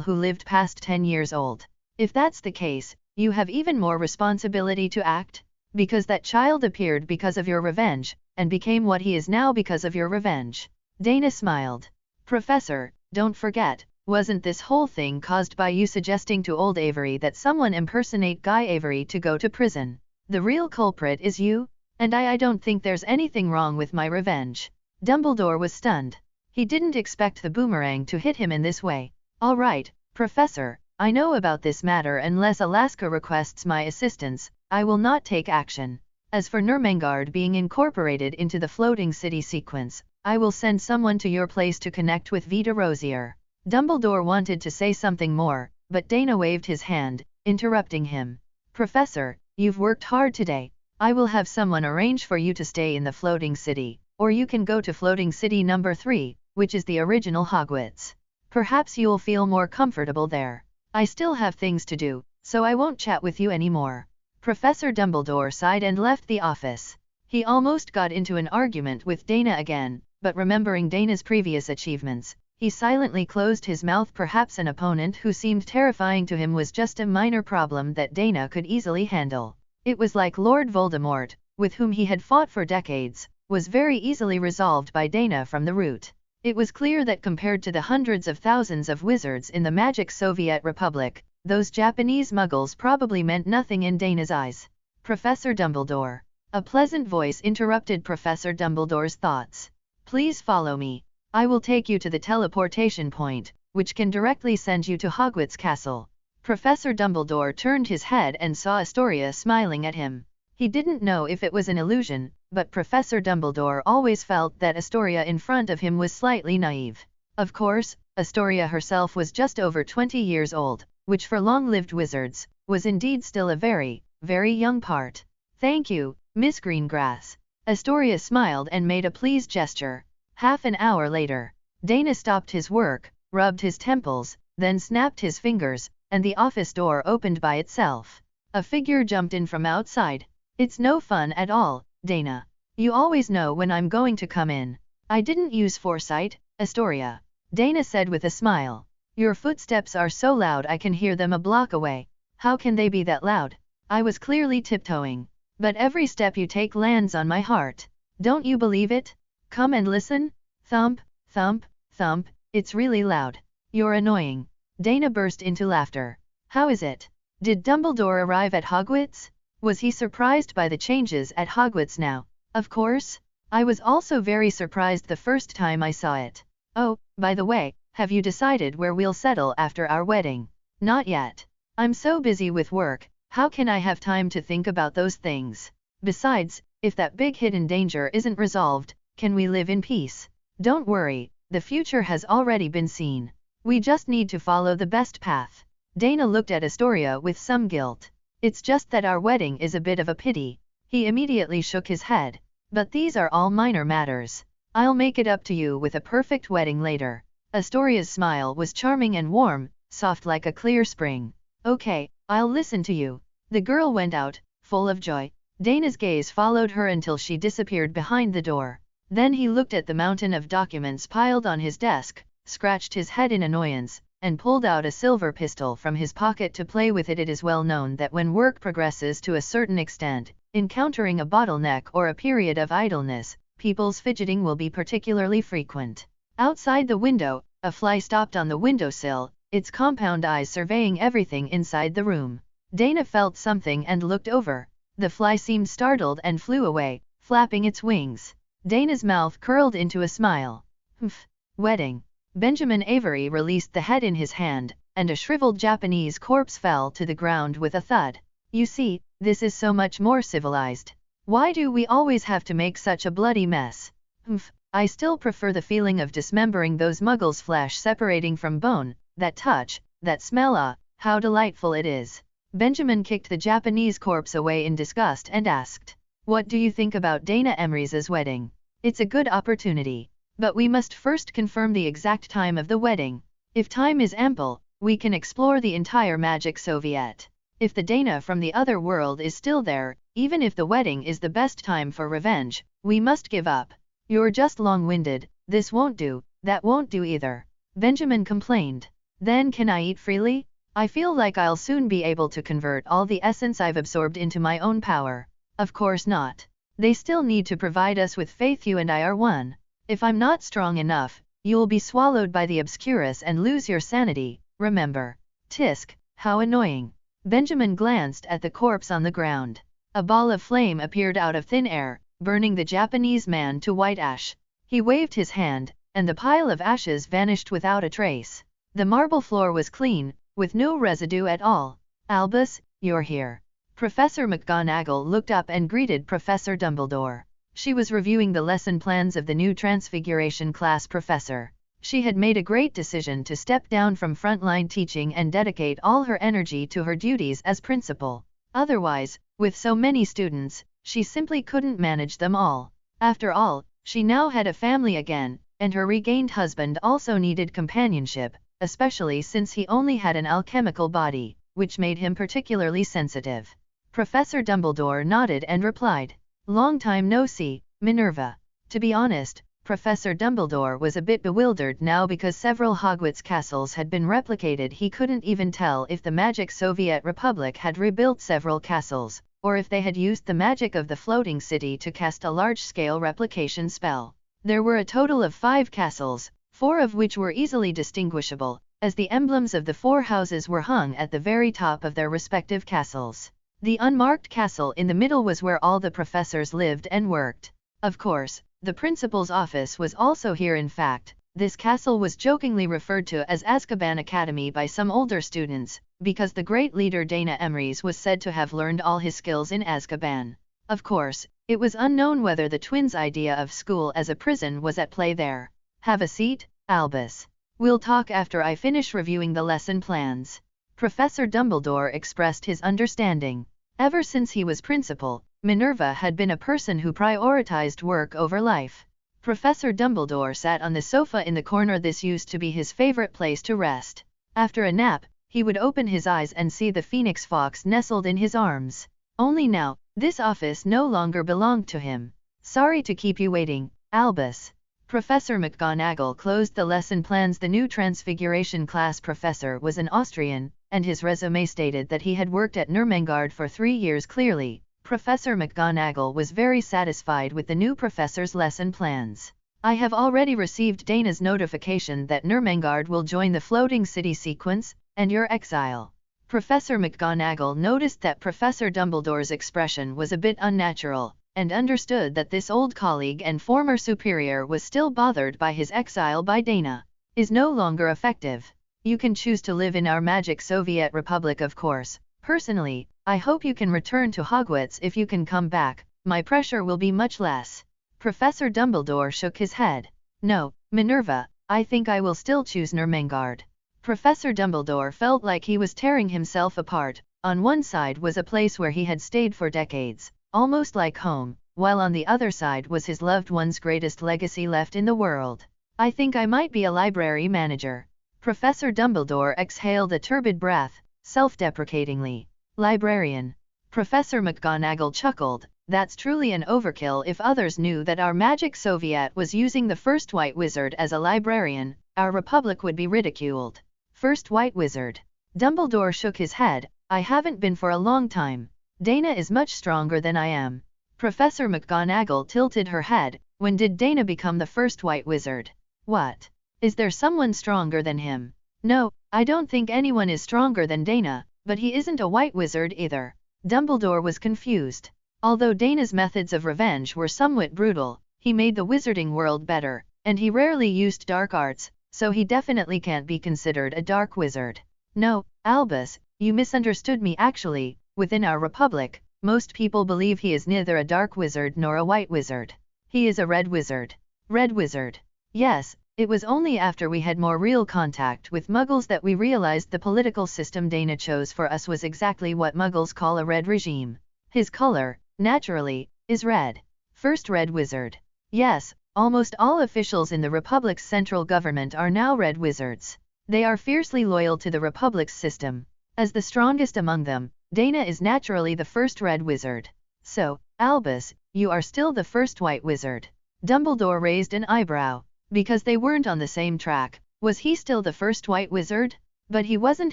who lived past 10 years old. If that's the case, you have even more responsibility to act, because that child appeared because of your revenge, and became what he is now because of your revenge. Dana smiled. Professor, don't forget, wasn't this whole thing caused by you suggesting to old Avery that someone impersonate Guy Avery to go to prison? The real culprit is you, and I don't think there's anything wrong with my revenge. Dumbledore was stunned. He didn't expect the boomerang to hit him in this way. All right, Professor, I know about this matter. Unless Alaska requests my assistance, I will not take action. As for Nurmengard being incorporated into the floating city sequence, I will send someone to your place to connect with Vita Rosier. Dumbledore wanted to say something more, but Dana waved his hand, interrupting him. Professor, you've worked hard today. I will have someone arrange for you to stay in the floating city, or you can go to floating city number 3, which is the original Hogwarts. Perhaps you'll feel more comfortable there. I still have things to do, so I won't chat with you anymore. Professor Dumbledore sighed and left the office. He almost got into an argument with Dana again, but remembering Dana's previous achievements, he silently closed his mouth. Perhaps an opponent who seemed terrifying to him was just a minor problem that Dana could easily handle. It was like Lord Voldemort, with whom he had fought for decades, was very easily resolved by Dana from the root. It was clear that compared to the hundreds of thousands of wizards in the Magic Soviet Republic, those Japanese muggles probably meant nothing in Dana's eyes. Professor Dumbledore. A pleasant voice interrupted Professor Dumbledore's thoughts. Please follow me. I will take you to the teleportation point, which can directly send you to Hogwarts Castle. Professor Dumbledore turned his head and saw Astoria smiling at him. He didn't know if it was an illusion, but Professor Dumbledore always felt that Astoria in front of him was slightly naive. Of course, Astoria herself was just over 20 years old, which for long-lived wizards, was indeed still a very, very young part. Thank you, Miss Greengrass. Astoria smiled and made a pleased gesture. Half an hour later, Dana stopped his work, rubbed his temples, then snapped his fingers, and the office door opened by itself. A figure jumped in from outside. It's no fun at all, Dana. You always know when I'm going to come in. I didn't use foresight, Astoria. Dana said with a smile. Your footsteps are so loud I can hear them a block away. How can they be that loud? I was clearly tiptoeing. But every step you take lands on my heart. Don't you believe it? Come and listen. Thump, thump, thump, it's really loud. You're annoying. Dana burst into laughter. How is it? Did Dumbledore arrive at Hogwarts? Was he surprised by the changes at Hogwarts now? Of course. I was also very surprised the first time I saw it. Oh, by the way, have you decided where we'll settle after our wedding? Not yet. I'm so busy with work, how can I have time to think about those things? Besides, if that big hidden danger isn't resolved, can we live in peace? Don't worry, the future has already been seen. We just need to follow the best path. Dana looked at Astoria with some guilt. It's just that our wedding is a bit of a pity. He immediately shook his head. But these are all minor matters. I'll make it up to you with a perfect wedding later. Astoria's smile was charming and warm, soft like a clear spring. Okay, I'll listen to you. The girl went out, full of joy. Dana's gaze followed her until she disappeared behind the door. Then he looked at the mountain of documents piled on his desk, scratched his head in annoyance, and pulled out a silver pistol from his pocket to play with it. It is well known that when work progresses to a certain extent, encountering a bottleneck or a period of idleness, people's fidgeting will be particularly frequent. Outside the window, a fly stopped on the windowsill, its compound eyes surveying everything inside the room. Dana felt something and looked over. The fly seemed startled and flew away, flapping its wings. Dana's mouth curled into a smile. Humph, wedding. Benjamin Avery released the head in his hand, and a shriveled Japanese corpse fell to the ground with a thud. You see, this is so much more civilized. Why do we always have to make such a bloody mess? Humph, I still prefer the feeling of dismembering those muggles' flesh separating from bone, that touch, that smell, how delightful it is. Benjamin kicked the Japanese corpse away in disgust and asked, what do you think about Dana Emery's wedding? It's a good opportunity. But we must first confirm the exact time of the wedding. If time is ample, we can explore the entire Magic Soviet. If the Dana from the other world is still there, even if the wedding is the best time for revenge, we must give up. You're just long-winded, this won't do, that won't do either. Benjamin complained. Then can I eat freely? I feel like I'll soon be able to convert all the essence I've absorbed into my own power. Of course not. They still need to provide us with faith. You and I are one. If I'm not strong enough, you'll be swallowed by the Obscurus and lose your sanity, remember. Tisk, how annoying. Benjamin glanced at the corpse on the ground. A ball of flame appeared out of thin air, burning the Japanese man to white ash. He waved his hand, and the pile of ashes vanished without a trace. The marble floor was clean, with no residue at all. Albus, you're here. Professor McGonagall looked up and greeted Professor Dumbledore. She was reviewing the lesson plans of the new Transfiguration class professor. She had made a great decision to step down from frontline teaching and dedicate all her energy to her duties as principal. Otherwise, with so many students, she simply couldn't manage them all. After all, she now had a family again, and her regained husband also needed companionship, especially since he only had an alchemical body, which made him particularly sensitive. Professor Dumbledore nodded and replied, "Long time no see, Minerva." To be honest, Professor Dumbledore was a bit bewildered now because several Hogwarts castles had been replicated. He couldn't even tell if the Magic Soviet Republic had rebuilt several castles, or if they had used the magic of the floating city to cast a large-scale replication spell. There were a total of 5 castles, 4 of which were easily distinguishable, as the emblems of the 4 houses were hung at the very top of their respective castles. The unmarked castle in the middle was where all the professors lived and worked. Of course, the principal's office was also here. In fact, this castle was jokingly referred to as Azkaban Academy by some older students, because the great leader Dana Emrys was said to have learned all his skills in Azkaban. Of course, it was unknown whether the twins' idea of school as a prison was at play there. "Have a seat, Albus. We'll talk after I finish reviewing the lesson plans." Professor Dumbledore expressed his understanding. Ever since he was principal, Minerva had been a person who prioritized work over life. Professor Dumbledore sat on the sofa in the corner. This used to be his favorite place to rest. After a nap, he would open his eyes and see the Phoenix Fox nestled in his arms. Only now, this office no longer belonged to him. "Sorry to keep you waiting, Albus." Professor McGonagall closed the lesson plans. The new Transfiguration class professor was an Austrian, and his resume stated that he had worked at Nurmengard for 3 years. Clearly, Professor McGonagall was very satisfied with the new professor's lesson plans. "I have already received Dana's notification that Nurmengard will join the floating city sequence, and your exile." Professor McGonagall noticed that Professor Dumbledore's expression was a bit unnatural, and understood that this old colleague and former superior was still bothered by his exile by Dana. "Is no longer effective. You can choose to live in our Magic Soviet Republic, of course. Personally, I hope you can return to Hogwarts. If you can come back, my pressure will be much less." Professor Dumbledore shook his head. "No, Minerva, I think I will still choose Nurmengard." Professor Dumbledore felt like he was tearing himself apart. On one side was a place where he had stayed for decades, almost like home, while on the other side was his loved one's greatest legacy left in the world. "I think I might be a library manager." Professor Dumbledore exhaled a turbid breath, self-deprecatingly. "Librarian." Professor McGonagall chuckled. "That's truly an overkill. If others knew that our Magic Soviet was using the first White Wizard as a librarian, our Republic would be ridiculed." "First White Wizard?" Dumbledore shook his head. "I haven't been for a long time. Dana is much stronger than I am." Professor McGonagall tilted her head. "When did Dana become the first White Wizard?" "What? Is there someone stronger than him?" "No, I don't think anyone is stronger than Dana, but he isn't a White Wizard either." Dumbledore was confused. Although Dana's methods of revenge were somewhat brutal, he made the wizarding world better, and he rarely used dark arts, so he definitely can't be considered a dark wizard. "No, Albus, you misunderstood me. Actually, within our Republic, most people believe he is neither a dark wizard nor a white wizard. He is a red wizard." "Red wizard?" "Yes. It was only after we had more real contact with Muggles that we realized the political system Dana chose for us was exactly what Muggles call a red regime. His color, naturally, is red." "First Red Wizard?" "Yes, almost all officials in the Republic's central government are now Red Wizards. They are fiercely loyal to the Republic's system. As the strongest among them, Dana is naturally the first Red Wizard." "So, Albus, you are still the first White Wizard?" Dumbledore raised an eyebrow. Because they weren't on the same track, was he still the first White Wizard? But he wasn't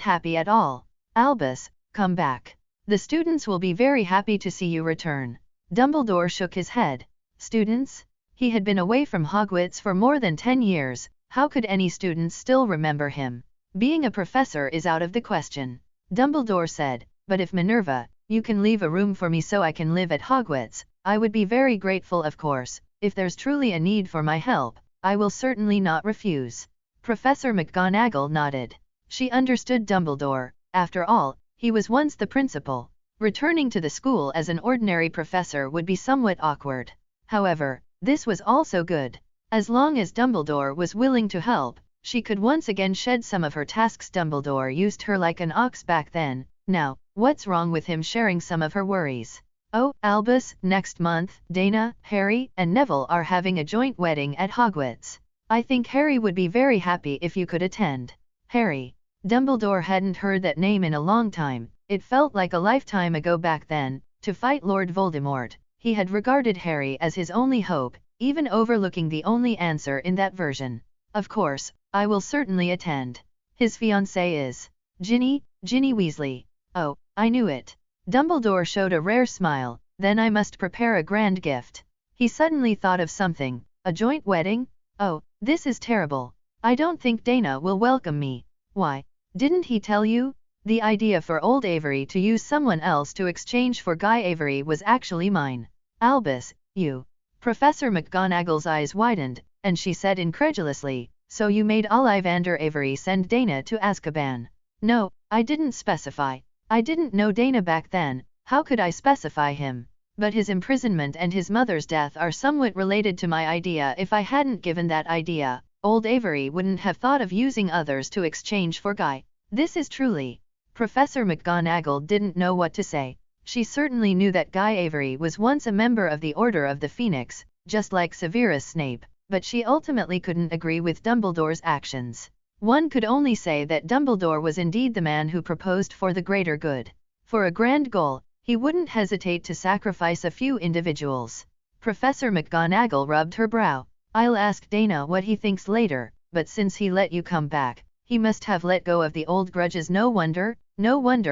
happy at all. "Albus, come back. The students will be very happy to see you return." Dumbledore shook his head. Students? He had been away from Hogwarts for more than 10 years, how could any students still remember him? "Being a professor is out of the question," Dumbledore said, "but if Minerva, you can leave a room for me so I can live at Hogwarts, I would be very grateful. Of course, if there's truly a need for my help, I will certainly not refuse." Professor McGonagall nodded. She understood Dumbledore. After all, he was once the principal. Returning to the school as an ordinary professor would be somewhat awkward. However, this was also good. As long as Dumbledore was willing to help, she could once again shed some of her tasks. Dumbledore used her like an ox back then. Now, what's wrong with him sharing some of her worries? Oh, Albus, next month, Dana, Harry, and Neville are having a joint wedding at Hogwarts. I think Harry would be very happy if you could attend. Harry. Dumbledore hadn't heard that name in a long time. It felt like a lifetime ago back then. To fight Lord Voldemort, he had regarded Harry as his only hope, even overlooking the only answer in that version. Of course, I will certainly attend. His fiancée is Ginny Weasley. Oh, I knew it. Dumbledore showed a rare smile. Then I must prepare a grand gift. He suddenly thought of something. A joint wedding? Oh, this is terrible. I don't think Dana will welcome me. Why? Didn't he tell you? The idea for old Avery to use someone else to exchange for Guy Avery was actually mine. Albus, you. Professor McGonagall's eyes widened, and she said incredulously, so you made Ollivander Avery send Dana to Azkaban? No, I didn't specify. I didn't know Dana back then, how could I specify him? But his imprisonment and his mother's death are somewhat related to my idea. If I hadn't given that idea, old Avery wouldn't have thought of using others to exchange for Guy. This is truly... Professor McGonagall didn't know what to say. She certainly knew that Guy Avery was once a member of the Order of the Phoenix, just like Severus Snape, but she ultimately couldn't agree with Dumbledore's actions. One could only say that Dumbledore was indeed the man who proposed for the greater good. For a grand goal, he wouldn't hesitate to sacrifice a few individuals. Professor McGonagall rubbed her brow. I'll ask Dana what he thinks later, but since he let you come back, he must have let go of the old grudges. No wonder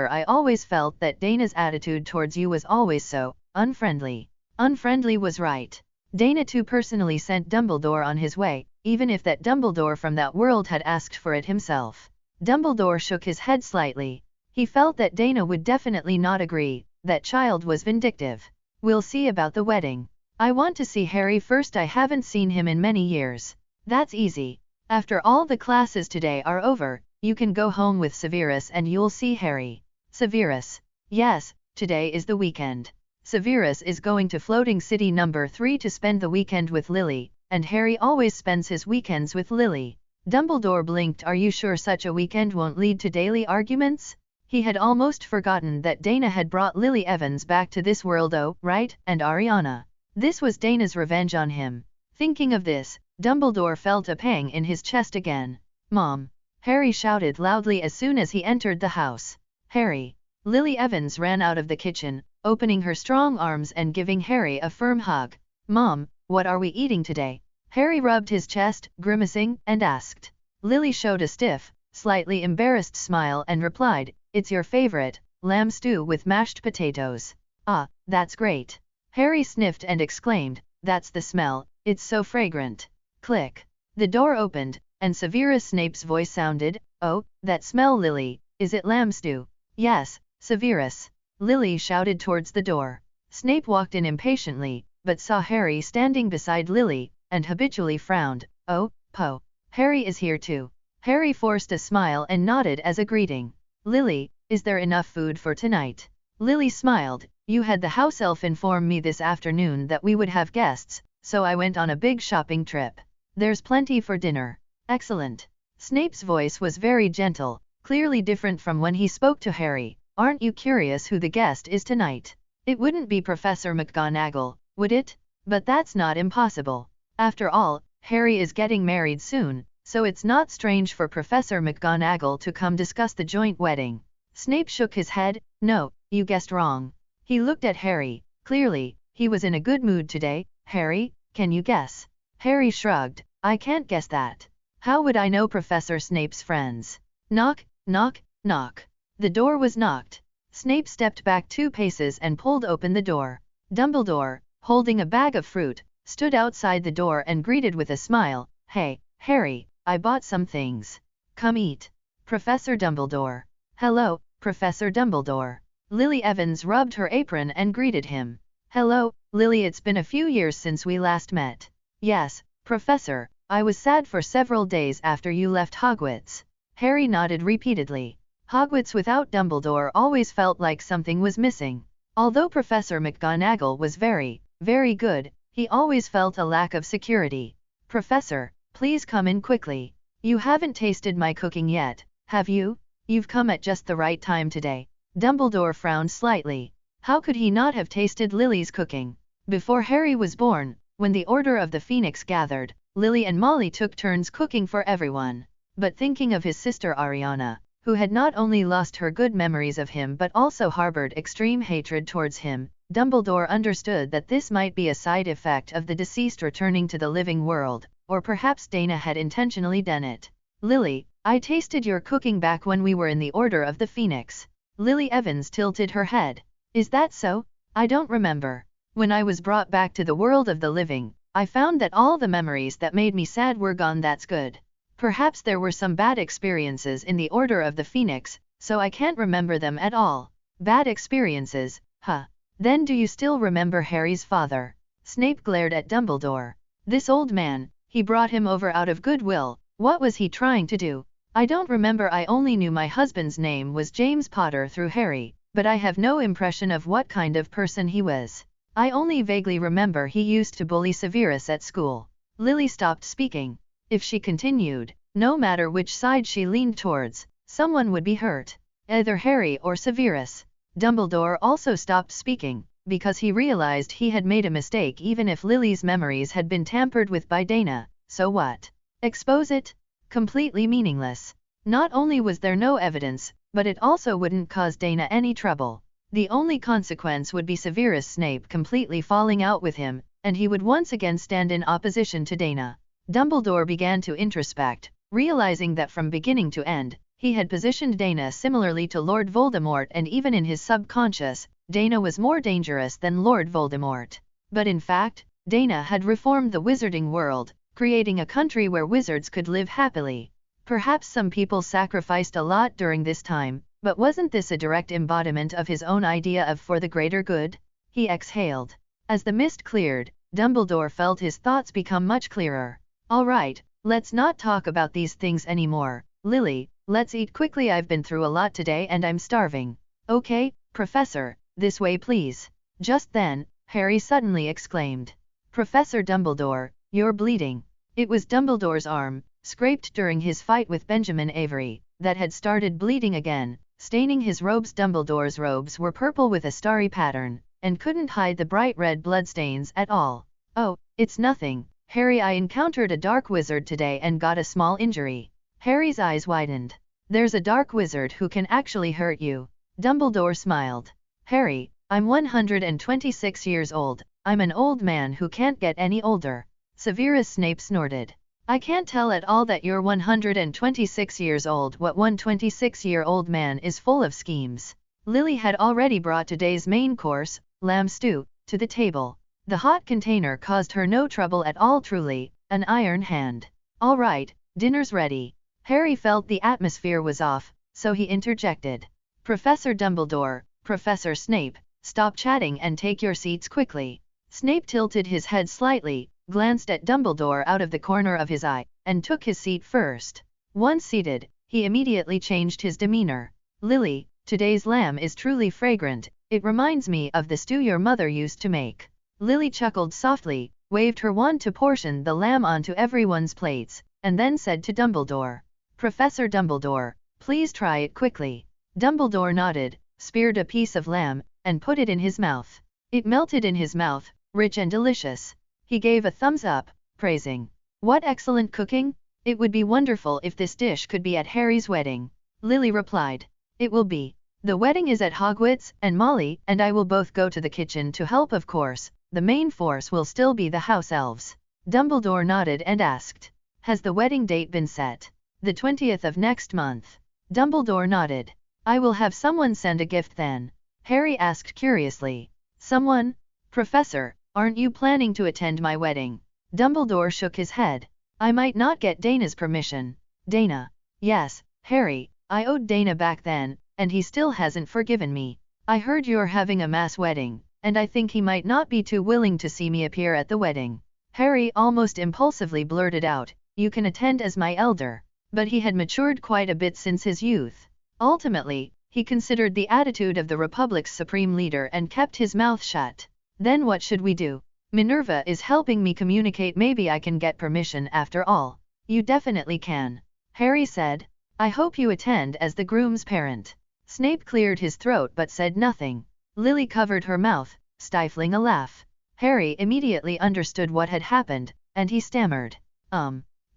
I always felt that Dana's attitude towards you was always so unfriendly. Unfriendly was right. Dana too personally sent Dumbledore on his way, even if that Dumbledore from that world had asked for it himself. Dumbledore shook his head slightly. He felt that Dana would definitely not agree. That child was vindictive. We'll see about the wedding. I want to see Harry first. I haven't seen him in many years. That's easy. After all the classes today are over, you can go home with Severus and you'll see Harry. Severus. Yes, today is the weekend. Severus is going to Floating City number 3 to spend the weekend with Lily, and Harry always spends his weekends with Lily. Dumbledore blinked. Are you sure such a weekend won't lead to daily arguments? He had almost forgotten that Dana had brought Lily Evans back to this world. Oh, right, and Ariana. This was Dana's revenge on him. Thinking of this, Dumbledore felt a pang in his chest again. Mom! Harry shouted loudly as soon as he entered the house. Harry! Lily Evans ran out of the kitchen, opening her strong arms and giving Harry a firm hug. Mom, what are we eating today? Harry rubbed his chest, grimacing, and asked. Lily showed a stiff, slightly embarrassed smile and replied, it's your favorite, lamb stew with mashed potatoes. Ah, that's great. Harry sniffed and exclaimed, that's the smell, it's so fragrant. Click. The door opened, and Severus Snape's voice sounded, oh, that smell, Lily, is it lamb stew? Yes, Severus. Lily shouted towards the door. Snape walked in impatiently, but saw Harry standing beside Lily, and habitually frowned. Oh, Poe. Harry is here too. Harry forced a smile and nodded as a greeting. Lily, is there enough food for tonight? Lily smiled. You had the house elf inform me this afternoon that we would have guests, so I went on a big shopping trip. There's plenty for dinner. Excellent. Snape's voice was very gentle, clearly different from when he spoke to Harry. Aren't you curious who the guest is tonight? It wouldn't be Professor McGonagall, would it? But that's not impossible. After all, Harry is getting married soon, so it's not strange for Professor McGonagall to come discuss the joint wedding. Snape shook his head. No, you guessed wrong. He looked at Harry. Clearly, he was in a good mood today. Harry, can you guess? Harry shrugged. I can't guess that. How would I know? Professor Snape's friends? Knock, knock, knock. The door was knocked. Snape stepped back 2 paces and pulled open the door. Dumbledore, holding a bag of fruit, stood outside the door and greeted with a smile. Hey, Harry, I bought some things. Come eat. Professor Dumbledore. Hello, Professor Dumbledore. Lily Evans rubbed her apron and greeted him. Hello, Lily, it's been a few years since we last met. Yes, Professor, I was sad for several days after you left Hogwarts. Harry nodded repeatedly. Hogwarts without Dumbledore always felt like something was missing. Although Professor McGonagall was very, very good, He always felt a lack of security. Professor, please come in quickly. You haven't tasted my cooking yet, have you? You've come at just the right time today. Dumbledore frowned slightly. How could he not have tasted Lily's cooking? Before Harry was born, when the Order of the Phoenix gathered, Lily and Molly took turns cooking for everyone. But thinking of his sister Ariana, who had not only lost her good memories of him but also harbored extreme hatred towards him, Dumbledore understood that this might be a side effect of the deceased returning to the living world, or perhaps Dana had intentionally done it. Lily, I tasted your cooking back when we were in the Order of the Phoenix. Lily Evans tilted her head. Is that so? I don't remember. When I was brought back to the world of the living, I found that all the memories that made me sad were gone. That's good. Perhaps there were some bad experiences in the Order of the Phoenix, so I can't remember them at all. Bad experiences, huh? Then do you still remember Harry's father? Snape glared at Dumbledore. This old man, he brought him over out of goodwill. What was he trying to do? I don't remember. I only knew my husband's name was James Potter through Harry, but I have no impression of what kind of person he was. I only vaguely remember he used to bully Severus at school. Lily stopped speaking. If she continued, no matter which side she leaned towards, someone would be hurt. Either Harry or Severus. Dumbledore also stopped speaking, because he realized he had made a mistake. Even if Lily's memories had been tampered with by Dana, so what? Expose it? Completely meaningless. Not only was there no evidence, but it also wouldn't cause Dana any trouble. The only consequence would be Severus Snape completely falling out with him, and he would once again stand in opposition to Dana. Dumbledore began to introspect, realizing that from beginning to end, he had positioned Dana similarly to Lord Voldemort, and even in his subconscious, Dana was more dangerous than Lord Voldemort. But in fact, Dana had reformed the wizarding world, creating a country where wizards could live happily. Perhaps some people sacrificed a lot during this time, but wasn't this a direct embodiment of his own idea of for the greater good? He exhaled. As the mist cleared, Dumbledore felt his thoughts become much clearer. All right, let's not talk about these things anymore. Lily, let's eat quickly. I've been through a lot today and I'm starving. Okay, Professor, this way please. Just then, Harry suddenly exclaimed. Professor Dumbledore, you're bleeding. It was Dumbledore's arm, scraped during his fight with Benjamin Avery, that had started bleeding again, staining his robes. Dumbledore's robes were purple with a starry pattern, and couldn't hide the bright red bloodstains at all. Oh, it's nothing, Harry. I encountered a dark wizard today and got a small injury. Harry's eyes widened. There's a dark wizard who can actually hurt you. Dumbledore smiled. Harry, I'm 126 years old. I'm an old man who can't get any older. Severus Snape snorted. I can't tell at all that you're 126 years old. What 126-year-old man is full of schemes. Lily had already brought today's main course, lamb stew, to the table. The hot container caused her no trouble at all. Truly, an iron hand. All right, dinner's ready. Harry felt the atmosphere was off, so he interjected. Professor Dumbledore, Professor Snape, stop chatting and take your seats quickly. Snape tilted his head slightly, glanced at Dumbledore out of the corner of his eye, and took his seat first. Once seated, he immediately changed his demeanor. Lily, today's lamb is truly fragrant. It reminds me of the stew your mother used to make. Lily chuckled softly, waved her wand to portion the lamb onto everyone's plates, and then said to Dumbledore, Professor Dumbledore, please try it quickly. Dumbledore nodded, speared a piece of lamb, and put it in his mouth. It melted in his mouth, rich and delicious. He gave a thumbs up, praising. What excellent cooking! It would be wonderful if this dish could be at Harry's wedding. Lily replied. It will be. The wedding is at Hogwarts, and Molly and I will both go to the kitchen to help. Of course, the main force will still be the house elves. Dumbledore nodded and asked. Has the wedding date been set? The 20th of next month. Dumbledore nodded. I will have someone send a gift then. Harry asked curiously. Someone? Professor, aren't you planning to attend my wedding? Dumbledore shook his head. I might not get Dana's permission. Dana? Yes, Harry, I owed Dana back then, and he still hasn't forgiven me. I heard you're having a mass wedding, and I think he might not be too willing to see me appear at the wedding. Harry almost impulsively blurted out, you can attend as my elder. But he had matured quite a bit since his youth. Ultimately, he considered the attitude of the Republic's supreme leader and kept his mouth shut. Then what should we do? Minerva is helping me communicate. Maybe I can get permission after all. You definitely can, Harry said. I hope you attend as the groom's parent. Snape cleared his throat but said nothing. Lily covered her mouth, stifling a laugh. Harry immediately understood what had happened, and he stammered.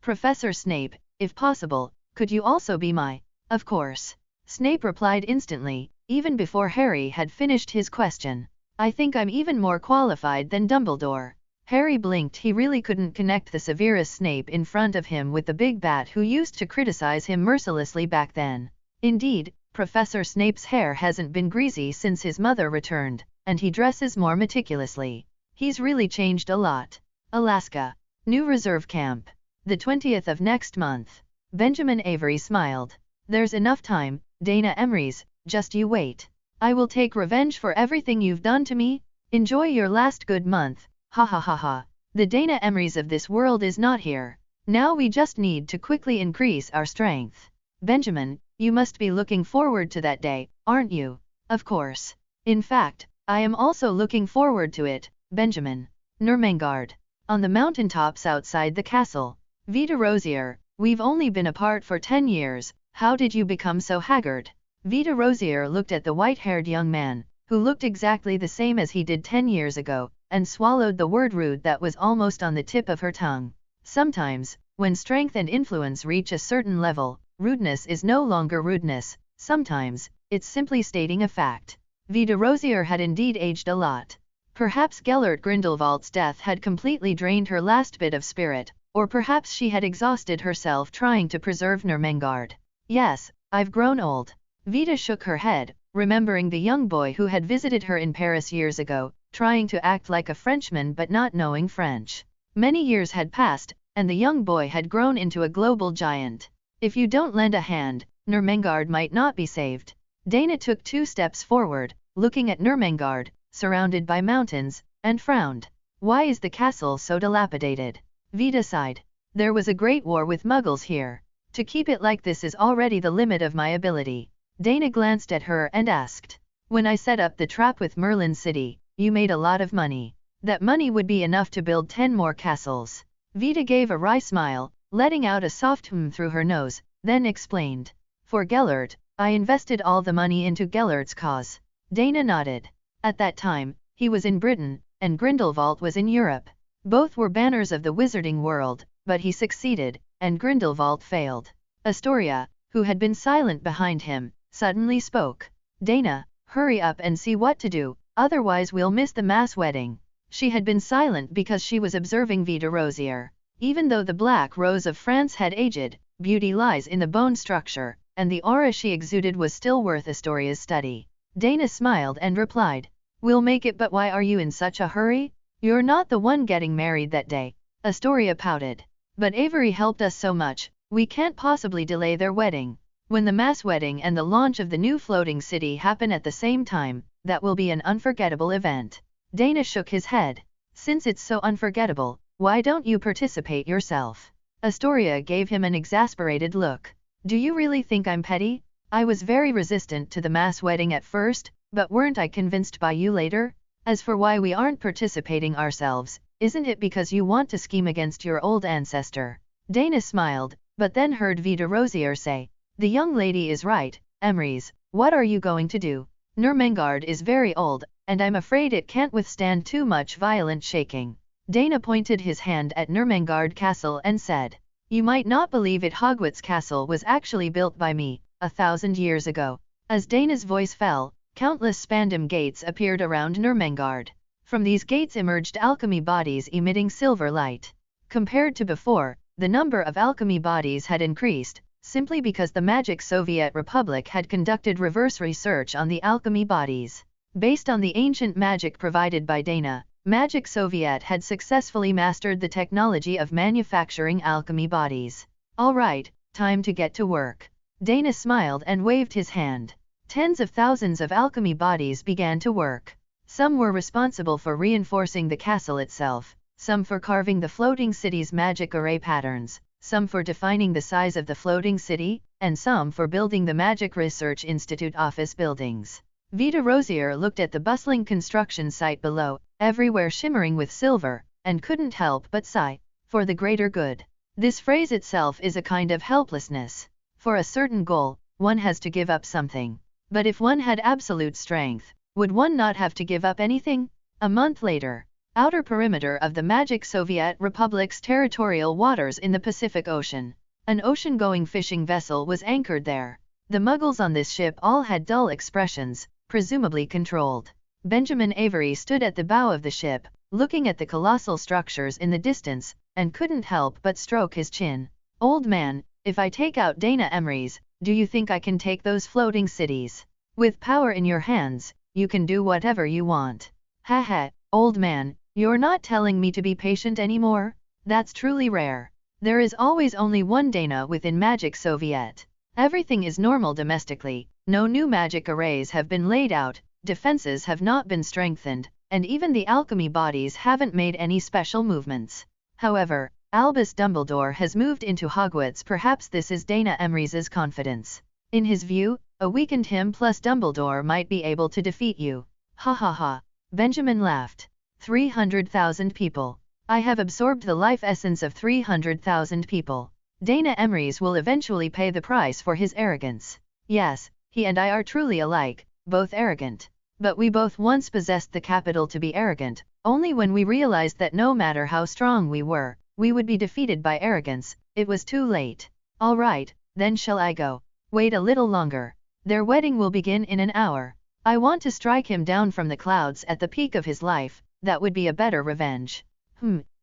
Professor Snape, if possible, could you also be my... Of course. Snape replied instantly, even before Harry had finished his question. I think I'm even more qualified than Dumbledore. Harry blinked. He really couldn't connect the severest Snape in front of him with the big bat who used to criticize him mercilessly back then. Indeed, Professor Snape's hair hasn't been greasy since his mother returned, and he dresses more meticulously. He's really changed a lot. Alaska. New reserve camp. The 20th of next month. Benjamin Avery smiled. There's enough time, Dana Emrys, just you wait. I will take revenge for everything you've done to me. Enjoy your last good month. Ha ha ha ha. The Dana Emrys of this world is not here. Now we just need to quickly increase our strength. Benjamin, you must be looking forward to that day, aren't you? Of course. In fact, I am also looking forward to it, Benjamin. Nurmengard. On the mountaintops outside the castle. Vita Rosier, we've only been apart for 10 years, how did you become so haggard? Vita Rosier looked at the white-haired young man, who looked exactly the same as he did 10 years ago, and swallowed the word rude that was almost on the tip of her tongue. Sometimes, when strength and influence reach a certain level, rudeness is no longer rudeness, sometimes, it's simply stating a fact. Vita Rosier had indeed aged a lot. Perhaps Gellert Grindelwald's death had completely drained her last bit of spirit, or perhaps she had exhausted herself trying to preserve Nurmengard. Yes, I've grown old. Vita shook her head, remembering the young boy who had visited her in Paris years ago, trying to act like a Frenchman but not knowing French. Many years had passed, and the young boy had grown into a global giant. If you don't lend a hand, Nurmengard might not be saved. Dana took 2 steps forward, looking at Nurmengard, surrounded by mountains, and frowned. Why is the castle so dilapidated? Vita sighed. There was a great war with Muggles here. To keep it like this is already the limit of my ability. Dana glanced at her and asked. When I set up the trap with Merlin City, you made a lot of money. That money would be enough to build 10 more castles. Vita gave a wry smile, letting out a soft through her nose, then explained. For Gellert, I invested all the money into Gellert's cause. Dana nodded. At that time, he was in Britain, and Grindelwald was in Europe. Both were banners of the wizarding world, but he succeeded, and Grindelwald failed. Astoria, who had been silent behind him, suddenly spoke. Dana, hurry up and see what to do, otherwise we'll miss the mass wedding. She had been silent because she was observing Vita Rosier. Even though the Black Rose of France had aged, beauty lies in the bone structure, and the aura she exuded was still worth Astoria's study. Dana smiled and replied. We'll make it, but why are you in such a hurry? You're not the one getting married that day. Astoria pouted. But Avery helped us so much, we can't possibly delay their wedding. When the mass wedding and the launch of the new floating city happen at the same time, that will be an unforgettable event. Dana shook his head. Since it's so unforgettable, why don't you participate yourself? Astoria gave him an exasperated look. Do you really think I'm petty? I was very resistant to the mass wedding at first, but weren't I convinced by you later? As for why we aren't participating ourselves, isn't it because you want to scheme against your old ancestor? Dana smiled, but then heard Vita Rosier say, the young lady is right, Emrys, what are you going to do? Nurmengard is very old, and I'm afraid it can't withstand too much violent shaking. Dana pointed his hand at Nurmengard Castle and said, you might not believe it, Hogwarts Castle was actually built by me, 1,000 years ago. As Dana's voice fell, countless spandam gates appeared around Nurmengard. From these gates emerged alchemy bodies emitting silver light. Compared to before, the number of alchemy bodies had increased, simply because the Magic Soviet Republic had conducted reverse research on the alchemy bodies. Based on the ancient magic provided by Dana, Magic Soviet had successfully mastered the technology of manufacturing alchemy bodies. All right, time to get to work. Dana smiled and waved his hand. Tens of thousands of alchemy bodies began to work. Some were responsible for reinforcing the castle itself, some for carving the floating city's magic array patterns, some for defining the size of the floating city, and some for building the Magic Research Institute office buildings. Vita Rosier looked at the bustling construction site below, everywhere shimmering with silver, and couldn't help but sigh, for the greater good. This phrase itself is a kind of helplessness. For a certain goal, one has to give up something. But if one had absolute strength, would one not have to give up anything? A month later, outer perimeter of the Magic Soviet Republic's territorial waters in the Pacific Ocean. An ocean-going fishing vessel was anchored there. The Muggles on this ship all had dull expressions, presumably controlled. Benjamin Avery stood at the bow of the ship, looking at the colossal structures in the distance, and couldn't help but stroke his chin. Old man, if I take out Dana Emery's, do you think I can take those floating cities? With power in your hands, you can do whatever you want. Ha ha, old man, you're not telling me to be patient anymore? That's truly rare. There is always only one Dana within Magic Soviet. Everything is normal domestically, no new magic arrays have been laid out, defenses have not been strengthened, and even the alchemy bodies haven't made any special movements. However, Albus Dumbledore has moved into Hogwarts. Perhaps this is Dana Emery's confidence. In his view, a weakened him plus Dumbledore might be able to defeat you. Ha ha ha. Benjamin laughed. 300,000 people. I have absorbed the life essence of 300,000 people. Dana Emery's will eventually pay the price for his arrogance. Yes, he and I are truly alike, both arrogant. But we both once possessed the capital to be arrogant, only when we realized that no matter how strong we were, we would be defeated by arrogance, it was too late. All right, then shall I go? Wait a little longer. Their wedding will begin in an hour. I want to strike him down from the clouds at the peak of his life, that would be a better revenge.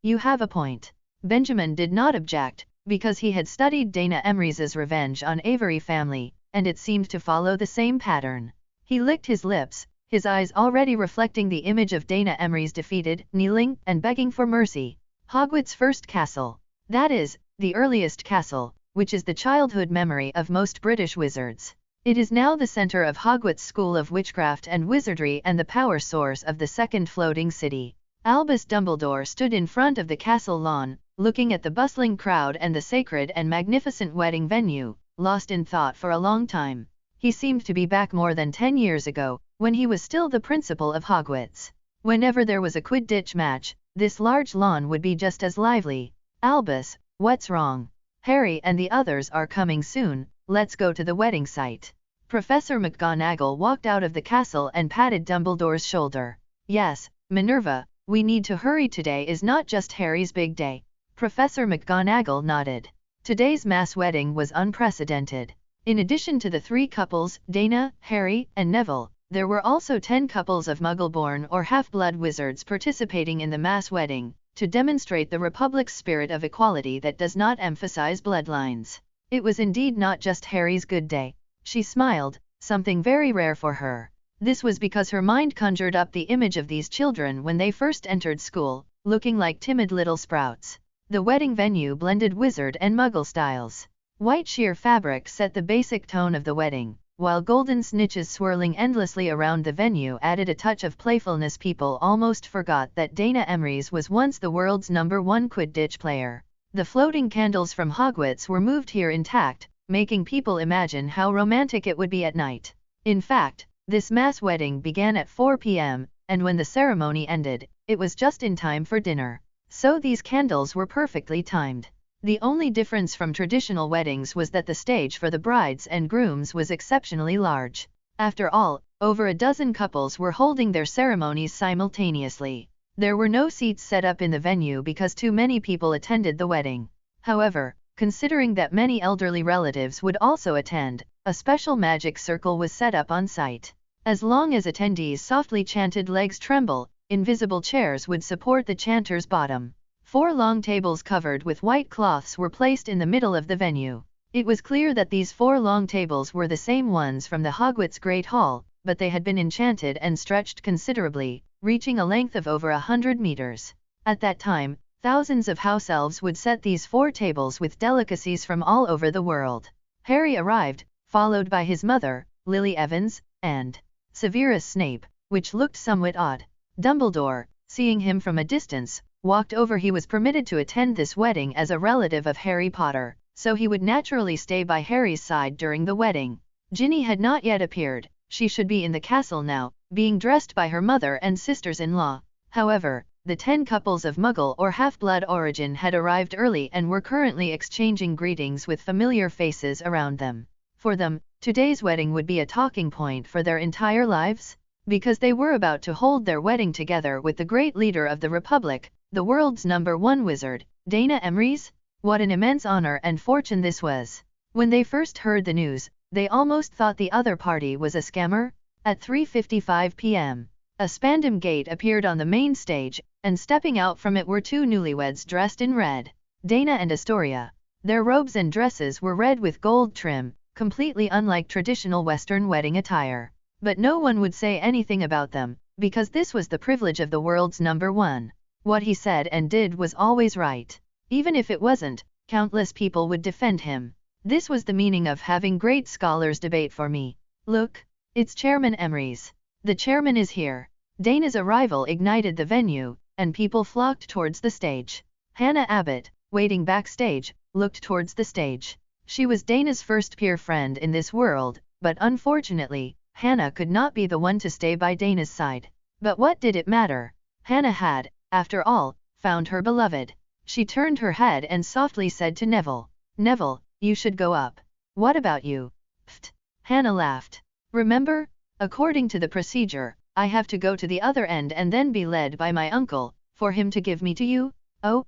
You have a point. Benjamin did not object, because he had studied Dana Emery's revenge on Avery family, and it seemed to follow the same pattern. He licked his lips, his eyes already reflecting the image of Dana Emery's defeated, kneeling, and begging for mercy. Hogwarts' first castle. That is, the earliest castle, which is the childhood memory of most British wizards. It is now the center of Hogwarts School of Witchcraft and Wizardry and the power source of the second floating city. Albus Dumbledore stood in front of the castle lawn, looking at the bustling crowd and the sacred and magnificent wedding venue, lost in thought for a long time. He seemed to be back more than 10 years ago, when he was still the principal of Hogwarts. Whenever there was a Quidditch match, this large lawn would be just as lively. Albus, what's wrong? Harry and the others are coming soon, let's go to the wedding site. Professor McGonagall walked out of the castle and patted Dumbledore's shoulder. Yes, Minerva, we need to hurry. Today is not just Harry's big day. Professor McGonagall nodded. Today's mass wedding was unprecedented. In addition to the 3 couples, Dana, Harry, and Neville, there were also 10 couples of Muggle-born or half-blood wizards participating in the mass wedding, to demonstrate the Republic's spirit of equality that does not emphasize bloodlines. It was indeed not just Harry's good day. She smiled, something very rare for her. This was because her mind conjured up the image of these children when they first entered school, looking like timid little sprouts. The wedding venue blended wizard and Muggle styles. White sheer fabric set the basic tone of the wedding, while golden snitches swirling endlessly around the venue added a touch of playfulness. People almost forgot that Dana Emery's was once the world's #1 Quidditch player. The floating candles from Hogwarts were moved here intact, making people imagine how romantic it would be at night. In fact, this mass wedding began at 4 p.m., and when the ceremony ended, it was just in time for dinner. So these candles were perfectly timed. The only difference from traditional weddings was that the stage for the brides and grooms was exceptionally large. After all, over a dozen couples were holding their ceremonies simultaneously. There were no seats set up in the venue because too many people attended the wedding. However, considering that many elderly relatives would also attend, a special magic circle was set up on site. As long as attendees softly chanted "legs tremble," invisible chairs would support the chanter's bottom. 4 long tables covered with white cloths were placed in the middle of the venue. It was clear that these 4 long tables were the same ones from the Hogwarts Great Hall, but they had been enchanted and stretched considerably, reaching a length of over 100 meters. At that time, thousands of house elves would set these 4 tables with delicacies from all over the world. Harry arrived, followed by his mother, Lily Evans, and Severus Snape, which looked somewhat odd. Dumbledore, seeing him from a distance, walked over. He was permitted to attend this wedding as a relative of Harry Potter, so he would naturally stay by Harry's side during the wedding. Ginny had not yet appeared. She should be in the castle now, being dressed by her mother and sisters-in-law. However, the 10 couples of Muggle or half-blood origin had arrived early and were currently exchanging greetings with familiar faces around them. For them, today's wedding would be a talking point for their entire lives, because they were about to hold their wedding together with the great leader of the Republic, the world's #1 wizard, Dana Emrys. What an immense honor and fortune this was. When they first heard the news, they almost thought the other party was a scammer. At 3:55 p.m., a spandam gate appeared on the main stage, and stepping out from it were two newlyweds dressed in red. Dana and Astoria. Their robes and dresses were red with gold trim, completely unlike traditional Western wedding attire. But no one would say anything about them, because this was the privilege of the world's #1. What he said and did was always right. Even if it wasn't, countless people would defend him. This was the meaning of having great scholars debate for me. Look, it's Chairman Emrys. The chairman is here. Dana's arrival ignited the venue, and people flocked towards the stage. Hannah Abbott, waiting backstage, looked towards the stage. She was Dana's first peer friend in this world, but unfortunately, Hannah could not be the one to stay by Dana's side. But what did it matter? Hannah had, after all, found her beloved. She turned her head and softly said to Neville, "Neville, you should go up." "What about you?" "Pfft." Hannah laughed. "Remember? According to the procedure, I have to go to the other end and then be led by my uncle, for him to give me to you?" Oh,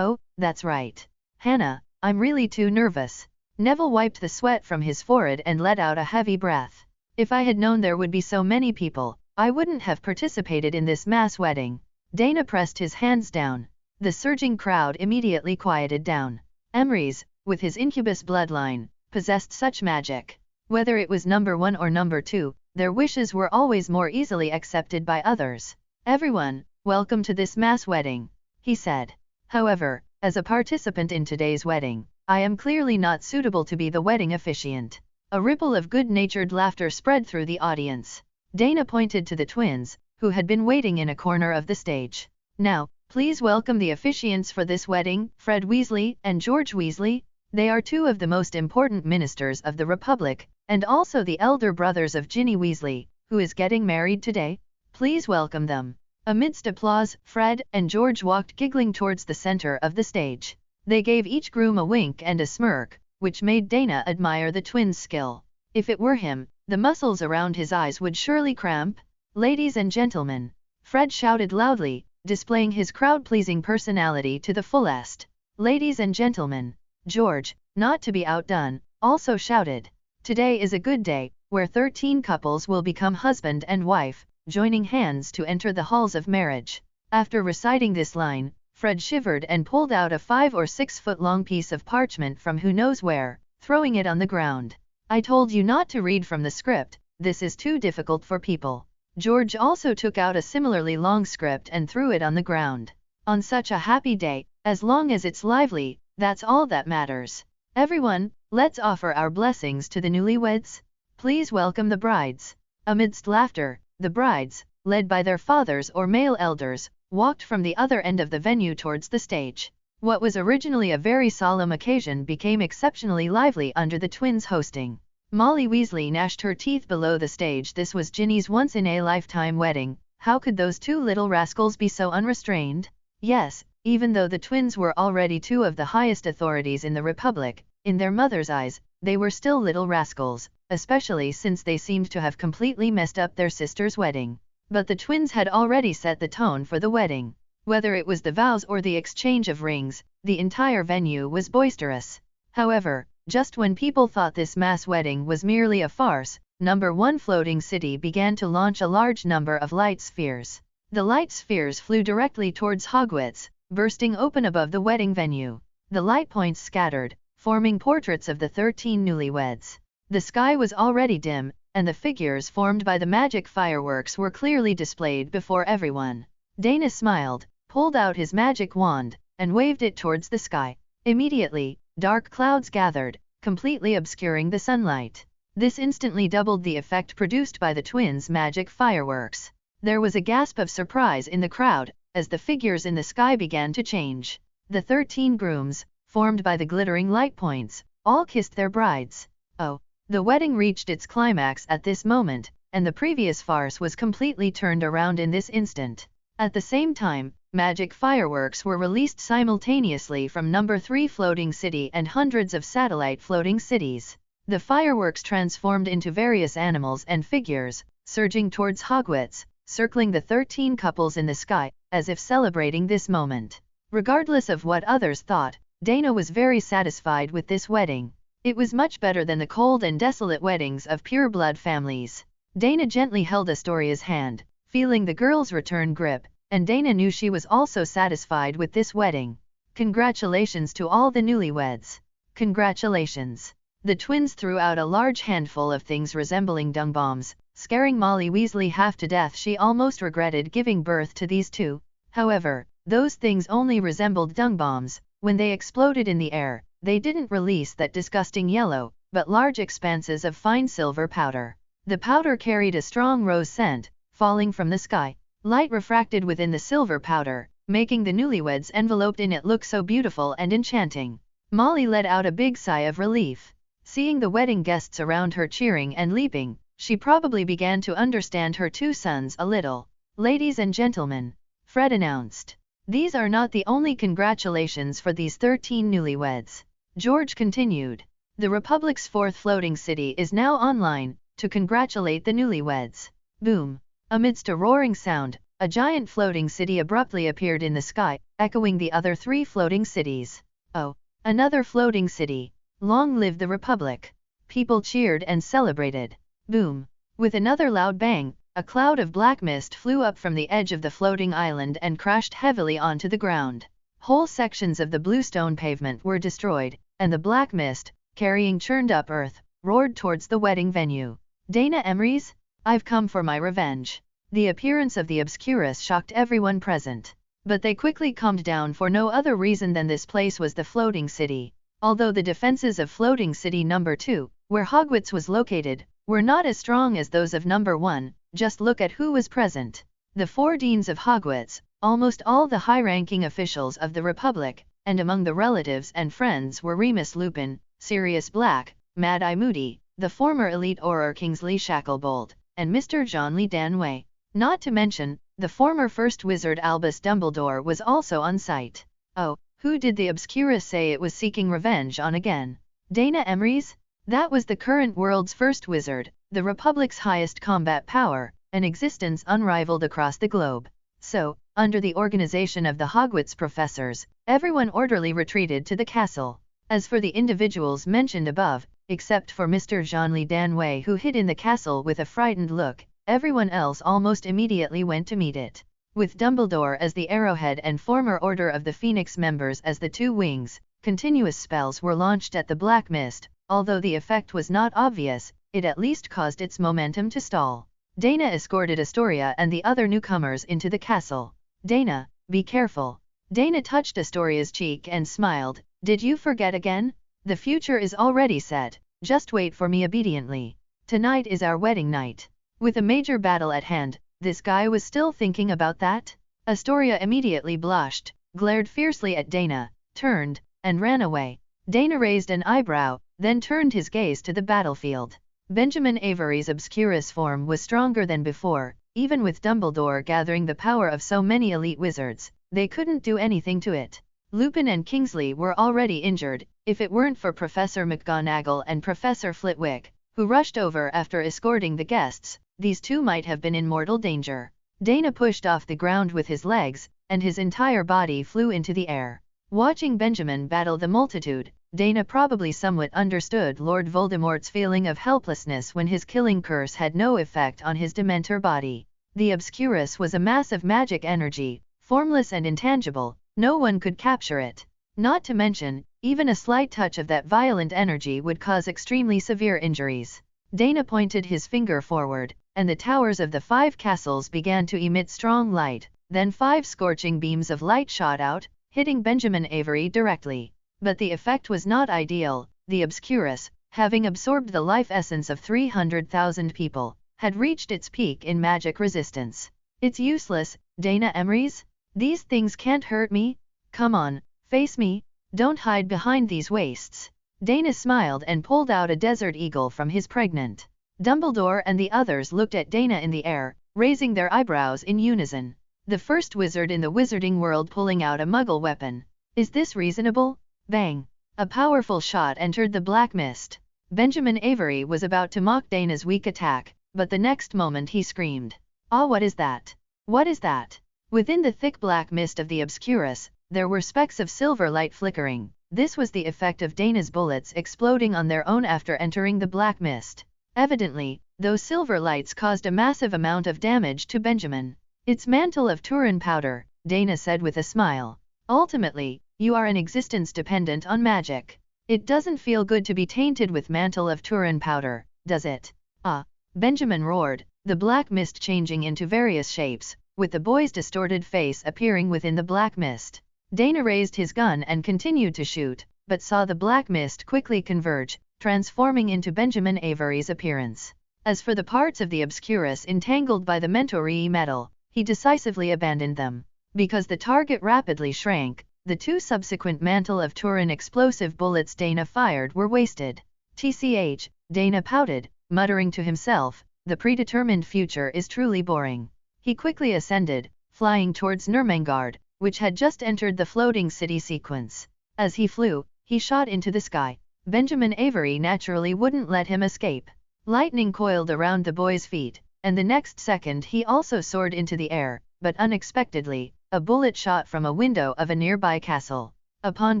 that's right. Hannah, I'm really too nervous." Neville wiped the sweat from his forehead and let out a heavy breath. "If I had known there would be so many people, I wouldn't have participated in this mass wedding." Dana pressed his hands down. The surging crowd immediately quieted down. Emrys, with his incubus bloodline, possessed such magic. Whether it was #1 or #2, their wishes were always more easily accepted by others. "Everyone, welcome to this mass wedding," he said. "However, as a participant in today's wedding, I am clearly not suitable to be the wedding officiant." A ripple of good-natured laughter spread through the audience. Dana pointed to the twins, who had been waiting in a corner of the stage. "Now, please welcome the officiants for this wedding, Fred Weasley and George Weasley. They are two of the most important ministers of the Republic, and also the elder brothers of Ginny Weasley, who is getting married today. Please welcome them." Amidst applause, Fred and George walked giggling towards the center of the stage. They gave each groom a wink and a smirk, which made Dana admire the twins' skill. If it were him, the muscles around his eyes would surely cramp. "Ladies and gentlemen," Fred shouted loudly, displaying his crowd-pleasing personality to the fullest. "Ladies and gentlemen," George, not to be outdone, also shouted. "Today is a good day, where 13 couples will become husband and wife, joining hands to enter the halls of marriage." After reciting this line, Fred shivered and pulled out a 5 or 6 foot long piece of parchment from who knows where, throwing it on the ground. "I told you not to read from the script, this is too difficult for people." George also took out a similarly long script and threw it on the ground. "On such a happy day, as long as it's lively, that's all that matters. Everyone, let's offer our blessings to the newlyweds. Please welcome the brides." Amidst laughter, the brides, led by their fathers or male elders, walked from the other end of the venue towards the stage. What was originally a very solemn occasion became exceptionally lively under the twins' hosting. Molly Weasley gnashed her teeth below the stage. This was Ginny's once-in-a-lifetime wedding. How could those two little rascals be so unrestrained? Yes, even though the twins were already two of the highest authorities in the Republic, in their mother's eyes, they were still little rascals, especially since they seemed to have completely messed up their sister's wedding. But the twins had already set the tone for the wedding. Whether it was the vows or the exchange of rings, the entire venue was boisterous. However, just when people thought this mass wedding was merely a farce, #1 Floating City began to launch a large number of light spheres. The light spheres flew directly towards Hogwarts, bursting open above the wedding venue. The light points scattered, forming portraits of the 13 newlyweds. The sky was already dim, and the figures formed by the magic fireworks were clearly displayed before everyone. Dana smiled, pulled out his magic wand, and waved it towards the sky. Immediately, dark clouds gathered, completely obscuring the sunlight. This instantly doubled the effect produced by the twins' magic fireworks. There was a gasp of surprise in the crowd, as the figures in the sky began to change. The 13 grooms, formed by the glittering light points, all kissed their brides. Oh, the wedding reached its climax at this moment, and the previous farce was completely turned around in this instant. At the same time, magic fireworks were released simultaneously from number 3 floating city and hundreds of satellite floating cities. The fireworks transformed into various animals and figures, surging towards Hogwarts, circling the 13 couples in the sky, as if celebrating this moment. Regardless of what others thought, Dana was very satisfied with this wedding. It was much better than the cold and desolate weddings of pure-blood families. Dana gently held Astoria's hand, feeling the girl's return grip, and Dana knew she was also satisfied with this wedding. Congratulations to all the newlyweds. Congratulations. The twins threw out a large handful of things resembling dung bombs, scaring Molly Weasley half to death. She almost regretted giving birth to these two. However, those things only resembled dung bombs. When they exploded in the air, they didn't release that disgusting yellow, but large expanses of fine silver powder. The powder carried a strong rose scent, falling from the sky. Light refracted within the silver powder, making the newlyweds enveloped in it look so beautiful and enchanting. Molly let out a big sigh of relief. Seeing the wedding guests around her cheering and leaping, she probably began to understand her two sons a little. Ladies and gentlemen, Fred announced, these are not the only congratulations for these 13 newlyweds. George continued, the Republic's fourth floating city is now online, to congratulate the newlyweds. Boom! Amidst a roaring sound, a giant floating city abruptly appeared in the sky, echoing the other 3 floating cities. Oh, another floating city! Long live the Republic! People cheered and celebrated. Boom! With another loud bang, a cloud of black mist flew up from the edge of the floating island and crashed heavily onto the ground. Whole sections of the bluestone pavement were destroyed, and the black mist, carrying churned-up earth, roared towards the wedding venue. Dana Emery's? I've come for my revenge. The appearance of the Obscurus shocked everyone present. But they quickly calmed down for no other reason than this place was the floating city. Although the defenses of floating city number 2, where Hogwarts was located, were not as strong as those of number 1, just look at who was present. The 4 deans of Hogwarts, almost all the high-ranking officials of the Republic, and among the relatives and friends were Remus Lupin, Sirius Black, Mad-Eye Moody, the former elite Auror Kingsley Shacklebolt, and Mr. John Lee Danway. Not to mention, the former First Wizard Albus Dumbledore was also on site. Oh, who did the Obscurus say it was seeking revenge on again? Dana Emery's? That was the current world's first wizard, the Republic's highest combat power, an existence unrivaled across the globe. So, under the organization of the Hogwarts professors, everyone orderly retreated to the castle. As for the individuals mentioned above, except for Mr. John Lee Danway who hid in the castle with a frightened look, everyone else almost immediately went to meet it. With Dumbledore as the arrowhead and former Order of the Phoenix members as the 2 wings, continuous spells were launched at the black mist. Although the effect was not obvious, it at least caused its momentum to stall. Dana escorted Astoria and the other newcomers into the castle. Dana, be careful. Dana touched Astoria's cheek and smiled. Did you forget again? The future is already set, just wait for me obediently. Tonight is our wedding night. With a major battle at hand, this guy was still thinking about that? Astoria immediately blushed, glared fiercely at Dana, turned, and ran away. Dana raised an eyebrow, then turned his gaze to the battlefield. Benjamin Avery's Obscurus form was stronger than before. Even with Dumbledore gathering the power of so many elite wizards, they couldn't do anything to it. Lupin and Kingsley were already injured. If it weren't for Professor McGonagall and Professor Flitwick, who rushed over after escorting the guests, these 2 might have been in mortal danger. Dana pushed off the ground with his legs, and his entire body flew into the air. Watching Benjamin battle the multitude, Dana probably somewhat understood Lord Voldemort's feeling of helplessness when his killing curse had no effect on his Dementor body. The Obscurus was a mass of magic energy, formless and intangible. No one could capture it. Not to mention, even a slight touch of that violent energy would cause extremely severe injuries. Dana pointed his finger forward, and the towers of the 5 castles began to emit strong light. Then 5 scorching beams of light shot out, hitting Benjamin Avery directly. But the effect was not ideal. The Obscurus, having absorbed the life essence of 300,000 people, had reached its peak in magic resistance. It's useless, Dana Emery's? These things can't hurt me? Come on, face me, don't hide behind these wastes. Dana smiled and pulled out a desert eagle from his pregnant. Dumbledore and the others looked at Dana in the air, raising their eyebrows in unison. The first wizard in the wizarding world pulling out a muggle weapon. Is this reasonable? Bang! A powerful shot entered the black mist. Benjamin Avery was about to mock Dana's weak attack, but the next moment he screamed. Ah, what is that? What is that? Within the thick black mist of the obscurus, there were specks of silver light flickering. This was the effect of Dana's bullets exploding on their own after entering the black mist. Evidently, those silver lights caused a massive amount of damage to Benjamin. It's mantle of Turin powder, Dana said with a smile. Ultimately, you are an existence dependent on magic. It doesn't feel good to be tainted with mantle of Turin powder, does it? Ah! Benjamin roared, the black mist changing into various shapes, with the boy's distorted face appearing within the black mist. Dana raised his gun and continued to shoot, but saw the black mist quickly converge, transforming into Benjamin Avery's appearance. As for the parts of the obscurus entangled by the Mentori metal, he decisively abandoned them. Because the target rapidly shrank, the two subsequent mantle of Turin explosive bullets Dana fired were wasted. TCH, Dana pouted, muttering to himself, the predetermined future is truly boring. He quickly ascended, flying towards Nurmengard, which had just entered the floating city sequence. As he flew, he shot into the sky. Benjamin Avery naturally wouldn't let him escape. Lightning coiled around the boy's feet, and the next second he also soared into the air, but unexpectedly, a bullet shot from a window of a nearby castle. Upon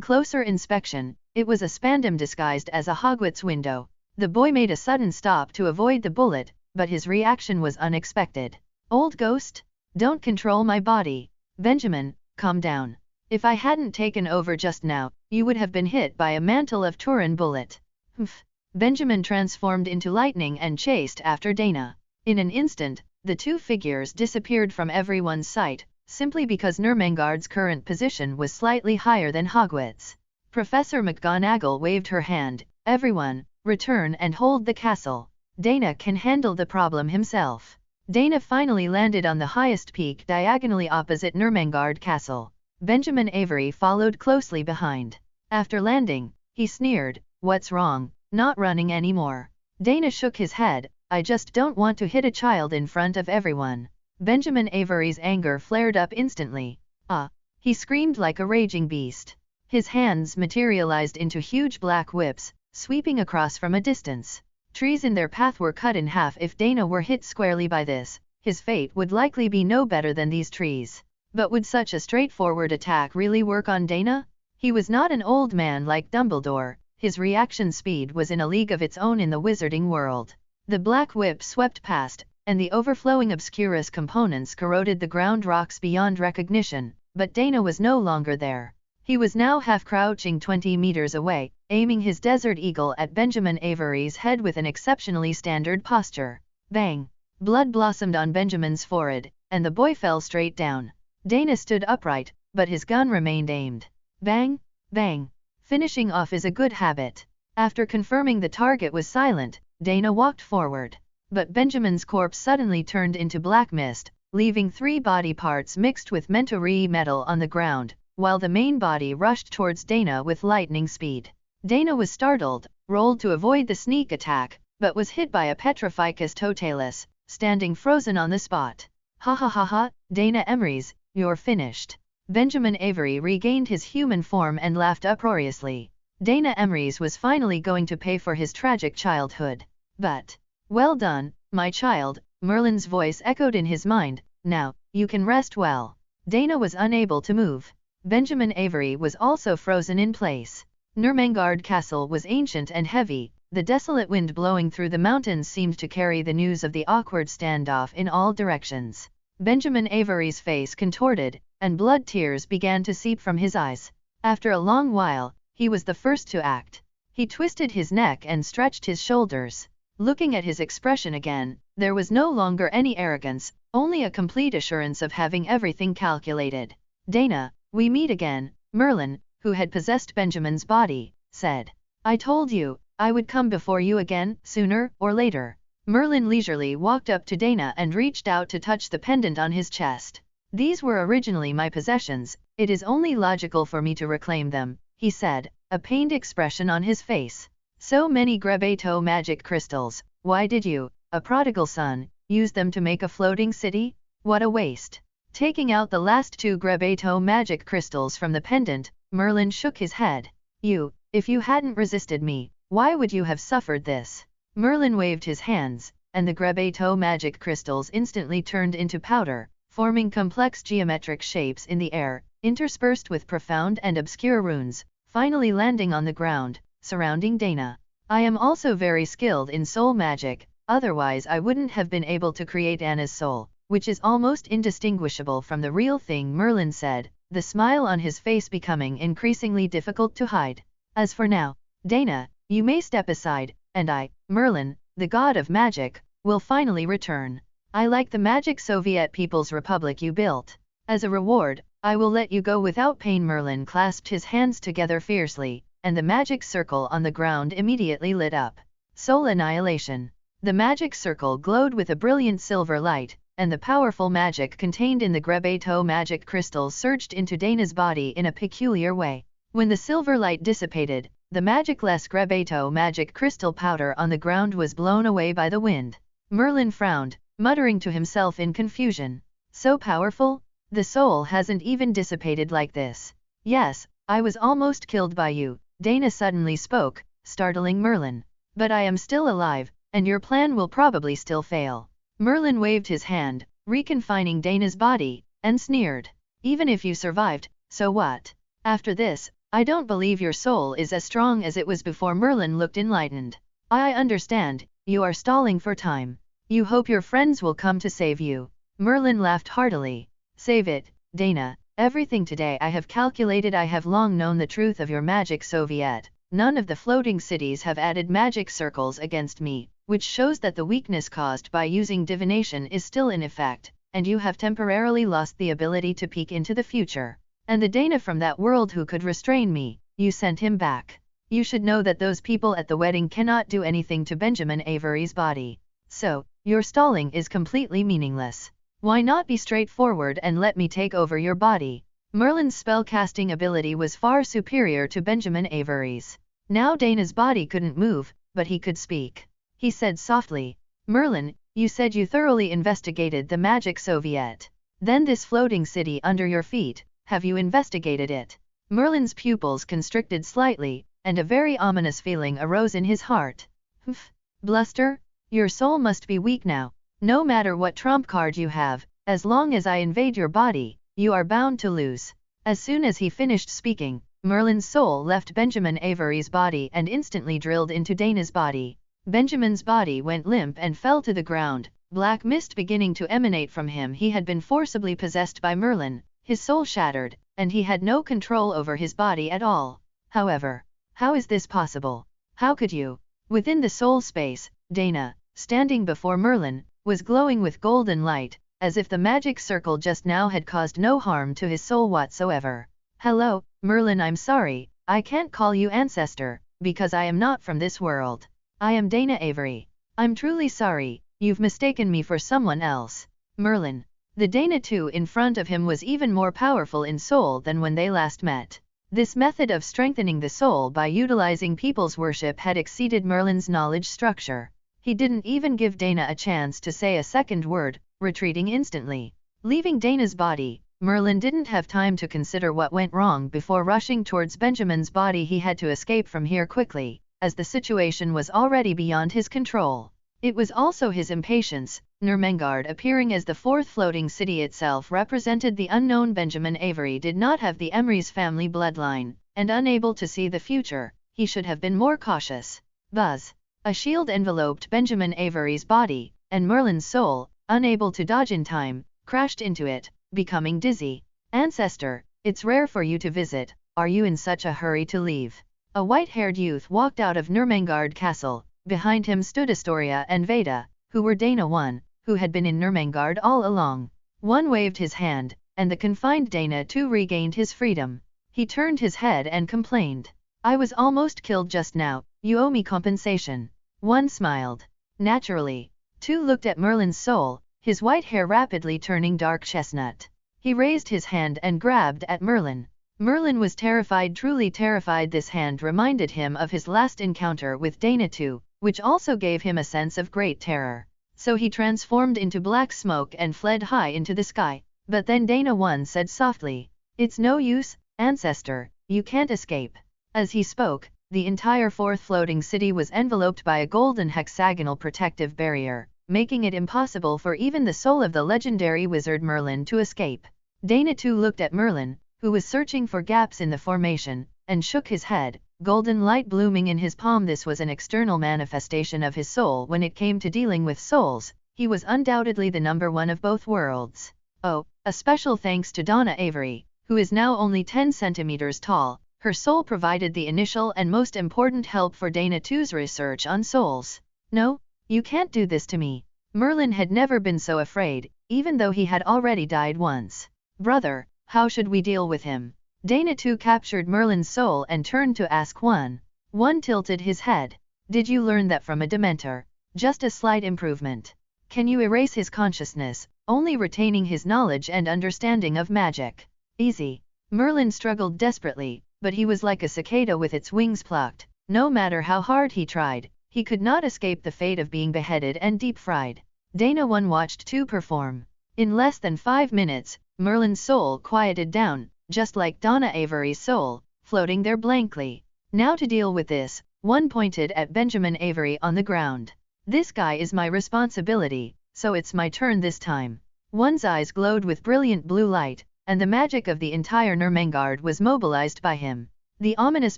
closer inspection, it was a spandam disguised as a Hogwarts window. The boy made a sudden stop to avoid the bullet, but his reaction was unexpected. Old ghost? Don't control my body. Benjamin, calm down. If I hadn't taken over just now, you would have been hit by a mantle of Turin bullet. Humph. Benjamin transformed into lightning and chased after Dana. In an instant, the two figures disappeared from everyone's sight, simply because Nurmengard's current position was slightly higher than Hogwarts. Professor McGonagall waved her hand. Everyone, return and hold the castle. Dana can handle the problem himself. Dana finally landed on the highest peak diagonally opposite Nurmengard Castle. Benjamin Avery followed closely behind. After landing, he sneered, "What's wrong? Not running anymore." Dana shook his head, "I just don't want to hit a child in front of everyone." Benjamin Avery's anger flared up instantly. "Ah!" He screamed like a raging beast. His hands materialized into huge black whips, sweeping across from a distance. Trees in their path were cut in half. If Dana were hit squarely by this, his fate would likely be no better than these trees. But would such a straightforward attack really work on Dana? He was not an old man like Dumbledore. His reaction speed was in a league of its own in the wizarding world. The black whip swept past, and the overflowing obscurus components corroded the ground rocks beyond recognition, but Dana was no longer there. He was now half-crouching 20 meters away, aiming his Desert Eagle at Benjamin Avery's head with an exceptionally standard posture. Bang! Blood blossomed on Benjamin's forehead, and the boy fell straight down. Dana stood upright, but his gun remained aimed. Bang! Bang! Finishing off is a good habit. After confirming the target was silent, Dana walked forward. But Benjamin's corpse suddenly turned into black mist, leaving 3 body parts mixed with Mentori metal on the ground, while the main body rushed towards Dana with lightning speed. Dana was startled, rolled to avoid the sneak attack, but was hit by a Petrificus totalis, standing frozen on the spot. Ha ha ha ha, Dana Emrys, you're finished. Benjamin Avery regained his human form and laughed uproariously. Dana Emrys was finally going to pay for his tragic childhood. But, well done, my child, Merlin's voice echoed in his mind, now, you can rest well. Dana was unable to move. Benjamin Avery was also frozen in place. Nurmengard Castle was ancient and heavy. The desolate wind blowing through the mountains seemed to carry the news of the awkward standoff in all directions. Benjamin Avery's face contorted, and blood tears began to seep from his eyes. After a long while, he was the first to act. He twisted his neck and stretched his shoulders. Looking at his expression again, there was no longer any arrogance, only a complete assurance of having everything calculated. Dana, we meet again, Merlin, who had possessed Benjamin's body, said. I told you, I would come before you again, sooner or later. Merlin leisurely walked up to Dana and reached out to touch the pendant on his chest. These were originally my possessions, it is only logical for me to reclaim them, he said, a pained expression on his face. So many Grebeto magic crystals, why did you, a prodigal son, use them to make a floating city? What a waste. Taking out the last 2 Grebeto magic crystals from the pendant, Merlin shook his head. If you hadn't resisted me, why would you have suffered this? Merlin waved his hands, and the Grebeto magic crystals instantly turned into powder, forming complex geometric shapes in the air, interspersed with profound and obscure runes, finally landing on the ground, surrounding Dana. I am also very skilled in soul magic, otherwise I wouldn't have been able to create Anna's soul, which is almost indistinguishable from the real thing, Merlin said, the smile on his face becoming increasingly difficult to hide. As for now, Dana, you may step aside, and I, Merlin, the god of magic, will finally return. I like the magic Soviet People's Republic you built. As a reward, I will let you go without pain. Merlin clasped his hands together fiercely, and the magic circle on the ground immediately lit up. Soul annihilation. The magic circle glowed with a brilliant silver light, and the powerful magic contained in the Grebeto magic crystals surged into Dana's body in a peculiar way. When the silver light dissipated, the magicless Grebeto magic crystal powder on the ground was blown away by the wind. Merlin frowned, muttering to himself in confusion. So powerful? The soul hasn't even dissipated like this. Yes, I was almost killed by you, Dana suddenly spoke, startling Merlin. But I am still alive, and your plan will probably still fail. Merlin waved his hand, reconfining Dana's body, and sneered. Even if you survived, so what? After this, I don't believe your soul is as strong as it was before. Merlin looked enlightened. I understand, you are stalling for time. You hope your friends will come to save you. Merlin laughed heartily. Save it, Dana. Everything today I have calculated. I have long known the truth of your magic Soviet. None of the floating cities have added magic circles against me, which shows that the weakness caused by using divination is still in effect, and you have temporarily lost the ability to peek into the future. And the Dana from that world who could restrain me, you sent him back. You should know that those people at the wedding cannot do anything to Benjamin Avery's body. So, your stalling is completely meaningless. Why not be straightforward and let me take over your body? Merlin's spell-casting ability was far superior to Benjamin Avery's. Now Dana's body couldn't move, but he could speak. He said softly, Merlin, you said you thoroughly investigated the magic Soviet. Then this floating city under your feet, have you investigated it? Merlin's pupils constricted slightly, and a very ominous feeling arose in his heart. Humph, bluster? Your soul must be weak now. No matter what trump card you have, as long as I invade your body, you are bound to lose. As soon as he finished speaking, Merlin's soul left Benjamin Avery's body and instantly drilled into Dana's body. Benjamin's body went limp and fell to the ground, black mist beginning to emanate from him. He had been forcibly possessed by Merlin, his soul shattered, and he had no control over his body at all. However, how is this possible? How could you? Within the soul space, Dana, standing before Merlin, was glowing with golden light, as if the magic circle just now had caused no harm to his soul whatsoever. Hello, Merlin, I'm sorry, I can't call you ancestor, because I am not from this world. I am Dana Avery. I'm truly sorry, you've mistaken me for someone else. Merlin. The Dana too in front of him was even more powerful in soul than when they last met. This method of strengthening the soul by utilizing people's worship had exceeded Merlin's knowledge structure. He didn't even give Dana a chance to say a second word, retreating instantly. Leaving Dana's body, Merlin didn't have time to consider what went wrong before rushing towards Benjamin's body. He had to escape from here quickly, as the situation was already beyond his control. It was also his impatience. Nurmengard appearing as the fourth floating city itself represented the unknown. Benjamin Avery did not have the Emery's family bloodline, and unable to see the future, he should have been more cautious. Buzz. A shield enveloped Benjamin Avery's body, and Merlin's soul, unable to dodge in time, crashed into it, becoming dizzy. Ancestor, it's rare for you to visit. Are you in such a hurry to leave? A white-haired youth walked out of Nurmengard Castle. Behind him stood Astoria and Veda, who were Dana I, who had been in Nurmengard all along. One waved his hand, and the confined Dana II regained his freedom. He turned his head and complained. I was almost killed just now, you owe me compensation. One smiled. Naturally. Two looked at Merlin's soul, his white hair rapidly turning dark chestnut. He raised his hand and grabbed at Merlin. Merlin was terrified, truly terrified. This hand reminded him of his last encounter with Dana II, which also gave him a sense of great terror. So he transformed into black smoke and fled high into the sky. But then Dana 1 said softly, "It's no use, ancestor, you can't escape." As he spoke, the entire fourth floating city was enveloped by a golden hexagonal protective barrier, making it impossible for even the soul of the legendary wizard Merlin to escape. Dana 2 looked at Merlin, who was searching for gaps in the formation, and shook his head, golden light blooming in his palm. This was an external manifestation of his soul. When it came to dealing with souls, he was undoubtedly the number one of both worlds. Oh, a special thanks to Donna Avery, who is now only 10 centimeters tall. Her soul provided the initial and most important help for Dana 2's research on souls. "No, you can't do this to me." Merlin had never been so afraid, even though he had already died once. "Brother, how should we deal with him?" Dana 2 captured Merlin's soul and turned to ask 1. 1 tilted his head. "Did you learn that from a Dementor? Just a slight improvement. Can you erase his consciousness, only retaining his knowledge and understanding of magic?" "Easy." Merlin struggled desperately, but he was like a cicada with its wings plucked. No matter how hard he tried, he could not escape the fate of being beheaded and deep-fried. Dana 1 watched 2 perform. In less than 5 minutes, Merlin's soul quieted down, just like Donna Avery's soul, floating there blankly. "Now to deal with this," 1 pointed at Benjamin Avery on the ground. "This guy is my responsibility, so it's my turn this time." 1's eyes glowed with brilliant blue light, and the magic of the entire Nurmengard was mobilized by him. The ominous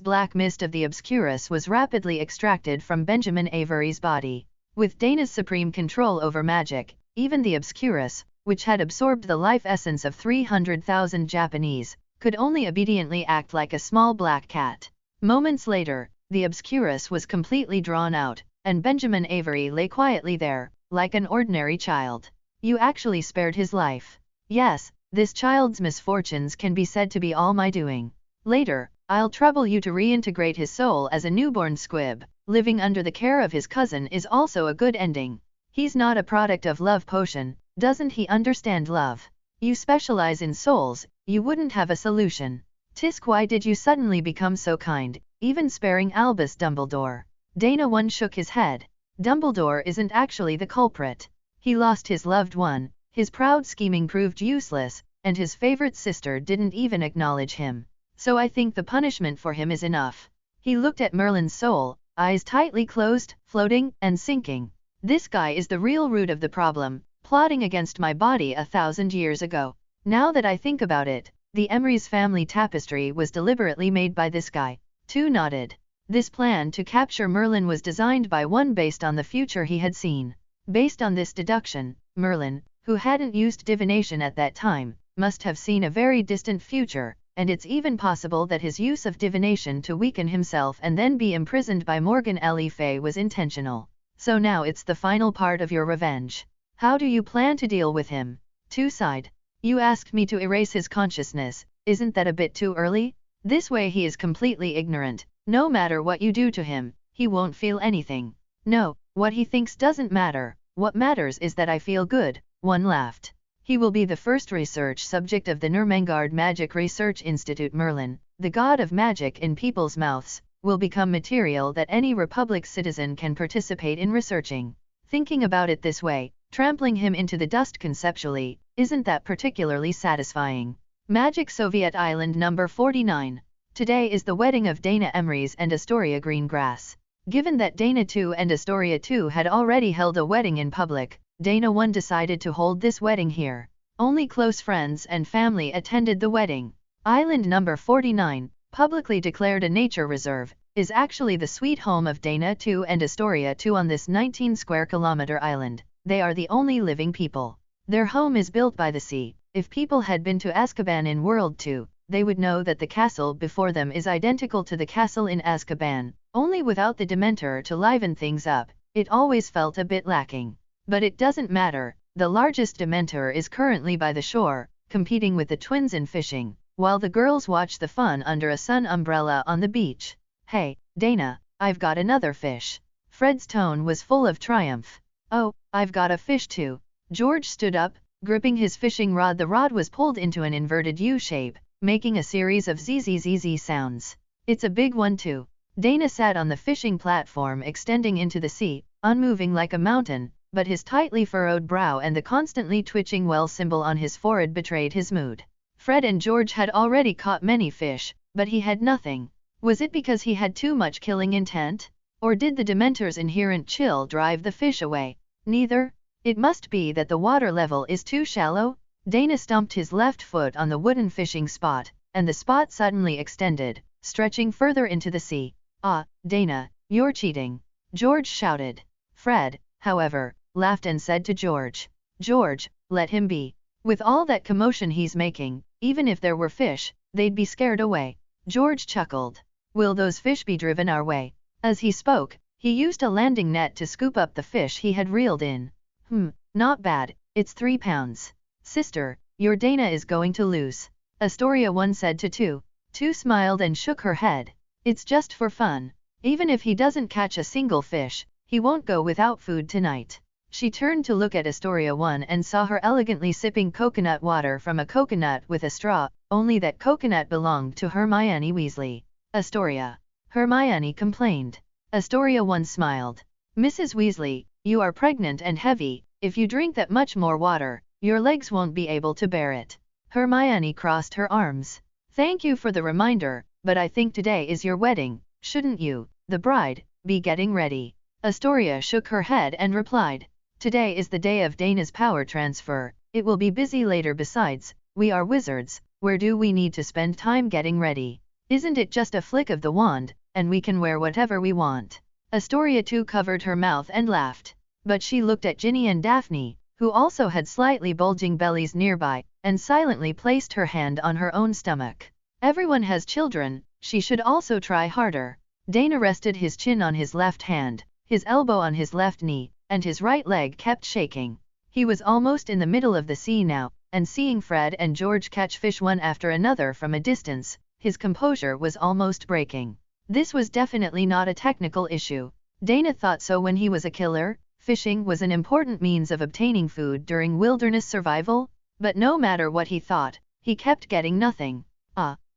black mist of the Obscurus was rapidly extracted from Benjamin Avery's body. With Dana's supreme control over magic, even the Obscurus, which had absorbed the life essence of 300,000 Japanese, could only obediently act like a small black cat. Moments later, the Obscurus was completely drawn out, and Benjamin Avery lay quietly there, like an ordinary child. "You actually spared his life." "Yes, this child's misfortunes can be said to be all my doing. Later, I'll trouble you to reintegrate his soul as a newborn squib. Living under the care of his cousin is also a good ending. He's not a product of love potion, doesn't he understand love? You specialize in souls, you wouldn't have a solution. Tisk, why did you suddenly become so kind, even sparing Albus Dumbledore?" Dana 1 shook his head. "Dumbledore isn't actually the culprit. He lost his loved one, his proud scheming proved useless, and his favorite sister didn't even acknowledge him. So I think the punishment for him is enough." He looked at Merlin's soul, eyes tightly closed, floating, and sinking. "This guy is the real root of the problem, plotting against my body 1,000 years ago. Now that I think about it, the Emery's family tapestry was deliberately made by this guy." 2 nodded. This plan to capture Merlin was designed by 1 based on the future he had seen. Based on this deduction, Merlin, who hadn't used divination at that time, must have seen a very distant future, and it's even possible that his use of divination to weaken himself and then be imprisoned by Morgan Le Fay was intentional. "So now it's the final part of your revenge. How do you plan to deal with him?" 2 sighed. "You asked me to erase his consciousness, isn't that a bit too early? This way he is completely ignorant. No matter what you do to him, he won't feel anything. No, what he thinks doesn't matter. What matters is that I feel good." 1 laughed. "He will be the first research subject of the Nurmengard Magic Research Institute. Merlin, the god of magic in people's mouths, will become material that any Republic citizen can participate in researching." Thinking about it this way, trampling him into the dust conceptually, isn't that particularly satisfying. Magic Soviet Island number 49. Today is the wedding of Dana Emery's and Astoria Greengrass. Given that Dana 2 and Astoria 2 had already held a wedding in public, Dana 1 decided to hold this wedding here. Only close friends and family attended the wedding. Island number 49, publicly declared a nature reserve, is actually the sweet home of Dana 2 and Astoria 2 on this 19 square kilometer island. They are the only living people. Their home is built by the sea. If people had been to Azkaban in World 2, they would know that the castle before them is identical to the castle in Azkaban, only without the Dementor to liven things up. It always felt a bit lacking. But it doesn't matter, the largest Dementor is currently by the shore, competing with the twins in fishing, while the girls watch the fun under a sun umbrella on the beach. "Hey, Dana, I've got another fish." Fred's tone was full of triumph. "Oh, I've got a fish too." George stood up, gripping his fishing rod. The rod was pulled into an inverted U shape, making a series of zzz sounds. "It's a big one too." Dana sat on the fishing platform extending into the sea, unmoving like a mountain, but his tightly furrowed brow and the constantly twitching well symbol on his forehead betrayed his mood. Fred and George had already caught many fish, but he had nothing. Was it because he had too much killing intent? Or did the Dementor's inherent chill drive the fish away? Neither. It must be that the water level is too shallow. Dana stumped his left foot on the wooden fishing spot, and the spot suddenly extended, stretching further into the sea. Ah, Dana, you're cheating! George shouted. Fred, however, laughed and said to George, George, let him be. With all that commotion he's making, even if there were fish, they'd be scared away. George chuckled. Will those fish be driven our way? As he spoke, he used a landing net to scoop up the fish he had reeled in. Not bad, it's 3 pounds. Sister, your Dana is going to lose. Astoria 1 said to 2. 2 smiled and shook her head. It's just for fun. Even if he doesn't catch a single fish, he won't go without food tonight. She turned to look at Astoria 1 and saw her elegantly sipping coconut water from a coconut with a straw, only that coconut belonged to Hermione Weasley. Astoria. Hermione complained. Astoria 1 smiled. Mrs. Weasley, you are pregnant and heavy. If you drink that much more water, your legs won't be able to bear it. Hermione crossed her arms. Thank you for the reminder, but I think today is your wedding, shouldn't you, the bride, be getting ready? Astoria shook her head and replied. Today is the day of Dana's power transfer. It will be busy later. Besides, we are wizards. Where do we need to spend time getting ready? Isn't it just a flick of the wand, and we can wear whatever we want? Astoria 2 covered her mouth and laughed. But she looked at Ginny and Daphne, who also had slightly bulging bellies nearby, and silently placed her hand on her own stomach. Everyone has children, she should also try harder. Dana rested his chin on his left hand, his elbow on his left knee, and his right leg kept shaking. He was almost in the middle of the sea now, and seeing Fred and George catch fish one after another from a distance, his composure was almost breaking. This was definitely not a technical issue. Dana thought so when he was a killer. Fishing was an important means of obtaining food during wilderness survival, but no matter what he thought, he kept getting nothing.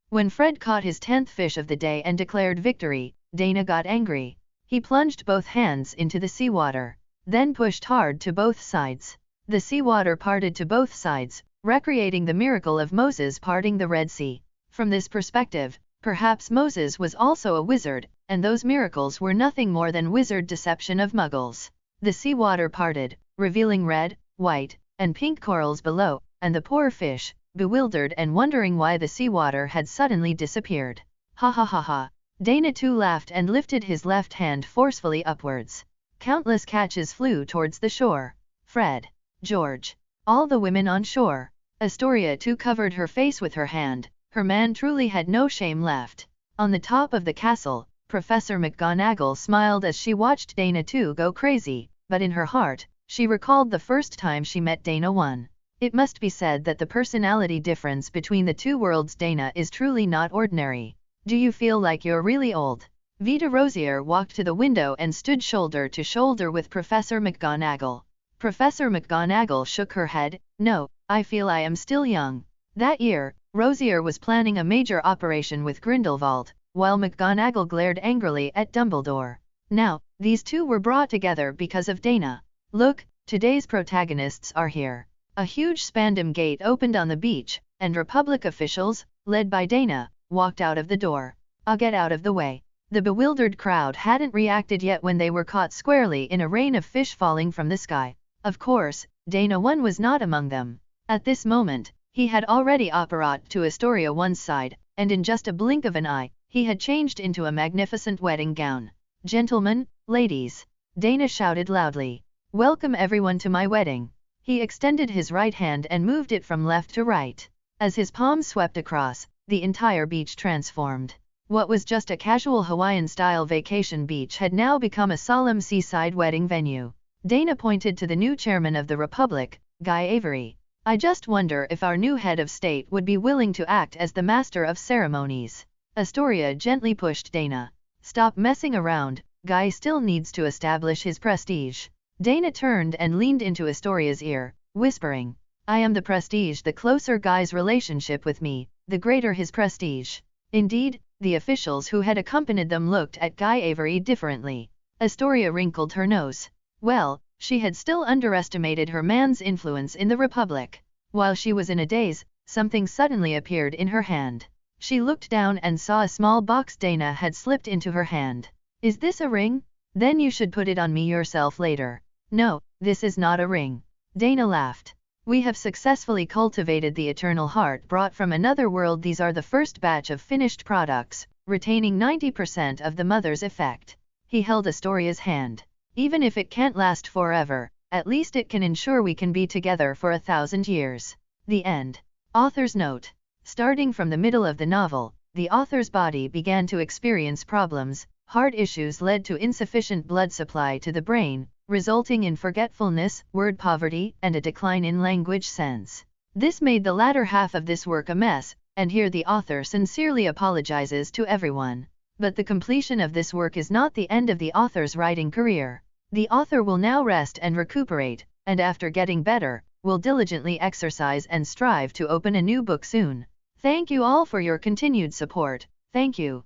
When Fred caught his 10th fish of the day and declared victory, Dana got angry. He plunged both hands into the seawater, then pushed hard to both sides. The seawater parted to both sides, recreating the miracle of Moses parting the Red Sea. From this perspective, perhaps Moses was also a wizard, and those miracles were nothing more than wizard deception of muggles. The seawater parted, revealing red, white, and pink corals below, and the poor fish, bewildered and wondering why the seawater had suddenly disappeared. Ha ha ha ha. Dana too laughed and lifted his left hand forcefully upwards. Countless catches flew towards the shore. Fred, George, all the women on shore. Astoria too covered her face with her hand. Her man truly had no shame left. On the top of the castle, Professor McGonagall smiled as she watched Dana 2 go crazy, but in her heart, she recalled the first time she met Dana 1. It must be said that the personality difference between the two worlds. Dana is truly not ordinary. Do you feel like you're really old? Vita Rosier walked to the window and stood shoulder to shoulder with Professor McGonagall. Professor McGonagall shook her head. No, I feel I am still young. That year, Rosier was planning a major operation with Grindelwald, while McGonagall glared angrily at Dumbledore. Now, these two were brought together because of Dana. Look, today's protagonists are here. A huge spandam gate opened on the beach, and Republic officials, led by Dana, walked out of the door. I'll get out of the way. The bewildered crowd hadn't reacted yet when they were caught squarely in a rain of fish falling from the sky. Of course, Dana 1 was not among them. At this moment, he had already apparat to Astoria 1's side, and in just a blink of an eye, he had changed into a magnificent wedding gown. Gentlemen, ladies, Dana shouted loudly. Welcome everyone to my wedding. He extended his right hand and moved it from left to right. As his palm swept across, the entire beach transformed. What was just a casual Hawaiian-style vacation beach had now become a solemn seaside wedding venue. Dana pointed to the new chairman of the Republic, Guy Avery. I just wonder if our new head of state would be willing to act as the master of ceremonies. Astoria gently pushed Dana. Stop messing around, Guy still needs to establish his prestige. Dana turned and leaned into Astoria's ear, whispering, I am the prestige. The closer Guy's relationship with me, the greater his prestige. Indeed, the officials who had accompanied them looked at Guy Avery differently. Astoria wrinkled her nose. Well, She had still underestimated her man's influence in the Republic. While she was in a daze, something suddenly appeared in her hand. She looked down and saw a small box Dana had slipped into her hand. Is this a ring? Then you should put it on me yourself later. No, this is not a ring. Dana laughed. We have successfully cultivated the eternal heart brought from another world. These are the first batch of finished products, retaining 90% of the mother's effect. He held Astoria's hand. Even if it can't last forever, at least it can ensure we can be together for 1,000 years. The end. Author's note. Starting from the middle of the novel, the author's body began to experience problems. Heart issues led to insufficient blood supply to the brain, resulting in forgetfulness, word poverty, and a decline in language sense. This made the latter half of this work a mess, and here the author sincerely apologizes to everyone. But the completion of this work is not the end of the author's writing career. The author will now rest and recuperate, and after getting better, will diligently exercise and strive to open a new book soon. Thank you all for your continued support. Thank you.